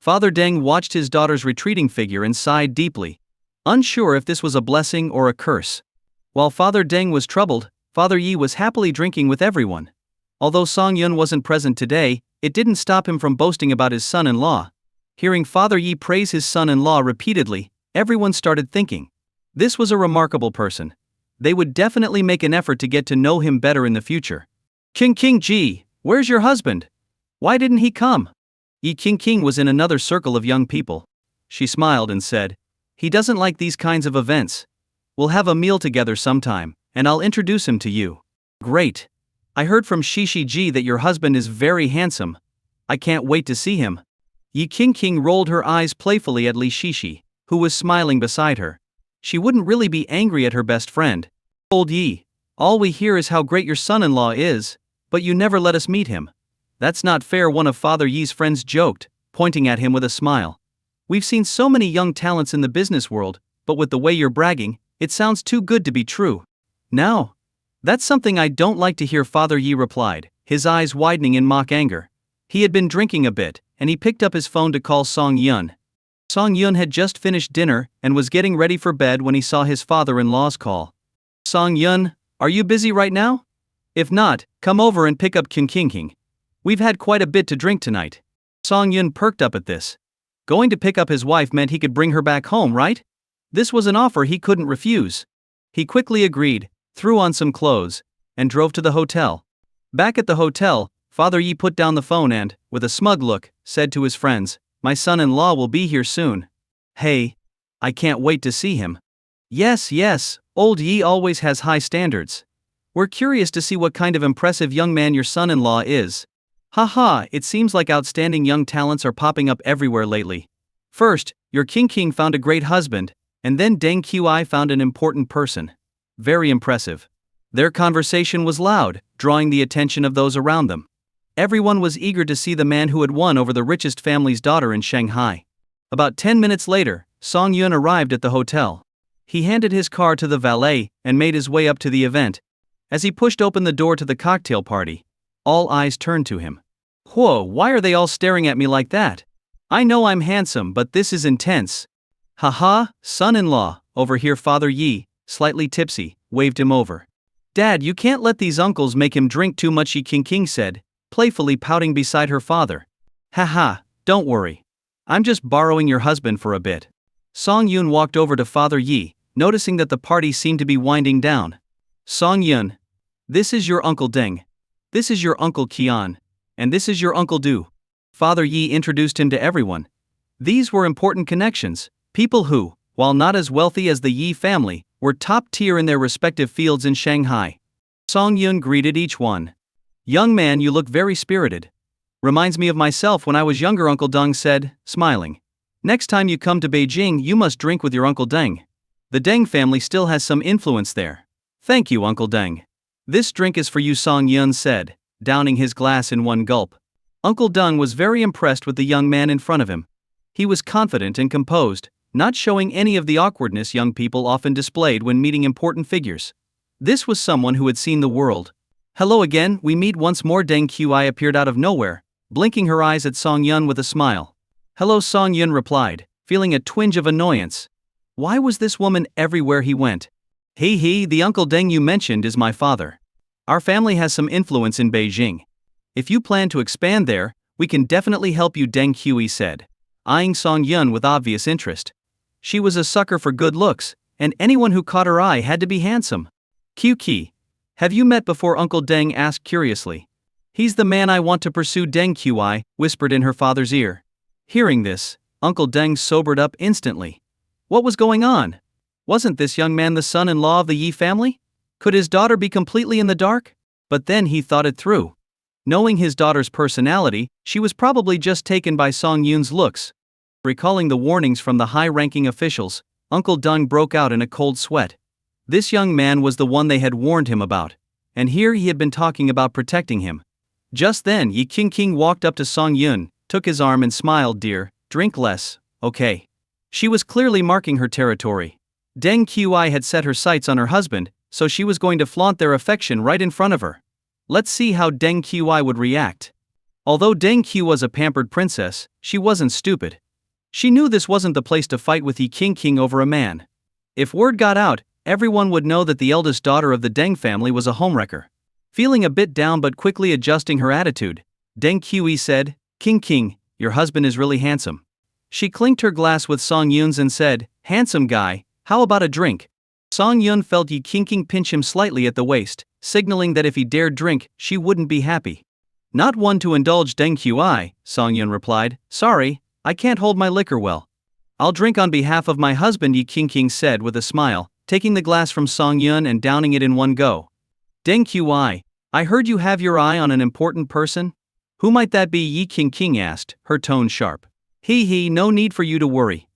Father Deng watched his daughter's retreating figure and sighed deeply, unsure if this was a blessing or a curse. While Father Deng was troubled, Father Yi was happily drinking with everyone. Although Song Yun wasn't present today, it didn't stop him from boasting about his son-in-law. Hearing Father Yi praise his son-in-law repeatedly, everyone started thinking, this was a remarkable person. They would definitely make an effort to get to know him better in the future. King Ji, where's your husband? Why didn't he come? Yi King was in another circle of young people. She smiled and said, he doesn't like these kinds of events. We'll have a meal together sometime, and I'll introduce him to you. Great. I heard from Shishi Ji that your husband is very handsome. I can't wait to see him. Yi King rolled her eyes playfully at Li Shishi, who was smiling beside her. She wouldn't really be angry at her best friend. Old Yi, all we hear is how great your son-in-law is, but you never let us meet him. That's not fair, one of Father Yi's friends joked, pointing at him with a smile. We've seen so many young talents in the business world, but with the way you're bragging, it sounds too good to be true. Now? That's something I don't like to hear, Father Yi replied, his eyes widening in mock anger. He had been drinking a bit, and he picked up his phone to call Song Yun. Song Yun had just finished dinner and was getting ready for bed when he saw his father-in-law's call. Song Yun, are you busy right now? If not, come over and pick up King. We've had quite a bit to drink tonight. Song Yun perked up at this. Going to pick up his wife meant he could bring her back home, right? This was an offer he couldn't refuse. He quickly agreed, threw on some clothes, and drove to the hotel. Back at the hotel, Father Yi put down the phone and, with a smug look, said to his friends, my son-in-law will be here soon. Hey, I can't wait to see him. Yes, old Yi always has high standards. We're curious to see what kind of impressive young man your son-in-law is. Haha, it seems like outstanding young talents are popping up everywhere lately. First, your King found a great husband, and then Deng Qi found an important person. Very impressive. Their conversation was loud, drawing the attention of those around them. Everyone was eager to see the man who had won over the richest family's daughter in Shanghai. About 10 minutes later, Song Yun arrived at the hotel. He handed his car to the valet and made his way up to the event. As he pushed open the door to the cocktail party, all eyes turned to him. Whoa, why are they all staring at me like that? I know I'm handsome, but this is intense. Haha, son-in-law, over here. Father Yi, slightly tipsy, waved him over. Dad, you can't let these uncles make him drink too much, Yi King said, playfully pouting beside her father. Haha, don't worry. I'm just borrowing your husband for a bit. Song Yun walked over to Father Yi, noticing that the party seemed to be winding down. Song Yun. This is your Uncle Deng. This is your Uncle Kian. And this is your Uncle Du. Father Yi introduced him to everyone. These were important connections, people who, while not as wealthy as the Yi family, were top tier in their respective fields in Shanghai. Song Yun greeted each one. Young man, you look very spirited. Reminds me of myself when I was younger, Uncle Deng said, smiling. Next time you come to Beijing, you must drink with your Uncle Deng. The Deng family still has some influence there. Thank you, Uncle Deng. This drink is for you, Song Yun said, downing his glass in one gulp. Uncle Deng was very impressed with the young man in front of him. He was confident and composed, not showing any of the awkwardness young people often displayed when meeting important figures. This was someone who had seen the world. Hello again, we meet once more. Deng Qi appeared out of nowhere, blinking her eyes at Song Yun with a smile. Hello, Song Yun replied, feeling a twinge of annoyance. Why was this woman everywhere he went? He, the Uncle Deng you mentioned is my father. Our family has some influence in Beijing. If you plan to expand there, we can definitely help you, Deng Qi said, eyeing Song Yun with obvious interest. She was a sucker for good looks, and anyone who caught her eye had to be handsome. Qi, have you met before? Uncle Deng asked curiously. He's the man I want to pursue, Deng Qi whispered in her father's ear. Hearing this, Uncle Deng sobered up instantly. What was going on? Wasn't this young man the son-in-law of the Yi family? Could his daughter be completely in the dark? But then he thought it through. Knowing his daughter's personality, she was probably just taken by Song Yun's looks. Recalling the warnings from the high-ranking officials, Uncle Deng broke out in a cold sweat. This young man was the one they had warned him about, and here he had been talking about protecting him. Just then Yi Qingqing walked up to Song Yun, took his arm and smiled. Dear, drink less, okay? She was clearly marking her territory. Deng Qi had set her sights on her husband, so she was going to flaunt their affection right in front of her. Let's see how Deng Qi would react. Although Deng Qi was a pampered princess, she wasn't stupid. She knew this wasn't the place to fight with Yi Qingqing over a man. If word got out, everyone would know that the eldest daughter of the Deng family was a homewrecker. Feeling a bit down but quickly adjusting her attitude, Deng Qi said, Qingqing, your husband is really handsome. She clinked her glass with Song Yun's and said, handsome guy, how about a drink? Song Yun felt Yi Qingqing pinch him slightly at the waist, signaling that if he dared drink, she wouldn't be happy. Not one to indulge, Deng Qi, Song Yun replied. Sorry, I can't hold my liquor well. I'll drink on behalf of my husband, Yi Qingqing said with a smile, taking the glass from Song Yun and downing it in one go. Deng Qi, I heard you have your eye on an important person? Who might that be? Yi Qingqing asked, her tone sharp. No need for you to worry.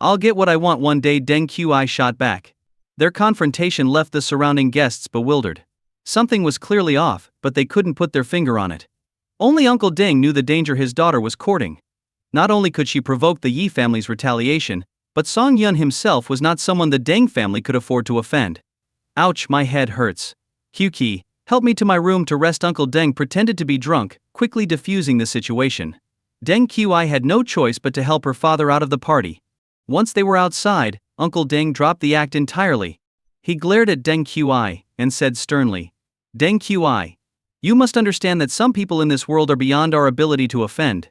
I'll get what I want one day, Deng Qi shot back. Their confrontation left the surrounding guests bewildered. Something was clearly off, but they couldn't put their finger on it. Only Uncle Deng knew the danger his daughter was courting. Not only could she provoke the Yi family's retaliation, but Song Yun himself was not someone the Deng family could afford to offend. Ouch, my head hurts. Qi, help me to my room to rest. Uncle Deng pretended to be drunk, quickly diffusing the situation. Deng Qi had no choice but to help her father out of the party. Once they were outside, Uncle Deng dropped the act entirely. He glared at Deng Qi and said sternly, Deng Qi, you must understand that some people in this world are beyond our ability to offend.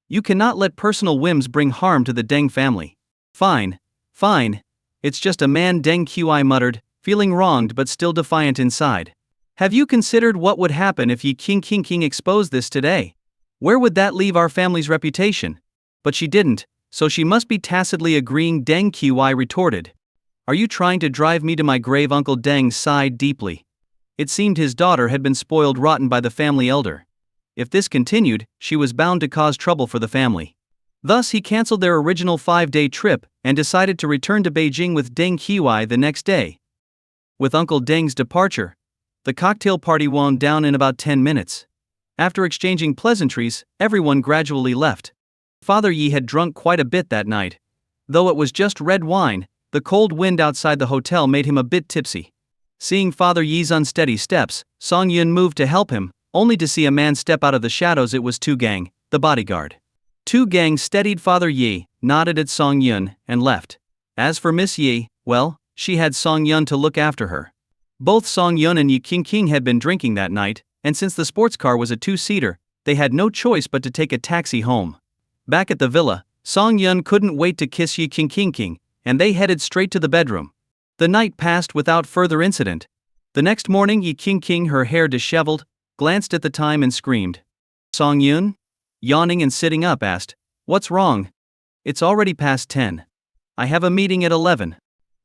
You cannot let personal whims bring harm to the Deng family. Fine. It's just a man, Deng Qi muttered, feeling wronged but still defiant inside. Have you considered what would happen if Yi Qingqing exposed this today? Where would that leave our family's reputation? But she didn't, so she must be tacitly agreeing, Deng Qi retorted. Are you trying to drive me to my grave? Uncle Deng sighed deeply. It seemed his daughter had been spoiled rotten by the family elder. If this continued, she was bound to cause trouble for the family. Thus he cancelled their original 5-day trip and decided to return to Beijing with Deng Qi the next day. With Uncle Deng's departure, the cocktail party wound down in about 10 minutes. After exchanging pleasantries, everyone gradually left. Father Yi had drunk quite a bit that night. Though it was just red wine, the cold wind outside the hotel made him a bit tipsy. Seeing Father Yi's unsteady steps, Song Yun moved to help him, only to see a man step out of the shadows. It was Tu Gang, the bodyguard. Tu Gang steadied Father Yi, nodded at Song Yun, and left. As for Miss Yi, well, she had Song Yun to look after her. Both Song Yun and Yi Qingqing had been drinking that night, and since the sports car was a 2-seater, they had no choice but to take a taxi home. Back at the villa, Song Yun couldn't wait to kiss Yi Qingqing, and they headed straight to the bedroom. The night passed without further incident. The next morning Yi King, her hair disheveled, glanced at the time and screamed. Song Yun? Yawning and sitting up, asked, "What's wrong?" "It's already past 10. I have a meeting at 11.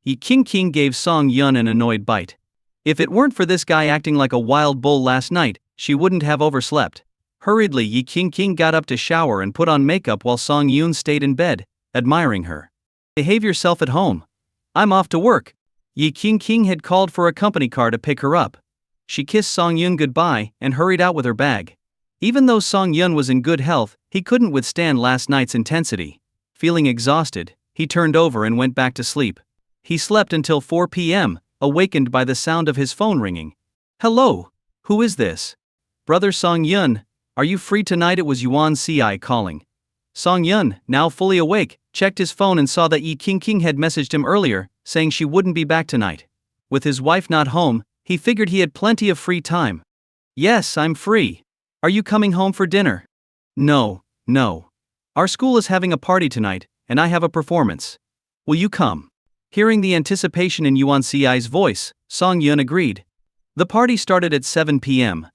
Yi King gave Song Yun an annoyed bite. If it weren't for this guy acting like a wild bull last night, she wouldn't have overslept. Hurriedly Yi King got up to shower and put on makeup while Song Yun stayed in bed, admiring her. "Behave yourself at home. I'm off to work." Yi King had called for a company car to pick her up. She kissed Song Yun goodbye and hurried out with her bag. Even though Song Yun was in good health, he couldn't withstand last night's intensity. Feeling exhausted, he turned over and went back to sleep. He slept until 4 p.m., awakened by the sound of his phone ringing. "Hello? Who is this?" "Brother Song Yun, are you free tonight?" It was Yuan Ci calling. Song Yun, now fully awake, checked his phone and saw that Yi King had messaged him earlier, saying she wouldn't be back tonight. With his wife not home, he figured he had plenty of free time. "Yes, I'm free. Are you coming home for dinner?" No. Our school is having a party tonight, and I have a performance. Will you come?" Hearing the anticipation in Yuan Ci's voice, Song Yun agreed. The party started at 7 p.m.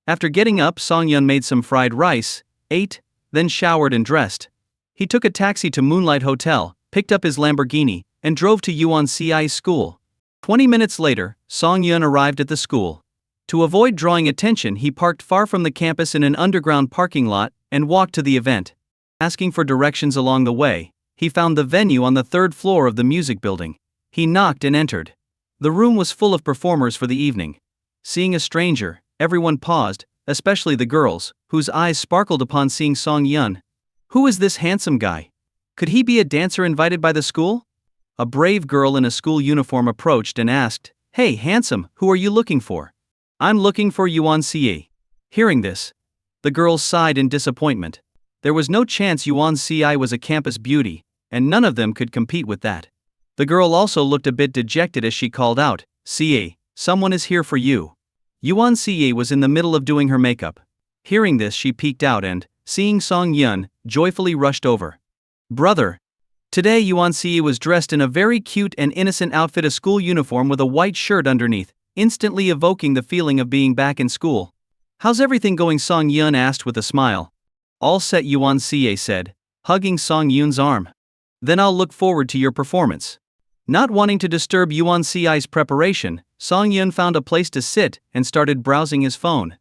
After getting up, Song Yun made some fried rice, ate, then showered and dressed. He took a taxi to Moonlight Hotel, picked up his Lamborghini, and drove to Yuan Ci's school. 20 minutes later, Song Yun arrived at the school. To avoid drawing attention, he parked far from the campus in an underground parking lot and walked to the event. Asking for directions along the way, he found the venue on the 3rd floor of the music building. He knocked and entered. The room was full of performers for the evening. Seeing a stranger, everyone paused, especially the girls, whose eyes sparkled upon seeing Song Yun. Who is this handsome guy? Could he be a dancer invited by the school? A brave girl in a school uniform approached and asked, "Hey, handsome, who are you looking for?" "I'm looking for Yuan Ci." Hearing this, the girls sighed in disappointment. There was no chance Yuan Ci was a campus beauty, and none of them could compete with that. The girl also looked a bit dejected as she called out, "Ci, someone is here for you." Yuan Ci was in the middle of doing her makeup. Hearing this, she peeked out and, seeing Song Yun, joyfully rushed over. "Brother." Today Yuan Ci was dressed in a very cute and innocent outfit, a school uniform with a white shirt underneath, instantly evoking the feeling of being back in school. "How's everything going?" Song Yun asked with a smile. "All set," Yuan Ci said, hugging Song Yun's arm. "Then I'll look forward to your performance." Not wanting to disturb Yuan Ci's preparation, Song Yun found a place to sit and started browsing his phone.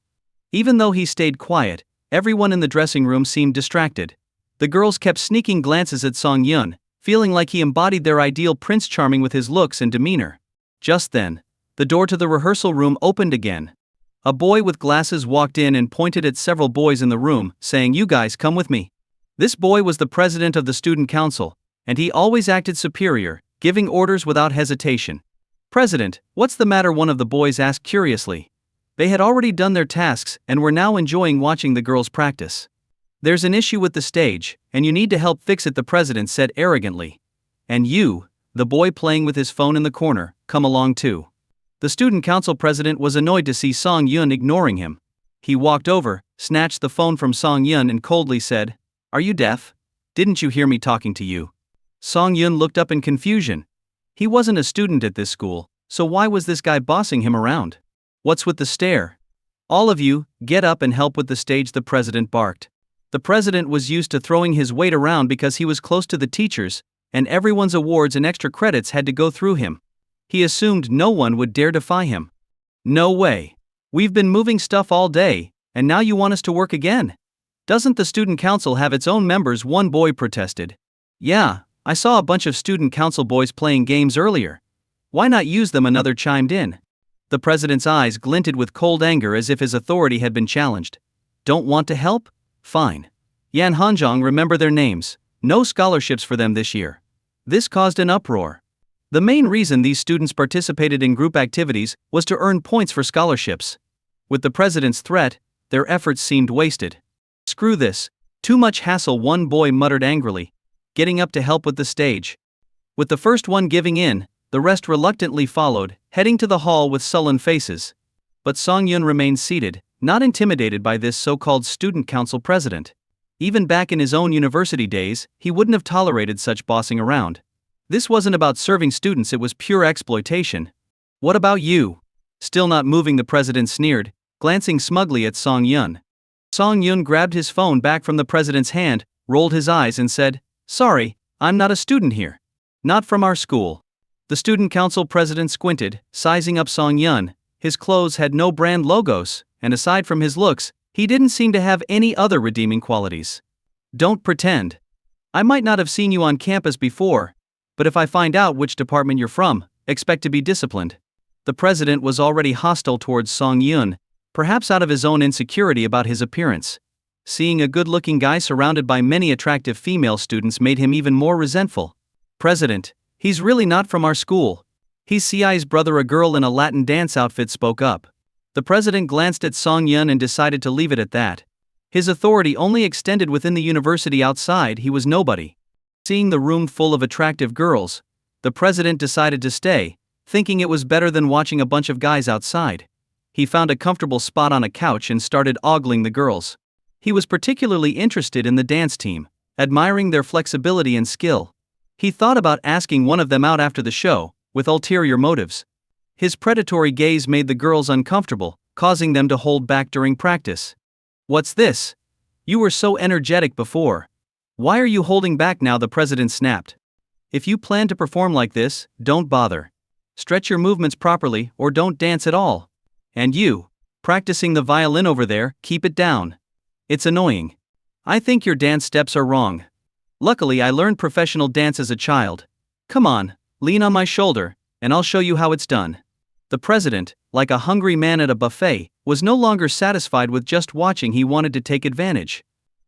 Even though he stayed quiet, everyone in the dressing room seemed distracted. The girls kept sneaking glances at Song Yun, feeling like he embodied their ideal Prince Charming with his looks and demeanor. Just then, the door to the rehearsal room opened again. A boy with glasses walked in and pointed at several boys in the room, saying, "You guys come with me." This boy was the president of the student council, and he always acted superior, giving orders without hesitation. "President, what's the matter?" one of the boys asked curiously. They had already done their tasks and were now enjoying watching the girls practice. "There's an issue with the stage, and you need to help fix it," the president said arrogantly. "And you," the boy playing with his phone in the corner, "come along too." The student council president was annoyed to see Song Yun ignoring him. He walked over, snatched the phone from Song Yun and coldly said, "Are you deaf? Didn't you hear me talking to you?" Song Yun looked up in confusion. He wasn't a student at this school, so why was this guy bossing him around? "What's with the stare? All of you, get up and help with the stage," the president barked. The president was used to throwing his weight around because he was close to the teachers, and everyone's awards and extra credits had to go through him. He assumed no one would dare defy him. "No way. We've been moving stuff all day, and now you want us to work again? Doesn't the student council have its own members?" one boy protested. "Yeah, I saw a bunch of student council boys playing games earlier. Why not use them?" another chimed in. The president's eyes glinted with cold anger as if his authority had been challenged. "Don't want to help? Fine. Yan Hanzhong, remember their names. No scholarships for them this year." This caused an uproar. The main reason these students participated in group activities was to earn points for scholarships. With the president's threat, their efforts seemed wasted. "Screw this. Too much hassle," one boy muttered angrily, getting up to help with the stage. With the first one giving in, the rest reluctantly followed, heading to the hall with sullen faces. But Song Yun remained seated, not intimidated by this so-called student council president. Even back in his own university days, he wouldn't have tolerated such bossing around. This wasn't about serving students, it was pure exploitation. What about you? Still not moving, the president sneered, glancing smugly at Song Yun. Song Yun grabbed his phone back from the president's hand, rolled his eyes and said, "Sorry, I'm not a student here. Not from our school." The student council president squinted, sizing up Song Yun. His clothes had no brand logos, and aside from his looks, he didn't seem to have any other redeeming qualities. "Don't pretend. I might not have seen you on campus before, but if I find out which department you're from, expect to be disciplined." The president was already hostile towards Song Yun, perhaps out of his own insecurity about his appearance. Seeing a good-looking guy surrounded by many attractive female students made him even more resentful. "President, he's really not from our school. He's CI's brother." A girl in a Latin dance outfit spoke up. The president glanced at Song Yun and decided to leave it at that. His authority only extended within the university. Outside, he was nobody. Seeing the room full of attractive girls, the president decided to stay, thinking it was better than watching a bunch of guys outside. He found a comfortable spot on a couch and started ogling the girls. He was particularly interested in the dance team, admiring their flexibility and skill. He thought about asking one of them out after the show, with ulterior motives. His predatory gaze made the girls uncomfortable, causing them to hold back during practice. "What's this? You were so energetic before. Why are you holding back now?" the president snapped. "If you plan to perform like this, don't bother. Stretch your movements properly or don't dance at all. And you, practicing the violin over there, keep it down. It's annoying. I think your dance steps are wrong. Luckily, I learned professional dance as a child. Come on, lean on my shoulder, and I'll show you how it's done." The president, like a hungry man at a buffet, was no longer satisfied with just watching. He wanted to take advantage.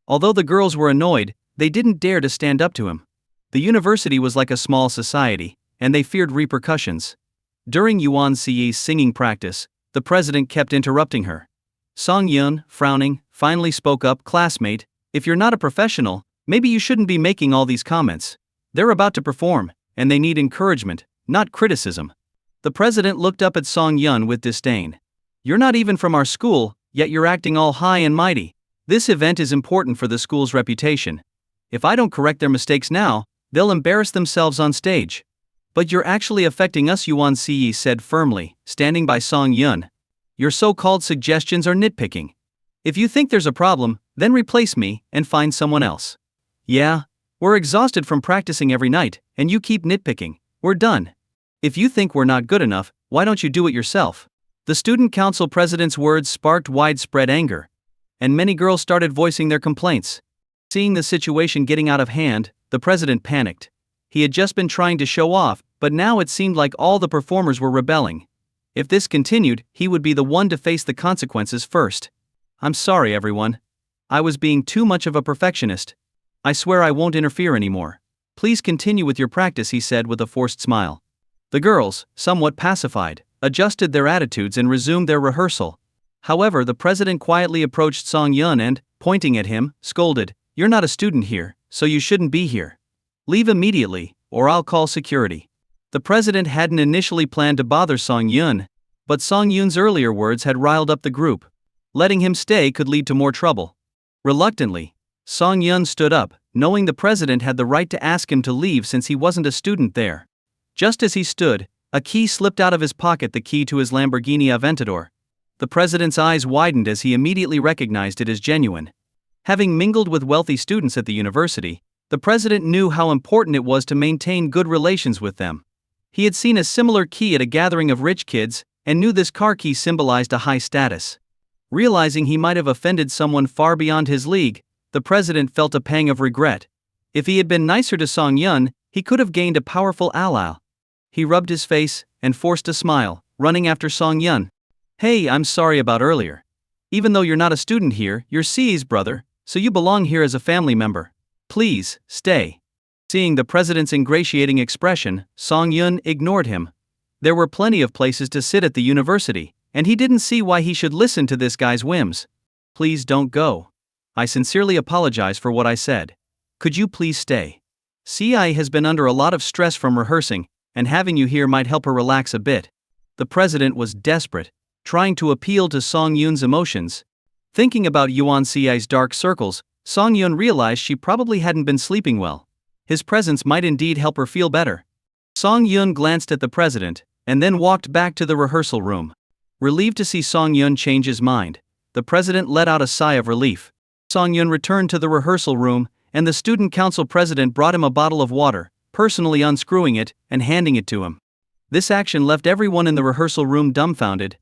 Although the girls were annoyed, they didn't dare to stand up to him. The university was like a small society, and they feared repercussions. During Yuan Ci's singing practice, the president kept interrupting her. Song Yun, frowning, finally spoke up. "Classmate, if you're not a professional, maybe you shouldn't be making all these comments. They're about to perform, and they need encouragement, not criticism." The president looked up at Song Yun with disdain. "You're not even from our school, yet you're acting all high and mighty. This event is important for the school's reputation. If I don't correct their mistakes now, they'll embarrass themselves on stage." "But you're actually affecting us," Yuan Ce said firmly, standing by Song Yun. "Your so-called suggestions are nitpicking. If you think there's a problem, then replace me and find someone else." "Yeah, we're exhausted from practicing every night, and you keep nitpicking. We're done. If you think we're not good enough, why don't you do it yourself?" The student council president's words sparked widespread anger, and many girls started voicing their complaints. Seeing the situation getting out of hand, the president panicked. He had just been trying to show off, but now it seemed like all the performers were rebelling. If this continued, he would be the one to face the consequences first. "I'm sorry, everyone. I was being too much of a perfectionist. I swear I won't interfere anymore. Please continue with your practice," he said with a forced smile. The girls, somewhat pacified, adjusted their attitudes and resumed their rehearsal. However, the president quietly approached Song Yun and, pointing at him, scolded, "You're not a student here, so you shouldn't be here. Leave immediately, or I'll call security." The president hadn't initially planned to bother Song Yun, but Song Yun's earlier words had riled up the group. Letting him stay could lead to more trouble. Reluctantly, Song Yun stood up, knowing the president had the right to ask him to leave since he wasn't a student there. Just as he stood, a key slipped out of his pocket, the key to his Lamborghini Aventador. The president's eyes widened as he immediately recognized it as genuine. Having mingled with wealthy students at the university, the president knew how important it was to maintain good relations with them. He had seen a similar key at a gathering of rich kids, and knew this car key symbolized a high status. Realizing he might have offended someone far beyond his league, the president felt a pang of regret. If he had been nicer to Song Yun, he could have gained a powerful ally. He rubbed his face and forced a smile, running after Song Yun. "Hey, I'm sorry about earlier. Even though you're not a student here, you're C's brother, so you belong here as a family member. Please, stay." Seeing the president's ingratiating expression, Song Yun ignored him. There were plenty of places to sit at the university, and he didn't see why he should listen to this guy's whims. "Please don't go. I sincerely apologize for what I said. Could you please stay? CI has been under a lot of stress from rehearsing, and having you here might help her relax a bit." The president was desperate, trying to appeal to Song Yun's emotions. Thinking about Yuan Ci's dark circles, Song Yun realized she probably hadn't been sleeping well. His presence might indeed help her feel better. Song Yun glanced at the president, and then walked back to the rehearsal room. Relieved to see Song Yun change his mind, the president let out a sigh of relief. Song Yun returned to the rehearsal room, and the student council president brought him a bottle of water, personally unscrewing it and handing it to him. This action left everyone in the rehearsal room dumbfounded.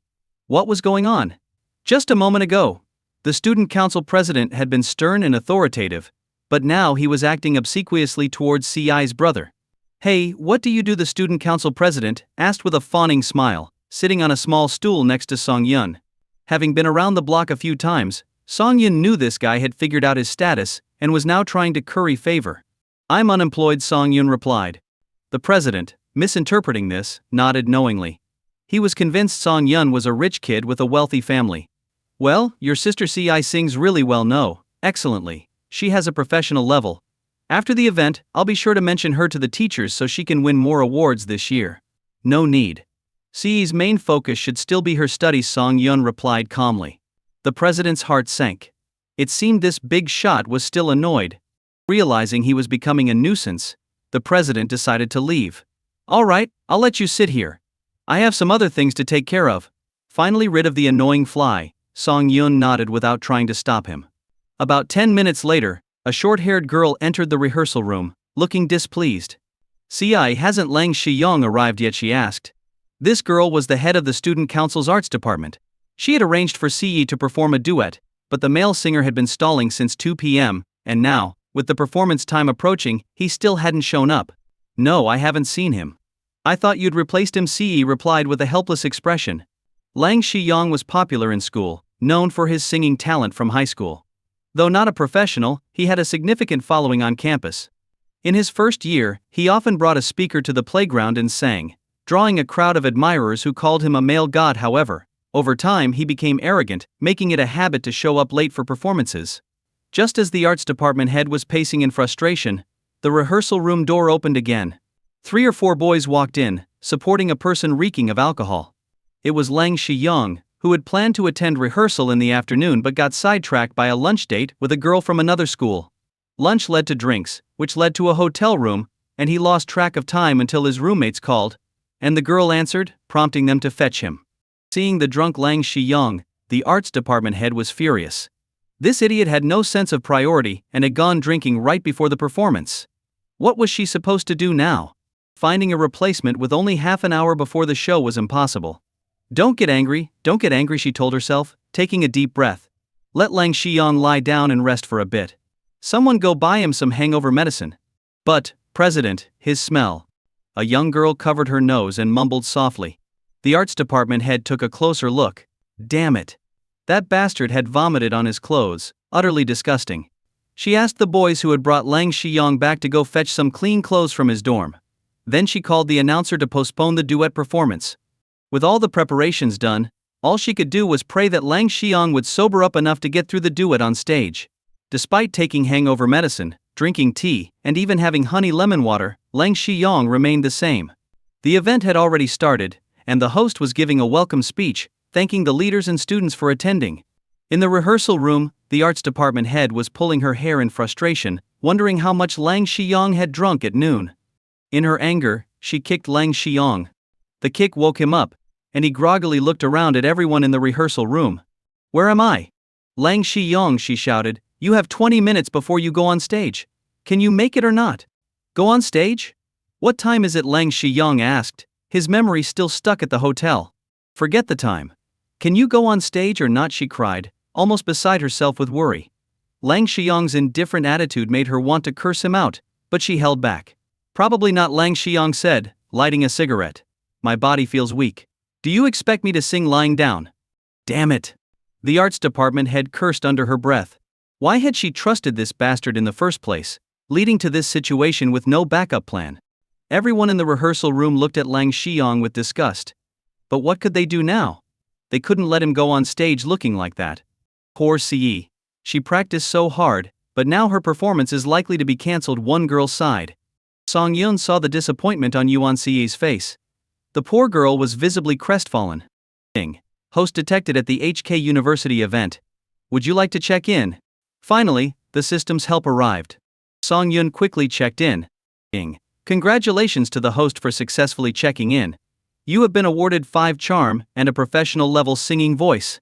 What was going on? Just a moment ago, the student council president had been stern and authoritative, but now he was acting obsequiously towards CI's brother. Hey, what do you do? The student council president asked with a fawning smile, sitting on a small stool next to Song Yun. Having been around the block a few times, Song Yun knew this guy had figured out his status and was now trying to curry favor. I'm unemployed, Song Yun replied. The president, misinterpreting this, nodded knowingly. He was convinced Song Yun was a rich kid with a wealthy family. Well, your sister CI sings really well. No, excellently. She has a professional level. After the event, I'll be sure to mention her to the teachers so she can win more awards this year. No need. CI's main focus should still be her studies, Song Yun replied calmly. The president's heart sank. It seemed this big shot was still annoyed. Realizing he was becoming a nuisance, the president decided to leave. All right, I'll let you sit here. I have some other things to take care of. Finally rid of the annoying fly, Song Yun nodded without trying to stop him. About 10 minutes later, a short-haired girl entered the rehearsal room, looking displeased. CI, hasn't Lang Shiyong arrived yet? She asked. This girl was the head of the student council's arts department. She had arranged for CI to perform a duet, but the male singer had been stalling since 2 p.m., and now, with the performance time approaching, he still hadn't shown up. No, I haven't seen him. I thought you'd replaced him, CI replied with a helpless expression. Lang Shiyong was popular in school, known for his singing talent from high school. Though not a professional, he had a significant following on campus. In his first year, he often brought a speaker to the playground and sang, drawing a crowd of admirers who called him a male god. However, over time he became arrogant, making it a habit to show up late for performances. Just as the arts department head was pacing in frustration, the rehearsal room door opened again. 3 or 4 boys walked in, supporting a person reeking of alcohol. It was Lang Shiyong, who had planned to attend rehearsal in the afternoon but got sidetracked by a lunch date with a girl from another school. Lunch led to drinks, which led to a hotel room, and he lost track of time until his roommates called, and the girl answered, prompting them to fetch him. Seeing the drunk Lang Shiyong, the arts department head was furious. This idiot had no sense of priority and had gone drinking right before the performance. What was she supposed to do now? Finding a replacement with only half an hour before the show was impossible. Don't get angry, she told herself, taking a deep breath. Let Lang Shiyong lie down and rest for a bit. Someone go buy him some hangover medicine. But, President, his smell. A young girl covered her nose and mumbled softly. The arts department head took a closer look. Damn it. That bastard had vomited on his clothes, utterly disgusting. She asked the boys who had brought Lang Shiyong back to go fetch some clean clothes from his dorm. Then she called the announcer to postpone the duet performance. With all the preparations done, all she could do was pray that Lang Shiyong would sober up enough to get through the duet on stage. Despite taking hangover medicine, drinking tea, and even having honey lemon water, Lang Shiyong remained the same. The event had already started, and the host was giving a welcome speech, thanking the leaders and students for attending. In the rehearsal room, the arts department head was pulling her hair in frustration, wondering how much Lang Shiyong had drunk at noon. In her anger, she kicked Lang Shiyong. The kick woke him up, and he groggily looked around at everyone in the rehearsal room. Where am I? Lang Shiyong, she shouted, you have 20 minutes before you go on stage. Can you make it or not? Go on stage? What time is it? Lang Shiyong asked, his memory still stuck at the hotel. Forget the time. Can you go on stage or not? She cried, almost beside herself with worry. Lang Shiyong's indifferent attitude made her want to curse him out, but she held back. Probably not, Lang Shiyong said, lighting a cigarette. My body feels weak. Do you expect me to sing lying down? Damn it. The arts department head cursed under her breath. Why had she trusted this bastard in the first place, leading to this situation with no backup plan? Everyone in the rehearsal room looked at Lang Shiyong with disgust. But what could they do now? They couldn't let him go on stage looking like that. Poor CE. She practiced so hard, but now her performance is likely to be cancelled. One girl sighed. Song Yun saw the disappointment on Yuan CE's face. The poor girl was visibly crestfallen. Host detected at the HK University event. Would you like to check in? Finally, the system's help arrived. Song Yun quickly checked in. Congratulations to the host for successfully checking in. You have been awarded 5 charm and a professional level singing voice.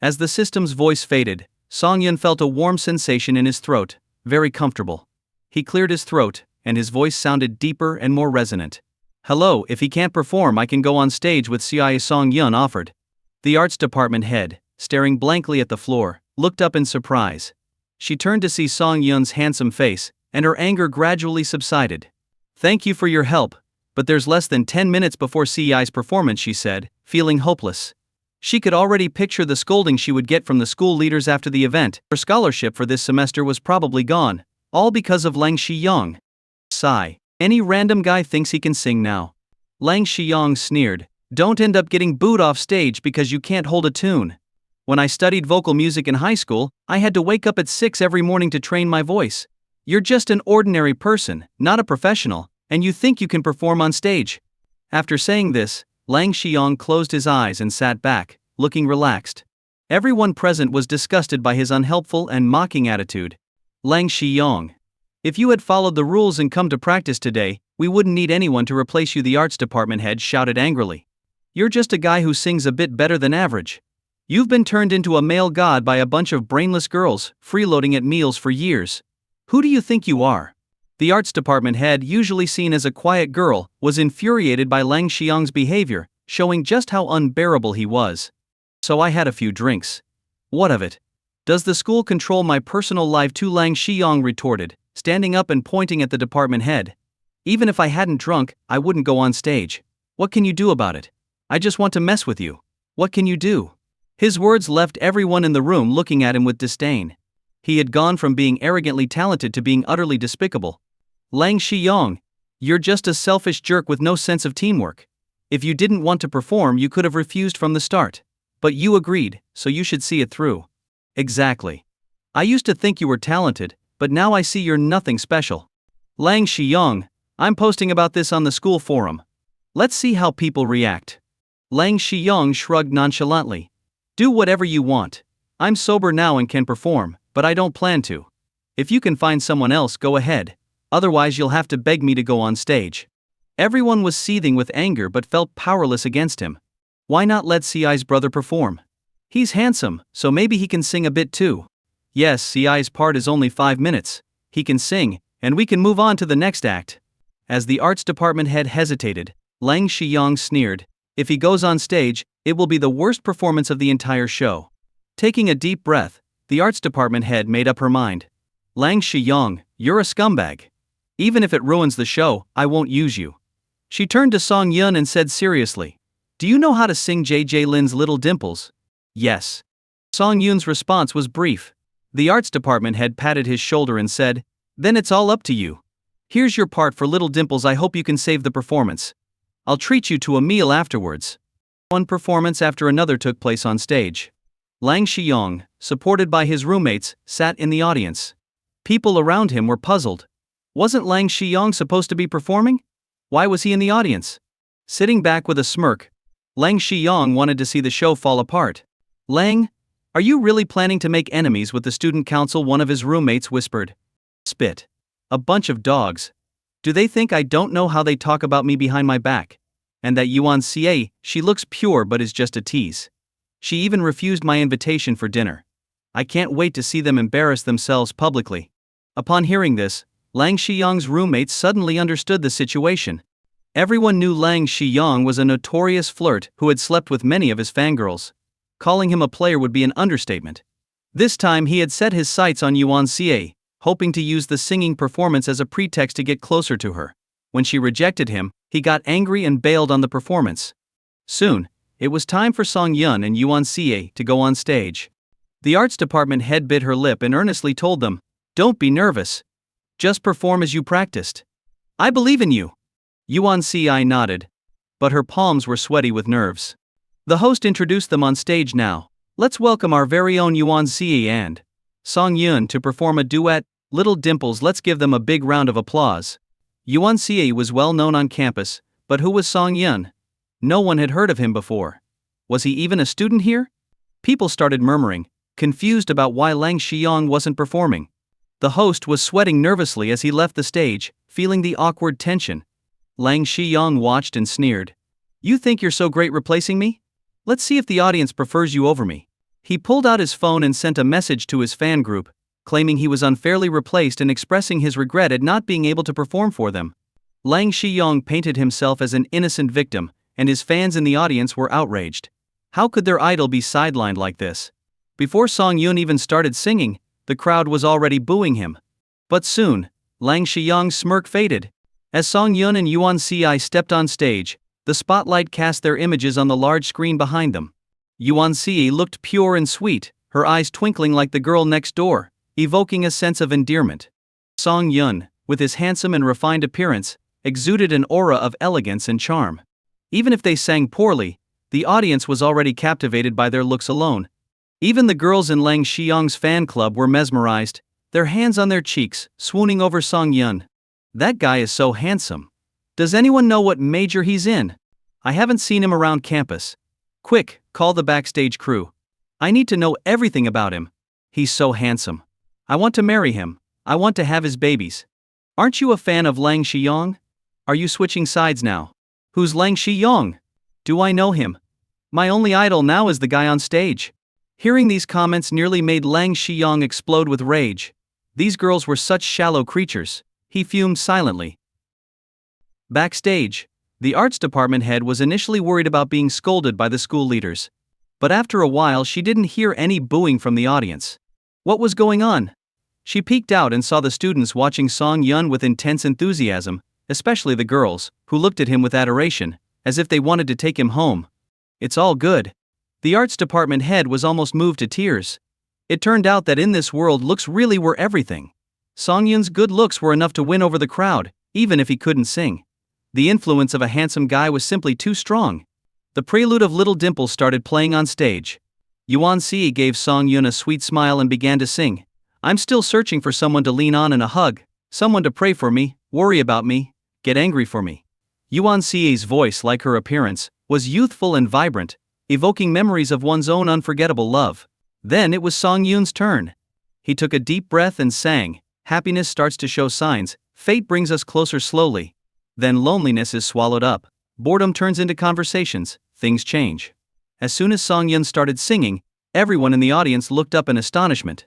As the system's voice faded, Song-Yun felt a warm sensation in his throat, very comfortable. He cleared his throat, and his voice sounded deeper and more resonant. Hello, if he can't perform I can go on stage with CI, Song-Yun offered. The arts department head, staring blankly at the floor, looked up in surprise. She turned to see Song-Yun's handsome face, and her anger gradually subsided. Thank you for your help, but there's less than 10 minutes before CEI's performance, she said, feeling hopeless. She could already picture the scolding she would get from the school leaders after the event. Her scholarship for this semester was probably gone, all because of Lang Shiyong. Sigh. Any random guy thinks he can sing now. Lang Shiyong sneered. Don't end up getting booed off stage because you can't hold a tune. When I studied vocal music in high school, I had to wake up at 6 every morning to train my voice. You're just an ordinary person, not a professional, and you think you can perform on stage. After saying this, Lang Shiyong closed his eyes and sat back, looking relaxed. Everyone present was disgusted by his unhelpful and mocking attitude. Lang Shiyong. If you had followed the rules and come to practice today, we wouldn't need anyone to replace you, the arts department head shouted angrily. You're just a guy who sings a bit better than average. You've been turned into a male god by a bunch of brainless girls, freeloading at meals for years. Who do you think you are? The arts department head, usually seen as a quiet girl, was infuriated by Lang Shiyong's behavior, showing just how unbearable he was. So I had a few drinks. What of it? Does the school control my personal life too? Lang Shiyong retorted, standing up and pointing at the department head. Even if I hadn't drunk, I wouldn't go on stage. What can you do about it? I just want to mess with you. What can you do? His words left everyone in the room looking at him with disdain. He had gone from being arrogantly talented to being utterly despicable. Lang Shiyong, you're just a selfish jerk with no sense of teamwork. If you didn't want to perform, you could have refused from the start. But you agreed, so you should see it through. Exactly. I used to think you were talented, but now I see you're nothing special. Lang Shiyong, I'm posting about this on the school forum. Let's see how people react. Lang Shiyong shrugged nonchalantly. Do whatever you want. I'm sober now and can perform, but I don't plan to. If you can find someone else, go ahead. Otherwise you'll have to beg me to go on stage. Everyone was seething with anger but felt powerless against him. Why not let CI's brother perform? He's handsome, so maybe he can sing a bit too. Yes, CI's part is only 5 minutes. He can sing, and we can move on to the next act. As the arts department head hesitated, Lang Shiyong sneered. If he goes on stage, it will be the worst performance of the entire show. Taking a deep breath, the arts department head made up her mind. Lang Shiyong, you're a scumbag. Even if it ruins the show, I won't use you. She turned to Song-Yun and said seriously, do you know how to sing J.J. Lin's Little Dimples? Yes. Song-Yun's response was brief. The arts department head patted his shoulder and said, then it's all up to you. Here's your part for Little Dimples. I hope you can save the performance. I'll treat you to a meal afterwards. One performance after another took place on stage. Lang Shiyong, supported by his roommates, sat in the audience. People around him were puzzled. Wasn't Lang Shiyong supposed to be performing? Why was he in the audience? Sitting back with a smirk, Lang Shiyong wanted to see the show fall apart. Lang, are you really planning to make enemies with the student council? One of his roommates whispered. Spit. A bunch of dogs. Do they think I don't know how they talk about me behind my back? And that Yuan, she looks pure but is just a tease. She even refused my invitation for dinner. I can't wait to see them embarrass themselves publicly. Upon hearing this, Lang Shiyong's roommates suddenly understood the situation. Everyone knew Lang Shiyong was a notorious flirt who had slept with many of his fangirls. Calling him a player would be an understatement. This time he had set his sights on Yuan, hoping to use the singing performance as a pretext to get closer to her. When she rejected him, he got angry and bailed on the performance. Soon, it was time for Song-Yun and Yuan to go on stage. The arts department head bit her lip and earnestly told them, don't be nervous. Just perform as you practiced. I believe in you. Yuan nodded. But her palms were sweaty with nerves. The host introduced them on stage now. Let's welcome our very own Yuan and Song-Yun to perform a duet, Little Dimples. Let's give them a big round of applause. Yuan was well known on campus, but who was Song-Yun? No one had heard of him before. Was he even a student here? People started murmuring, confused about why Lang Shiyong wasn't performing. The host was sweating nervously as he left the stage, feeling the awkward tension. Lang Shiyong watched and sneered. You think you're so great replacing me? Let's see if the audience prefers you over me. He pulled out his phone and sent a message to his fan group, claiming he was unfairly replaced and expressing his regret at not being able to perform for them. Lang Shiyong painted himself as an innocent victim, and his fans in the audience were outraged. How could their idol be sidelined like this? Before Song Yun even started singing, the crowd was already booing him. But soon, Lang Shiyong's smirk faded. As Song Yun and Yuan Si stepped on stage, the spotlight cast their images on the large screen behind them. Yuan Si looked pure and sweet, her eyes twinkling like the girl next door, evoking a sense of endearment. Song Yun, with his handsome and refined appearance, exuded an aura of elegance and charm. Even if they sang poorly, the audience was already captivated by their looks alone. Even the girls in Lang Shiyong's fan club were mesmerized, their hands on their cheeks, swooning over Song Yun. That guy is so handsome. Does anyone know what major he's in? I haven't seen him around campus. Quick, call the backstage crew. I need to know everything about him. He's so handsome. I want to marry him. I want to have his babies. Aren't you a fan of Lang Shiyong? Are you switching sides now? Who's Lang Shiyong? Do I know him? My only idol now is the guy on stage. Hearing these comments nearly made Lang Shiyong explode with rage. These girls were such shallow creatures. He fumed silently. Backstage, the arts department head was initially worried about being scolded by the school leaders. But after a while she didn't hear any booing from the audience. What was going on? She peeked out and saw the students watching Song Yun with intense enthusiasm, especially the girls, who looked at him with adoration, as if they wanted to take him home. It's all good. The arts department head was almost moved to tears. It turned out that in this world looks really were everything. Song Yun's good looks were enough to win over the crowd, even if he couldn't sing. The influence of a handsome guy was simply too strong. The prelude of Little Dimple started playing on stage. Yuan Si gave Song Yun a sweet smile and began to sing. I'm still searching for someone to lean on and a hug, someone to pray for me, worry about me, get angry for me. Yuan Si's voice, like her appearance, was youthful and vibrant, evoking memories of one's own unforgettable love. Then it was Song Yun's turn. He took a deep breath and sang, happiness starts to show signs, fate brings us closer slowly. Then loneliness is swallowed up, boredom turns into conversations, things change. As soon as Song Yun started singing, everyone in the audience looked up in astonishment.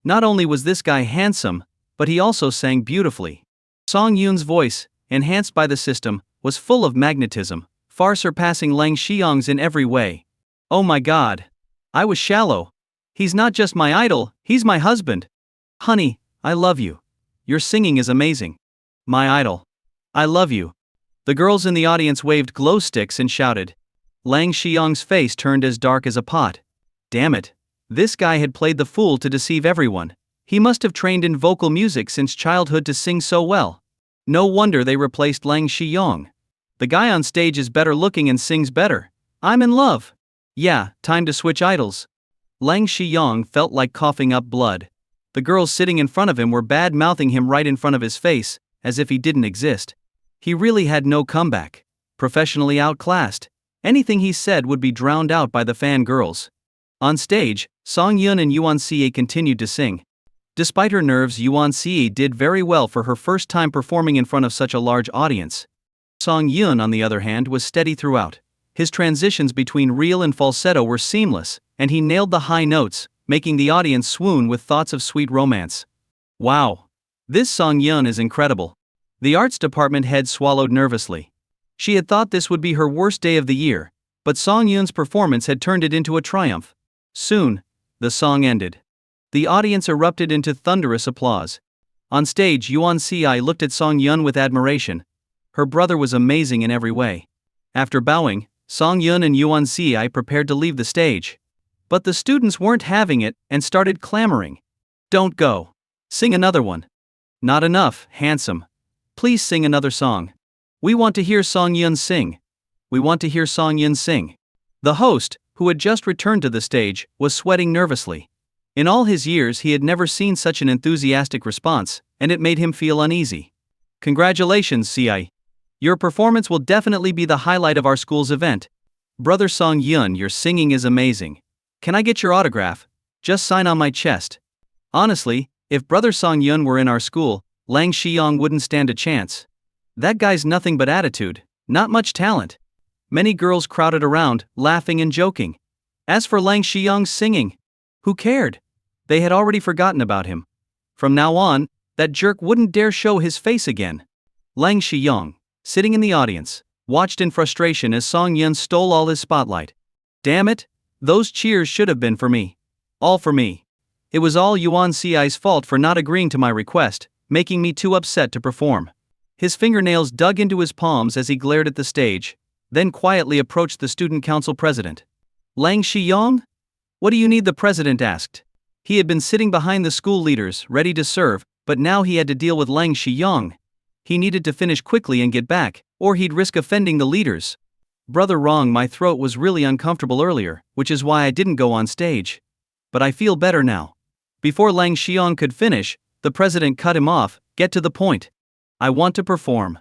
Not only was this guy handsome, but he also sang beautifully. Song Yun's voice, enhanced by the system, was full of magnetism, far surpassing Lang Shiyong's in every way. Oh my god. I was shallow. He's not just my idol, he's my husband. Honey, I love you. Your singing is amazing. My idol. I love you. The girls in the audience waved glow sticks and shouted. Lang Shiyong's face turned as dark as a pot. Damn it. This guy had played the fool to deceive everyone. He must have trained in vocal music since childhood to sing so well. No wonder they replaced Lang Shiyong. The guy on stage is better looking and sings better. I'm in love. Yeah, time to switch idols. Lang Shiyong felt like coughing up blood. The girls sitting in front of him were bad-mouthing him right in front of his face, as if he didn't exist. He really had no comeback. Professionally outclassed. Anything he said would be drowned out by the fan girls. On stage, Song Yun and Yuan Si continued to sing. Despite her nerves, Yuan Si did very well for her first time performing in front of such a large audience. Song Yun, on the other hand, was steady throughout. His transitions between real and falsetto were seamless, and he nailed the high notes, making the audience swoon with thoughts of sweet romance. Wow! This Song Yun is incredible. The arts department head swallowed nervously. She had thought this would be her worst day of the year, but Song Yun's performance had turned it into a triumph. Soon, the song ended. The audience erupted into thunderous applause. On stage, Yuan Si looked at Song Yun with admiration. Her brother was amazing in every way. After bowing, Song Yun and Yuan Si prepared to leave the stage. But the students weren't having it and started clamoring. Don't go. Sing another one. Not enough, handsome. Please sing another song. We want to hear Song Yun sing. We want to hear Song Yun sing. The host, who had just returned to the stage, was sweating nervously. In all his years he had never seen such an enthusiastic response, and it made him feel uneasy. Congratulations, Si. Your performance will definitely be the highlight of our school's event. Brother Song Yun, your singing is amazing. Can I get your autograph? Just sign on my chest. Honestly, if Brother Song Yun were in our school, Lang Shiyong wouldn't stand a chance. That guy's nothing but attitude, not much talent. Many girls crowded around, laughing and joking. As for Lang Shiyong's singing, who cared? They had already forgotten about him. From now on, that jerk wouldn't dare show his face again. Lang Shiyong, sitting in the audience, watched in frustration as Song Yun stole all his spotlight. Damn it, those cheers should have been for me. All for me. It was all Yuan Ci's fault for not agreeing to my request, making me too upset to perform. His fingernails dug into his palms as he glared at the stage, then quietly approached the student council president. Lang Shiyong? What do you need? The president asked. He had been sitting behind the school leaders, ready to serve, but now he had to deal with Lang Shiyong. He needed to finish quickly and get back, or he'd risk offending the leaders. Brother Rong, my throat was really uncomfortable earlier, which is why I didn't go on stage. But I feel better now. Before Lang Shiyong could finish, the president cut him off. Get to the point. I want to perform.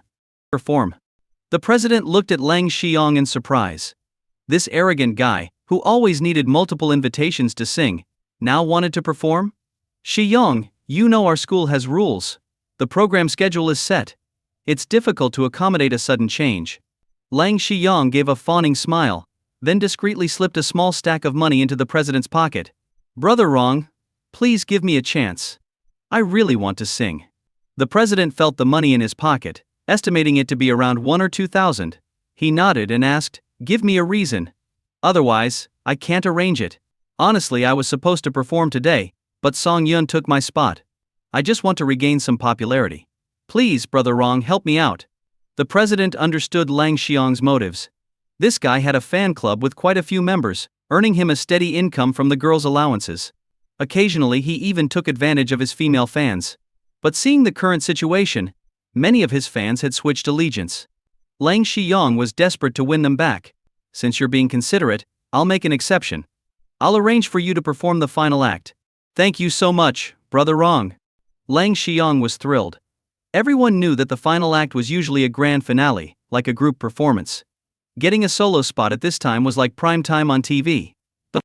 Perform. The president looked at Lang Shiyong in surprise. This arrogant guy, who always needed multiple invitations to sing, now wanted to perform? Shiyong, you know our school has rules. The program schedule is set. It's difficult to accommodate a sudden change. Lang Shiyong gave a fawning smile, then discreetly slipped a small stack of money into the president's pocket. Brother Rong, please give me a chance. I really want to sing. The president felt the money in his pocket, estimating it to be around 1 or 2,000. He nodded and asked, give me a reason. Otherwise, I can't arrange it. Honestly, I was supposed to perform today, but Song Yun took my spot. I just want to regain some popularity. Please, Brother Rong, help me out. The president understood Lang Shiyong's motives. This guy had a fan club with quite a few members, earning him a steady income from the girls' allowances. Occasionally he even took advantage of his female fans. But seeing the current situation, many of his fans had switched allegiance. Lang Shiyong was desperate to win them back. Since you're being considerate, I'll make an exception. I'll arrange for you to perform the final act. Thank you so much, Brother Rong. Lang Shiyong was thrilled. Everyone knew that the final act was usually a grand finale, like a group performance. Getting a solo spot at this time was like prime time on TV. But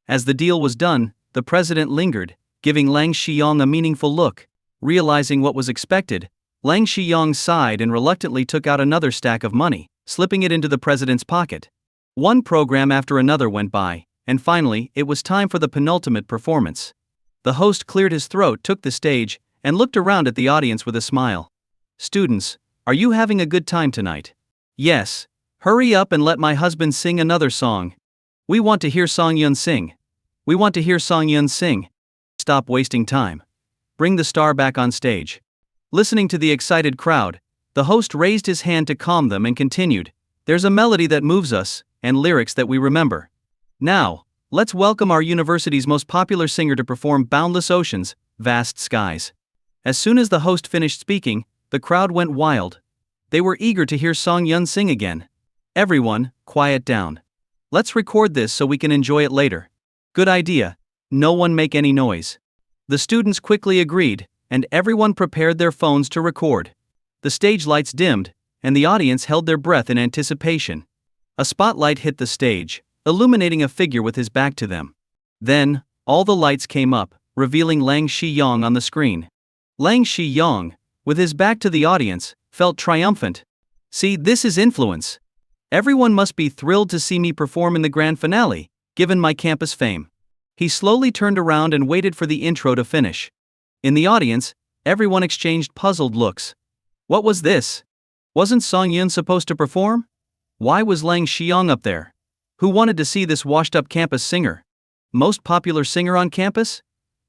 as the deal was done, the president lingered, giving Lang Shiyong a meaningful look. Realizing what was expected, Lang Shiyong sighed and reluctantly took out another stack of money, slipping it into the president's pocket. One program after another went by, and finally, it was time for the penultimate performance. The host cleared his throat, took the stage, and looked around at the audience with a smile. Students, are you having a good time tonight? Yes. Hurry up and let my husband sing another song. We want to hear Song Yun sing. We want to hear Song Yun sing. Stop wasting time. Bring the star back on stage. Listening to the excited crowd, the host raised his hand to calm them and continued, there's a melody that moves us, and lyrics that we remember. Now, let's welcome our university's most popular singer to perform Boundless Oceans, Vast Skies. As soon as the host finished speaking, the crowd went wild. They were eager to hear Song Yun sing again. Everyone, quiet down. Let's record this so we can enjoy it later. Good idea. No one make any noise. The students quickly agreed, and everyone prepared their phones to record. The stage lights dimmed, and the audience held their breath in anticipation. A spotlight hit the stage, illuminating a figure with his back to them. Then, all the lights came up, revealing Lang Shiyong on the screen. Lang Shiyong, with his back to the audience, felt triumphant. See, this is influence. Everyone must be thrilled to see me perform in the grand finale, given my campus fame. He slowly turned around and waited for the intro to finish. In the audience, everyone exchanged puzzled looks. What was this? Wasn't Song Yun supposed to perform? Why was Lang Shiyong up there? Who wanted to see this washed-up campus singer? Most popular singer on campus?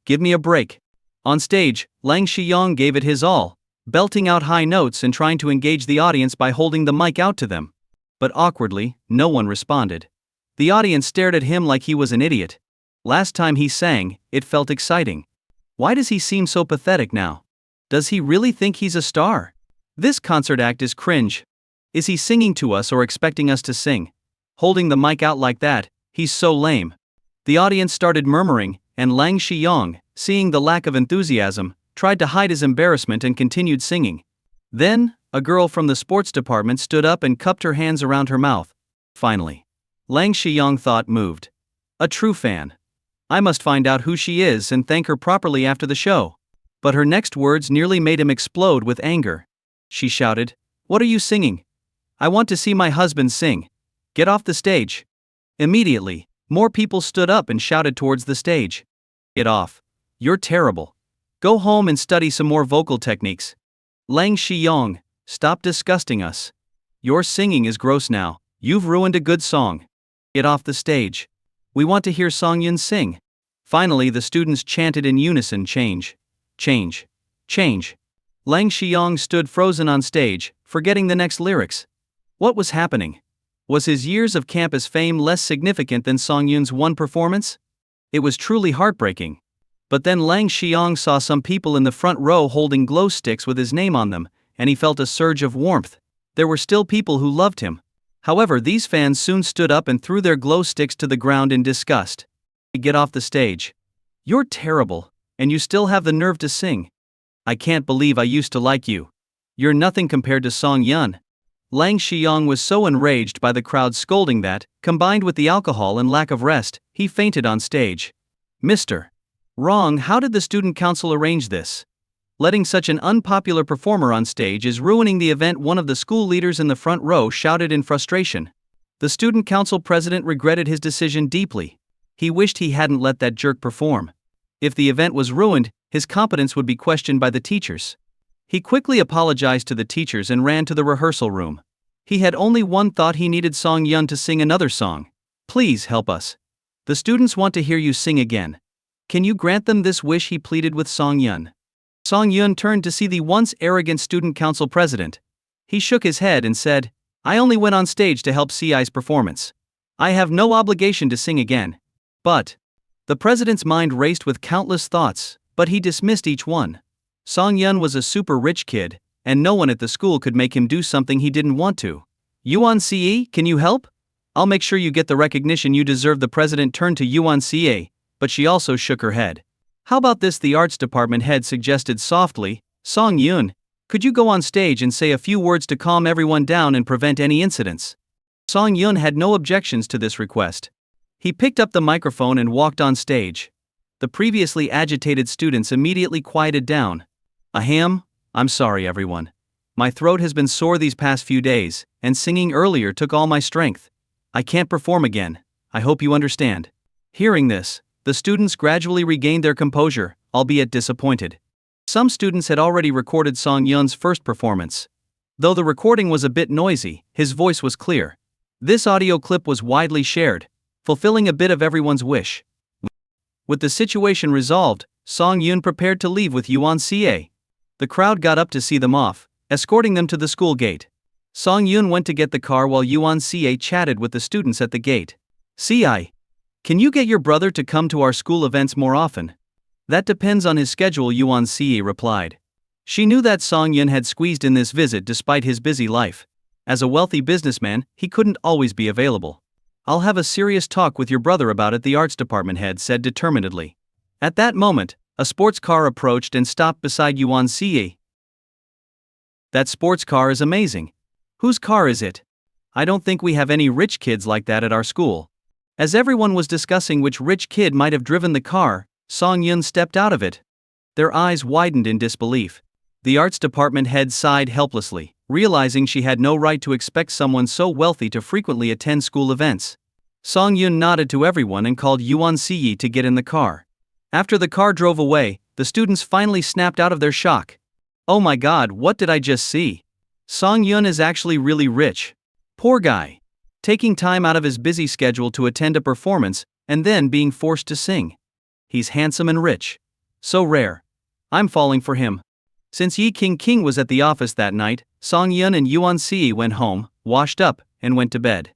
Give me a break. On stage, Lang Shiyong gave it his all, belting out high notes and trying to engage the audience by holding the mic out to them. But awkwardly, no one responded. The audience stared at him like he was an idiot. Last time he sang, it felt exciting. Why does he seem so pathetic now? Does he really think he's a star? This concert act is cringe. Is he singing to us or expecting us to sing? Holding the mic out like that, he's so lame. The audience started murmuring, and Lang Shiyong, seeing the lack of enthusiasm, tried to hide his embarrassment and continued singing. Then, a girl from the sports department stood up and cupped her hands around her mouth. Finally, Lang Shiyong thought moved. A true fan. I must find out who she is and thank her properly after the show. But her next words nearly made him explode with anger. She shouted, "What are you singing? I want to see my husband sing. Get off the stage." Immediately, more people stood up and shouted towards the stage. "Get off. You're terrible. Go home and study some more vocal techniques. Lang Shiyong, stop disgusting us. Your singing is gross now, you've ruined a good song. Get off the stage. We want to hear Song Yun sing." Finally, the students chanted in unison, "Change. Change. Change." Lang Shiyong stood frozen on stage, forgetting the next lyrics. What was happening? Was his years of campus fame less significant than Song Yun's one performance? It was truly heartbreaking. But then Lang Shiyong saw some people in the front row holding glow sticks with his name on them, and he felt a surge of warmth. There were still people who loved him. However, these fans soon stood up and threw their glow sticks to the ground in disgust. "Get off the stage. You're terrible, and you still have the nerve to sing. I can't believe I used to like you. You're nothing compared to Song Yun." Lang Shiyong was so enraged by the crowd scolding that, combined with the alcohol and lack of rest, he fainted on stage. "Mr. Wrong, how did the student council arrange this? Letting such an unpopular performer on stage is ruining the event," one of the school leaders in the front row shouted in frustration. The student council president regretted his decision deeply. He wished he hadn't let that jerk perform. If the event was ruined, his competence would be questioned by the teachers. He quickly apologized to the teachers and ran to the rehearsal room. He had only one thought: he needed Song Yun to sing another song. "Please help us. The students want to hear you sing again. Can you grant them this wish?" he pleaded with Song Yun. Song Yun turned to see the once arrogant student council president. He shook his head and said, "I only went on stage to help CI's performance. I have no obligation to sing again." But the president's mind raced with countless thoughts, but he dismissed each one. Song Yun was a super rich kid, and no one at the school could make him do something he didn't want to. "Yuan Ce, can you help? I'll make sure you get the recognition you deserve." The president turned to Yuan Ce, but she also shook her head. "How about this?" the arts department head suggested softly. "Song Yun, could you go on stage and say a few words to calm everyone down and prevent any incidents?" Song Yun had no objections to this request. He picked up the microphone and walked on stage. The previously agitated students immediately quieted down. "Ahem, I'm sorry everyone. My throat has been sore these past few days, and singing earlier took all my strength. I can't perform again. I hope you understand." Hearing this, the students gradually regained their composure, albeit disappointed. Some students had already recorded Song Yun's first performance. Though the recording was a bit noisy, his voice was clear. This audio clip was widely shared, fulfilling a bit of everyone's wish. With the situation resolved, Song Yun prepared to leave with Yuan Ce. The crowd got up to see them off, escorting them to the school gate. Song Yun went to get the car while Yuan Ce chatted with the students at the gate. "Ci, can you get your brother to come to our school events more often?" "That depends on his schedule," Yuan Ce replied. She knew that Song Yun had squeezed in this visit despite his busy life. As a wealthy businessman, he couldn't always be available. "I'll have a serious talk with your brother about it," the arts department head said determinedly. At that moment, a sports car approached and stopped beside Yuan Ce. "That sports car is amazing. Whose car is it? I don't think we have any rich kids like that at our school." As everyone was discussing which rich kid might have driven the car, Song Yun stepped out of it. Their eyes widened in disbelief. The arts department head sighed helplessly, realizing she had no right to expect someone so wealthy to frequently attend school events. Song Yun nodded to everyone and called Yuan Ce to get in the car. After the car drove away, the students finally snapped out of their shock. "Oh my god, what did I just see? Song Yun is actually really rich. Poor guy. Taking time out of his busy schedule to attend a performance, and then being forced to sing. He's handsome and rich. So rare. I'm falling for him." Since Yi King was at the office that night, Song Yun and Yuan Ce went home, washed up, and went to bed.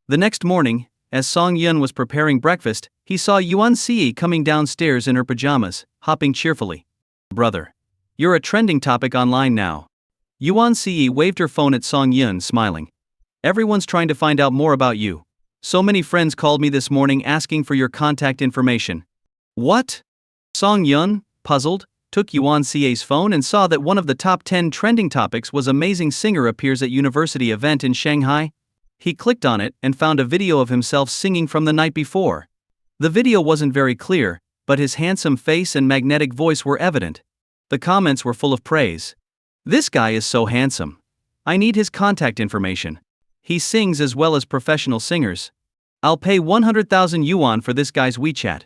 The next morning, as Song Yun was preparing breakfast, he saw Yuan Ce coming downstairs in her pajamas, hopping cheerfully. "Brother, you're a trending topic online now." Yuan Ce waved her phone at Song Yun, smiling. "Everyone's trying to find out more about you. So many friends called me this morning asking for your contact information." "What?" Song Yun, puzzled, took Yuan Ce's phone and saw that one of the top 10 trending topics was "Amazing Singer Appears at University Event in Shanghai." He clicked on it and found a video of himself singing from the night before. The video wasn't very clear, but his handsome face and magnetic voice were evident. The comments were full of praise. This guy is so handsome. I need his contact information. He sings as well as professional singers. I'll pay 100,000 yuan for this guy's WeChat.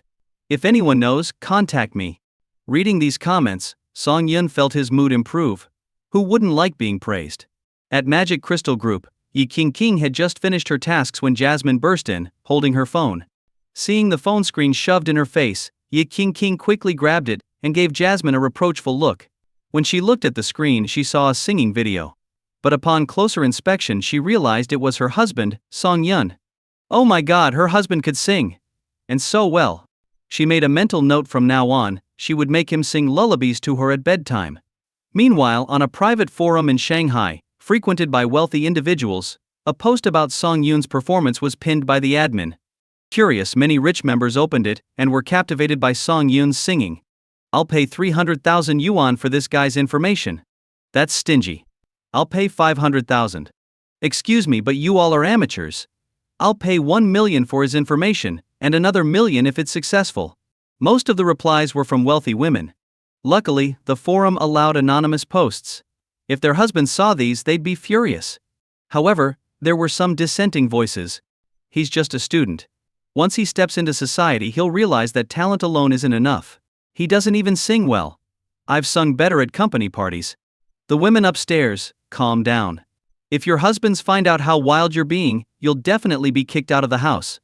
If anyone knows, contact me. Reading these comments, Song Yun felt his mood improve. Who wouldn't like being praised? At Magic Crystal Group, Yi King had just finished her tasks when Jasmine burst in, holding her phone. Seeing the phone screen shoved in her face, Yi King quickly grabbed it and gave Jasmine a reproachful look. When she looked at the screen, she saw a singing video. But upon closer inspection, she realized it was her husband, Song Yun. Oh my god, her husband could sing! And so well. She made a mental note from now on, she would make him sing lullabies to her at bedtime. Meanwhile, on a private forum in Shanghai, frequented by wealthy individuals, a post about Song Yun's performance was pinned by the admin. Curious, many rich members opened it and were captivated by Song Yun's singing. I'll pay 300,000 yuan for this guy's information. That's stingy. I'll pay 500,000. Excuse me, but you all are amateurs. I'll pay 1 million for his information, and another million if it's successful. Most of the replies were from wealthy women. Luckily, the forum allowed anonymous posts. If their husbands saw these, they'd be furious. However, there were some dissenting voices. He's just a student. Once he steps into society, he'll realize that talent alone isn't enough. He doesn't even sing well. I've sung better at company parties. The women upstairs, calm down. If your husbands find out how wild you're being, you'll definitely be kicked out of the house.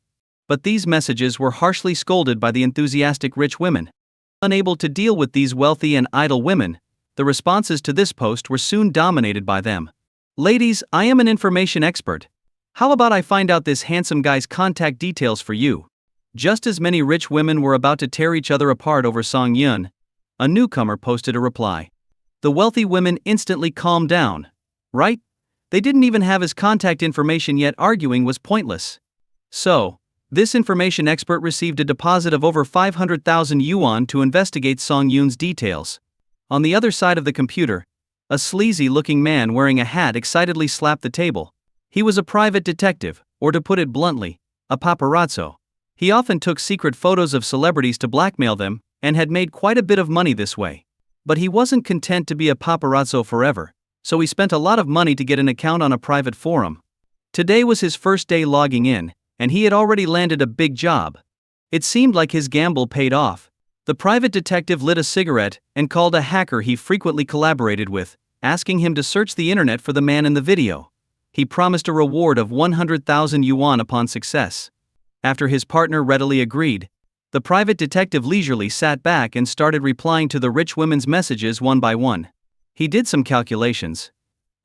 But these messages were harshly scolded by the enthusiastic rich women. Unable to deal with these wealthy and idle women, the responses to this post were soon dominated by them. Ladies, I am an information expert. How about I find out this handsome guy's contact details for you? Just as many rich women were about to tear each other apart over Song Yun, a newcomer posted a reply. The wealthy women instantly calmed down. Right? They didn't even have his contact information yet, arguing was pointless. So, this information expert received a deposit of over 500,000 yuan to investigate Song Yun's details. On the other side of the computer, a sleazy-looking man wearing a hat excitedly slapped the table. He was a private detective, or to put it bluntly, a paparazzo. He often took secret photos of celebrities to blackmail them, and had made quite a bit of money this way. But he wasn't content to be a paparazzo forever, so he spent a lot of money to get an account on a private forum. Today was his first day logging in, and he had already landed a big job. It seemed like his gamble paid off. The private detective lit a cigarette and called a hacker he frequently collaborated with, asking him to search the internet for the man in the video. He promised a reward of 100,000 yuan upon success. After his partner readily agreed, the private detective leisurely sat back and started replying to the rich women's messages one by one. He did some calculations.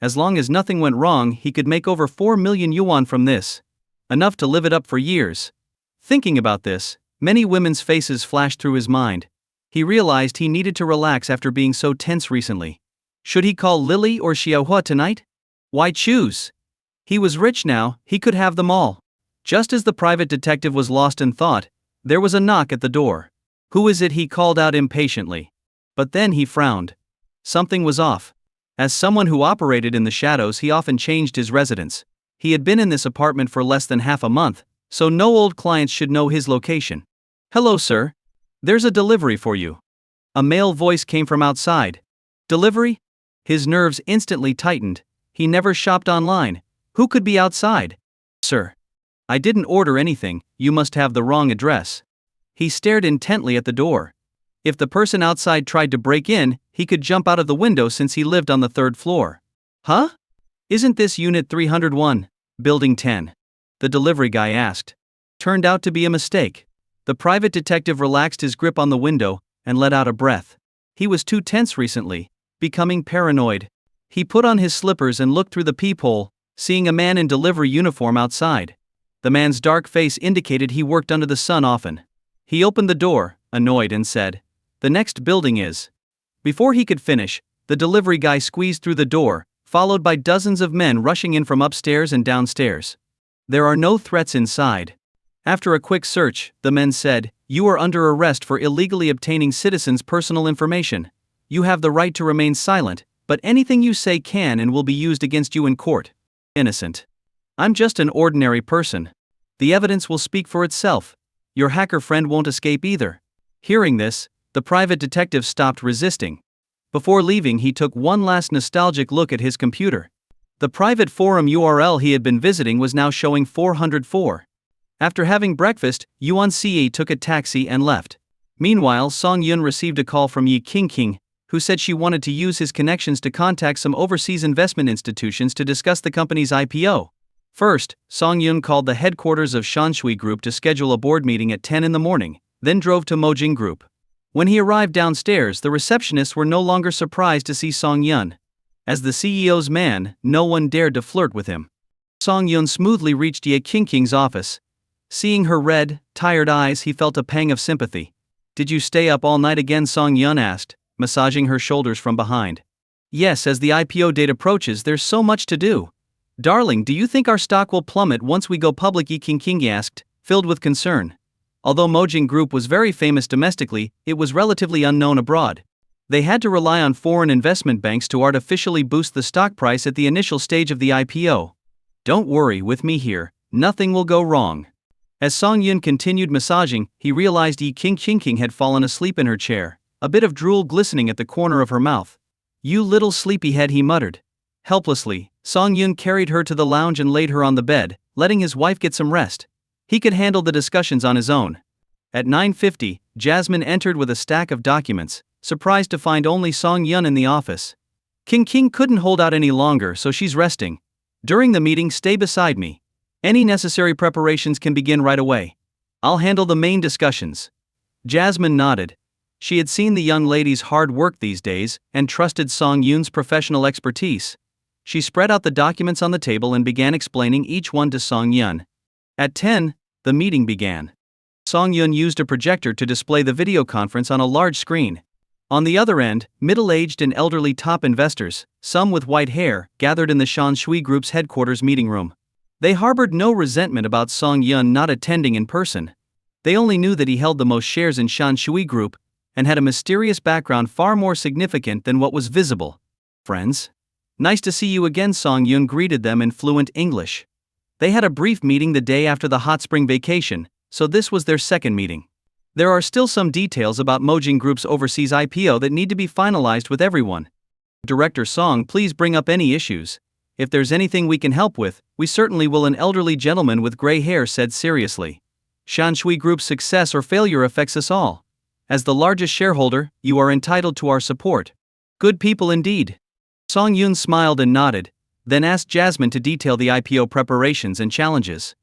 As long as nothing went wrong, he could make over 4 million yuan from this. Enough to live it up for years. Thinking about this, many women's faces flashed through his mind. He realized he needed to relax after being so tense recently. Should he call Lily or Xiaohua tonight? Why choose? He was rich now, he could have them all. Just as the private detective was lost in thought, there was a knock at the door. Who is it? He called out impatiently. But then he frowned. Something was off. As someone who operated in the shadows, he often changed his residence. He had been in this apartment for less than half a month, so no old clients should know his location. Hello, sir. There's a delivery for you. A male voice came from outside. Delivery? His nerves instantly tightened. He never shopped online. Who could be outside? Sir. I didn't order anything, you must have the wrong address. He stared intently at the door. If the person outside tried to break in, he could jump out of the window since he lived on the 3rd floor. Huh? Isn't this Unit 301, Building 10? The delivery guy asked. Turned out to be a mistake. The private detective relaxed his grip on the window and let out a breath. He was too tense recently, becoming paranoid. He put on his slippers and looked through the peephole, seeing a man in delivery uniform outside. The man's dark face indicated he worked under the sun often. He opened the door, annoyed, and said, "The next building is." Before he could finish, the delivery guy squeezed through the door, followed by dozens of men rushing in from upstairs and downstairs. There are no threats inside. After a quick search, the men said, "You are under arrest for illegally obtaining citizens' personal information. You have the right to remain silent, but anything you say can and will be used against you in court." Innocent. I'm just an ordinary person. The evidence will speak for itself. Your hacker friend won't escape either. Hearing this, the private detective stopped resisting. Before leaving, he took one last nostalgic look at his computer. The private forum URL he had been visiting was now showing 404. After having breakfast, Yuan took a taxi and left. Meanwhile, Song Yun received a call from Yi King, who said she wanted to use his connections to contact some overseas investment institutions to discuss the company's IPO. First, Song Yun called the headquarters of Shanshui Group to schedule a board meeting at 10 in the morning, then drove to Mojing Group. When he arrived downstairs, the receptionists were no longer surprised to see Song Yun. As the CEO's man, no one dared to flirt with him. Song Yun smoothly reached Ye King's office. Seeing her red, tired eyes, he felt a pang of sympathy. "Did you stay up all night again?" Song Yun asked, massaging her shoulders from behind. "Yes, as the IPO date approaches, there's so much to do." "Darling, do you think our stock will plummet once we go public?" Ye King asked, filled with concern. Although Mojing Group was very famous domestically, it was relatively unknown abroad. They had to rely on foreign investment banks to artificially boost the stock price at the initial stage of the IPO. "Don't worry, with me here, nothing will go wrong." As Song Yun continued massaging, he realized Yi King had fallen asleep in her chair, a bit of drool glistening at the corner of her mouth. "You little sleepyhead," he muttered. Helplessly, Song Yun carried her to the lounge and laid her on the bed, letting his wife get some rest. He could handle the discussions on his own. At 9:50, Jasmine entered with a stack of documents, surprised to find only Song Yun in the office. King couldn't hold out any longer, so she's resting. "During the meeting, stay beside me. Any necessary preparations can begin right away. I'll handle the main discussions." Jasmine nodded. She had seen the young lady's hard work these days, and trusted Song Yun's professional expertise. She spread out the documents on the table and began explaining each one to Song Yun. At 10, the meeting began. Song Yun used a projector to display the video conference on a large screen. On the other end, middle-aged and elderly top investors, some with white hair, gathered in the Shanshui Group's headquarters meeting room. They harbored no resentment about Song Yun not attending in person. They only knew that he held the most shares in Shanshui Group, and had a mysterious background far more significant than what was visible. "Friends? Nice to see you again," Song Yun greeted them in fluent English. They had a brief meeting the day after the hot spring vacation, so this was their second meeting. There are still some details about Mojing Group's overseas IPO that need to be finalized with everyone. "Director Song, please bring up any issues. If there's anything we can help with, we certainly will," an elderly gentleman with gray hair said seriously. "Shanshui Group's success or failure affects us all. As the largest shareholder, you are entitled to our support." "Good people indeed." Song Yun smiled and nodded, then asked Jasmine to detail the IPO preparations and challenges.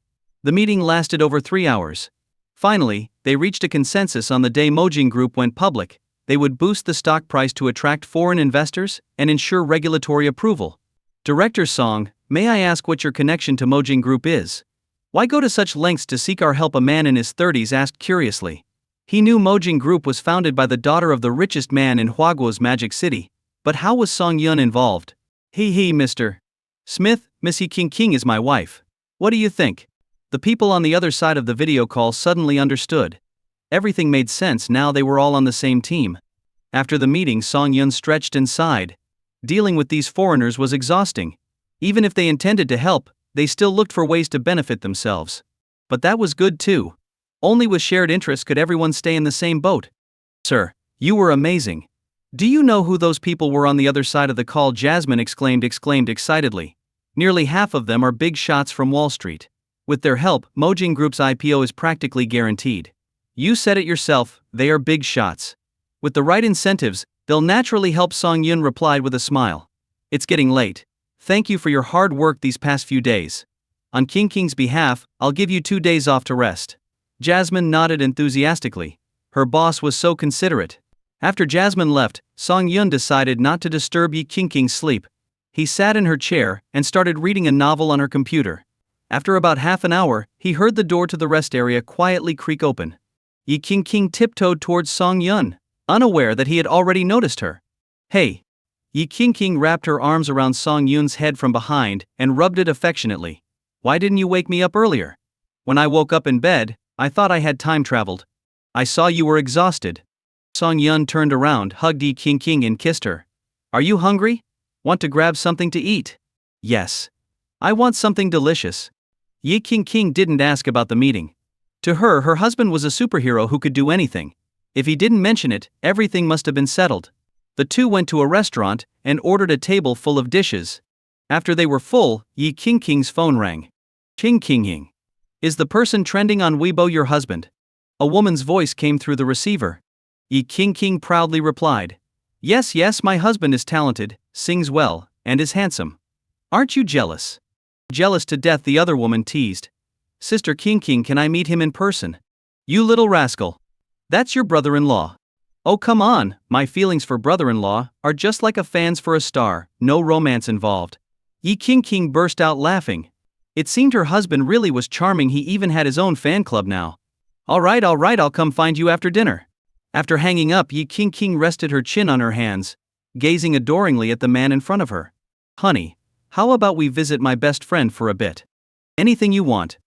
The meeting lasted over 3 hours. Finally, they reached a consensus on the day Mojing Group went public. They would boost the stock price to attract foreign investors and ensure regulatory approval. "Director Song, may I ask what your connection to Mojing Group is? Why go to such lengths to seek our help?" a man in his 30s asked curiously. He knew Mojing Group was founded by the daughter of the richest man in Huaguo's Magic City, but how was Song Yun involved? He, Mr. Smith, Miss Yi King is my wife. What do you think?" The people on the other side of the video call suddenly understood. Everything made sense now. They were all on the same team. After the meeting, Song Yun stretched and sighed. Dealing with these foreigners was exhausting. Even if they intended to help, they still looked for ways to benefit themselves. But that was good too. Only with shared interests could everyone stay in the same boat. "Sir, you were amazing. Do you know who those people were on the other side of the call?" Jasmine exclaimed excitedly. "Nearly half of them are big shots from Wall Street. With their help, Mojing Group's IPO is practically guaranteed." "You said it yourself, they are big shots. With the right incentives, they'll naturally help," Song Yun replied with a smile. "It's getting late. Thank you for your hard work these past few days. On King's behalf, I'll give you 2 days off to rest." Jasmine nodded enthusiastically. Her boss was so considerate. After Jasmine left, Song Yun decided not to disturb Yi King's sleep. He sat in her chair and started reading a novel on her computer. After about half an hour, he heard the door to the rest area quietly creak open. Yi King tiptoed towards Song Yun, unaware that he had already noticed her. "Hey." Yi King wrapped her arms around Song Yun's head from behind and rubbed it affectionately. "Why didn't you wake me up earlier? When I woke up in bed, I thought I had time traveled. I saw you were exhausted." Song Yun turned around, hugged Yi King and kissed her. "Are you hungry? Want to grab something to eat?" "Yes. I want something delicious." Yi King didn't ask about the meeting. To her husband was a superhero who could do anything. If he didn't mention it, everything must have been settled. The two went to a restaurant and ordered a table full of dishes. After they were full, Yi Qingqing's phone rang. Qingqing. Is the person trending on Weibo your husband? A woman's voice came through the receiver. Yi Qingqing proudly replied. Yes, my husband is talented, sings well, and is handsome. Aren't you jealous? Jealous to death, the other woman teased. Sister Qingqing, can I meet him in person? You little rascal. That's your brother-in-law. Oh come on, my feelings for brother-in-law are just like a fan's for a star, no romance involved. Yi Qingqing burst out laughing. It seemed her husband really was charming, he even had his own fan club now. Alright, I'll come find you after dinner. After hanging up, Yi Qingqing rested her chin on her hands, gazing adoringly at the man in front of her. Honey, how about we visit my best friend for a bit? Anything you want.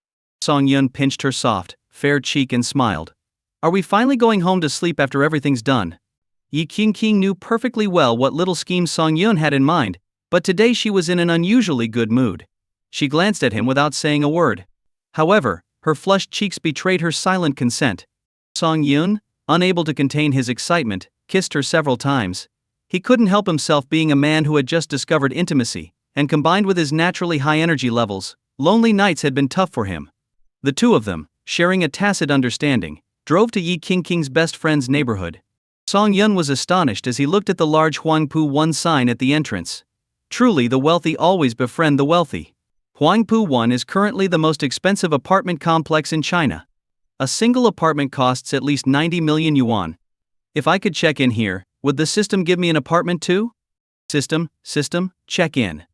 Song Yun pinched her soft, fair cheek and smiled. Are we finally going home to sleep after everything's done? Yi Qingqing knew perfectly well what little scheme Song Yun had in mind, but today she was in an unusually good mood. She glanced at him without saying a word. However, her flushed cheeks betrayed her silent consent. Song Yun, unable to contain his excitement, kissed her several times. He couldn't help himself, being a man who had just discovered intimacy, and combined with his naturally high energy levels, lonely nights had been tough for him. The two of them, sharing a tacit understanding, drove to Yi Qingqing's best friend's neighborhood. Song Yun was astonished as he looked at the large Huangpu 1 sign at the entrance. Truly, the wealthy always befriend the wealthy. Huangpu 1 is currently the most expensive apartment complex in China. A single apartment costs at least 90 million yuan. If I could check in here, would the system give me an apartment too? System, check in.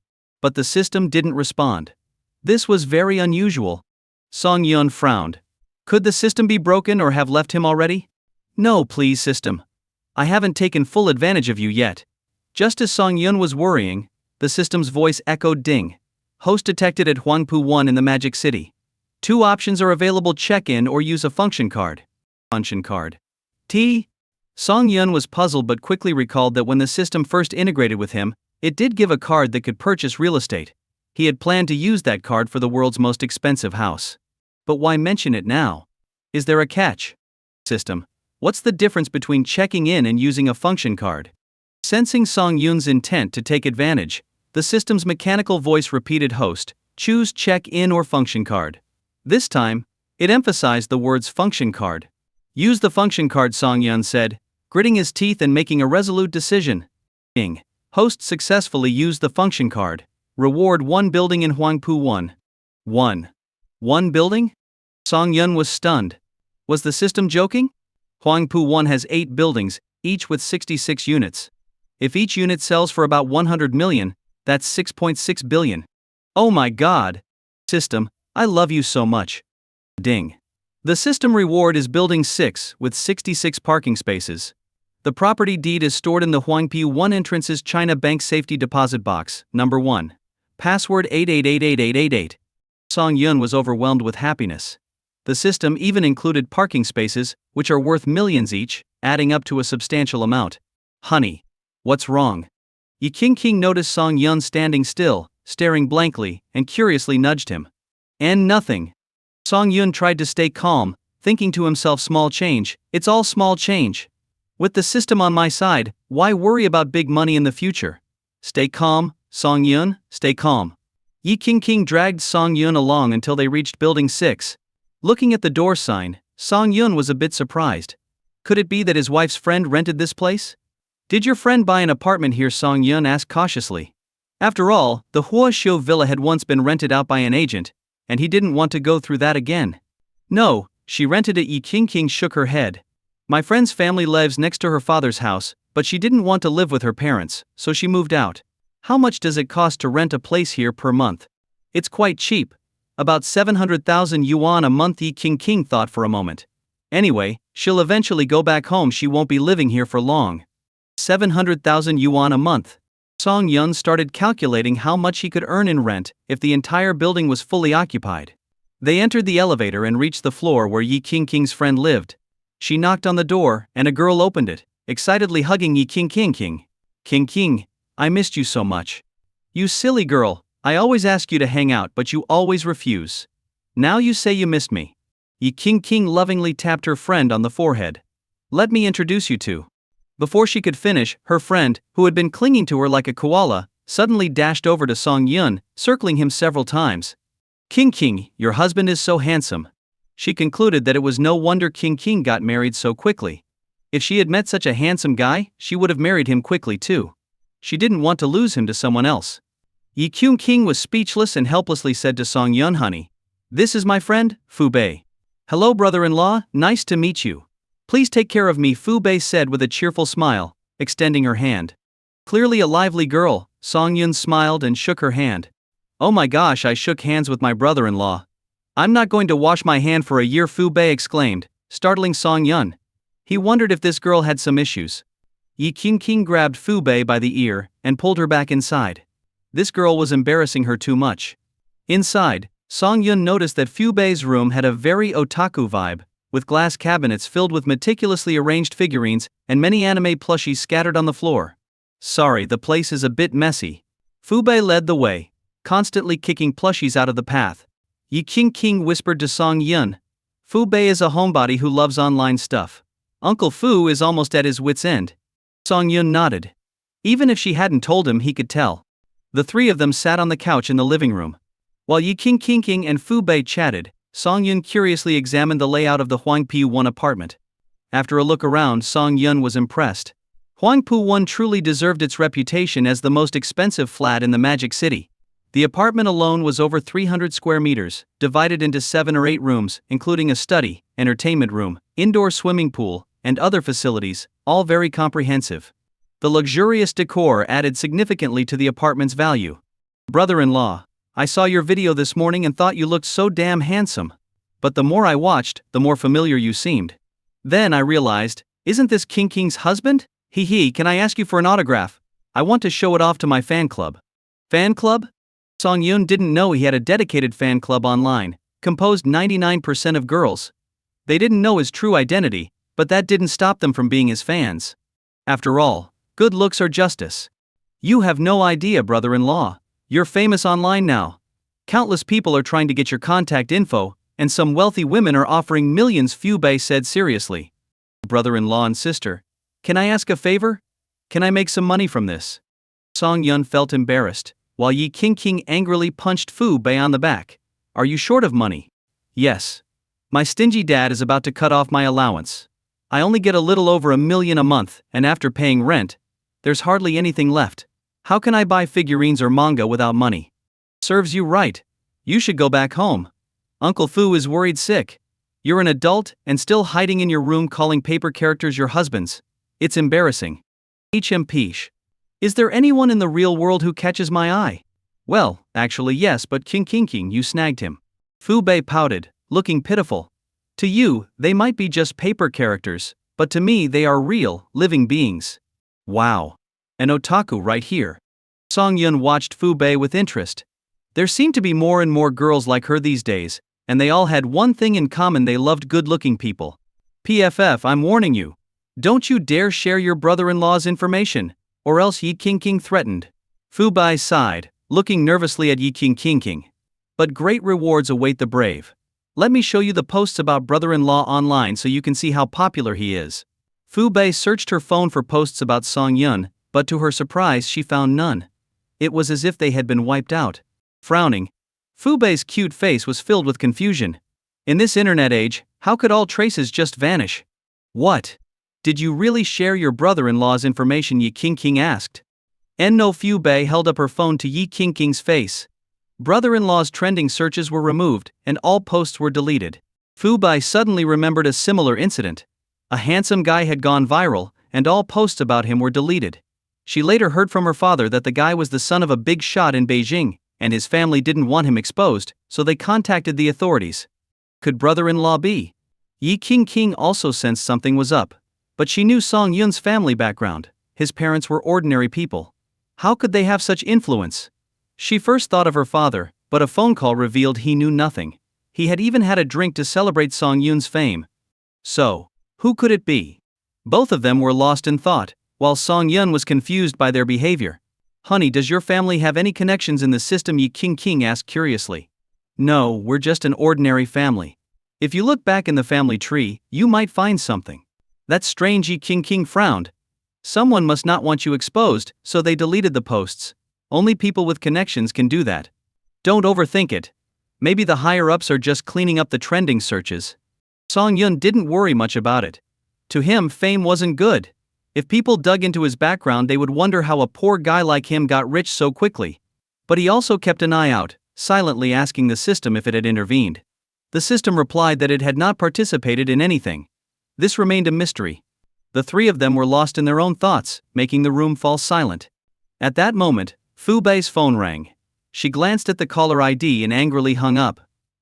But the system didn't respond. This was very unusual. Song Yun frowned. Could the system be broken or have left him already? No, please, system. I haven't taken full advantage of you yet. Just as Song Yun was worrying, the system's voice echoed ding. Host detected at Huangpu 1 in the Magic City. 2 options are available: check in or use a function card. Function card. Song Yun was puzzled but quickly recalled that when the system first integrated with him, it did give a card that could purchase real estate. He had planned to use that card for the world's most expensive house. But why mention it now? Is there a catch? System, what's the difference between checking in and using a function card? Sensing Song Yun's intent to take advantage, the system's mechanical voice repeated, host, choose check in or function card. This time, it emphasized the words function card. Use the function card, Song Yun said, gritting his teeth and making a resolute decision. Host successfully used the function card. Reward 1 building in Huangpu 1. One building? Song Yun was stunned. Was the system joking? Huangpu 1 has 8 buildings, each with 66 units. If each unit sells for about 100 million, that's 6.6 billion. Oh my god! System, I love you so much. Ding. The system reward is building 6 with 66 parking spaces. The property deed is stored in the Huangpu 1 entrance's China Bank Safety Deposit Box, number 1. Password 88888888. Song Yun was overwhelmed with happiness. The system even included parking spaces, which are worth millions each, adding up to a substantial amount. Honey. What's wrong? Yi Qingqing noticed Song Yun standing still, staring blankly, and curiously nudged him. And nothing. Song Yun tried to stay calm, thinking to himself, small change, it's all small change. With the system on my side, why worry about big money in the future? Stay calm, Song Yun, stay calm. Yi Qingqing dragged Song Yun along until they reached Building 6. Looking at the door sign, Song Yun was a bit surprised. Could it be that his wife's friend rented this place? Did your friend buy an apartment here? Song Yun asked cautiously. After all, the Hua Xiu villa had once been rented out by an agent, and he didn't want to go through that again. No, she rented it. Yi Qingqing shook her head. My friend's family lives next to her father's house, but she didn't want to live with her parents, so she moved out. How much does it cost to rent a place here per month? It's quite cheap. About 700,000 yuan a month. Yi Qingqing thought for a moment. Anyway, she'll eventually go back home, she won't be living here for long. 700,000 yuan a month. Song Yun started calculating how much he could earn in rent if the entire building was fully occupied. They entered the elevator and reached the floor where Yi Qingqing's friend lived. She knocked on the door, and a girl opened it, excitedly hugging Yi Qingqing. Qingqing, I missed you so much. You silly girl, I always ask you to hang out but you always refuse. Now you say you missed me. Yi Qingqing lovingly tapped her friend on the forehead. Let me introduce you to Before she could finish, her friend, who had been clinging to her like a koala, suddenly dashed over to Song Yun, circling him several times. King, your husband is so handsome. She concluded that it was no wonder King got married so quickly. If she had met such a handsome guy, she would have married him quickly too. She didn't want to lose him to someone else. King was speechless and helplessly said to Song Yun, honey, this is my friend, Fu Bei. Hello brother-in-law, nice to meet you. Please take care of me, Fu Bei said with a cheerful smile, extending her hand. Clearly a lively girl, Song Yun smiled and shook her hand. Oh my gosh, I shook hands with my brother-in-law. I'm not going to wash my hand for a year, Fu Bei exclaimed, startling Song Yun. He wondered if this girl had some issues. King grabbed Fu Bei by the ear and pulled her back inside. This girl was embarrassing her too much. Inside, Song Yun noticed that Fu Bei's room had a very otaku vibe, with glass cabinets filled with meticulously arranged figurines and many anime plushies scattered on the floor. Sorry, the place is a bit messy. Fu Bei led the way, constantly kicking plushies out of the path. King whispered to Song Yun. Fu Bei is a homebody who loves online stuff. Uncle Fu is almost at his wit's end. Song Yun nodded. Even if she hadn't told him, he could tell. The three of them sat on the couch in the living room. While King and Fu Bei chatted, Song Yun curiously examined the layout of the Huangpu 1 apartment. After a look around, Song Yun was impressed. Huangpu 1 truly deserved its reputation as the most expensive flat in the Magic City. The apartment alone was over 300 square meters, divided into 7 or 8 rooms, including a study, entertainment room, indoor swimming pool, and other facilities, all very comprehensive. The luxurious decor added significantly to the apartment's value. Brother-in-law, I saw your video this morning and thought you looked so damn handsome. But the more I watched, the more familiar you seemed. Then I realized, isn't this King's husband? Can I ask you for an autograph? I want to show it off to my fan club. Fan club? Song Yun didn't know he had a dedicated fan club online, composed 99% of girls. They didn't know his true identity, but that didn't stop them from being his fans. After all, good looks are justice. You have no idea, brother-in-law. You're famous online now. Countless people are trying to get your contact info, and some wealthy women are offering millions, Fu Bei said seriously. Brother-in-law and sister, can I ask a favor? Can I make some money from this? Song Yun felt embarrassed, while King angrily punched Fu Bei on the back. Are you short of money? Yes. My stingy dad is about to cut off my allowance. I only get a little over $1 million a month, and after paying rent, there's hardly anything left. How can I buy figurines or manga without money? Serves you right. You should go back home. Uncle Fu is worried sick. You're an adult and still hiding in your room calling paper characters your husbands. It's embarrassing. Peesh. Is there anyone in the real world who catches my eye? Well, actually yes, but King, you snagged him. Fu Bei pouted, looking pitiful. To you, they might be just paper characters, but to me they are real, living beings. Wow. An otaku right here. Song Yun watched Fu Bei with interest. There seemed to be more and more girls like her these days, and they all had one thing in common: they loved good-looking people. PFF, I'm warning you. Don't you dare share your brother-in-law's information, or else King threatened. Fu Bei sighed, looking nervously at King. But great rewards await the brave. Let me show you the posts about brother-in-law online so you can see how popular he is. Fu Bei searched her phone for posts about Song Yun, but to her surprise she found none. It was as if they had been wiped out. Frowning, Fu Bei's cute face was filled with confusion. In this internet age, how could all traces just vanish? What? Did you really share your brother-in-law's information? King asked. No. Fu Bei held up her phone to King's face. Brother-in-law's trending searches were removed, and all posts were deleted. Fu Bei suddenly remembered a similar incident. A handsome guy had gone viral, and all posts about him were deleted. She later heard from her father that the guy was the son of a big shot in Beijing, and his family didn't want him exposed, so they contacted the authorities. Could brother-in-law be? King also sensed something was up. But she knew Song Yun's family background. His parents were ordinary people. How could they have such influence? She first thought of her father, but a phone call revealed he knew nothing. He had even had a drink to celebrate Song Yun's fame. So, who could it be? Both of them were lost in thought, while Song Yun was confused by their behavior. Honey, does your family have any connections in the system? King asked curiously. No, we're just an ordinary family. If you look back in the family tree, you might find something. That's strange. King frowned. Someone must not want you exposed, so they deleted the posts. Only people with connections can do that. Don't overthink it. Maybe the higher-ups are just cleaning up the trending searches. Song Yun didn't worry much about it. To him, fame wasn't good. If people dug into his background, they would wonder how a poor guy like him got rich so quickly. But he also kept an eye out, silently asking the system if it had intervened. The system replied that it had not participated in anything. This remained a mystery. The three of them were lost in their own thoughts, making the room fall silent. At that moment, Fu Bei's phone rang. She glanced at the caller ID and angrily hung up.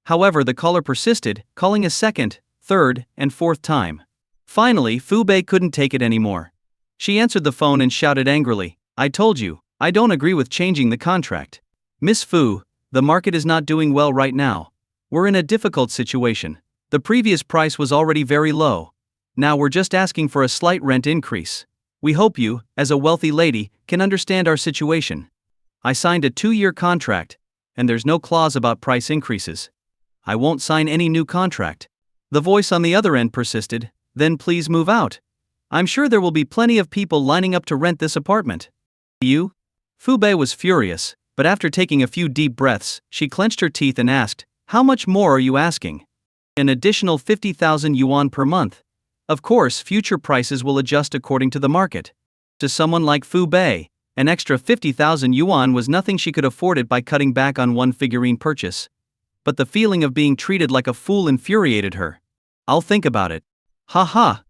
However, the caller persisted, calling a second, third, and fourth time. Finally, Fu Bei couldn't take it anymore. She answered the phone and shouted angrily, "I told you, I don't agree with changing the contract. Miss Fu, the market is not doing well right now. We're in a difficult situation. The previous price was already very low. Now we're just asking for a slight rent increase. We hope you, as a wealthy lady, can understand our situation. I signed a 2-year contract, and there's no clause about price increases. I won't sign any new contract." The voice on the other end persisted, "Then please move out. I'm sure there will be plenty of people lining up to rent this apartment." "You?" Fu Bei was furious, but after taking a few deep breaths, she clenched her teeth and asked, "How much more are you asking?" "An additional 50,000 yuan per month. Of course, future prices will adjust according to the market." To someone like Fu Bei, an extra 50,000 yuan was nothing. She could afford it by cutting back on one figurine purchase. But the feeling of being treated like a fool infuriated her. "I'll think about it." "Ha ha.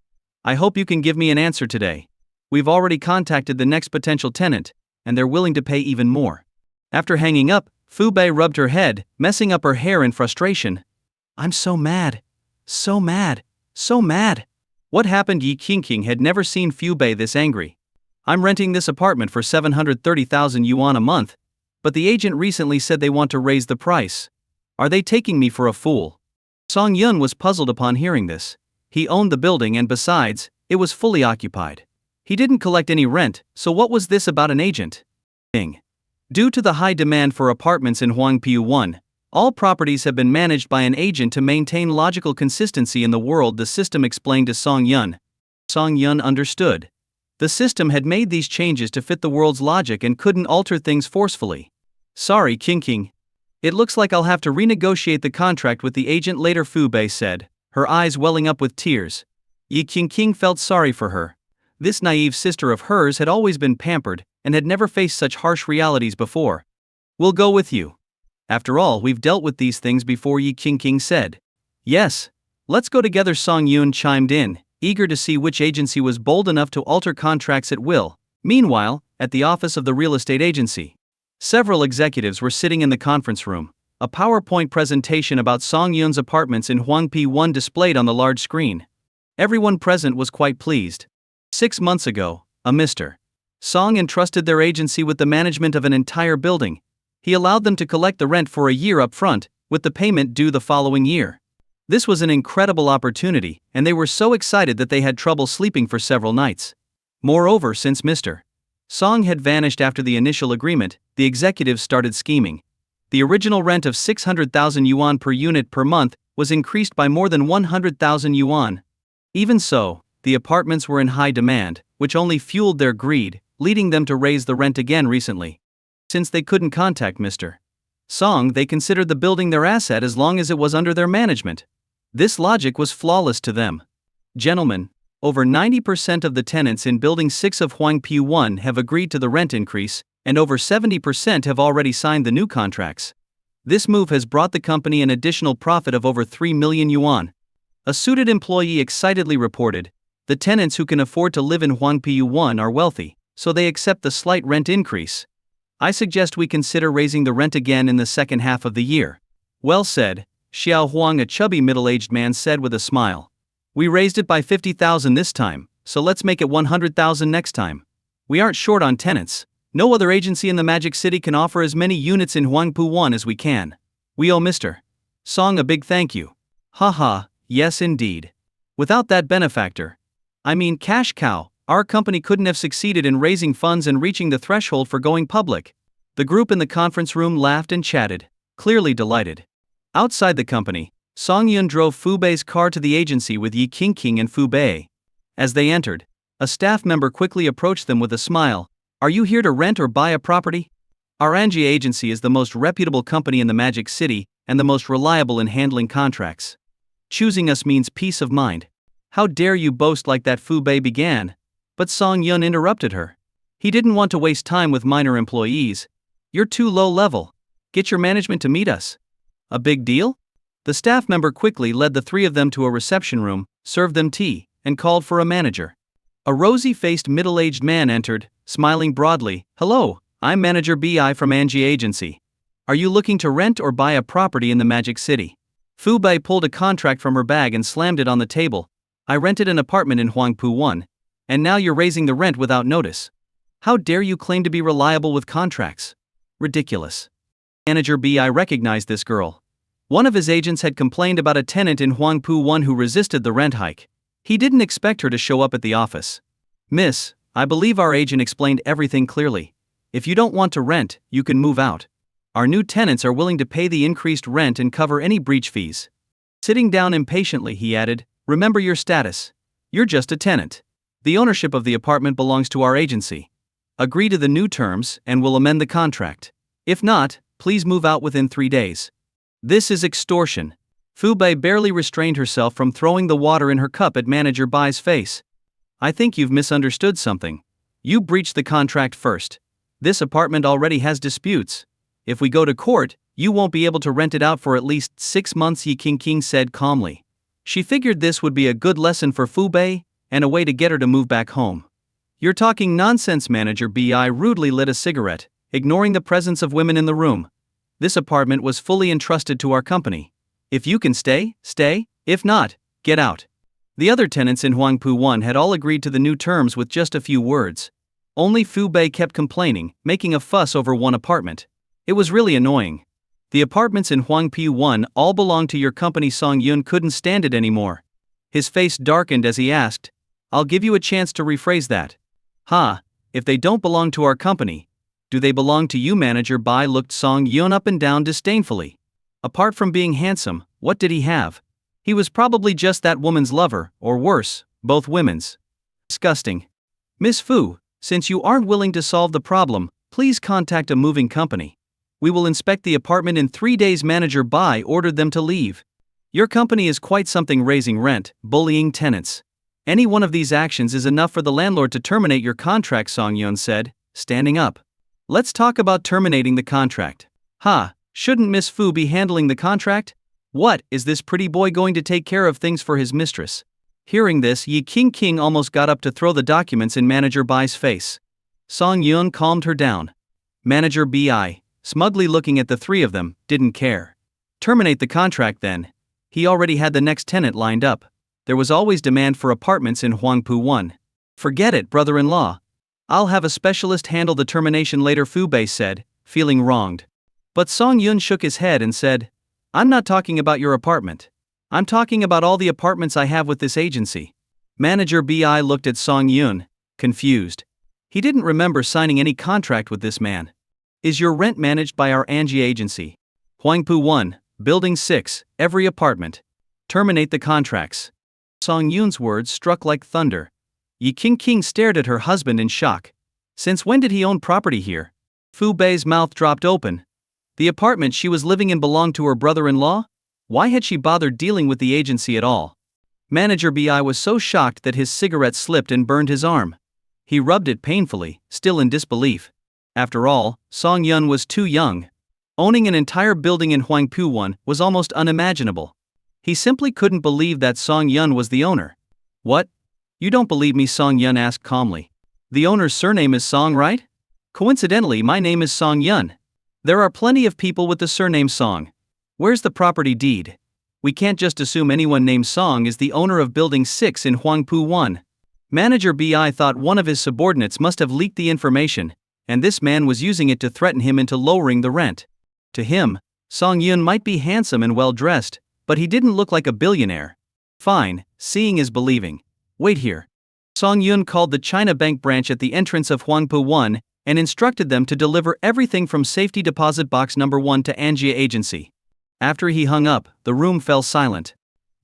I hope you can give me an answer today. We've already contacted the next potential tenant, and they're willing to pay even more." After hanging up, Fu Bei rubbed her head, messing up her hair in frustration. "I'm so mad. So mad. So mad." What happened? Yi Qingqing had never seen Fu Bei this angry. "I'm renting this apartment for 730,000 yuan a month, but the agent recently said they want to raise the price. Are they taking me for a fool?" Song Yun was puzzled upon hearing this. He owned the building and besides, it was fully occupied. He didn't collect any rent, so what was this about an agent? Due to the high demand for apartments in Huangpu 1, all properties have been managed by an agent to maintain logical consistency in the world, the system explained to Song Yun. Song Yun understood. The system had made these changes to fit the world's logic and couldn't alter things forcefully. "Sorry, Qingqing. It looks like I'll have to renegotiate the contract with the agent later," Fu Bei said, her eyes welling up with tears. Yi Qingqing felt sorry for her. This naive sister of hers had always been pampered and had never faced such harsh realities before. "We'll go with you. After all, we've dealt with these things before," Yi Qingqing said. "Yes. Let's go together," Song Yun chimed in, eager to see which agency was bold enough to alter contracts at will. Meanwhile, at the office of the real estate agency, several executives were sitting in the conference room. A PowerPoint presentation about Song Yun's apartments in Huangpu 1 displayed on the large screen. Everyone present was quite pleased. 6 months ago, a Mr. Song entrusted their agency with the management of an entire building. He allowed them to collect the rent for a year up front, with the payment due the following year. This was an incredible opportunity, and they were so excited that they had trouble sleeping for several nights. Moreover, since Mr. Song had vanished after the initial agreement, the executives started scheming. The original rent of 600,000 yuan per unit per month was increased by more than 100,000 yuan. Even so, the apartments were in high demand, which only fueled their greed, leading them to raise the rent again recently. Since they couldn't contact Mr. Song, they considered the building their asset as long as it was under their management. This logic was flawless to them. "Gentlemen, over 90% of the tenants in Building 6 of Huangpu 1 have agreed to the rent increase, and over 70% have already signed the new contracts. This move has brought the company an additional profit of over 3 million yuan. A suited employee excitedly reported, "The tenants who can afford to live in Huangpu 1 are wealthy, so they accept the slight rent increase. I suggest we consider raising the rent again in the second half of the year." "Well said," Xiao Huang, a chubby middle-aged man, said with a smile. "We raised it by 50,000 this time, so let's make it 100,000 next time. We aren't short on tenants. No other agency in the Magic City can offer as many units in Huangpu 1 as we can. We owe Mr. Song a big thank you." "Haha, yes indeed. Without that benefactor, cash cow, our company couldn't have succeeded in raising funds and reaching the threshold for going public." The group in the conference room laughed and chatted, clearly delighted. Outside the company, Song Yun drove Fu Bei's car to the agency with Yi Qingqing and Fu Bei. As they entered, A staff member quickly approached them with a smile. Are you here to rent or buy a property? Our Angie agency is the most reputable company in the Magic City and the most reliable in handling contracts. Choosing us means peace of mind. How dare you boast like that, Fu Bei began. But Song Yun interrupted her. He didn't want to waste time with minor employees. You're too low level. Get your management to meet us. A big deal? The staff member quickly led the three of them to a reception room, served them tea, and called for a manager. A rosy-faced middle-aged man entered, smiling broadly. Hello, I'm Manager Bi from Angie Agency. Are you looking to rent or buy a property in the Magic City? Fu Bei pulled a contract from her bag and slammed it on the table. I rented an apartment in Huangpu 1. And now you're raising the rent without notice. How dare you claim to be reliable with contracts? Ridiculous. Manager Bi recognized this girl. One of his agents had complained about a tenant in Huangpu 1 who resisted the rent hike. He didn't expect her to show up at the office. Miss, I believe our agent explained everything clearly. If you don't want to rent, you can move out. Our new tenants are willing to pay the increased rent and cover any breach fees. Sitting down impatiently, he added, remember your status. You're just a tenant. The ownership of the apartment belongs to our agency. Agree to the new terms and we'll amend the contract. If not, please move out within 3 days. This is extortion. Fu Bei barely restrained herself from throwing the water in her cup at Manager Bai's face. I think you've misunderstood something. You breached the contract first. This apartment already has disputes. If we go to court, you won't be able to rent it out for at least 6 months, Yi King said calmly. She figured this would be a good lesson for Fu Bei, and a way to get her to move back home. You're talking nonsense. Manager Bi rudely lit a cigarette, ignoring the presence of women in the room. This apartment was fully entrusted to our company. If you can stay, stay. If not, get out. The other tenants in Huangpu 1 had all agreed to the new terms with just a few words. Only Fu Bei kept complaining, making a fuss over one apartment. It was really annoying. The apartments in Huangpu 1 all belong to your company. Song Yun couldn't stand it anymore. His face darkened as he asked, I'll give you a chance to rephrase that. If they don't belong to our company, do they belong to you? Manager Bai looked Song Yun up and down disdainfully. Apart from being handsome, what did he have? He was probably just that woman's lover, or worse, both women's. Disgusting. Miss Fu, since you aren't willing to solve the problem, please contact a moving company. We will inspect the apartment in 3 days. Manager Bai ordered them to leave. Your company is quite something, raising rent, bullying tenants. Any one of these actions is enough for the landlord to terminate your contract, Song Yun said, standing up. Let's talk about terminating the contract. Shouldn't Miss Fu be handling the contract? What, is this pretty boy going to take care of things for his mistress? Hearing this, Yi King almost got up to throw the documents in Manager Bai's face. Song Yun calmed her down. Manager Bi, smugly looking at the three of them, didn't care. Terminate the contract then. He already had the next tenant lined up. There was always demand for apartments in Huangpu 1. Forget it, brother-in-law. I'll have a specialist handle the termination later, Fu Bei said, feeling wronged. But Song Yun shook his head and said, I'm not talking about your apartment. I'm talking about all the apartments I have with this agency. Manager Bi looked at Song Yun, confused. He didn't remember signing any contract with this man. Is your rent managed by our Angie agency? Huangpu 1, Building 6, every apartment. Terminate the contracts. Song Yun's words struck like thunder. Yi King stared at her husband in shock. Since when did he own property here? Fu Bei's mouth dropped open. The apartment she was living in belonged to her brother-in-law? Why had she bothered dealing with the agency at all? Manager Bi was so shocked that his cigarette slipped and burned his arm. He rubbed it painfully, still in disbelief. After all, Song Yun was too young. Owning an entire building in Huangpu 1 was almost unimaginable. He simply couldn't believe that Song Yun was the owner. What? You don't believe me? Song Yun asked calmly. The owner's surname is Song, right? Coincidentally, my name is Song Yun. There are plenty of people with the surname Song. Where's the property deed? We can't just assume anyone named Song is the owner of Building 6 in Huangpu 1. Manager Bi thought one of his subordinates must have leaked the information, and this man was using it to threaten him into lowering the rent. To him, Song Yun might be handsome and well-dressed, but he didn't look like a billionaire. Fine, seeing is believing. Wait here. Song Yun called the China Bank branch at the entrance of Huangpu 1 and instructed them to deliver everything from safety deposit box number 1 to Angie agency. After he hung up, the room fell silent.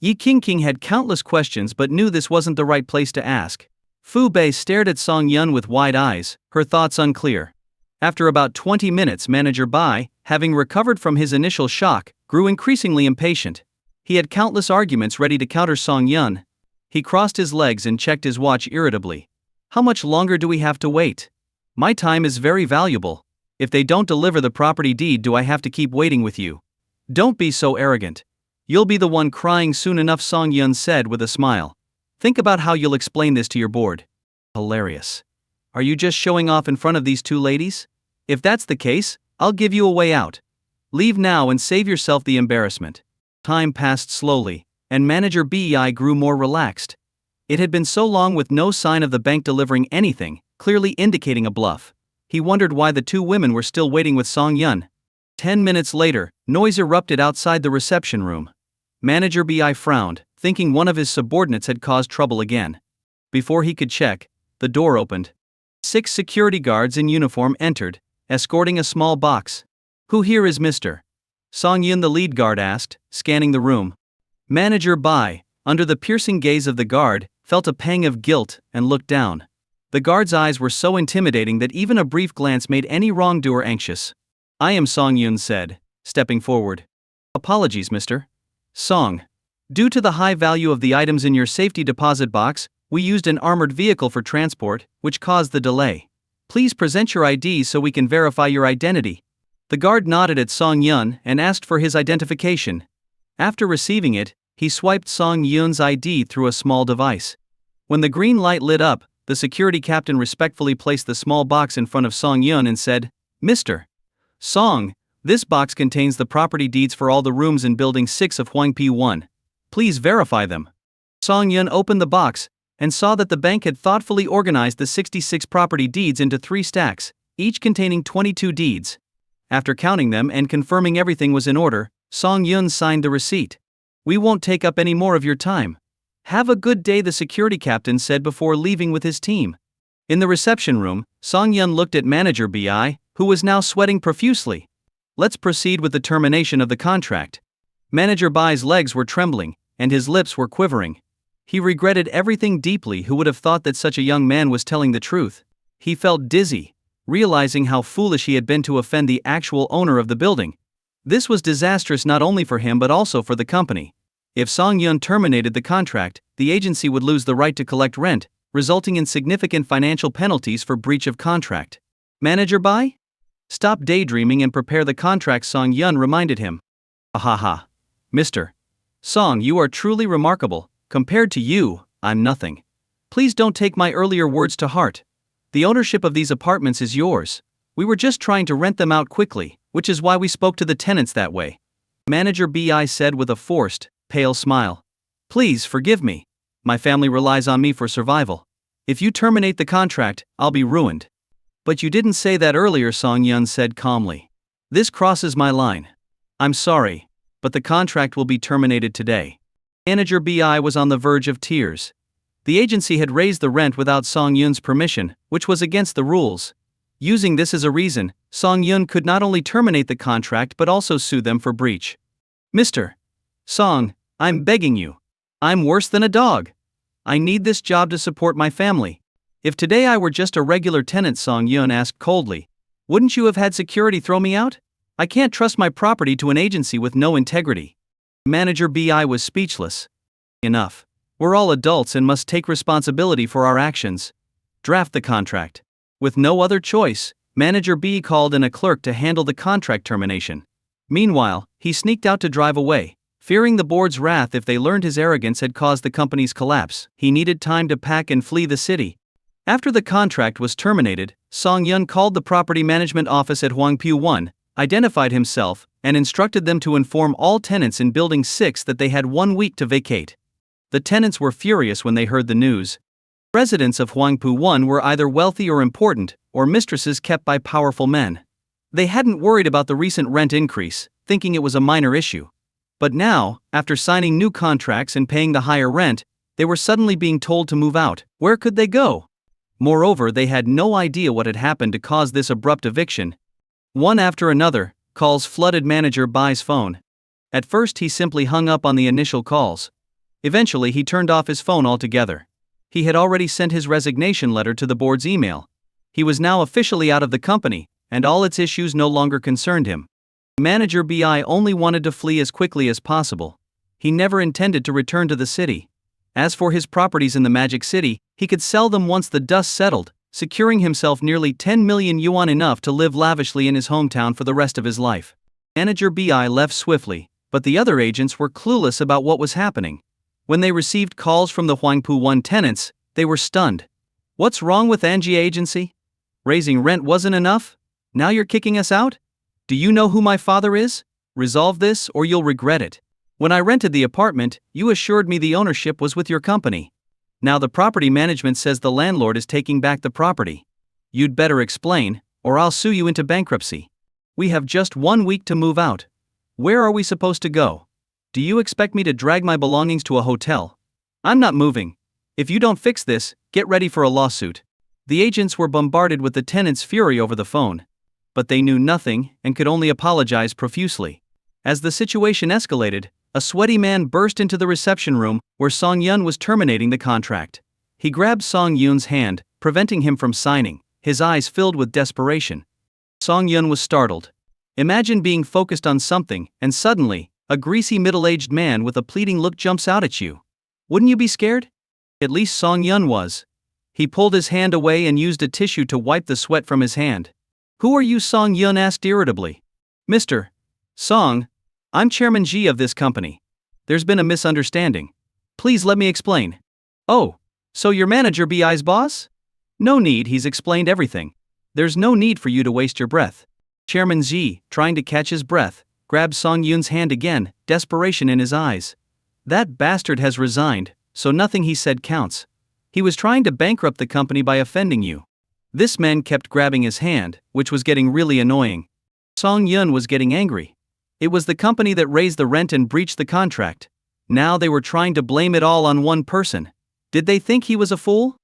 Yi King had countless questions but knew this wasn't the right place to ask. Fu Bei stared at Song Yun with wide eyes, her thoughts unclear. After about 20 minutes, Manager Bai, having recovered from his initial shock, grew increasingly impatient. He had countless arguments ready to counter Song Yun. He crossed his legs and checked his watch irritably. How much longer do we have to wait? My time is very valuable. If they don't deliver the property deed, do I have to keep waiting with you? Don't be so arrogant. You'll be the one crying soon enough, Song Yun said with a smile. Think about how you'll explain this to your board. Hilarious. Are you just showing off in front of these two ladies? If that's the case, I'll give you a way out. Leave now and save yourself the embarrassment. Time passed slowly, and Manager Bei grew more relaxed. It had been so long with no sign of the bank delivering anything, clearly indicating a bluff. He wondered why the two women were still waiting with Song Yun. 10 minutes later, noise erupted outside the reception room. Manager Bei frowned, thinking one of his subordinates had caused trouble again. Before he could check, the door opened. 6 security guards in uniform entered, escorting a small box. Who here is Mr. Song Yun, the lead guard asked, scanning the room. Manager Bai, under the piercing gaze of the guard, felt a pang of guilt and looked down. The guard's eyes were so intimidating that even a brief glance made any wrongdoer anxious. I am Song Yun said, stepping forward. Apologies, Mr. Song. Due to the high value of the items in your safety deposit box, we used an armored vehicle for transport, which caused the delay. Please present your ID so we can verify your identity. The guard nodded at Song Yun and asked for his identification. After receiving it, he swiped Song Yun's ID through a small device. When the green light lit up, the security captain respectfully placed the small box in front of Song Yun and said, Mr. Song, this box contains the property deeds for all the rooms in Building 6 of Huangpi 1. Please verify them. Song Yun opened the box and saw that the bank had thoughtfully organized the 66 property deeds into 3 stacks, each containing 22 deeds. After counting them and confirming everything was in order, Song Yun signed the receipt. We won't take up any more of your time. Have a good day, the security captain said before leaving with his team. In the reception room, Song Yun looked at Manager Bei, who was now sweating profusely. Let's proceed with the termination of the contract. Manager Bai's legs were trembling, and his lips were quivering. He regretted everything deeply. Who would have thought that such a young man was telling the truth? He felt dizzy, realizing how foolish he had been to offend the actual owner of the building. This was disastrous not only for him but also for the company. If Song Yun terminated the contract, the agency would lose the right to collect rent, resulting in significant financial penalties for breach of contract. Manager Bai? Stop daydreaming and prepare the contract, Song Yun reminded him. Ahaha. Mr. Song, you are truly remarkable. Compared to you, I'm nothing. Please don't take my earlier words to heart. The ownership of these apartments is yours. We were just trying to rent them out quickly, which is why we spoke to the tenants that way. Manager Bei said with a forced, pale smile. Please forgive me. My family relies on me for survival. If you terminate the contract, I'll be ruined. But you didn't say that earlier, Song Yun said calmly. This crosses my line. I'm sorry, but the contract will be terminated today. Manager Bei was on the verge of tears. The agency had raised the rent without Song Yun's permission, which was against the rules. Using this as a reason, Song Yun could not only terminate the contract but also sue them for breach. Mr. Song, I'm begging you. I'm worse than a dog. I need this job to support my family. If today I were just a regular tenant, Song Yun asked coldly, wouldn't you have had security throw me out? I can't trust my property to an agency with no integrity. Manager Bei was speechless. Enough. We're all adults and must take responsibility for our actions. Draft the contract. With no other choice, Manager Bei called in a clerk to handle the contract termination. Meanwhile, he sneaked out to drive away. Fearing the board's wrath if they learned his arrogance had caused the company's collapse, he needed time to pack and flee the city. After the contract was terminated, Song Yun called the property management office at Huangpi 1, identified himself, and instructed them to inform all tenants in Building 6 that they had 1 week to vacate. The tenants were furious when they heard the news. Residents of Huangpu 1 were either wealthy or important, or mistresses kept by powerful men. They hadn't worried about the recent rent increase, thinking it was a minor issue. But now, after signing new contracts and paying the higher rent, they were suddenly being told to move out. Where could they go? Moreover, they had no idea what had happened to cause this abrupt eviction. One after another, calls flooded Manager Bai's phone. At first he simply hung up on the initial calls. Eventually he turned off his phone altogether. He had already sent his resignation letter to the board's email. He was now officially out of the company, and all its issues no longer concerned him. Manager BI only wanted to flee as quickly as possible. He never intended to return to the city. As for his properties in the Magic City, he could sell them once the dust settled, securing himself nearly 10 million yuan, enough to live lavishly in his hometown for the rest of his life. Manager BI left swiftly, but the other agents were clueless about what was happening. When they received calls from the Huangpu 1 tenants, they were stunned. What's wrong with Anjie Agency? Raising rent wasn't enough? Now you're kicking us out? Do you know who my father is? Resolve this or you'll regret it. When I rented the apartment, you assured me the ownership was with your company. Now the property management says the landlord is taking back the property. You'd better explain, or I'll sue you into bankruptcy. We have just 1 week to move out. Where are we supposed to go? Do you expect me to drag my belongings to a hotel? I'm not moving. If you don't fix this, get ready for a lawsuit. The agents were bombarded with the tenants' fury over the phone. But they knew nothing and could only apologize profusely. As the situation escalated, a sweaty man burst into the reception room where Song Yun was terminating the contract. He grabbed Song Yun's hand, preventing him from signing, his eyes filled with desperation. Song Yun was startled. Imagine being focused on something, and suddenly, a greasy middle-aged man with a pleading look jumps out at you. Wouldn't you be scared? At least Song Yun was. He pulled his hand away and used a tissue to wipe the sweat from his hand. Who are you? Song Yun asked irritably. Mr. Song, I'm Chairman Ji of this company. There's been a misunderstanding. Please let me explain. Oh, so you're Manager BI's boss? No need, he's explained everything. There's no need for you to waste your breath. Chairman Ji, trying to catch his breath, grabbed Song Yun's hand again, desperation in his eyes. That bastard has resigned, so nothing he said counts. He was trying to bankrupt the company by offending you. This man kept grabbing his hand, which was getting really annoying. Song Yun was getting angry. It was the company that raised the rent and breached the contract. Now they were trying to blame it all on one person. Did they think he was a fool?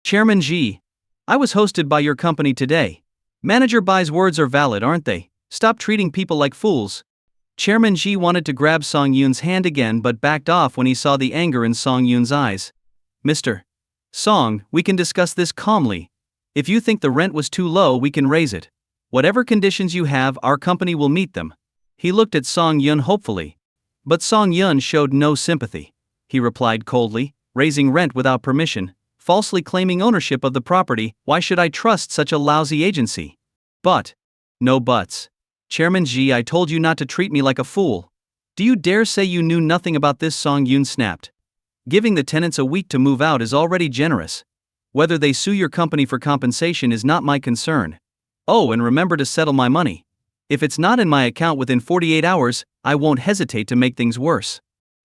Chairman Ji, I was hosted by your company today. Manager Bai's words are valid, aren't they? Stop treating people like fools. Chairman Ji wanted to grab Song Yun's hand again but backed off when he saw the anger in Song Yun's eyes. Mr. Song, we can discuss this calmly. If you think the rent was too low, we can raise it. Whatever conditions you have, our company will meet them. He looked at Song Yun hopefully. But Song Yun showed no sympathy. He replied coldly, raising rent without permission, falsely claiming ownership of the property. Why should I trust such a lousy agency? But. No buts. Chairman Ji, I told you not to treat me like a fool. Do you dare say you knew nothing about this? Song Yun snapped. Giving the tenants a week to move out is already generous. Whether they sue your company for compensation is not my concern. Oh, and remember to settle my money. If it's not in my account within 48 hours, I won't hesitate to make things worse.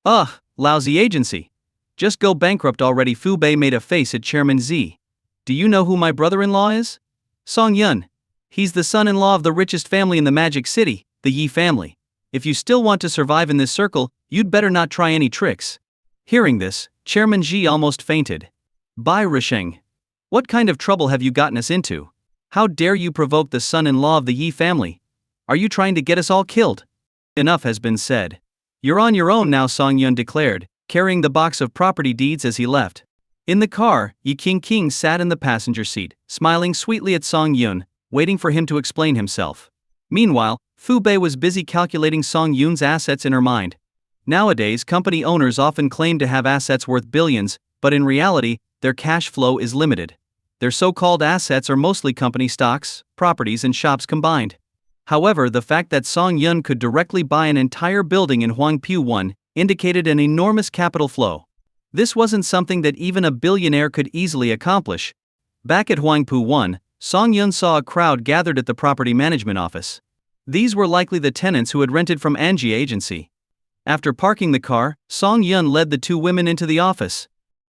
Ugh, lousy agency. Just go bankrupt already. Fu Bei made a face at Chairman Z. Do you know who my brother-in-law is? Song Yun. He's the son-in-law of the richest family in the Magic City, the Yi family. If you still want to survive in this circle, you'd better not try any tricks. Hearing this, Chairman Ji almost fainted. Bai Risheng. What kind of trouble have you gotten us into? How dare you provoke the son-in-law of the Yi family? Are you trying to get us all killed? Enough has been said. You're on your own now, Song Yun declared, carrying the box of property deeds as he left. In the car, Yi King sat in the passenger seat, smiling sweetly at Song Yun, waiting for him to explain himself. Meanwhile, Fu Bei was busy calculating Song Yun's assets in her mind. Nowadays, company owners often claim to have assets worth billions, but in reality, their cash flow is limited. Their so-called assets are mostly company stocks, properties and shops combined. However, the fact that Song Yun could directly buy an entire building in Huangpu 1 indicated an enormous capital flow. This wasn't something that even a billionaire could easily accomplish. Back at Huangpu 1, Song Yun saw a crowd gathered at the property management office. These were likely the tenants who had rented from Anjie Agency. After parking the car, Song Yun led the two women into the office.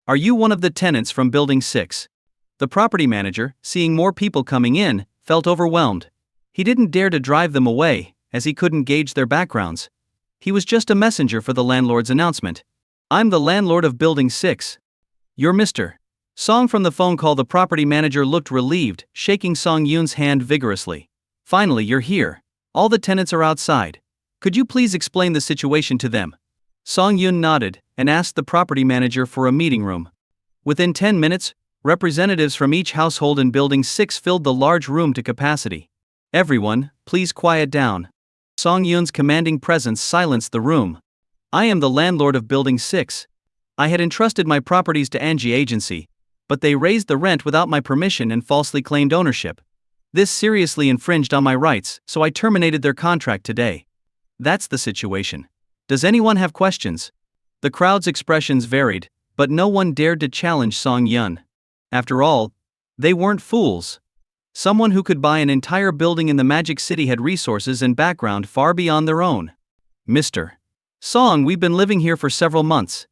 Are you one of the tenants from Building 6? The property manager, seeing more people coming in, felt overwhelmed. He didn't dare to drive them away, as he couldn't gauge their backgrounds. He was just a messenger for the landlord's announcement. I'm the landlord of Building 6. You're Mr. Song from the phone call. The property manager looked relieved, shaking Song Yun's hand vigorously. Finally, you're here. All the tenants are outside. Could you please explain the situation to them? Song Yun nodded, and asked the property manager for a meeting room. Within 10 minutes, representatives from each household in Building 6 filled the large room to capacity. Everyone, please quiet down. Song Yun's commanding presence silenced the room. I am the landlord of Building 6. I had entrusted my properties to Angie Agency, but they raised the rent without my permission and falsely claimed ownership. This seriously infringed on my rights, so I terminated their contract today. That's the situation. Does anyone have questions? The crowd's expressions varied, but no one dared to challenge Song Yun. After all, they weren't fools. Someone who could buy an entire building in the Magic City had resources and background far beyond their own. Mr. Song, we've been living here for several months.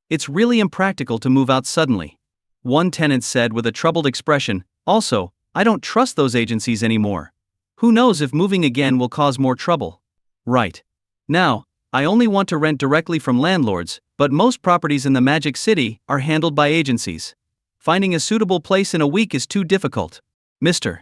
It's really impractical to move out suddenly. One tenant said with a troubled expression. Also, I don't trust those agencies anymore. Who knows if moving again will cause more trouble? Right. Now, I only want to rent directly from landlords, but most properties in the Magic City are handled by agencies. Finding a suitable place in a week is too difficult. Mr.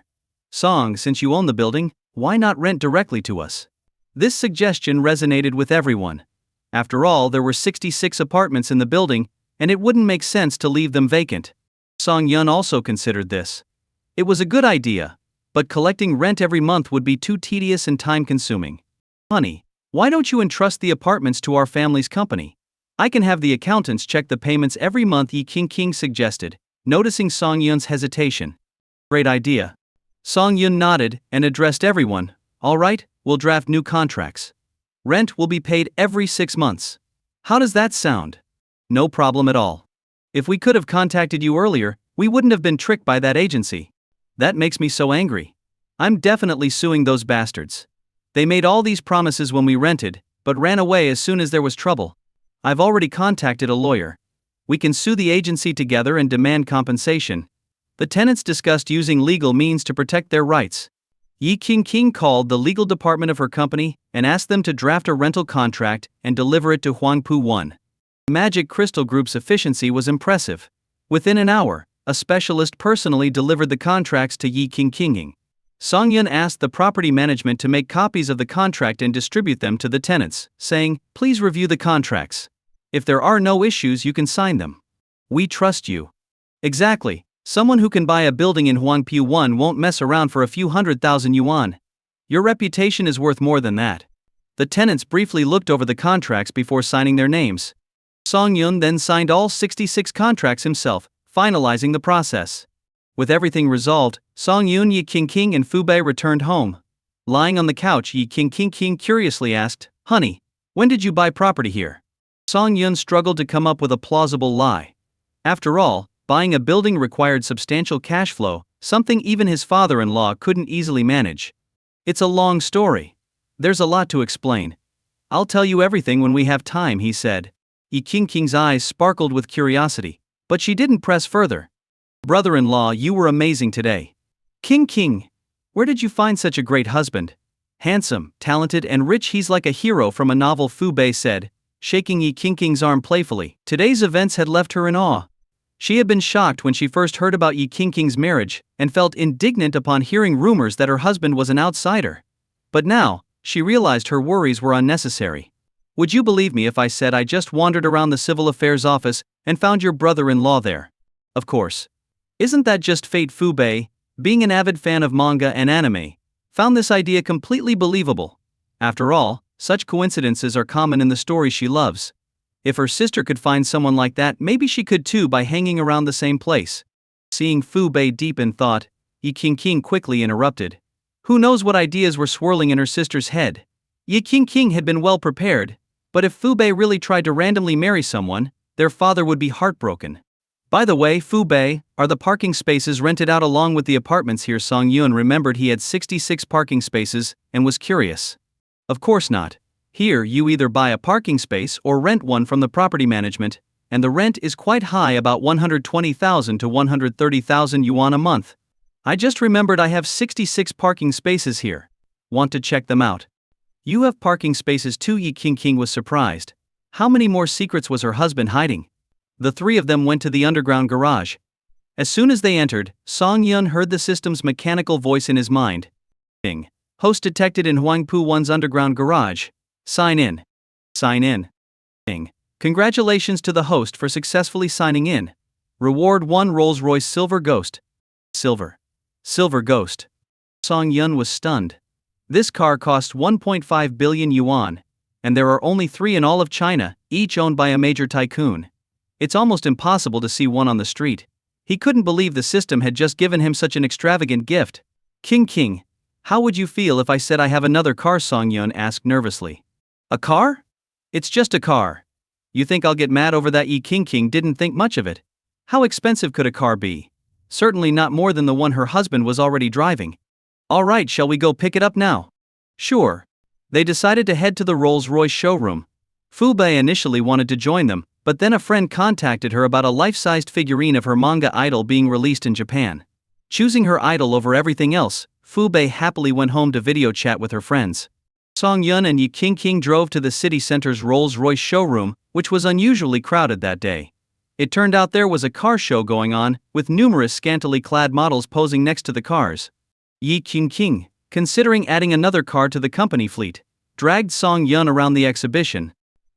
Song, since you own the building, why not rent directly to us? This suggestion resonated with everyone. After all, there were 66 apartments in the building, and it wouldn't make sense to leave them vacant. Song Yun also considered this. It was a good idea, but collecting rent every month would be too tedious and time-consuming. Honey, why don't you entrust the apartments to our family's company? I can have the accountants check the payments every month, Yi King suggested, noticing Song Yun's hesitation. Great idea. Song Yun nodded and addressed everyone. All right, we'll draft new contracts. Rent will be paid every 6 months. How does that sound? No problem at all. If we could have contacted you earlier, we wouldn't have been tricked by that agency. That makes me so angry. I'm definitely suing those bastards. They made all these promises when we rented, but ran away as soon as there was trouble. I've already contacted a lawyer. We can sue the agency together and demand compensation. The tenants discussed using legal means to protect their rights. Yi King called the legal department of her company and asked them to draft a rental contract and deliver it to Huangpu 1. Magic Crystal Group's efficiency was impressive. Within an hour, a specialist personally delivered the contracts to Yi King. Song Yun asked the property management to make copies of the contract and distribute them to the tenants, saying, "Please review the contracts. If there are no issues, you can sign them. We trust you." Exactly. Someone who can buy a building in Huangpu 1 won't mess around for a few 100,000 yuan. Your reputation is worth more than that. The tenants briefly looked over the contracts before signing their names. Song Yun then signed all 66 contracts himself, finalizing the process. With everything resolved, Song Yun, Yi King and Fu Bei returned home. Lying on the couch, Yi King curiously asked, "Honey, when did you buy property here?" Song Yun struggled to come up with a plausible lie. After all, buying a building required substantial cash flow, something even his father-in-law couldn't easily manage. It's a long story. There's a lot to explain. I'll tell you everything when we have time, he said. Yi King's eyes sparkled with curiosity, but she didn't press further. Brother-in-law, you were amazing today. King, where did you find such a great husband? Handsome, talented and rich, he's like a hero from a novel, Fu Bei said, shaking Yi King's arm playfully. Today's events had left her in awe. She had been shocked when she first heard about Yi King's marriage, and felt indignant upon hearing rumors that her husband was an outsider. But now, she realized her worries were unnecessary. Would you believe me if I said I just wandered around the civil affairs office and found your brother-in-law there? Of course. Isn't that just fate? Fu Bei, being an avid fan of manga and anime, found this idea completely believable. After all, such coincidences are common in the stories she loves. If her sister could find someone like that, maybe she could too by hanging around the same place. Seeing Fu Bei deep in thought, Yi King quickly interrupted. Who knows what ideas were swirling in her sister's head? Yi King had been well prepared, but if Fu Bei really tried to randomly marry someone, their father would be heartbroken. By the way, Fu Bei, are the parking spaces rented out along with the apartments here? Song Yun remembered he had 66 parking spaces and was curious. Of course not. Here you either buy a parking space or rent one from the property management, and the rent is quite high, about 120,000 to 130,000 yuan a month. I just remembered I have 66 parking spaces here. Want to check them out? You have parking spaces too? Yi King was surprised. How many more secrets was her husband hiding? The three of them went to the underground garage. As soon as they entered, Song Yun heard the system's mechanical voice in his mind. Ding. Host detected in Huangpu 1's underground garage. Sign in. Sign in. Ding. Congratulations to the host for successfully signing in. Reward 1 Rolls-Royce Silver Ghost. Silver Ghost. Song Yun was stunned. This car cost 1.5 billion yuan, and there are only 3 in all of China, each owned by a major tycoon. It's almost impossible to see one on the street. He couldn't believe the system had just given him such an extravagant gift. King, how would you feel if I said I have another car? Song Yun asked nervously. A car? It's just a car. You think I'll get mad over that? King didn't think much of it. How expensive could a car be? Certainly not more than the one her husband was already driving. Alright, shall we go pick it up now? Sure. They decided to head to the Rolls-Royce showroom. Fu Bei initially wanted to join them, but then a friend contacted her about a life-sized figurine of her manga idol being released in Japan. Choosing her idol over everything else, Fu Bei happily went home to video chat with her friends. Song Yun and Yi King drove to the city center's Rolls-Royce showroom, which was unusually crowded that day. It turned out there was a car show going on, with numerous scantily clad models posing next to the cars. Yi King, considering adding another car to the company fleet, dragged Song Yun around the exhibition.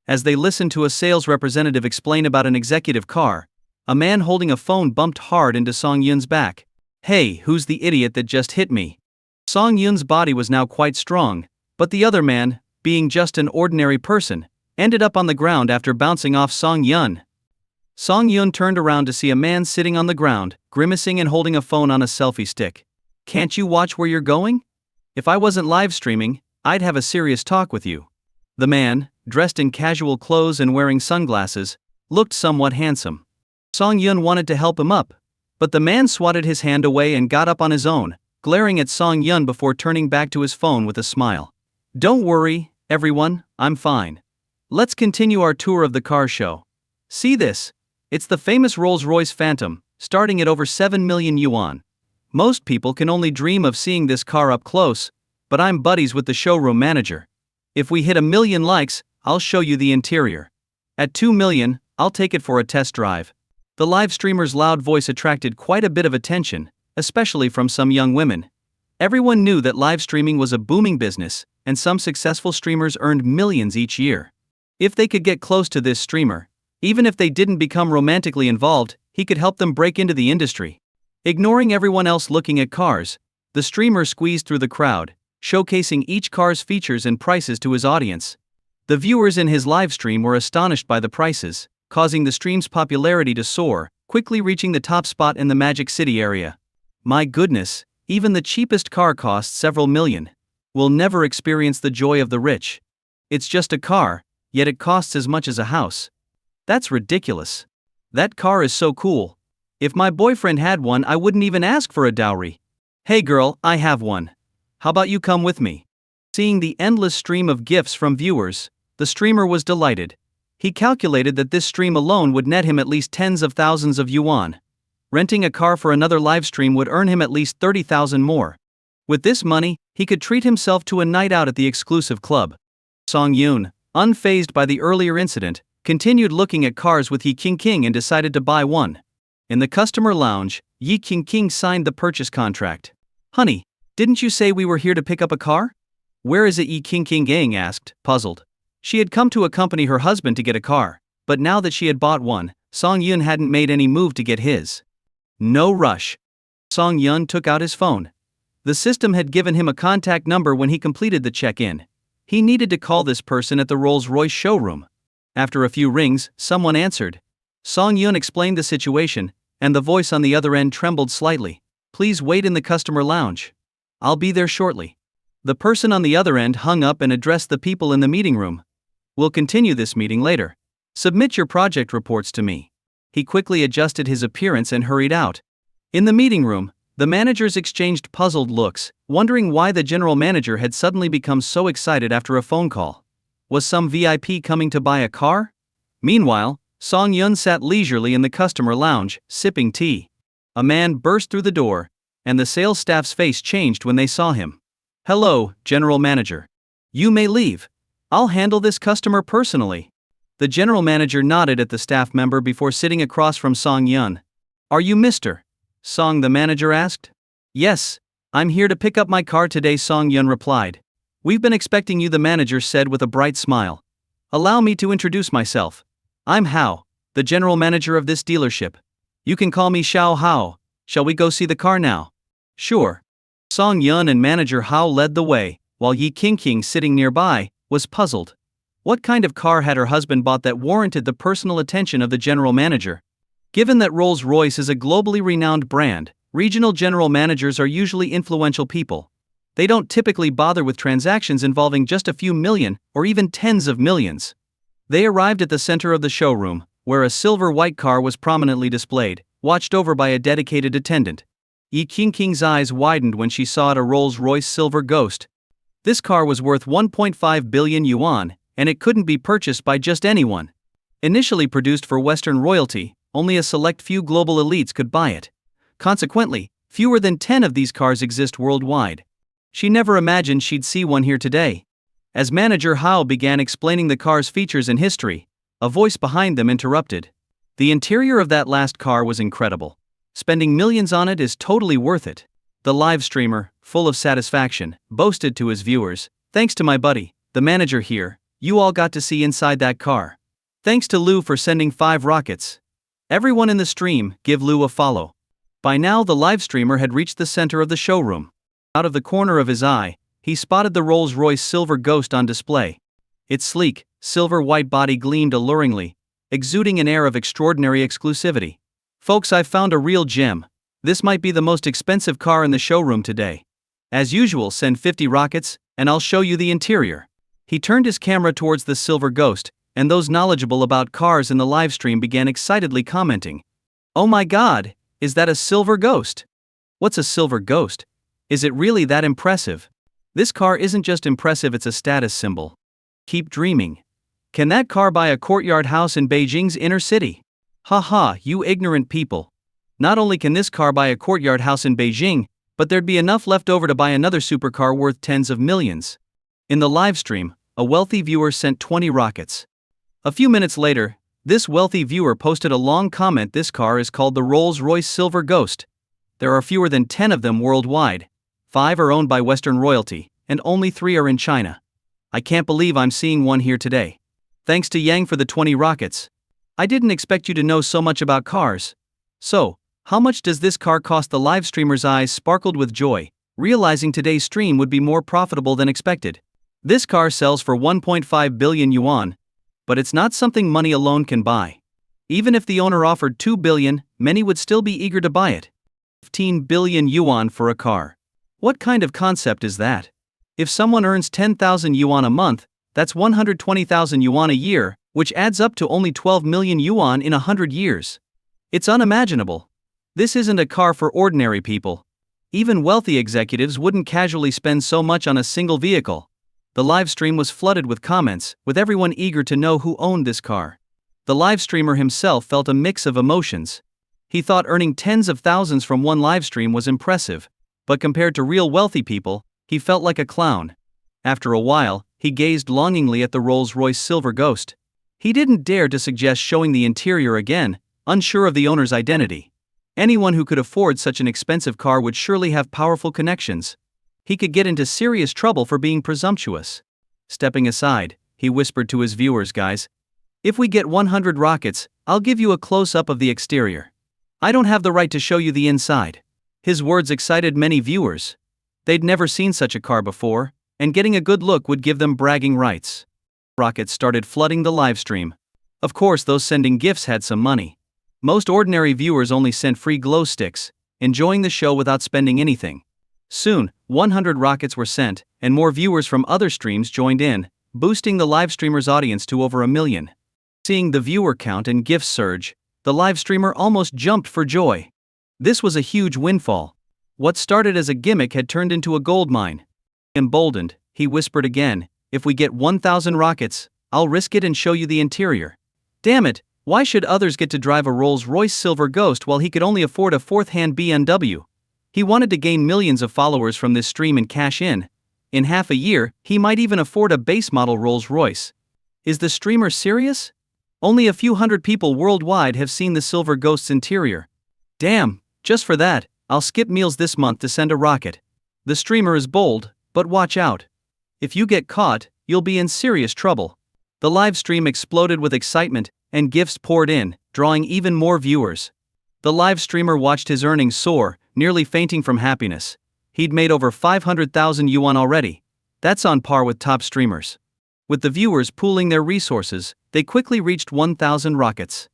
As they listened to a sales representative explain about an executive car, a man holding a phone bumped hard into Song Yun's back. Hey, who's the idiot that just hit me? Song Yun's body was now quite strong, but the other man, being just an ordinary person, ended up on the ground after bouncing off Song Yun. Song Yun turned around to see a man sitting on the ground, grimacing and holding a phone on a selfie stick. Can't you watch where you're going? If I wasn't live streaming, I'd have a serious talk with you. The man, dressed in casual clothes and wearing sunglasses, looked somewhat handsome. Song Yun wanted to help him up, but the man swatted his hand away and got up on his own, glaring at Song Yun before turning back to his phone with a smile. Don't worry, everyone, I'm fine. Let's continue our tour of the car show. See this? It's the famous Rolls-Royce Phantom, starting at over 7 million yuan. Most people can only dream of seeing this car up close, but I'm buddies with the showroom manager. If we hit 1 million likes, I'll show you the interior. At 2 million, I'll take it for a test drive. The live streamer's loud voice attracted quite a bit of attention, especially from some young women. Everyone knew that live streaming was a booming business, and some successful streamers earned millions each year. If they could get close to this streamer, even if they didn't become romantically involved, he could help them break into the industry. Ignoring everyone else looking at cars, the streamer squeezed through the crowd, showcasing each car's features and prices to his audience. The viewers in his live stream were astonished by the prices, causing the stream's popularity to soar, quickly reaching the top spot in the Magic City area. My goodness, even the cheapest car costs several million. We'll never experience the joy of the rich. It's just a car, yet it costs as much as a house. That's ridiculous. That car is so cool. If my boyfriend had one, I wouldn't even ask for a dowry. Hey girl, I have one. How about you come with me? Seeing the endless stream of gifts from viewers, the streamer was delighted. He calculated that this stream alone would net him at least tens of thousands of yuan. Renting a car for another live stream would earn him at least 30,000 more. With this money, he could treat himself to a night out at the exclusive club. Song Yun, unfazed by the earlier incident, continued looking at cars with Yi King and decided to buy one. In the customer lounge, Yi King signed the purchase contract. Honey, didn't you say we were here to pick up a car? Where is it? Yi King asked, puzzled. She had come to accompany her husband to get a car, but now that she had bought one, Song Yun hadn't made any move to get his. No rush. Song Yun took out his phone. The system had given him a contact number when he completed the check-in. He needed to call this person at the Rolls-Royce showroom. After a few rings, someone answered. Song Yun explained the situation, and the voice on the other end trembled slightly. Please wait in the customer lounge. I'll be there shortly. The person on the other end hung up and addressed the people in the meeting room. We'll continue this meeting later. Submit your project reports to me. He quickly adjusted his appearance and hurried out. In the meeting room, the managers exchanged puzzled looks, wondering why the general manager had suddenly become so excited after a phone call. Was some VIP coming to buy a car? Meanwhile, Song Yun sat leisurely in the customer lounge, sipping tea. A man burst through the door, and the sales staff's face changed when they saw him. Hello, General Manager. You may leave. I'll handle this customer personally. The general manager nodded at the staff member before sitting across from Song Yun. Are you Mr. Song? The manager asked. Yes, I'm here to pick up my car today, Song Yun replied. We've been expecting you, the manager said with a bright smile. Allow me to introduce myself. I'm Hao, the general manager of this dealership. You can call me Xiao Hao. Shall we go see the car now? Sure. Song Yun and manager Hao led the way, while Yi Qingqing, sitting nearby, was puzzled. What kind of car had her husband bought that warranted the personal attention of the general manager? Given that Rolls-Royce is a globally renowned brand, regional general managers are usually influential people. They don't typically bother with transactions involving just a few million or even tens of millions. They arrived at the center of the showroom, where a silver-white car was prominently displayed, watched over by a dedicated attendant. Yi Qingqing's eyes widened when she saw a Rolls-Royce Silver Ghost. This car was worth 1.5 billion yuan, and it couldn't be purchased by just anyone. Initially produced for Western royalty, only a select few global elites could buy it. Consequently, fewer than 10 of these cars exist worldwide. She never imagined she'd see one here today. As manager Hao began explaining the car's features and history, a voice behind them interrupted. The interior of that last car was incredible. Spending millions on it is totally worth it. The live streamer, full of satisfaction, boasted to his viewers, "Thanks to my buddy, the manager here, you all got to see inside that car. Thanks to Lou for sending 5 rockets. Everyone in the stream, give Lou a follow." By now the live streamer had reached the center of the showroom. Out of the corner of his eye, he spotted the Rolls-Royce Silver Ghost on display. Its sleek, silver-white body gleamed alluringly, exuding an air of extraordinary exclusivity. "Folks, I've found a real gem. This might be the most expensive car in the showroom today. As usual, send 50 rockets, and I'll show you the interior." He turned his camera towards the Silver Ghost, and those knowledgeable about cars in the livestream began excitedly commenting. "Oh my god, is that a Silver Ghost? What's a Silver Ghost? Is it really that impressive? This car isn't just impressive, it's a status symbol. Keep dreaming. Can that car buy a courtyard house in Beijing's inner city? Haha, you ignorant people. Not only can this car buy a courtyard house in Beijing, but there'd be enough left over to buy another supercar worth tens of millions." In the livestream, a wealthy viewer sent 20 rockets. A few minutes later, this wealthy viewer posted a long comment. "This car is called the Rolls-Royce Silver Ghost. There are fewer than 10 of them worldwide. 5 are owned by Western royalty, and only 3 are in China. I can't believe I'm seeing one here today. Thanks to Yang for the 20 rockets. I didn't expect you to know so much about cars. So, how much does this car cost?" The live streamer's eyes sparkled with joy, realizing today's stream would be more profitable than expected. "This car sells for 1.5 billion yuan. But it's not something money alone can buy. Even if the owner offered 2 billion, many would still be eager to buy it. 15 billion yuan for a car. What kind of concept is that? If someone earns 10,000 yuan a month, that's 120,000 yuan a year, which adds up to only 12 million yuan in 100 years. It's unimaginable. This isn't a car for ordinary people. Even wealthy executives wouldn't casually spend so much on a single vehicle." The live stream was flooded with comments, with everyone eager to know who owned this car. The live streamer himself felt a mix of emotions. He thought earning tens of thousands from one live stream was impressive, but compared to real wealthy people, he felt like a clown. After a while, he gazed longingly at the Rolls-Royce Silver Ghost. He didn't dare to suggest showing the interior again, unsure of the owner's identity. Anyone who could afford such an expensive car would surely have powerful connections. He could get into serious trouble for being presumptuous. Stepping aside, he whispered to his viewers, "Guys, if we get 100 rockets, I'll give you a close-up of the exterior. I don't have the right to show you the inside." His words excited many viewers. They'd never seen such a car before, and getting a good look would give them bragging rights. Rockets started flooding the livestream. Of course, those sending gifts had some money. Most ordinary viewers only sent free glow sticks, enjoying the show without spending anything. Soon, 100 rockets were sent, and more viewers from other streams joined in, boosting the live streamer's audience to over 1 million. Seeing the viewer count and gifts surge, the live streamer almost jumped for joy. This was a huge windfall. What started as a gimmick had turned into a goldmine. Emboldened, he whispered again, "If we get 1,000 rockets, I'll risk it and show you the interior." Damn it, why should others get to drive a Rolls-Royce Silver Ghost while he could only afford a fourth-hand BMW? He wanted to gain millions of followers from this stream and cash in. In half a year, he might even afford a base-model Rolls-Royce. Is the streamer serious? Only a few hundred people worldwide have seen the Silver Ghost's interior. Damn, just for that, I'll skip meals this month to send a rocket. The streamer is bold, but watch out. If you get caught, you'll be in serious trouble. The live stream exploded with excitement, and gifts poured in, drawing even more viewers. The live streamer watched his earnings soar, nearly fainting from happiness. He'd made over 500,000 yuan already. That's on par with top streamers. With the viewers pooling their resources, they quickly reached 1,000 rockets.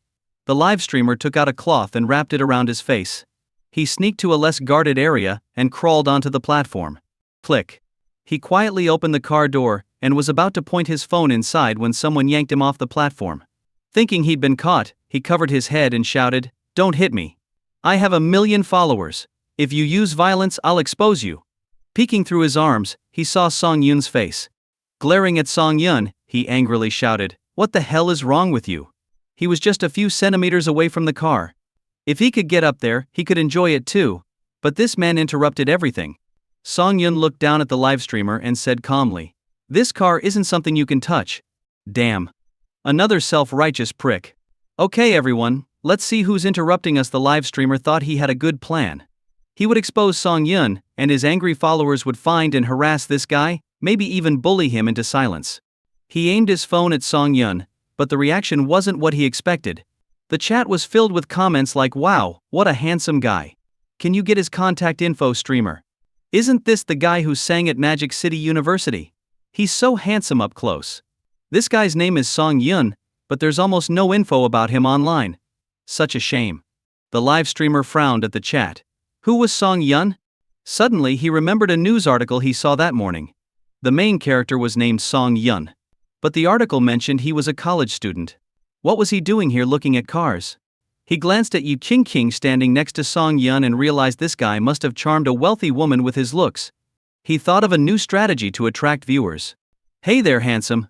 The live streamer took out a cloth and wrapped it around his face. He sneaked to a less guarded area and crawled onto the platform. Click. He quietly opened the car door and was about to point his phone inside when someone yanked him off the platform. Thinking he'd been caught, he covered his head and shouted, "Don't hit me. I have 1 million followers. If you use violence, I'll expose you." Peeking through his arms, he saw Song Yun's face. Glaring at Song Yun, he angrily shouted, "What the hell is wrong with you?" He was just a few centimeters away from the car. If he could get up there, he could enjoy it too. But this man interrupted everything. Song Yun looked down at the live streamer and said calmly, "This car isn't something you can touch." Damn. Another self-righteous prick. "Okay everyone, let's see who's interrupting us." The live streamer thought he had a good plan. He would expose Song Yun, and his angry followers would find and harass this guy, maybe even bully him into silence. He aimed his phone at Song Yun, but the reaction wasn't what he expected. The chat was filled with comments like, "Wow, what a handsome guy. Can you get his contact info, streamer? Isn't this the guy who sang at Magic City University? He's so handsome up close." This guy's name is Song Yun, but there's almost no info about him online. Such a shame. The live streamer frowned at the chat. Who was Song Yun? Suddenly he remembered a news article he saw that morning. The main character was named Song Yun. But the article mentioned he was a college student. What was he doing here looking at cars? He glanced at Yu Qingqing standing next to Song Yun and realized this guy must have charmed a wealthy woman with his looks. He thought of a new strategy to attract viewers. "Hey there, handsome.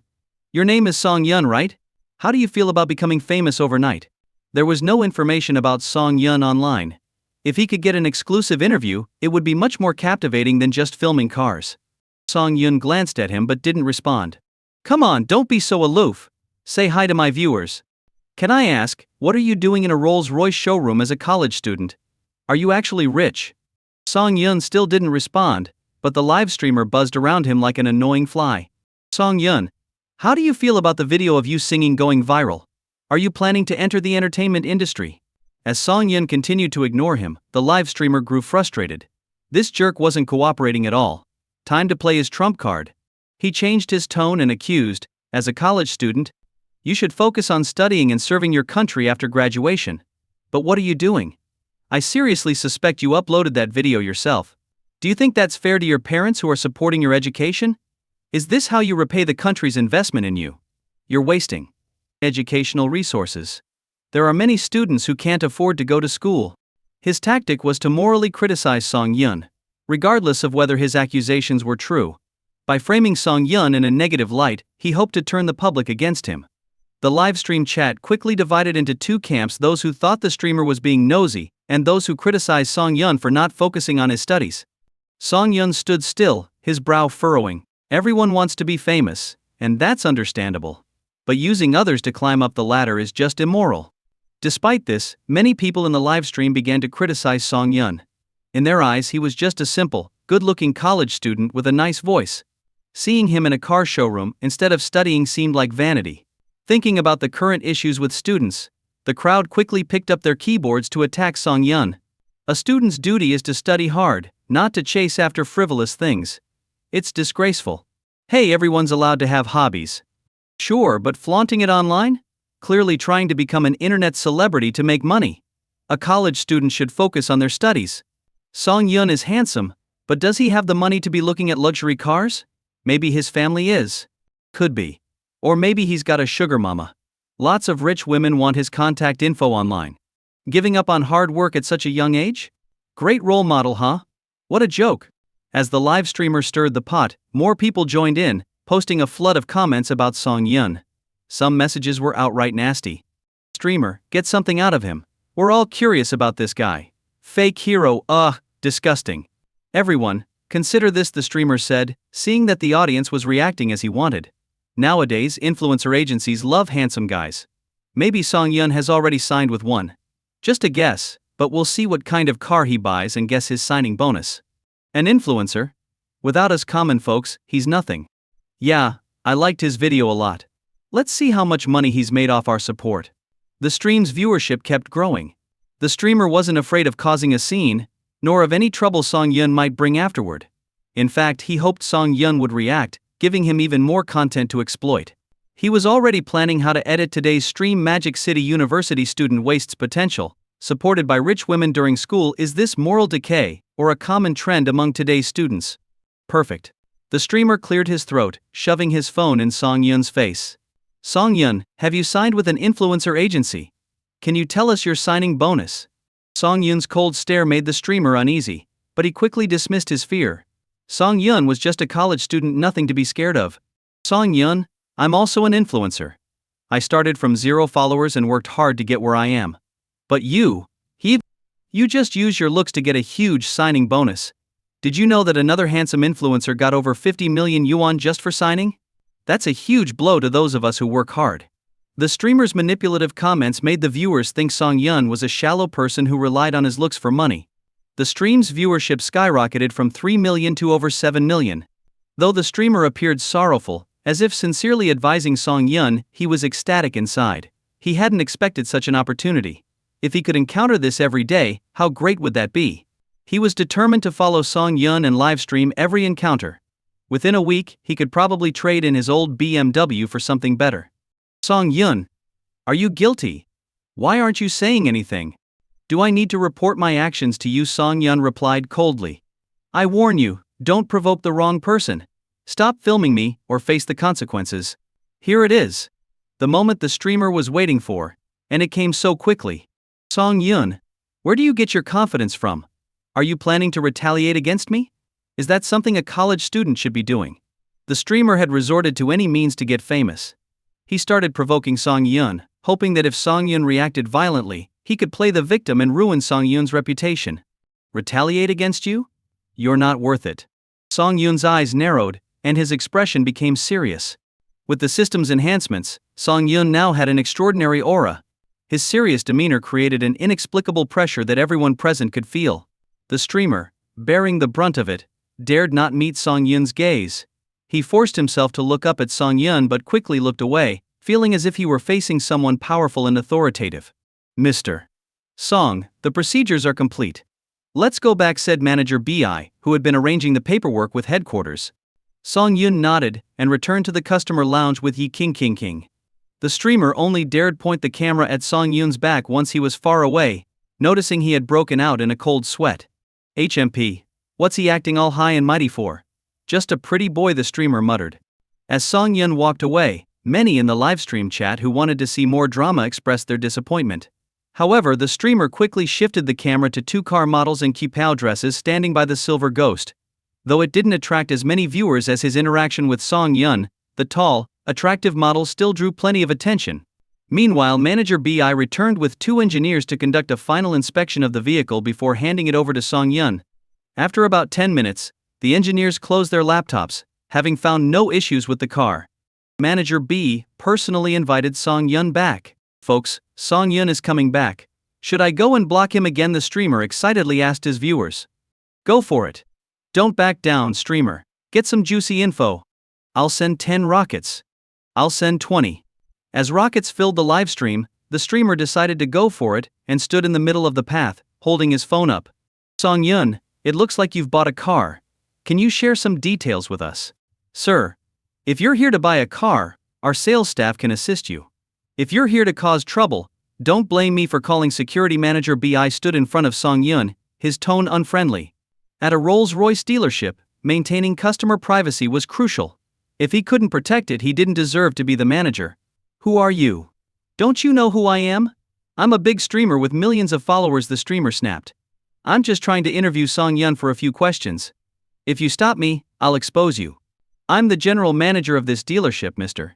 Your name is Song Yun, right? How do you feel about becoming famous overnight?" There was no information about Song Yun online. If he could get an exclusive interview, it would be much more captivating than just filming cars. Song Yun glanced at him but didn't respond. "Come on, don't be so aloof. Say hi to my viewers. Can I ask, what are you doing in a Rolls-Royce showroom as a college student? Are you actually rich?" Song Yun still didn't respond, but the live streamer buzzed around him like an annoying fly. "Song Yun, how do you feel about the video of you singing going viral? Are you planning to enter the entertainment industry?" As Song Yun continued to ignore him, the live streamer grew frustrated. This jerk wasn't cooperating at all. Time to play his trump card. He changed his tone and accused, "As a college student, you should focus on studying and serving your country after graduation. But what are you doing? I seriously suspect you uploaded that video yourself. Do you think that's fair to your parents who are supporting your education? Is this how you repay the country's investment in you? You're wasting educational resources. There are many students who can't afford to go to school." His tactic was to morally criticize Song Yun, regardless of whether his accusations were true. By framing Song Yun in a negative light, he hoped to turn the public against him. The livestream chat quickly divided into two camps: those who thought the streamer was being nosy, and those who criticized Song Yun for not focusing on his studies. Song Yun stood still, his brow furrowing. Everyone wants to be famous, and that's understandable. But using others to climb up the ladder is just immoral. Despite this, many people in the livestream began to criticize Song Yun. In their eyes, he was just a simple, good-looking college student with a nice voice. Seeing him in a car showroom instead of studying seemed like vanity. Thinking about the current issues with students, the crowd quickly picked up their keyboards to attack Song Yun. A student's duty is to study hard, not to chase after frivolous things. It's disgraceful. Hey, everyone's allowed to have hobbies. Sure, but flaunting it online? Clearly trying to become an internet celebrity to make money. A college student should focus on their studies. Song Yun is handsome, but does he have the money to be looking at luxury cars? Maybe his family is. Could be. Or maybe he's got a sugar mama. Lots of rich women want his contact info online. Giving up on hard work at such a young age? Great role model, huh? What a joke. As the live streamer stirred the pot, more people joined in, posting a flood of comments about Song Yun. Some messages were outright nasty. "Streamer, get something out of him. We're all curious about this guy. Fake hero, disgusting. Everyone, consider this," the streamer said, seeing that the audience was reacting as he wanted. Nowadays, influencer agencies love handsome guys. Maybe Song Yun has already signed with one. Just a guess, but we'll see what kind of car he buys and guess his signing bonus. An influencer? Without us common folks, he's nothing. Yeah, I liked his video a lot. Let's see how much money he's made off our support. The stream's viewership kept growing. The streamer wasn't afraid of causing a scene, nor of any trouble Song Yun might bring afterward. In fact, he hoped Song Yun would react, giving him even more content to exploit. He was already planning how to edit today's stream. Magic City University student wastes potential, supported by rich women during school. Is this moral decay, or a common trend among today's students? Perfect. The streamer cleared his throat, shoving his phone in Song Yun's face. Song Yun, have you signed with an influencer agency? Can you tell us your signing bonus? Song Yun's cold stare made the streamer uneasy, but he quickly dismissed his fear. Song Yun was just a college student, nothing to be scared of. Song Yun, I'm also an influencer. I started from 0 followers and worked hard to get where I am. But you just use your looks to get a huge signing bonus. Did you know that another handsome influencer got over 50 million yuan just for signing? That's a huge blow to those of us who work hard. The streamer's manipulative comments made the viewers think Song Yun was a shallow person who relied on his looks for money. The stream's viewership skyrocketed from 3 million to over 7 million. Though the streamer appeared sorrowful, as if sincerely advising Song Yun, he was ecstatic inside. He hadn't expected such an opportunity. If he could encounter this every day, how great would that be? He was determined to follow Song Yun and livestream every encounter. Within a week, he could probably trade in his old BMW for something better. Song Yun, are you guilty? Why aren't you saying anything? Do I need to report my actions to you? Song Yun replied coldly. I warn you, don't provoke the wrong person. Stop filming me, or face the consequences. Here it is. The moment the streamer was waiting for, and it came so quickly. Song Yun, where do you get your confidence from? Are you planning to retaliate against me? Is that something a college student should be doing? The streamer had resorted to any means to get famous. He started provoking Song Yun, hoping that if Song Yun reacted violently, he could play the victim and ruin Song Yun's reputation. Retaliate against you? You're not worth it. Song Yun's eyes narrowed, and his expression became serious. With the system's enhancements, Song Yun now had an extraordinary aura. His serious demeanor created an inexplicable pressure that everyone present could feel. The streamer, bearing the brunt of it, dared not meet Song Yun's gaze. He forced himself to look up at Song Yun but quickly looked away, feeling as if he were facing someone powerful and authoritative. Mr. Song, the procedures are complete. Let's go back, said Manager Bi, who had been arranging the paperwork with headquarters. Song Yun nodded and returned to the customer lounge with Yi King. The streamer only dared point the camera at Song Yun's back once he was far away, noticing he had broken out in a cold sweat. HMP, what's he acting all high and mighty for? Just a pretty boy, the streamer muttered. As Song Yun walked away, many in the livestream chat who wanted to see more drama expressed their disappointment. However, the streamer quickly shifted the camera to 2 car models in kipao dresses standing by the silver ghost. Though it didn't attract as many viewers as his interaction with Song Yun, the tall, attractive model still drew plenty of attention. Meanwhile, Manager Bi returned with 2 engineers to conduct a final inspection of the vehicle before handing it over to Song Yun. After about 10 minutes, the engineers closed their laptops, having found no issues with the car. Manager Bi personally invited Song Yun back. Folks, Song Yun is coming back. Should I go and block him again? The streamer excitedly asked his viewers. Go for it. Don't back down, streamer. Get some juicy info. I'll send 10 rockets. I'll send 20. As rockets filled the livestream, the streamer decided to go for it and stood in the middle of the path, holding his phone up. Song Yun, it looks like you've bought a car. Can you share some details with us? Sir, if you're here to buy a car, our sales staff can assist you. If you're here to cause trouble, don't blame me for calling security. Manager Bi stood in front of Song Yun, his tone unfriendly. At a Rolls-Royce dealership, maintaining customer privacy was crucial. If he couldn't protect it, he didn't deserve to be the manager. Who are you? Don't you know who I am? I'm a big streamer with millions of followers, the streamer snapped. I'm just trying to interview Song Yun for a few questions. If you stop me, I'll expose you. I'm the general manager of this dealership, Mr.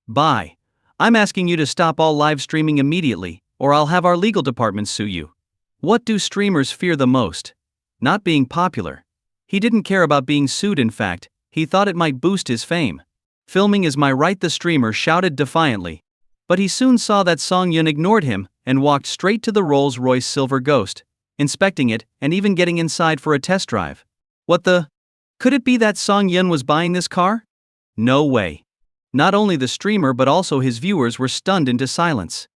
Bi. I'm asking you to stop all live streaming immediately, or I'll have our legal department sue you. What do streamers fear the most? Not being popular. He didn't care about being sued. In fact, he thought it might boost his fame. Filming is my right, the streamer shouted defiantly. But he soon saw that Song Yun ignored him and walked straight to the Rolls-Royce Silver Ghost, inspecting it and even getting inside for a test drive. What the? Could it be that Song Yun was buying this car? No way. Not only the streamer but also his viewers were stunned into silence.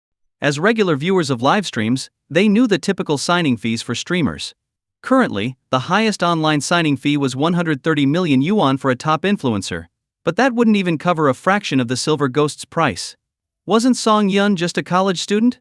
As regular viewers of live streams, they knew the typical signing fees for streamers. Currently, the highest online signing fee was 130 million yuan for a top influencer, but that wouldn't even cover a fraction of the Silver Ghost's price. Wasn't Song Yun just a college student?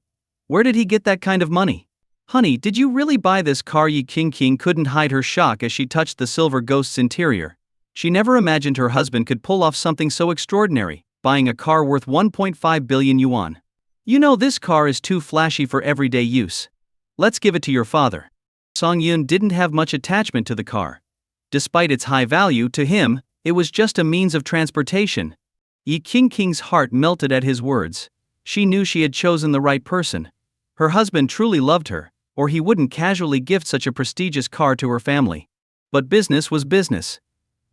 Where did he get that kind of money? Honey, did you really buy this car? Yi King couldn't hide her shock as she touched the Silver Ghost's interior. She never imagined her husband could pull off something so extraordinary, buying a car worth 1.5 billion yuan. You know, this car is too flashy for everyday use. Let's give it to your father. Song Yun didn't have much attachment to the car. Despite its high value to him, it was just a means of transportation. Yi King's heart melted at his words. She knew she had chosen the right person. Her husband truly loved her, or he wouldn't casually gift such a prestigious car to her family. But business was business.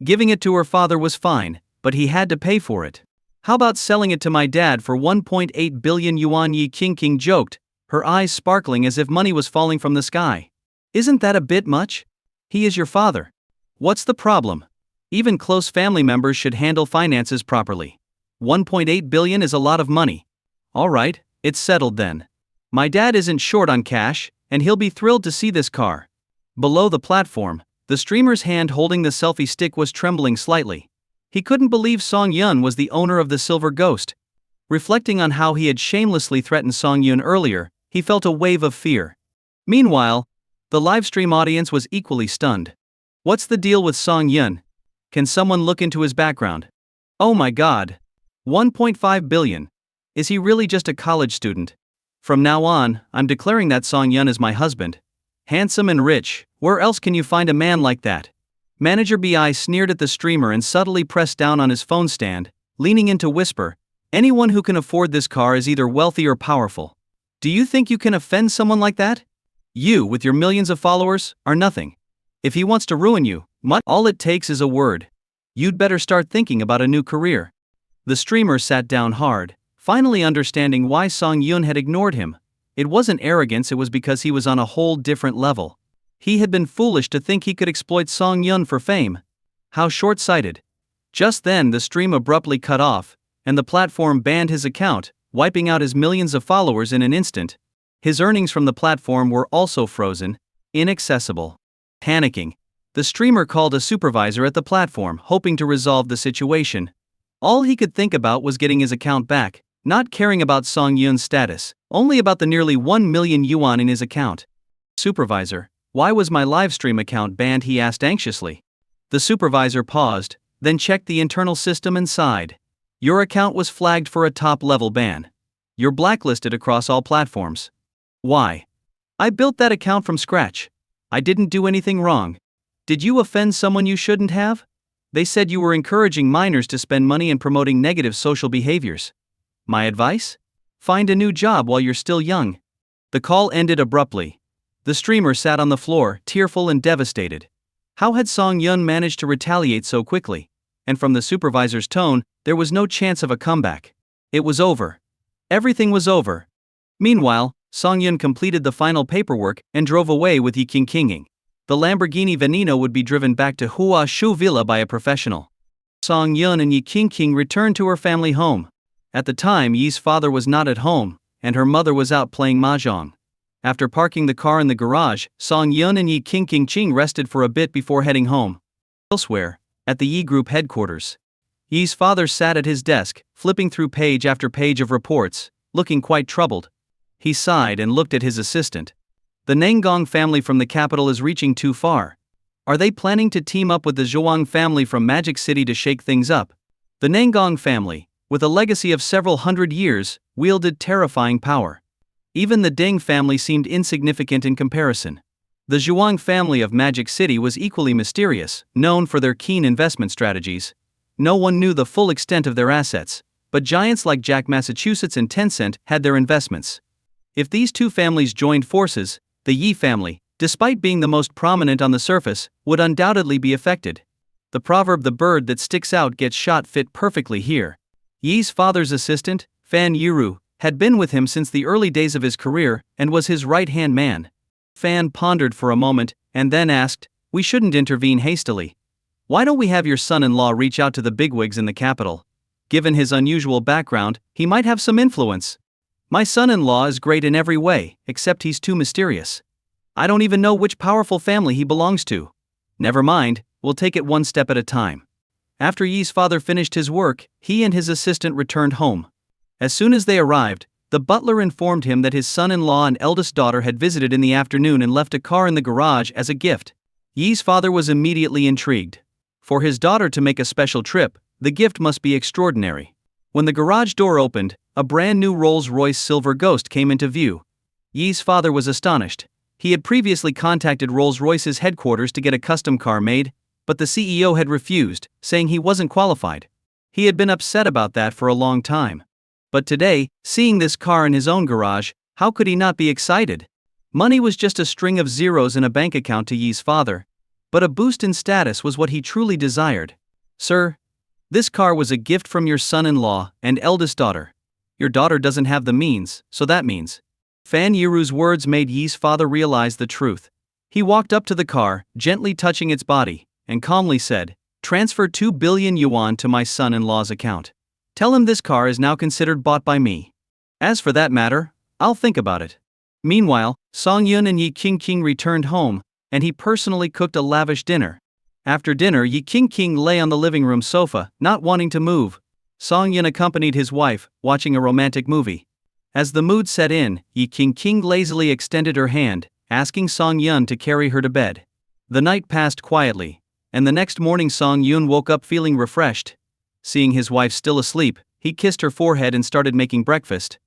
Giving it to her father was fine, but he had to pay for it. How about selling it to my dad for 1.8 billion yuan? Yi King joked, her eyes sparkling as if money was falling from the sky. Isn't that a bit much? He is your father. What's the problem? Even close family members should handle finances properly. 1.8 billion is a lot of money. Alright, it's settled then. My dad isn't short on cash, and he'll be thrilled to see this car. Below the platform, the streamer's hand holding the selfie stick was trembling slightly. He couldn't believe Song Yun was the owner of the Silver Ghost. Reflecting on how he had shamelessly threatened Song Yun earlier, he felt a wave of fear. Meanwhile, the livestream audience was equally stunned. What's the deal with Song Yun? Can someone look into his background? Oh my god. 1.5 billion. Is he really just a college student? From now on, I'm declaring that Song Yun is my husband. Handsome and rich, where else can you find a man like that? Manager Bi sneered at the streamer and subtly pressed down on his phone stand, leaning in to whisper, anyone who can afford this car is either wealthy or powerful. Do you think you can offend someone like that? You, with your millions of followers, are nothing. If he wants to ruin you, all it takes is a word. You'd better start thinking about a new career. The streamer sat down hard, finally understanding why Song Yun had ignored him. It wasn't arrogance, it was because he was on a whole different level. He had been foolish to think he could exploit Song Yun for fame. How short-sighted. Just then the stream abruptly cut off, and the platform banned his account, wiping out his millions of followers in an instant. His earnings from the platform were also frozen, inaccessible. Panicking, the streamer called a supervisor at the platform, hoping to resolve the situation. All he could think about was getting his account back, not caring about Song Yun's status, only about the nearly 1 million yuan in his account. Supervisor, why was my livestream account banned? He asked anxiously. The supervisor paused, then checked the internal system and sighed. Your account was flagged for a top-level ban. You're blacklisted across all platforms. Why? I built that account from scratch. I didn't do anything wrong. Did you offend someone you shouldn't have? They said you were encouraging minors to spend money and promoting negative social behaviors. My advice? Find a new job while you're still young. The call ended abruptly. The streamer sat on the floor, tearful and devastated. How had Song Yun managed to retaliate so quickly? And from the supervisor's tone, there was no chance of a comeback. It was over. Everything was over. Meanwhile, Song Yun completed the final paperwork and drove away with Yi King. The Lamborghini Veneno would be driven back to Hua Shu Villa by a professional. Song Yun and Yi King returned to her family home. At the time, Yi's father was not at home, and her mother was out playing mahjong. After parking the car in the garage, Song Yun and Yi King rested for a bit before heading home. Elsewhere, at the Yi Group headquarters, Yi's father sat at his desk, flipping through page after page of reports, looking quite troubled. He sighed and looked at his assistant. The Nanggong family from the capital is reaching too far. Are they planning to team up with the Zhuang family from Magic City to shake things up? The Nanggong family, with a legacy of several hundred years, wielded terrifying power. Even the Deng family seemed insignificant in comparison. The Zhuang family of Magic City was equally mysterious, known for their keen investment strategies. No one knew the full extent of their assets, but giants like Jack Massachusetts and Tencent had their investments. If these two families joined forces, the Yi family, despite being the most prominent on the surface, would undoubtedly be affected. The proverb "the bird that sticks out gets shot" fit perfectly here. Yi's father's assistant, Fan Yiru, had been with him since the early days of his career and was his right-hand man. Fan pondered for a moment and then asked, "We shouldn't intervene hastily. Why don't we have your son-in-law reach out to the bigwigs in the capital? Given his unusual background, he might have some influence." My son-in-law is great in every way, except he's too mysterious. I don't even know which powerful family he belongs to. Never mind, we'll take it one step at a time. After Yi's father finished his work, he and his assistant returned home. As soon as they arrived, the butler informed him that his son-in-law and eldest daughter had visited in the afternoon and left a car in the garage as a gift. Yi's father was immediately intrigued. For his daughter to make a special trip, the gift must be extraordinary. When the garage door opened, a brand new Rolls-Royce Silver Ghost came into view. Yi's father was astonished. He had previously contacted Rolls-Royce's headquarters to get a custom car made, but the CEO had refused, saying he wasn't qualified. He had been upset about that for a long time. But today, seeing this car in his own garage, how could he not be excited? Money was just a string of zeros in a bank account to Yi's father, but a boost in status was what he truly desired. Sir, this car was a gift from your son-in-law and eldest daughter. Your daughter doesn't have the means, so that means. Fan Yiru's words made Yi's father realize the truth. He walked up to the car, gently touching its body, and calmly said, "Transfer 2 billion yuan to my son-in-law's account. Tell him this car is now considered bought by me. As for that matter, I'll think about it." Meanwhile, Song Yun and Yi King returned home, and he personally cooked a lavish dinner. After dinner, Yi King lay on the living room sofa, not wanting to move. Song Yun accompanied his wife, watching a romantic movie. As the mood set in, Yi King lazily extended her hand, asking Song Yun to carry her to bed. The night passed quietly, and the next morning Song Yun woke up feeling refreshed. Seeing his wife still asleep, he kissed her forehead and started making breakfast.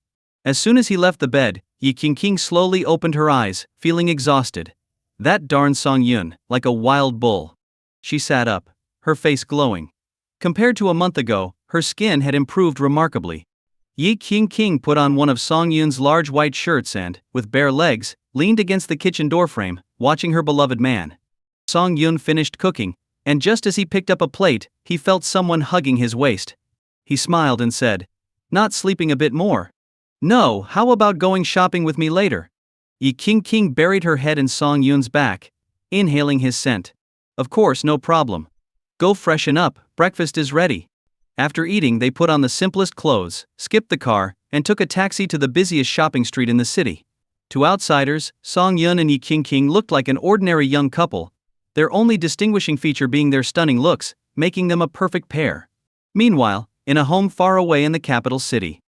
As soon as he left the bed, Yi King slowly opened her eyes, feeling exhausted. That darn Song Yun, like a wild bull. She sat up, her face glowing. Compared to a month ago, her skin had improved remarkably. Yi King put on one of Song Yun's large white shirts and, with bare legs, leaned against the kitchen doorframe, watching her beloved man. Song Yun finished cooking, and just as he picked up a plate, he felt someone hugging his waist. He smiled and said, "Not sleeping a bit more?" "No, how about going shopping with me later?" Yi King buried her head in Song Yun's back, inhaling his scent. "Of course, no problem. Go freshen up, breakfast is ready." After eating, they put on the simplest clothes, skipped the car, and took a taxi to the busiest shopping street in the city. To outsiders, Song Yun and Yi King looked like an ordinary young couple, their only distinguishing feature being their stunning looks, making them a perfect pair. Meanwhile, in a home far away in the capital city,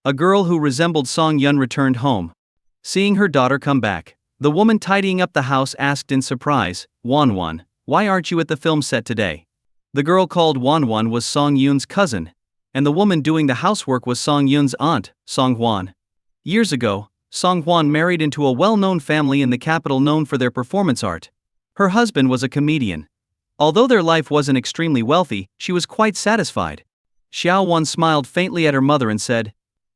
a girl who resembled Song Yun returned home. Seeing her daughter come back, the woman tidying up the house asked in surprise, "Wan, why aren't you at the film set today?" The girl called Wan was Song Yun's cousin, and the woman doing the housework was Song Yun's aunt, Song Hwan. Years ago, Song Hwan married into a well-known family in the capital known for their performance art. Her husband was a comedian. Although their life wasn't extremely wealthy, she was quite satisfied. Xiao Wan smiled faintly at her mother and said,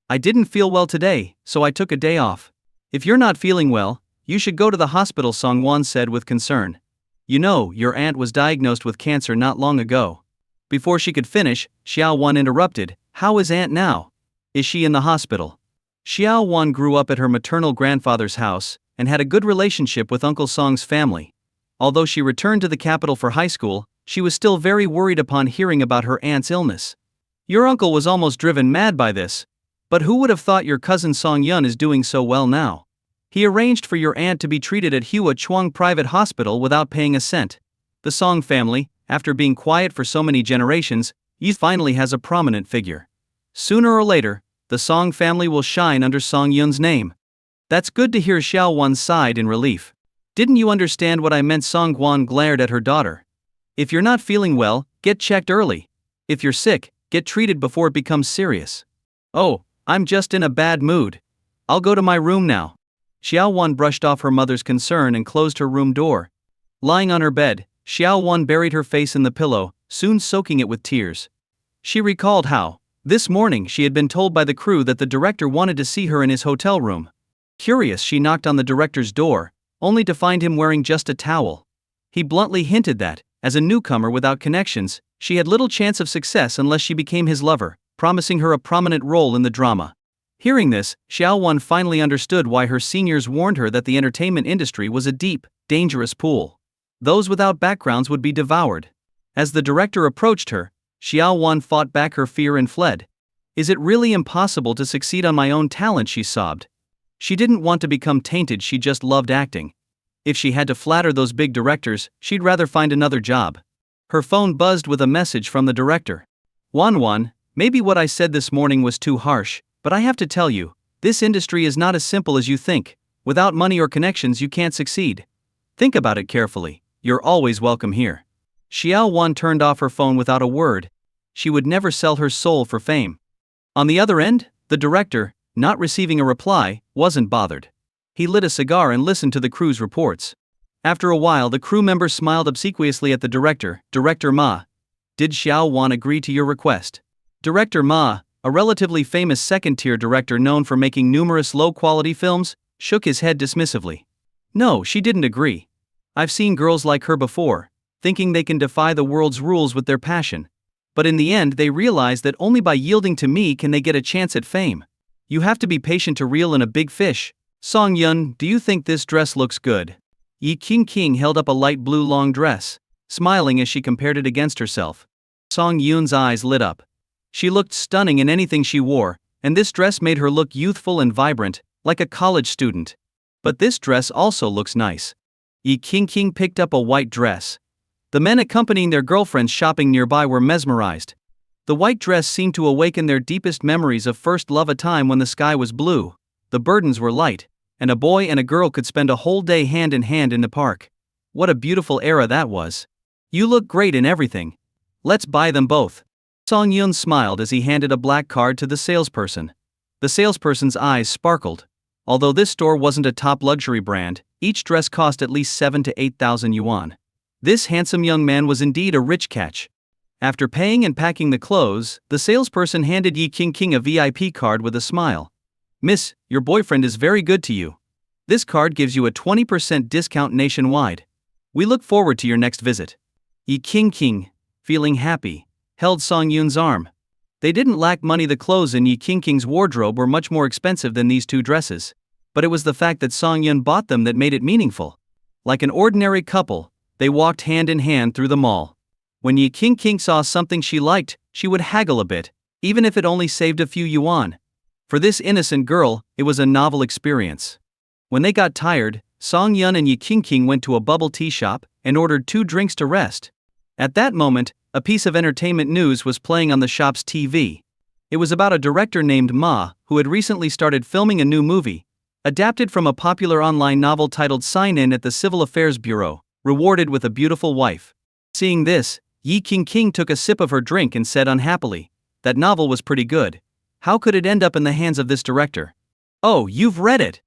"I didn't feel well today, so I took a day off." "If you're not feeling well, you should go to the hospital," Song Hwan said with concern. "You know, your aunt was diagnosed with cancer not long ago." Before she could finish, Xiao Wan interrupted, "How is aunt now? Is she in the hospital?" Xiao Wan grew up at her maternal grandfather's house, and had a good relationship with Uncle Song's family. Although she returned to the capital for high school, she was still very worried upon hearing about her aunt's illness. "Your uncle was almost driven mad by this. But who would have thought your cousin Song Yun is doing so well now? He arranged for your aunt to be treated at Hua Chuang Private Hospital without paying a cent." The Song family, after being quiet for so many generations, finally has a prominent figure. Sooner or later, the Song family will shine under Song Yun's name. "That's good to hear." Xiao Wan sighed in relief. "Didn't you understand what I meant?" Song Hwan glared at her daughter. "If you're not feeling well, get checked early. If you're sick, get treated before it becomes serious." "Oh, I'm just in a bad mood. I'll go to my room now." Xiao Wan brushed off her mother's concern and closed her room door. Lying on her bed, Xiao Wan buried her face in the pillow, soon soaking it with tears. She recalled how, this morning, she had been told by the crew that the director wanted to see her in his hotel room. Curious, she knocked on the director's door, only to find him wearing just a towel. He bluntly hinted that, as a newcomer without connections, she had little chance of success unless she became his lover, promising her a prominent role in the drama. Hearing this, Xiao Wan finally understood why her seniors warned her that the entertainment industry was a deep, dangerous pool. Those without backgrounds would be devoured. As the director approached her, Xiao Wan fought back her fear and fled. Is it really impossible to succeed on my own talent? She sobbed. She didn't want to become tainted, she just loved acting. If she had to flatter those big directors, she'd rather find another job. Her phone buzzed with a message from the director. Wan, maybe what I said this morning was too harsh, but I have to tell you, this industry is not as simple as you think. Without money or connections you can't succeed. Think about it carefully, you're always welcome here. Xiao Wan turned off her phone without a word. She would never sell her soul for fame. On the other end, the director, not receiving a reply, wasn't bothered. He lit a cigar and listened to the crew's reports. After a while the crew member smiled obsequiously at the director. Director Ma. Did Xiao Wan agree to your request? Director Ma, a relatively famous second-tier director known for making numerous low-quality films, shook his head dismissively. No, she didn't agree. I've seen girls like her before, thinking they can defy the world's rules with their passion. But in the end they realize that only by yielding to me can they get a chance at fame. You have to be patient to reel in a big fish. Song Yun, do you think this dress looks good? Yi King held up a light blue long dress, smiling as she compared it against herself. Song Yun's eyes lit up. She looked stunning in anything she wore, and this dress made her look youthful and vibrant, like a college student. But this dress also looks nice. Yi King picked up a white dress. The men accompanying their girlfriends shopping nearby were mesmerized. The white dress seemed to awaken their deepest memories of first love, a time when the sky was blue, the burdens were light, and a boy and a girl could spend a whole day hand in hand in the park. What a beautiful era that was. You look great in everything. Let's buy them both. Song Yun smiled as he handed a black card to the salesperson. The salesperson's eyes sparkled. Although this store wasn't a top luxury brand, each dress cost at least 7,000 to 8,000 yuan. This handsome young man was indeed a rich catch. After paying and packing the clothes, the salesperson handed Yi King a VIP card with a smile. Miss, your boyfriend is very good to you. This card gives you a 20% discount nationwide. We look forward to your next visit. Yi King, feeling happy, held Song Yun's arm. They didn't lack money. The clothes in Yi King's wardrobe were much more expensive than these two dresses. But it was the fact that Song Yun bought them that made it meaningful. Like an ordinary couple, they walked hand in hand through the mall. When Yi King saw something she liked, she would haggle a bit, even if it only saved a few yuan. For this innocent girl, it was a novel experience. When they got tired, Song Yun and Yi King went to a bubble tea shop and ordered 2 drinks to rest. At that moment, a piece of entertainment news was playing on the shop's TV. It was about a director named Ma, who had recently started filming a new movie, adapted from a popular online novel titled Sign In at the Civil Affairs Bureau, rewarded with a beautiful wife. Seeing this, Yi King took a sip of her drink and said unhappily, that novel was pretty good. How could it end up in the hands of this director? Oh, you've read it!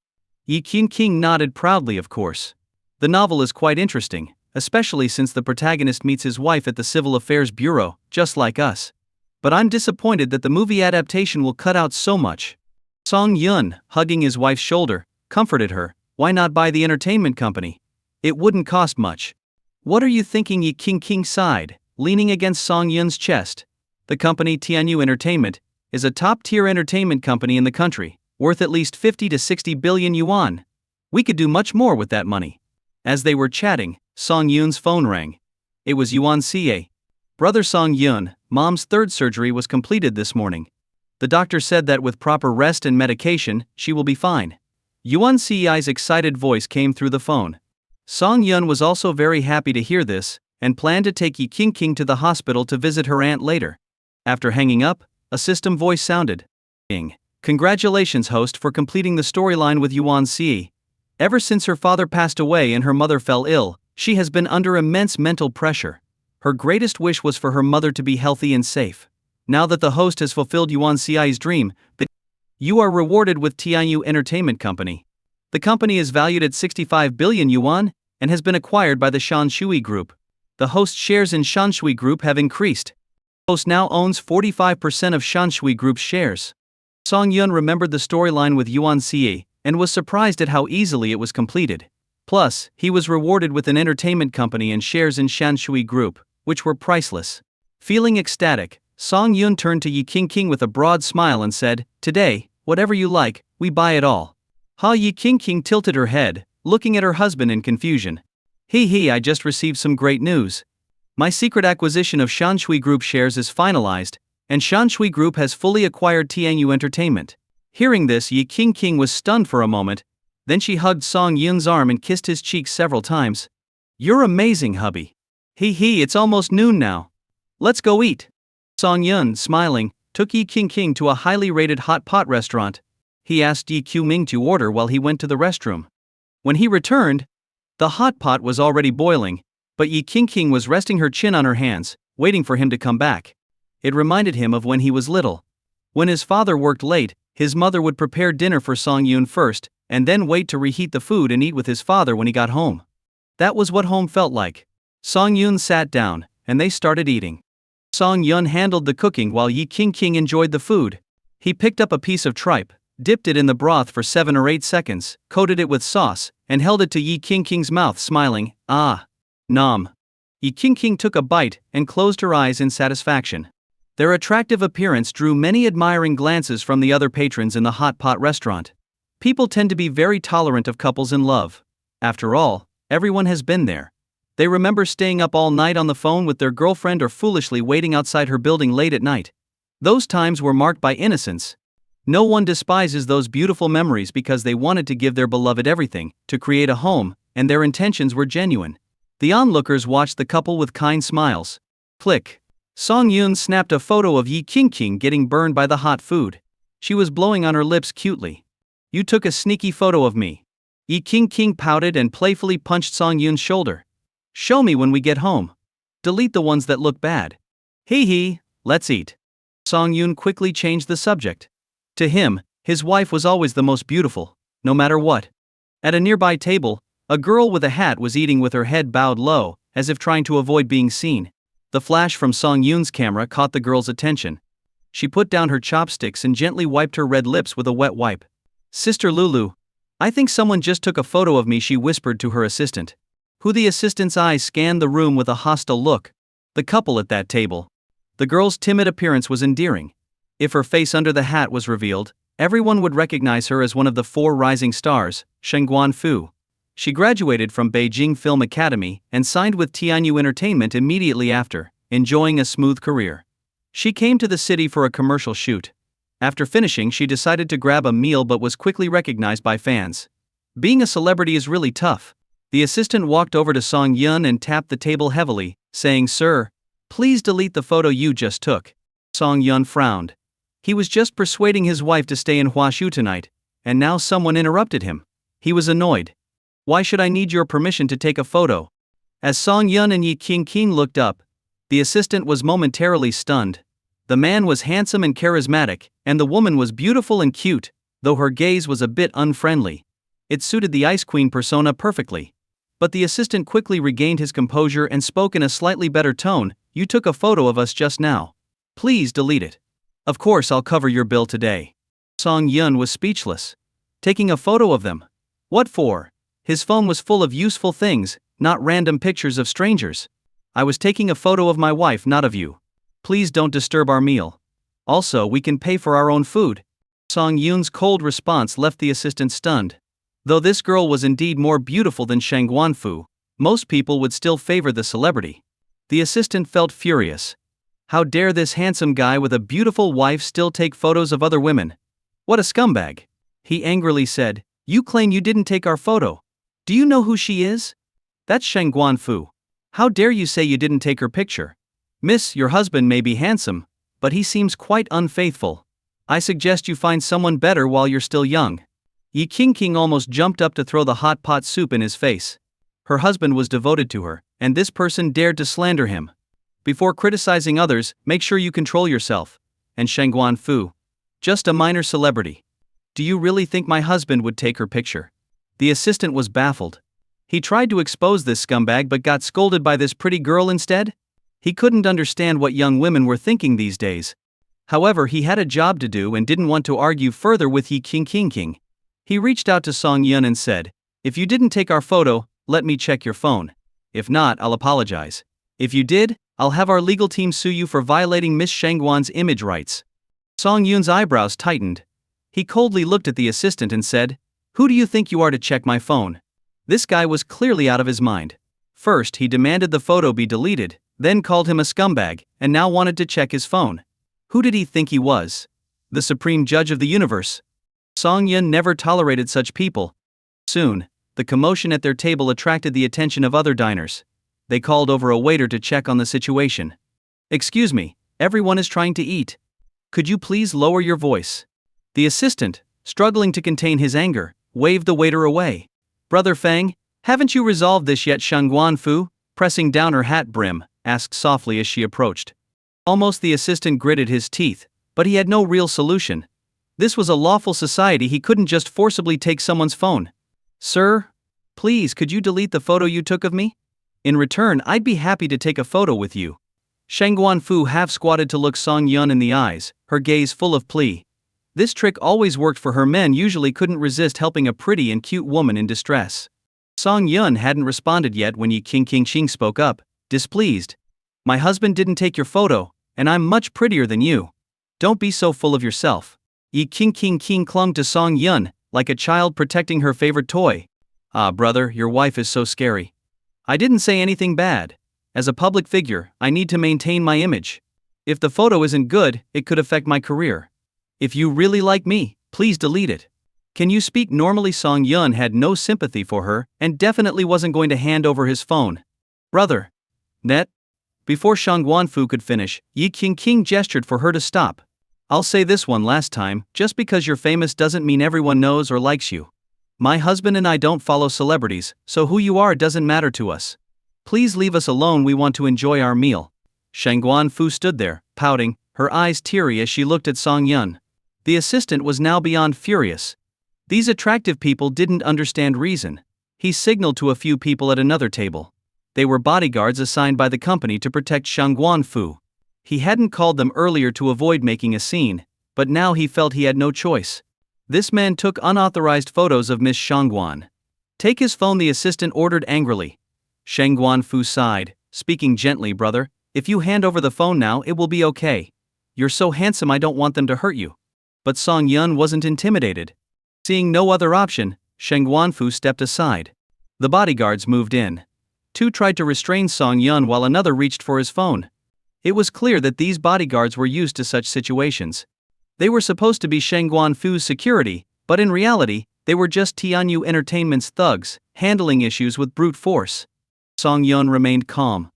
Yi King nodded proudly, of course. The novel is quite interesting, especially since the protagonist meets his wife at the Civil Affairs Bureau, just like us. But I'm disappointed that the movie adaptation will cut out so much. Song Yun, hugging his wife's shoulder, comforted her. Why not buy the entertainment company? It wouldn't cost much. What are you thinking? Yi King sighed, leaning against Song Yun's chest. The company Tianyu Entertainment is a top-tier entertainment company in the country, worth at least 50 to 60 billion yuan. We could do much more with that money. As they were chatting, Song Yun's phone rang. It was Yuan Ca. Brother Song Yun, Mom's third surgery was completed this morning. The doctor said that with proper rest and medication, she will be fine. Yuan Ci's excited voice came through the phone. Song Yun was also very happy to hear this, and planned to take Yi King to the hospital to visit her aunt later. After hanging up, a system voice sounded. Congratulations, host, for completing the storyline with Yuan Ci. Ever since her father passed away and her mother fell ill, she has been under immense mental pressure. Her greatest wish was for her mother to be healthy and safe. Now that the host has fulfilled Yuan Ci's dream, you are rewarded with Tianyu Entertainment Company. The company is valued at 65 billion yuan and has been acquired by the Shanshui Group. The host shares in Shanshui Group have increased. The host now owns 45% of Shanshui Group's shares. Song Yun remembered the storyline with Yuan Ci and was surprised at how easily it was completed. Plus, he was rewarded with an entertainment company and shares in Shanshui Group, which were priceless. Feeling ecstatic, Song Yun turned to Yi King with a broad smile and said, "Today, whatever you like, we buy it all." Yi King tilted her head, looking at her husband in confusion. I just received some great news. My secret acquisition of Shanshui Group shares is finalized, and Shanshui Group has fully acquired Tianyu Entertainment. Hearing this, Yi Qingqing was stunned for a moment, then she hugged Song Yun's arm and kissed his cheek several times. "You're amazing, hubby. Hee, it's almost noon now. Let's go eat." Song Yun, smiling, took Yi Qingqing to a highly rated hot pot restaurant. He asked Yi Qiming to order while he went to the restroom. When he returned, the hot pot was already boiling, but Yi Qingqing was resting her chin on her hands, waiting for him to come back. It reminded him of when he was little. When his father worked late, his mother would prepare dinner for Song Yun first, and then wait to reheat the food and eat with his father when he got home. That was what home felt like. Song Yun sat down, and they started eating. Song Yun handled the cooking while Yi Qingqing enjoyed the food. He picked up a piece of tripe, dipped it in the broth for 7 or 8 seconds, coated it with sauce, and held it to Yi Qingqing's mouth, smiling. "Ah. Nom." Yi Qingqing took a bite and closed her eyes in satisfaction. Their attractive appearance drew many admiring glances from the other patrons in the hot pot restaurant. People tend to be very tolerant of couples in love. After all, everyone has been there. They remember staying up all night on the phone with their girlfriend or foolishly waiting outside her building late at night. Those times were marked by innocence. No one despises those beautiful memories because they wanted to give their beloved everything, to create a home, and their intentions were genuine. The onlookers watched the couple with kind smiles. Click. Song Yun snapped a photo of Yi Qingqing getting burned by the hot food. She was blowing on her lips cutely. "You took a sneaky photo of me." Yi Qingqing pouted and playfully punched Song Yun's shoulder. "Show me when we get home. Delete the ones that look bad." Hee, let's eat." Song Yun quickly changed the subject. To him, his wife was always the most beautiful, no matter what. At a nearby table, a girl with a hat was eating with her head bowed low, as if trying to avoid being seen. The flash from Song Yun's camera caught the girl's attention. She put down her chopsticks and gently wiped her red lips with a wet wipe. "Sister Lulu, I think someone just took a photo of me," she whispered to her assistant. The assistant's eyes scanned the room with a hostile look. The couple at that table. The girl's timid appearance was endearing. If her face under the hat was revealed, everyone would recognize her as one of the 4 rising stars, Shengguan Fu. She graduated from Beijing Film Academy and signed with Tianyu Entertainment immediately after, enjoying a smooth career. She came to the city for a commercial shoot. After finishing, she decided to grab a meal but was quickly recognized by fans. Being a celebrity is really tough. The assistant walked over to Song Yun and tapped the table heavily, saying, "Sir, please delete the photo you just took." Song Yun frowned. He was just persuading his wife to stay in Huashu tonight, and now someone interrupted him. He was annoyed. "Why should I need your permission to take a photo?" As Song Yun and Yi Qingqing looked up, the assistant was momentarily stunned. The man was handsome and charismatic, and the woman was beautiful and cute, though her gaze was a bit unfriendly. It suited the Ice Queen persona perfectly. But the assistant quickly regained his composure and spoke in a slightly better tone. "You took a photo of us just now. Please delete it." "Of course I'll cover your bill today." Song Yun was speechless. Taking a photo of them? What for? His phone was full of useful things, not random pictures of strangers. "I was taking a photo of my wife, not of you. Please don't disturb our meal. Also, we can pay for our own food." Song Yun's cold response left the assistant stunned. Though this girl was indeed more beautiful than Shengguan Fu, most people would still favor the celebrity. The assistant felt furious. How dare this handsome guy with a beautiful wife still take photos of other women? What a scumbag. He angrily said, "You claim you didn't take our photo. Do you know who she is? That's Shengguan Fu. How dare you say you didn't take her picture? Miss, your husband may be handsome, but he seems quite unfaithful. I suggest you find someone better while you're still young." Yi Qingqing almost jumped up to throw the hot pot soup in his face. Her husband was devoted to her, and this person dared to slander him. Before criticizing others, make sure you control yourself. And Shengguan Fu? Just a minor celebrity. Do you really think my husband would take her picture? The assistant was baffled. He tried to expose this scumbag but got scolded by this pretty girl instead? He couldn't understand what young women were thinking these days. However, he had a job to do and didn't want to argue further with Yi Qingqing. He reached out to Song Yun and said, "If you didn't take our photo, let me check your phone. If not, I'll apologize. If you did, I'll have our legal team sue you for violating Miss Shengguan's image rights." Song Yun's eyebrows tightened. He coldly looked at the assistant and said, "Who do you think you are to check my phone?" This guy was clearly out of his mind. First, he demanded the photo be deleted, then called him a scumbag, and now wanted to check his phone. Who did he think he was? The supreme judge of the universe? Song Yun never tolerated such people. Soon, the commotion at their table attracted the attention of other diners. They called over a waiter to check on the situation. "Excuse me, everyone is trying to eat. Could you please lower your voice?" The assistant, struggling to contain his anger, waved the waiter away. "Brother Feng, haven't you resolved this yet?" Shangguan Fu, pressing down her hat brim, asked softly as she approached. Almost the assistant gritted his teeth, but he had no real solution. This was a lawful society, he couldn't just forcibly take someone's phone. "Sir, please could you delete the photo you took of me? In return, I'd be happy to take a photo with you." Shangguan Fu half squatted to look Song Yun in the eyes, her gaze full of plea. This trick always worked for her. Men usually couldn't resist helping a pretty and cute woman in distress. Song Yun hadn't responded yet when Yi Qingqing spoke up, displeased. "My husband didn't take your photo, and I'm much prettier than you. Don't be so full of yourself." Yi Qingqing clung to Song Yun, like a child protecting her favorite toy. "Ah, brother, your wife is so scary." "I didn't say anything bad. As a public figure, I need to maintain my image. If the photo isn't good, it could affect my career. If you really like me, please delete it. Can you speak normally?" Song Yun had no sympathy for her, and definitely wasn't going to hand over his phone. "Brother." Net. Before Shangguan Fu could finish, Yi Qingqing gestured for her to stop. "I'll say this one last time, just because you're famous doesn't mean everyone knows or likes you. My husband and I don't follow celebrities, so who you are doesn't matter to us. Please leave us alone, we want to enjoy our meal." Shangguan Fu stood there, pouting, her eyes teary as she looked at Song Yun. The assistant was now beyond furious. These attractive people didn't understand reason. He signaled to a few people at another table. They were bodyguards assigned by the company to protect Shangguan Fu. He hadn't called them earlier to avoid making a scene, but now he felt he had no choice. This man took unauthorized photos of Miss Shangguan. "Take his phone," the assistant ordered angrily. Shangguan Fu sighed, speaking gently. "Brother, if you hand over the phone now, it will be okay. You're so handsome, I don't want them to hurt you." But Song Yun wasn't intimidated. Seeing no other option, Shangguan Fu stepped aside. The bodyguards moved in. Two tried to restrain Song Yun while another reached for his phone. It was clear that these bodyguards were used to such situations. They were supposed to be Shangguan Fu's security, but in reality, they were just Tianyu Entertainment's thugs, handling issues with brute force. Song Yun remained calm.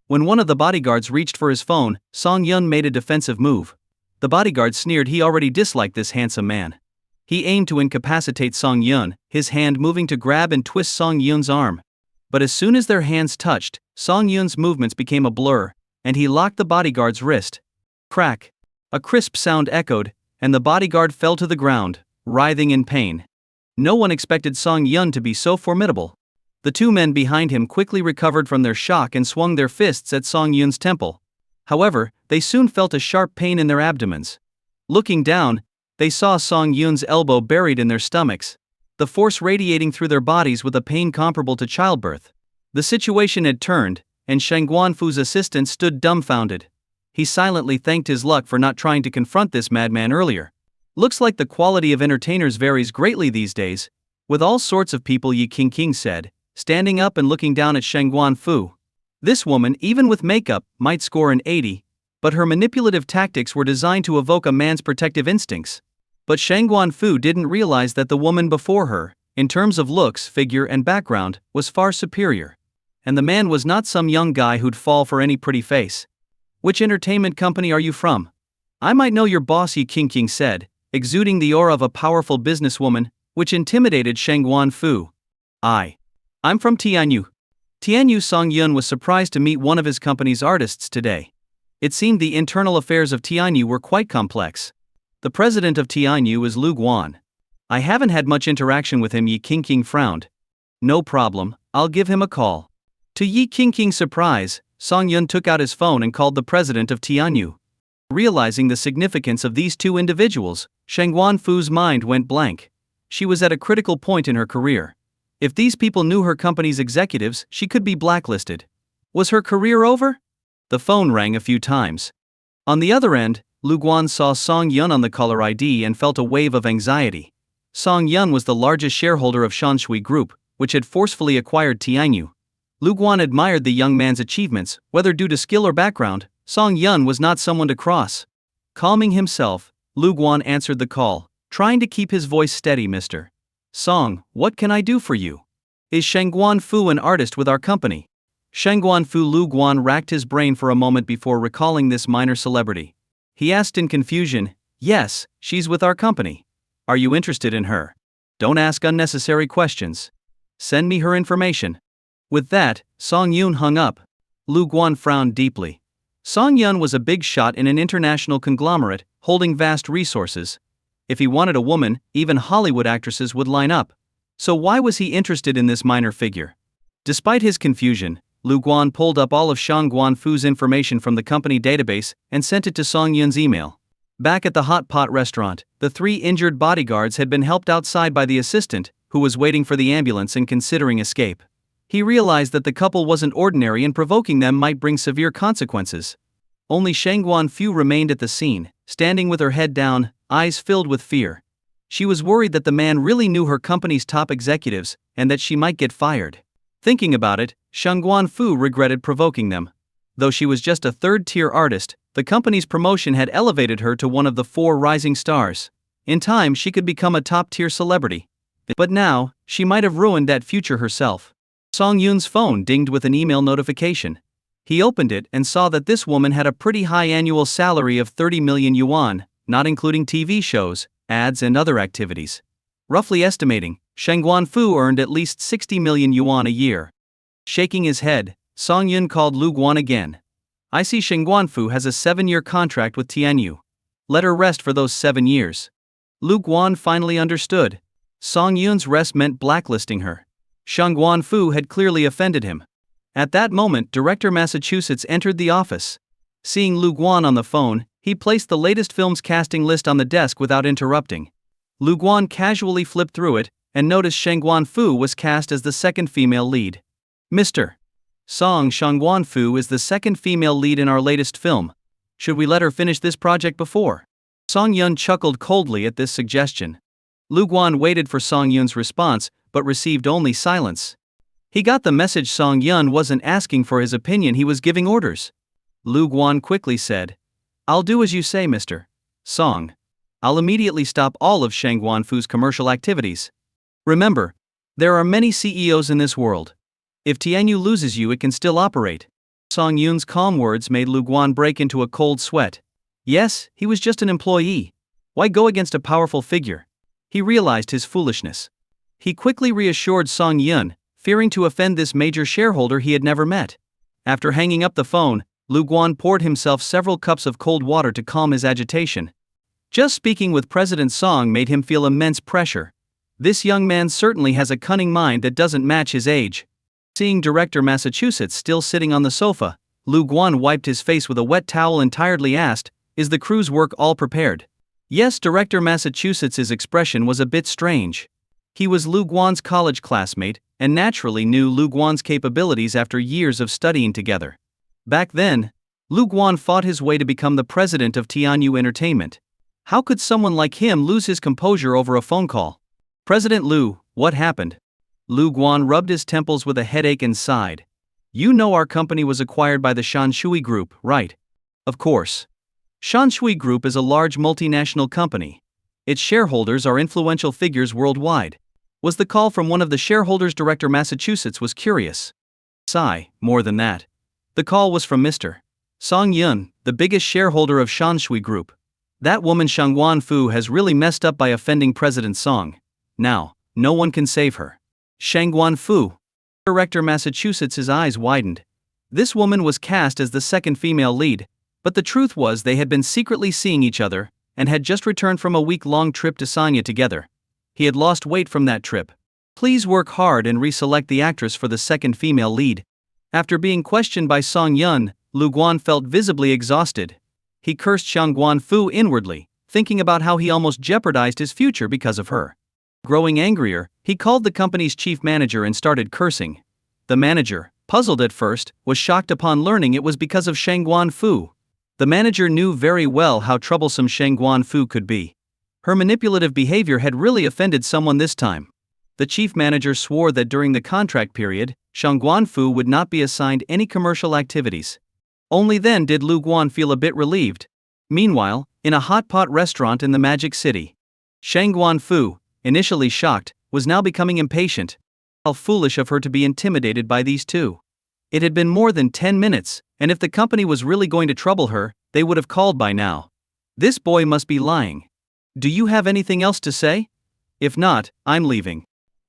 When one of the bodyguards reached for his phone, Song Yun made a defensive move. The bodyguard sneered. He already disliked this handsome man. He aimed to incapacitate Song Yun, his hand moving to grab and twist Song Yun's arm. But as soon as their hands touched, Song Yun's movements became a blur, and he locked the bodyguard's wrist. Crack! A crisp sound echoed, and the bodyguard fell to the ground, writhing in pain. No one expected Song Yun to be so formidable. The two men behind him quickly recovered from their shock and swung their fists at Song Yun's temple. However, they soon felt a sharp pain in their abdomens. Looking down, they saw Song Yun's elbow buried in their stomachs, the force radiating through their bodies with a pain comparable to childbirth. The situation had turned, and Shangguan Fu's assistant stood dumbfounded. He silently thanked his luck for not trying to confront this madman earlier. "Looks like the quality of entertainers varies greatly these days. With all sorts of people," Yi Qingqing said, standing up and looking down at Shangguan Fu. This woman, even with makeup, might score an 80, but her manipulative tactics were designed to evoke a man's protective instincts. But Shangguan Fu didn't realize that the woman before her, in terms of looks, figure, and background, was far superior. And the man was not some young guy who'd fall for any pretty face. "Which entertainment company are you from? I might know your boss," Yi Qingqing said, exuding the aura of a powerful businesswoman, which intimidated Shangguan Fu. I'm from Tianyu." Tianyu. Song Yun was surprised to meet one of his company's artists today. It seemed the internal affairs of Tianyu were quite complex. "The president of Tianyu is Lu Guan. I haven't had much interaction with him," Yi Qingqing frowned. "No problem, I'll give him a call." To Yi Qingqing's surprise, Song Yun took out his phone and called the president of Tianyu. Realizing the significance of these two individuals, Shangguan Fu's mind went blank. She was at a critical point in her career. If these people knew her company's executives, she could be blacklisted. Was her career over? The phone rang a few times. On the other end, Lu Guan saw Song Yun on the caller ID and felt a wave of anxiety. Song Yun was the largest shareholder of Shanshui Group, which had forcefully acquired Tianyu. Lu Guan admired the young man's achievements, whether due to skill or background. Song Yun was not someone to cross. Calming himself, Lu Guan answered the call, trying to keep his voice steady. Mr. Song, what can I do for you? Is Shangguan Fu an artist with our company? Shangguan Fu. Lu Guan racked his brain for a moment before recalling this minor celebrity. He asked in confusion, yes, she's with our company. Are you interested in her? Don't ask unnecessary questions. Send me her information. With that, Song Yun hung up. Lu Guan frowned deeply. Song Yun was a big shot in an international conglomerate, holding vast resources. If he wanted a woman, even Hollywood actresses would line up. So why was he interested in this minor figure? Despite his confusion, Lu Guan pulled up all of Shangguan Fu's information from the company database and sent it to Song Yun's email. Back at the hot pot restaurant, the 3 injured bodyguards had been helped outside by the assistant, who was waiting for the ambulance and considering escape. He realized that the couple wasn't ordinary and provoking them might bring severe consequences. Only Shangguan Fu remained at the scene, standing with her head down, eyes filled with fear. She was worried that the man really knew her company's top executives, and that she might get fired. Thinking about it, Shangguan Fu regretted provoking them. Though she was just a third-tier artist, the company's promotion had elevated her to one of the 4 rising stars. In time she could become a top-tier celebrity. But now, she might have ruined that future herself. Song Yun's phone dinged with an email notification. He opened it and saw that this woman had a pretty high annual salary of 30 million yuan, not including TV shows, ads and other activities. Roughly estimating, Shangguan Fu earned at least 60 million yuan a year. Shaking his head, Song Yun called Lu Guan again. I see Shangguan Fu has a 7-year contract with Tianyu. Let her rest for those 7 years. Lu Guan finally understood. Song Yun's rest meant blacklisting her. Shangguan Fu had clearly offended him. At that moment, Director Massachusetts entered the office. Seeing Lu Guan on the phone, he placed the latest film's casting list on the desk without interrupting. Lu Guan casually flipped through it, and noticed Shangguan Fu was cast as the second female lead. Mr. Song, Shangguan Fu is the second female lead in our latest film. Should we let her finish this project before? Song Yun chuckled coldly at this suggestion. Lu Guan waited for Song Yun's response, but received only silence. He got the message Song Yun wasn't asking for his opinion, he was giving orders. Lu Guan quickly said, I'll do as you say, Mr. Song. I'll immediately stop all of Shangguan Fu's commercial activities. Remember, there are many CEOs in this world. If Tianyu loses you, it can still operate. Song Yun's calm words made Lu Guan break into a cold sweat. Yes, he was just an employee. Why go against a powerful figure? He realized his foolishness. He quickly reassured Song Yun, fearing to offend this major shareholder he had never met. After hanging up the phone, Lu Guan poured himself several cups of cold water to calm his agitation. Just speaking with President Song made him feel immense pressure. This young man certainly has a cunning mind that doesn't match his age. Seeing Director Massachusetts still sitting on the sofa, Lu Guan wiped his face with a wet towel and tiredly asked, Is the crew's work all prepared? Yes, Director Massachusetts' expression was a bit strange. He was Lu Guan's college classmate, and naturally knew Lu Guan's capabilities after years of studying together. Back then, Lu Guan fought his way to become the president of Tianyu Entertainment. How could someone like him lose his composure over a phone call? President Lu, what happened? Lu Guan rubbed his temples with a headache and sighed. You know our company was acquired by the Shanshui Group, right? Of course. Shanshui Group is a large multinational company. Its shareholders are influential figures worldwide. Was the call from one of the shareholders? Director Massachusetts was curious. Sigh, more than that. The call was from Mr. Song Yun, the biggest shareholder of Shanshui Group. That woman Shangguan Fu has really messed up by offending President Song. Now, no one can save her. Shangguan Fu. Director Massachusetts' eyes widened. This woman was cast as the second female lead, but the truth was they had been secretly seeing each other, and had just returned from a week-long trip to Sanya together. He had lost weight from that trip. Please work hard and reselect the actress for the second female lead. After being questioned by Song Yun, Lu Guan felt visibly exhausted. He cursed Shangguan Fu inwardly, thinking about how he almost jeopardized his future because of her. Growing angrier, he called the company's chief manager and started cursing. The manager, puzzled at first, was shocked upon learning it was because of Shangguan Fu. The manager knew very well how troublesome Shangguan Fu could be. Her manipulative behavior had really offended someone this time. The chief manager swore that during the contract period, Shangguan Fu would not be assigned any commercial activities. Only then did Lu Guan feel a bit relieved. Meanwhile, in a hot pot restaurant in the Magic City, Shang Guanfu, initially shocked, was now becoming impatient. How foolish of her to be intimidated by these two. It had been more than 10 minutes, and if the company was really going to trouble her, they would have called by now. This boy must be lying. Do you have anything else to say? If not, I'm leaving.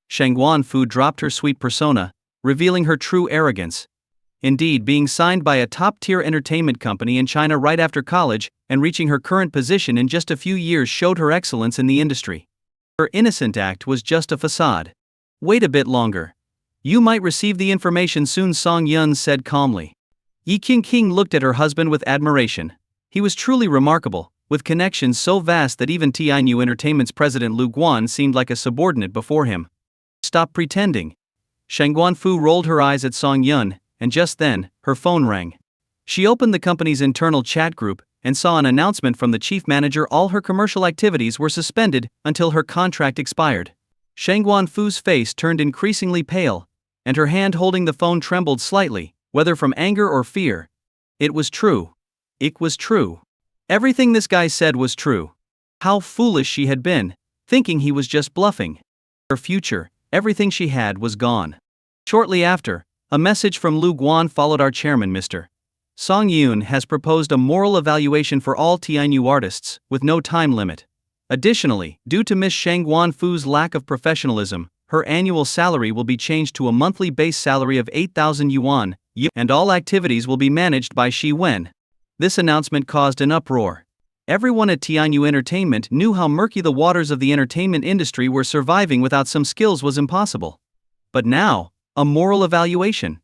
Shang Guanfu dropped her sweet persona, revealing her true arrogance. Indeed, being signed by a top-tier entertainment company in China right after college and reaching her current position in just a few years showed her excellence in the industry. Her innocent act was just a facade. Wait a bit longer. You might receive the information soon, Song Yun said calmly. Yi Qingqing looked at her husband with admiration. He was truly remarkable, with connections so vast that even TI Entertainment's president Lu Guan seemed like a subordinate before him. Stop pretending. Shang Guanfu rolled her eyes at Song Yun, and just then, her phone rang. She opened the company's internal chat group and saw an announcement from the chief manager: all her commercial activities were suspended until her contract expired. Shang Guanfu's face turned increasingly pale, and her hand holding the phone trembled slightly, whether from anger or fear. It was true. It was true. Everything this guy said was true. How foolish she had been, thinking he was just bluffing. Her future, everything she had, was gone. Shortly after, a message from Lu Guan followed. Our chairman, Mr. Song Yun, has proposed a moral evaluation for all TI artists, with no time limit. Additionally, due to Miss Shang Guanfu's lack of professionalism, her annual salary will be changed to a monthly base salary of 8,000 yuan, and all activities will be managed by Shi Wen. This announcement caused an uproar. Everyone at TI Entertainment knew how murky the waters of the entertainment industry were. Surviving without some skills was impossible. But now, a moral evaluation.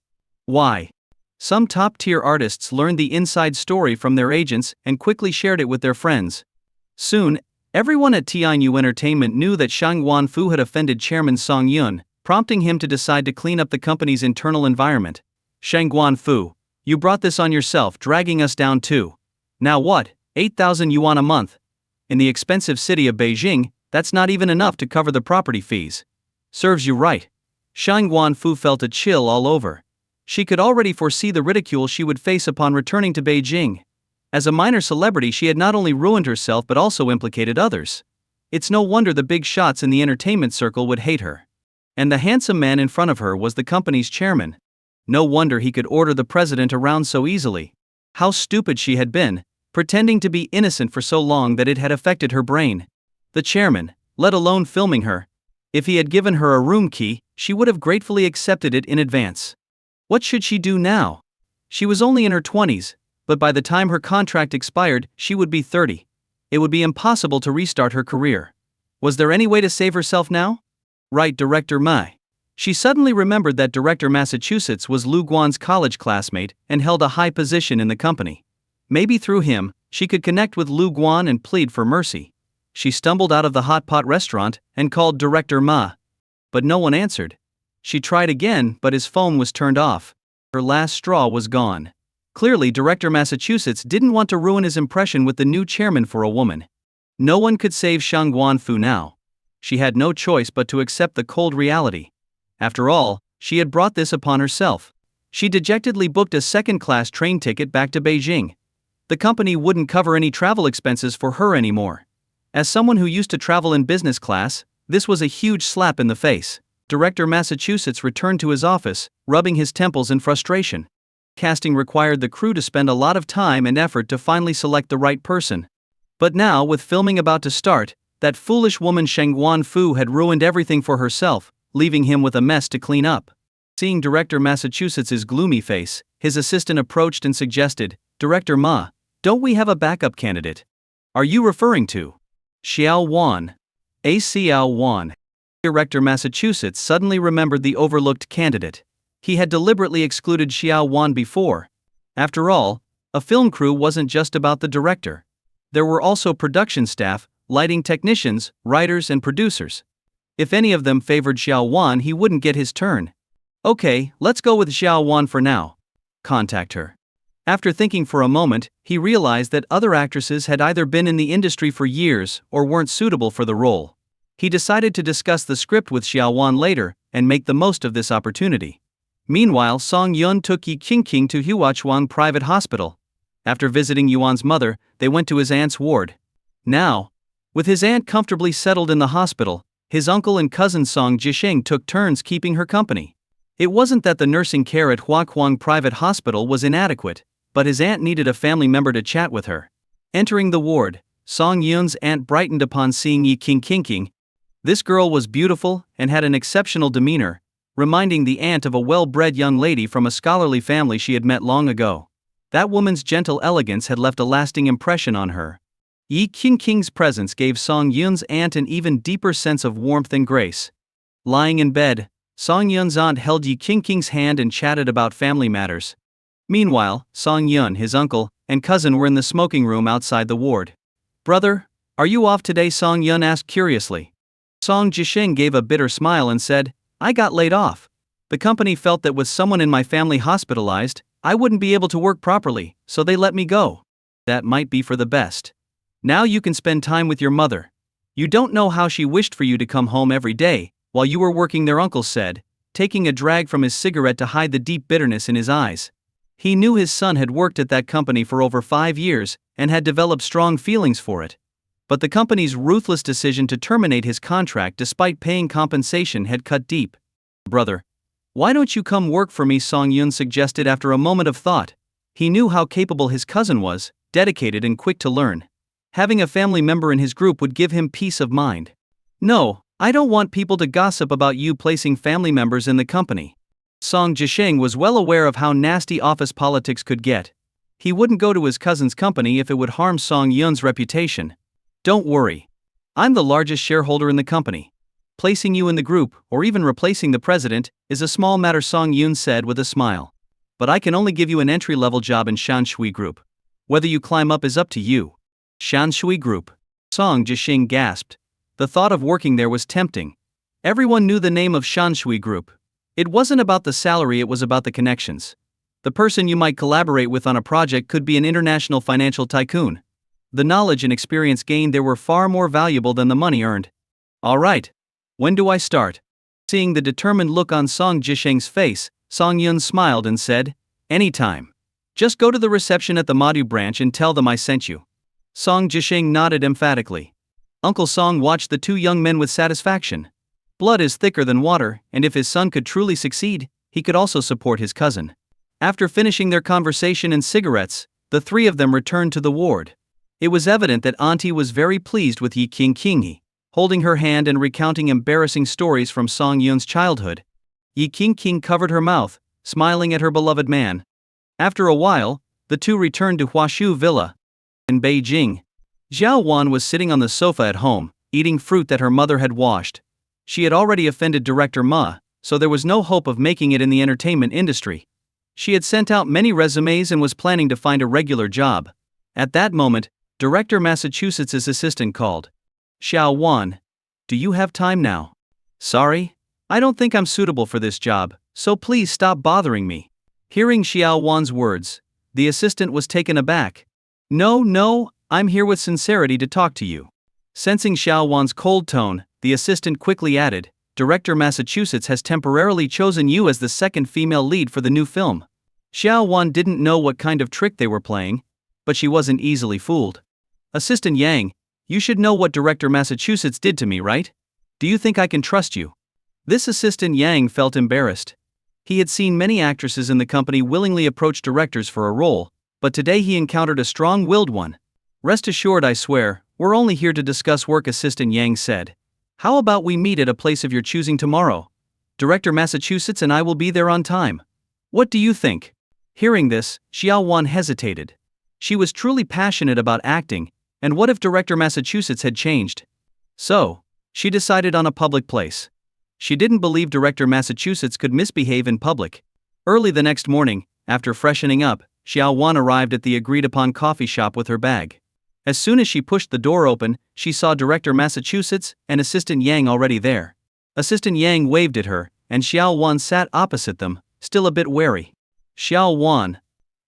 Why? Some top-tier artists learned the inside story from their agents and quickly shared it with their friends. Soon, everyone at TI Entertainment knew that Shang Guanfu had offended Chairman Song Yun, prompting him to decide to clean up the company's internal environment. Shang Guanfu, you brought this on yourself, dragging us down too. Now what, 8,000 yuan a month? In the expensive city of Beijing, that's not even enough to cover the property fees. Serves you right. Shang Guanfu felt a chill all over. She could already foresee the ridicule she would face upon returning to Beijing. As a minor celebrity, she had not only ruined herself but also implicated others. It's no wonder the big shots in the entertainment circle would hate her. And the handsome man in front of her was the company's chairman. No wonder he could order the president around so easily. How stupid she had been, pretending to be innocent for so long that it had affected her brain. The chairman, let alone filming her. If he had given her a room key, she would have gratefully accepted it in advance. What should she do now? She was only in her 20s, but by the time her contract expired, she would be 30. It would be impossible to restart her career. Was there any way to save herself now? Right, Director Mai. She suddenly remembered that Director Massachusetts was Lu Guan's college classmate and held a high position in the company. Maybe through him, she could connect with Lu Guan and plead for mercy. She stumbled out of the hot pot restaurant and called Director Ma. But no one answered. She tried again, but his phone was turned off. Her last straw was gone. Clearly, Director Massachusetts didn't want to ruin his impression with the new chairman for a woman. No one could save Shang Guanfu now. She had no choice but to accept the cold reality. After all, she had brought this upon herself. She dejectedly booked a second-class train ticket back to Beijing. The company wouldn't cover any travel expenses for her anymore. As someone who used to travel in business class, this was a huge slap in the face. Director Massachusetts returned to his office, rubbing his temples in frustration. Casting required the crew to spend a lot of time and effort to finally select the right person. But now, with filming about to start, that foolish woman Shang Guanfu had ruined everything for herself, leaving him with a mess to clean up. Seeing Director Massachusetts's gloomy face, his assistant approached and suggested, "Director Ma, don't we have a backup candidate? Are you referring to Xiao Wan?" Xiao Wan. Director Massachusetts suddenly remembered the overlooked candidate. He had deliberately excluded Xiao Wan before. After all, a film crew wasn't just about the director. There were also production staff, lighting technicians, writers and producers. If any of them favored Xiao Wan, he wouldn't get his turn. Okay, let's go with Xiao Wan for now. Contact her. After thinking for a moment, he realized that other actresses had either been in the industry for years or weren't suitable for the role. He decided to discuss the script with Xiao Wan later and make the most of this opportunity. Meanwhile, Song Yun took Yi Qingqing to Huachuan Private Hospital. After visiting Yuan's mother, they went to his aunt's ward. Now, with his aunt comfortably settled in the hospital, his uncle and cousin Song Jisheng took turns keeping her company. It wasn't that the nursing care at Huakuang Private Hospital was inadequate, but his aunt needed a family member to chat with her. Entering the ward, Song Yun's aunt brightened upon seeing Yi King. This girl was beautiful and had an exceptional demeanor, reminding the aunt of a well-bred young lady from a scholarly family she had met long ago. That woman's gentle elegance had left a lasting impression on her. Yi King's presence gave Song Yun's aunt an even deeper sense of warmth and grace. Lying in bed, Song Yun's aunt held Yi King's hand and chatted about family matters. Meanwhile, Song Yun, his uncle, and cousin were in the smoking room outside the ward. "Brother, are you off today?" Song Yun asked curiously. Song Jisheng gave a bitter smile and said, "I got laid off. The company felt that with someone in my family hospitalized, I wouldn't be able to work properly, so they let me go. That might be for the best. Now you can spend time with your mother. You don't know how she wished for you to come home every day, while you were working there," uncle said, taking a drag from his cigarette to hide the deep bitterness in his eyes. He knew his son had worked at that company for over 5 years, and had developed strong feelings for it. But the company's ruthless decision to terminate his contract despite paying compensation had cut deep. "Brother, why don't you come work for me?" Song Yun suggested after a moment of thought. He knew how capable his cousin was, dedicated and quick to learn. Having a family member in his group would give him peace of mind. "No, I don't want people to gossip about you placing family members in the company." Song Jisheng was well aware of how nasty office politics could get. He wouldn't go to his cousin's company if it would harm Song Yun's reputation. "Don't worry. I'm the largest shareholder in the company. Placing you in the group, or even replacing the president, is a small matter," Song Yun said with a smile. "But I can only give you an entry-level job in Shanshui Group. Whether you climb up is up to you." Shanshui Group. Song Jisheng gasped. The thought of working there was tempting. Everyone knew the name of Shanshui Group. It wasn't about the salary, it was about the connections. The person you might collaborate with on a project could be an international financial tycoon. The knowledge and experience gained there were far more valuable than the money earned. "All right. When do I start?" Seeing the determined look on Song Jisheng's face, Song Yun smiled and said, "Anytime. Just go to the reception at the Madu branch and tell them I sent you." Song Jisheng nodded emphatically. Uncle Song watched the two young men with satisfaction. Blood is thicker than water, and if his son could truly succeed, he could also support his cousin. After finishing their conversation and cigarettes, the three of them returned to the ward. It was evident that Auntie was very pleased with Yi King, holding her hand and recounting embarrassing stories from Song Yun's childhood. Yi King covered her mouth, smiling at her beloved man. After a while, the two returned to Huashu Villa. In Beijing, Xiao Wan was sitting on the sofa at home, eating fruit that her mother had washed. She had already offended Director Ma, so there was no hope of making it in the entertainment industry. She had sent out many resumes and was planning to find a regular job. At that moment, Director Massachusetts' assistant called. "Xiao Wan, do you have time now?" "Sorry, I don't think I'm suitable for this job, so please stop bothering me." Hearing Xiao Wan's words, the assistant was taken aback. No, I'm here with sincerity to talk to you." Sensing Xiao Wan's cold tone, the assistant quickly added, "Director Massachusetts has temporarily chosen you as the second female lead for the new film." Xiao Wan didn't know what kind of trick they were playing, but she wasn't easily fooled. "Assistant Yang, you should know what Director Massachusetts did to me, right? Do you think I can trust you?" This assistant Yang felt embarrassed. He had seen many actresses in the company willingly approach directors for a role, but today he encountered a strong-willed one. "Rest assured, I swear, we're only here to discuss work," Assistant Yang said. "How about we meet at a place of your choosing tomorrow? Director Massachusetts and I will be there on time. What do you think?" Hearing this, Xiao Wan hesitated. She was truly passionate about acting, and what if Director Massachusetts had changed? So, she decided on a public place. She didn't believe Director Massachusetts could misbehave in public. Early the next morning, after freshening up, Xiao Wan arrived at the agreed-upon coffee shop with her bag. As soon as she pushed the door open, she saw Director Massachusetts and Assistant Yang already there. Assistant Yang waved at her, and Xiao Wan sat opposite them, still a bit wary. "Xiao Wan,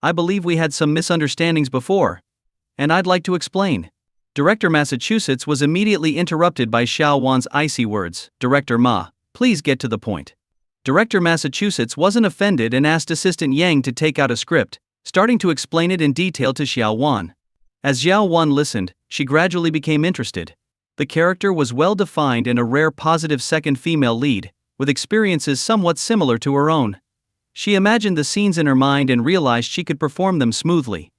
I believe we had some misunderstandings before, and I'd like to explain." Director Massachusetts was immediately interrupted by Xiao Wan's icy words. "Director Ma, please get to the point." Director Massachusetts wasn't offended and asked Assistant Yang to take out a script, starting to explain it in detail to Xiao Wan. As Xiao Wan listened, she gradually became interested. The character was well defined and a rare positive second female lead, with experiences somewhat similar to her own. She imagined the scenes in her mind and realized she could perform them smoothly.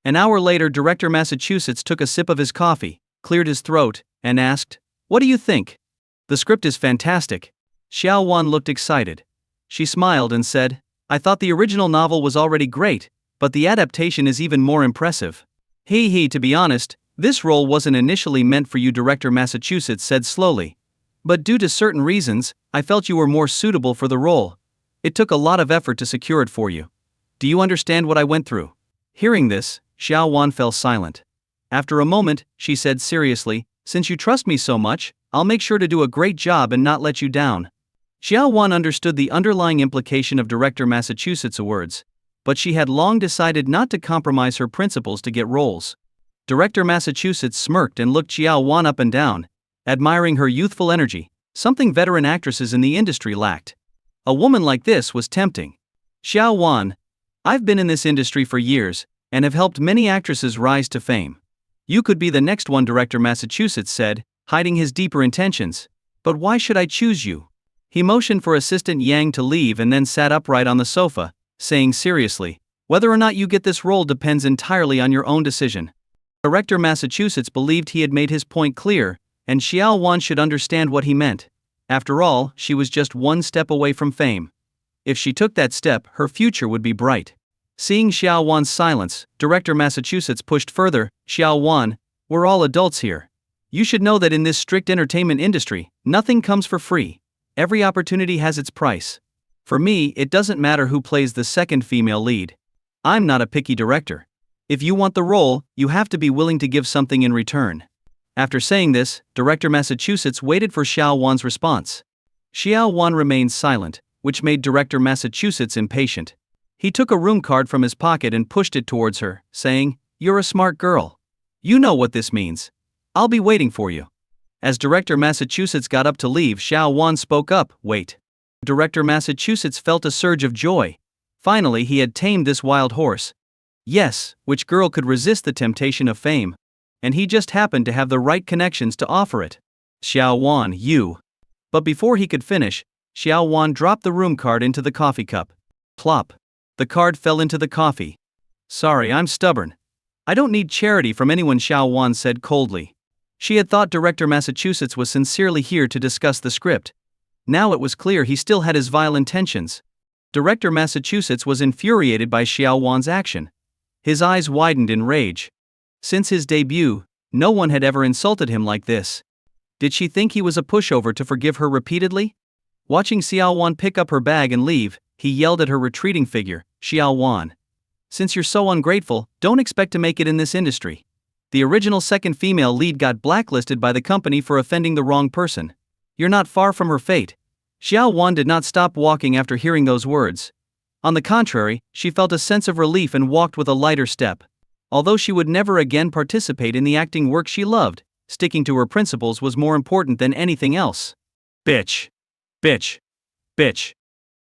An hour later, Director Massachusetts took a sip of his coffee, cleared his throat, and asked, "What do you think?" "The script is fantastic." Xiao Wan looked excited. She smiled and said, "I thought the original novel was already great, but the adaptation is even more impressive." To be honest, this role wasn't initially meant for you," Director Massachusetts said slowly. "But due to certain reasons, I felt you were more suitable for the role. It took a lot of effort to secure it for you. Do you understand what I went through?" Hearing this, Xiao Wan fell silent. After a moment, she said seriously, "Since you trust me so much, I'll make sure to do a great job and not let you down." Xiao Wan understood the underlying implication of Director Massachusetts' words, but she had long decided not to compromise her principles to get roles. Director Massachusetts smirked and looked Xiao Wan up and down, admiring her youthful energy, something veteran actresses in the industry lacked. A woman like this was tempting. "Xiao Wan, I've been in this industry for years, and have helped many actresses rise to fame. You could be the next one," Director Massachusetts said, hiding his deeper intentions. "But why should I choose you?" He motioned for Assistant Yang to leave and then sat upright on the sofa, saying seriously, "Whether or not you get this role depends entirely on your own decision." Director Massachusetts believed he had made his point clear, and Xiao Wan should understand what he meant. After all, she was just one step away from fame. If she took that step, her future would be bright. Seeing Xiao Wan's silence, Director Massachusetts pushed further, "Xiao Wan, we're all adults here. You should know that in this strict entertainment industry, nothing comes for free. Every opportunity has its price. For me, it doesn't matter who plays the second female lead. I'm not a picky director. If you want the role, you have to be willing to give something in return." After saying this, Director Massachusetts waited for Xiao Wan's response. Xiao Wan remained silent, which made Director Massachusetts impatient. He took a room card from his pocket and pushed it towards her, saying, "You're a smart girl. You know what this means. I'll be waiting for you." As Director Massachusetts got up to leave, Xiao Wan spoke up, "Wait." Director Massachusetts felt a surge of joy. Finally, he had tamed this wild horse. Yes, which girl could resist the temptation of fame? And he just happened to have the right connections to offer it. "Xiao Wan, you." But before he could finish, Xiao Wan dropped the room card into the coffee cup. Plop. The card fell into the coffee. "Sorry, I'm stubborn. I don't need charity from anyone," Xiao Wan said coldly. She had thought Director Massachusetts was sincerely here to discuss the script. Now it was clear he still had his vile intentions. Director Massachusetts was infuriated by Xiao Wan's action. His eyes widened in rage. Since his debut, no one had ever insulted him like this. Did she think he was a pushover to forgive her repeatedly? Watching Xiao Wan pick up her bag and leave, he yelled at her retreating figure, "Xiao Wan. Since you're so ungrateful, don't expect to make it in this industry." The original second female lead got blacklisted by the company for offending the wrong person. You're not far from her fate. Xiao Wan did not stop walking after hearing those words. On the contrary, she felt a sense of relief and walked with a lighter step. Although she would never again participate in the acting work she loved, sticking to her principles was more important than anything else. Bitch. Bitch. Bitch.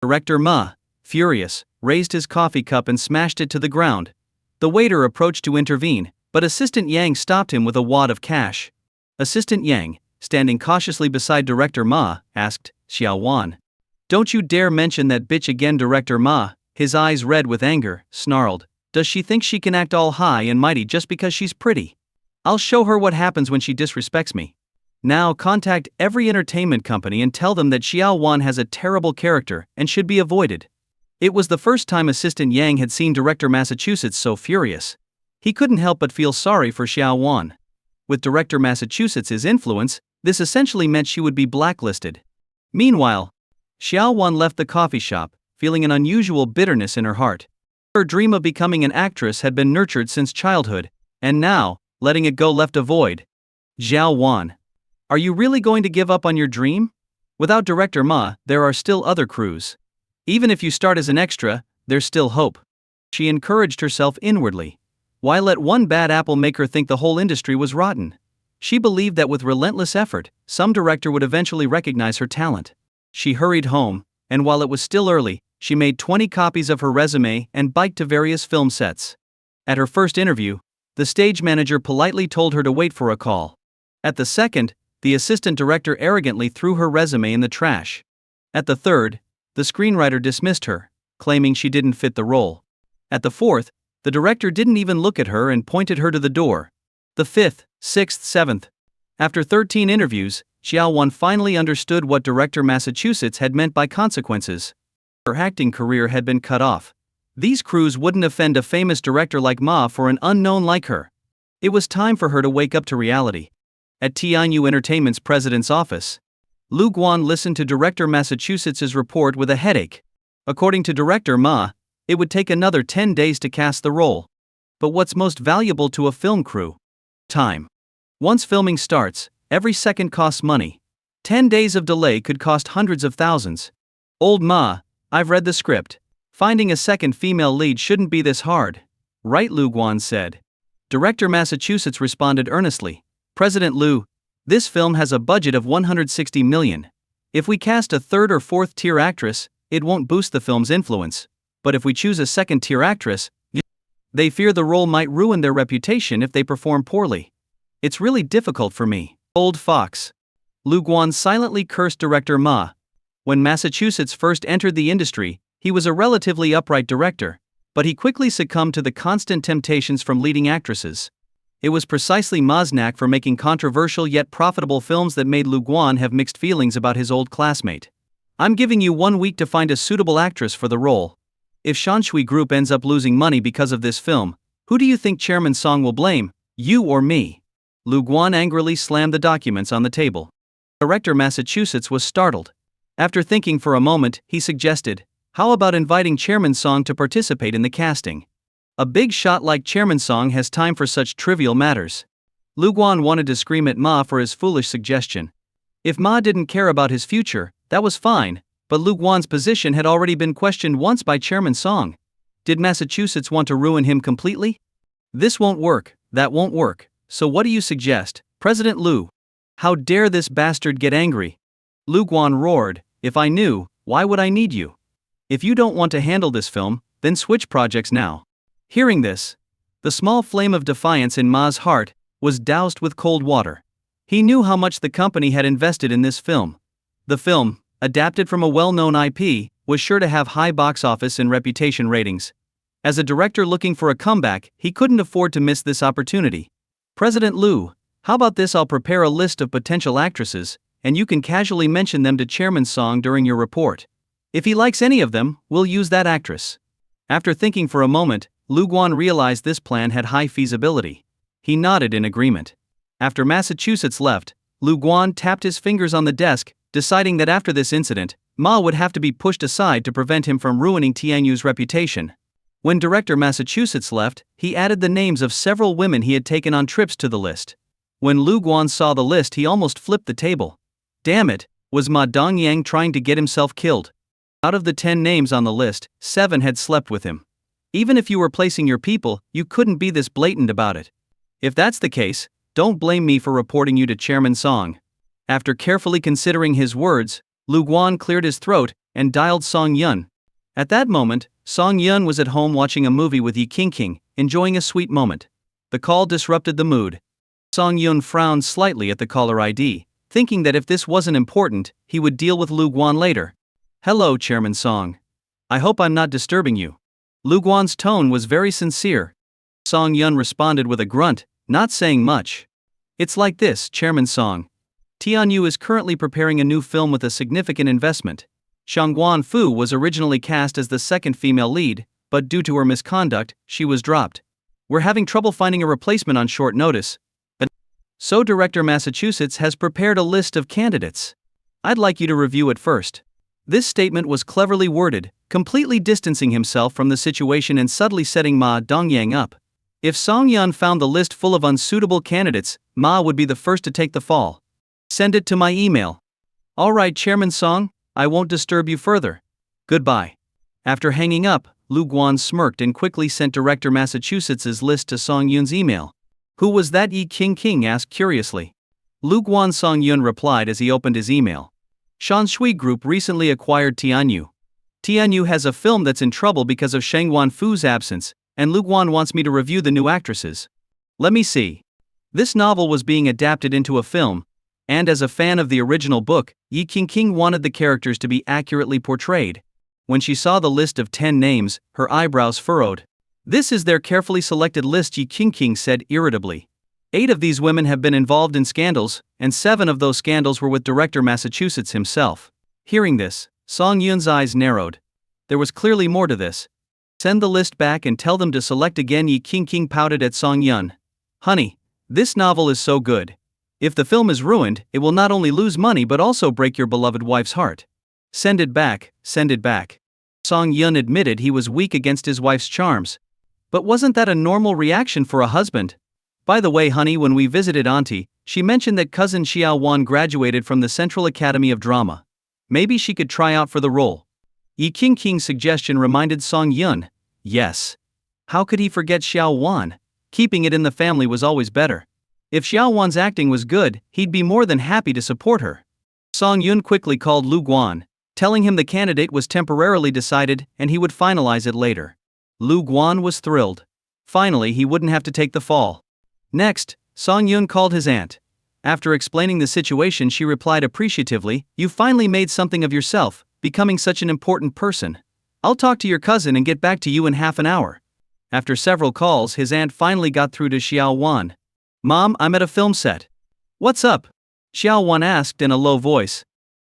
Director Ma, furious, raised his coffee cup and smashed it to the ground. The waiter approached to intervene, but Assistant Yang stopped him with a wad of cash. Assistant Yang, standing cautiously beside Director Ma, asked, "Xiao Wan. Don't you dare mention that bitch again." Director Ma, his eyes red with anger, snarled, "Does she think she can act all high and mighty just because she's pretty? I'll show her what happens when she disrespects me. Now contact every entertainment company and tell them that Xiao Wan has a terrible character and should be avoided." It was the first time Assistant Yang had seen Director Massachusetts so furious. He couldn't help but feel sorry for Xiao Wan. With Director Massachusetts' influence, this essentially meant she would be blacklisted. Meanwhile, Xiao Wan left the coffee shop, feeling an unusual bitterness in her heart. Her dream of becoming an actress had been nurtured since childhood, and now, letting it go left a void. Xiao Wan. Are you really going to give up on your dream? Without Director Ma, there are still other crews. Even if you start as an extra, there's still hope. She encouraged herself inwardly. Why let one bad apple make her think the whole industry was rotten? She believed that with relentless effort, some director would eventually recognize her talent. She hurried home, and while it was still early, she made 20 copies of her resume and biked to various film sets. At her first interview, the stage manager politely told her to wait for a call. At the second, the assistant director arrogantly threw her resume in the trash. At the third, the screenwriter dismissed her, claiming she didn't fit the role. At the fourth, the director didn't even look at her and pointed her to the door. The fifth, sixth, seventh. After 13 interviews, Xiao Wan finally understood what Director Massachusetts had meant by consequences. Her acting career had been cut off. These crews wouldn't offend a famous director like Ma for an unknown like her. It was time for her to wake up to reality. At Tianyu Entertainment's president's office, Lu Guan listened to Director Massachusetts' report with a headache. According to Director Ma, it would take another 10 days to cast the role. But what's most valuable to a film crew? Time. Once filming starts, every second costs money. 10 days of delay could cost hundreds of thousands. Old Ma, I've read the script. Finding a second female lead shouldn't be this hard. Right, Lu Guan said. Director Massachusetts responded earnestly. President Lu, this film has a budget of 160 million. If we cast a third or fourth tier actress, it won't boost the film's influence. But if we choose a second tier actress, they fear the role might ruin their reputation if they perform poorly. It's really difficult for me. Old fox. Lu Guan silently cursed Director Ma. When Massachusetts first entered the industry, he was a relatively upright director, but he quickly succumbed to the constant temptations from leading actresses. It was precisely Ma's knack for making controversial yet profitable films that made Lu Guan have mixed feelings about his old classmate. I'm giving you 1 week to find a suitable actress for the role. If Shanshui Group ends up losing money because of this film, who do you think Chairman Song will blame, you or me? Lu Guan angrily slammed the documents on the table. Director Massachusetts was startled. After thinking for a moment, he suggested, how about inviting Chairman Song to participate in the casting? A big shot like Chairman Song has time for such trivial matters. Lu Guan wanted to scream at Ma for his foolish suggestion. If Ma didn't care about his future, that was fine, but Lu Guan's position had already been questioned once by Chairman Song. Did Massachusetts want to ruin him completely? This won't work, that won't work, so what do you suggest, President Lu? How dare this bastard get angry? Lu Guan roared, if I knew, why would I need you? If you don't want to handle this film, then switch projects now. Hearing this, the small flame of defiance in Ma's heart was doused with cold water. He knew how much the company had invested in this film. The film, adapted from a well-known IP, was sure to have high box office and reputation ratings. As a director looking for a comeback, he couldn't afford to miss this opportunity. President Lu, how about this? I'll prepare a list of potential actresses, and you can casually mention them to Chairman Song during your report. If he likes any of them, we'll use that actress. After thinking for a moment, Lu Guan realized this plan had high feasibility. He nodded in agreement. After Massachusetts left, Lu Guan tapped his fingers on the desk, deciding that after this incident, Ma would have to be pushed aside to prevent him from ruining Tianyu's reputation. When Director Massachusetts left, he added the names of several women he had taken on trips to the list. When Lu Guan saw the list, he almost flipped the table. Damn it, was Ma Dongyang trying to get himself killed? Out of the 10 names on the list, 7 had slept with him. Even if you were placing your people, you couldn't be this blatant about it. If that's the case, don't blame me for reporting you to Chairman Song. After carefully considering his words, Lu Guan cleared his throat and dialed Song Yun. At that moment, Song Yun was at home watching a movie with Yi King, enjoying a sweet moment. The call disrupted the mood. Song Yun frowned slightly at the caller ID, thinking that if this wasn't important, he would deal with Lu Guan later. Hello, Chairman Song. I hope I'm not disturbing you. Lu Guan's tone was very sincere. Song Yun responded with a grunt, not saying much. It's like this, Chairman Song. Tianyu is currently preparing a new film with a significant investment. Shangguan Fu was originally cast as the second female lead, but due to her misconduct, she was dropped. We're having trouble finding a replacement on short notice. So Director Massachusetts has prepared a list of candidates. I'd like you to review it first. This statement was cleverly worded, completely distancing himself from the situation and subtly setting Ma Dongyang up. If Song Yun found the list full of unsuitable candidates, Ma would be the first to take the fall. Send it to my email. Alright, Chairman Song, I won't disturb you further. Goodbye. After hanging up, Lu Guan smirked and quickly sent Director Massachusetts' list to Song Yun's email. Who was that? Yi King asked curiously. Lu Guan. Song Yun replied as he opened his email. Shanshui Group recently acquired Tianyu. Tianyu has a film that's in trouble because of Sheng Wanfu's absence, and Lu Guan wants me to review the new actresses. Let me see. This novel was being adapted into a film, and as a fan of the original book, Yi Qingqing wanted the characters to be accurately portrayed. When she saw the list of 10 names, her eyebrows furrowed. This is their carefully selected list, Yi Qingqing said irritably. 8 of these women have been involved in scandals, and 7 of those scandals were with director Massachusetts himself. Hearing this, Song Yun's eyes narrowed. There was clearly more to this. Send the list back and tell them to select again, Yi Qingqing pouted at Song Yun. Honey, this novel is so good. If the film is ruined, it will not only lose money but also break your beloved wife's heart. Send it back, send it back. Song Yun admitted he was weak against his wife's charms. But wasn't that a normal reaction for a husband? By the way, honey, when we visited Auntie, she mentioned that cousin Xiao Wan graduated from the Central Academy of Drama. Maybe she could try out for the role. Yi Qingqing's suggestion reminded Song Yun. Yes. How could he forget Xiao Wan? Keeping it in the family was always better. If Xiao Wan's acting was good, he'd be more than happy to support her. Song Yun quickly called Lu Guan, telling him the candidate was temporarily decided and he would finalize it later. Lu Guan was thrilled. Finally, he wouldn't have to take the fall. Next, Song Yun called his aunt. After explaining the situation, she replied appreciatively, "You finally made something of yourself, becoming such an important person. I'll talk to your cousin and get back to you in half an hour." After several calls, his aunt finally got through to Xiao Wan. "Mom, I'm at a film set." "What's up?" Xiao Wan asked in a low voice.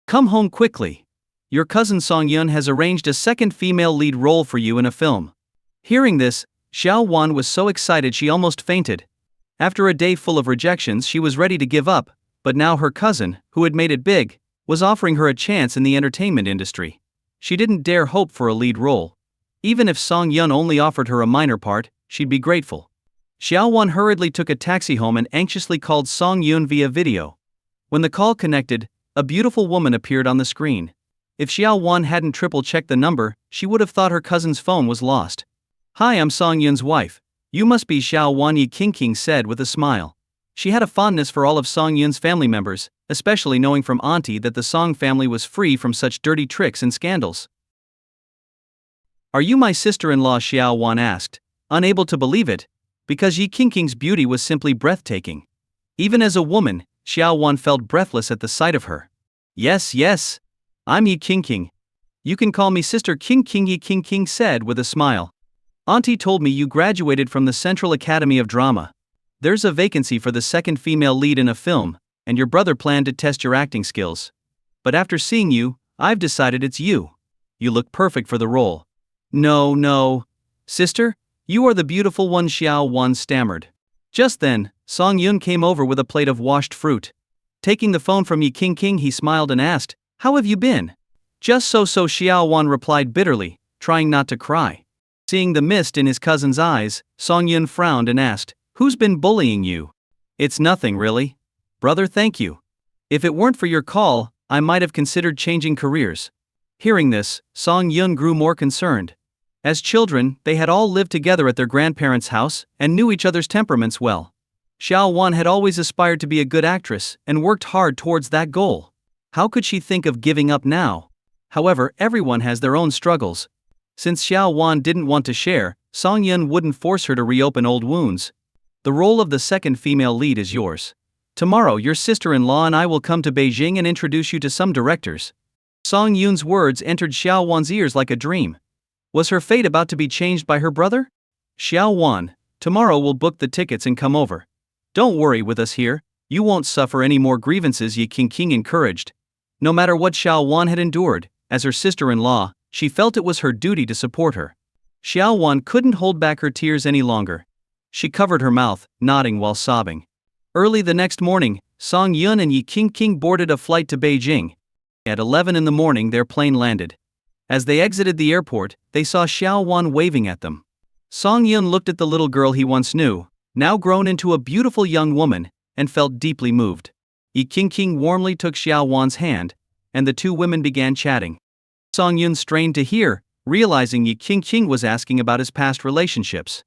"Come home quickly. Your cousin Song Yun has arranged a second female lead role for you in a film." Hearing this, Xiao Wan was so excited she almost fainted. After a day full of rejections, she was ready to give up, but now her cousin, who had made it big, was offering her a chance in the entertainment industry. She didn't dare hope for a lead role. Even if Song Yun only offered her a minor part, she'd be grateful. Xiao Wan hurriedly took a taxi home and anxiously called Song Yun via video. When the call connected, a beautiful woman appeared on the screen. If Xiao Wan hadn't triple-checked the number, she would have thought her cousin's phone was lost. "Hi, I'm Song Yun's wife. You must be Xiao Wan," Yi Qingqing said with a smile. She had a fondness for all of Song Yun's family members, especially knowing from Auntie that the Song family was free from such dirty tricks and scandals. "Are you my sister-in-law?" Xiao Wan asked, unable to believe it, because Yi Qingqing's beauty was simply breathtaking. Even as a woman, Xiao Wan felt breathless at the sight of her. Yes, I'm Yi Qingqing. You can call me Sister Qingqing," Yi Qingqing said with a smile. "Auntie told me you graduated from the Central Academy of Drama. There's a vacancy for the second female lead in a film, and your brother planned to test your acting skills. But after seeing you, I've decided it's you. You look perfect for the role." No. Sister, you are the beautiful one," Xiao Wan stammered. Just then, Song Yun came over with a plate of washed fruit. Taking the phone from Yi Qingqing, he smiled and asked, "How have you been?" "Just so," Xiao Wan replied bitterly, trying not to cry. Seeing the mist in his cousin's eyes, Song Yun frowned and asked, "Who's been bullying you?" "It's nothing really. Brother, thank you. If it weren't for your call, I might have considered changing careers." Hearing this, Song Yun grew more concerned. As children, they had all lived together at their grandparents' house and knew each other's temperaments well. Xiao Wan had always aspired to be a good actress and worked hard towards that goal. How could she think of giving up now? However, everyone has their own struggles. Since Xiao Wan didn't want to share, Song Yun wouldn't force her to reopen old wounds. "The role of the second female lead is yours. Tomorrow your sister-in-law and I will come to Beijing and introduce you to some directors." Song Yun's words entered Xiao Wan's ears like a dream. Was her fate about to be changed by her brother? "Xiao Wan, tomorrow we'll book the tickets and come over. Don't worry with us here, you won't suffer any more grievances," Yi Qingqing encouraged. No matter what Xiao Wan had endured, as her sister-in-law, she felt it was her duty to support her. Xiao Wan couldn't hold back her tears any longer. She covered her mouth, nodding while sobbing. Early the next morning, Song Yun and Yi Qingqing boarded a flight to Beijing. At 11 in the morning their plane landed. As they exited the airport, they saw Xiao Wan waving at them. Song Yun looked at the little girl he once knew, now grown into a beautiful young woman, and felt deeply moved. Yi Qingqing warmly took Xiao Wan's hand, and the two women began chatting. Song Yun strained to hear, realizing Yi Qingqing was asking about his past relationships.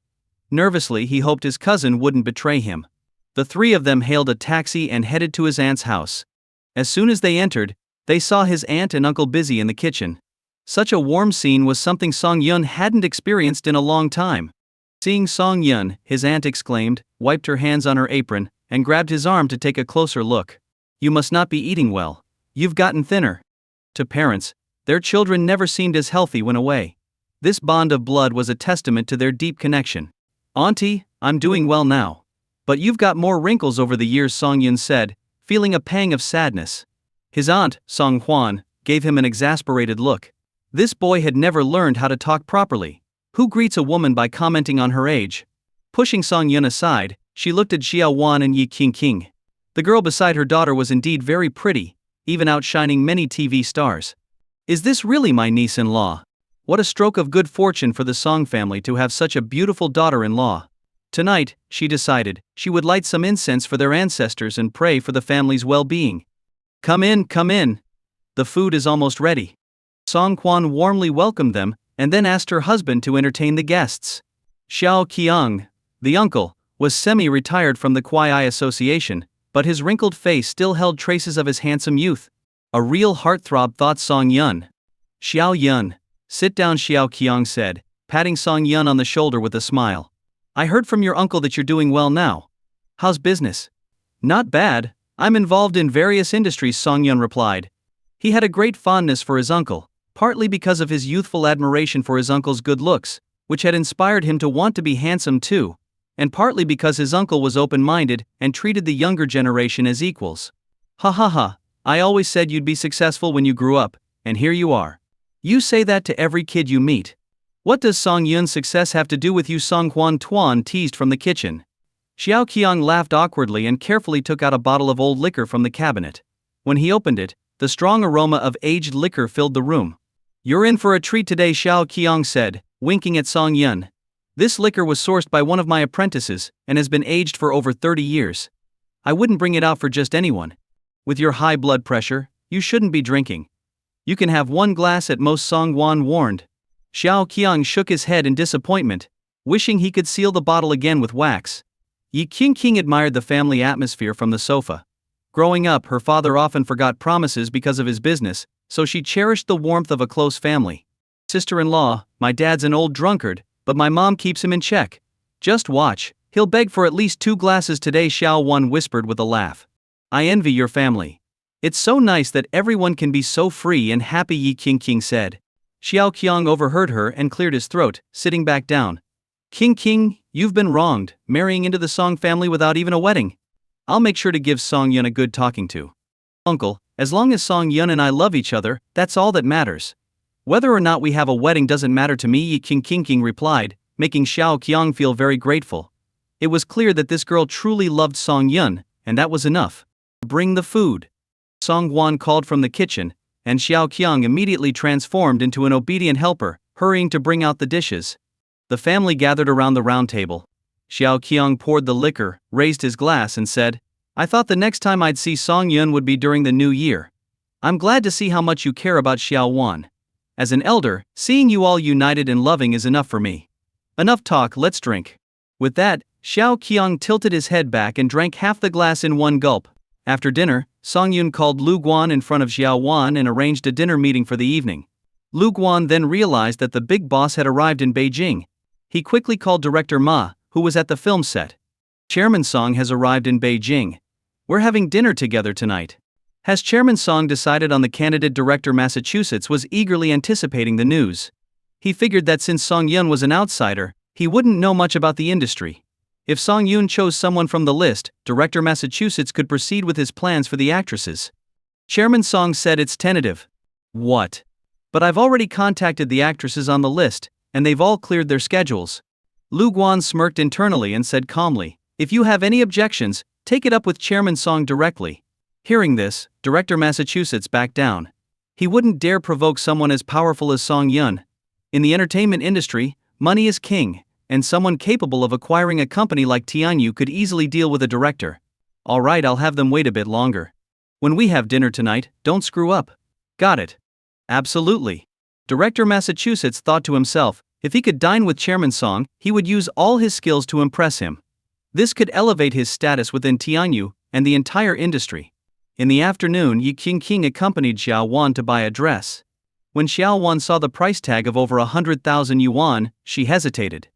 Nervously, he hoped his cousin wouldn't betray him. The three of them hailed a taxi and headed to his aunt's house. As soon as they entered, they saw his aunt and uncle busy in the kitchen. Such a warm scene was something Song Yun hadn't experienced in a long time. Seeing Song Yun, his aunt exclaimed, wiped her hands on her apron, and grabbed his arm to take a closer look. "You must not be eating well. You've gotten thinner." To parents, their children never seemed as healthy when away. This bond of blood was a testament to their deep connection. "Auntie, I'm doing well now. But you've got more wrinkles over the years," Song Yun said, feeling a pang of sadness. His aunt, Song Hwan, gave him an exasperated look. This boy had never learned how to talk properly. Who greets a woman by commenting on her age? Pushing Song Yun aside, she looked at Xiao Wan and Yi Qingqing. The girl beside her daughter was indeed very pretty, even outshining many TV stars. "Is this really my niece-in-law? What a stroke of good fortune for the Song family to have such a beautiful daughter-in-law." Tonight, she decided, she would light some incense for their ancestors and pray for the family's well-being. Come in, come in. The food is almost ready." Song Quan warmly welcomed them, and then asked her husband to entertain the guests. Xiao Qiang, the uncle, was semi-retired from the Kwai Association, but his wrinkled face still held traces of his handsome youth. A real heartthrob, thought Song Yun. "Xiao Yun, sit down," Xiao Qiang said, patting Song Yun on the shoulder with a smile. "I heard from your uncle that you're doing well now. How's business?" "Not bad. I'm involved in various industries," Song Yun replied. He had a great fondness for his uncle, partly because of his youthful admiration for his uncle's good looks, which had inspired him to want to be handsome too, and partly because his uncle was open-minded and treated the younger generation as equals. "Ha ha ha, I always said you'd be successful when you grew up, and here you are. You say that to every kid you meet. What does Song Yun's success have to do with you?" Song Huan Tuan teased from the kitchen. Xiao Qiang laughed awkwardly and carefully took out a bottle of old liquor from the cabinet. When he opened it, the strong aroma of aged liquor filled the room. "You're in for a treat today," Xiao Qiang said, winking at Song Yun. "This liquor was sourced by one of my apprentices, and has been aged for over 30 years. I wouldn't bring it out for just anyone. With your high blood pressure, you shouldn't be drinking. You can have one glass at most," Song Wan warned. Xiao Qiang shook his head in disappointment, wishing he could seal the bottle again with wax. Yi Qingqing admired the family atmosphere from the sofa. Growing up, her father often forgot promises because of his business, so she cherished the warmth of a close family. "Sister-in-law, my dad's an old drunkard, but my mom keeps him in check. Just watch, he'll beg for at least 2 glasses today," Xiao Wan whispered with a laugh. "I envy your family. It's so nice that everyone can be so free and happy," Yi Qingqing said. Xiao Qiang overheard her and cleared his throat, sitting back down. "Qingqing, you've been wronged, marrying into the Song family without even a wedding. I'll make sure to give Song Yun a good talking to. Uncle, as long as Song Yun and I love each other, that's all that matters. Whether or not we have a wedding doesn't matter to me," Yi Qingqing replied, making Xiao Qiang feel very grateful. It was clear that this girl truly loved Song Yun, and that was enough. "Bring the food." Song Huan called from the kitchen, and Xiao Qiang immediately transformed into an obedient helper, hurrying to bring out the dishes. The family gathered around the round table. Xiao Qiang poured the liquor, raised his glass and said, "I thought the next time I'd see Song Yun would be during the new year. I'm glad to see how much you care about Xiao Wan. As an elder, seeing you all united and loving is enough for me. Enough talk, let's drink." With that, Xiao Qiang tilted his head back and drank half the glass in one gulp. After dinner, Song Yun called Lu Guan in front of Xiao Wan and arranged a dinner meeting for the evening. Lu Guan then realized that the big boss had arrived in Beijing. He quickly called director Ma, who was at the film set. "Chairman Song has arrived in Beijing. We're having dinner together tonight." As Chairman Song decided on the candidate, director Massachusetts was eagerly anticipating the news. He figured that since Song Yun was an outsider, he wouldn't know much about the industry. If Song Yun chose someone from the list, Director Massachusetts could proceed with his plans for the actresses. Chairman Song said, "It's tentative." "What?" "But I've already contacted the actresses on the list, and they've all cleared their schedules." Lu Guan smirked internally and said calmly, "If you have any objections, take it up with Chairman Song directly." Hearing this, Director Massachusetts backed down. He wouldn't dare provoke someone as powerful as Song Yun. In the entertainment industry, money is king, and someone capable of acquiring a company like Tianyu could easily deal with a director. "All right, I'll have them wait a bit longer. When we have dinner tonight, don't screw up." "Got it." "Absolutely." Director Massachusetts thought to himself, if he could dine with Chairman Song, he would use all his skills to impress him. This could elevate his status within Tianyu and the entire industry. In the afternoon, Yi Qingqing accompanied Xiao Wan to buy a dress. When Xiao Wan saw the price tag of over 100,000 yuan, she hesitated.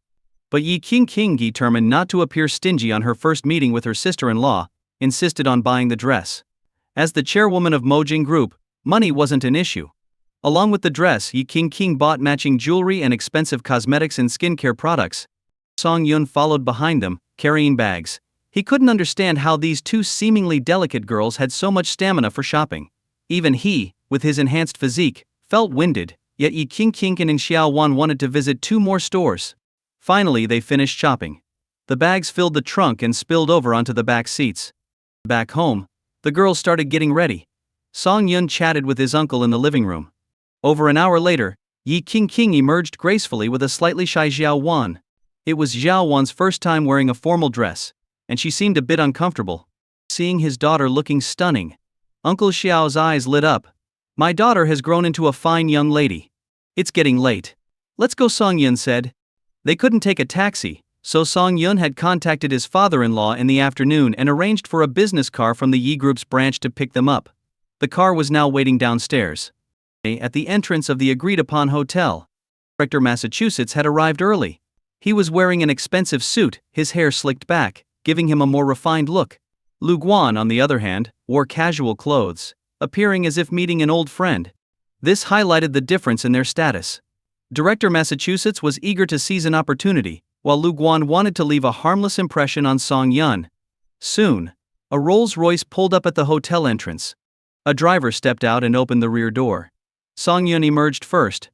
But Yi Qingqing, determined not to appear stingy on her first meeting with her sister-in-law, insisted on buying the dress. As the chairwoman of Mojing Group, money wasn't an issue. Along with the dress, Yi Qingqing bought matching jewelry and expensive cosmetics and skincare products. Song Yun followed behind them, carrying bags. He couldn't understand how these two seemingly delicate girls had so much stamina for shopping. Even he, with his enhanced physique, felt winded, yet Yi Qingqing and Xiao Wan wanted to visit 2 more stores. Finally, they finished shopping. The bags filled the trunk and spilled over onto the back seats. Back home, the girls started getting ready. Song Yun chatted with his uncle in the living room. Over an hour later, Yi Qingqing emerged gracefully with a slightly shy Xiao Wan. It was Xiao Wan's first time wearing a formal dress, and she seemed a bit uncomfortable. Seeing his daughter looking stunning, Uncle Xiao's eyes lit up. "My daughter has grown into a fine young lady. It's getting late. Let's go," Song Yun said. They couldn't take a taxi, so Song Yun had contacted his father-in-law in the afternoon and arranged for a business car from the Yi Group's branch to pick them up. The car was now waiting downstairs. At the entrance of the agreed-upon hotel, Director Massachusetts had arrived early. He was wearing an expensive suit, his hair slicked back, giving him a more refined look. Lu Guan, on the other hand, wore casual clothes, appearing as if meeting an old friend. This highlighted the difference in their status. Director Massachusetts was eager to seize an opportunity, while Lu Guan wanted to leave a harmless impression on Song Yun. Soon, a Rolls-Royce pulled up at the hotel entrance. A driver stepped out and opened the rear door. Song Yun emerged first.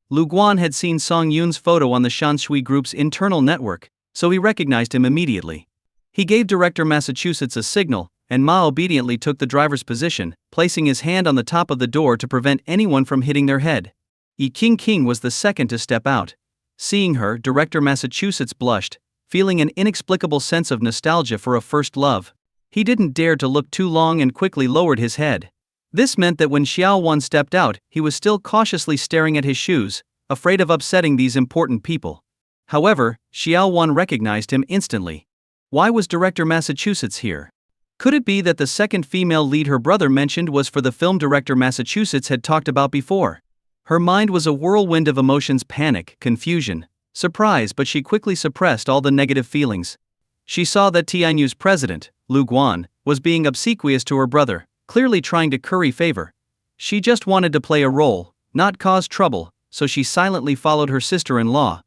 Lu Guan had seen Song Yun's photo on the Shanshui Group's internal network, so he recognized him immediately. He gave Director Massachusetts a signal, and Ma obediently took the driver's position, placing his hand on the top of the door to prevent anyone from hitting their head. Yi Qingqing was the second to step out. Seeing her, Director Massachusetts blushed, feeling an inexplicable sense of nostalgia for a first love. He didn't dare to look too long and quickly lowered his head. This meant that when Xiao Wan stepped out, he was still cautiously staring at his shoes, afraid of upsetting these important people. However, Xiao Wan recognized him instantly. Why was Director Massachusetts here? Could it be that the second female lead her brother mentioned was for the film Director Massachusetts had talked about before? Her mind was a whirlwind of emotions: panic, confusion, surprise, but she quickly suppressed all the negative feelings. She saw that Tianyu's president, Lu Guan, was being obsequious to her brother, clearly trying to curry favor. She just wanted to play a role, not cause trouble, so she silently followed her sister-in-law.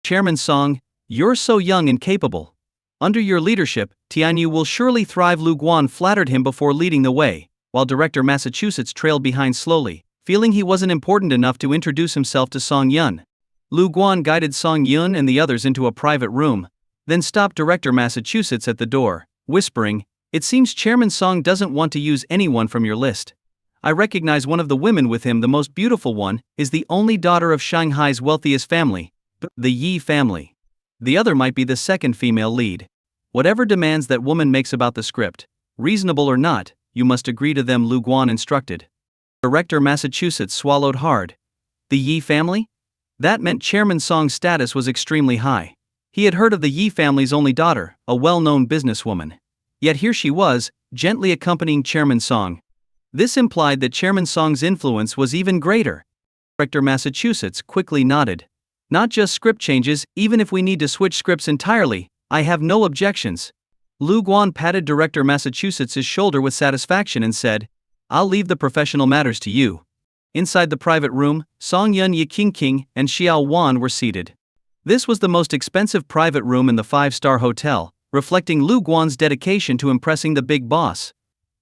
"Chairman Song, you're so young and capable. Under your leadership, Tianyu will surely thrive." Lu Guan flattered him before leading the way, while Director Massachusetts trailed behind slowly, feeling he wasn't important enough to introduce himself to Song Yun. Lu Guan guided Song Yun and the others into a private room, then stopped Director Massachusetts at the door, whispering, "It seems Chairman Song doesn't want to use anyone from your list. I recognize one of the women with him. The most beautiful one is the only daughter of Shanghai's wealthiest family, the Yi family. The other might be the second female lead. Whatever demands that woman makes about the script, reasonable or not, you must agree to them," Lu Guan instructed. Director Massachusetts swallowed hard. The Yi family? That meant Chairman Song's status was extremely high. He had heard of the Yi family's only daughter, a well-known businesswoman. Yet here she was, gently accompanying Chairman Song. This implied that Chairman Song's influence was even greater. Director Massachusetts quickly nodded. "Not just script changes, even if we need to switch scripts entirely, I have no objections." Lu Guan patted Director Massachusetts' shoulder with satisfaction and said, "I'll leave the professional matters to you." Inside the private room, Song Yun, Yi Qingqing, and Xiao Wan were seated. This was the most expensive private room in the 5-star hotel, reflecting Lu Guan's dedication to impressing the big boss.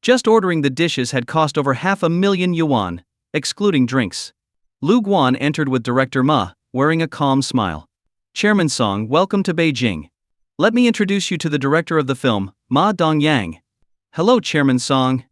Just ordering the dishes had cost over 500,000 yuan, excluding drinks. Lu Guan entered with Director Ma, wearing a calm smile. "Chairman Song, welcome to Beijing. Let me introduce you to the director of the film, Ma Dongyang." "Hello, Chairman Song.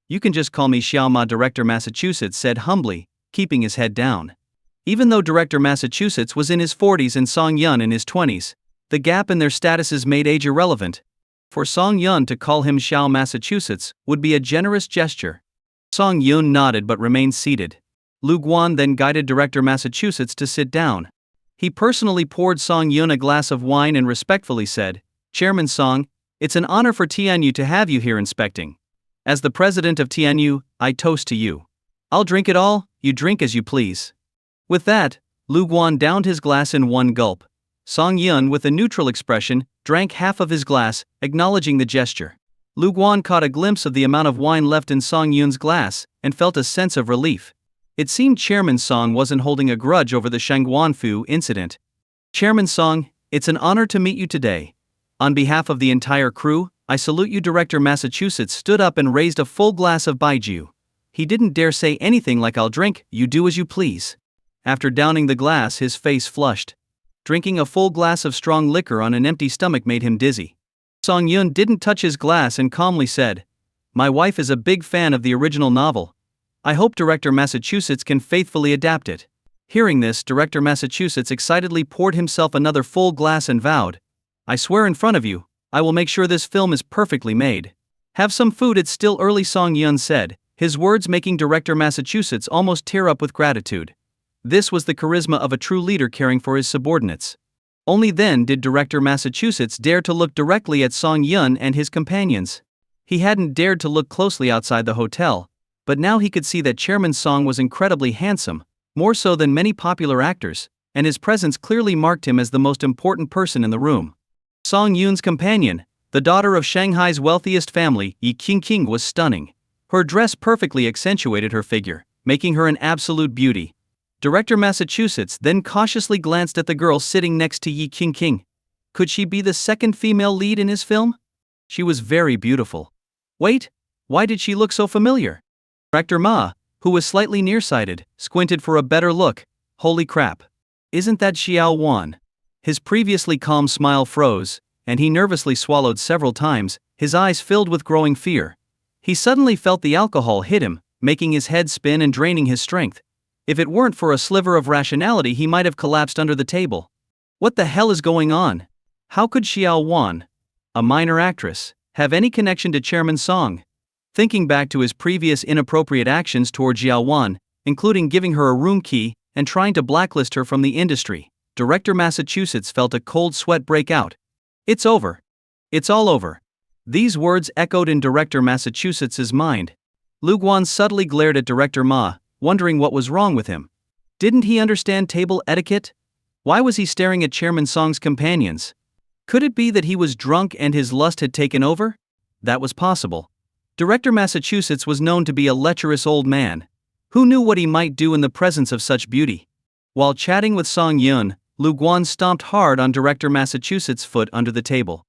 You can just call me Xiao Ma," Director Massachusetts said humbly, keeping his head down. Even though Director Massachusetts was in his 40s and Song Yun in his 20s, the gap in their statuses made age irrelevant. For Song Yun to call him Xiao Massachusetts would be a generous gesture. Song Yun nodded but remained seated. Lu Guan then guided Director Massachusetts to sit down. He personally poured Song Yun a glass of wine and respectfully said, "Chairman Song, it's an honor for Tianyu to have you here inspecting. As the president of Tianyu, I toast to you. I'll drink it all, you drink as you please." With that, Lu Guan downed his glass in one gulp. Song Yun, with a neutral expression, drank half of his glass, acknowledging the gesture. Lu Guan caught a glimpse of the amount of wine left in Song Yun's glass, and felt a sense of relief. It seemed Chairman Song wasn't holding a grudge over the Shangguanfu incident. Chairman Song, it's an honor to meet you today. On behalf of the entire crew, I salute you. Director Massachusetts stood up and raised a full glass of baijiu. He didn't dare say anything like I'll drink, you do as you please. After downing the glass, his face flushed. Drinking a full glass of strong liquor on an empty stomach made him dizzy. Song Yun didn't touch his glass and calmly said, "My wife is a big fan of the original novel. I hope Director Massachusetts can faithfully adapt it." Hearing this, Director Massachusetts excitedly poured himself another full glass and vowed, "I swear in front of you, I will make sure this film is perfectly made." "Have some food, it's still early," Song Yun said, his words making Director Massachusetts almost tear up with gratitude. This was the charisma of a true leader caring for his subordinates. Only then did Director Massachusetts dare to look directly at Song Yun and his companions. He hadn't dared to look closely outside the hotel, but now he could see that Chairman Song was incredibly handsome, more so than many popular actors, and his presence clearly marked him as the most important person in the room. Song Yun's companion, the daughter of Shanghai's wealthiest family, Yi Qingqing, was stunning. Her dress perfectly accentuated her figure, making her an absolute beauty. Director Massachusetts then cautiously glanced at the girl sitting next to Yi Qingqing. Could she be the second female lead in his film? She was very beautiful. Wait, why did she look so familiar? Director Ma, who was slightly nearsighted, squinted for a better look. Holy crap. Isn't that Xiao Wan? His previously calm smile froze, and he nervously swallowed several times, his eyes filled with growing fear. He suddenly felt the alcohol hit him, making his head spin and draining his strength. If it weren't for a sliver of rationality, he might have collapsed under the table. What the hell is going on? How could Xiao Wan, a minor actress, have any connection to Chairman Song? Thinking back to his previous inappropriate actions toward Xiao Wan, including giving her a room key and trying to blacklist her from the industry, Director Massachusetts felt a cold sweat break out. It's over. It's all over. These words echoed in Director Massachusetts's mind. Lu Guan subtly glared at Director Ma, wondering what was wrong with him. Didn't he understand table etiquette? Why was he staring at Chairman Song's companions? Could it be that he was drunk and his lust had taken over? That was possible. Director Massachusetts was known to be a lecherous old man. Who knew what he might do in the presence of such beauty? While chatting with Song Yun, Lu Guan stomped hard on Director Massachusetts' foot under the table.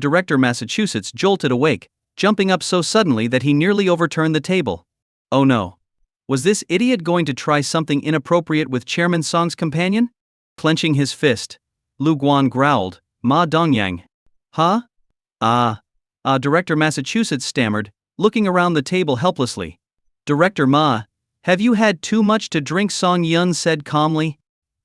Director Massachusetts jolted awake, jumping up so suddenly that he nearly overturned the table. Oh no. Was this idiot going to try something inappropriate with Chairman Song's companion? Clenching his fist, Lu Guan growled, "Ma Dongyang." Huh? Director Massachusetts stammered, looking around the table helplessly. Director Ma, have you had too much to drink? Song Yun said calmly.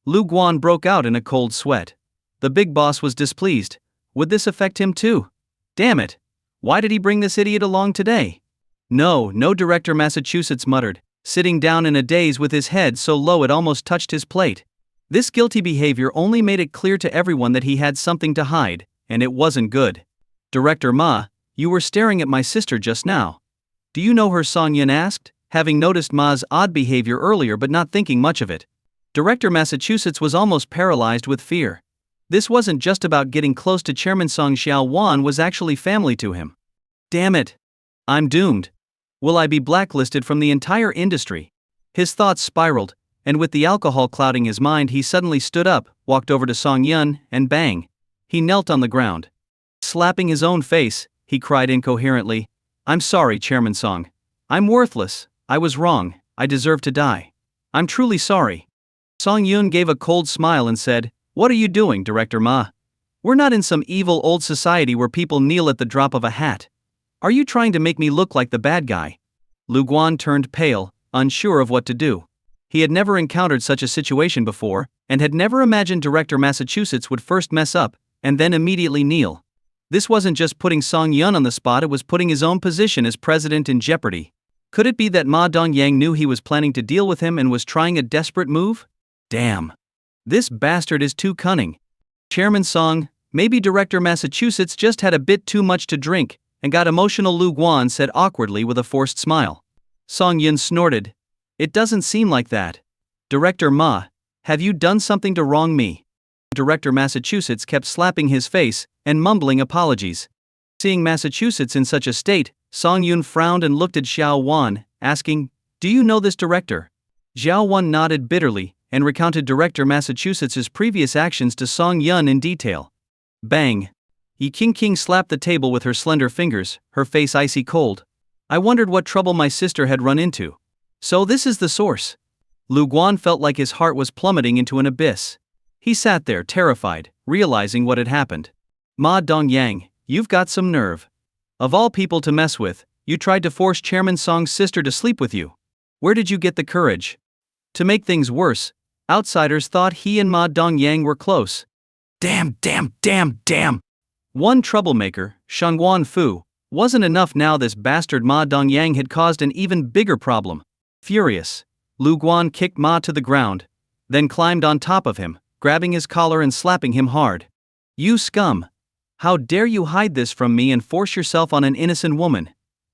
Lu Guan broke out in a cold sweat. The big boss was displeased. Would this affect him too? Damn it. Why did he bring this idiot along today? No, Director Massachusetts muttered, sitting down in a daze with his head so low it almost touched his plate. This guilty behavior only made it clear to everyone that he had something to hide, and it wasn't good. Director Ma, you were staring at my sister just now. Do you know her? Song Yun asked, having noticed Ma's odd behavior earlier but not thinking much of it. Director Massachusetts was almost paralyzed with fear. This wasn't just about getting close to Chairman Song. Xiao Wan was actually family to him. Damn it. I'm doomed. Will I be blacklisted from the entire industry? His thoughts spiraled, and with the alcohol clouding his mind, he suddenly stood up, walked over to Song Yun, and bang. He knelt on the ground. Slapping his own face, he cried incoherently, "I'm sorry, Chairman Song. I'm worthless. I was wrong. I deserve to die. I'm truly sorry." Song Yun gave a cold smile and said, "What are you doing, Director Ma? We're not in some evil old society where people kneel at the drop of a hat. Are you trying to make me look like the bad guy?" Lu Guan turned pale, unsure of what to do. He had never encountered such a situation before, and had never imagined Director Massachusetts would first mess up, and then immediately kneel. This wasn't just putting Song Yun on the spot, it was putting his own position as president in jeopardy. Could it be that Ma Dongyang knew he was planning to deal with him and was trying a desperate move? Damn. This bastard is too cunning. Chairman Song, maybe Director Massachusetts just had a bit too much to drink, and got emotional, Lu Guan said awkwardly with a forced smile. Song Yun snorted. It doesn't seem like that. Director Ma, Have you done something to wrong me? Director Massachusetts kept slapping his face and mumbling apologies. Seeing Massachusetts in such a state, Song Yun frowned and looked at Xiao Wan, asking, "Do you know this director?" Xiao Wan nodded bitterly and recounted Director Massachusetts's previous actions to Song Yun in detail. Bang! Yi King slapped the table with her slender fingers, her face icy cold. I wondered what trouble my sister had run into. So this is the source. Lu Guan felt like his heart was plummeting into an abyss. He sat there terrified, realizing what had happened. Ma Dongyang, you've got some nerve. Of all people to mess with, you tried to force Chairman Song's sister to sleep with you. Where did you get the courage? To make things worse, outsiders thought he and Ma Dongyang were close. Damn. One troublemaker, Shangguan Fu, wasn't enough. Now this bastard Ma Dongyang had caused an even bigger problem. Furious, Lu Guan kicked Ma to the ground, then climbed on top of him, grabbing his collar and slapping him hard. You scum! How dare you hide this from me and force yourself on an innocent woman?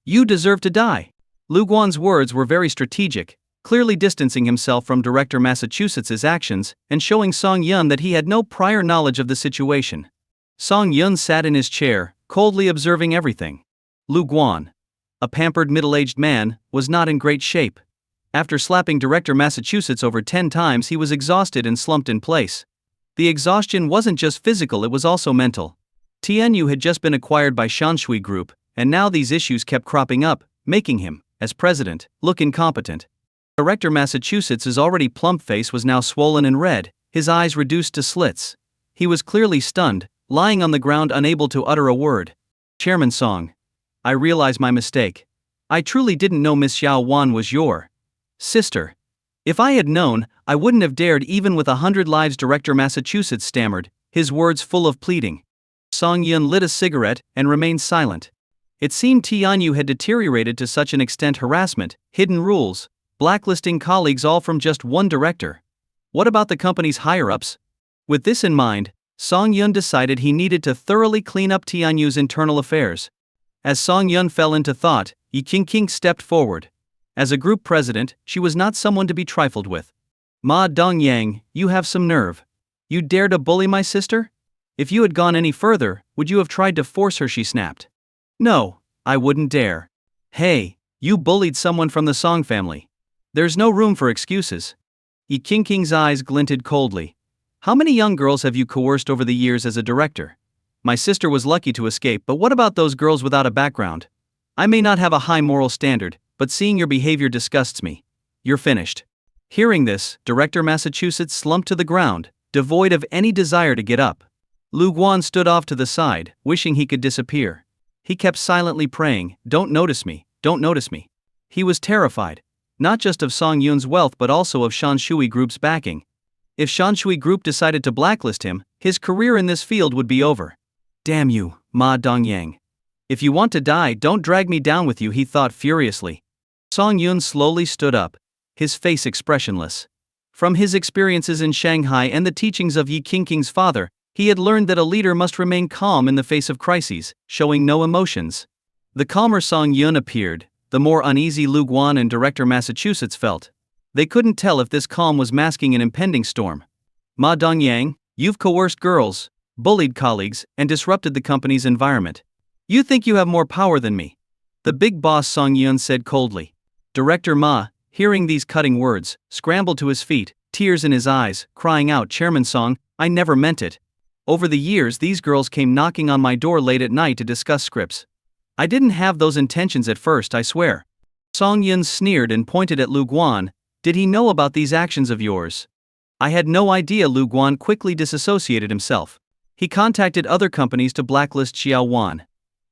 You deserve to die. Lu Guan's words were very strategic, clearly distancing himself from Director Massachusetts's actions and showing Song Yun that he had no prior knowledge of the situation. Song Yun sat in his chair, coldly observing everything. Lu Guan, a pampered middle-aged man, was not in great shape. After slapping Director Massachusetts over 10 times, he was exhausted and slumped in place. The exhaustion wasn't just physical, it was also mental. Tianyu had just been acquired by Shanshui Group, and now these issues kept cropping up, making him, as president, look incompetent. Director Massachusetts's already plump face was now swollen and red, his eyes reduced to slits. He was clearly stunned, lying on the ground unable to utter a word. Chairman Song, I realize my mistake. I truly didn't know Miss Xiao Wan was your sister. If I had known, I wouldn't have dared. Even with 100 lives, Director Massachusetts stammered, his words full of pleading. Song Yun lit a cigarette and remained silent. It seemed Tianyu had deteriorated to such an extent: harassment, hidden rules, blacklisting colleagues, all from just one director. What about the company's higher-ups? With this in mind, Song Yun decided he needed to thoroughly clean up Tianyu's internal affairs. As Song Yun fell into thought, Yi King stepped forward. As a group president, she was not someone to be trifled with. Ma Dongyang, you have some nerve. You dare to bully my sister? If you had gone any further, would you have tried to force her? She snapped. No, I wouldn't dare. Hey, you bullied someone from the Song family. There's no room for excuses. Yi King's eyes glinted coldly. How many young girls have you coerced over the years as a director? My sister was lucky to escape, but what about those girls without a background? I may not have a high moral standard, but seeing your behavior disgusts me. You're finished. Hearing this, Director Massachusetts slumped to the ground, devoid of any desire to get up. Lu Guan stood off to the side, wishing he could disappear. He kept silently praying, don't notice me, don't notice me. He was terrified, not just of Song Yun's wealth but also of Shanshui Group's backing. If Shanshui Group decided to blacklist him, his career in this field would be over. Damn you, Ma Dongyang. If you want to die, don't drag me down with you, he thought furiously. Song Yun slowly stood up, his face expressionless. From his experiences in Shanghai and the teachings of Yi King's father, he had learned that a leader must remain calm in the face of crises, showing no emotions. The calmer Song Yun appeared, the more uneasy Lu Guan and Director Massachusetts felt. They couldn't tell if this calm was masking an impending storm. Ma Dongyang, you've coerced girls, bullied colleagues, and disrupted the company's environment. You think you have more power than me? The big boss, Song Yun said coldly. Director Ma, hearing these cutting words, scrambled to his feet, tears in his eyes, crying out, Chairman Song, I never meant it. Over the years, these girls came knocking on my door late at night to discuss scripts. I didn't have those intentions at first, I swear. Song Yun sneered and pointed at Lu Guan. Did he know about these actions of yours? I had no idea. Lu Guan quickly disassociated himself. He contacted other companies to blacklist Xiao Wan.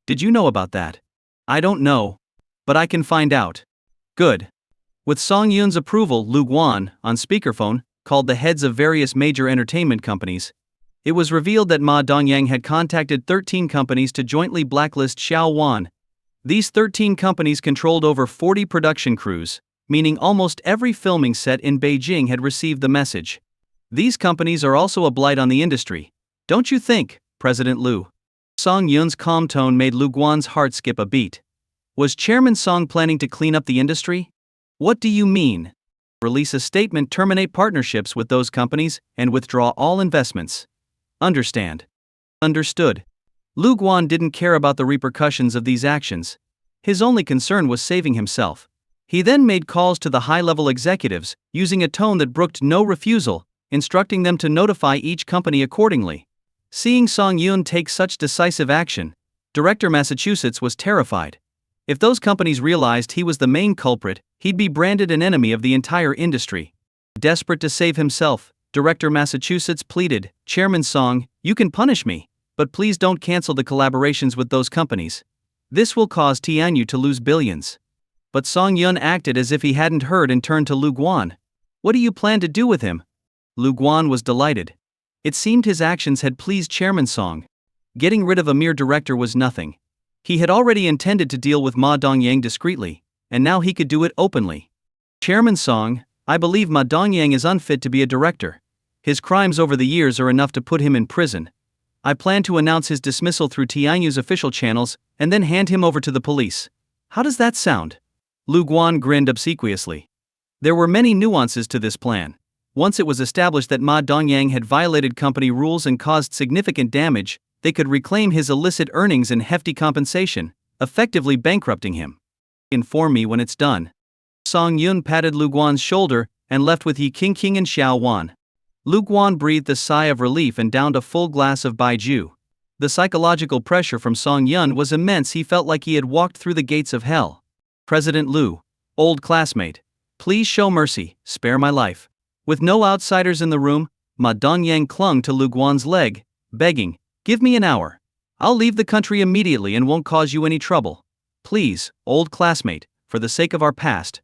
Did you know about that? I don't know. But I can find out. Good. With Song Yun's approval, Lu Guan, on speakerphone, called the heads of various major entertainment companies. It was revealed that Ma Dongyang had contacted 13 companies to jointly blacklist Xiao Wan. These 13 companies controlled over 40 production crews, meaning almost every filming set in Beijing had received the message. These companies are also a blight on the industry. Don't you think, President Lu? Song Yun's calm tone made Lu Guan's heart skip a beat. Was Chairman Song planning to clean up the industry? What do you mean? Release a statement, terminate partnerships with those companies, and withdraw all investments. Understand? Understood. Lu Guan didn't care about the repercussions of these actions. His only concern was saving himself. He then made calls to the high-level executives, using a tone that brooked no refusal, instructing them to notify each company accordingly. Seeing Song Yun take such decisive action, Director Massachusetts was terrified. If those companies realized he was the main culprit, he'd be branded an enemy of the entire industry. Desperate to save himself, Director Massachusetts pleaded, "Chairman Song, you can punish me, but please don't cancel the collaborations with those companies. This will cause Tianyu to lose billions." But Song Yun acted as if he hadn't heard and turned to Lu Guan. "What do you plan to do with him?" Lu Guan was delighted. It seemed his actions had pleased Chairman Song. Getting rid of a mere director was nothing. He had already intended to deal with Ma Dongyang discreetly, and now he could do it openly. "Chairman Song, I believe Ma Dongyang is unfit to be a director. His crimes over the years are enough to put him in prison. I plan to announce his dismissal through Tianyu's official channels and then hand him over to the police. How does that sound?" Lu Guan grinned obsequiously. There were many nuances to this plan. Once it was established that Ma Dongyang had violated company rules and caused significant damage, they could reclaim his illicit earnings and hefty compensation, effectively bankrupting him. "Inform me when it's done." Song Yun patted Lu Guan's shoulder and left with Yi Qingqing and Xiao Wan. Lu Guan breathed a sigh of relief and downed a full glass of baijiu. The psychological pressure from Song Yun was immense. He felt like he had walked through the gates of hell. "President Lu, old classmate, please show mercy, spare my life." With no outsiders in the room, Ma Dongyang clung to Lu Guan's leg, begging, "Give me an hour. I'll leave the country immediately and won't cause you any trouble. Please, old classmate, for the sake of our past."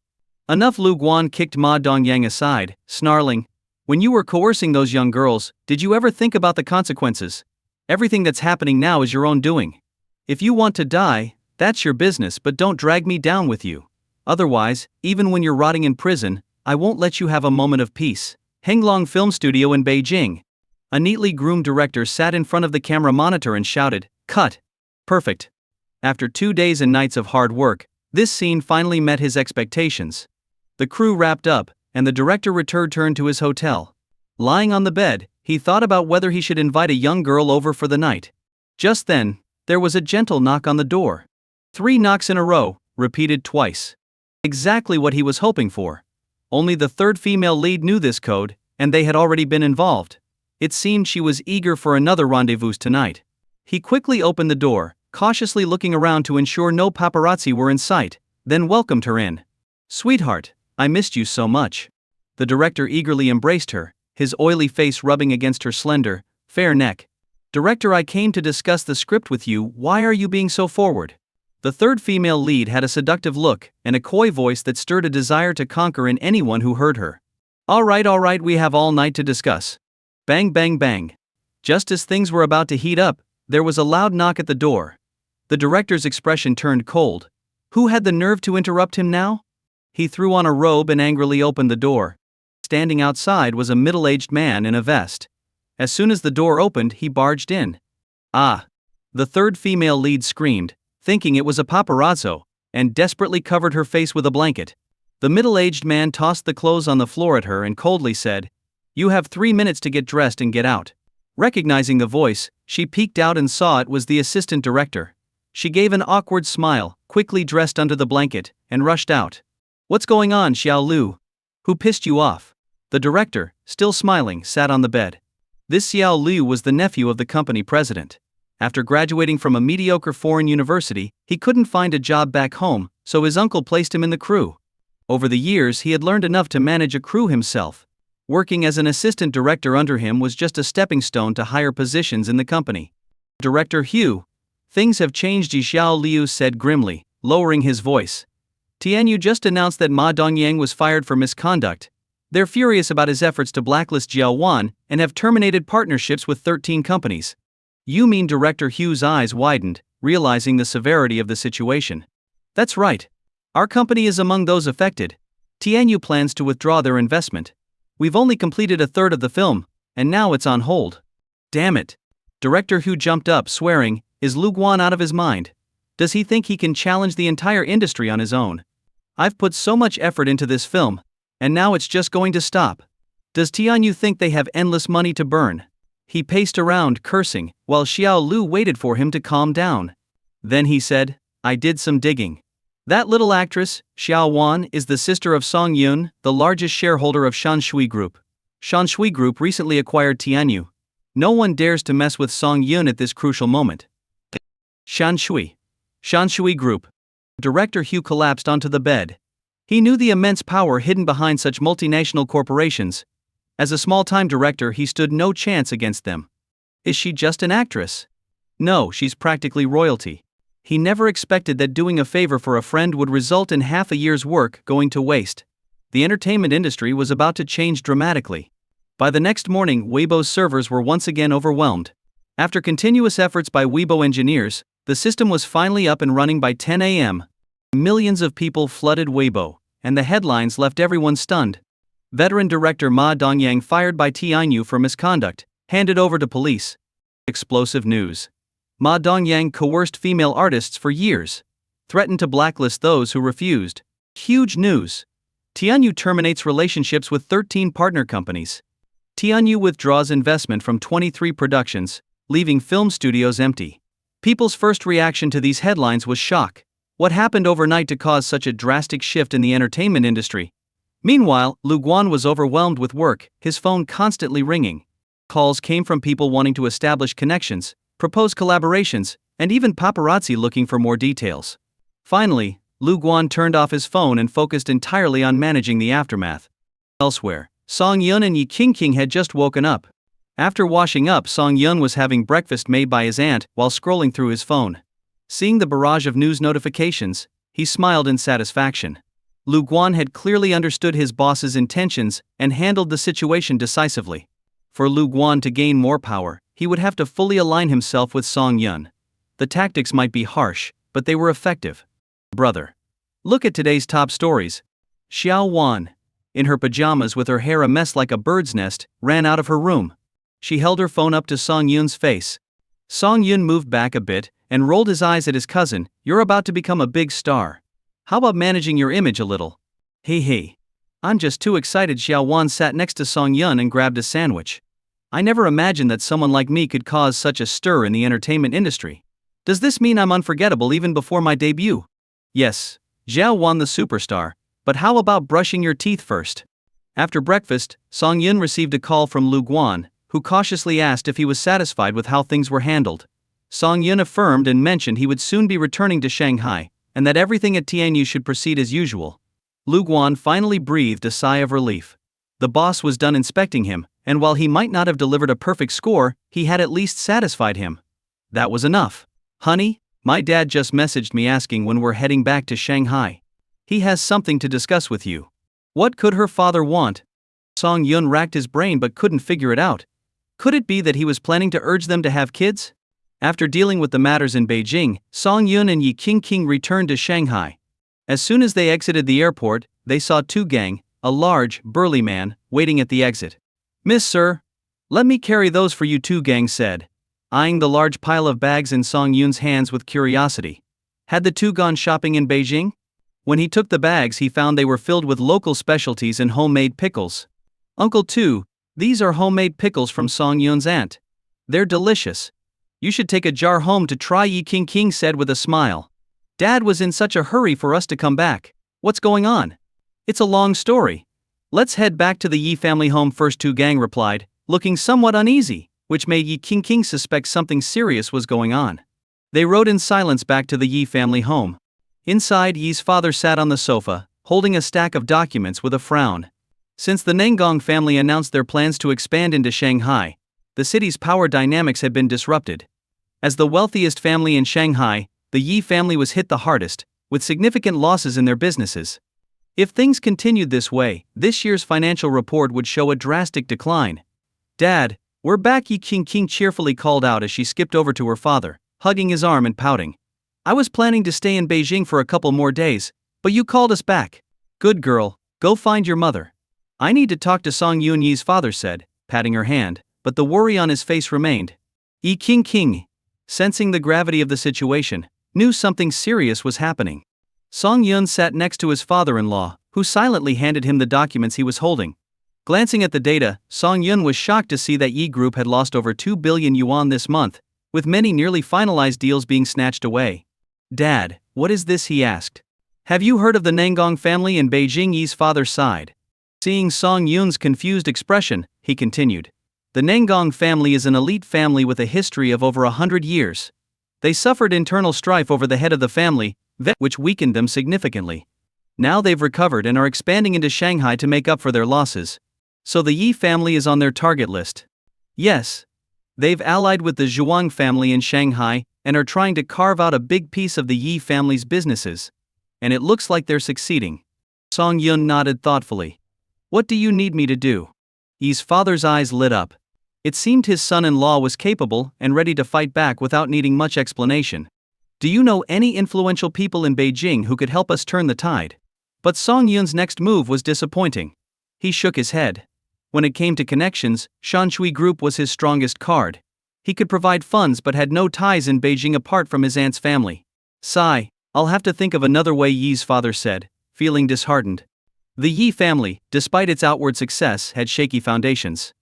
Enough. Lu Guan kicked Ma Dongyang aside, snarling, "When you were coercing those young girls, did you ever think about the consequences? Everything that's happening now is your own doing. If you want to die, that's your business, but don't drag me down with you. Otherwise, even when you're rotting in prison, I won't let you have a moment of peace." Henglong Film Studio in Beijing. A neatly groomed director sat in front of the camera monitor and shouted, "Cut!" Perfect. After 2 days and nights of hard work, this scene finally met his expectations. The crew wrapped up, and the director returned to his hotel. Lying on the bed, he thought about whether he should invite a young girl over for the night. Just then, there was a gentle knock on the door. 3 knocks in a row, repeated twice. Exactly what he was hoping for. Only the third female lead knew this code, and they had already been involved. It seemed she was eager for another rendezvous tonight. He quickly opened the door, cautiously looking around to ensure no paparazzi were in sight, then welcomed her in. "Sweetheart, I missed you so much." The director eagerly embraced her, his oily face rubbing against her slender, fair neck. "Director, I came to discuss the script with you. Why are you being so forward?" The third female lead had a seductive look and a coy voice that stirred a desire to conquer in anyone who heard her. All right, we have all night to discuss." Bang bang bang. Just as things were about to heat up, there was a loud knock at the door. The director's expression turned cold. Who had the nerve to interrupt him now? He threw on a robe and angrily opened the door. Standing outside was a middle-aged man in a vest. As soon as the door opened, he barged in. "Ah!" The third female lead screamed, thinking it was a paparazzo, and desperately covered her face with a blanket. The middle-aged man tossed the clothes on the floor at her and coldly said, "You have 3 minutes to get dressed and get out." Recognizing the voice, she peeked out and saw it was the assistant director. She gave an awkward smile, quickly dressed under the blanket, and rushed out. "What's going on, Xiao Lu? Who pissed you off?" The director, still smiling, sat on the bed. This Xiao Lu was the nephew of the company president. After graduating from a mediocre foreign university, he couldn't find a job back home, so his uncle placed him in the crew. Over the years, he had learned enough to manage a crew himself. Working as an assistant director under him was just a stepping stone to higher positions in the company. "Director Hugh, things have changed," Xiao Liu said grimly, lowering his voice. "Tianyu just announced that Ma Dongyang was fired for misconduct. They're furious about his efforts to blacklist Jiao Wan and have terminated partnerships with 13 companies. "You mean?" Director Hugh's eyes widened, realizing the severity of the situation. "That's right. Our company is among those affected. Tianyu plans to withdraw their investment. We've only completed a third of the film, and now it's on hold." "Damn it." Director Hu jumped up, swearing, "Is Lu Guan out of his mind? Does he think he can challenge the entire industry on his own? I've put so much effort into this film. And now it's just going to stop. Does Tianyu think they have endless money to burn? He paced around, cursing, while Xiao Lu waited for him to calm down. Then he said, I did some digging. That little actress, Xiao Wan, is the sister of Song Yun, the largest shareholder of Shanshui Group. Shanshui Group recently acquired Tianyu. No one dares to mess with Song Yun at this crucial moment. Shanshui Group. Director Hugh collapsed onto the bed. He knew the immense power hidden behind such multinational corporations. As a small-time director, he stood no chance against them. Is she just an actress? No, she's practically royalty. He never expected that doing a favor for a friend would result in half a year's work going to waste. The entertainment industry was about to change dramatically. By the next morning, Weibo's servers were once again overwhelmed. After continuous efforts by Weibo engineers, the system was finally up and running by 10 a.m. Millions of people flooded Weibo, and the headlines left everyone stunned. Veteran director Ma Dongyang fired by Tianyu for misconduct, handed over to police. Explosive news. Ma Dongyang coerced female artists for years. Threatened to blacklist those who refused. Huge news. Tianyu terminates relationships with 13 partner companies. Tianyu withdraws investment from 23 productions, leaving film studios empty. People's first reaction to these headlines was shock. What happened overnight to cause such a drastic shift in the entertainment industry? Meanwhile, Lu Guan was overwhelmed with work, his phone constantly ringing. Calls came from people wanting to establish connections, propose collaborations, and even paparazzi looking for more details. Finally, Lu Guan turned off his phone and focused entirely on managing the aftermath. Elsewhere, Song Yun and Yi Qingqing had just woken up. After washing up, Song Yun was having breakfast made by his aunt while scrolling through his phone. Seeing the barrage of news notifications, he smiled in satisfaction. Lu Guan had clearly understood his boss's intentions and handled the situation decisively. For Lu Guan to gain more power, he would have to fully align himself with Song Yun. The tactics might be harsh, but they were effective. Brother. Look at today's top stories. Xiao Wan, in her pajamas with her hair a mess like a bird's nest, ran out of her room. She held her phone up to Song Yun's face. Song Yun moved back a bit and rolled his eyes at his cousin. You're about to become a big star. How about managing your image a little? Hey. I'm just too excited. Xiao Wan sat next to Song Yun and grabbed a sandwich. I never imagined that someone like me could cause such a stir in the entertainment industry. Does this mean I'm unforgettable even before my debut? Yes, Xiao Wan the superstar, but how about brushing your teeth first? After breakfast, Song Yun received a call from Lu Guan, who cautiously asked if he was satisfied with how things were handled. Song Yun affirmed and mentioned he would soon be returning to Shanghai, and that everything at Tianyu should proceed as usual. Lu Guan finally breathed a sigh of relief. The boss was done inspecting him, and while he might not have delivered a perfect score, he had at least satisfied him. That was enough. Honey, my dad just messaged me asking when we're heading back to Shanghai. He has something to discuss with you. What could her father want? Song Yun racked his brain but couldn't figure it out. Could it be that he was planning to urge them to have kids? After dealing with the matters in Beijing, Song Yun and Yi Qingqing returned to Shanghai. As soon as they exited the airport, they saw Tu Gang, a large, burly man, waiting at the exit. Miss Sir, let me carry those for you, Tu Gang said, eyeing the large pile of bags in Song Yun's hands with curiosity. Had the two gone shopping in Beijing? When he took the bags, he found they were filled with local specialties and homemade pickles. Uncle Tu, these are homemade pickles from Song Yun's aunt. They're delicious. You should take a jar home to try, Yi Qingqing said with a smile. Dad was in such a hurry for us to come back. What's going on? It's a long story. Let's head back to the Yi family home first, Tu Gang replied, looking somewhat uneasy, which made Yi Qingqing suspect something serious was going on. They rode in silence back to the Yi family home. Inside, Yi's father sat on the sofa, holding a stack of documents with a frown. Since the Nengong family announced their plans to expand into Shanghai, the city's power dynamics had been disrupted. As the wealthiest family in Shanghai, the Yi family was hit the hardest, with significant losses in their businesses. If things continued this way, this year's financial report would show a drastic decline. Dad, we're back, Yi Qingqing cheerfully called out as she skipped over to her father, hugging his arm and pouting. I was planning to stay in Beijing for a couple more days, but you called us back. Good girl, go find your mother. I need to talk to Song Yun, Yi's father said, patting her hand, but the worry on his face remained. Yi Qingqing, sensing the gravity of the situation, knew something serious was happening. Song Yun sat next to his father-in-law, who silently handed him the documents he was holding. Glancing at the data, Song Yun was shocked to see that Yi Group had lost over 2 billion yuan this month, with many nearly finalized deals being snatched away. "Dad, what is this?" he asked. "Have you heard of the Nangong family in Beijing?" Yi's father sighed. Seeing Song Yun's confused expression, he continued. "The Nangong family is an elite family with a history of over 100 years. They suffered internal strife over the head of the family, which weakened them significantly. Now they've recovered and are expanding into Shanghai to make up for their losses. So the Yi family is on their target list. Yes. They've allied with the Zhuang family in Shanghai and are trying to carve out a big piece of the Yi family's businesses. And it looks like they're succeeding." Song Yun nodded thoughtfully. "What do you need me to do?" Yi's father's eyes lit up. It seemed his son-in-law was capable and ready to fight back without needing much explanation. "Do you know any influential people in Beijing who could help us turn the tide?" But Song Yun's next move was disappointing. He shook his head. When it came to connections, Shanshui Group was his strongest card. He could provide funds but had no ties in Beijing apart from his aunt's family. "Sigh, I'll have to think of another way," Yi's father said, feeling disheartened. The Yi family, despite its outward success, had shaky foundations.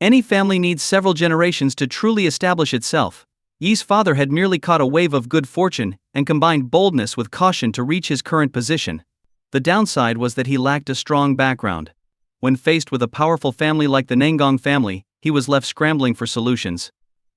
Any family needs several generations to truly establish itself. Yi's father had merely caught a wave of good fortune and combined boldness with caution to reach his current position. The downside was that he lacked a strong background. When faced with a powerful family like the Nangong family, he was left scrambling for solutions.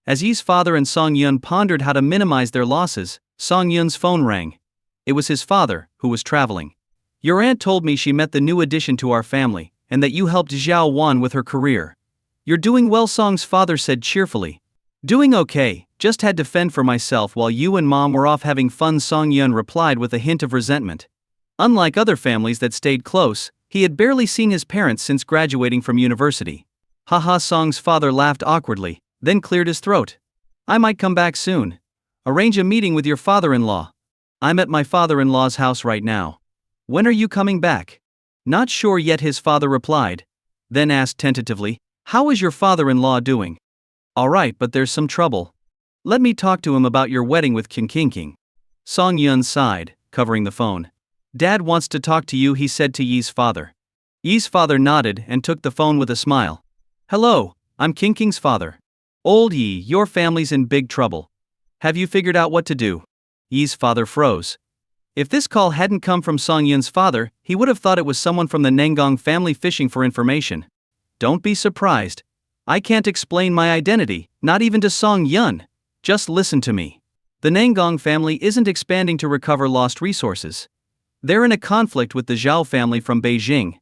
As Yi's father and Song Yun pondered how to minimize their losses, Song Yun's phone rang. It was his father, who was traveling. "Your aunt told me she met the new addition to our family, and that you helped Xiao Wan with her career. You're doing well," Song's father said cheerfully. "Doing okay, just had to fend for myself while you and Mom were off having fun," Song Yun replied with a hint of resentment. Unlike other families that stayed close, he had barely seen his parents since graduating from university. "Haha," Song's father laughed awkwardly, then cleared his throat. "I might come back soon. Arrange a meeting with your father-in-law. I'm at my father-in-law's house right now. When are you coming back?" "Not sure yet," his father replied. Then asked tentatively, "How is your father-in-law doing?" "All right, but there's some trouble. Let me talk to him about your wedding with King." Song Yun sighed, covering the phone. "Dad wants to talk to you," he said to Yi's father. Yi's father nodded and took the phone with a smile. "Hello, I'm King's father. Old Yi, your family's in big trouble. Have you figured out what to do?" Yi's father froze. If this call hadn't come from Song Yun's father, he would have thought it was someone from the Nangong family fishing for information. "Don't be surprised. I can't explain my identity, not even to Song Yun. Just listen to me. The Nangong family isn't expanding to recover lost resources. They're in a conflict with the Zhao family from Beijing.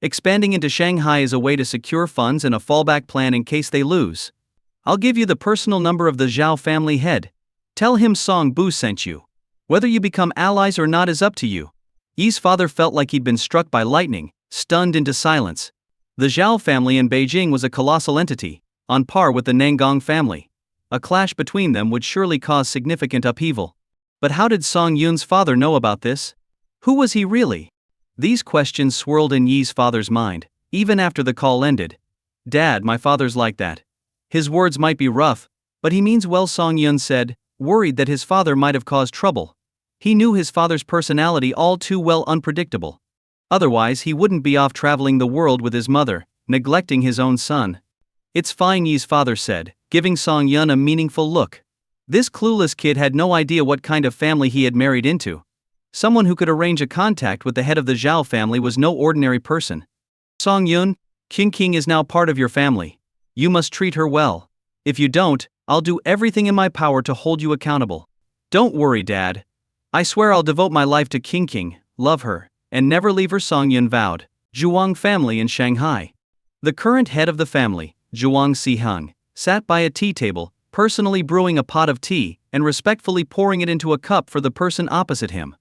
Expanding into Shanghai is a way to secure funds and a fallback plan in case they lose. I'll give you the personal number of the Zhao family head. Tell him Song Bu sent you. Whether you become allies or not is up to you." Yi's father felt like he'd been struck by lightning, stunned into silence. The Zhao family in Beijing was a colossal entity, on par with the Nangong family. A clash between them would surely cause significant upheaval. But how did Song Yun's father know about this? Who was he really? These questions swirled in Yi's father's mind, even after the call ended. "Dad, my father's like that. His words might be rough, but he means well," Song Yun said, worried that his father might have caused trouble. He knew his father's personality all too well, unpredictable. Otherwise he wouldn't be off traveling the world with his mother, neglecting his own son. "It's fine," Yi's father said, giving Song Yun a meaningful look. This clueless kid had no idea what kind of family he had married into. Someone who could arrange a contact with the head of the Zhao family was no ordinary person. "Song Yun, King is now part of your family. You must treat her well. If you don't, I'll do everything in my power to hold you accountable." "Don't worry, Dad. I swear I'll devote my life to King, love her, and never leave her," Song Yun vowed. Zhuang family in Shanghai. The current head of the family, Zhuang Siheng, sat by a tea table, personally brewing a pot of tea and respectfully pouring it into a cup for the person opposite him.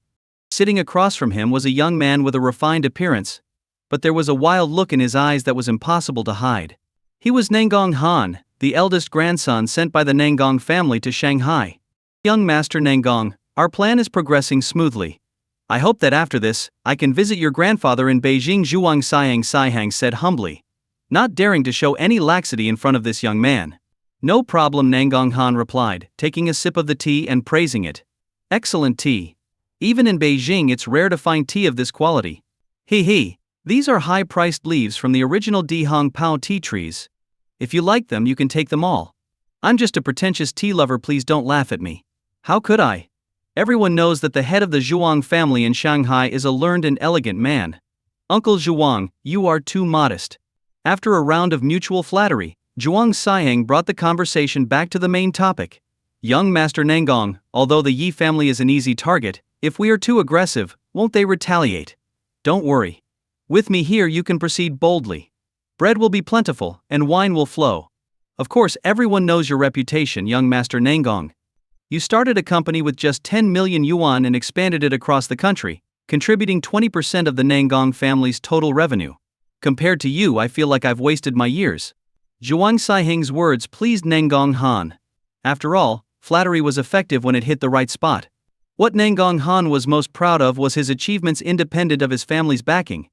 Sitting across from him was a young man with a refined appearance, but there was a wild look in his eyes that was impossible to hide. He was Nangong Han, the eldest grandson sent by the Nangong family to Shanghai. "Young Master Nangong, our plan is progressing smoothly. I hope that after this, I can visit your grandfather in Beijing," Zhuang Siheng said humbly, not daring to show any laxity in front of this young man. "No problem," Nangong Han replied, taking a sip of the tea and praising it. "Excellent tea. Even in Beijing it's rare to find tea of this quality." Hee. These are high-priced leaves from the original Di Hong Pao tea trees. If you like them, you can take them all. I'm just a pretentious tea lover, please don't laugh at me. How could I? Everyone knows that the head of the Zhuang family in Shanghai is a learned and elegant man. Uncle Zhuang, you are too modest. After a round of mutual flattery, Zhuang Saiheng brought the conversation back to the main topic. Young Master Nangong, although the Yi family is an easy target, if we are too aggressive, won't they retaliate? Don't worry. With me here you can proceed boldly. Bread will be plentiful, and wine will flow. Of course everyone knows your reputation, young Master Nangong. You started a company with just 10 million yuan and expanded it across the country, contributing 20% of the Nangong family's total revenue. Compared to you, I feel like I've wasted my years. Zhuang Saiheng's words pleased Nangong Han. After all, flattery was effective when it hit the right spot. What Nangong Han was most proud of was his achievements independent of his family's backing.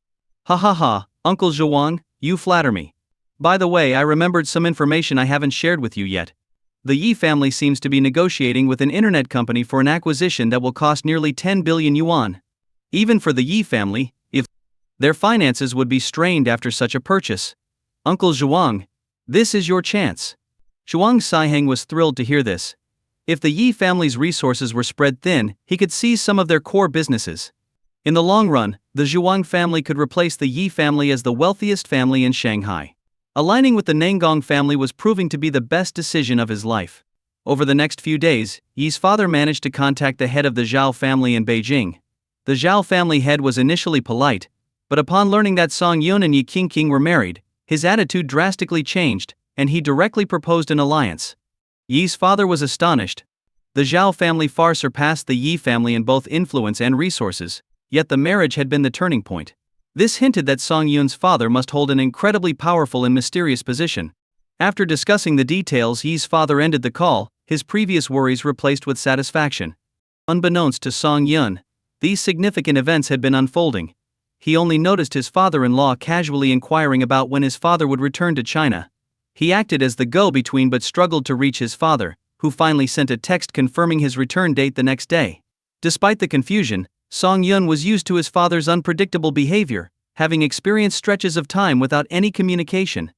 Ha, Uncle Zhuang, you flatter me. By the way, I remembered some information I haven't shared with you yet. The Yi family seems to be negotiating with an internet company for an acquisition that will cost nearly 10 billion yuan. Even for the Yi family, if their finances would be strained after such a purchase. Uncle Zhuang, this is your chance. Zhuang Saiheng was thrilled to hear this. If the Yi family's resources were spread thin, he could seize some of their core businesses. In the long run, the Zhuang family could replace the Yi family as the wealthiest family in Shanghai. Aligning with the Nangong family was proving to be the best decision of his life. Over the next few days, Yi's father managed to contact the head of the Zhao family in Beijing. The Zhao family head was initially polite, but upon learning that Song Yun and Yi Qingqing were married, his attitude drastically changed, and he directly proposed an alliance. Yi's father was astonished. The Zhao family far surpassed the Yi family in both influence and resources, yet the marriage had been the turning point. This hinted that Song Yun's father must hold an incredibly powerful and mysterious position. After discussing the details, Yi's father ended the call, his previous worries replaced with satisfaction. Unbeknownst to Song Yun, these significant events had been unfolding. He only noticed his father-in-law casually inquiring about when his father would return to China. He acted as the go-between but struggled to reach his father, who finally sent a text confirming his return date the next day. Despite the confusion, Song Yun was used to his father's unpredictable behavior, having experienced stretches of time without any communication.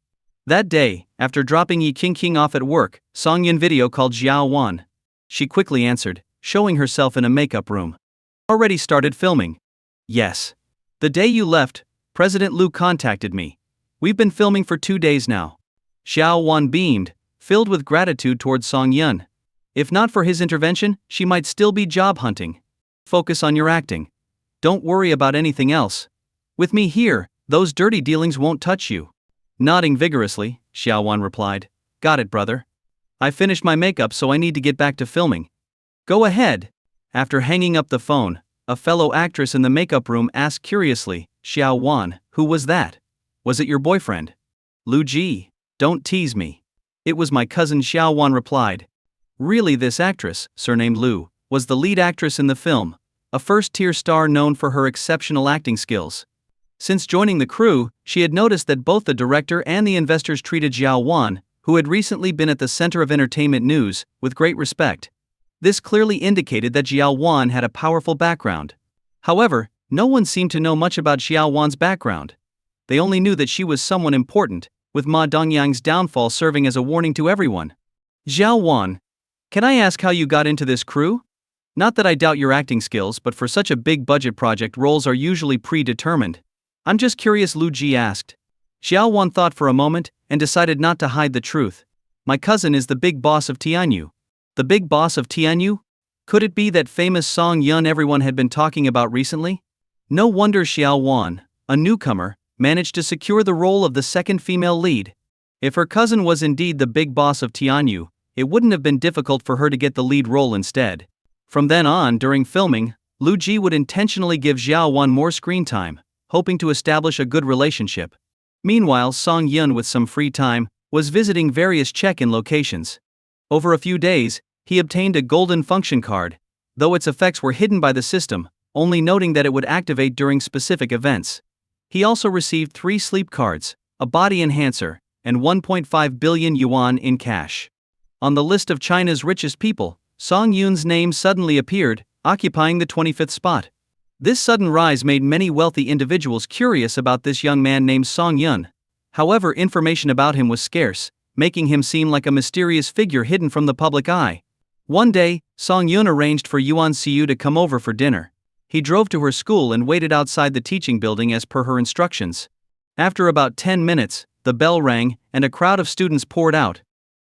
That day, after dropping Yi Qingqing off at work, Song Yun video called Xiao Wan. She quickly answered, showing herself in a makeup room. Already started filming. Yes. The day you left, President Liu contacted me. We've been filming for 2 days now. Xiao Wan beamed, filled with gratitude towards Song Yun. If not for his intervention, she might still be job hunting. Focus on your acting. Don't worry about anything else. With me here, those dirty dealings won't touch you. Nodding vigorously, Xiao Wan replied. Got it, brother. I finished my makeup, so I need to get back to filming. Go ahead. After hanging up the phone, a fellow actress in the makeup room asked curiously, Xiao Wan, who was that? Was it your boyfriend? Lu Ji, don't tease me. It was my cousin, Xiao Wan replied. Really, this actress, surnamed Lu, was the lead actress in the film, a first-tier star known for her exceptional acting skills. Since joining the crew, she had noticed that both the director and the investors treated Xiao Wan, who had recently been at the center of entertainment news, with great respect. This clearly indicated that Xiao Wan had a powerful background. However, no one seemed to know much about Xiao Wan's background. They only knew that she was someone important, with Ma Dongyang's downfall serving as a warning to everyone. Xiao Wan, can I ask how you got into this crew? Not that I doubt your acting skills, but for such a big budget project, roles are usually predetermined. I'm just curious, Lu Ji asked. Xiao Wan thought for a moment, and decided not to hide the truth. My cousin is the big boss of Tianyu. The big boss of Tianyu? Could it be that famous Song Yun everyone had been talking about recently? No wonder Xiao Wan, a newcomer, managed to secure the role of the second female lead. If her cousin was indeed the big boss of Tianyu, it wouldn't have been difficult for her to get the lead role instead. From then on, during filming, Lu Ji would intentionally give Xiao Wan more screen time, hoping to establish a good relationship. Meanwhile, Song Yun, with some free time, was visiting various check-in locations. Over a few days, he obtained a golden function card, though its effects were hidden by the system, only noting that it would activate during specific events. He also received 3 sleep cards, a body enhancer, and 1.5 billion yuan in cash. On the list of China's richest people, Song Yun's name suddenly appeared, occupying the 25th spot. This sudden rise made many wealthy individuals curious about this young man named Song Yun. However, information about him was scarce, making him seem like a mysterious figure hidden from the public eye. One day, Song Yun arranged for Yuan Siu to come over for dinner. He drove to her school and waited outside the teaching building as per her instructions. After about 10 minutes, the bell rang, and a crowd of students poured out.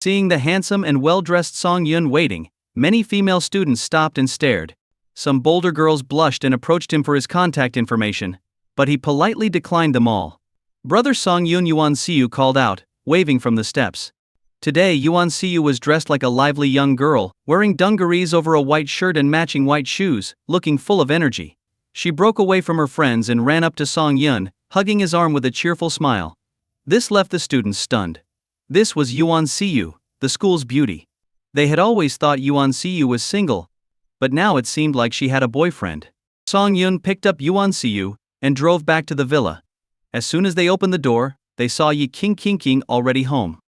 Seeing the handsome and well-dressed Song Yun waiting, many female students stopped and stared. Some bolder girls blushed and approached him for his contact information, but he politely declined them all. Brother Song Yun Yuan Siu called out, waving from the steps. Today Yuan Siu was dressed like a lively young girl, wearing dungarees over a white shirt and matching white shoes, looking full of energy. She broke away from her friends and ran up to Song Yun, hugging his arm with a cheerful smile. This left the students stunned. This was Yuan Siu, the school's beauty. They had always thought Yuan Siu was single, but now it seemed like she had a boyfriend. Song Yun picked up Yuan Siu and drove back to the villa. As soon as they opened the door, they saw Yi King already home.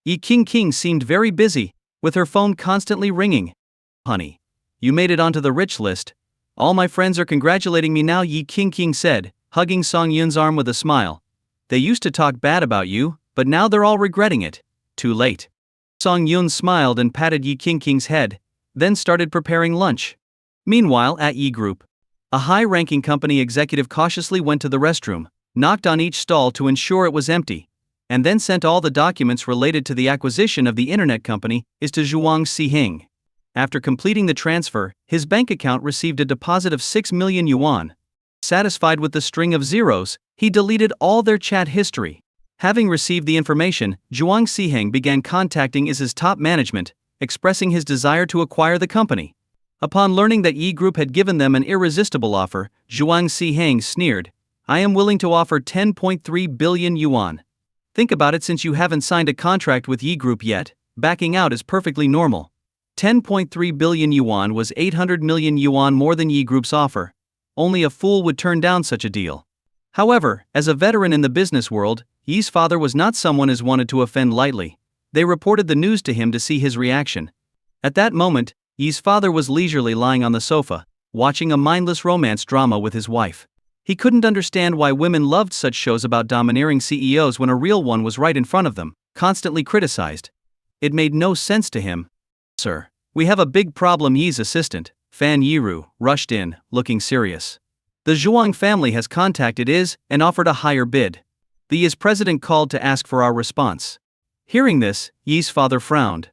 Yi King seemed very busy, with her phone constantly ringing. "Honey, you made it onto the rich list. All my friends are congratulating me now," Yi King said, hugging Song Yun's arm with a smile. "They used to talk bad about you, but now they're all regretting it. Too late." Song Yun smiled and patted Yi King's head, then started preparing lunch. Meanwhile, at Yi Group, a high-ranking company executive cautiously went to the restroom, knocked on each stall to ensure it was empty, and then sent all the documents related to the acquisition of the internet company to Zhuang Xiheng. After completing the transfer, his bank account received a deposit of 6 million yuan. Satisfied with the string of zeros, he deleted all their chat history. Having received the information, Zhuang Xiheng began contacting his top management, expressing his desire to acquire the company. Upon learning that Yi Group had given them an irresistible offer, Zhuang Xiheng sneered, "I am willing to offer 10.3 billion yuan. Think about it, since you haven't signed a contract with Yi Group yet, backing out is perfectly normal." 10.3 billion yuan was 800 million yuan more than Yi Group's offer. Only a fool would turn down such a deal. However, as a veteran in the business world, Yi's father was not someone who wanted to offend lightly. They reported the news to him to see his reaction. At that moment, Yi's father was leisurely lying on the sofa, watching a mindless romance drama with his wife. He couldn't understand why women loved such shows about domineering CEOs when a real one was right in front of them, constantly criticized. It made no sense to him. "Sir, we have a big problem." Yi's assistant, Fan Yiru, rushed in, looking serious. "The Zhuang family has contacted us and offered a higher bid. The Yi's president called to ask for our response." Hearing this, Yi's father frowned.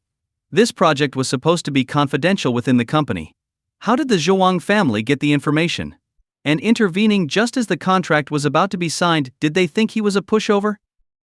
This project was supposed to be confidential within the company. How did the Zhuang family get the information? And intervening just as the contract was about to be signed, did they think he was a pushover?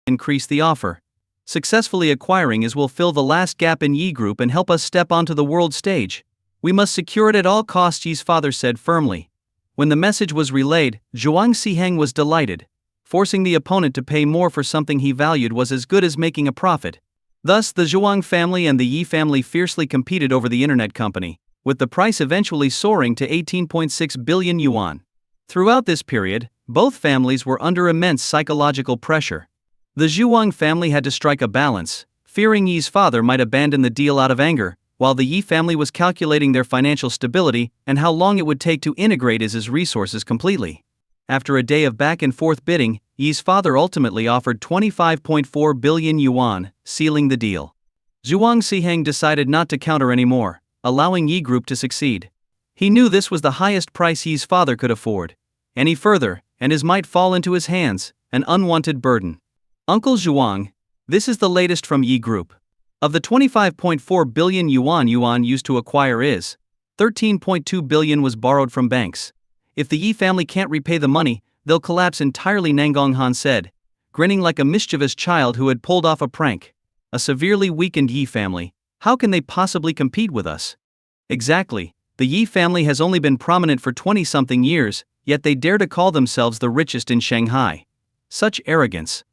Increase the offer. Successfully acquiring us will fill the last gap in Yi Group and help us step onto the world stage. We must secure it at all costs, Yi's father said firmly. When the message was relayed, Zhuang Xiheng was delighted. Forcing the opponent to pay more for something he valued was as good as making a profit. Thus, the Zhuang family and the Yi family fiercely competed over the internet company, with the price eventually soaring to 18.6 billion yuan. Throughout this period, both families were under immense psychological pressure. The Zhuang family had to strike a balance, fearing Yi's father might abandon the deal out of anger, while the Yi family was calculating their financial stability and how long it would take to integrate his resources completely. After a day of back-and-forth bidding, Yi's father ultimately offered 25.4 billion yuan, sealing the deal. Zhuang Xiheng decided not to counter anymore, allowing Yi Group to succeed. He knew this was the highest price Yi's father could afford. Any further, and his might fall into his hands, an unwanted burden. "Uncle Zhuang, this is the latest from Yi Group. Of the 25.4 billion yuan used to acquire is, 13.2 billion was borrowed from banks. If the Yi family can't repay the money, they'll collapse entirely," Nangong Han said, grinning like a mischievous child who had pulled off a prank. "A severely weakened Yi family, how can they possibly compete with us?" Exactly, the Yi family has only been prominent for 20-something years, yet they dare to call themselves the richest in Shanghai. Such arrogance.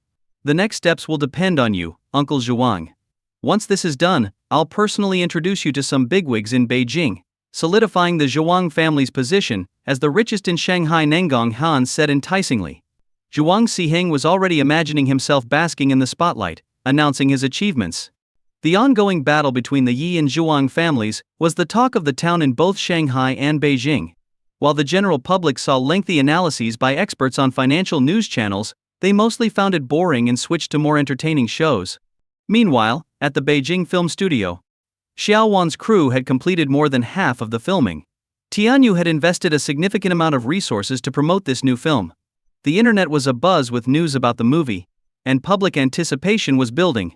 "The next steps will depend on you, Uncle Zhuang. Once this is done, I'll personally introduce you to some bigwigs in Beijing, solidifying the Zhuang family's position as the richest in Shanghai," Nangong Han said enticingly. Zhuang Xiheng was already imagining himself basking in the spotlight, announcing his achievements. The ongoing battle between the Yi and Zhuang families was the talk of the town in both Shanghai and Beijing. While the general public saw lengthy analyses by experts on financial news channels, they mostly found it boring and switched to more entertaining shows. Meanwhile, at the Beijing film studio, Xiao Wan's crew had completed more than half of the filming. Tianyu had invested a significant amount of resources to promote this new film. The internet was abuzz with news about the movie, and public anticipation was building.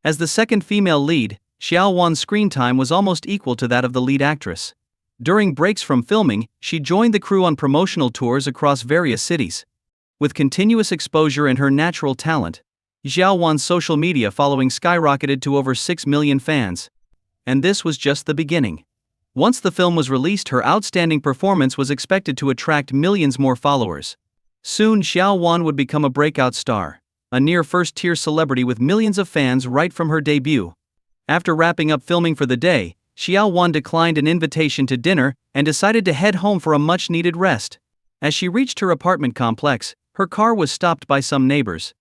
As the second female lead, Xiao Wan's screen time was almost equal to that of the lead actress. During breaks from filming, she joined the crew on promotional tours across various cities. With continuous exposure and her natural talent, Xiao Wan's social media following skyrocketed to over 6 million fans. And this was just the beginning. Once the film was released, her outstanding performance was expected to attract millions more followers. Soon Xiao Wan would become a breakout star, a near first-tier celebrity with millions of fans right from her debut. After wrapping up filming for the day, Xiao Wan declined an invitation to dinner and decided to head home for a much-needed rest. As she reached her apartment complex, her car was stopped by some neighbors.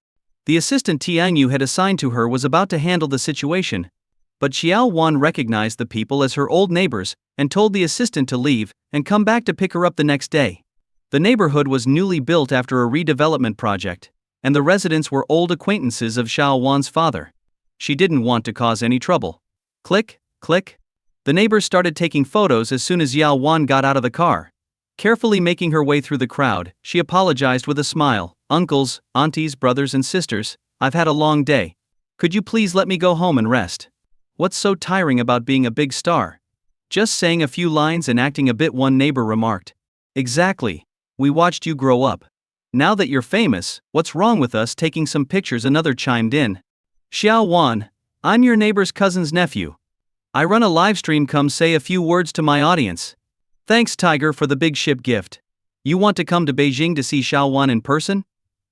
The assistant Tianyu had assigned to her was about to handle the situation, but Xiao Wan recognized the people as her old neighbors and told the assistant to leave and come back to pick her up the next day. The neighborhood was newly built after a redevelopment project, and the residents were old acquaintances of Xiao Wan's father. She didn't want to cause any trouble. Click, click. The neighbors started taking photos as soon as Xiao Wan got out of the car. Carefully making her way through the crowd, she apologized with a smile. "Uncles, aunties, brothers and sisters, I've had a long day. Could you please let me go home and rest? What's so tiring about being a big star? Just saying a few lines and acting a bit," one neighbor remarked. "Exactly. We watched you grow up. Now that you're famous, what's wrong with us taking some pictures?" another chimed in. "Xiao Wan, I'm your neighbor's cousin's nephew. I run a live stream, come say a few words to my audience." "Thanks, Tiger, for the big ship gift. You want to come to Beijing to see Xiao Wan in person?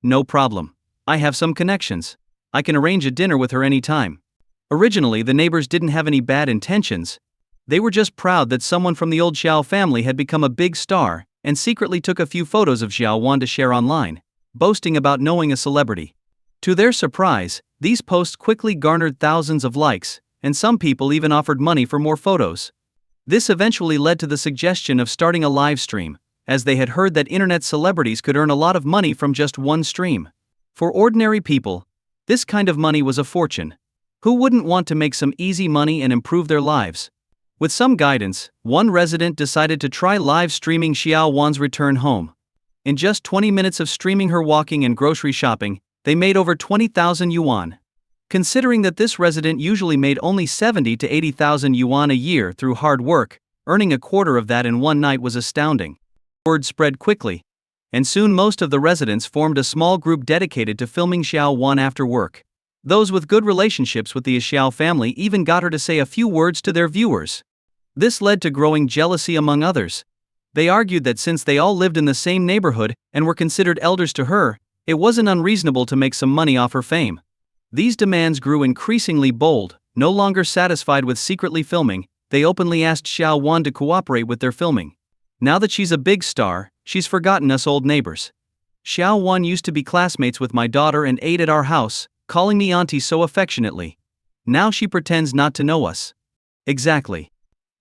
No problem. I have some connections. I can arrange a dinner with her anytime." Originally, the neighbors didn't have any bad intentions. They were just proud that someone from the old Xiao family had become a big star, and secretly took a few photos of Xiao Wan to share online, boasting about knowing a celebrity. To their surprise, these posts quickly garnered thousands of likes, and some people even offered money for more photos. This eventually led to the suggestion of starting a live stream, as they had heard that internet celebrities could earn a lot of money from just one stream. For ordinary people, this kind of money was a fortune. Who wouldn't want to make some easy money and improve their lives? With some guidance, one resident decided to try live streaming Xiao Wan's return home. In just 20 minutes of streaming her walking and grocery shopping, they made over 20,000 yuan. Considering that this resident usually made only 70 to 80,000 yuan a year through hard work, earning a quarter of that in one night was astounding. Word spread quickly, and soon most of the residents formed a small group dedicated to filming Xiao Wan after work. Those with good relationships with the Xiao family even got her to say a few words to their viewers. This led to growing jealousy among others. They argued that since they all lived in the same neighborhood and were considered elders to her, it wasn't unreasonable to make some money off her fame. These demands grew increasingly bold. No longer satisfied with secretly filming, they openly asked Xiao Wan to cooperate with their filming. "Now that she's a big star, she's forgotten us old neighbors. Xiao Wan used to be classmates with my daughter and ate at our house, calling me auntie so affectionately. Now she pretends not to know us." Exactly.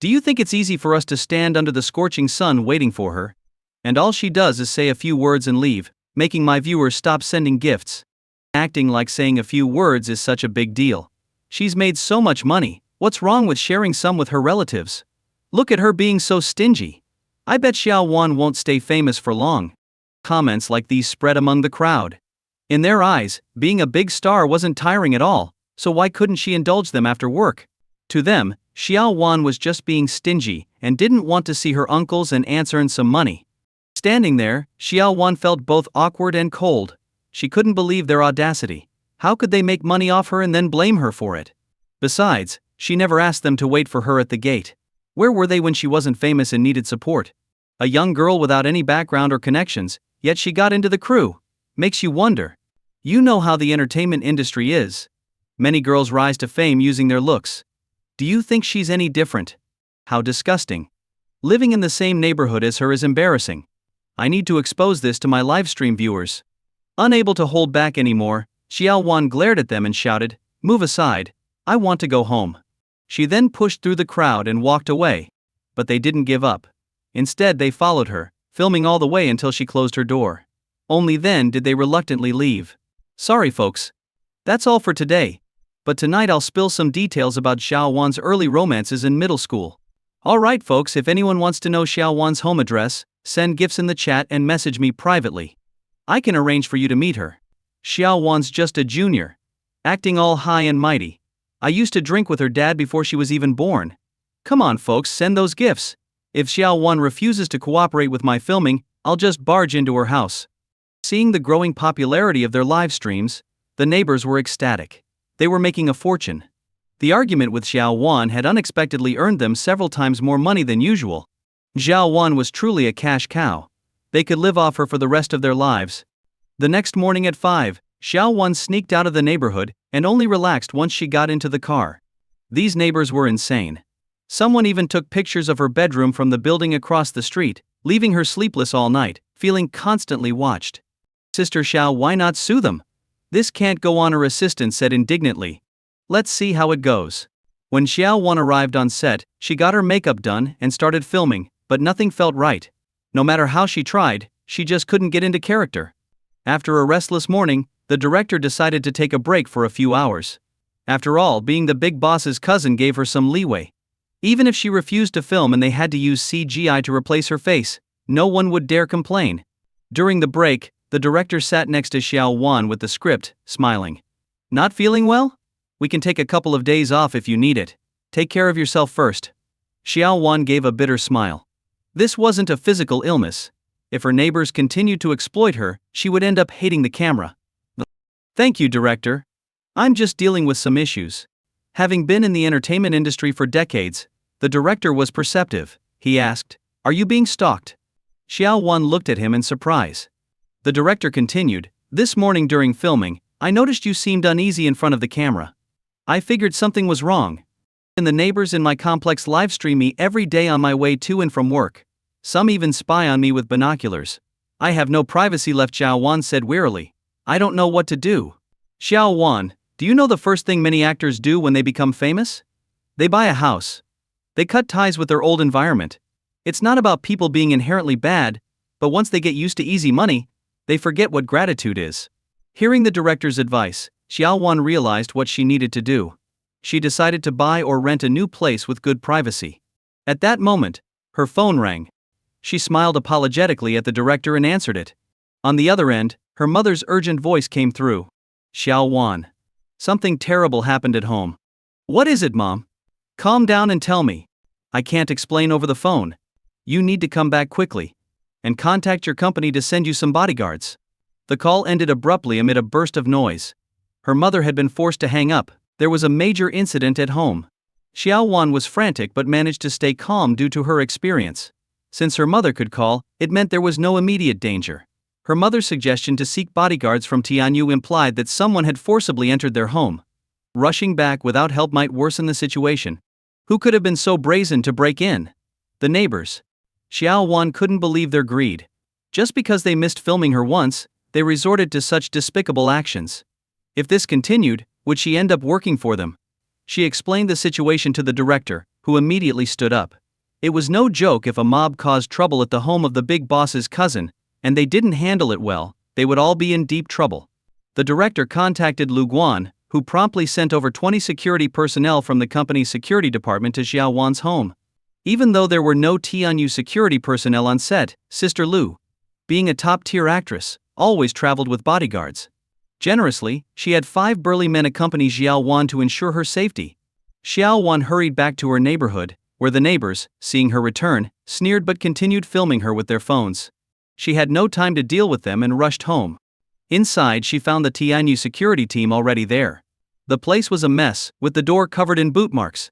Do you think it's easy for us to stand under the scorching sun waiting for her? And all she does is say a few words and leave, making my viewers stop sending gifts. Acting like saying a few words is such a big deal. She's made so much money, what's wrong with sharing some with her relatives? Look at her being so stingy. I bet Xiao Wan won't stay famous for long. Comments like these spread among the crowd. In their eyes, being a big star wasn't tiring at all, so why couldn't she indulge them after work? To them, Xiao Wan was just being stingy and didn't want to see her uncles and aunts earn some money. Standing there, Xiao Wan felt both awkward and cold. She couldn't believe their audacity. How could they make money off her and then blame her for it? Besides, she never asked them to wait for her at the gate. Where were they when she wasn't famous and needed support? A young girl without any background or connections, yet she got into the crew. Makes you wonder. You know how the entertainment industry is. Many girls rise to fame using their looks. Do you think she's any different? How disgusting. Living in the same neighborhood as her is embarrassing. I need to expose this to my livestream viewers. Unable to hold back anymore, Xiao Wan glared at them and shouted, "Move aside, I want to go home." She then pushed through the crowd and walked away. But they didn't give up. Instead, they followed her, filming all the way until she closed her door. Only then did they reluctantly leave. Sorry folks. That's all for today. But tonight I'll spill some details about Xiao Wan's early romances in middle school. Alright folks, if anyone wants to know Xiao Wan's home address, send gifts in the chat and message me privately. I can arrange for you to meet her. Xiao Wan's just a junior. Acting all high and mighty. I used to drink with her dad before she was even born. Come on folks, send those gifts. If Xiao Wan refuses to cooperate with my filming, I'll just barge into her house. Seeing the growing popularity of their live streams, the neighbors were ecstatic. They were making a fortune. The argument with Xiao Wan had unexpectedly earned them several times more money than usual. Xiao Wan was truly a cash cow. They could live off her for the rest of their lives. The next morning at 5, Xiao Wan sneaked out of the neighborhood and only relaxed once she got into the car. These neighbors were insane. Someone even took pictures of her bedroom from the building across the street, leaving her sleepless all night, feeling constantly watched. Sister Xiao, why not sue them? This can't go on, her assistant said indignantly. Let's see how it goes. When Xiao Wan arrived on set, she got her makeup done and started filming, but nothing felt right. No matter how she tried, she just couldn't get into character. After a restless morning, the director decided to take a break for a few hours. After all, being the big boss's cousin gave her some leeway. Even if she refused to film and they had to use CGI to replace her face, no one would dare complain. During the break, the director sat next to Xiao Wan with the script, smiling. Not feeling well? We can take a couple of days off if you need it. Take care of yourself first. Xiao Wan gave a bitter smile. This wasn't a physical illness. If her neighbors continued to exploit her, she would end up hating the camera. Thank you, director. I'm just dealing with some issues. Having been in the entertainment industry for decades, the director was perceptive. He asked, Are you being stalked? Xiao Wan looked at him in surprise. The director continued, This morning during filming, I noticed you seemed uneasy in front of the camera. I figured something was wrong. And the neighbors in my complex livestream me every day on my way to and from work. Some even spy on me with binoculars. I have no privacy left, Xiao Wan said wearily. I don't know what to do. Xiao Wan, do you know the first thing many actors do when they become famous? They buy a house. They cut ties with their old environment. It's not about people being inherently bad, but once they get used to easy money, they forget what gratitude is. Hearing the director's advice, Xiao Wan realized what she needed to do. She decided to buy or rent a new place with good privacy. At that moment, her phone rang. She smiled apologetically at the director and answered it. On the other end, her mother's urgent voice came through. Xiao Wan. Something terrible happened at home. What is it, Mom? Calm down and tell me. I can't explain over the phone. You need to come back quickly. And contact your company to send you some bodyguards. The call ended abruptly amid a burst of noise. Her mother had been forced to hang up. There was a major incident at home. Xiao Wan was frantic but managed to stay calm due to her experience. Since her mother could call, it meant there was no immediate danger. Her mother's suggestion to seek bodyguards from Tianyu implied that someone had forcibly entered their home. Rushing back without help might worsen the situation. Who could have been so brazen to break in? The neighbors. Xiao Wan couldn't believe their greed. Just because they missed filming her once, they resorted to such despicable actions. If this continued, would she end up working for them? She explained the situation to the director, who immediately stood up. It was no joke if a mob caused trouble at the home of the big boss's cousin, and they didn't handle it well, they would all be in deep trouble. The director contacted Lu Guan, who promptly sent over 20 security personnel from the company's security department to Xiao Wan's home. Even though there were no Tianyu security personnel on set, Sister Lu, being a top-tier actress, always traveled with bodyguards. Generously, she had 5 burly men accompany Xiao Wan to ensure her safety. Xiao Wan hurried back to her neighborhood, where the neighbors, seeing her return, sneered but continued filming her with their phones. She had no time to deal with them and rushed home. Inside, she found the Tianyu security team already there. The place was a mess, with the door covered in boot marks.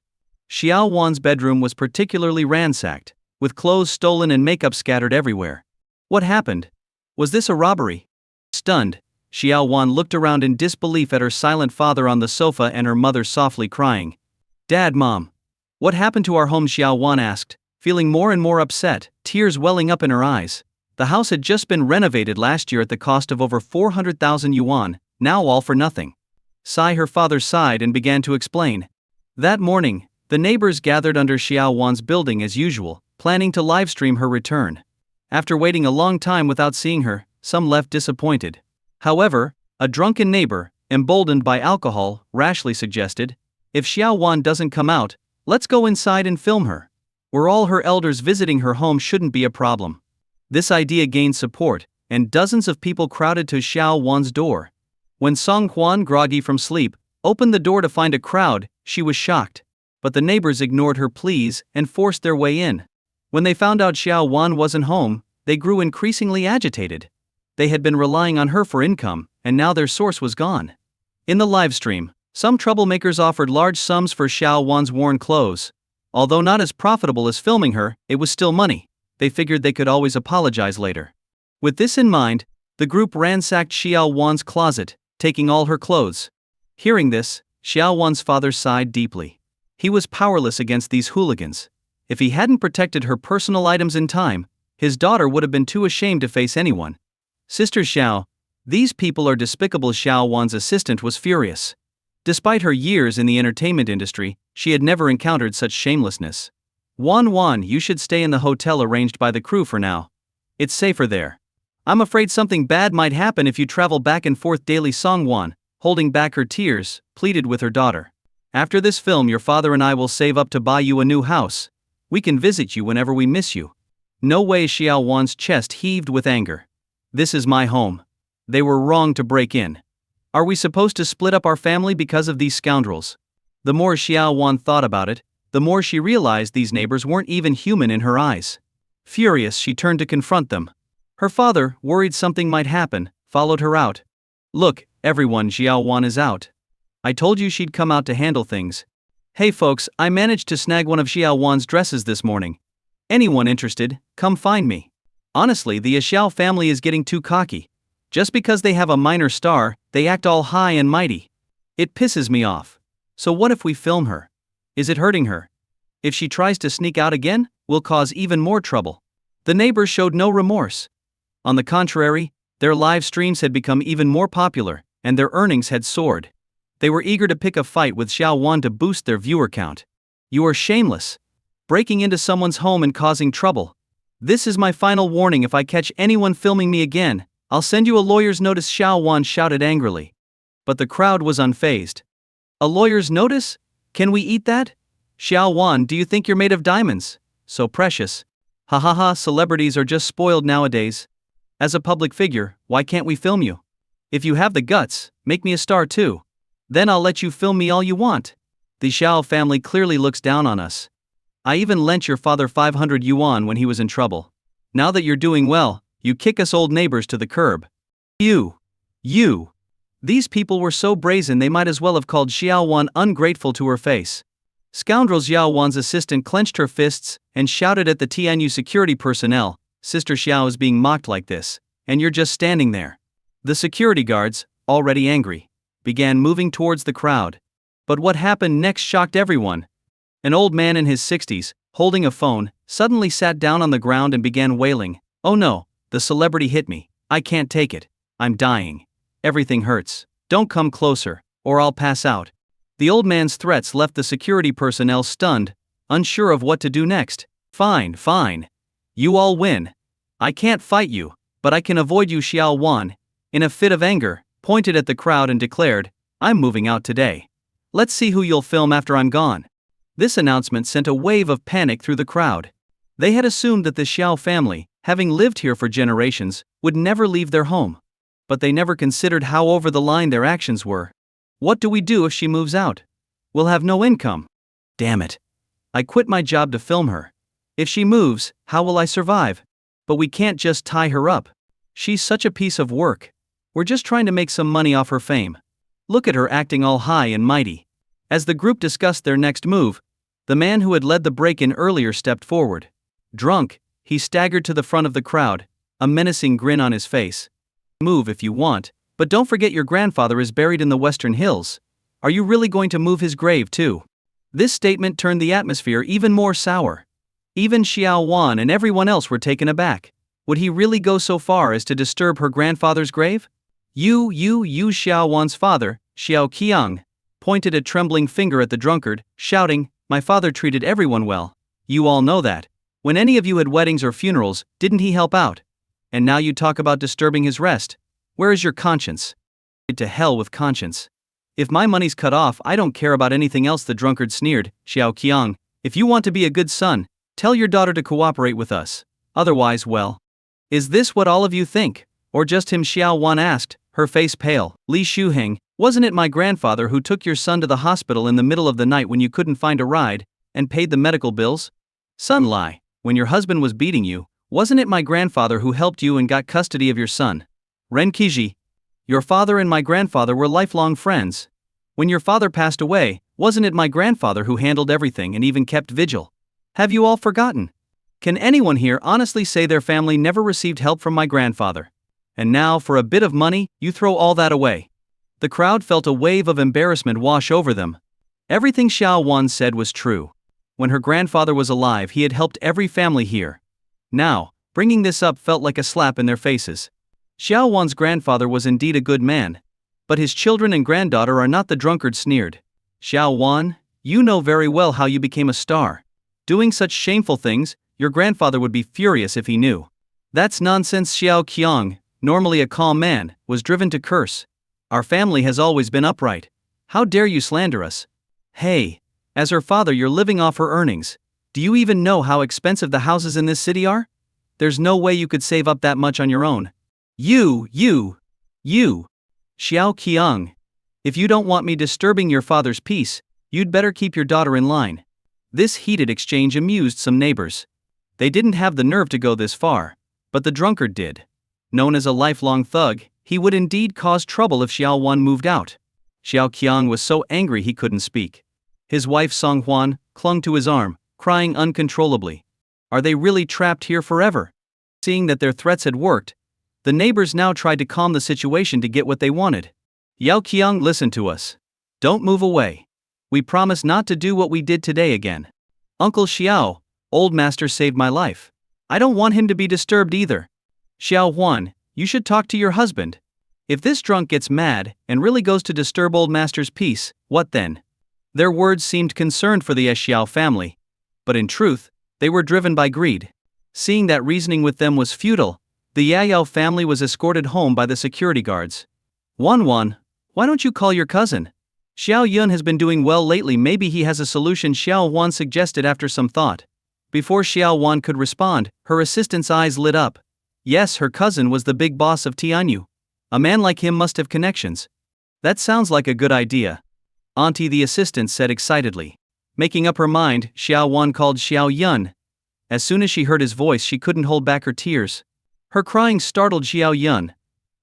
Xiao Wan's bedroom was particularly ransacked, with clothes stolen and makeup scattered everywhere. What happened? Was this a robbery? Stunned, Xiao Wan looked around in disbelief at her silent father on the sofa and her mother softly crying. Dad, Mom. What happened to our home? Xiao Wan asked, feeling more and more upset, tears welling up in her eyes. The house had just been renovated last year at the cost of over 400,000 yuan, now all for nothing. Her father sighed and began to explain. That morning, the neighbors gathered under Xiao Wan's building as usual, planning to livestream her return. After waiting a long time without seeing her, some left disappointed. However, a drunken neighbor, emboldened by alcohol, rashly suggested, "If Xiao Wan doesn't come out, let's go inside and film her. We're all her elders visiting her home shouldn't be a problem." This idea gained support, and dozens of people crowded to Xiao Wan's door. When Song Huan, groggy from sleep, opened the door to find a crowd, she was shocked. But the neighbors ignored her pleas and forced their way in. When they found out Xiao Wan wasn't home, they grew increasingly agitated. They had been relying on her for income, and now their source was gone. In the livestream, some troublemakers offered large sums for Xiao Wan's worn clothes. Although not as profitable as filming her, it was still money. They figured they could always apologize later. With this in mind, the group ransacked Xiao Wan's closet, taking all her clothes. Hearing this, Xiao Wan's father sighed deeply. He was powerless against these hooligans. If he hadn't protected her personal items in time, his daughter would have been too ashamed to face anyone. "Sister Xiao, these people are despicable." Xiao Wan's assistant was furious. Despite her years in the entertainment industry, she had never encountered such shamelessness. "Wan, you should stay in the hotel arranged by the crew for now. It's safer there. I'm afraid something bad might happen if you travel back and forth daily." Song Wan, holding back her tears, pleaded with her daughter. "After this film, your father and I will save up to buy you a new house. We can visit you whenever we miss you." "No way." Xiao Wan's chest heaved with anger. "This is my home. They were wrong to break in. Are we supposed to split up our family because of these scoundrels?" The more Xiao Wan thought about it, the more she realized these neighbors weren't even human in her eyes. Furious, she turned to confront them. Her father, worried something might happen, followed her out. "Look, everyone, Xiao Wan is out. I told you she'd come out to handle things. Hey folks, I managed to snag one of Xiao Wan's dresses this morning. Anyone interested, come find me." Honestly, the Xiao family is getting too cocky. Just because they have a minor star, they act all high and mighty. It pisses me off. So what if we film her? Is it hurting her? If she tries to sneak out again, we'll cause even more trouble. The neighbors showed no remorse. On the contrary, their live streams had become even more popular, and their earnings had soared. They were eager to pick a fight with Xiao Wan to boost their viewer count. "You are shameless. Breaking into someone's home and causing trouble. This is my final warning. If I catch anyone filming me again, I'll send you a lawyer's notice." Xiao Wan shouted angrily. But the crowd was unfazed. "A lawyer's notice? Can we eat that? Xiao Wan, do you think you're made of diamonds? So precious. Ha ha ha, celebrities are just spoiled nowadays. As a public figure, why can't we film you? If you have the guts, make me a star too. Then I'll let you film me all you want. The Xiao family clearly looks down on us. I even lent your father 500 yuan when he was in trouble. Now that you're doing well, you kick us old neighbors to the curb. You. These people were so brazen they might as well have called Xiao Wan ungrateful to her face. Scoundrels. Xiao Wan's assistant clenched her fists and shouted at the TNU security personnel, "Sister Xiao is being mocked like this, and you're just standing there." The security guards, already angry, began moving towards the crowd. But what happened next shocked everyone. An old man in his 60s, holding a phone, suddenly sat down on the ground and began wailing, "Oh no, the celebrity hit me. I can't take it. I'm dying. Everything hurts. Don't come closer, or I'll pass out." The old man's threats left the security personnel stunned, unsure of what to do next. Fine. You all win. I can't fight you, but I can avoid you." Xiao Wan, in a fit of anger, pointed at the crowd and declared, "I'm moving out today. Let's see who you'll film after I'm gone." This announcement sent a wave of panic through the crowd. They had assumed that the Xiao family, having lived here for generations, would never leave their home. But they never considered how over the line their actions were. "What do we do if she moves out? We'll have no income. Damn it. I quit my job to film her. If she moves, how will I survive? But we can't just tie her up. She's such a piece of work. We're just trying to make some money off her fame. Look at her acting all high and mighty." As the group discussed their next move, the man who had led the break-in earlier stepped forward. Drunk, he staggered to the front of the crowd, a menacing grin on his face. "Move if you want, but don't forget your grandfather is buried in the Western Hills. Are you really going to move his grave too?" This statement turned the atmosphere even more sour. Even Xiao Wan and everyone else were taken aback. Would he really go so far as to disturb her grandfather's grave? You, Xiao Wan's father, Xiao Qiang, pointed a trembling finger at the drunkard, shouting, "My father treated everyone well. You all know that. When any of you had weddings or funerals, didn't he help out? And now you talk about disturbing his rest. Where is your conscience? To hell with conscience. If my money's cut off, I don't care about anything else, the drunkard sneered. Xiao Qiang, if you want to be a good son, tell your daughter to cooperate with us. Otherwise, well. Is this what all of you think? Or just him? Xiao Wan asked, her face pale. Li Shuheng, wasn't it my grandfather who took your son to the hospital in the middle of the night when you couldn't find a ride, and paid the medical bills? Son Lai, when your husband was beating you, wasn't it my grandfather who helped you and got custody of your son? Ren Kiji, your father and my grandfather were lifelong friends. When your father passed away, wasn't it my grandfather who handled everything and even kept vigil? Have you all forgotten? Can anyone here honestly say their family never received help from my grandfather? And now, for a bit of money, you throw all that away. The crowd felt a wave of embarrassment wash over them. Everything Xiao Wan said was true. When her grandfather was alive, he had helped every family here. Now, bringing this up felt like a slap in their faces. Xiao Wan's grandfather was indeed a good man. But his children and granddaughter are not, the drunkard sneered. Xiao Wan, you know very well how you became a star. Doing such shameful things, your grandfather would be furious if he knew. That's nonsense. Xiao Qiang, normally a calm man, was driven to curse. Our family has always been upright. How dare you slander us? Hey, as her father, you're living off her earnings. Do you even know how expensive the houses in this city are? There's no way you could save up that much on your own. You. Xiao Qiang. If you don't want me disturbing your father's peace, you'd better keep your daughter in line. This heated exchange amused some neighbors. They didn't have the nerve to go this far, but the drunkard did. Known as a lifelong thug, he would indeed cause trouble if Xiao Wan moved out. Xiao Qiang was so angry he couldn't speak. His wife Song Huan clung to his arm, crying uncontrollably. Are they really trapped here forever? Seeing that their threats had worked, the neighbors now tried to calm the situation to get what they wanted. Yao Qiang, listen to us. Don't move away. We promise not to do what we did today again. Uncle Xiao, old master saved my life. I don't want him to be disturbed either. Xiao Huan, you should talk to your husband. If this drunk gets mad and really goes to disturb old master's peace, what then? Their words seemed concerned for the Xiao family. But in truth, they were driven by greed. Seeing that reasoning with them was futile, the Yao family was escorted home by the security guards. Wan, why don't you call your cousin? Xiao Yun has been doing well lately, maybe he has a solution, Xiao Wan suggested after some thought. Before Xiao Wan could respond, her assistant's eyes lit up. Yes, her cousin was the big boss of Tianyu. A man like him must have connections. That sounds like a good idea. Auntie, the assistant said excitedly. Making up her mind, Xiao Wan called Xiao Yun. As soon as she heard his voice, she couldn't hold back her tears. Her crying startled Xiao Yun.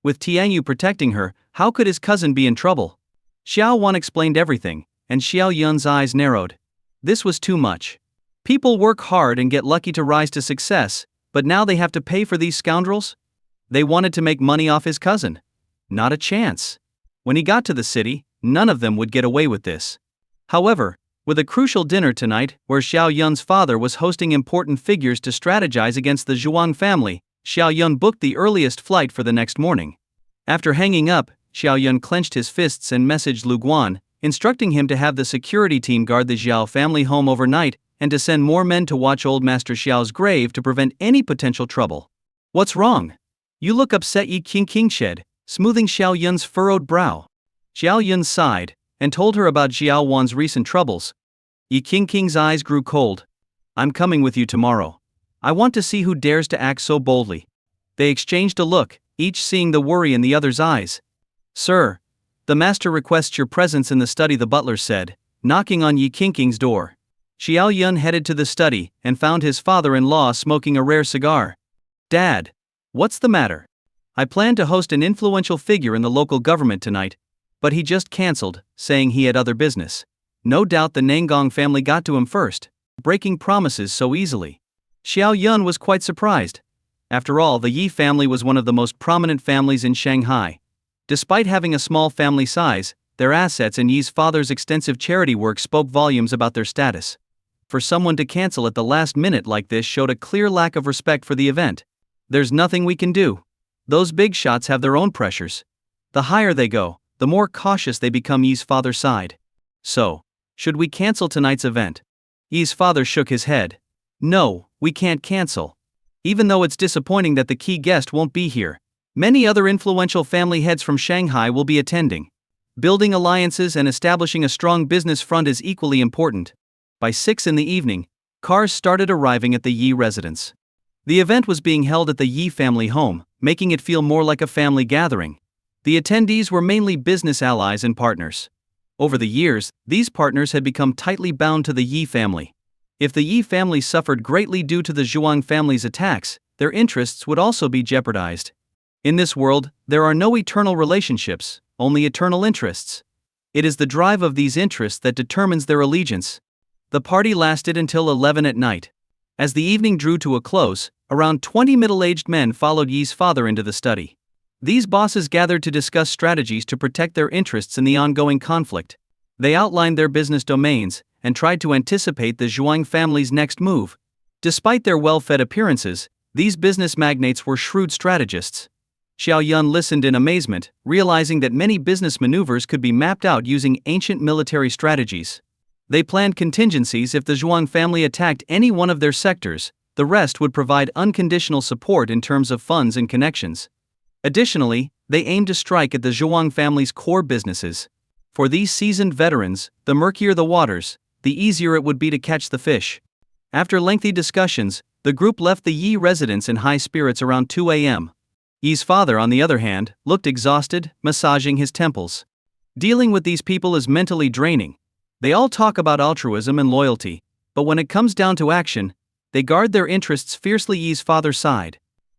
With Tianyu protecting her, how could his cousin be in trouble? Xiao Wan explained everything, and Xiao Yun's eyes narrowed. This was too much. People work hard and get lucky to rise to success, but now they have to pay for these scoundrels? They wanted to make money off his cousin. Not a chance. When he got to the city, none of them would get away with this. However, with a crucial dinner tonight, where Xiao Yun's father was hosting important figures to strategize against the Zhuang family, Xiao Yun booked the earliest flight for the next morning. After hanging up, Xiao Yun clenched his fists and messaged Lu Guan, instructing him to have the security team guard the Zhao family home overnight and to send more men to watch old Master Xiao's grave to prevent any potential trouble. What's wrong? You look upset, Yi King said, smoothing Xiao Yun's furrowed brow. Xiao Yun sighed and told her about Xiao Wan's recent troubles. Yi King's eyes grew cold. I'm coming with you tomorrow. I want to see who dares to act so boldly. They exchanged a look, each seeing the worry in the other's eyes. Sir, the master requests your presence in the study, the butler said, knocking on Yi King's door. Xiao Yun headed to the study and found his father-in-law smoking a rare cigar. Dad, what's the matter? I planned to host an influential figure in the local government tonight, but he just cancelled, saying he had other business. No doubt the Nangong family got to him first, breaking promises so easily. Xiao Yun was quite surprised. After all, the Yi family was one of the most prominent families in Shanghai. Despite having a small family size, their assets and Yi's father's extensive charity work spoke volumes about their status. For someone to cancel at the last minute like this showed a clear lack of respect for the event. There's nothing we can do. Those big shots have their own pressures. The higher they go, the more cautious they become, Yi's father sighed. So, should we cancel tonight's event? Yi's father shook his head. No, we can't cancel. Even though it's disappointing that the key guest won't be here, many other influential family heads from Shanghai will be attending. Building alliances and establishing a strong business front is equally important. By 6 in the evening, cars started arriving at the Yi residence. The event was being held at the Yi family home, making it feel more like a family gathering. The attendees were mainly business allies and partners. Over the years, these partners had become tightly bound to the Yi family. If the Yi family suffered greatly due to the Zhuang family's attacks, their interests would also be jeopardized. In this world, there are no eternal relationships, only eternal interests. It is the drive of these interests that determines their allegiance. The party lasted until 11 at night. As the evening drew to a close, around 20 middle-aged men followed Yi's father into the study. These bosses gathered to discuss strategies to protect their interests in the ongoing conflict. They outlined their business domains and tried to anticipate the Zhuang family's next move. Despite their well-fed appearances, these business magnates were shrewd strategists. Xiao Yun listened in amazement, realizing that many business maneuvers could be mapped out using ancient military strategies. They planned contingencies if the Zhuang family attacked any one of their sectors. The rest would provide unconditional support in terms of funds and connections. Additionally, they aimed to strike at the Zhuang family's core businesses. For these seasoned veterans, the murkier the waters, the easier it would be to catch the fish. After lengthy discussions, the group left the Yi residence in high spirits around 2 a.m. Yi's father, on the other hand, looked exhausted, massaging his temples. Dealing with these people is mentally draining. They all talk about altruism and loyalty, but when it comes down to action, they guard their interests fiercely. Yi's father sighed.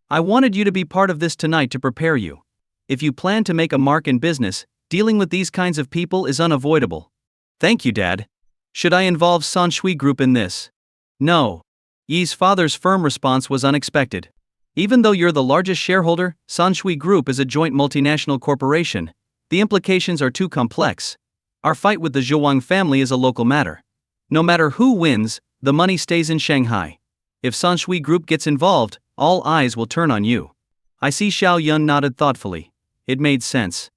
I wanted you to be part of this tonight to prepare you. If you plan to make a mark in business, dealing with these kinds of people is unavoidable. Thank you, Dad. Should I involve Sanshui Group in this? No. Yi's father's firm response was unexpected. Even though you're the largest shareholder, Sanshui Group is a joint multinational corporation. The implications are too complex. Our fight with the Zhuang family is a local matter. No matter who wins, the money stays in Shanghai. If Sanshui Group gets involved, all eyes will turn on you. I see. Xiao Yun nodded thoughtfully. It made sense.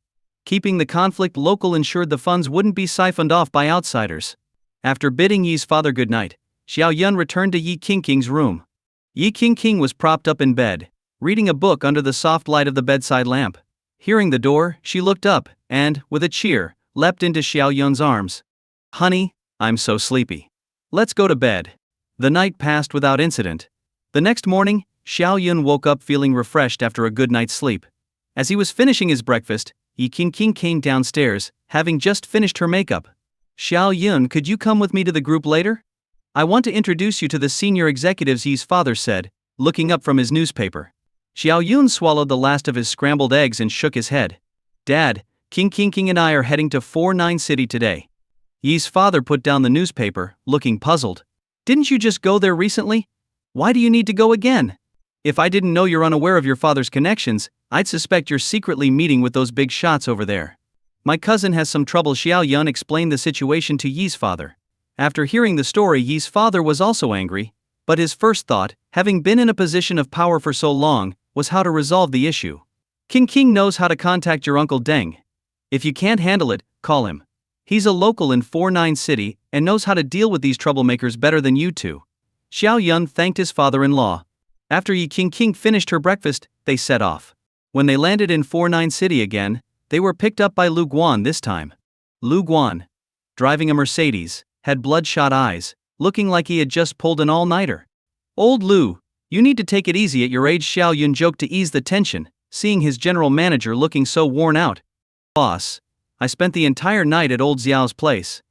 Keeping the conflict local ensured the funds wouldn't be siphoned off by outsiders. After bidding Yi's father goodnight, Xiao Yun returned to Yi Qingqing's room. Yi Qingqing was propped up in bed, reading a book under the soft light of the bedside lamp. Hearing the door, she looked up, and, with a cheer, leapt into Xiao Yun's arms. Honey, I'm so sleepy. Let's go to bed. The night passed without incident. The next morning, Xiao Yun woke up feeling refreshed after a good night's sleep. As he was finishing his breakfast, Yi Qingqing came downstairs, having just finished her makeup. Xiao Yun, could you come with me to the group later? I want to introduce you to the senior executives, Yi's father said, looking up from his newspaper. Xiao Yun swallowed the last of his scrambled eggs and shook his head. Dad, Qingqing and I are heading to 49 City today. Yi's father put down the newspaper, looking puzzled. Didn't you just go there recently? Why do you need to go again? If I didn't know you're unaware of your father's connections, I'd suspect you're secretly meeting with those big shots over there. My cousin has some trouble. Xiao Yun explained the situation to Yi's father. After hearing the story, Yi's father was also angry, but his first thought, having been in a position of power for so long, was how to resolve the issue. Qingqing knows how to contact your Uncle Deng. If you can't handle it, call him. He's a local in 49 City and knows how to deal with these troublemakers better than you two. Xiao Yun thanked his father-in-law. After Yi Qingqing finished her breakfast, they set off. When they landed in 49 City again, they were picked up by Lu Guan this time. Lu Guan, driving a Mercedes, had bloodshot eyes, looking like he had just pulled an all-nighter. Old Lu, you need to take it easy at your age, Xiao Yun joked to ease the tension, seeing his general manager looking so worn out. Boss, I spent the entire night at old Xiao's place.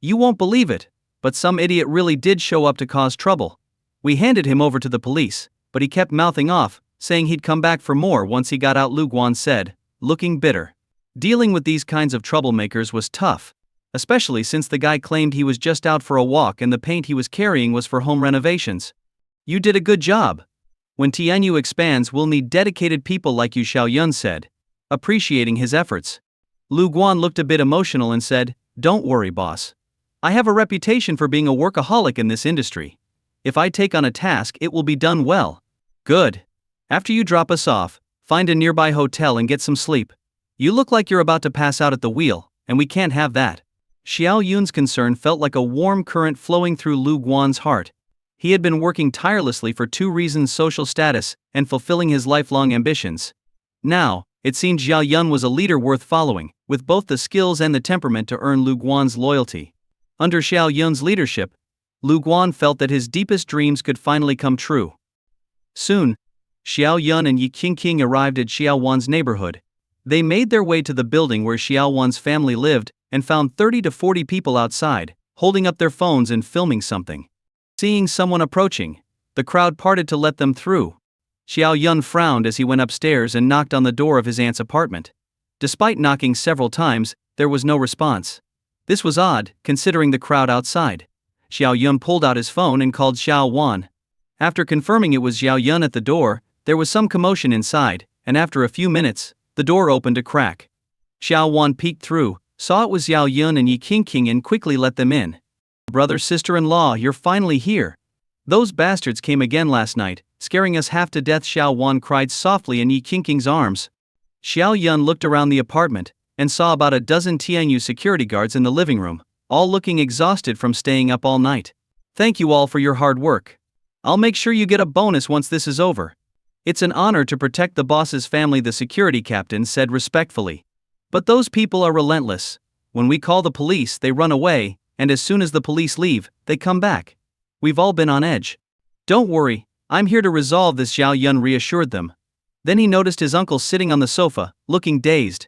You won't believe it, but some idiot really did show up to cause trouble. We handed him over to the police, but he kept mouthing off, saying he'd come back for more once he got out, Lu Guan said, looking bitter. Dealing with these kinds of troublemakers was tough, especially since the guy claimed he was just out for a walk and the paint he was carrying was for home renovations. You did a good job. When Tianyu expands, we'll need dedicated people like you, Xiao Yun said, appreciating his efforts. Lu Guan looked a bit emotional and said, Don't worry, boss. I have a reputation for being a workaholic in this industry. If I take on a task, it will be done well. Good. After you drop us off, find a nearby hotel and get some sleep. You look like you're about to pass out at the wheel, and we can't have that. Xiao Yun's concern felt like a warm current flowing through Lu Guan's heart. He had been working tirelessly for two reasons: social status and fulfilling his lifelong ambitions. Now, it seemed Xiao Yun was a leader worth following, with both the skills and the temperament to earn Lu Guan's loyalty. Under Xiao Yun's leadership, Lu Guan felt that his deepest dreams could finally come true. Soon, Xiao Yun and Yi Qingqing arrived at Xiao Wan's neighborhood. They made their way to the building where Xiao Wan's family lived and found 30 to 40 people outside, holding up their phones and filming something. Seeing someone approaching, the crowd parted to let them through. Xiao Yun frowned as he went upstairs and knocked on the door of his aunt's apartment. Despite knocking several times, there was no response. This was odd, considering the crowd outside. Xiao Yun pulled out his phone and called Xiao Wan. After confirming it was Xiao Yun at the door, there was some commotion inside, and after a few minutes, the door opened a crack. Xiao Wan peeked through, saw it was Xiao Yun and Yi Qingqing and quickly let them in. "Brother, sister-in-law, you're finally here. Those bastards came again last night, scaring us half to death," Xiao Wan cried softly in Yi Qingqing's arms. Xiao Yun looked around the apartment and saw about a dozen Tianyu security guards in the living room, all looking exhausted from staying up all night. "Thank you all for your hard work. I'll make sure you get a bonus once this is over." "It's an honor to protect the boss's family," the security captain said respectfully. "But those people are relentless. When we call the police, they run away, and as soon as the police leave, they come back. We've all been on edge." "Don't worry, I'm here to resolve this," Xiao Yun reassured them. Then he noticed his uncle sitting on the sofa, looking dazed.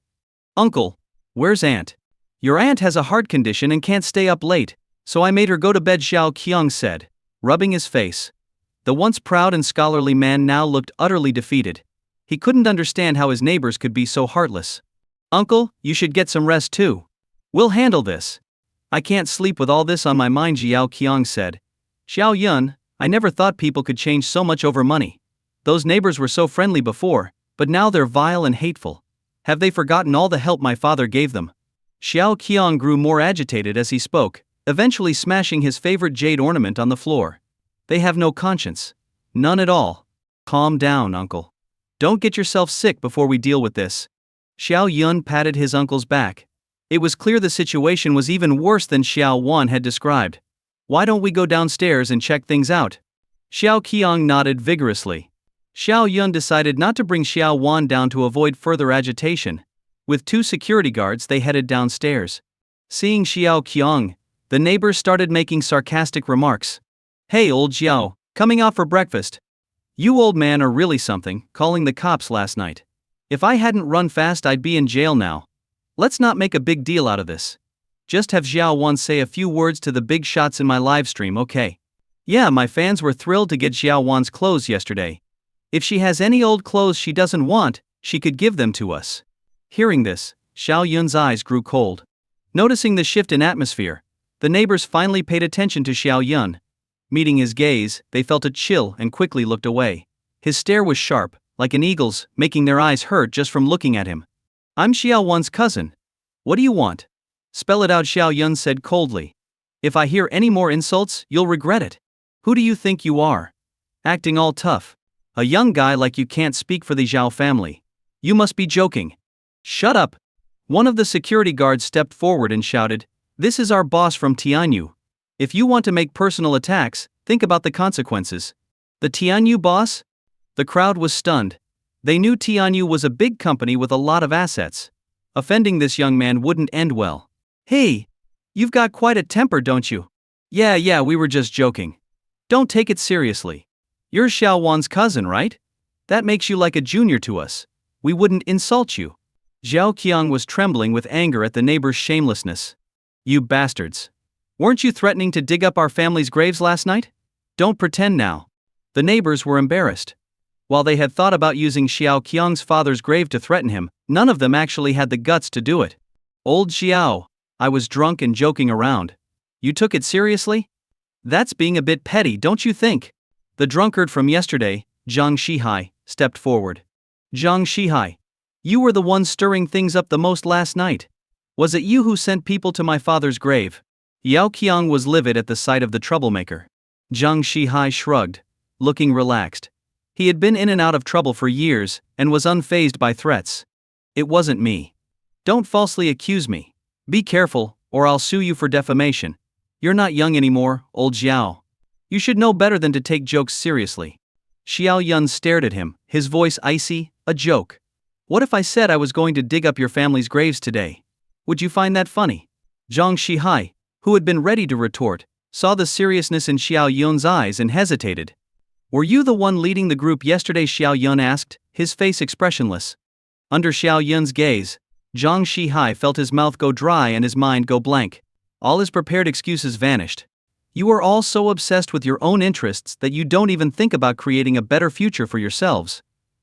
"Uncle, where's Aunt?" "Your aunt has a heart condition and can't stay up late, so I made her go to bed," Xiao Qiang said, rubbing his face. The once proud and scholarly man now looked utterly defeated. He couldn't understand how his neighbors could be so heartless. "Uncle, you should get some rest too. We'll handle this." "I can't sleep with all this on my mind," Xiao Qiang said. "Xiao Yun, I never thought people could change so much over money. Those neighbors were so friendly before, but now they're vile and hateful. Have they forgotten all the help my father gave them?" Xiao Qiang grew more agitated as he spoke, eventually smashing his favorite jade ornament on the floor. "They have no conscience. None at all. Calm down, uncle. Don't get yourself sick before we deal with this." Xiao Yun patted his uncle's back. It was clear the situation was even worse than Xiao Wan had described. "Why don't we go downstairs and check things out?" Xiao Qiang nodded vigorously. Xiao Yun decided not to bring Xiao Wan down to avoid further agitation. With two security guards, they headed downstairs. Seeing Xiao Qiang, the neighbors started making sarcastic remarks. "Hey, old Xiao, coming out for breakfast? You old man are really something, calling the cops last night. If I hadn't run fast, I'd be in jail now. Let's not make a big deal out of this. Just have Xiao Wan say a few words to the big shots in my live stream, okay? Yeah, my fans were thrilled to get Xiao Wan's clothes yesterday. If she has any old clothes she doesn't want, she could give them to us." Hearing this, Xiao Yun's eyes grew cold. Noticing the shift in atmosphere, the neighbors finally paid attention to Xiao Yun. Meeting his gaze, they felt a chill and quickly looked away. His stare was sharp, like an eagle's, making their eyes hurt just from looking at him. "I'm Xiao Wan's cousin. What do you want?" "Spell it out," Xiao Yun said coldly. "If I hear any more insults, you'll regret it. Who do you think you are? Acting all tough. A young guy like you can't speak for the Zhao family. You must be joking." "Shut up." One of the security guards stepped forward and shouted, "This is our boss from Tianyu. If you want to make personal attacks, think about the consequences." "The Tianyu boss?" The crowd was stunned. They knew Tianyu was a big company with a lot of assets. Offending this young man wouldn't end well. "Hey, you've got quite a temper, don't you?" Yeah, we were just joking. Don't take it seriously. You're Xiao Wan's cousin, right? That makes you like a junior to us. We wouldn't insult you." Xiao Qiang was trembling with anger at the neighbor's shamelessness. "You bastards. Weren't you threatening to dig up our family's graves last night? Don't pretend now." The neighbors were embarrassed. While they had thought about using Xiao Qiang's father's grave to threaten him, none of them actually had the guts to do it. "Old Xiao, I was drunk and joking around. You took it seriously? That's being a bit petty, don't you think?" The drunkard from yesterday, Zhang Shihai, stepped forward. "Zhang Shihai, you were the one stirring things up the most last night. Was it you who sent people to my father's grave?" Yao Qiang was livid at the sight of the troublemaker. Zhang Shihai shrugged, looking relaxed. He had been in and out of trouble for years, and was unfazed by threats. "It wasn't me. Don't falsely accuse me. Be careful, or I'll sue you for defamation. You're not young anymore, old Xiao." You should know better than to take jokes seriously. Xiao Yun stared at him, his voice icy. A joke? What if I said I was going to dig up your family's graves today? Would you find that funny? Zhang Shihai, who had been ready to retort, saw the seriousness in Xiao Yun's eyes and hesitated. Were you the one leading the group yesterday? Xiao Yun asked, his face expressionless. Under Xiao Yun's gaze, Zhang Shihai felt his mouth go dry and his mind go blank. All his prepared excuses vanished. You are all so obsessed with your own interests that you don't even think about creating a better future for yourselves.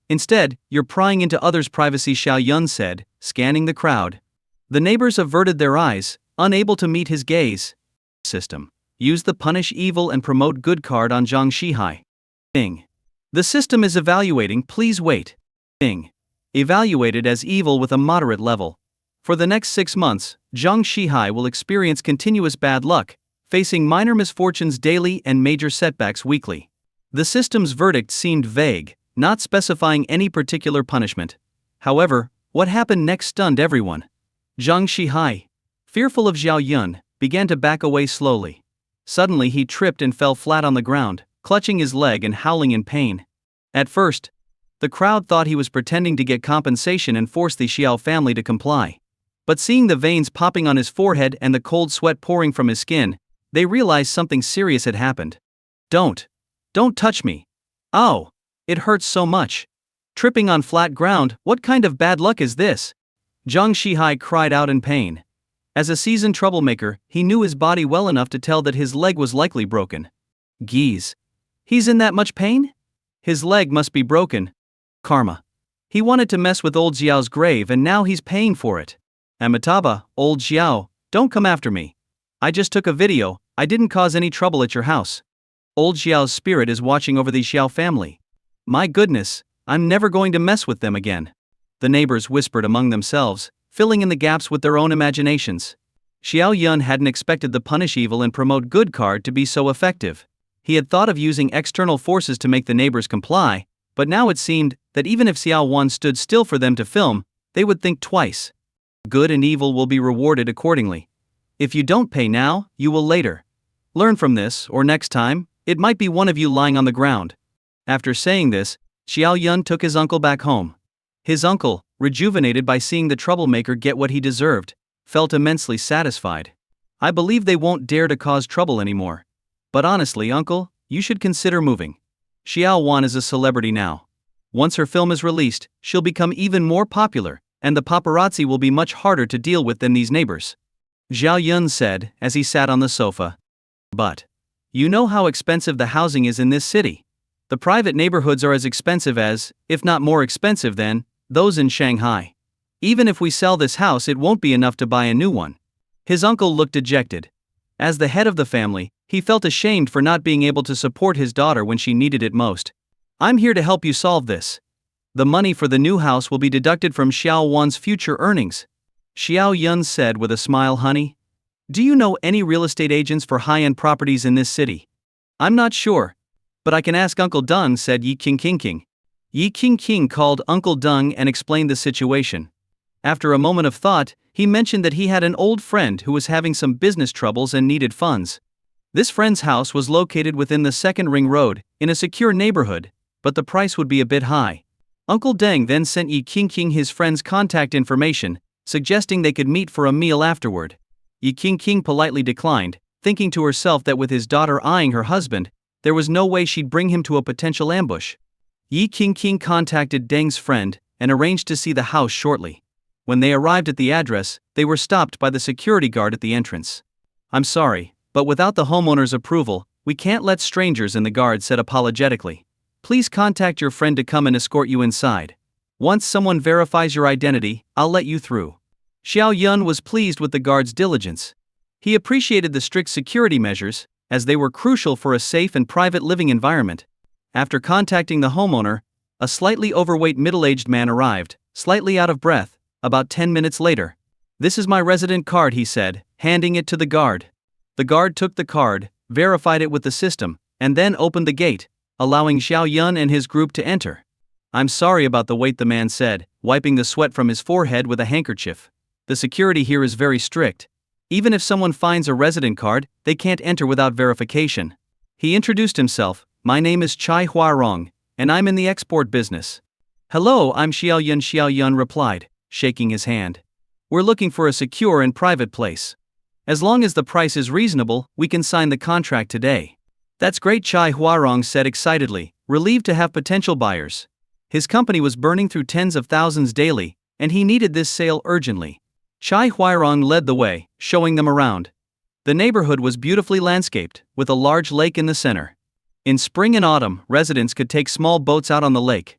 Instead, you're prying into others' privacy, Xiao Yun said, scanning the crowd. The neighbors averted their eyes, unable to meet his gaze. System. Use the punish evil and promote good card on Zhang Shihai. Ing. The system is evaluating, please wait. Ing. Evaluated as evil with a moderate level. For the next 6 months, Zhang Shihai will experience continuous bad luck, facing minor misfortunes daily and major setbacks weekly. The system's verdict seemed vague, not specifying any particular punishment. However, what happened next stunned everyone. Zhang Shihai, fearful of Xiao Yun, began to back away slowly. Suddenly he tripped and fell flat on the ground, clutching his leg and howling in pain. At first, the crowd thought he was pretending to get compensation and force the Xiao family to comply. But seeing the veins popping on his forehead and the cold sweat pouring from his skin, they realized something serious had happened. Don't touch me. Ow! It hurts so much. Tripping on flat ground, what kind of bad luck is this? Zhang Shihai cried out in pain. As a seasoned troublemaker, he knew his body well enough to tell that his leg was likely broken. Geez. He's in that much pain? His leg must be broken. Karma. He wanted to mess with old Xiao's grave and now he's paying for it. Amitabha, old Xiao, don't come after me. I just took a video, I didn't cause any trouble at your house. Old Xiao's spirit is watching over the Xiao family. My goodness, I'm never going to mess with them again. The neighbors whispered among themselves, filling in the gaps with their own imaginations. Xiao Yun hadn't expected the punish evil and promote good card to be so effective. He had thought of using external forces to make the neighbors comply, but now it seemed that even if Xiao Wan stood still for them to film, they would think twice. Good and evil will be rewarded accordingly. If you don't pay now, you will later. Learn from this, or next time, it might be one of you lying on the ground. After saying this, Xiao Yun took his uncle back home. His uncle, rejuvenated by seeing the troublemaker get what he deserved, felt immensely satisfied. I believe they won't dare to cause trouble anymore. But honestly, uncle, you should consider moving. Xiao Wan is a celebrity now. Once her film is released, she'll become even more popular, and the paparazzi will be much harder to deal with than these neighbors. Xiao Yun said, as he sat on the sofa. But you know how expensive the housing is in this city. The private neighborhoods are as expensive as, if not more expensive than, those in Shanghai. Even if we sell this house, it won't be enough to buy a new one. His uncle looked dejected. As the head of the family, he felt ashamed for not being able to support his daughter when she needed it most. I'm here to help you solve this. The money for the new house will be deducted from Xiao Wan's future earnings. Xiao Yun said with a smile, honey. Do you know any real estate agents for high-end properties in this city? I'm not sure. But I can ask Uncle Dung, said Yi King. Yi King called Uncle Dung and explained the situation. After a moment of thought, he mentioned that he had an old friend who was having some business troubles and needed funds. This friend's house was located within the second ring road, in a secure neighborhood, but the price would be a bit high. Uncle Deng then sent Yi King his friend's contact information, suggesting they could meet for a meal afterward. Yi King politely declined, thinking to herself that with his daughter eyeing her husband, there was no way she'd bring him to a potential ambush. Yi King contacted Deng's friend and arranged to see the house shortly. When they arrived at the address, they were stopped by the security guard at the entrance. I'm sorry, but without the homeowner's approval, we can't let strangers in, the guard said apologetically. Please contact your friend to come and escort you inside. Once someone verifies your identity, I'll let you through. Xiao Yun was pleased with the guard's diligence. He appreciated the strict security measures, as they were crucial for a safe and private living environment. After contacting the homeowner, a slightly overweight middle-aged man arrived, slightly out of breath, about 10 minutes later. This is my resident card, he said, handing it to the guard. The guard took the card, verified it with the system, and then opened the gate, allowing Xiao Yun and his group to enter. I'm sorry about the wait, the man said, wiping the sweat from his forehead with a handkerchief. The security here is very strict. Even if someone finds a resident card, they can't enter without verification. He introduced himself. My name is Chai Huarong, and I'm in the export business. Hello, I'm Xiao Yun. Xiao Yun replied, shaking his hand. We're looking for a secure and private place. As long as the price is reasonable, we can sign the contract today. That's great, Chai Huarong said excitedly, relieved to have potential buyers. His company was burning through tens of thousands daily, and he needed this sale urgently. Chai Huarong led the way, showing them around. The neighborhood was beautifully landscaped, with a large lake in the center. In spring and autumn, residents could take small boats out on the lake.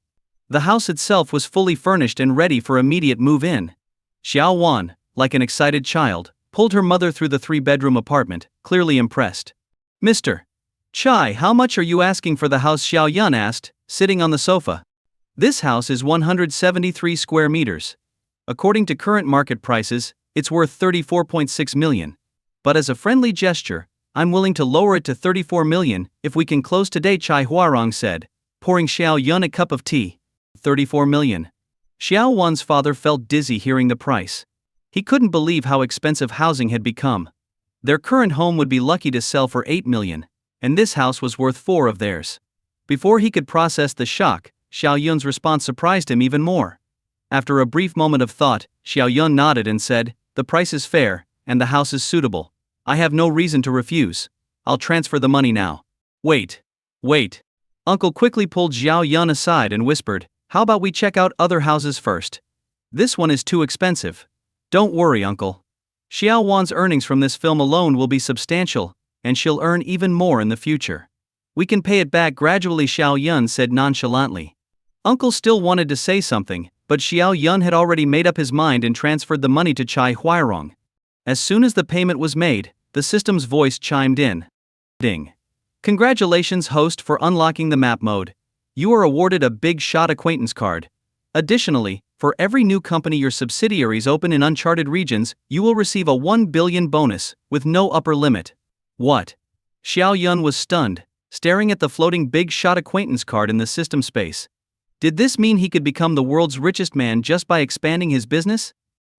The house itself was fully furnished and ready for immediate move-in. Xiao Wan, like an excited child, pulled her mother through the 3-bedroom apartment, clearly impressed. Mr. Chai, how much are you asking for the house? Xiao Yun asked, sitting on the sofa. This house is 173 square meters. According to current market prices, it's worth 34.6 million. But as a friendly gesture, I'm willing to lower it to 34 million if we can close today, Chai Huarong said, pouring Xiao Yun a cup of tea. 34 million. Xiao Wan's father felt dizzy hearing the price. He couldn't believe how expensive housing had become. Their current home would be lucky to sell for 8 million, and this house was worth 4 of theirs. Before he could process the shock, Xiao Yun's response surprised him even more. After a brief moment of thought, Xiao Yun nodded and said, the price is fair, and the house is suitable. I have no reason to refuse. I'll transfer the money now. Wait. Uncle quickly pulled Xiao Yun aside and whispered, how about we check out other houses first? This one is too expensive. Don't worry, Uncle. Xiao Wan's earnings from this film alone will be substantial, and she'll earn even more in the future. We can pay it back gradually, Xiao Yun said nonchalantly. Uncle still wanted to say something, but Xiao Yun had already made up his mind and transferred the money to Chai Huarong. As soon as the payment was made, the system's voice chimed in. Ding. Congratulations, host, for unlocking the map mode. You are awarded a big shot acquaintance card. Additionally, for every new company your subsidiaries open in uncharted regions, you will receive a 1 billion bonus, with no upper limit. What? Xiao Yun was stunned, staring at the floating big shot acquaintance card in the system space. Did this mean he could become the world's richest man just by expanding his business?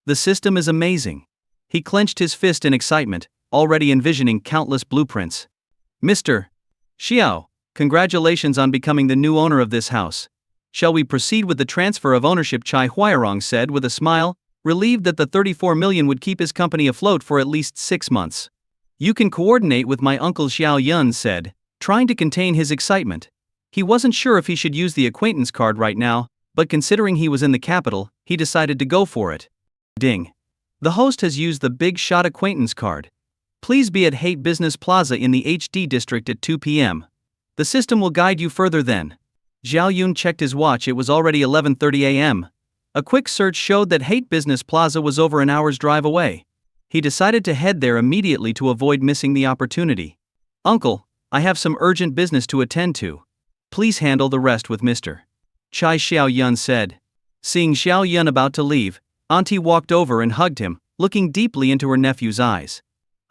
The system is amazing. He clenched his fist in excitement, already envisioning countless blueprints. Mr. Xiao, congratulations on becoming the new owner of this house. Shall we proceed with the transfer of ownership? Chai Huarong said with a smile, relieved that the 34 million would keep his company afloat for at least 6 months. You can coordinate with my uncle, Xiao Yun said, trying to contain his excitement. He wasn't sure if he should use the acquaintance card right now, but considering he was in the capital, he decided to go for it. Ding. The host has used the big shot acquaintance card. Please be at Haight Business Plaza in the HD district at 2 p.m. The system will guide you further then. Xiao Yun checked his watch. It was already 11:30 a.m. A quick search showed that Haight Business Plaza was over an hour's drive away. He decided to head there immediately to avoid missing the opportunity. Uncle, I have some urgent business to attend to. Please handle the rest with Mr. Chai, Xiao Yun said. Seeing Xiao Yun about to leave, Auntie walked over and hugged him, looking deeply into her nephew's eyes.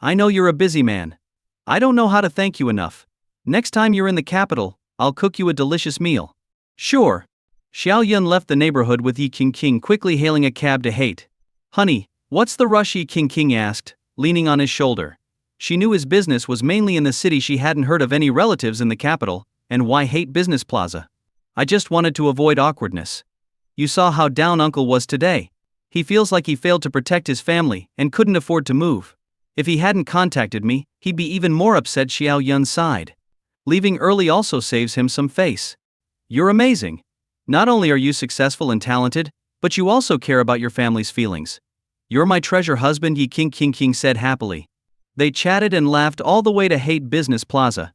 I know you're a busy man. I don't know how to thank you enough. Next time you're in the capital, I'll cook you a delicious meal. Sure. Xiao Yun left the neighborhood with Yi Qingqing quickly hailing a cab to Haight. Honey, what's the rush? Yi Qingqing asked, leaning on his shoulder. She knew his business was mainly in the city. She hadn't heard of any relatives in the capital, and why Haight Business Plaza? I just wanted to avoid awkwardness. You saw how down Uncle was today. He feels like he failed to protect his family and couldn't afford to move. If he hadn't contacted me, he'd be even more upset. Xiao Yun sighed. Leaving early also saves him some face. You're amazing. Not only are you successful and talented, but you also care about your family's feelings. You're my treasure husband, Yi Qingqing said happily. They chatted and laughed all the way to Haight Business Plaza.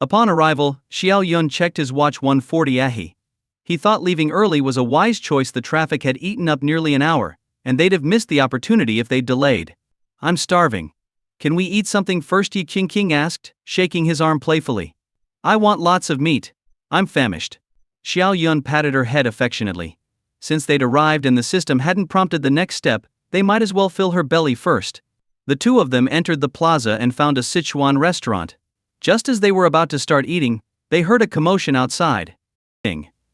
Upon arrival, Xiao Yun checked his watch. 1:40 ahi. He thought leaving early was a wise choice. The traffic had eaten up nearly an hour, and they'd have missed the opportunity if they'd delayed. I'm starving. Can we eat something first? Yi Qingqing asked, shaking his arm playfully. I want lots of meat. I'm famished. Xiao Yun patted her head affectionately. Since they'd arrived and the system hadn't prompted the next step, they might as well fill her belly first. The two of them entered the plaza and found a Sichuan restaurant. Just as they were about to start eating, they heard a commotion outside.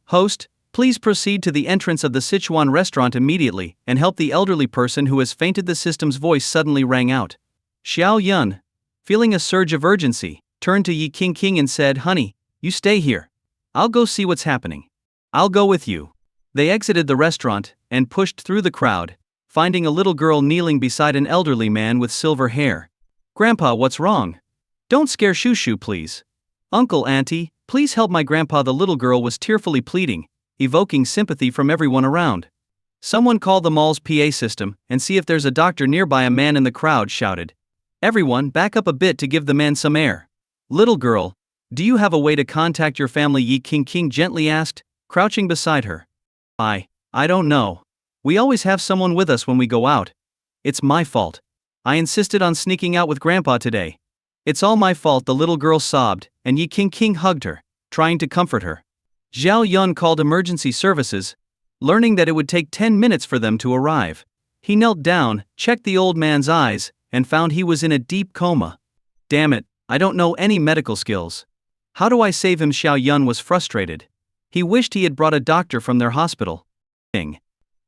Host, please proceed to the entrance of the Sichuan restaurant immediately and help the elderly person who has fainted. The system's voice suddenly rang out. Xiao Yun, feeling a surge of urgency, turned to Yi King and said, "Honey, you stay here. I'll go see what's happening." "I'll go with you." They exited the restaurant and pushed through the crowd, finding a little girl kneeling beside an elderly man with silver hair. "Grandpa, what's wrong? Don't scare Shushu, please." "Uncle, auntie, please help my grandpa," the little girl was tearfully pleading, evoking sympathy from everyone around. "Someone call the mall's PA system and see if there's a doctor nearby," a man in the crowd shouted. "Everyone, back up a bit to give the man some air." "Little girl, do you have a way to contact your family?" Yi King gently asked, crouching beside her. I don't know. We always have someone with us when we go out. It's my fault. I insisted on sneaking out with Grandpa today. It's all my fault," the little girl sobbed, and Yi King hugged her, trying to comfort her. Xiao Yun called emergency services, learning that it would take 10 minutes for them to arrive. He knelt down, checked the old man's eyes, and found he was in a deep coma. "Damn it, I don't know any medical skills. How do I save him?" Xiao Yun was frustrated. He wished he had brought a doctor from their hospital.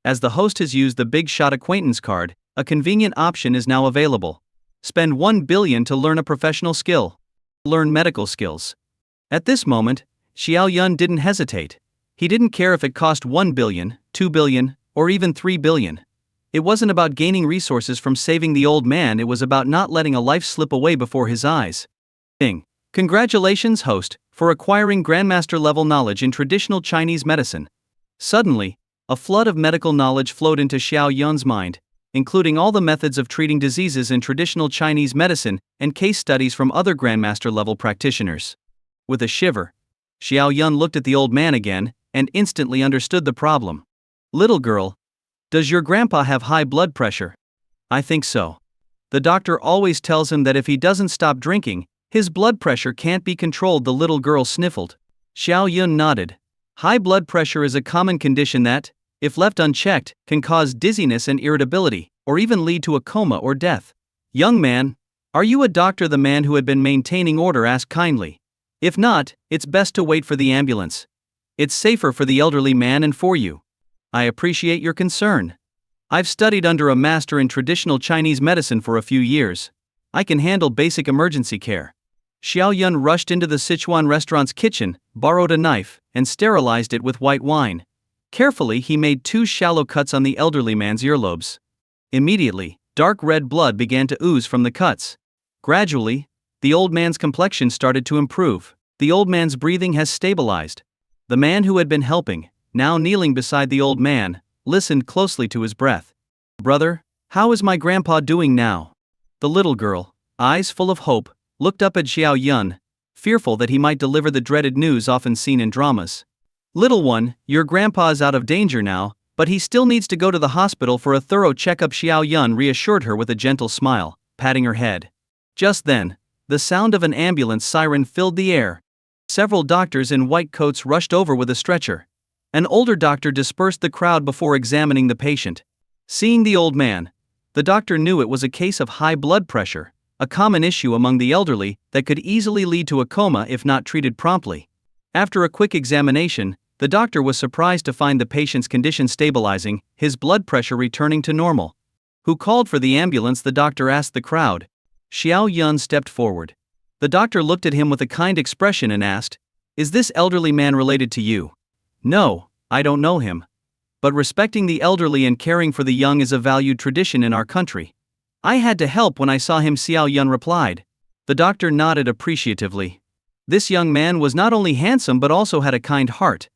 As the host has used the Big Shot acquaintance card, a convenient option is now available. Spend 1 billion to learn a professional skill. Learn medical skills. At this moment, Xiao Yun didn't hesitate. He didn't care if it cost 1 billion, 2 billion, or even 3 billion. It wasn't about gaining resources from saving the old man, it was about not letting a life slip away before his eyes. Congratulations, host, for acquiring Grandmaster level knowledge in traditional Chinese medicine. Suddenly, a flood of medical knowledge flowed into Xiao Yun's mind, including all the methods of treating diseases in traditional Chinese medicine and case studies from other Grandmaster level practitioners. With a shiver, Xiao Yun looked at the old man again and instantly understood the problem. "Little girl, does your grandpa have high blood pressure?" "I think so. The doctor always tells him that if he doesn't stop drinking, his blood pressure can't be controlled," the little girl sniffled. Xiao Yun nodded. High blood pressure is a common condition that, if left unchecked, can cause dizziness and irritability, or even lead to a coma or death. "Young man, are you a doctor?" the man who had been maintaining order asked kindly. "If not, it's best to wait for the ambulance. It's safer for the elderly man and for you." "I appreciate your concern. I've studied under a master in traditional Chinese medicine for a few years. I can handle basic emergency care." Xiao Yun rushed into the Sichuan restaurant's kitchen, borrowed a knife, and sterilized it with white wine. Carefully, he made 2 shallow cuts on the elderly man's earlobes. Immediately, dark red blood began to ooze from the cuts. Gradually, the old man's complexion started to improve. The old man's breathing has stabilized. The man who had been helping, now kneeling beside the old man, listened closely to his breath. "Brother, how is my grandpa doing now?" The little girl, eyes full of hope, looked up at Xiao Yun, fearful that he might deliver the dreaded news often seen in dramas. "Little one, your grandpa is out of danger now, but he still needs to go to the hospital for a thorough checkup," Xiao Yun reassured her with a gentle smile, patting her head. Just then, the sound of an ambulance siren filled the air. Several doctors in white coats rushed over with a stretcher. An older doctor dispersed the crowd before examining the patient. Seeing the old man, the doctor knew it was a case of high blood pressure, a common issue among the elderly that could easily lead to a coma if not treated promptly. After a quick examination, the doctor was surprised to find the patient's condition stabilizing, his blood pressure returning to normal. "Who called for the ambulance?" the doctor asked the crowd. Xiao Yun stepped forward. The doctor looked at him with a kind expression and asked, "Is this elderly man related to you?" "No, I don't know him. But respecting the elderly and caring for the young is a valued tradition in our country. I had to help when I saw him," Xiao Yun replied. The doctor nodded appreciatively. This young man was not only handsome but also had a kind heart.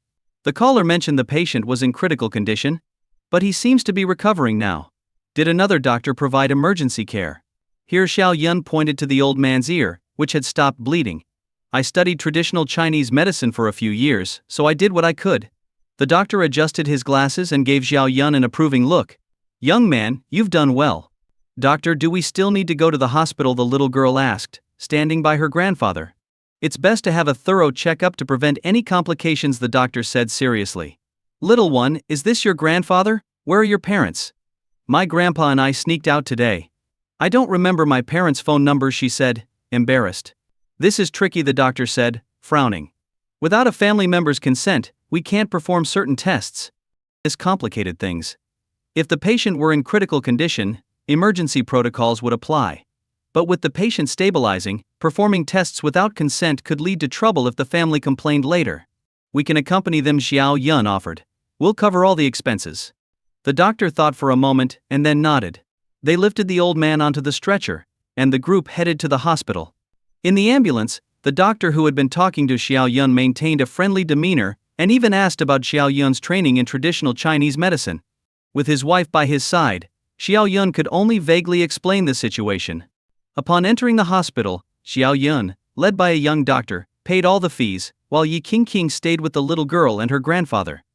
The caller mentioned the patient was in critical condition, but he seems to be recovering now. Did another doctor provide emergency care? Here Xiao Yun pointed to the old man's ear, which had stopped bleeding. "I studied traditional Chinese medicine for a few years, so I did what I could." The doctor adjusted his glasses and gave Xiao Yun an approving look. "Young man, you've done well." "Doctor, do we still need to go to the hospital?" the little girl asked, standing by her grandfather. "It's best to have a thorough checkup to prevent any complications," the doctor said seriously. "Little one, is this your grandfather? Where are your parents?" "My grandpa and I sneaked out today. I don't remember my parents' phone numbers," she said, embarrassed. "This is tricky," the doctor said, frowning. "Without a family member's consent, we can't perform certain tests. This complicated things. If the patient were in critical condition, emergency protocols would apply. But with the patient stabilizing, performing tests without consent could lead to trouble if the family complained later. We can accompany them, Xiao Yun offered. We'll cover all the expenses. The doctor thought for a moment and then nodded. They lifted the old man onto the stretcher, and the group headed to the hospital. In the ambulance, the doctor who had been talking to Xiao Yun maintained a friendly demeanor and even asked about Xiao Yun's training in traditional Chinese medicine. With his wife by his side, Xiao Yun could only vaguely explain the situation. Upon entering the hospital, Xiao Yun, led by a young doctor, paid all the fees, while Yi Qingqing stayed with the little girl and her grandfather.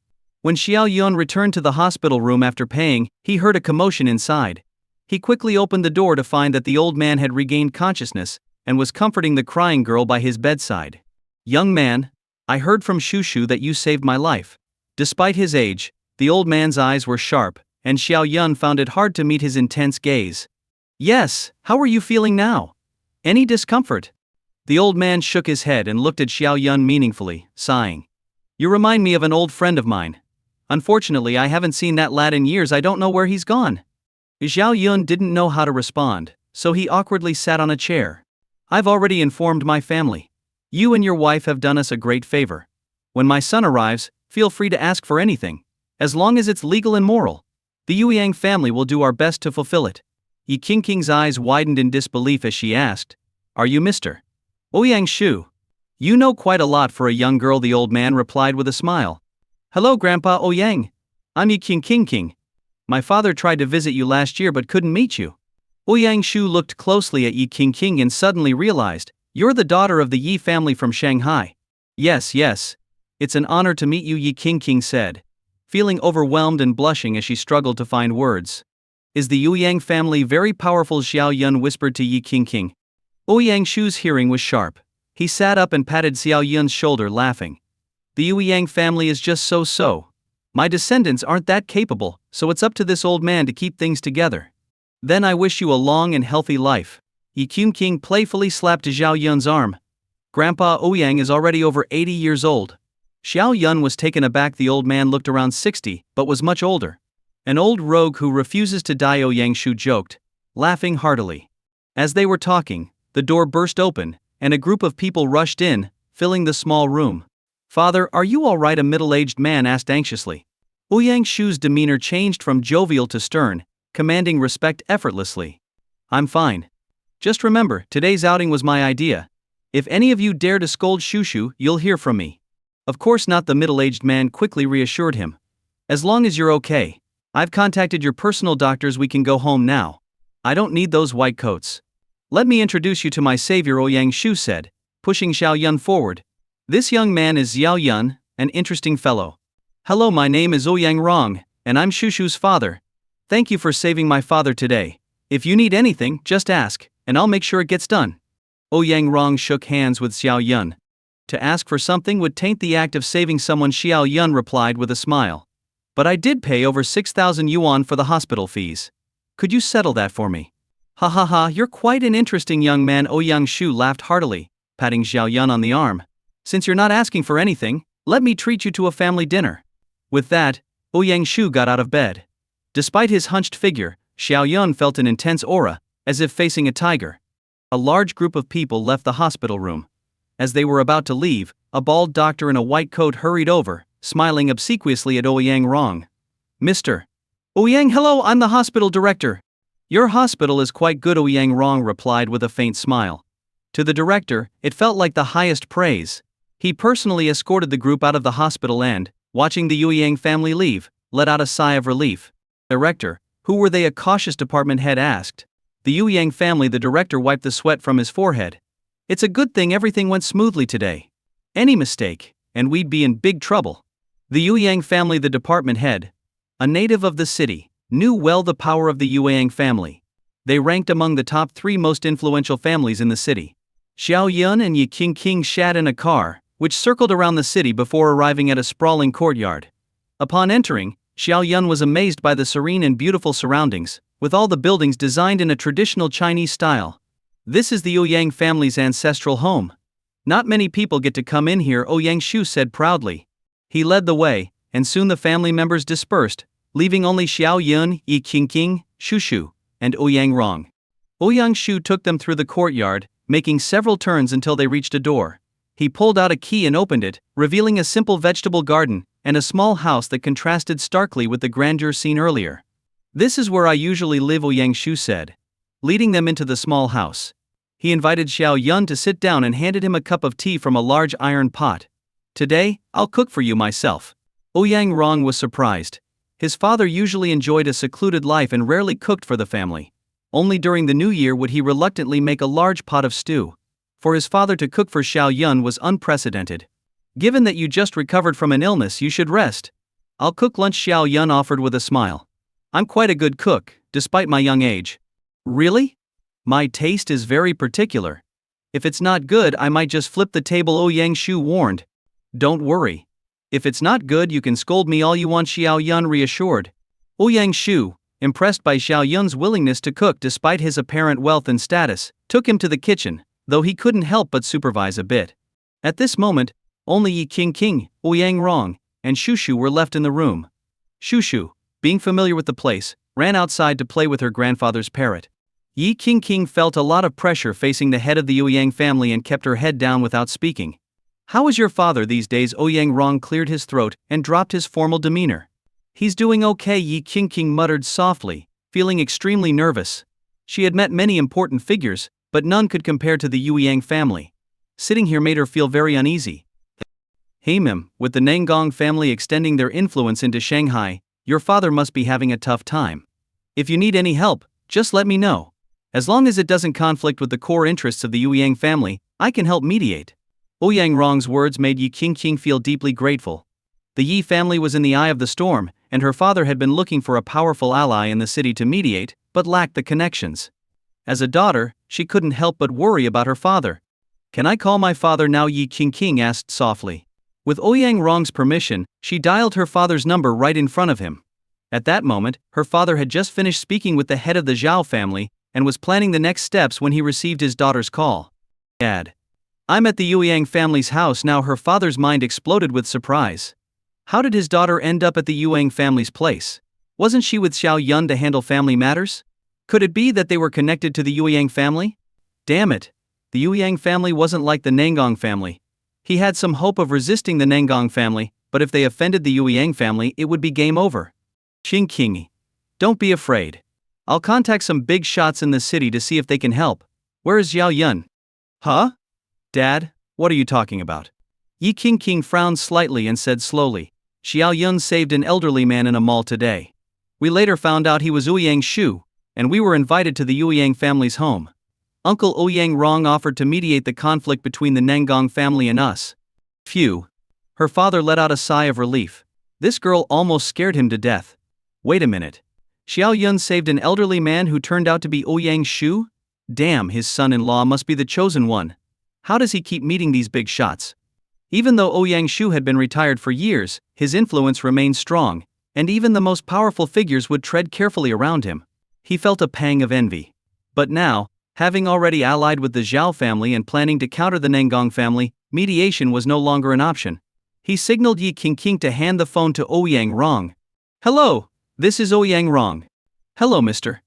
When Xiao Yun returned to the hospital room after paying, he heard a commotion inside. He quickly opened the door to find that the old man had regained consciousness and was comforting the crying girl by his bedside. "Young man, I heard from Shushu that you saved my life." Despite his age, the old man's eyes were sharp, and Xiao Yun found it hard to meet his intense gaze. "Yes, how are you feeling now? Any discomfort?" The old man shook his head and looked at Xiao Yun meaningfully, sighing. "You remind me of an old friend of mine. Unfortunately, I haven't seen that lad in years. I don't know where he's gone." Xiao Yun didn't know how to respond, so he awkwardly sat on a chair. "I've already informed my family. You and your wife have done us a great favor. When my son arrives, feel free to ask for anything, as long as it's legal and moral. The Ouyang family will do our best to fulfill it." Yi Qingqing's eyes widened in disbelief as she asked, "Are you Mr. Ouyang Shu?" "You know quite a lot for a young girl," the old man replied with a smile. "Hello, Grandpa Ouyang. I'm Yi Qingqing. My father tried to visit you last year but couldn't meet you." Ouyang Shu looked closely at Yi Qingqing and suddenly realized, "You're the daughter of the Yi family from Shanghai." Yes. It's an honor to meet you," Yi Qingqing said, feeling overwhelmed and blushing as she struggled to find words. "Is the Ouyang family very powerful?" Xiao Yun whispered to Yi Qingqing. Ouyang Shu's hearing was sharp. He sat up and patted Xiao Yun's shoulder, laughing. "The Ouyang family is just so. My descendants aren't that capable, so it's up to this old man to keep things together. Then I wish you a long and healthy life." Yi Qingqing playfully slapped Xiao Yun's arm. "Grandpa Ouyang is already over 80 years old." Xiao Yun was taken aback. The old man looked around 60, but was much older. "An old rogue who refuses to die," Ouyang Shu joked, laughing heartily. As they were talking, the door burst open, and a group of people rushed in, filling the small room. "Father, are you all right?" a middle-aged man asked anxiously. Ouyang Shu's demeanor changed from jovial to stern, commanding respect effortlessly. "I'm fine. Just remember, today's outing was my idea. If any of you dare to scold Shushu, you'll hear from me." "Of course not," the middle-aged man quickly reassured him. "As long as you're okay. I've contacted your personal doctors. We can go home now. I don't need those white coats." "Let me introduce you to my savior," Ouyang Shu said, pushing Xiao Yun forward. "This young man is Xiao Yun, an interesting fellow. Hello, my name is Ouyang Rong, and I'm Shushu's father. Thank you for saving my father today. If you need anything, just ask, and I'll make sure it gets done." Ouyang Rong shook hands with Xiao Yun. "To ask for something would taint the act of saving someone," Xiao Yun replied with a smile. "But I did pay over 6,000 yuan for the hospital fees. Could you settle that for me?" Ha, you're quite an interesting young man." Ouyang Shu laughed heartily, patting Xiao Yun on the arm. "Since you're not asking for anything, let me treat you to a family dinner." With that, Ouyang Shu got out of bed. Despite his hunched figure, Xiao Yun felt an intense aura, as if facing a tiger. A large group of people left the hospital room. As they were about to leave, a bald doctor in a white coat hurried over, smiling obsequiously at Ouyang Rong. "Mr. Ouyang, hello, I'm the hospital director." "Your hospital is quite good," Ouyang Rong replied with a faint smile. To the director, it felt like the highest praise. He personally escorted the group out of the hospital and, watching the Ouyang family leave, let out a sigh of relief. "Director, who were they?" a cautious department head asked. "The Ouyang family." The director wiped the sweat from his forehead. "It's a good thing everything went smoothly today. Any mistake, and we'd be in big trouble." The Ouyang family. The department head, a native of the city, knew well the power of the Ouyang family. They ranked among the top 3 most influential families in the city. Xiao Yun and Yi Qingqing sat in a car, which circled around the city before arriving at a sprawling courtyard. Upon entering, Xiao Yun was amazed by the serene and beautiful surroundings, with all the buildings designed in a traditional Chinese style. "This is the Ouyang family's ancestral home. Not many people get to come in here," Ouyang Shu said proudly. He led the way, and soon the family members dispersed, leaving only Xiao Yun, Yi Qingqing, Shushu, and Ouyang Rong. Ouyang Shu took them through the courtyard, making several turns until they reached a door. He pulled out a key and opened it, revealing a simple vegetable garden and a small house that contrasted starkly with the grandeur seen earlier. "This is where I usually live," Ouyang Shu said, leading them into the small house. He invited Xiao Yun to sit down and handed him a cup of tea from a large iron pot. "Today, I'll cook for you myself." Ouyang Rong was surprised. His father usually enjoyed a secluded life and rarely cooked for the family. Only during the new year would he reluctantly make a large pot of stew. For his father to cook for Xiao Yun was unprecedented. "Given that you just recovered from an illness, you should rest." "I'll cook lunch," Xiao Yun offered with a smile. "I'm quite a good cook, despite my young age." "Really? My taste is very particular. If it's not good, I might just flip the table," Ouyang Shu warned. "Don't worry. If it's not good, you can scold me all you want," Xiao Yun reassured. Ouyang Shu, impressed by Xiao Yun's willingness to cook despite his apparent wealth and status, took him to the kitchen, though he couldn't help but supervise a bit. At this moment, only Yi Qingqing, Ouyang Rong, and Shushu were left in the room. Shushu, being familiar with the place, ran outside to play with her grandfather's parrot. Yi Qingqing felt a lot of pressure facing the head of the Ouyang family and kept her head down without speaking. "How is your father these days?" Ouyang Rong cleared his throat and dropped his formal demeanor. "He's doing okay," Yi Qingqing muttered softly, feeling extremely nervous. She had met many important figures, but none could compare to the Ouyang family. Sitting here made her feel very uneasy. "Mim, with the Nanggong family extending their influence into Shanghai, your father must be having a tough time. If you need any help, just let me know. As long as it doesn't conflict with the core interests of the Ouyang family, I can help mediate." Ouyang Rong's words made Yi Qingqing feel deeply grateful. The Yi family was in the eye of the storm, and her father had been looking for a powerful ally in the city to mediate, but lacked the connections. As a daughter, she couldn't help but worry about her father. "Can I call my father now?" Yi Qingqing asked softly. With Ouyang Rong's permission, she dialed her father's number right in front of him. At that moment, her father had just finished speaking with the head of the Zhao family and was planning the next steps when he received his daughter's call. "Dad, I'm at the Ouyang family's house now." Her father's mind exploded with surprise. How did his daughter end up at the Ouyang family's place? Wasn't she with Xiao Yun to handle family matters? Could it be that they were connected to the Ouyang family? Damn it! The Ouyang family wasn't like the Nanggong family. He had some hope of resisting the Nanggong family, but if they offended the Ouyang family, it would be game over. "Qingqing, don't be afraid. I'll contact some big shots in the city to see if they can help. Where is Xiao Yun?" "Huh? Dad, what are you talking about?" Yi Qingqing frowned slightly and said slowly, "Xiao Yun saved an elderly man in a mall today. We later found out he was Ouyang Shu, and we were invited to the Ouyang family's home. Uncle Ouyang Rong offered to mediate the conflict between the Nanggong family and us." Phew. Her father let out a sigh of relief. This girl almost scared him to death. Wait a minute. Xiao Yun saved an elderly man who turned out to be Ouyang Shu? Damn, his son-in-law must be the chosen one. How does he keep meeting these big shots? Even though Ouyang Shu had been retired for years, his influence remained strong, and even the most powerful figures would tread carefully around him. He felt a pang of envy. But now, having already allied with the Zhao family and planning to counter the Nanggong family, mediation was no longer an option. He signaled Yi Qingqing to hand the phone to Ouyang Rong. "Hello, this is Ouyang Rong." "Hello, Mr.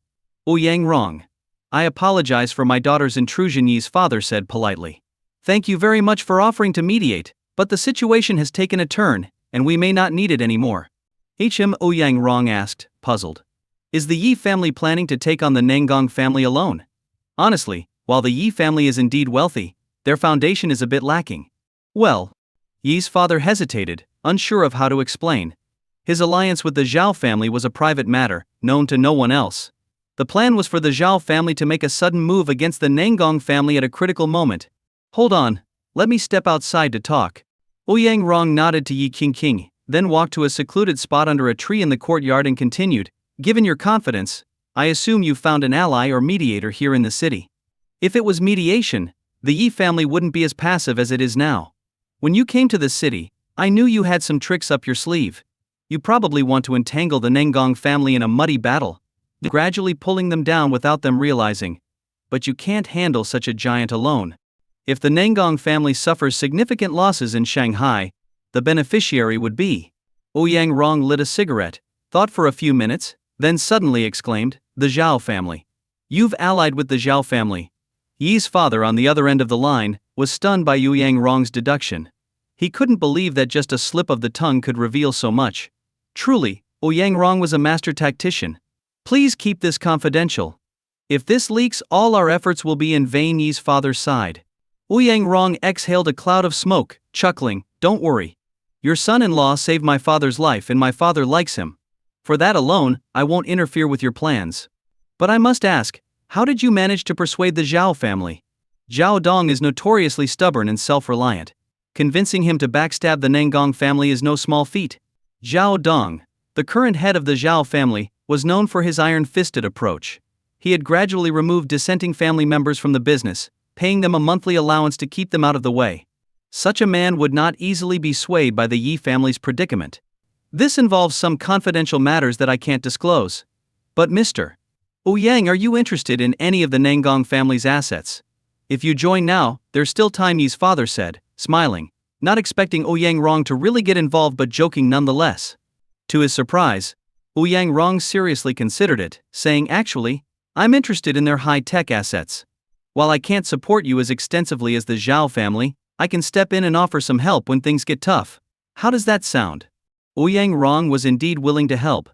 Ouyang Rong. I apologize for my daughter's intrusion," Yi's father said politely. "Thank you very much for offering to mediate, but the situation has taken a turn, and we may not need it anymore." Ouyang Rong asked, puzzled. "Is the Yi family planning to take on the Nanggong family alone?" Honestly, while the Yi family is indeed wealthy, their foundation is a bit lacking. "Well," Yi's father hesitated, unsure of how to explain. His alliance with the Zhao family was a private matter, known to no one else. The plan was for the Zhao family to make a sudden move against the Nanggong family at a critical moment. "Hold on, let me step outside to talk." Ouyang Rong nodded to Yi Qingqing, then walked to a secluded spot under a tree in the courtyard and continued, "Given your confidence, I assume you've found an ally or mediator here in the city. If it was mediation, the Yi family wouldn't be as passive as it is now. When you came to the city, I knew you had some tricks up your sleeve. You probably want to entangle the Nanggong family in a muddy battle, gradually pulling them down without them realizing. But you can't handle such a giant alone. If the Nanggong family suffers significant losses in Shanghai, the beneficiary would be." Ouyang Rong lit a cigarette, thought for a few minutes, then suddenly exclaimed, "The Zhao family. You've allied with the Zhao family. Yi's father, on the other end of the line, was stunned by Ouyang Rong's deduction. He couldn't believe that just a slip of the tongue could reveal so much. Truly, Ouyang Rong was a master tactician. Please keep this confidential. If this leaks, all our efforts will be in vain, Yi's father sighed. Ouyang Rong exhaled a cloud of smoke, chuckling, don't worry. Your son-in-law saved my father's life and my father likes him. For that alone, I won't interfere with your plans. But I must ask, how did you manage to persuade the Zhao family? Zhao Dong is notoriously stubborn and self-reliant. Convincing him to backstab the Nanggong family is no small feat. Zhao Dong, the current head of the Zhao family, was known for his iron-fisted approach. He had gradually removed dissenting family members from the business, paying them a monthly allowance to keep them out of the way. Such a man would not easily be swayed by the Yi family's predicament. This involves some confidential matters that I can't disclose. But Mr. Ouyang, are you interested in any of the Nanggong family's assets? If you join now, there's still time, Yi's father said, smiling, not expecting Ouyang Rong to really get involved but joking nonetheless. To his surprise, Ouyang Rong seriously considered it, saying, actually, I'm interested in their high-tech assets. While I can't support you as extensively as the Zhao family, I can step in and offer some help when things get tough. How does that sound? Ouyang Rong was indeed willing to help.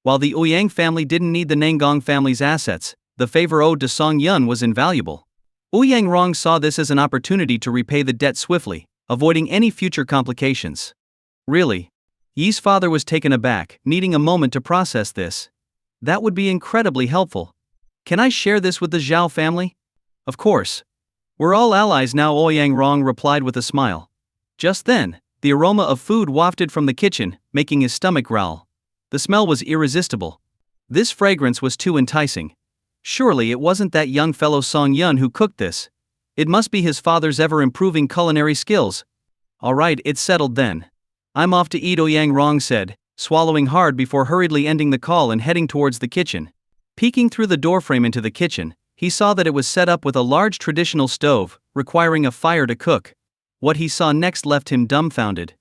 While the Ouyang family didn't need the Nanggong family's assets, the favor owed to Song Yun was invaluable. Ouyang Rong saw this as an opportunity to repay the debt swiftly, avoiding any future complications. Really? Yi's father was taken aback, needing a moment to process this. That would be incredibly helpful. Can I share this with the Zhao family? Of course. We're all allies now, Ouyang Rong replied with a smile. Just then, the aroma of food wafted from the kitchen, making his stomach growl. The smell was irresistible. This fragrance was too enticing. Surely it wasn't that young fellow Song Yun who cooked this. It must be his father's ever-improving culinary skills. Alright, it's settled then. I'm off to eat, Ouyang Rong said, swallowing hard before hurriedly ending the call and heading towards the kitchen. Peeking through the doorframe into the kitchen, he saw that it was set up with a large traditional stove, requiring a fire to cook. What he saw next left him dumbfounded.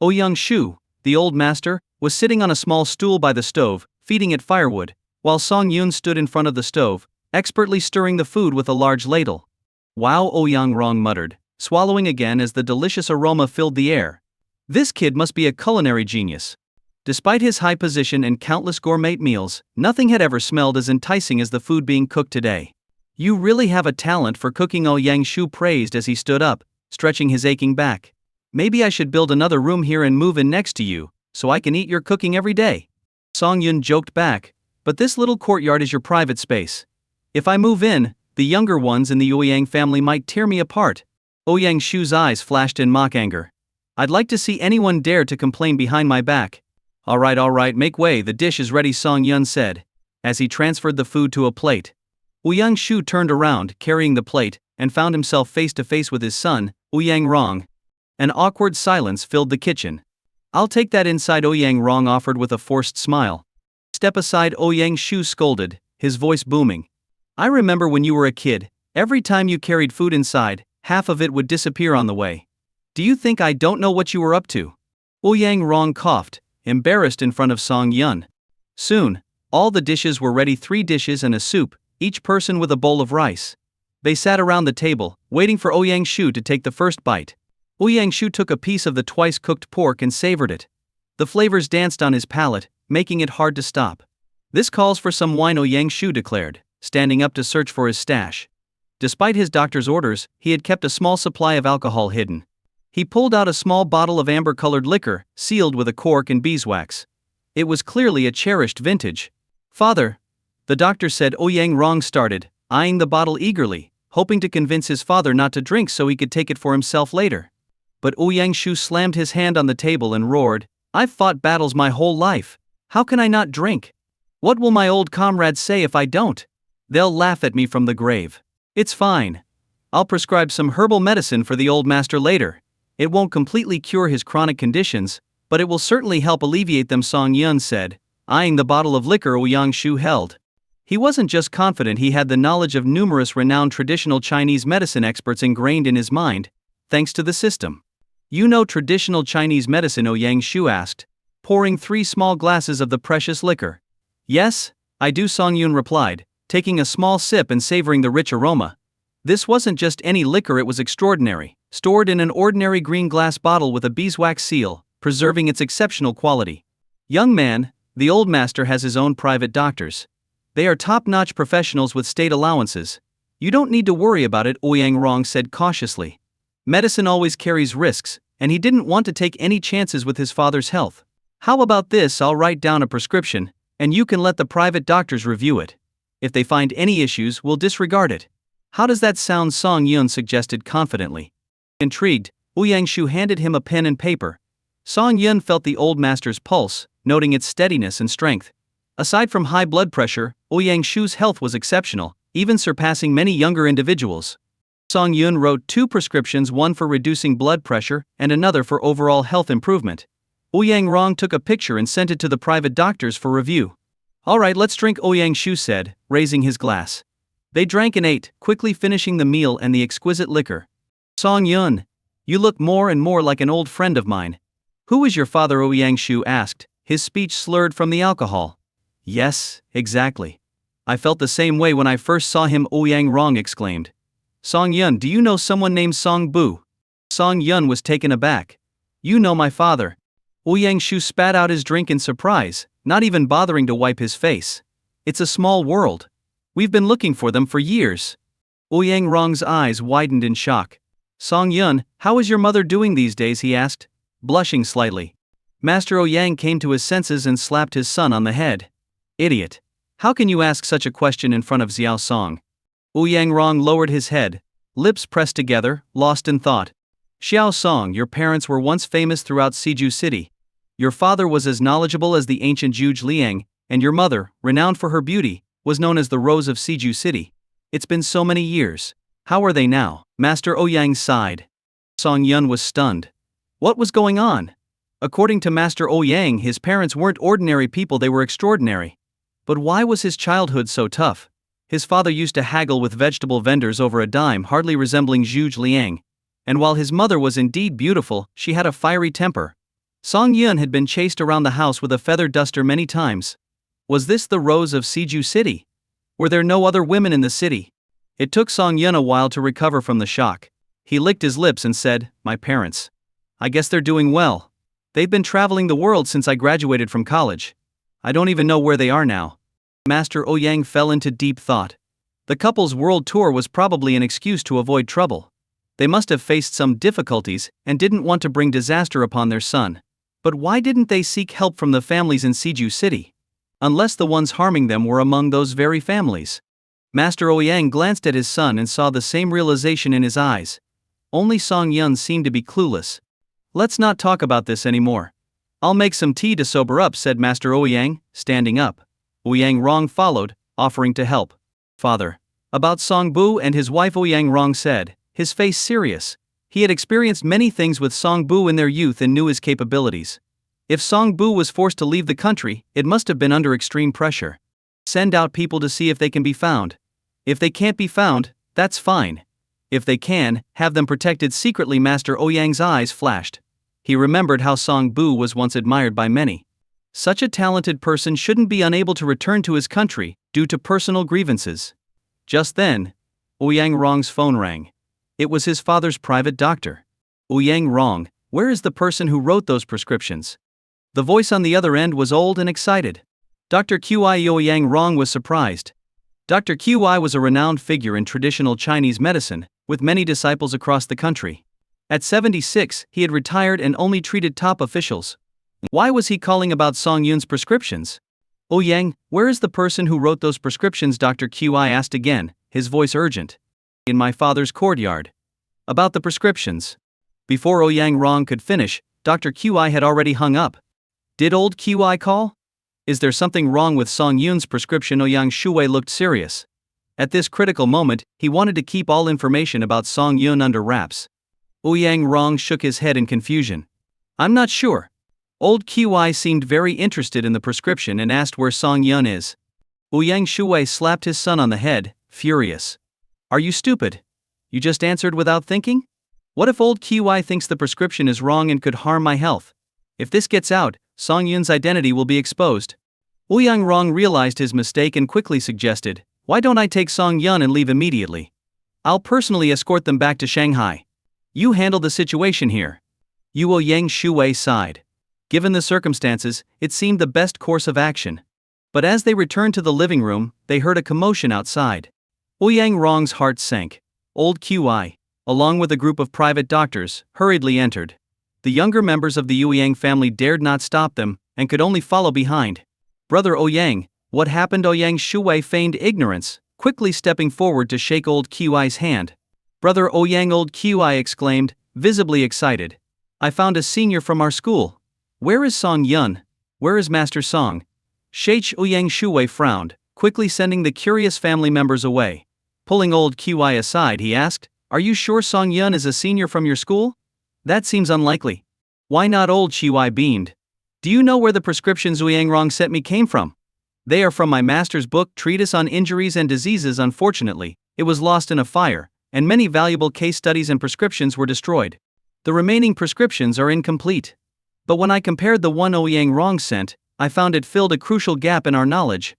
Ouyang Shu, the old master, was sitting on a small stool by the stove, feeding it firewood, while Song Yun stood in front of the stove, expertly stirring the food with a large ladle. Wow, Ouyang Rong muttered, swallowing again as the delicious aroma filled the air. This kid must be a culinary genius. Despite his high position and countless gourmet meals, nothing had ever smelled as enticing as the food being cooked today. You really have a talent for cooking, Ouyang Shu praised as he stood up, stretching his aching back. Maybe I should build another room here and move in next to you, so I can eat your cooking every day. Song Yun joked back, but this little courtyard is your private space. If I move in, the younger ones in the Ouyang family might tear me apart. Ouyang Shu's eyes flashed in mock anger. I'd like to see anyone dare to complain behind my back. Alright, make way, the dish is ready, Song Yun said, as he transferred the food to a plate. Ouyang Shu turned around, carrying the plate, and found himself face to face with his son, Ouyang Rong. An awkward silence filled the kitchen. I'll take that inside, Ouyang Rong offered with a forced smile. Step aside, Ouyang Shu scolded, his voice booming. I remember when you were a kid, every time you carried food inside, half of it would disappear on the way. Do you think I don't know what you were up to? Ouyang Rong coughed, embarrassed in front of Song Yun. Soon, all the dishes were ready, 3 dishes and a soup, each person with a bowl of rice. They sat around the table, waiting for Ouyang Shu to take the first bite. Ouyang Shu took a piece of the twice-cooked pork and savored it. The flavors danced on his palate, making it hard to stop. This calls for some wine, Ouyang Shu declared, standing up to search for his stash. Despite his doctor's orders, he had kept a small supply of alcohol hidden. He pulled out a small bottle of amber-colored liquor, sealed with a cork and beeswax. It was clearly a cherished vintage. Father, the doctor said. Ouyang Rong started, eyeing the bottle eagerly, hoping to convince his father not to drink so he could take it for himself later. But Ouyang Shu slammed his hand on the table and roared, I've fought battles my whole life. How can I not drink? What will my old comrades say if I don't? They'll laugh at me from the grave. It's fine. I'll prescribe some herbal medicine for the old master later. It won't completely cure his chronic conditions, but it will certainly help alleviate them, Song Yun said, eyeing the bottle of liquor Ouyang Shu held. He wasn't just confident, he had the knowledge of numerous renowned traditional Chinese medicine experts ingrained in his mind, thanks to the system. You know traditional Chinese medicine? Ouyang Shu asked, pouring 3 small glasses of the precious liquor. Yes, I do, Song Yun replied, taking a small sip and savoring the rich aroma. This wasn't just any liquor, it was extraordinary, stored in an ordinary green glass bottle with a beeswax seal, preserving its exceptional quality. Young man, the old master has his own private doctors. They are top-notch professionals with state allowances. You don't need to worry about it, Ouyang Rong said cautiously. Medicine always carries risks, and he didn't want to take any chances with his father's health. How about this? I'll write down a prescription, and you can let the private doctors review it. If they find any issues, we'll disregard it. How does that sound? Song Yun suggested confidently. Intrigued, Ouyang Shu handed him a pen and paper. Song Yun felt the old master's pulse, noting its steadiness and strength. Aside from high blood pressure, Ouyang Shu's health was exceptional, even surpassing many younger individuals. Song Yun wrote 2 prescriptions, one for reducing blood pressure and another for overall health improvement. Ouyang Rong took a picture and sent it to the private doctors for review. All right, let's drink, Ouyang Shu said, raising his glass. They drank and ate, quickly finishing the meal and the exquisite liquor. Song Yun, you look more and more like an old friend of mine. Who is your father? Ouyang Shu asked, his speech slurred from the alcohol. Yes, exactly. I felt the same way when I first saw him, Ouyang Rong exclaimed. Song Yun, do you know someone named Song Bu? Song Yun was taken aback. You know my father. Ouyang Shu spat out his drink in surprise, not even bothering to wipe his face. It's a small world. We've been looking for them for years. Ouyang Rong's eyes widened in shock. Song Yun, how is your mother doing these days? He asked, blushing slightly. Master Ouyang came to his senses and slapped his son on the head. Idiot. How can you ask such a question in front of Xiao Song? Ouyang Rong lowered his head, lips pressed together, lost in thought. Xiao Song, your parents were once famous throughout Siju City. Your father was as knowledgeable as the ancient Zhuge Liang, and your mother, renowned for her beauty, was known as the Rose of Siju City. It's been so many years. How are they now? Master Ouyang sighed. Song Yun was stunned. What was going on? According to Master Ouyang, his parents weren't ordinary people, they were extraordinary. But why was his childhood so tough? His father used to haggle with vegetable vendors over a dime, hardly resembling Zhuge Liang. And while his mother was indeed beautiful, she had a fiery temper. Song Yun had been chased around the house with a feather duster many times. Was this the Rose of Siju City? Were there no other women in the city? It took Song Yun a while to recover from the shock. He licked his lips and said, my parents. I guess they're doing well. They've been traveling the world since I graduated from college. I don't even know where they are now. Master Ouyang fell into deep thought. The couple's world tour was probably an excuse to avoid trouble. They must have faced some difficulties and didn't want to bring disaster upon their son. But why didn't they seek help from the families in Siju City? Unless the ones harming them were among those very families. Master Ouyang glanced at his son and saw the same realization in his eyes. Only Song Yun seemed to be clueless. Let's not talk about this anymore. I'll make some tea to sober up, said Master Ouyang, standing up. Ouyang Rong followed, offering to help. Father. About Song Bu and his wife, Ouyang Rong said, his face serious. He had experienced many things with Song Bu in their youth and knew his capabilities. If Song Bu was forced to leave the country, it must have been under extreme pressure. Send out people to see if they can be found. If they can't be found, that's fine. If they can, have them protected secretly. Master Ouyang's eyes flashed. He remembered how Song Bu was once admired by many. Such a talented person shouldn't be unable to return to his country due to personal grievances. Just then, Ouyang Rong's phone rang. It was his father's private doctor. Ouyang Rong, where is the person who wrote those prescriptions? The voice on the other end was old and excited. Dr. Qi. Ouyang Rong was surprised. Dr. Qi was a renowned figure in traditional Chinese medicine, with many disciples across the country. At 76, he had retired and only treated top officials. Why was he calling about Song Yun's prescriptions? Ouyang, where is the person who wrote those prescriptions? Dr. Qi asked again, his voice urgent. In my father's courtyard. About the prescriptions. Before Ouyang Rong could finish, Dr. Qi had already hung up. Did old Qi call? Is there something wrong with Song Yun's prescription? Ouyang Shui looked serious. At this critical moment, he wanted to keep all information about Song Yun under wraps. Ouyang Rong shook his head in confusion. I'm not sure. Old Qi seemed very interested in the prescription and asked where Song Yun is. Ouyang Shui slapped his son on the head, furious. Are you stupid? You just answered without thinking? What if old Qi thinks the prescription is wrong and could harm my health? If this gets out, Song Yun's identity will be exposed. Ouyang Rong realized his mistake and quickly suggested, Why don't I take Song Yun and leave immediately? I'll personally escort them back to Shanghai. You handle the situation here. Ouyang Shuwei sighed. Given the circumstances, it seemed the best course of action. But as they returned to the living room, they heard a commotion outside. Ouyang Rong's heart sank. Old Qi, along with a group of private doctors, hurriedly entered. The younger members of the Ouyang family dared not stop them, and could only follow behind. Brother Ouyang, what happened? Ouyang Shuwei feigned ignorance, quickly stepping forward to shake old Qi's hand. Brother Ouyang, old Qi exclaimed, visibly excited. I found a senior from our school. Where is Song Yun? Where is Master Song? Sheikh Ouyang Shuwei frowned, quickly sending the curious family members away. Pulling old Qi aside, he asked, are you sure Song Yun is a senior from your school? That seems unlikely. Why not? Old Qi beamed. Do you know where the prescriptions Ouyang Rong sent me came from? They are from my master's book, Treatise on Injuries and Diseases. Unfortunately, it was lost in a fire, and many valuable case studies and prescriptions were destroyed. The remaining prescriptions are incomplete. But when I compared the one Ouyang Rong sent, I found it filled a crucial gap in our knowledge.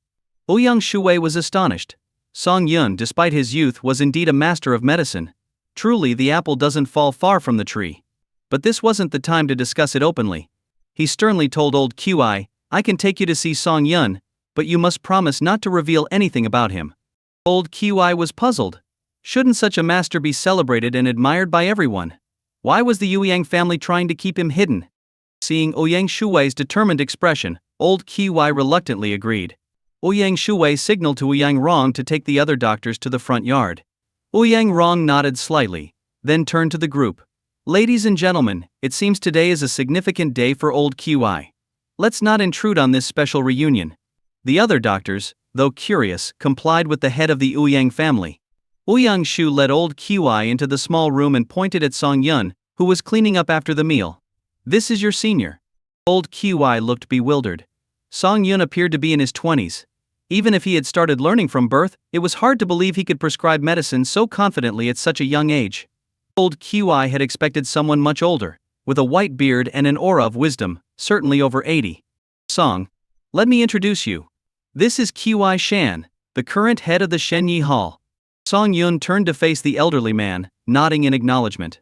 Ouyang Shuwei was astonished. Song Yun, despite his youth, was indeed a master of medicine. Truly, the apple doesn't fall far from the tree. But this wasn't the time to discuss it openly. He sternly told old Qi, I can take you to see Song Yun, but you must promise not to reveal anything about him. Old Qi was puzzled. Shouldn't such a master be celebrated and admired by everyone? Why was the Ouyang family trying to keep him hidden? Seeing Ouyang Shuwei's determined expression, old Qi reluctantly agreed. Ouyang Shuwei signaled to Ouyang Rong to take the other doctors to the front yard. Ouyang Rong nodded slightly, then turned to the group. Ladies and gentlemen, it seems today is a significant day for old Qi. Let's not intrude on this special reunion. The other doctors, though curious, complied with the head of the Ouyang family. Ouyang Shu led old Qi into the small room and pointed at Song Yun, who was cleaning up after the meal. This is your senior. Old Qi looked bewildered. Song Yun appeared to be in his 20s. Even if he had started learning from birth, it was hard to believe he could prescribe medicine so confidently at such a young age. Old Qi had expected someone much older, with a white beard and an aura of wisdom, certainly over 80. Song, let me introduce you. This is Qi Shan, the current head of the Shenyi Hall. Song Yun turned to face the elderly man, nodding in acknowledgement.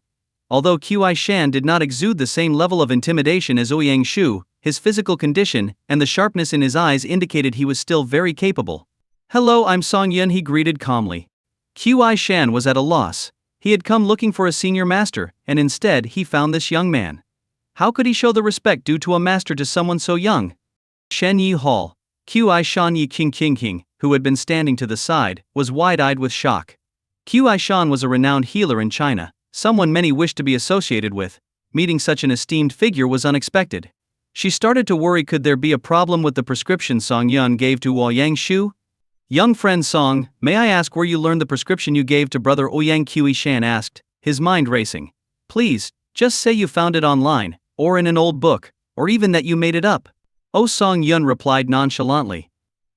Although Qi Shan did not exude the same level of intimidation as Ouyang Shu, his physical condition and the sharpness in his eyes indicated he was still very capable. Hello, I'm Song Yun, he greeted calmly. Qi Shan was at a loss. He had come looking for a senior master, and instead he found this young man. How could he show the respect due to a master to someone so young? Shenyi Hall. Qi Shan Yi King, who had been standing to the side, was wide-eyed with shock. Qi Shan was a renowned healer in China, someone many wished to be associated with. Meeting such an esteemed figure was unexpected. She started to worry, could there be a problem with the prescription Song Yun gave to Ouyang Shu? Young friend Song, may I ask where you learned the prescription you gave to brother Ouyang? Qi Shan asked, his mind racing. Please, just say you found it online, or in an old book, or even that you made it up. Oh, Song Yun replied nonchalantly.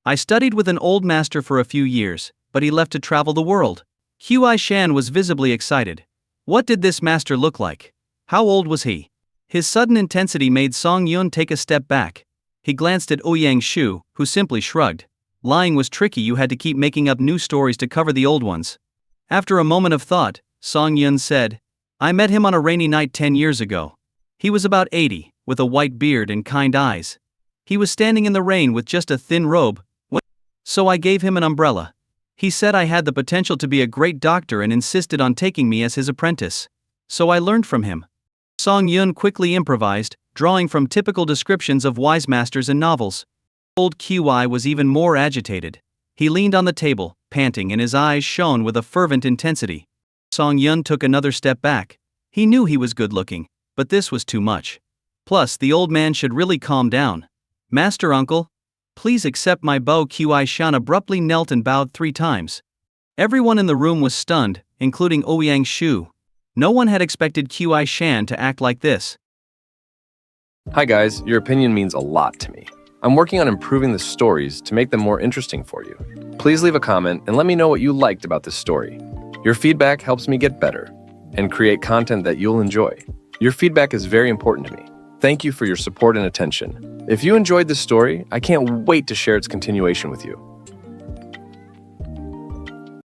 I studied with an old master for a few years, but he left to travel the world. Qi Shan was visibly excited. What did this master look like? How old was he? His sudden intensity made Song Yun take a step back. He glanced at Ouyang Shu, who simply shrugged. Lying was tricky, you had to keep making up new stories to cover the old ones. After a moment of thought, Song Yun said, I met him on a rainy night 10 years ago. He was about 80, with a white beard and kind eyes. He was standing in the rain with just a thin robe, so I gave him an umbrella. He said I had the potential to be a great doctor and insisted on taking me as his apprentice. So I learned from him. Song Yun quickly improvised, drawing from typical descriptions of wise masters in novels. Old Qi was even more agitated. He leaned on the table, panting, and his eyes shone with a fervent intensity. Song Yun took another step back. He knew he was good-looking, but this was too much. Plus, the old man should really calm down. Master Uncle, please accept my bow. Qi Shan abruptly knelt and bowed 3 times. Everyone in the room was stunned, including Ouyang Shu. No one had expected Qi Shan to act like this. Hi guys, your opinion means a lot to me. I'm working on improving the stories to make them more interesting for you. Please leave a comment and let me know what you liked about this story. Your feedback helps me get better and create content that you'll enjoy. Your feedback is very important to me. Thank you for your support and attention. If you enjoyed this story, I can't wait to share its continuation with you.